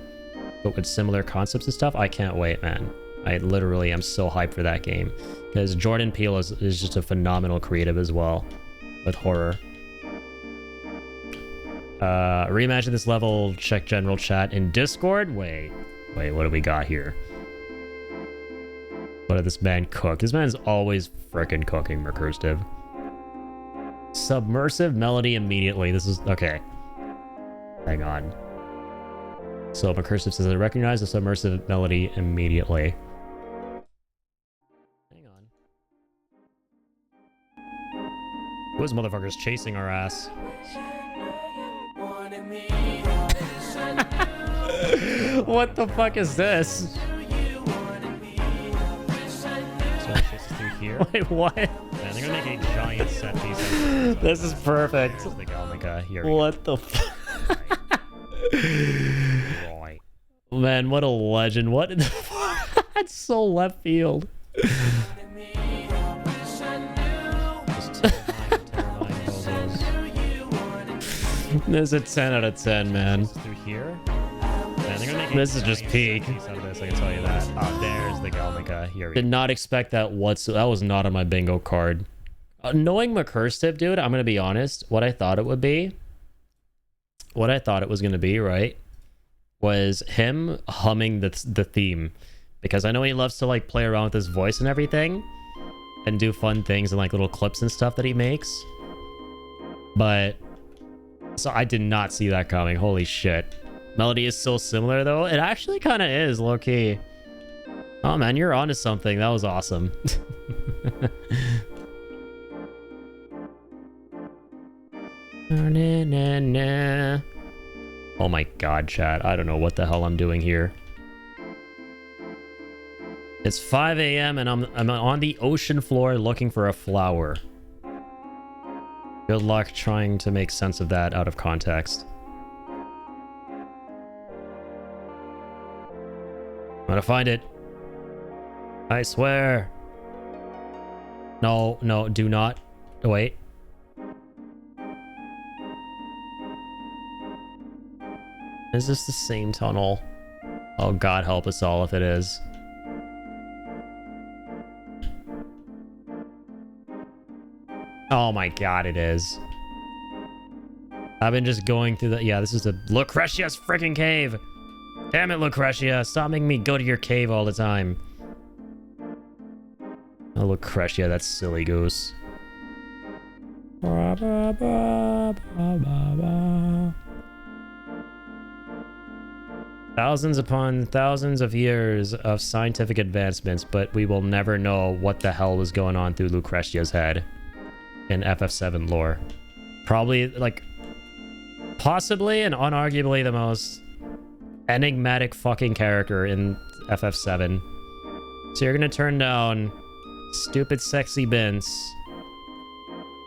but with similar concepts and stuff. I can't wait, man. I literally am so hyped for that game, because Jordan Peele is just a phenomenal creative as well. With horror. Reimagine this level, check general chat in Discord. Wait, what do we got here? What did this man cook? This man's always frickin' cooking, Recursive. Submersive melody immediately. This is... okay. Hang on. So, Recursive says, I recognize the submersive melody immediately. Those motherfuckers chasing our ass. What the fuck is this? So it chases through here. Wait, what? Man, they're gonna make a giant set piece. This is perfect. The Galmica. Here we what go. The fuck? Right. Man, what a legend. What in the fuck? That's so left field. This is a 10 out of 10, man. Through here? Man, they're gonna make this is just peak. Out of this, I can tell you that. Oh, there's the Galmica. Here we go. Did not expect that whatsoever. That was not on my bingo card. Knowing Recursive, dude, I'm gonna be honest. What I thought it would be, what I thought it was gonna be, right, was him humming the theme, because I know he loves to like play around with his voice and everything, and do fun things and like little clips and stuff that he makes. But so I did not see that coming. Holy shit. Melody is so similar, though. It actually kind of is, low-key. Oh, man, you're onto something. That was awesome. Oh my god, chat. I don't know what the hell I'm doing here. It's 5 a.m. and I'm on the ocean floor looking for a flower. Good luck trying to make sense of that out of context. I'm gonna find it. I swear. No, no, do not. Wait. Is this the same tunnel? Oh, God help us all if it is. Oh my god, it is. I've been just going through the... yeah, this is a Lucretia's freaking cave. Damn it, Lucretia. Stop making me go to your cave all the time. Oh, Lucretia, that silly goose. Thousands upon thousands of years of scientific advancements, but we will never know what the hell was going on through Lucretia's head. In FF7 lore. Probably, like, possibly and unarguably the most enigmatic fucking character in FF7. So you're gonna turn down stupid sexy Vince,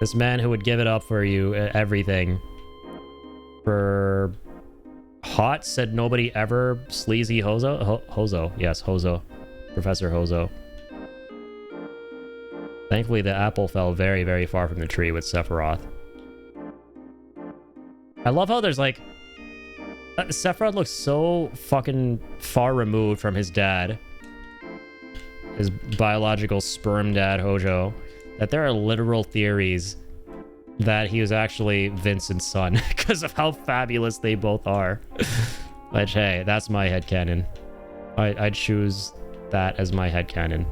this man who would give it up for you, everything, For Hot said nobody ever sleazy Hozo. Hozo, yes, Hozo. Professor Hozo. Thankfully, the apple fell very, very far from the tree with Sephiroth. I love how there's like... Sephiroth looks so fucking far removed from his dad. His biological sperm dad, Hojo. That there are literal theories that he was actually Vincent's son. Because of how fabulous they both are. Which, hey, that's my headcanon. I'd choose that as my headcanon.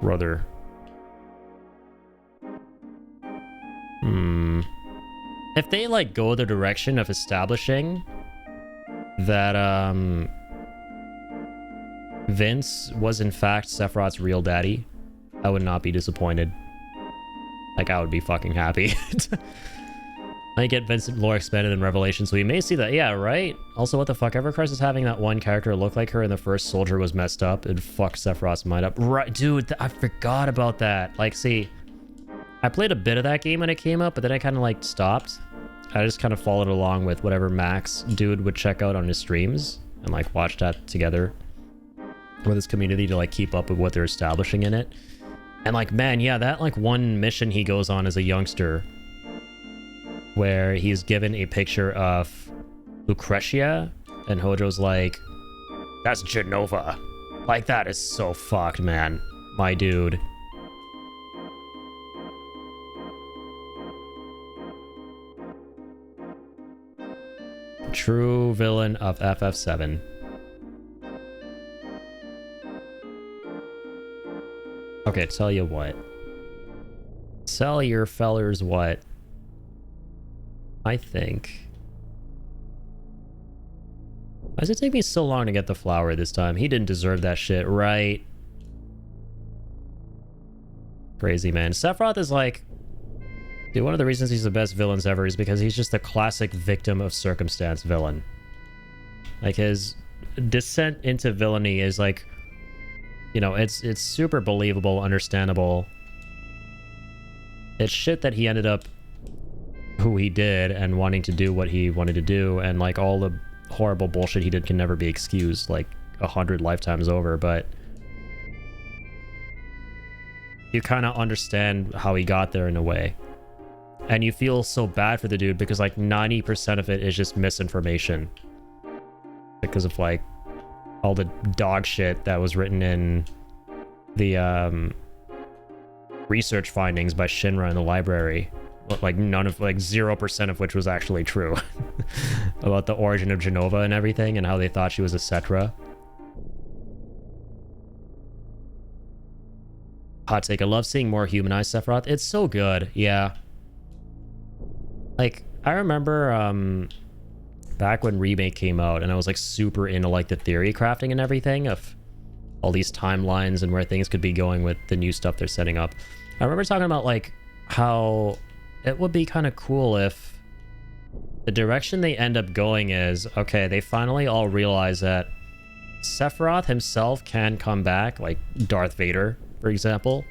Brother. If they like go the direction of establishing that Vince was in fact Sephiroth's real daddy, I would not be disappointed. Like, I would be fucking happy. I get Vincent lore expanded in Revelation, so we may see that. Yeah, right? Also, what the fuck? Evercrest is having that one character look like her in the first Soldier was messed up. It fucked Sephiroth's mind up. Right, dude, I forgot about that. Like, see, I played a bit of that game when it came up, but then I kind of, like, stopped. I just kind of followed along with whatever Max dude would check out on his streams and, like, watch that together with his community to, like, keep up with what they're establishing in it. And, like, man, yeah, that, like, one mission he goes on as a youngster where he's given a picture of Lucretia, and Hojo's like, that's Genova. Like, that is so fucked, man. My dude. True villain of FF7. Okay, tell you what. Tell your fellers what. I think... Why does it take me so long to get the flower this time? He didn't deserve that shit, right? Crazy, man. Sephiroth is like... Dude, one of the reasons he's the best villains ever is because he's just a classic victim of circumstance villain. Like, his descent into villainy is like... You know, it's super believable, understandable. It's shit that he ended up who he did and wanting to do what he wanted to do, and like all the horrible bullshit he did can never be excused like 100 lifetimes over, but you kind of understand how he got there in a way. And you feel so bad for the dude because like 90% of it is just misinformation. Because of like all the dog shit that was written in the research findings by Shinra in the library. Like none of, like 0% of which was actually true. About the origin of Genova and everything and how they thought she was a Cetra. Hot take, I love seeing more humanized Sephiroth. It's so good, yeah. Like, I remember back when Remake came out and I was like super into like the theory crafting and everything of all these timelines and where things could be going with the new stuff they're setting up. I remember talking about like how it would be kind of cool if the direction they end up going is, okay, they finally all realize that Sephiroth himself can come back, like Darth Vader, for example.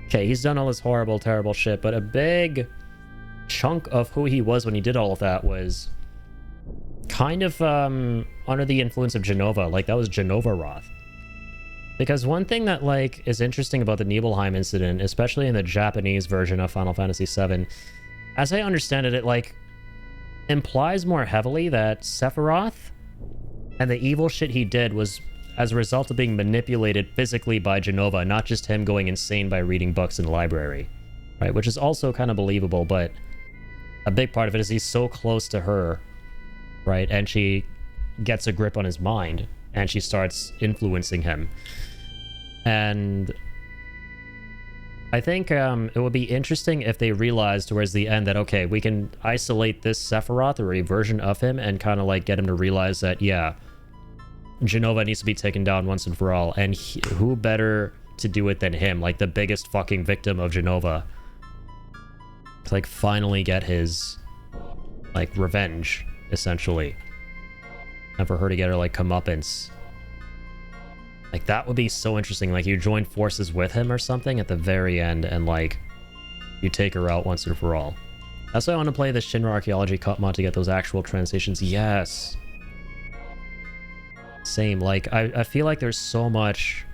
Okay, he's done all this horrible, terrible shit, but a big chunk of who he was when he did all of that was kind of under the influence of Genova. Like, that was Genova Roth. Because one thing that, like, is interesting about the Nibelheim incident, especially in the Japanese version of Final Fantasy VII, as I understand it, it, like, implies more heavily that Sephiroth and the evil shit he did was as a result of being manipulated physically by Genova, not just him going insane by reading books in the library, right? Which is also kind of believable, but a big part of it is he's so close to her, right? And she gets a grip on his mind, and she starts influencing him. And I think it would be interesting if they realized towards the end that, okay, we can isolate this Sephiroth or a version of him and kind of like get him to realize that, yeah, Genova needs to be taken down once and for all. And who better to do it than him, like the biggest fucking victim of Genova, to like finally get his like revenge, essentially. And for her to get her like comeuppance. Like, that would be so interesting. Like, you join forces with him or something at the very end and, like, You take her out once and for all. That's why I want to play the Shinra Archaeology Cup mod to get those actual translations. Yes. Same. Like, I feel like there's so much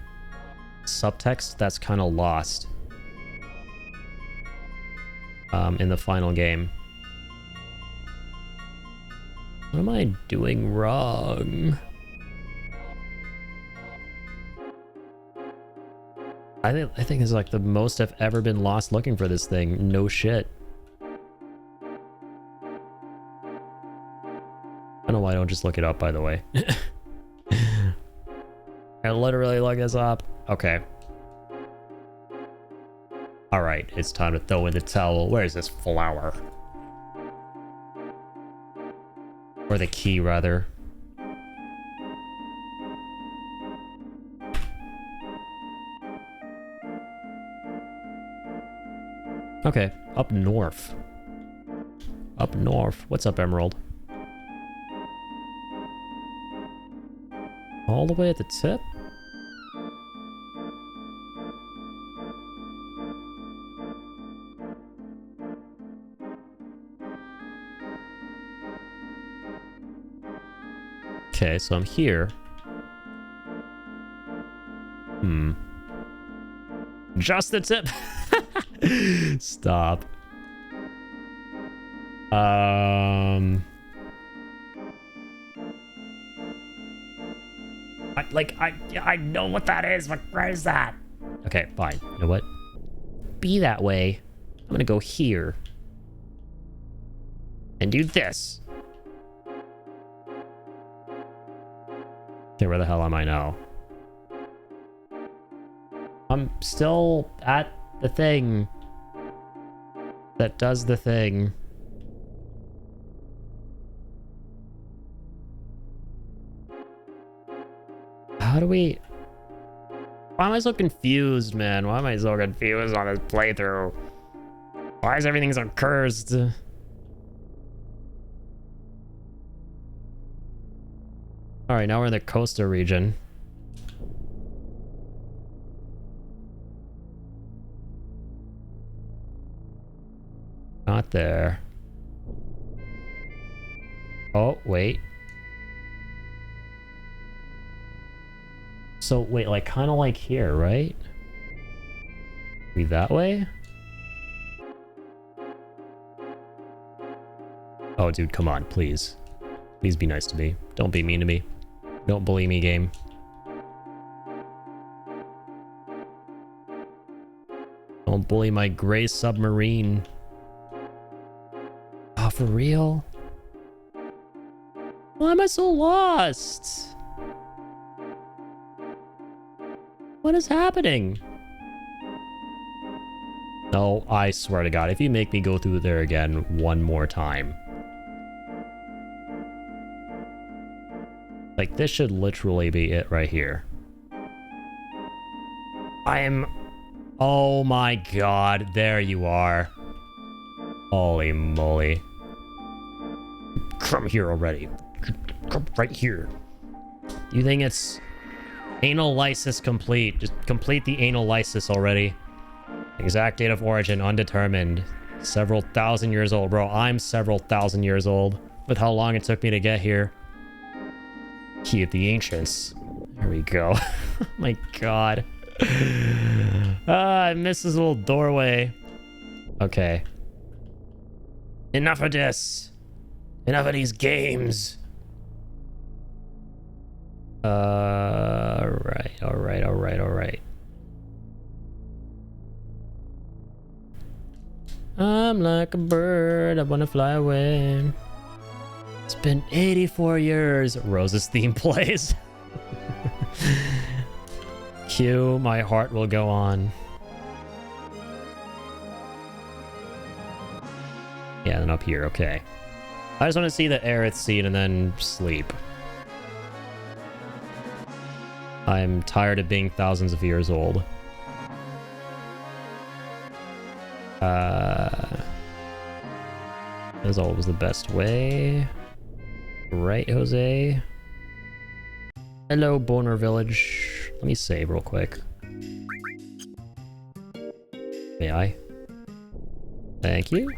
subtext that's kind of lost in the final game. What am I doing wrong? I think it's like the most I've ever been lost looking for this thing. No shit. I don't know why I don't just look it up, by the way. I literally look this up. Okay. Alright, it's time to throw in the towel. Where's this flower? Or the key, rather. Okay, up north. Up north. What's up, Emerald? All the way at the tip? Okay, so I'm here. Just the tip. Stop. I know what that is, but where is that? Okay, fine. You know what? Be that way. I'm gonna go here. And do this. Okay, where the hell am I now? I'm still at the thing that does the thing. How do we... Why am I so confused, man? Why am I so confused on this playthrough? Why is everything so cursed? Alright, now we're in the Costa region. Not there. Oh, wait. So, wait, like, kind of like here, right? Be that way? Oh, dude, come on, please. Please be nice to me. Don't be mean to me. Don't bully me, game. Don't bully my gray submarine. Oh, for real? Why am I so lost? What is happening? No, I swear to God, if you make me go through there again one more time. Like, this should literally be it right here. Oh my God, there you are. Holy moly. Come here already. Come right here. You think it's anal lysis complete? Just complete the anal lysis already. Exact date of origin undetermined. Several thousand years old. Bro, I'm several thousand years old with how long it took me to get here. Key of the ancients. There we go. Oh my God. I missed this little doorway. Okay. Enough of this. Enough of these games. Alright. I'm like a bird, I wanna fly away. It's been 84 years. Rose's theme plays. Cue, my heart will go on. Yeah, then up here, okay. I just want to see the Aerith scene and then sleep. I'm tired of being thousands of years old. As always, the best way. Right, Jose? Hello, Boner Village. Let me save real quick. May I? Thank you.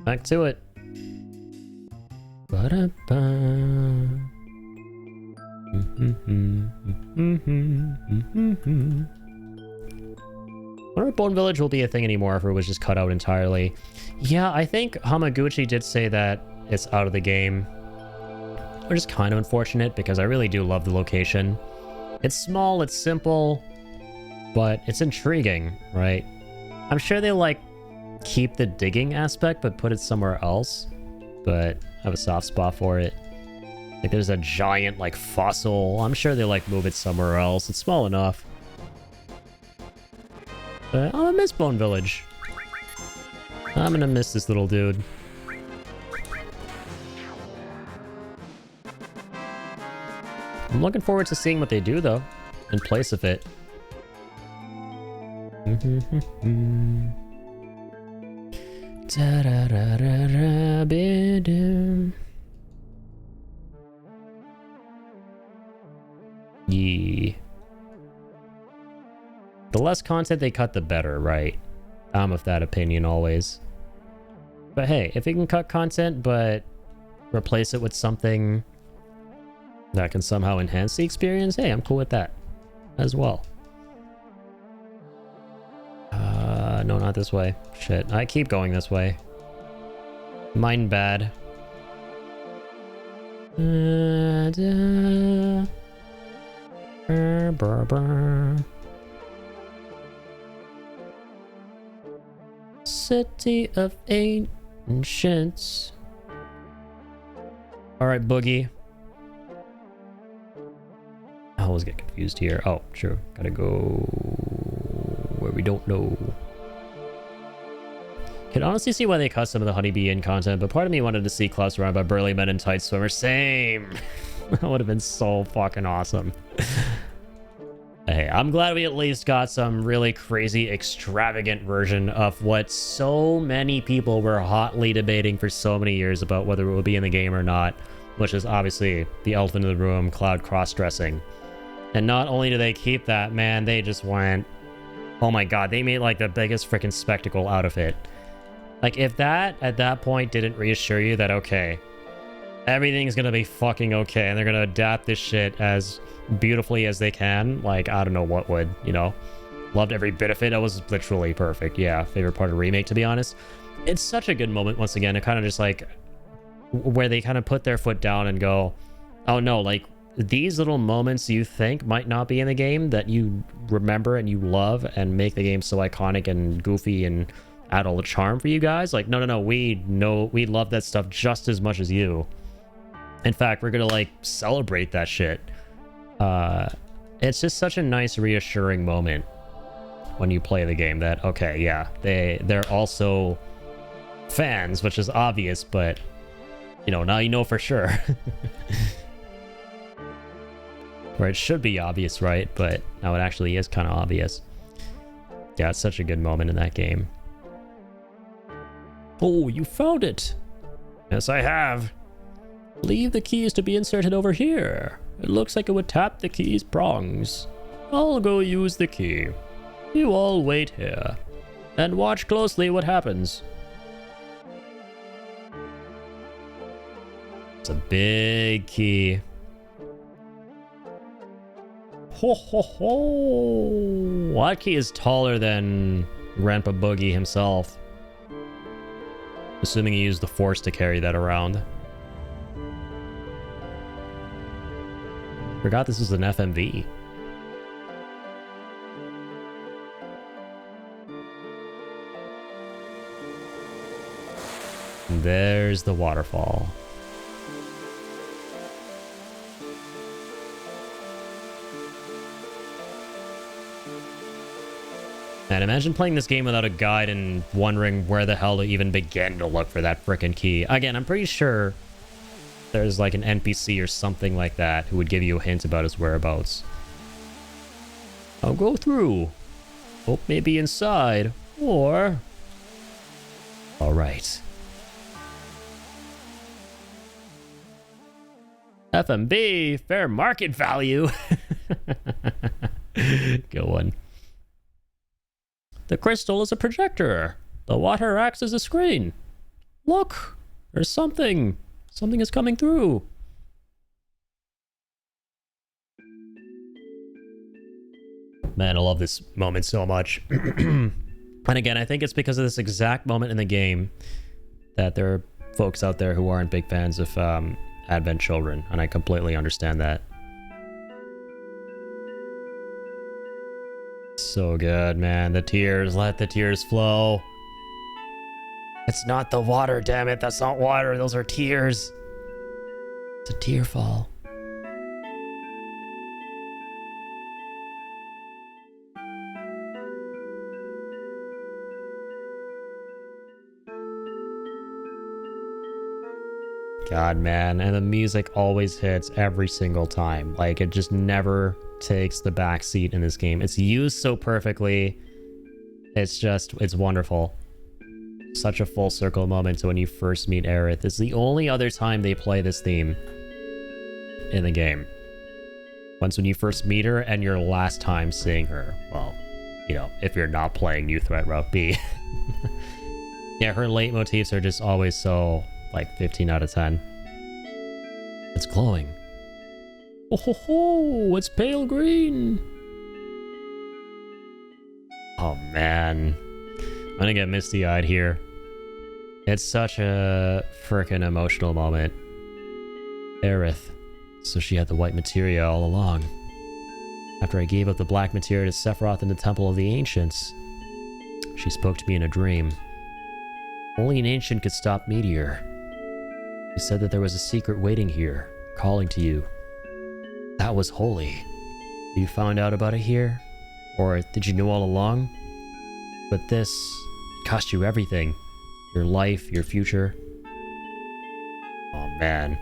Back to it. Ba-da-ba. I wonder if Bone Village will be a thing anymore if it was just cut out entirely. Yeah, I think Hamaguchi did say that it's out of the game, which is kind of unfortunate because I really do love the location. It's small, it's simple, but it's intriguing, right? I'm sure they like keep the digging aspect but put it somewhere else, but I have a soft spot for it. Like there's a giant like fossil. I'm sure they like move it somewhere else. It's small enough. But I'm gonna miss Bone Village. I'm gonna miss this little dude. I'm looking forward to seeing what they do though, in place of it. Yeah. The less content they cut, the better, right? I'm of that opinion always. But hey, if you can cut content but replace it with something that can somehow enhance the experience, hey, I'm cool with that as well. No, not this way. Shit, I keep going this way. Mine bad. City of Ancients. Alright, Boogie. I always get confused here. Oh, true. Gotta go where we don't know. Can honestly see why they cut some of the honeybee in content, but part of me wanted to see Klaus surrounded by burly men and tight swimmers. Same. That would have been so fucking awesome. Hey, I'm glad we at least got some really crazy, extravagant version of what so many people were hotly debating for so many years about whether it would be in the game or not, which is obviously the elephant in the room, Cloud cross-dressing. And not only do they keep that, man, they just went, oh my god, they made like the biggest freaking spectacle out of it. Like, if that, at that point, didn't reassure you that, okay, everything's gonna be fucking okay, and they're gonna adapt this shit as beautifully as they can, like, I don't know what would, you know? Loved every bit of it. It was literally perfect. Yeah, favorite part of Remake, to be honest. It's such a good moment, once again. It kind of just, like, where they kind of put their foot down and go, oh no, like, these little moments you think might not be in the game that you remember and you love and make the game so iconic and goofy and add all the charm for you guys. Like, no, we love that stuff just as much as you. In fact, we're gonna like celebrate that shit. It's just such a nice reassuring moment when you play the game that, okay, yeah, they're also fans, which is obvious, but you know, now you know for sure. Or it should be obvious, right? But now it actually is kind of obvious. Yeah, it's such a good moment in that game. Oh, you found it! Yes, I have. Leave the keys to be inserted over here. It looks like it would tap the key's prongs. I'll go use the key. You all wait here. And watch closely what happens. It's a big key. Ho ho ho! That key is taller than Grandpa Boogie himself. Assuming he used the Force to carry that around. Forgot this was an FMV. And there's the waterfall. And imagine playing this game without a guide and wondering where the hell to even begin to look for that frickin' key. Again, I'm pretty sure there's like an NPC or something like that who would give you a hint about his whereabouts. I'll go through. Hope maybe inside. Or... Alright. FMB, fair market value. Good one. The crystal is a projector. The water acts as a screen. Look, there's something. Something is coming through. Man, I love this moment so much. And again, I think it's because of this exact moment in the game that there are folks out there who aren't big fans of Advent Children, and I completely understand that. So good, man. The tears, let the tears flow. It's not the water, damn it. That's not water. Those are tears. It's a tear fall. God, man. And the music always hits every single time. Like, it just never takes the back seat in this game. It's used so perfectly. It's wonderful. Such a full circle moment to when you first meet Aerith. It's the only other time they play this theme in the game. Once when you first meet her and your last time seeing her. Well, you know, if you're not playing New Threat Route B. Yeah, her leitmotifs are just always so, like, 15 out of 10. It's glowing. Oh ho ho, it's pale green. Oh man. I'm gonna get misty-eyed here. It's such a frickin' emotional moment. Aerith. So she had the white materia all along. After I gave up the black materia to Sephiroth in the Temple of the Ancients, she spoke to me in a dream. Only an ancient could stop Meteor. He said that there was a secret waiting here, calling to you. That was holy. You found out about it here? Or did you know all along? But this cost you everything. Your life, your future. Oh man.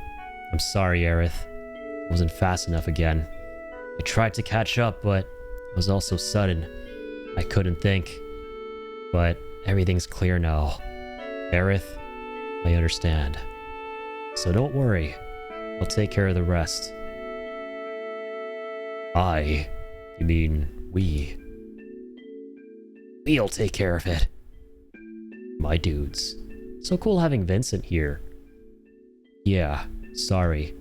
I'm sorry, Aerith. I wasn't fast enough again. I tried to catch up, but it was all so sudden. I couldn't think. But everything's clear now. Aerith, I understand. So don't worry. I'll take care of the rest. You mean we? We'll take care of it. My dudes. So cool having Vincent here. Yeah, sorry.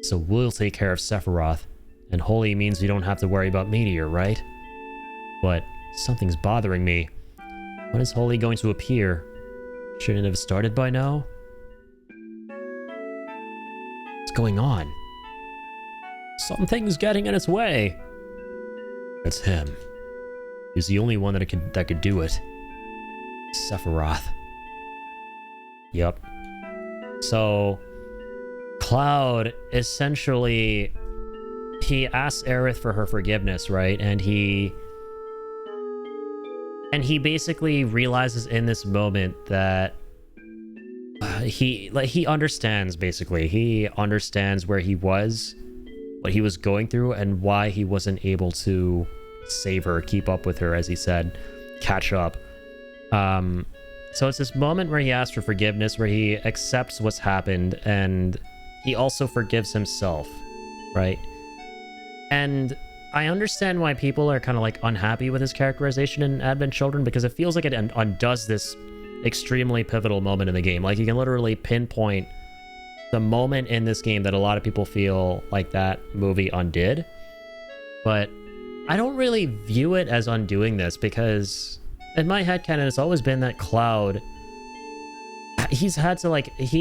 So we'll take care of Sephiroth, and holy means we don't have to worry about Meteor, right? But something's bothering me. When is holy going to appear? Shouldn't it have started by now? What's going on? Something's getting in its way. It's him. He's the only one that could do it. Sephiroth. Yep. So Cloud essentially he asks Aerith for her forgiveness, right? And he basically realizes in this moment that he understands, basically. He understands where he was, what he was going through, and why he wasn't able to save her, keep up with her, as he said, catch up. So it's this moment where he asks for forgiveness, where he accepts what's happened, and he also forgives himself, right? And I understand why people are kind of like unhappy with his characterization in Advent Children, because it feels like it undoes this extremely pivotal moment in the game. Like, you can literally pinpoint the moment in this game that a lot of people feel like that movie undid. But I don't really view it as undoing this, because in my headcanon, it's always been that Cloud, he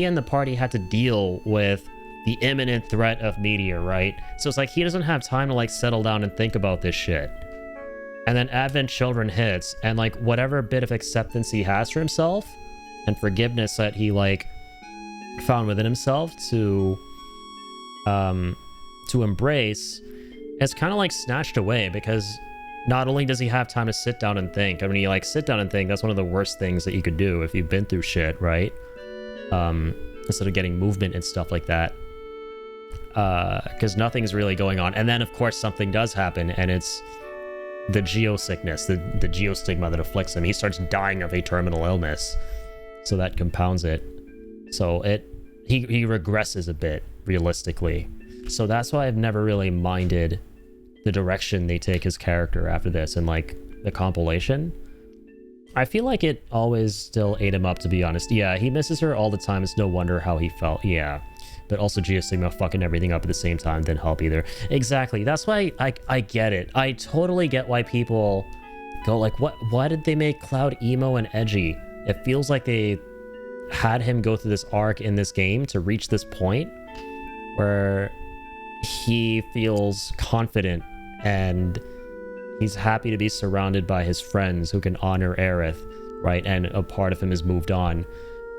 and the party had to deal with the imminent threat of Meteor, right? So it's like he doesn't have time to like settle down and think about this shit. And then Advent Children hits, and like whatever bit of acceptance he has for himself and forgiveness that he like found within himself to embrace, it's kind of like snatched away, because not only does he have time to sit down and think, I mean, you like sit down and think, that's one of the worst things that you could do if you've been through shit, right? Instead of getting movement and stuff like that. Because nothing's really going on. And then, of course, something does happen, and it's the geosickness, the geostigma that afflicts him. He starts dying of a terminal illness, so that compounds it. So he regresses a bit, realistically. So that's why I've never really minded the direction they take his character after this and like the compilation, I feel like it always still ate him up, to be honest. Yeah, he misses her all the time. It's no wonder how he felt. Yeah. But also Geo Sigma fucking everything up at the same time didn't help either. Exactly. That's why I get it. I totally get why people go like, why did they make Cloud emo and edgy? It feels like they had him go through this arc in this game to reach this point where he feels confident and he's happy to be surrounded by his friends who can honor Aerith, right? And a part of him has moved on.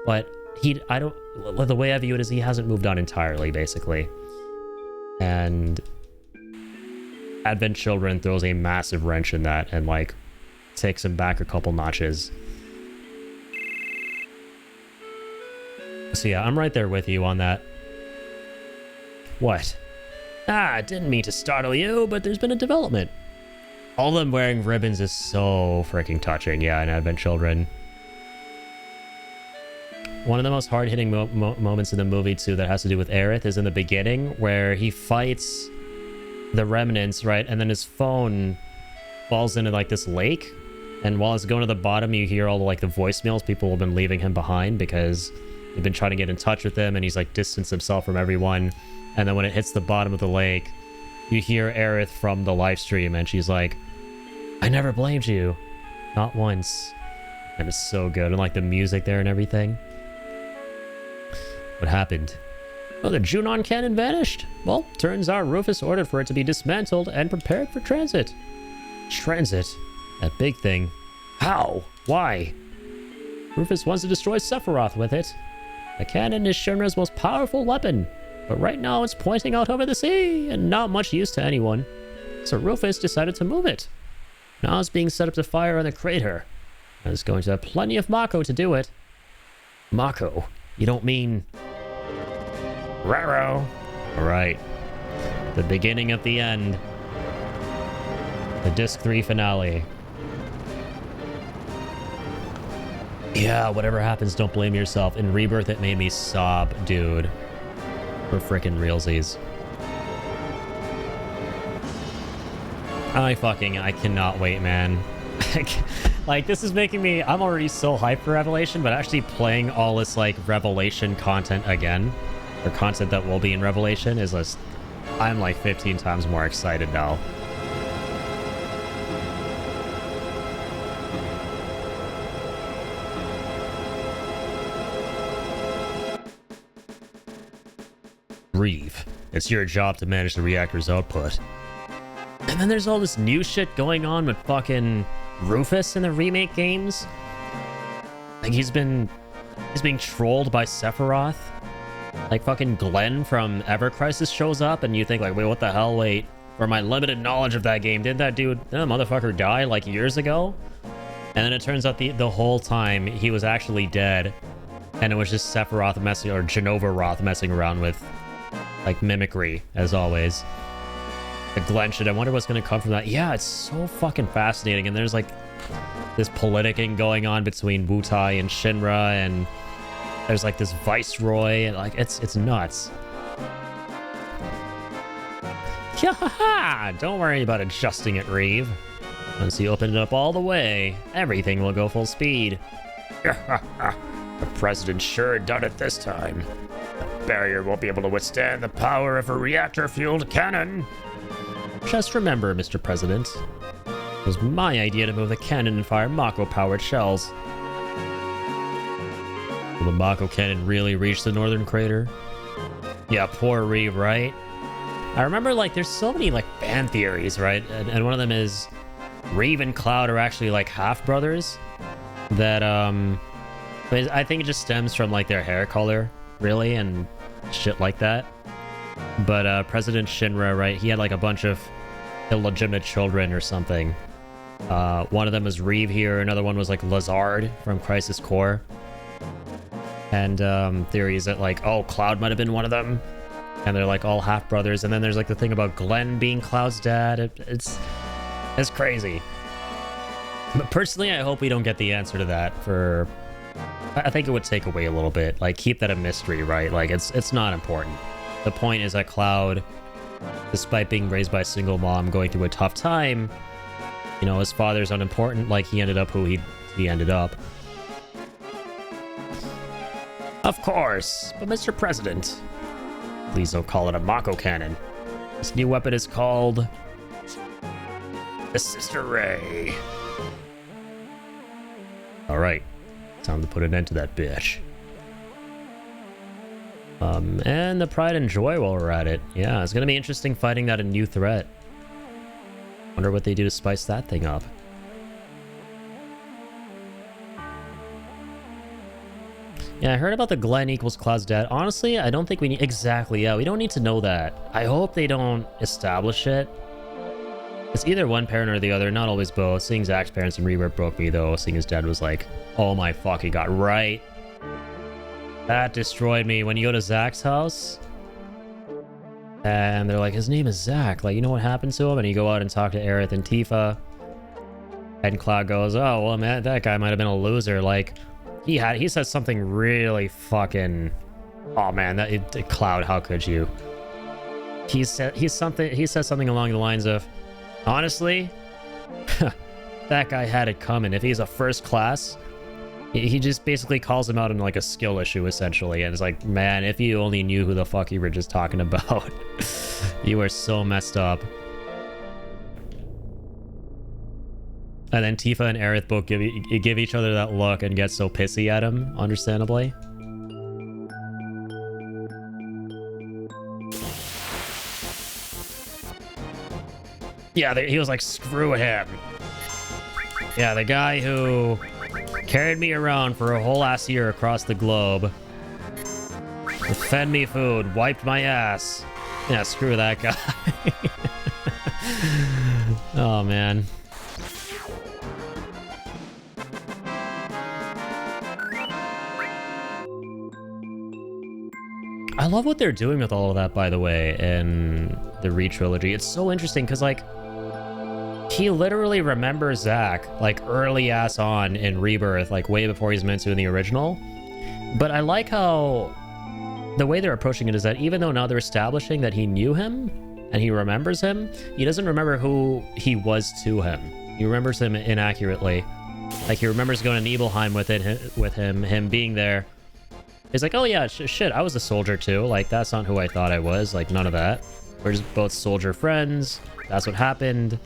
But the way I view it is he hasn't moved on entirely, basically. And Advent Children throws a massive wrench in that and like takes him back a couple notches. So yeah, I'm right there with you on that. What? Ah, didn't mean to startle you, but there's been a development. All of them wearing ribbons is so freaking touching, yeah, in Advent Children. One of the most hard-hitting moments in the movie, too, that has to do with Aerith is in the beginning, where he fights the remnants, right? And then his phone falls into, like, this lake. And while it's going to the bottom, you hear all, like, the voicemails people have been leaving him behind because they've been trying to get in touch with him, and he's, like, distanced himself from everyone. And then when it hits the bottom of the lake, you hear Aerith from the live stream, and she's like, I never blamed you. Not once. And it's so good. And, like, the music there and everything. What happened? Oh, the Junon cannon vanished? Well, turns out Rufus ordered for it to be dismantled and prepared for transit. Transit? That big thing. How? Why? Rufus wants to destroy Sephiroth with it. The cannon is Shinra's most powerful weapon, but right now it's pointing out over the sea and not much use to anyone. So Rufus decided to move it. Now it's being set up to fire on the crater. And it's going to have plenty of Mako to do it. Mako? You don't mean... Raro. Right. The beginning of the end. The Disc 3 finale. Yeah, whatever happens, don't blame yourself. In Rebirth, it made me sob, dude. For frickin' realsies. I cannot wait, man. Like, this is making me... I'm already so hyped for Revelation, but actually playing all this, like, Revelation content again, or content that will be in Revelation, is just... I'm, like, 15 times more excited now. Reeve, it's your job to manage the reactor's output. And then there's all this new shit going on with fucking Rufus in the remake games. Like he's being trolled by Sephiroth. Like fucking Glenn from Ever Crisis shows up and you think like, wait, what the hell? Wait, for my limited knowledge of that game, did that motherfucker die like years ago? And then it turns out the whole time he was actually dead. And it was just Sephiroth messing, or Genova Roth messing around with like mimicry, as always. The Glenn shit, I wonder what's gonna come from that. Yeah, it's so fucking fascinating. And there's like this politicking going on between Wutai and Shinra, and there's like this viceroy, and like it's nuts. Yeah, don't worry about adjusting it, Reeve. Once you open it up all the way, everything will go full speed. The president sure done it this time. The barrier won't be able to withstand the power of a reactor-fueled cannon. Just remember, Mr. President, it was my idea to move the cannon and fire Mako-powered shells. Will the Mako cannon really reach the northern crater? Yeah, poor Reeve, right? I remember, like, there's so many, like, fan theories, right? And one of them is Reeve and Cloud are actually, like, half-brothers. That, I think it just stems from, like, their hair color, really, and shit like that. But President Shinra, right, he had like a bunch of illegitimate children or something. One of them was Reeve here, another one was like Lazard from Crisis Core. And theories that like, oh, Cloud might have been one of them. And they're like all half brothers. And then there's like the thing about Glenn being Cloud's dad. It's crazy. But personally, I hope we don't get the answer to that for... I think it would take away a little bit. Like, keep that a mystery, right? Like, it's not important. The point is that Cloud despite being raised by a single mom, going through a tough time, you know, his father's unimportant, like he ended up who he ended up. Of course, but Mr. President, please don't call it a Mako cannon. This new weapon is called the Sister Ray. All right, time to put an end to that bitch. And the Pride and Joy while we're at it. Yeah, it's gonna be interesting fighting that a New Threat. Wonder what they do to spice that thing up. Yeah, I heard about the Glenn equals Cloud's dad. Honestly, I don't think we need... Exactly, yeah, we don't need to know that. I hope they don't establish it. It's either one parent or the other, not always both. Seeing Zach's parents in Rebirth broke me, though. Seeing his dad was like, oh my fuck, he got right. That destroyed me. When you go to Zach's house, and they're like, his name is Zach. Like, you know what happened to him? And you go out and talk to Aerith and Tifa. And Cloud goes, oh, well, man, that guy might have been a loser. Like... He said something really fucking... Oh man, Cloud, how could you? He said something along the lines of, honestly, that guy had it coming. If he's a first class, he just basically calls him out on like a skill issue essentially, and it's like, man, if you only knew who the fuck you were just talking about, you were so messed up. And then Tifa and Aerith both give each other that look and get so pissy at him, understandably. Yeah, he was like, screw him. Yeah, the guy who carried me around for a whole ass year across the globe, fed me food, wiped my ass. Yeah, screw that guy. Oh, man. I love what they're doing with all of that, by the way, in the re-trilogy. It's so interesting because, like, he literally remembers Zack, like, early-ass on in Rebirth, like, way before he's meant to in the original. But I like how the way they're approaching it is that even though now they're establishing that he knew him and he remembers him, he doesn't remember who he was to him. He remembers him inaccurately. Like, he remembers going to Nibelheim with him being there. He's like, oh yeah, shit, I was a soldier too. Like, that's not who I thought I was. Like, none of that. We're just both soldier friends. That's what happened.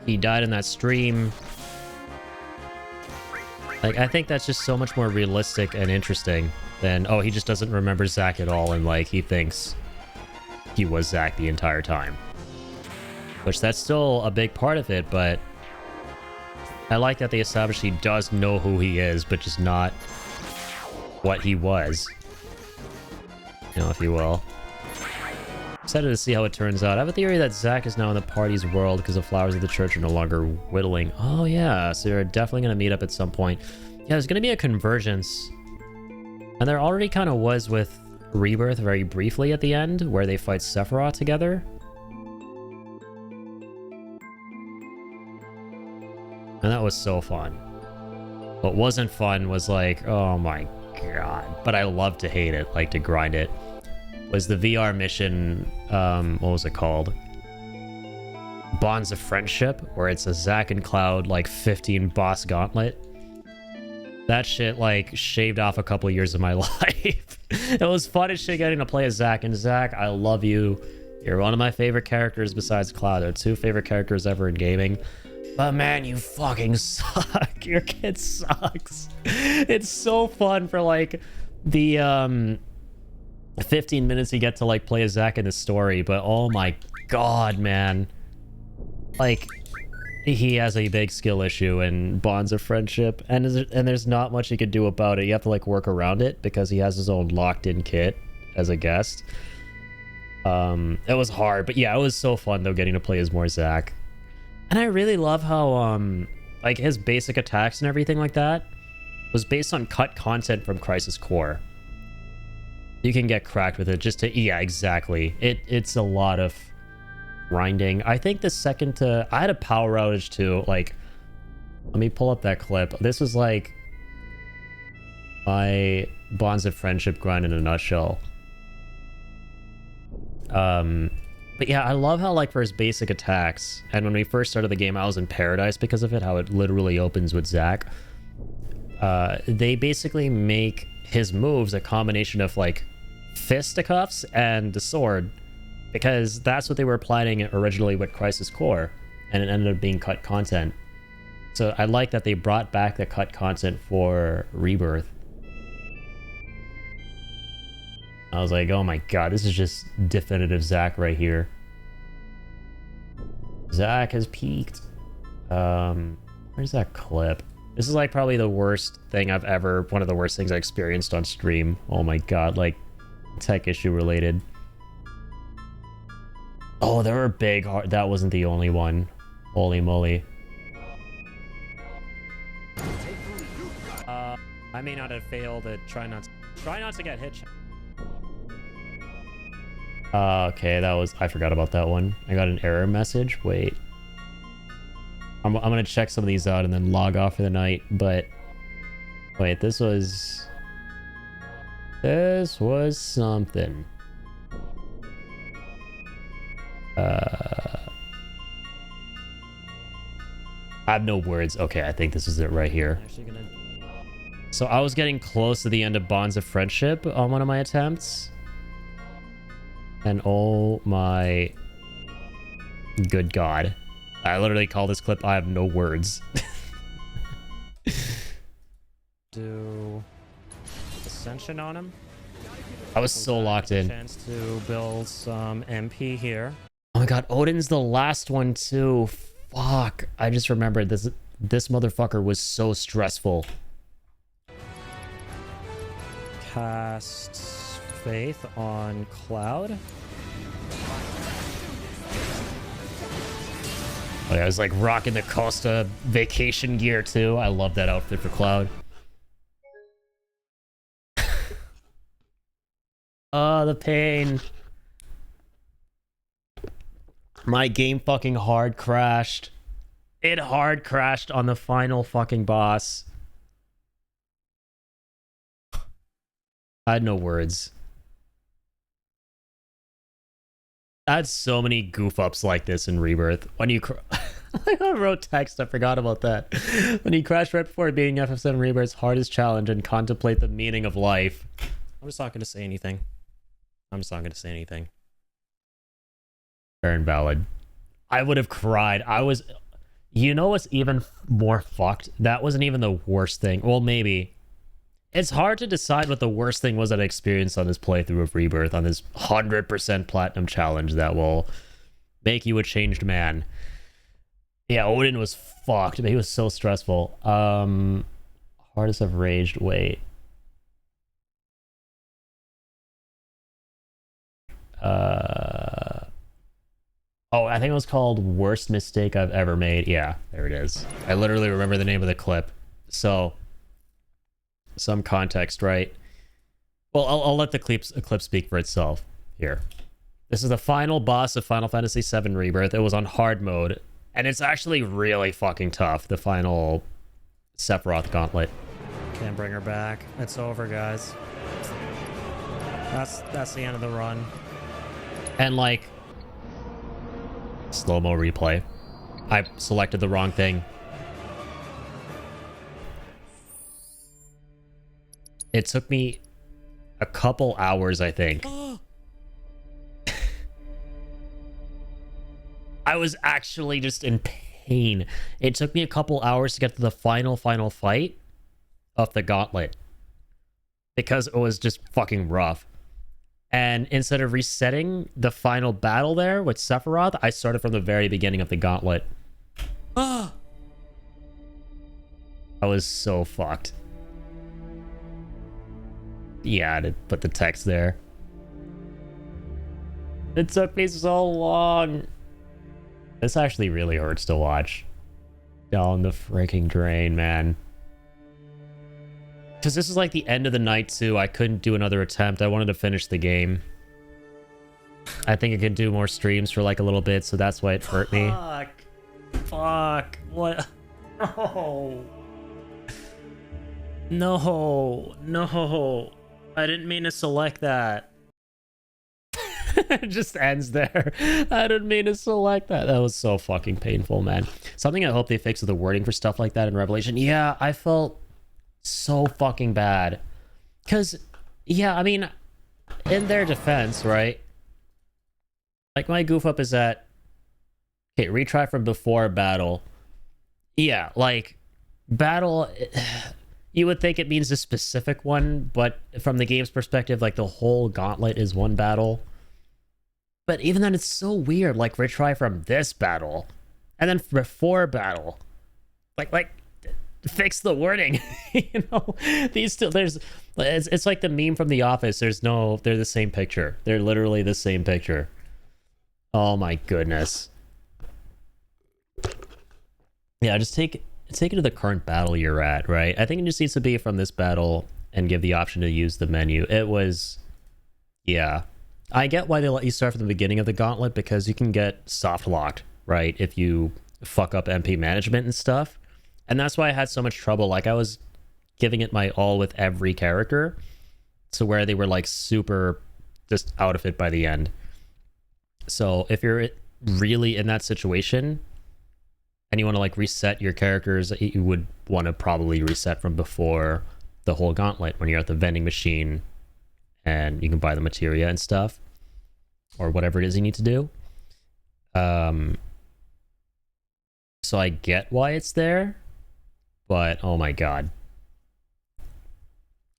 He died in that stream. Like, I think that's just so much more realistic and interesting than, oh, he just doesn't remember Zack at all, and, like, he thinks he was Zack the entire time. Which, that's still a big part of it, but I like that they established he does know who he is, but just not what he was, you know, if you will. Excited to see how it turns out. I have a theory that Zack is now in the party's world because the flowers of the church are no longer whittling. Oh yeah, so they're definitely going to meet up at some point. Yeah, there's going to be a convergence. And there already kind of was with Rebirth very briefly at the end, where they fight Sephiroth together. And that was so fun. What wasn't fun was like, oh my god, but I love to hate it, like to grind it, was the VR mission, what was it called? Bonds of Friendship, where it's a Zack and Cloud, like, 15 boss gauntlet. That shit, like, shaved off a couple years of my life. It was fun as shit getting to play as Zack, and Zack, I love you. You're one of my favorite characters besides Cloud. They're two favorite characters ever in gaming. But man, you fucking suck. Your kid sucks. It's so fun for like the 15 minutes you get to like play as Zack in the story, but oh my god, man. Like, he has a big skill issue in Bonds of Friendship, and there's not much you can do about it. You have to like work around it because he has his own locked-in kit as a guest. It was hard, but yeah, it was so fun though getting to play as more Zack. And I really love how, like, his basic attacks and everything like that was based on cut content from Crisis Core. You can get cracked with it just to... Yeah, exactly. It's a lot of grinding. I think the second to... I had a power outage, too. Like, let me pull up that clip. This was, like, my Bonds of Friendship grind in a nutshell. But yeah, I love how, like, for his basic attacks, and when we first started the game, I was in paradise because of it, how it literally opens with Zac. They basically make his moves a combination of, like, fisticuffs and the sword, because that's what they were planning originally with Crisis Core, and it ended up being cut content. So I like that they brought back the cut content for Rebirth. I was like, oh my god, this is just definitive Zac right here. Zac has peaked. Where's that clip? This is like probably the worst thing I've ever, one of the worst things I experienced on stream. Oh my god, like tech issue related. Oh, there were big hard, that wasn't the only one. Holy moly. I may not have failed at try not to get hit. Okay, that was, I forgot about that one. I got an error message. Wait. I'm gonna check some of these out and then log off for the night, but wait, this was something. I have no words. Okay, I think this is it right here. So I was getting close to the end of Bonds of Friendship on one of my attempts. And oh my good god. I literally call this clip I have no words. Do Ascension on him. I was so locked in. Chance to build some MP here. Oh my god, Odin's the last one too. Fuck. I just remembered this motherfucker was so stressful. Cast Faith on Cloud. Oh yeah, I was like rocking the Costa vacation gear too. I love that outfit for Cloud. Oh, the pain. My game fucking hard crashed. It hard crashed on the final fucking boss. I had no words. I had so many goof ups like this in Rebirth. When you I wrote text, I forgot about that. When you crash right before beating FF7 Rebirth's hardest challenge and contemplate the meaning of life. I'm just not going to say anything. Fair and valid. I would have cried. You know what's even more fucked? That wasn't even the worst thing. Well, maybe. It's hard to decide what the worst thing was that I experienced on this playthrough of Rebirth, on this 100% platinum challenge that will make you a changed man. Yeah, Odin was fucked, but he was so stressful. Hardest I've raged. Wait. Oh, I think it was called Worst Mistake I've Ever Made. Yeah, there it is. I literally remember the name of the clip. So, some context, right? Well, I'll let the clip speak for itself here. This is the final boss of Final Fantasy VII Rebirth. It was on hard mode, and it's actually really fucking tough, the final Sephiroth gauntlet. Can't bring her back. It's over, guys. That's the end of the run. And like, slow-mo replay. I selected the wrong thing. It took me a couple hours, I think. I was actually just in pain. It took me a couple hours to get to the final fight of the gauntlet, because it was just fucking rough. And instead of resetting the final battle there with Sephiroth, I started from the very beginning of the gauntlet. I was so fucked. Yeah, I did put the text there. It took me so long. This actually really hurts to watch. Down the freaking drain, man. Because this is like the end of the night too. I couldn't do another attempt. I wanted to finish the game. I think I could do more streams for like a little bit, so that's why it hurt me. Fuck. What? No. I didn't mean to select that. It just ends there. I didn't mean to select that. That was so fucking painful, man. Something I hope they fix with the wording for stuff like that in Revelation. Yeah, I felt so fucking bad. Because, yeah, I mean, in their defense, right? Like, my goof up is that, okay, retry from before battle. Yeah, like, battle, you would think it means a specific one, but from the game's perspective, like, the whole gauntlet is one battle. But even then, it's so weird, like, retry from this battle, and then before battle. Like, fix the wording, you know? These still, it's like the meme from The Office, they're the same picture. They're literally the same picture. Oh my goodness. Yeah, just take it to the current battle you're at, right? I think it just needs to be from this battle and give the option to use the menu. It was, yeah. I get why they let you start from the beginning of the gauntlet, because you can get soft locked, right? If you fuck up MP management and stuff. And that's why I had so much trouble. Like, I was giving it my all with every character, to where they were like super just out of it by the end. So if you're really in that situation and you want to like reset your characters, you would want to probably reset from before the whole gauntlet, when you're at the vending machine and you can buy the materia and stuff, or whatever it is you need to do. So I get why it's there, but oh my god.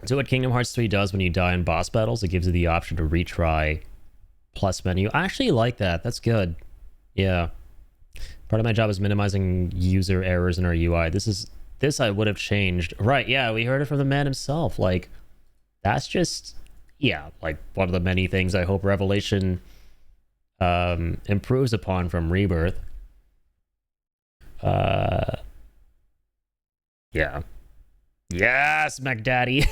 So what Kingdom Hearts 3 does when you die in boss battles, it gives you the option to retry plus menu. I actually like that. That's good. Yeah. Part of my job is minimizing user errors in our UI. This I would have changed. Right, yeah, we heard it from the man himself. Like, that's just, yeah, like one of the many things I hope Revelation improves upon from Rebirth. Yeah. Yes, McDaddy.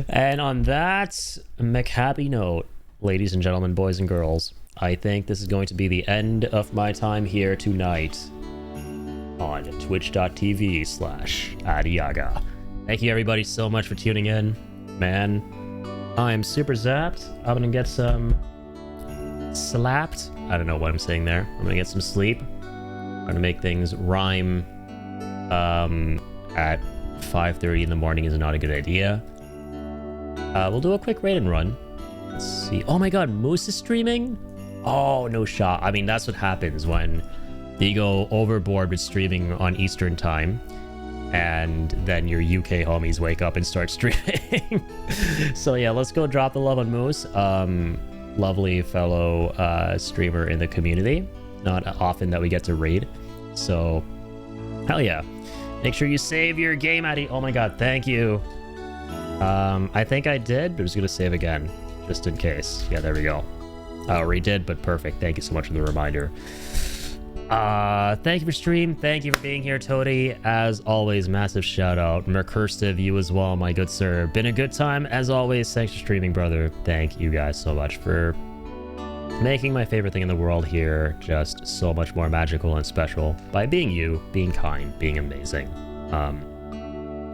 And on that McHappy note, ladies and gentlemen, boys and girls, I think this is going to be the end of my time here tonight on twitch.tv/Adiaga. Thank you everybody so much for tuning in. Man, I'm super zapped. I'm gonna get some slapped. I don't know what I'm saying there. I'm gonna get some sleep. I'm gonna make things rhyme. At 5:30 in the morning is not a good idea. We'll do a quick raid and run. Let's see. Oh my god, Moose is streaming? Oh, no shot. I mean, that's what happens when you go overboard with streaming on Eastern time, and then your UK homies wake up and start streaming. So yeah, let's go drop the love on Moose. Lovely fellow streamer in the community. Not often that we get to raid. So, hell yeah. Make sure you save your game, Addy. Oh my god, thank you. I think I did, but I was going to save again, just in case. Yeah, there we go. I already did, but perfect. Thank you so much for the reminder. Thank you for stream. Thank you for being here, Toady. As always, massive shout out. Mercurstive, you as well, my good sir. Been a good time, as always. Thanks for streaming, brother. Thank you guys so much for making my favorite thing in the world here just so much more magical and special by being you, being kind, being amazing.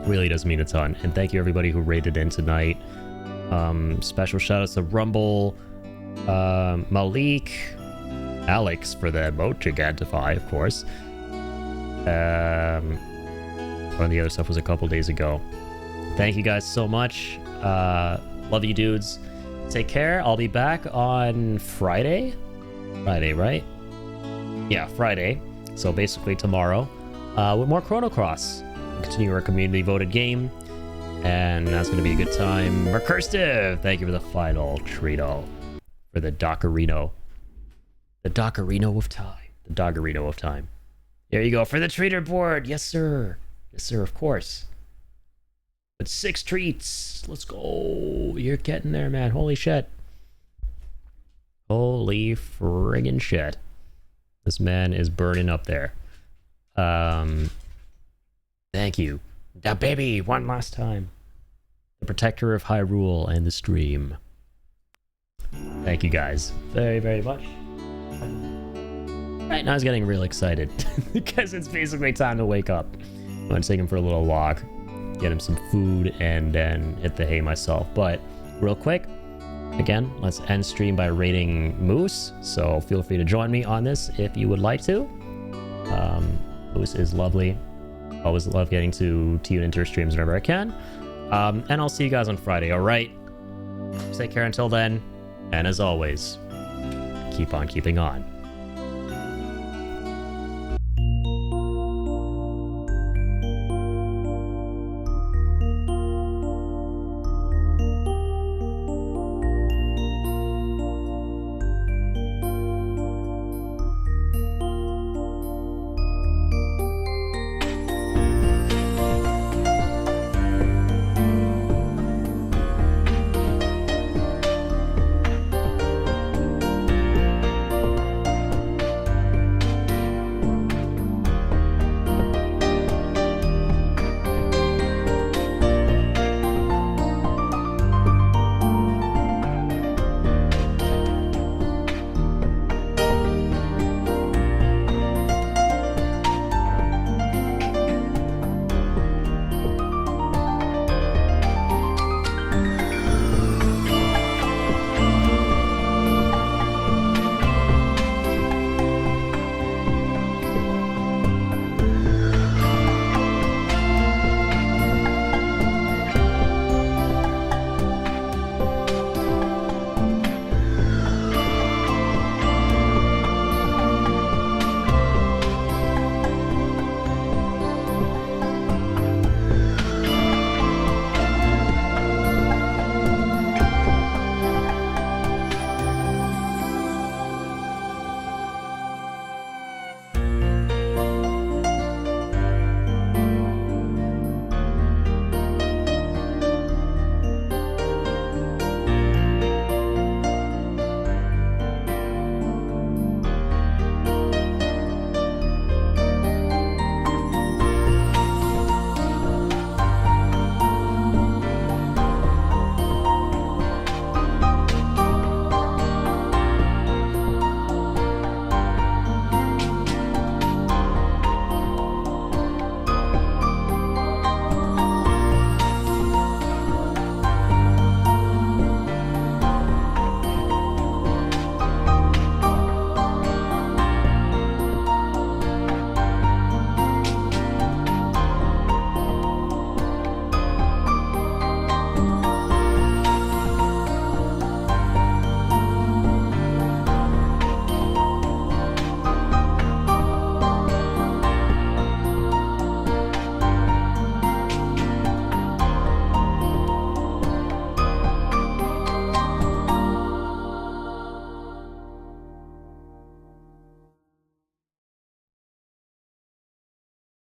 Really does mean a ton. And thank you everybody who raided in tonight. Special shout outs to Rumble, Malik, Alex for the emote Gigantify, of course. One of the other stuff was a couple days ago. Thank you guys so much. Love you dudes. Take care. I'll be back on Friday. Friday, right? Yeah, Friday. So basically tomorrow with more Chrono Cross. Continue our community voted game. And that's going to be a good time. Mercurstive, thank you for the final treato. For the Dockerino. The Dockerino of time. The Doggerino of time. There you go. For the treater board. Yes, sir. Yes, sir, of course. But 6 treats. Let's go. You're getting there, man. Holy shit. Holy friggin' shit. This man is burning up there. Thank you. Da baby, one last time. The protector of Hyrule and the stream. Thank you guys very, very much. Right now I was getting real excited because it's basically time to wake up. I'm gonna take him for a little walk, get him some food, and then hit the hay myself. But real quick, Again, let's end stream by rating Moose, so feel free to join me on this if you would like to. Moose is lovely. Always love getting to tune into her streams whenever I can. And I'll see you guys on Friday, alright? Take care until then, and as always, keep on keeping on.